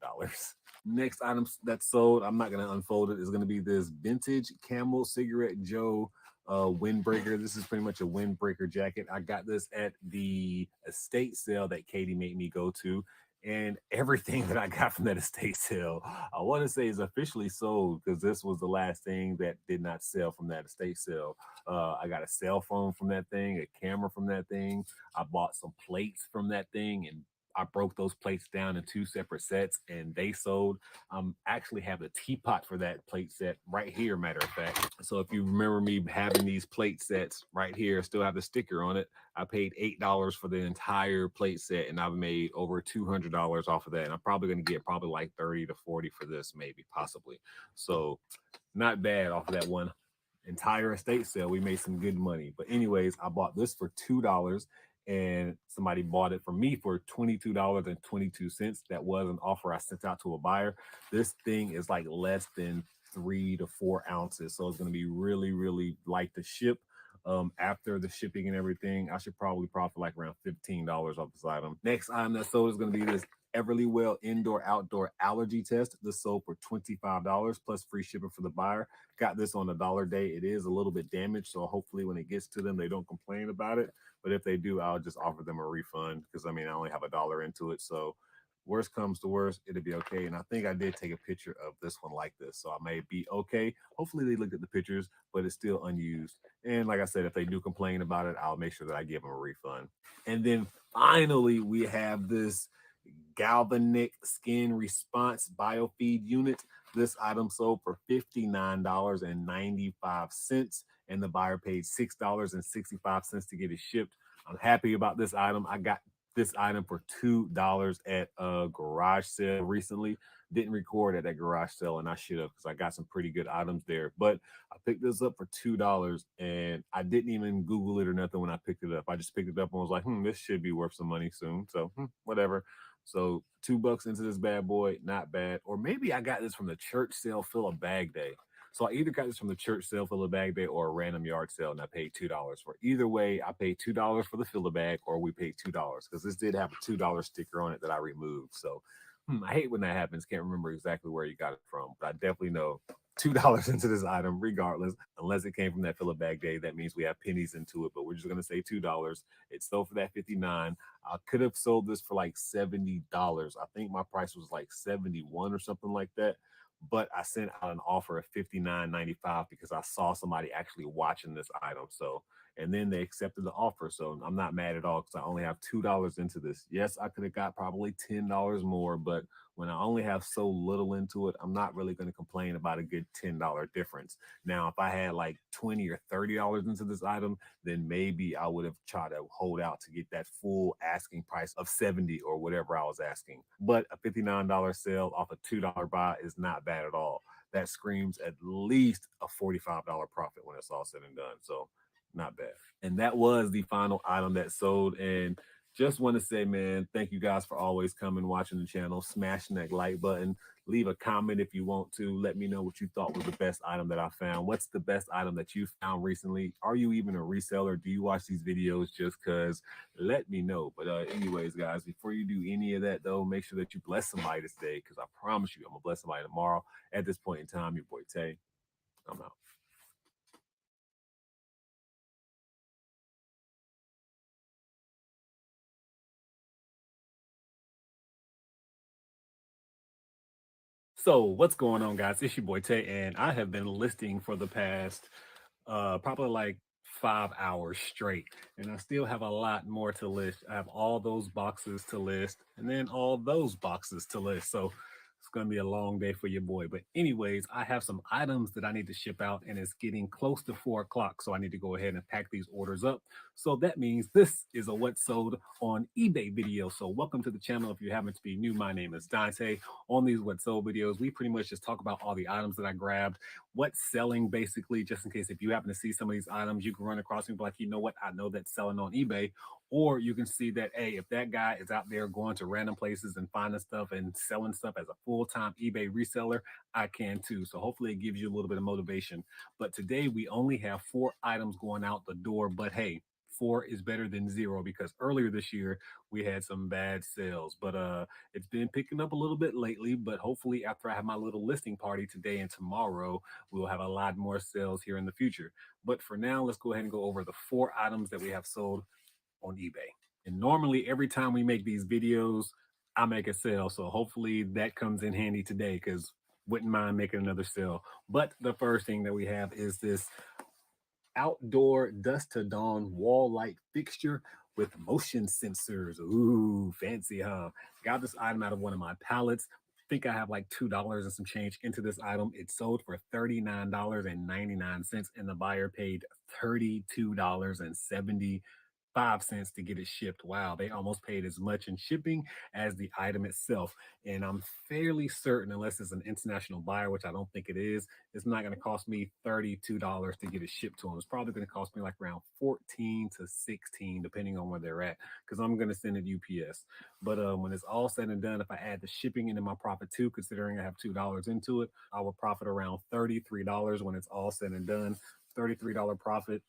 Next item that's sold, I'm not going to unfold it, is going to be this vintage Camel Cigarette Joe windbreaker. This is pretty much a windbreaker jacket. I got this at the estate sale that Katie made me go to. And everything that I got from that estate sale, I want to say is officially sold because this was the last thing that did not sell from that estate sale. I got a cell phone from that thing, a camera from that thing. I bought some plates from that thing and I broke those plates down in two separate sets and they sold. Actually have the teapot for that plate set right here, matter of fact. So if you remember me having these plate sets right here, still have the sticker on it. I paid $8 for the entire plate set and I've made over $200 off of that. And I'm probably going to get probably like 30 to 40 for this, maybe, possibly. So not bad off of that one entire estate sale. We made some good money. But anyways, I bought this for $2 and somebody bought it for me for $22.22. That was an offer I sent out to a buyer. This thing is like less than 3 to 4 ounces. So it's going to be really, really light to ship. After the shipping and everything, I should probably profit like around $15 off this item. Next item that sold is going to be this Everlywell indoor outdoor allergy test. This sold for $25 plus free shipping for the buyer. Got this on $1 day. It is a little bit damaged, so hopefully when it gets to them, they don't complain about it. But if they do, I'll just offer them a refund because I mean I only have $1 into it. So worst comes to worst, it'll be okay. And I think I did take a picture of this one like this, so I may be okay. Hopefully they looked at the pictures, but it's still unused. And like I said, if they do complain about it, I'll make sure that I give them a refund. And then finally, we have this Galvanic Skin Response Biofeed Unit. This item sold for $59.95, and the buyer paid $6.65 to get it shipped. I'm happy about this item. I got this item for $2 at a garage sale recently. Didn't record at that garage sale, and I should have because I got some pretty good items there. But I picked this up for $2, and I didn't even Google it or nothing when I picked it up. I just picked it up and was like, this should be worth some money soon. So whatever. So $2 into this bad boy, not bad. Or maybe I got this from the church sale fill a bag day. So I either got this from the church sale fill a bag day or a random yard sale, and I paid $2 for it. Either way, I paid $2 for the fill a bag, or we paid $2 because this did have a $2 sticker on it that I removed. So I hate when that happens. Can't remember exactly where you got it from, but I definitely know $2 into this item regardless, unless it came from that filler bag day. That means we have pennies into it, but we're just gonna say $2. It sold for that 59. I could have sold this for like $70. I think my price was like 71 or something like that. But I sent out an offer of $59.95 because I saw somebody actually watching this item. So, and then they accepted the offer. So I'm not mad at all because I only have $2 into this. Yes, I could have got probably $10 more, but when I only have so little into it, I'm not really going to complain about a good $10 difference. Now, if I had like $20 or $30 into this item, then maybe I would have tried to hold out to get that full asking price of 70 or whatever I was asking. But a $59 sale off a $2 buy is not bad at all. That screams at least a $45 profit when it's all said and done. So not bad. And that was the final item that sold. And just want to say, man, thank you guys for always coming, watching the channel, smashing that like button. Leave a comment if you want to. Let me know what you thought was the best item that I found. What's the best item that you found recently? Are you even a reseller? Do you watch these videos just because? Let me know. But anyways, guys, before you do any of that, though, make sure that you bless somebody this day, because I promise you I'm going to bless somebody tomorrow. At this point in time, your boy Tay, I'm out. So what's going on, guys? It's your boy Tay, and I have been listing for the past probably like 5 hours straight, and I still have a lot more to list. I have all those boxes to list, and then all those boxes to list. So it's gonna be a long day for your boy. But anyways, I have some items that I need to ship out, and it's getting close to 4 o'clock, so I need to go ahead and pack these orders up. So that means this is a what sold on eBay video. So welcome to the channel. If you happen to be new, my name is Dante. On these what sold videos, we pretty much just talk about all the items that I grabbed, what's selling, basically, just in case if you happen to see some of these items, you can run across me like, you know what, I know that's selling on eBay. Or you can see that, hey, if that guy is out there going to random places and finding stuff and selling stuff as a full-time eBay reseller, I can too. So hopefully it gives you a little bit of motivation. But today we only have 4 items going out the door, but hey, 4 is better than 0, because earlier this year we had some bad sales. But it's been picking up a little bit lately, but hopefully after I have my little listing party today and tomorrow, we'll have a lot more sales here in the future. But for now, let's go ahead and go over the 4 items that we have sold on eBay. And normally every time we make these videos, I make a sale. So hopefully that comes in handy today, because wouldn't mind making another sale. But the first thing that we have is this outdoor dusk to dawn wall light fixture with motion sensors. Ooh, fancy, huh? Got this item out of one of my pallets. Think I have like $2 and some change into this item. It sold for $39.99, and the buyer paid $32.70 5 cents to get it shipped. Wow, they almost paid as much in shipping as the item itself. And I'm fairly certain, unless it's an international buyer, which I don't think it is, it's not going to cost me $32 to get it shipped to them. It's probably going to cost me like around 14 to 16, depending on where they're at, because I'm going to send it UPS. But when it's all said and done, if I add the shipping into my profit too, considering I have $2 into it, I will profit around $33 when it's all said and done. $33 profit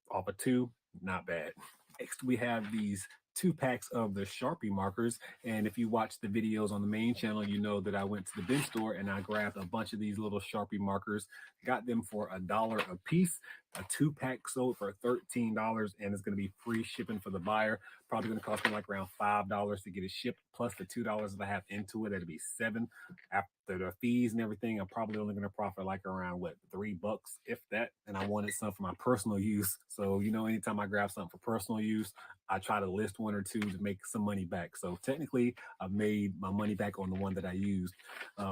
off of 2, not bad. Next, we have these 2 packs of the Sharpie markers. And if you watch the videos on the main channel, you know that I went to the bin store and I grabbed a bunch of these little Sharpie markers, got them for $1 a piece. A 2-pack sold for $13, and it's going to be free shipping for the buyer. Probably going to cost me like around $5 to get it shipped, plus the $2 that I have into it. That'll be $7. After the fees and everything, I'm probably only going to profit like around what, $3, if that. And I wanted some for my personal use. So, you know, anytime I grab something for personal use, I try to list 1 or 2 to make some money back. So technically, I've made my money back on the one that I used.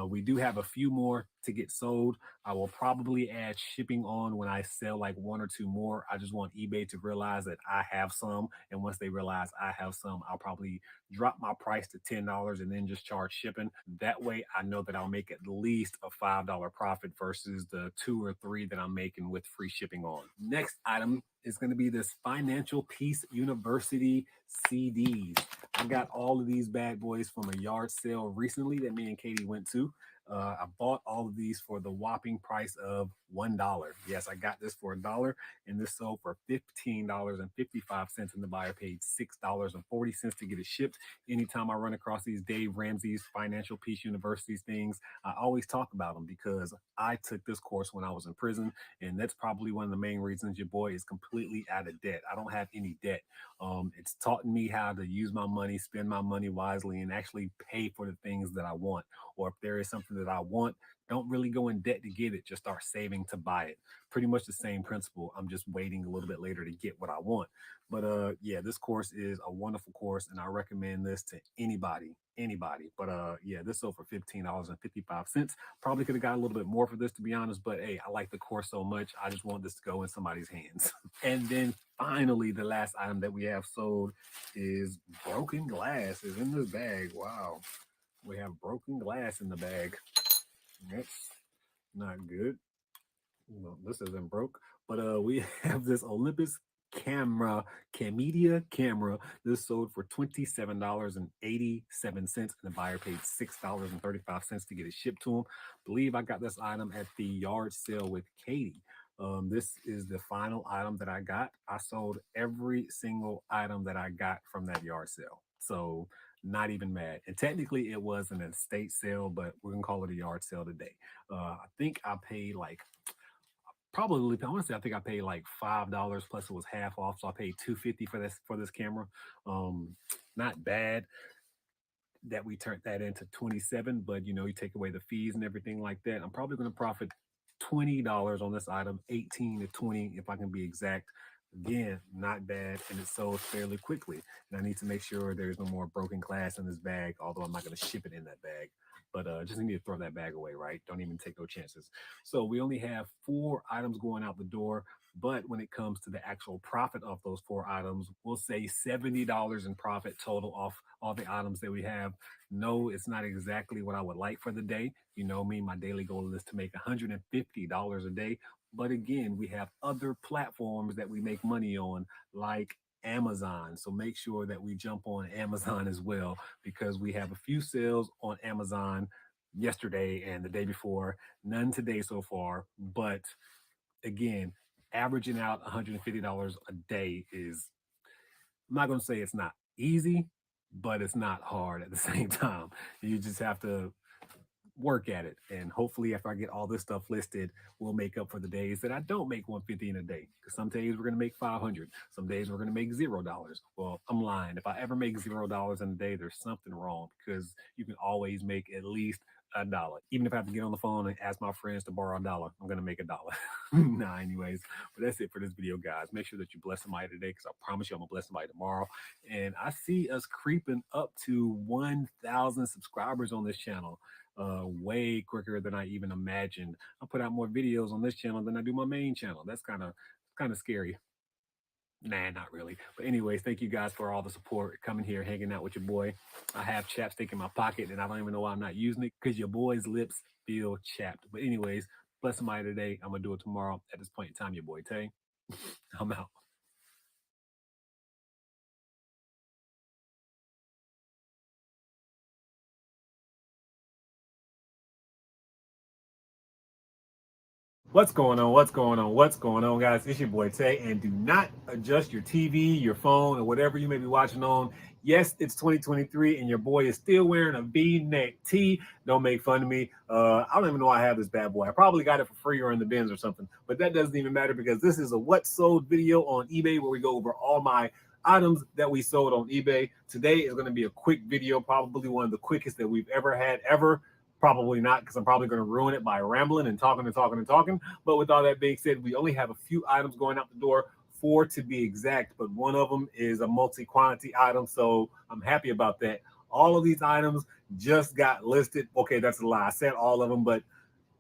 We do have a few more to get sold. I will probably add shipping on when I sell like 1 or 2 more. I just want eBay to realize that I have some. And once they realize I have some, I'll probably drop my price to $10 and then just charge shipping. That way I know that I'll make at least a $5 profit versus the 2 or 3 that I'm making with free shipping on. Next item is going to be this Financial Peace University CDs. I got all of these bad boys from a yard sale recently that me and Katie went to. I bought all of these for the whopping price of $1. Yes, I got this for $1, and this sold for $15.55, and the buyer paid $6.40 to get it shipped. Anytime I run across these Dave Ramsey's Financial Peace Universities things, I always talk about them because I took this course when I was in prison, and that's probably one of the main reasons your boy is completely out of debt. I don't have any debt. It's taught me how to use my money, spend my money wisely, and actually pay for the things that I want. Or if there is something that I want, don't really go in debt to get it. Just start saving to buy it. Pretty much the same principle. I'm just waiting a little bit later to get what I want. But yeah, this course is a wonderful course, and I recommend this to anybody. But yeah, this sold for $15.55. Probably could have got a little bit more for this, to be honest. But hey, I like the course so much, I just want this to go in somebody's hands. And then finally, the last item that we have sold is broken glass. Is in this bag. Wow. We have broken glass in the bag. That's not good. Well, this isn't broke, but we have this Olympus Camedia camera. This sold for $27.87, and the buyer paid $6.35 to get it shipped to him. Believe I got this item at the yard sale with Katie. This is the final item that I got. I sold every single item that I got from that yard sale. So not even mad. And technically it was an estate sale, but we're gonna call it a yard sale today. I think I paid like probably, I want to say, I think I paid like $5 plus it was half off, so I paid $250 for this camera. Not bad that we turned that into 27, but you know, you take away the fees and everything like that, I'm probably going to profit $20 on this item, 18 to 20 if I can be exact. Again, not bad, and it sold fairly quickly. And I need to make sure there's no more broken glass in this bag, although I'm not going to ship it in that bag. But just need to throw that bag away, right? Don't even take no chances. So we only have 4 items going out the door. But when it comes to the actual profit of those 4 items, we'll say $70 in profit total off all the items that we have. No, it's not exactly what I would like for the day. You know me, my daily goal is to make $150 a day. But again, we have other platforms that we make money on, like Amazon. So make sure that we jump on Amazon as well, because we have a few sales on Amazon yesterday and the day before. None today so far. But again, averaging out $150 a day is, I'm not going to say it's not easy, but it's not hard at the same time. You just have to work at it, and hopefully if I get all this stuff listed, we'll make up for the days that I don't make 150 in a day, because some days we're going to make 500, some days we're going to make $0. Well, I'm lying. If I ever make $0 in a day, there's something wrong, because you can always make at least $1. Even if I have to get on the phone and ask my friends to borrow $1, I'm going to make $1. Nah, anyways, but that's it for this video, guys. Make sure that you bless somebody today, because I promise you I'm going to bless somebody tomorrow. And I see us creeping up to 1,000 subscribers on this channel. Way quicker than I even imagined. I put out more videos on this channel than I do my main channel. That's kind of scary. Nah, not really. But anyways, thank you guys for all the support, coming here, hanging out with your boy. I have chapstick in my pocket, and I don't even know why I'm not using it, because your boy's lips feel chapped. But anyways, bless somebody today. I'm gonna do it tomorrow. At this point in time, your boy Tay. I'm out. What's going on? What's going on? What's going on, guys? It's your boy Tay, and do not adjust your TV, your phone, or whatever you may be watching on. Yes, it's 2023, and your boy is still wearing a V-neck tee. Don't make fun of me. I don't even know why I have this bad boy. I probably got it for free or in the bins or something, but that doesn't even matter, because this is a what sold video on eBay, where we go over all my items that we sold on eBay. Today is going to be a quick video, probably one of the quickest that we've ever had ever. Probably not, because I'm probably going to ruin it by rambling and talking and talking and talking. But with all that being said, we only have a few items going out the door, 4 to be exact, but one of them is a multi-quantity item, so I'm happy about that. All of these items just got listed. Okay, that's a lie. I said all of them, but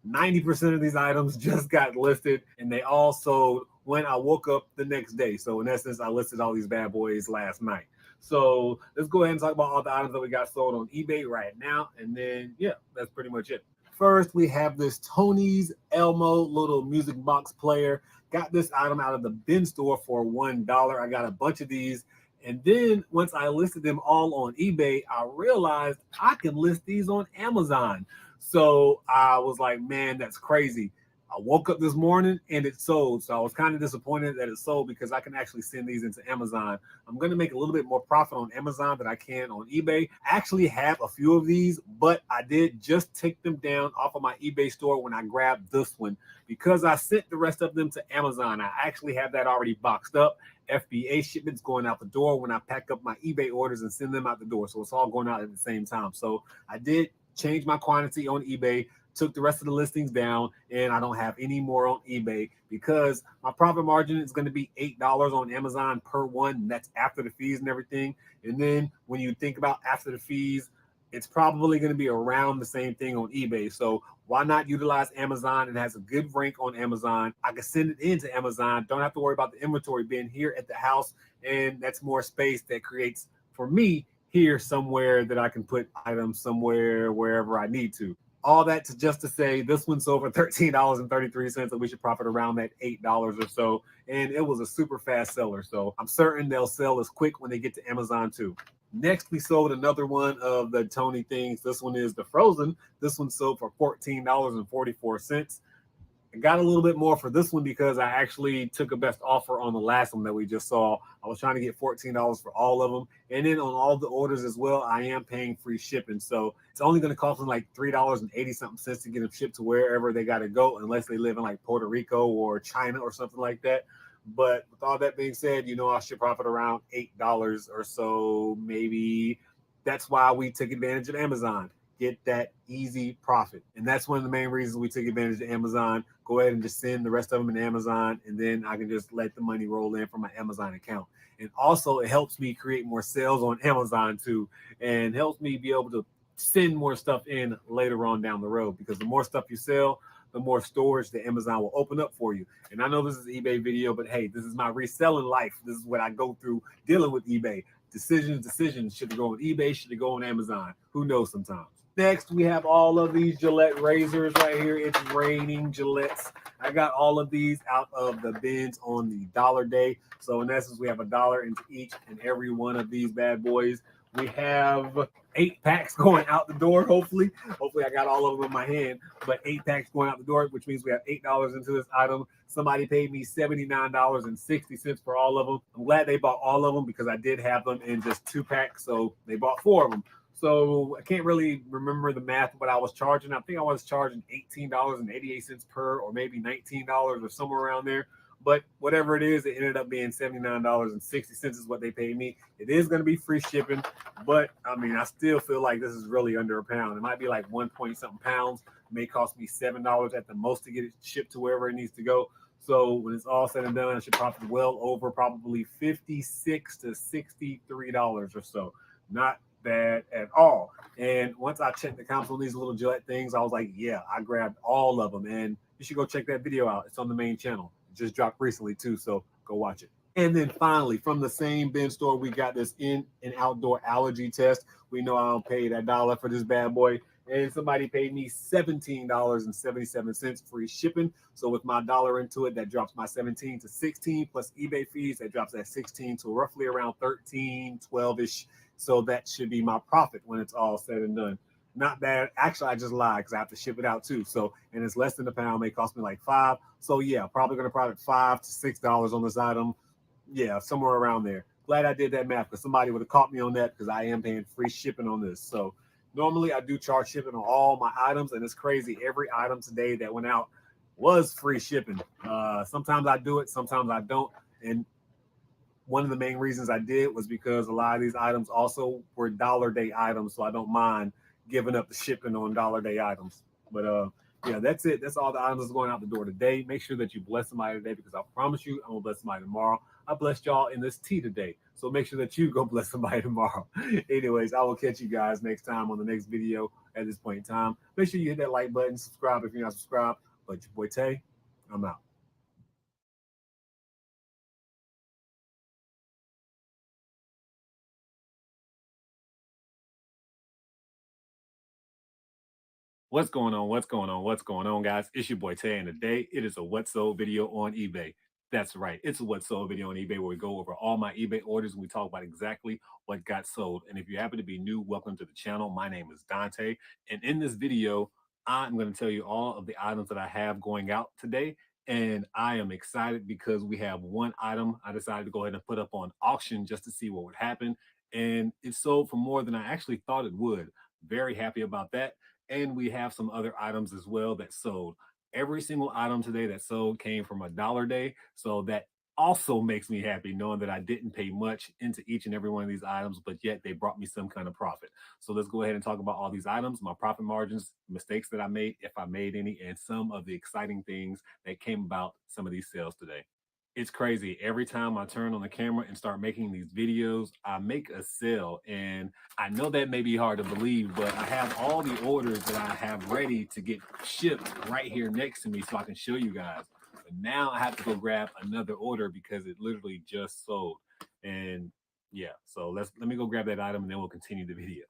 90% of these items just got listed, and they all sold when I woke up the next day. So in essence, I listed all these bad boys last night. So let's go ahead and talk about all the items that we got sold on eBay right now. And then, yeah, that's pretty much it. First, we have this Tony's Elmo little music box player. Got this item out of the bin store for $1. I got a bunch of these. And then once I listed them all on eBay, I realized I can list these on Amazon. So I was like, man, that's crazy. I woke up this morning and it sold. So I was kind of disappointed that it sold because I can actually send these into Amazon. I'm going to make a little bit more profit on Amazon than I can on eBay. I actually have a few of these, but I did just take them down off of my eBay store when I grabbed this one because I sent the rest of them to Amazon. I actually have that already boxed up. FBA shipments going out the door when I pack up my eBay orders and send them out the door. So it's all going out at the same time. So I did change my quantity on eBay, took the rest of the listings down, and I don't have any more on eBay because my profit margin is going to be $8 on Amazon per one. That's after the fees and everything. And then when you think about after the fees, it's probably going to be around the same thing on eBay. So why not utilize Amazon? It has a good rank on Amazon. I can send it into Amazon. Don't have to worry about the inventory being here at the house. And that's more space that creates for me here somewhere that I can put items somewhere, wherever I need to. All that just to say this one sold for $13.33, and we should profit around that $8 or so. And it was a super fast seller. So I'm certain they'll sell as quick when they get to Amazon too. Next, we sold another one of the Tony things. This one is the Frozen. This one sold for $14.44. I got a little bit more for this one because I actually took a best offer on the last one that we just saw. I was trying to get $14 for all of them. And then on all the orders as well, I am paying free shipping. So it's only going to cost them like $3.80 something cents to get them shipped to wherever they got to go, unless they live in like Puerto Rico or China or something like that. But with all that being said, I should profit around $8 or so, maybe. That's why we took advantage of Amazon. Get that easy profit. And that's one of the main reasons we took advantage of Amazon. Go ahead and just send the rest of them in Amazon, and then I can just let the money roll in from my Amazon account. And also, it helps me create more sales on Amazon too, and helps me be able to send more stuff in later on down the road, because the more stuff you sell, the more storage that Amazon will open up for you. And I know this is an eBay video, but hey, this is my reselling life. This is what I go through dealing with eBay. Decisions. Should it go on eBay? Should it go on Amazon? Who knows sometimes. Next, we have all of these Gillette razors right here. It's raining Gillettes. I got all of these out of the bins on the dollar day. So in essence, we have $1 into each and every one of these bad boys. We have 8 packs going out the door, hopefully. Hopefully I got all of them in my hand, but 8 packs going out the door, which means we have $8 into this item. Somebody paid me $79.60 for all of them. I'm glad they bought all of them because I did have them in just 2 packs, so they bought 4 of them. So I can't really remember the math, what I was charging. I think I was charging $18.88 per, or maybe $19 or somewhere around there. But whatever it is, it ended up being $79.60 is what they paid me. It is going to be free shipping, but I mean, I still feel like this is really under a pound. It might be like 1 point something pounds. It may cost me $7 at the most to get it shipped to wherever it needs to go. So when it's all said and done, I should profit well over probably $56 to $63 or so. Not bad at all. And once I checked the counts on these little Gillette things, I was like, yeah, I grabbed all of them. And you should go check that video out. It's on the main channel. It just dropped recently too, so go watch it. And then finally, from the same bin store, we got this in and outdoor allergy test. We know I don't pay that dollar for this bad boy. And somebody paid me $17.77 free shipping. So with my dollar into it, that drops my 17 to 16 plus eBay fees. That drops that 16 to roughly around 13, 12-ish. So that should be my profit when it's all said and done. Not bad. Actually, I just lied because I have to ship it out too. So, and it's less than a pound. May cost me like $5. So yeah, probably going to profit $5 to $6 on this item. Yeah, somewhere around there. Glad I did that math because somebody would have caught me on that because I am paying free shipping on this. So normally I do charge shipping on all my items, and it's crazy. Every item today that went out was free shipping. Sometimes I do it, sometimes I don't. And one of the main reasons I did was because a lot of these items also were dollar day items, so I don't mind giving up the shipping on dollar day items. But yeah, that's it. That's all the items going out the door today. Make sure that you bless somebody today, because I promise you I'm gonna bless somebody tomorrow. I blessed y'all in this tea today, so make sure that you go bless somebody tomorrow. Anyways, I will catch you guys next time on the next video. At this point in time, make sure you hit that like button, subscribe if you're not subscribed. But your boy Tay, I'm out. What's going on? What's going on? What's going on, guys? It's your boy Tay, and today it is a What Sold video on eBay. That's right. It's a What Sold video on eBay where we go over all my eBay orders and we talk about exactly what got sold. And if you happen to be new, welcome to the channel. My name is Dante. And in this video, I'm going to tell you all of the items that I have going out today. And I am excited because we have one item I decided to go ahead and put up on auction just to see what would happen. And it sold for more than I actually thought it would. Very happy about that. And we have some other items as well that sold. Every single item today that sold came from a dollar day. So that also makes me happy knowing that I didn't pay much into each and every one of these items, but yet they brought me some kind of profit. So let's go ahead and talk about all these items, my profit margins, mistakes that I made, if I made any, and some of the exciting things that came about some of these sales today. It's crazy. Every time I turn on the camera and start making these videos, I make a sale. And I know that may be hard to believe, but I have all the orders that I have ready to get shipped right here next to me so I can show you guys. But now I have to go grab another order because it literally just sold. And yeah, so let me go grab that item and then we'll continue the video.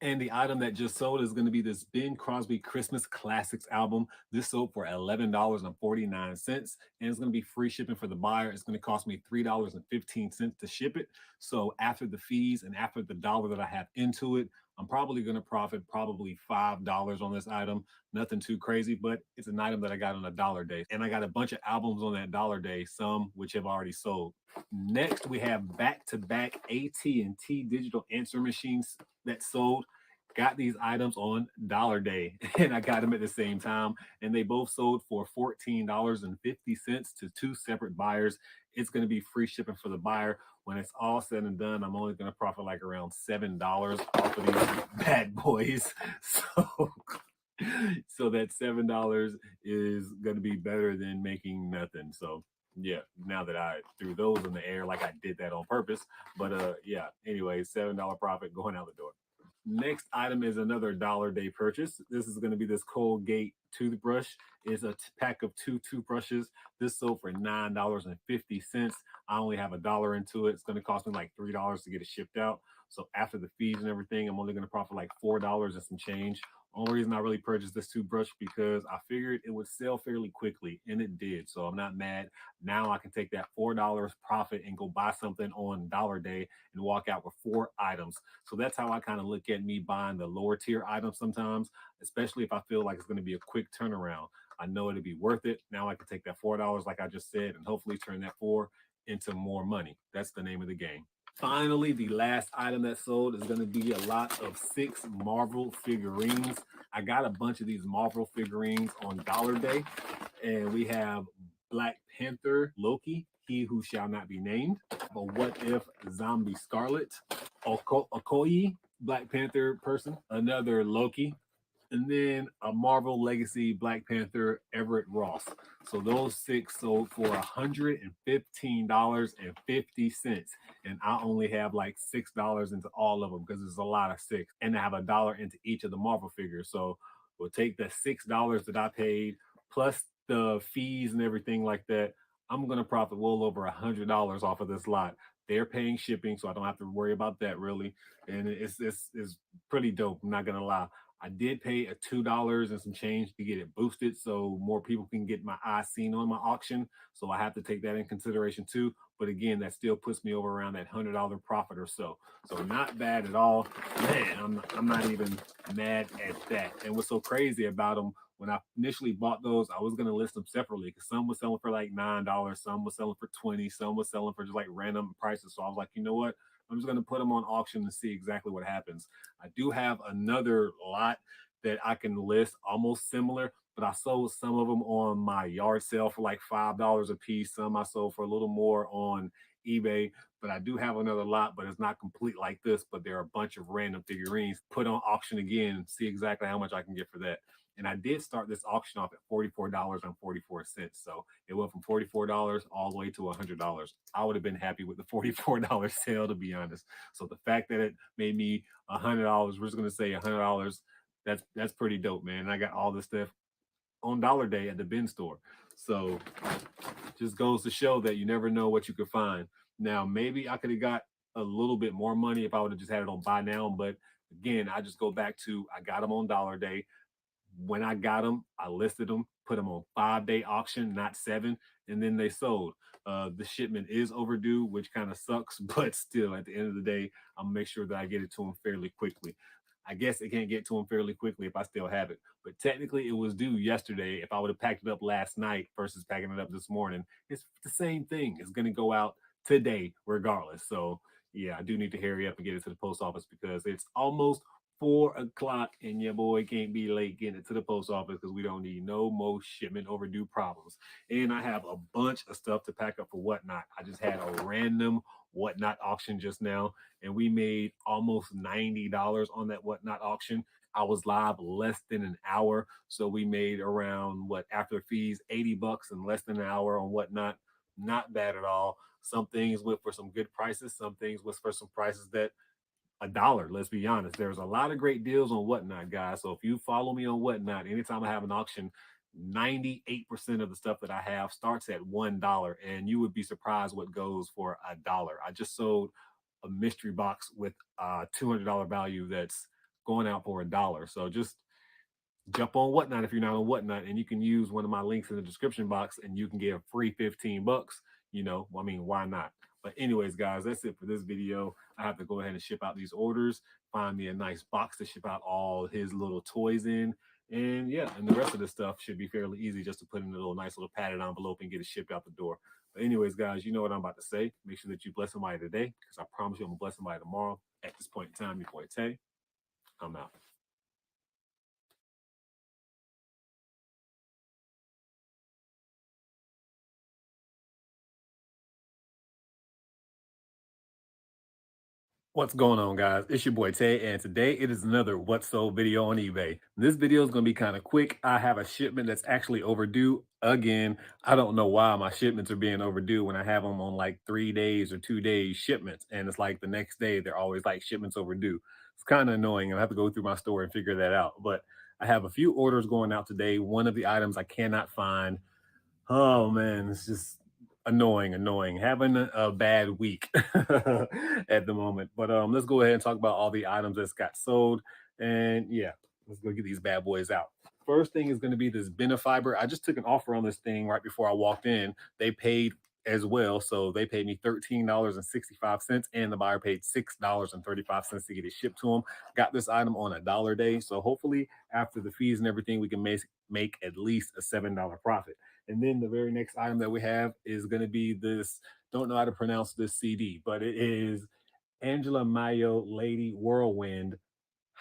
And the item that just sold is going to be this Ben Crosby Christmas Classics album. This sold for $11.49, and it's going to be free shipping for the buyer. It's going to cost me $3.15 to ship it. So after the fees and after the dollar that I have into it, I'm probably going to profit probably $5 on this item. Nothing too crazy, but it's an item that I got on a dollar day. And I got a bunch of albums on that dollar day, some which have already sold. Next, we have back-to-back AT&T digital answer machines that sold. Got these items on dollar day and I got them at the same time, and they both sold for $14.50 to two separate buyers. It's going to be free shipping for the buyer. When it's all said and done, I'm only going to profit like around $7 off of these bad boys. So that $7 is going to be better than making nothing. So yeah, now that I threw those in the air like I did that on purpose. But yeah, anyway, $7 profit going out the door. Next item is another dollar day purchase. This is going to be this Colgate toothbrush. It's a pack of 2 toothbrushes. This sold for $9.50. I only have $1 into it. It's going to cost me like $3 to get it shipped out. So after the fees and everything, I'm only going to profit like $4 and some change. Only reason I really purchased this toothbrush because I figured it would sell fairly quickly, and it did. So I'm not mad. Now I can take that $4 profit and go buy something on dollar day and walk out with 4 items. So that's how I kind of look at me buying the lower tier items sometimes, especially if I feel like it's going to be a quick turnaround. I know it'll be worth it. Now I can take that $4, like I just said, and hopefully turn that 4 into more money. That's the name of the game. Finally, the last item that sold is going to be a lot of 6 Marvel figurines. I got a bunch of these Marvel figurines on dollar day, and we have Black Panther Loki, He Who Shall Not Be Named, a What If Zombie Scarlet, Okoye, Black Panther person, another Loki, and then a Marvel Legacy Black Panther Everett Ross. So those 6 sold for $115.50. And I only have like $6 into all of them because there's a lot of 6. And I have $1 into each of the Marvel figures. So we'll take the $6 that I paid plus the fees and everything like that. I'm going to profit well over $100 off of this lot. They're paying shipping, so I don't have to worry about that really. And it's pretty dope. I'm not going to lie. I did pay a $2 and some change to get it boosted so more people can get my eye seen on my auction. So I have to take that in consideration too. But again, that still puts me over around that $100 profit or so. So not bad at all. Man, I'm not even mad at that. And what's so crazy about them, when I initially bought those, I was going to list them separately because some was selling for like $9, some was selling for $20, some was selling for just like random prices. So I was like, you know what? I'm just going to put them on auction and see exactly what happens. I do have another lot that I can list almost similar, but I sold some of them on my yard sale for like $5 a piece. Some I sold for a little more on eBay, but I do have another lot, but it's not complete like this, but there are a bunch of random figurines put on auction again and see exactly how much I can get for that. And I did start this auction off at $44.44. So it went from $44 all the way to $100. I would have been happy with the $44 sale, to be honest. So the fact that it made me $100, we're just gonna say $100. That's pretty dope, man. And I got all this stuff on dollar day at the bin store. So just goes to show that you never know what you could find. Now, maybe I could have got a little bit more money if I would have just had it on buy now. But again, I just go back to I got them on dollar day. When I got them, I listed them, put them on 5-day auction, not 7, and then they sold. The shipment is overdue, which kind of sucks, but still, at the end of the day, I'll make sure that I get it to them fairly quickly. I guess it can't get to them fairly quickly if I still have it. But technically, it was due yesterday. If I would have packed it up last night versus packing it up this morning, it's the same thing. It's going to go out today regardless. So yeah, I do need to hurry up and get it to the post office because it's almost 4 o'clock and your boy can't be late getting it to the post office because we don't need no more shipment overdue problems. And I have a bunch of stuff to pack up for Whatnot. I just had a random Whatnot auction just now, and we made almost $90 on that Whatnot auction. I was live less than an hour, so we made around what after fees $80 in less than an hour on Whatnot. Not bad at all. Some things went for some good prices. Some things was for some prices that $1. Let's be honest. There's a lot of great deals on Whatnot, guys. So if you follow me on Whatnot, anytime I have an auction, 98% of the stuff that I have starts at $1, and you would be surprised what goes for $1. I just sold a mystery box with a $200 value that's going out for $1. So just jump on Whatnot if you're not on Whatnot, and you can use one of my links in the description box, and you can get a free $15. I mean, why not? But anyways, guys, that's it for this video. I have to go ahead and ship out these orders, find me a nice box to ship out all his little toys in. And yeah, and the rest of the stuff should be fairly easy just to put in a little nice little padded envelope and get it shipped out the door. But anyways, guys, you know what I'm about to say. Make sure that you bless somebody today, because I promise you I'm gonna bless somebody tomorrow. At this point in time, your boy Tay, I'm out. What's going on, guys? It's your boy Tay, and today it is another What Sold video on eBay. This video is going to be kind of quick. I have a shipment that's actually overdue again. I don't know why my shipments are being overdue when I have them on like 3 days or 2 days shipments, and it's like the next day they're always like shipments overdue. It's kind of annoying, and I have to go through my store and figure that out. But I have a few orders going out today. One of the items I cannot find. Oh man, it's just annoying. Having a bad week at the moment. But let's go ahead and talk about all the items that's got sold. And yeah, let's go get these bad boys out. First thing is going to be this Benefiber. I just took an offer on this thing right before I walked in. They paid as well. So they paid me $13.65, and the buyer paid $6.35 to get it shipped to them. Got this item on $1 day. So hopefully after the fees and everything, we can make at least a $7 profit. And then the very next item that we have is going to be this, don't know how to pronounce this CD, but it is Angela Mayo Lady Whirlwind.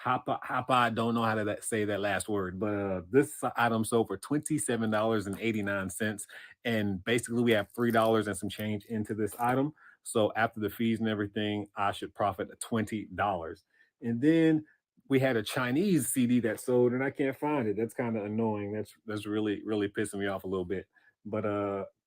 Hapa, I don't know how to say that last word, but this item sold for $27.89. And basically, we have $3 and some change into this item. So after the fees and everything, I should profit $20. And then we had a Chinese CD that sold, and I can't find it. That's kind of annoying. That's really pissing me off a little bit. But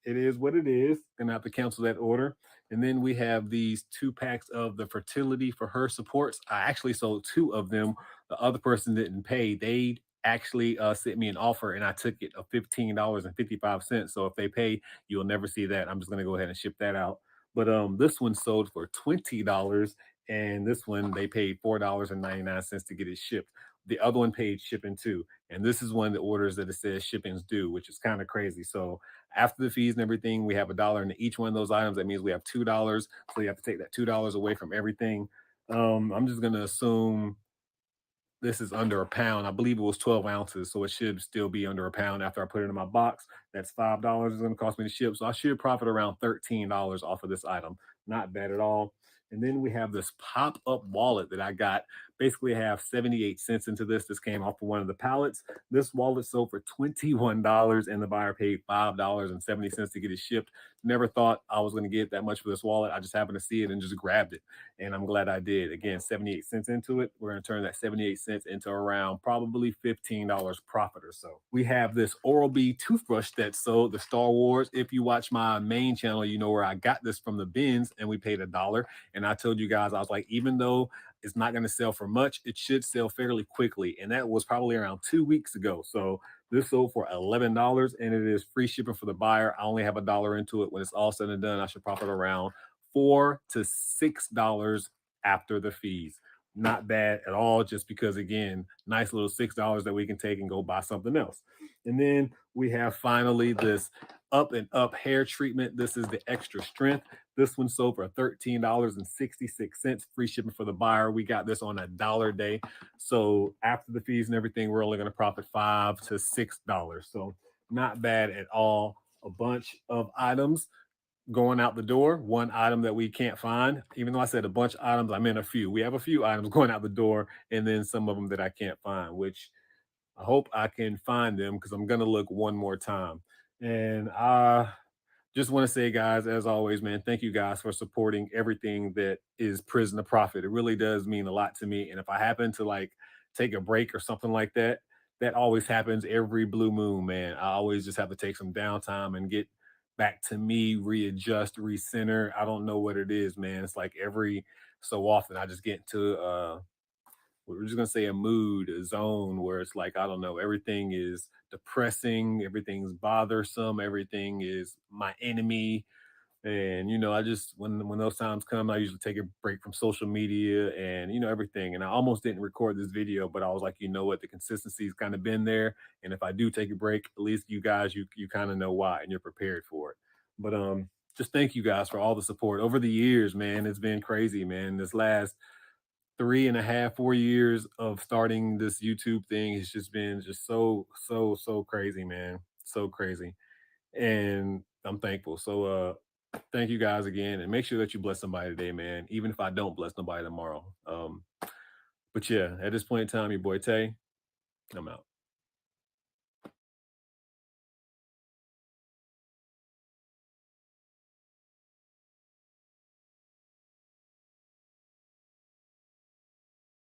it is what it is. Gonna have to cancel that order. And then we have these 2 packs of the fertility for her supports. I actually sold 2 of them. The other person didn't pay. They actually sent me an offer, and I took it of $15.55. So if they pay, you'll never see that. I'm just gonna go ahead and ship that out. But this one sold for $20, and this one they paid $4.99 to get it shipped. The other one paid shipping too. And this is one of the orders that it says shipping's due, which is kind of crazy. So after the fees and everything, we have $1 in each one of those items. That means we have $2. So you have to take that $2 away from everything. I'm just gonna assume this is under a pound. I believe it was 12 ounces, so it should still be under a pound after I put it in my box. That's $5 it's going to cost me to ship. So I should profit around $13 off of this item. Not bad at all. And then we have this pop-up wallet that I got. Basically, I have 78 cents into this. This came off of one of the pallets. This wallet sold for $21, and the buyer paid $5.70 to get it shipped. Never thought I was going to get that much for this wallet. I just happened to see it and just grabbed it. And I'm glad I did. Again, 78 cents into it. We're going to turn that 78 cents into around probably $15 profit or so. We have this Oral-B toothbrush that sold, the Star Wars. If you watch my main channel, you know where I got this from the bins, and we paid $1. And I told you guys, I was like, even though it's not going to sell for much, it should sell fairly quickly. And that was probably around 2 weeks ago. So this sold for $11, and it is free shipping for the buyer. I only have $1 into it. When it's all said and done, I should profit around $4 to $6 after the fees. not bad at all, just because, again, nice little $6 that we can take and go buy something else. And then we have finally this Up and Up hair treatment. This is the extra strength. This one sold for $13.66, free shipping for the buyer. We got this on $1 a day. So after the fees and everything, we're only going to profit $5 to $6. So not bad at all. A bunch of items going out the door. One item that we can't find, even though I said a bunch of items, I meant a few. We have a few items going out the door, and then some of them that I can't find, which I hope I can find them because I'm gonna look one more time. And I just want to say, guys, as always, man, thank you guys for supporting everything that is Prison to Profit. It really does mean a lot to me. And if I happen to like take a break or something like that, that always happens every blue moon, man. I always just have to take some downtime and get back to me, readjust, recenter. I don't know what it is, man. It's like every so often I just get into we're just gonna say a mood, a zone where it's like, I don't know, everything is depressing, everything's bothersome, everything is my enemy. And I just when those times come, I usually take a break from social media and everything. And I almost didn't record this video, but I was like, you know what, the consistency's kind of been there. And if I do take a break, at least you guys, you kind of know why and you're prepared for it. But just thank you guys for all the support over the years, man. It's been crazy, man. This last 3.5, 4 years of starting this YouTube thing has just been just so crazy, man. So crazy. And I'm thankful. So thank you guys again. And make sure that you bless somebody today, man. Even if I don't bless nobody tomorrow. But yeah, at this point in time, your boy Tay, I'm out.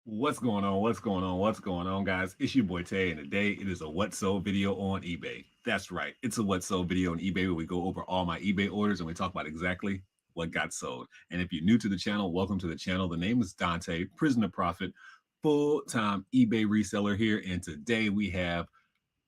What's going on? What's going on? What's going on, guys? It's your boy Tay, and today it is a What Sold video on eBay. That's right, it's a What Sold video on eBay where we go over all my eBay orders and we talk about exactly what got sold. And if you're new to the channel, welcome to the channel. The name is Dante, Prison to Profit, full-time eBay reseller here. And today we have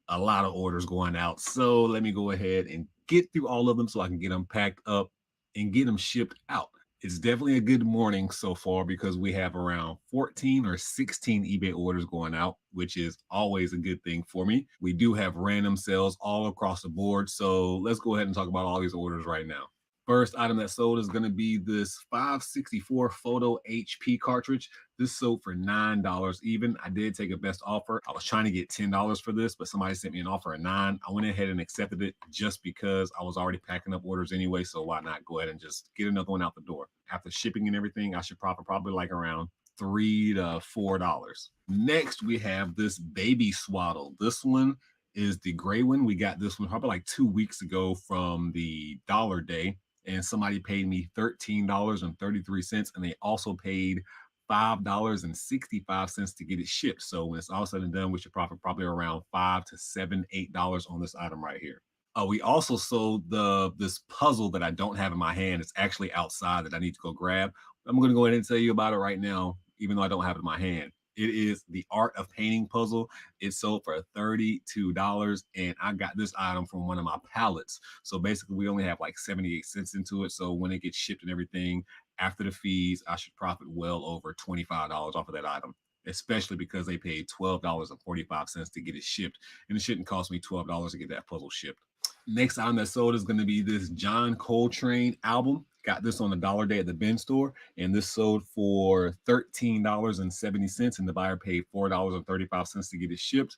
a lot of orders going out. So let me go ahead and get through all of them so I can get them packed up and get them shipped out. It's definitely a good morning so far because we have around 14 or 16 eBay orders going out, which is always a good thing for me. We do have random sales all across the board. So let's go ahead and talk about all these orders right now. First item that sold is going to be this 564 photo HP cartridge. This sold for $9 even. I did take a best offer. I was trying to get $10 for this, but somebody sent me an offer of $9. I went ahead and accepted it just because I was already packing up orders anyway. So why not go ahead and just get another one out the door? After shipping and everything, I should profit probably like around $3 to $4. Next, we have this baby swaddle. This one is the gray one. We got this one probably like 2 weeks ago from the dollar day. And somebody paid me $13.33, and they also paid $5.65 to get it shipped. So when it's all said and done, we should profit probably around $5 to $7, $8 on this item right here. We also sold this puzzle that I don't have in my hand. It's actually outside that I need to go grab. I'm going to go ahead and tell you about it right now, even though I don't have it in my hand. It is the Art of Painting puzzle. It sold for $32, and I got this item from one of my pallets. So basically, we only have like 78 cents into it. So when it gets shipped and everything, after the fees, I should profit well over $25 off of that item, especially because they paid $12.45 to get it shipped. And it shouldn't cost me $12 to get that puzzle shipped. Next item that sold is going to be this John Coltrane album. Got this on the dollar day at the bin store, and this sold for $13.70, and the buyer paid $4.35 to get it shipped.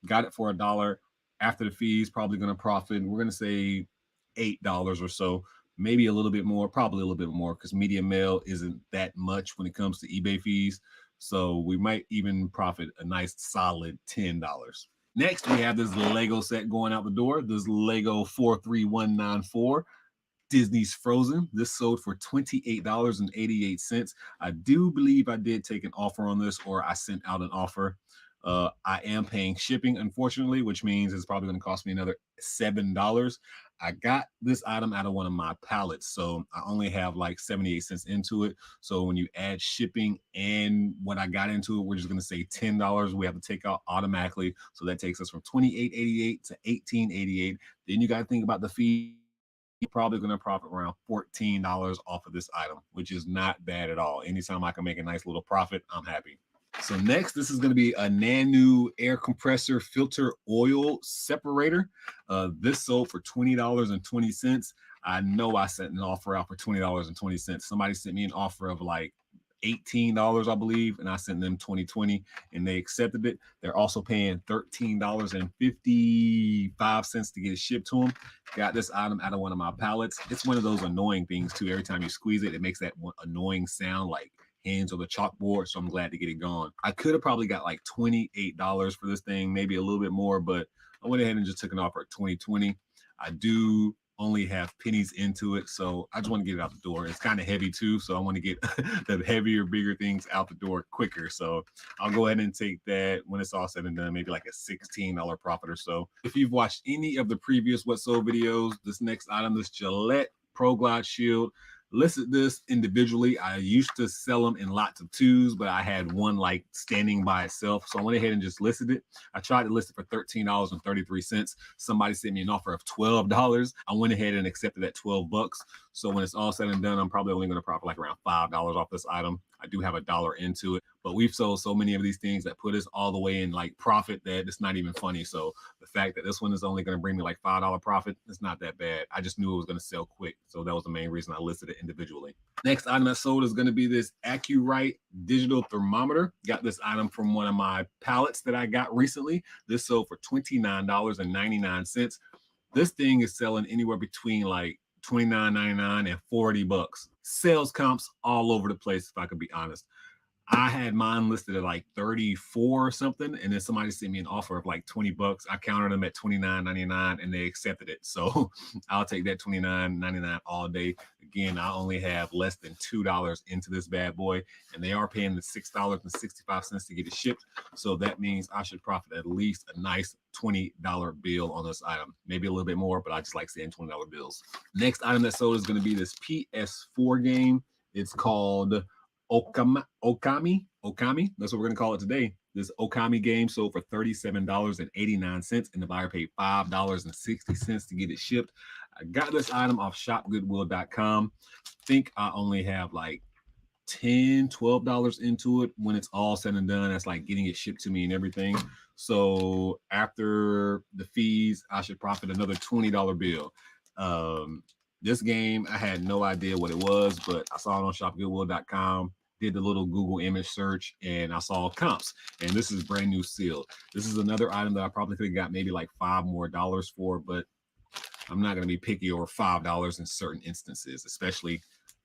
Got it for $1. After the fees, probably going to profit. We're going to say $8 or so, maybe a little bit more, probably a little bit more, because media mail isn't that much when it comes to eBay fees. So we might even profit a nice solid $10. Next, we have this Lego set going out the door. This Lego 43194. Disney's Frozen. This sold for $28.88. I do believe I did take an offer on this, or I sent out an offer. I am paying shipping, unfortunately, which means it's probably going to cost me another $7. I got this item out of one of my pallets, so I only have like 78 cents into it. So when you add shipping and what I got into it, we're just going to say $10 we have to take out automatically. So that takes us from $28.88 to $18.88. Then you got to think about the fees probably going to profit around $14 off of this item, which is not bad at all. Anytime I can make a nice little profit, I'm happy. So next, this is going to be a Nanu air compressor filter oil separator. This sold for $20.20. I know I sent an offer out for $20.20. Somebody sent me an offer of like $18, I believe, and I sent them $20.20 and they accepted it. They're also paying $13.55 to get it shipped to them. Got this item out of one of my pallets. It's one of those annoying things too. Every time you squeeze it, it makes that annoying sound like hands on the chalkboard. So I'm glad to get it gone. I could have probably got like $28 for this thing, maybe a little bit more, but I went ahead and just took an offer at $20.20. I do only have pennies into it, so I just want to get it out the door. It's kind of heavy too, so I want to get the heavier, bigger things out the door quicker. So I'll go ahead and take that when it's all said and done, maybe like a $16 profit or so. If you've watched any of the previous What Sold videos, this next item, this Gillette Pro Glide Shield, listed this individually. I used to sell them in lots of twos, but I had one like standing by itself. So I went ahead and just listed it. I tried to list it for $13.33. Somebody sent me an offer of $12. I went ahead and accepted that 12 bucks. So when it's all said and done, I'm probably only going to profit like around $5 off this item. I do have $1 into it, but we've sold so many of these things that put us all the way in like profit that it's not even funny. So the fact that this one is only going to bring me like $5 profit, it's not that bad. I just knew it was going to sell quick. So that was the main reason I listed it individually. Next item I sold is going to be this AccuRite digital thermometer. Got this item from one of my pallets that I got recently. This sold for $29.99. This thing is selling anywhere between like $29.99 and $40. Sales comps all over the place, if I could be honest. I had mine listed at like 34 or something, and then somebody sent me an offer of like 20 bucks. I countered them at $29.99 and they accepted it. So I'll take that $29.99 all day. Again, I only have less than $2 into this bad boy, and they are paying the $6.65 to get it shipped. So that means I should profit at least a nice $20 bill on this item. Maybe a little bit more, but I just like saying $20 bills. Next item that sold is going to be this PS4 game. It's called Okami. That's what we're gonna call it today. This Okami game sold for $37.89, and the buyer paid $5.60 to get it shipped. I got this item off shopgoodwill.com. Think I only have like $10-12 into it. When it's all said and done, that's like getting it shipped to me and everything. So after the fees, I should profit another $20 bill. This game, I had no idea what it was, but I saw it on shopgoodwill.com, did the little Google image search, and I saw comps. And this is brand new sealed. This is another item that I probably could have got maybe like $5 more for, but I'm not going to be picky over $5 in certain instances, especially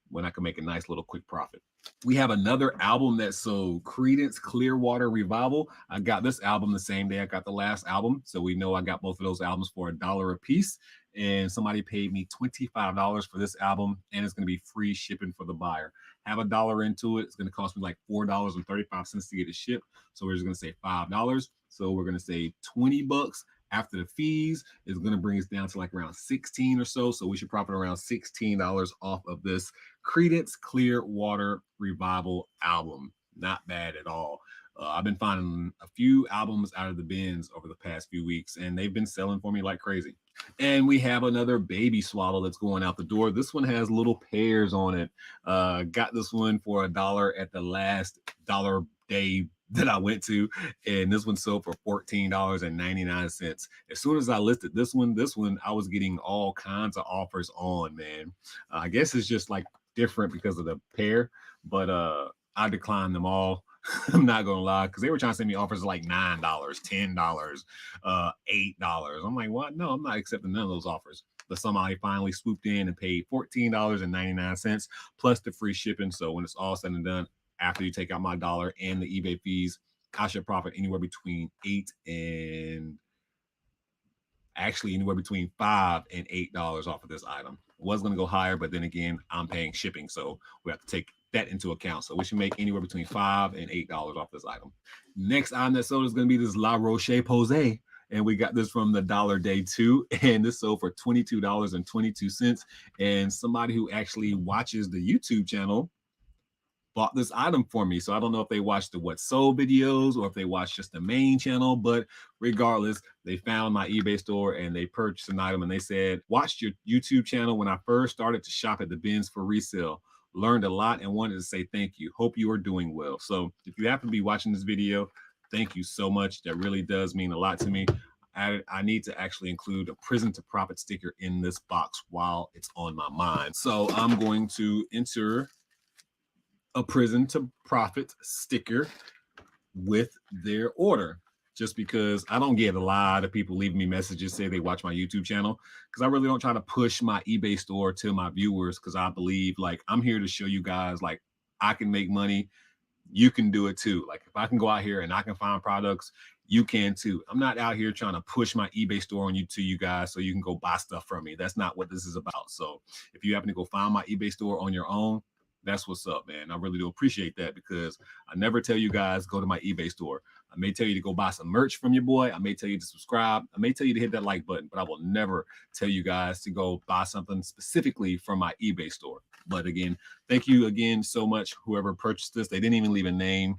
when I can make a nice little quick profit. We have another album that sold, Creedence Clearwater Revival. I got this album the same day I got the last album, so we know I got both of those albums for $1 a piece. And somebody paid me $25 for this album, and it's going to be free shipping for the buyer. Have $1 into it. It's going to cost me like $4.35 to get it shipped. So we're just going to say $5. So we're going to say 20 bucks. After the fees, is going to bring us down to like around 16 or so. So we should profit around $16 off of this Creedence Clearwater Revival album. Not bad at all. I've been finding a few albums out of the bins over the past few weeks, and they've been selling for me like crazy. And we have another baby swallow that's going out the door. This one has little pears on it. Got this one for $1 at the last dollar day that I went to, and this one sold for $14.99. As soon as I listed this one, I was getting all kinds of offers on, man. I guess it's just like different because of the pair, but I declined them all. I'm not gonna lie, because they were trying to send me offers like $9, $10, $8. I'm like, what? No, I'm not accepting none of those offers. But somebody finally swooped in and paid $14.99 plus the free shipping. So when it's all said and done, after you take out my $1 and the eBay fees, I should profit anywhere between $5 and $8 off of this item. Was going to go higher, but then again, I'm paying shipping, so we have to take that into account. So we should make anywhere between $5 and $8 off this item. Next item that sold is going to be this La Roche-Posay, and we got this from the Dollar Day 2, and this sold for $22.22. And somebody who actually watches the YouTube channel bought this item for me. So I don't know if they watched the What Sold videos or if they watched just the main channel, but regardless, they found my eBay store and they purchased an item and they said, watched your YouTube channel when I first started to shop at the bins for resale. Learned a lot and wanted to say thank you. Hope you are doing well. So if you happen to be watching this video, thank you so much. That really does mean a lot to me. I need to actually include a Prison2Profit sticker in this box while it's on my mind. So I'm going to enter a Prison2Profit sticker with their order, just because I don't get a lot of people leaving me messages say they watch my YouTube channel, because I really don't try to push my eBay store to my viewers, because I believe like I'm here to show you guys like I can make money. You can do it too. Like if I can go out here and I can find products, you can too. I'm not out here trying to push my eBay store on you to you guys so you can go buy stuff from me. That's not what this is about. So if you happen to go find my eBay store on your own, that's what's up, man. I really do appreciate that, because I never tell you guys go to my eBay store. I may tell you to go buy some merch from your boy. I may tell you to subscribe. I may tell you to hit that like button, but I will never tell you guys to go buy something specifically from my eBay store. But again, thank you again so much, whoever purchased this. They didn't even leave a name.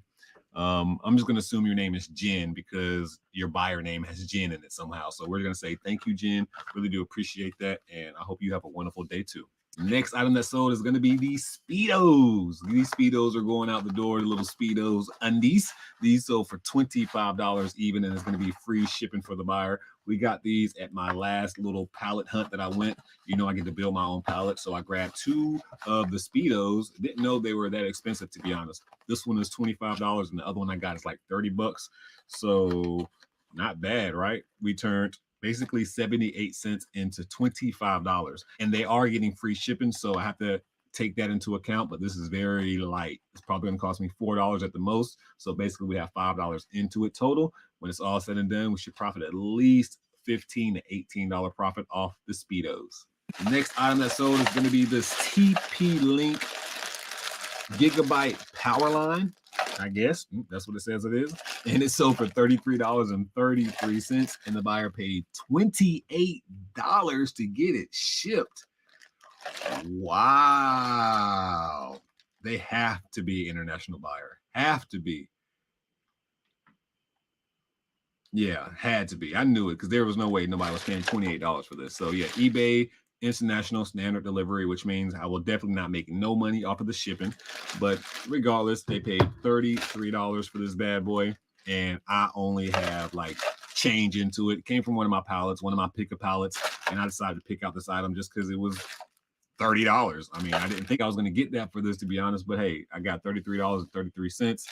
I'm just going to assume your name is Jen because your buyer name has Jen in it somehow. So we're going to say thank you, Jen. Really do appreciate that. And I hope you have a wonderful day too. Next item that sold is going to be these Speedos. These Speedos are going out the door, the little Speedos undies. These sold for $25 even, and it's going to be free shipping for the buyer. We got these at my last little pallet hunt that I went. You know, I get to build my own pallet. So I grabbed 2 of the Speedos. Didn't know they were that expensive, to be honest. This one is $25 and the other one I got is like 30 bucks. So not bad, right? We turned basically 78 cents into $25, and they are getting free shipping. So I have to take that into account, but this is very light. It's probably going to cost me $4 at the most. So basically we have $5 into it total. When it's all said and done, we should profit at least $15 to $18 profit off the Speedos. The next item that sold is going to be this TP-Link Gigabyte power line. I guess that's what it says it is. And it sold for $33.33, and the buyer paid $28 to get it shipped. Wow. They have to be international buyer. Have to be. Yeah, had to be. I knew it because there was no way nobody was paying $28 for this. So yeah, eBay international standard delivery, which means I will definitely not make no money off of the shipping. But regardless, they paid $33 for this bad boy, and I only have like change into it. It came from one of my pallets, one of my picker pallets, and I decided to pick out this item just because it was $30. I mean, I didn't think I was going to get that for this, to be honest, but hey, I got $33.33.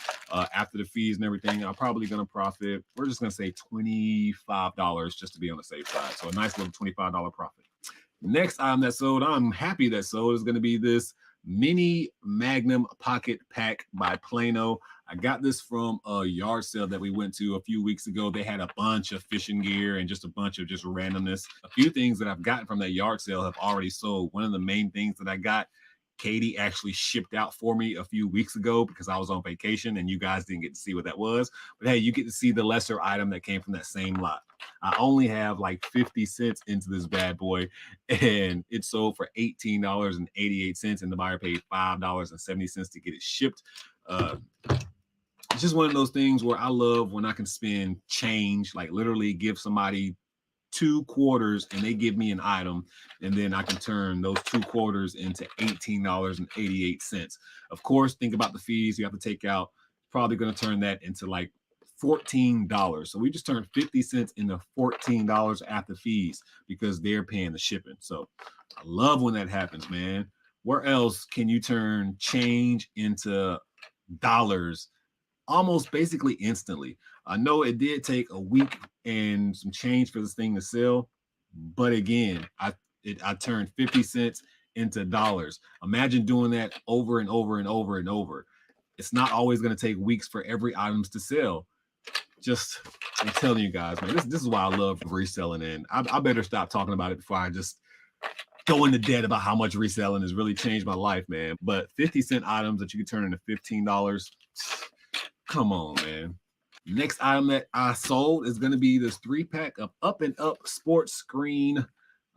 After the fees and everything, I'm probably going to profit. We're just going to say $25 just to be on the safe side. So a nice little $25 profit. Next item that sold, I'm happy that sold, is going to be this mini Magnum pocket pack by Plano. I got this from a yard sale that we went to a few weeks ago. They had a bunch of fishing gear and just a bunch of just randomness. A few things that I've gotten from that yard sale have already sold. One of the main things that I got, Katie actually shipped out for me a few weeks ago because I was on vacation and you guys didn't get to see what that was. But hey, you get to see the lesser item that came from that same lot. I only have like 50 cents into this bad boy, and it sold for $18.88, and the buyer paid $5.70 to get it shipped. It's just one of those things where I love when I can spend change, like literally give somebody 2 quarters and they give me an item, and then I can turn those 2 quarters into $18.88. Of course, think about the fees you have to take out. Probably going to turn that into like $14. So we just turned 50 cents into $14 after fees because they're paying the shipping. So I love when that happens, man. Where else can you turn change into dollars almost basically instantly? I know it did take a week and some change for this thing to sell, but again, I turned 50 cents into dollars. Imagine doing that over and over and over and over. It's not always going to take weeks for every items to sell. Just, I'm telling you guys, man, this is why I love reselling, and I better stop talking about it before I just go into debt about how much reselling has really changed my life, man. But 50-cent items that you can turn into $15, come on, man. Next item that I sold is going to be this 3-pack of Up and Up sports screen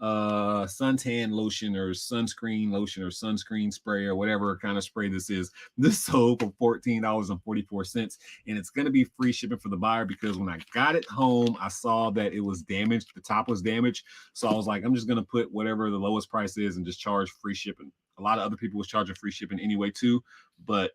suntan lotion or sunscreen spray or whatever kind of spray this is. This sold for $14.44, and it's going to be free shipping for the buyer because when I got it home, I saw that it was damaged. The top was damaged. So I was like, I'm just going to put whatever the lowest price is and just charge free shipping. A lot of other people was charging free shipping anyway too, but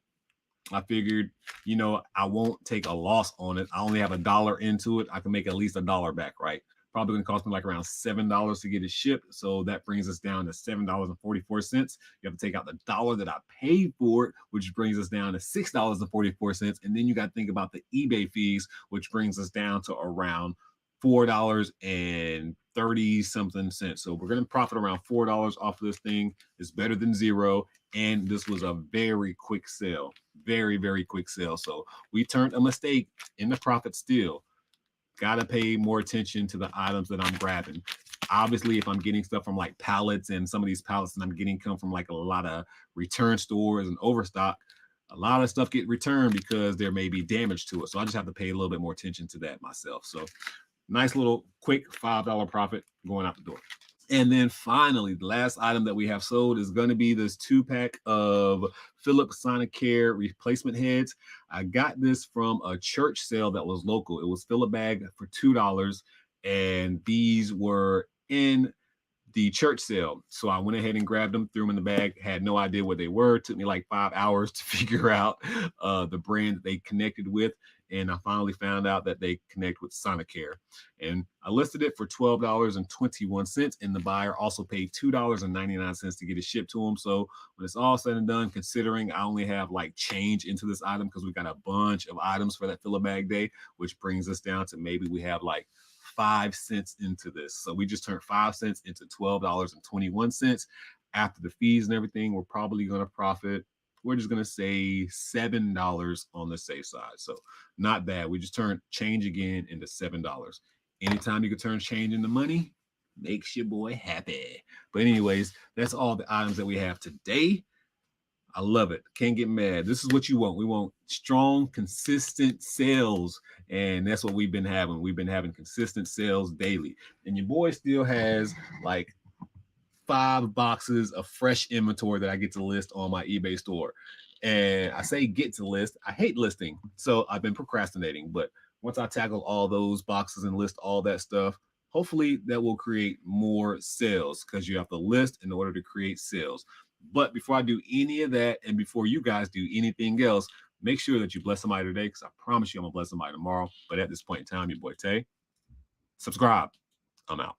I figured, you know, I won't take a loss on it. I only have $1 into it. I can make at least $1 back, right? Probably going to cost me like around $7 to get it shipped. So that brings us down to $7.44. You have to take out the $1 that I paid for it, which brings us down to $6.44. And then you got to think about the eBay fees, which brings us down to around $4.30 something cents. So we're going to profit around $4 off of this thing. It's better than zero. And this was a very quick sale, very, very quick sale. So we turned a mistake in the profit still. Got to pay more attention to the items that I'm grabbing. Obviously, if I'm getting stuff from like pallets, and some of these pallets that I'm getting come from like a lot of return stores and overstock, a lot of stuff get returned because there may be damage to it. So I just have to pay a little bit more attention to that myself. So nice little quick $5 profit going out the door. And then finally, the last item that we have sold is going to be this 2-pack of Philips Sonicare replacement heads. I got this from a church sale that was local. It was fill a bag for $2, and these were in the church sale. So I went ahead and grabbed them, threw them in the bag, had no idea what they were. It took me like 5 hours to figure out the brand that they connected with. And I finally found out that they connect with Sonicare. And I listed it for $12.21. And the buyer also paid $2.99 to get it shipped to them. So when it's all said and done, considering I only have like change into this item because we got a bunch of items for that fill a bag day, which brings us down to maybe we have like 5 cents into this. So we just turned 5 cents into $12.21. After the fees and everything, we're probably going to profit. We're just going to say $7 on the safe side. So not bad. We just turned change again into $7. Anytime you can turn change into money, makes your boy happy. But anyways, that's all the items that we have today. I love it. Can't get mad. This is what you want. We want strong, consistent sales. And that's what we've been having. We've been having consistent sales daily. And your boy still has like 5 boxes of fresh inventory that I get to list on my eBay store. And I say get to list. I hate listing. So I've been procrastinating. But once I tackle all those boxes and list all that stuff, hopefully that will create more sales because you have to list in order to create sales. But before I do any of that, and before you guys do anything else, make sure that you bless somebody today, because I promise you I'm going to bless somebody tomorrow. But at this point in time, your boy Tay, subscribe. I'm out.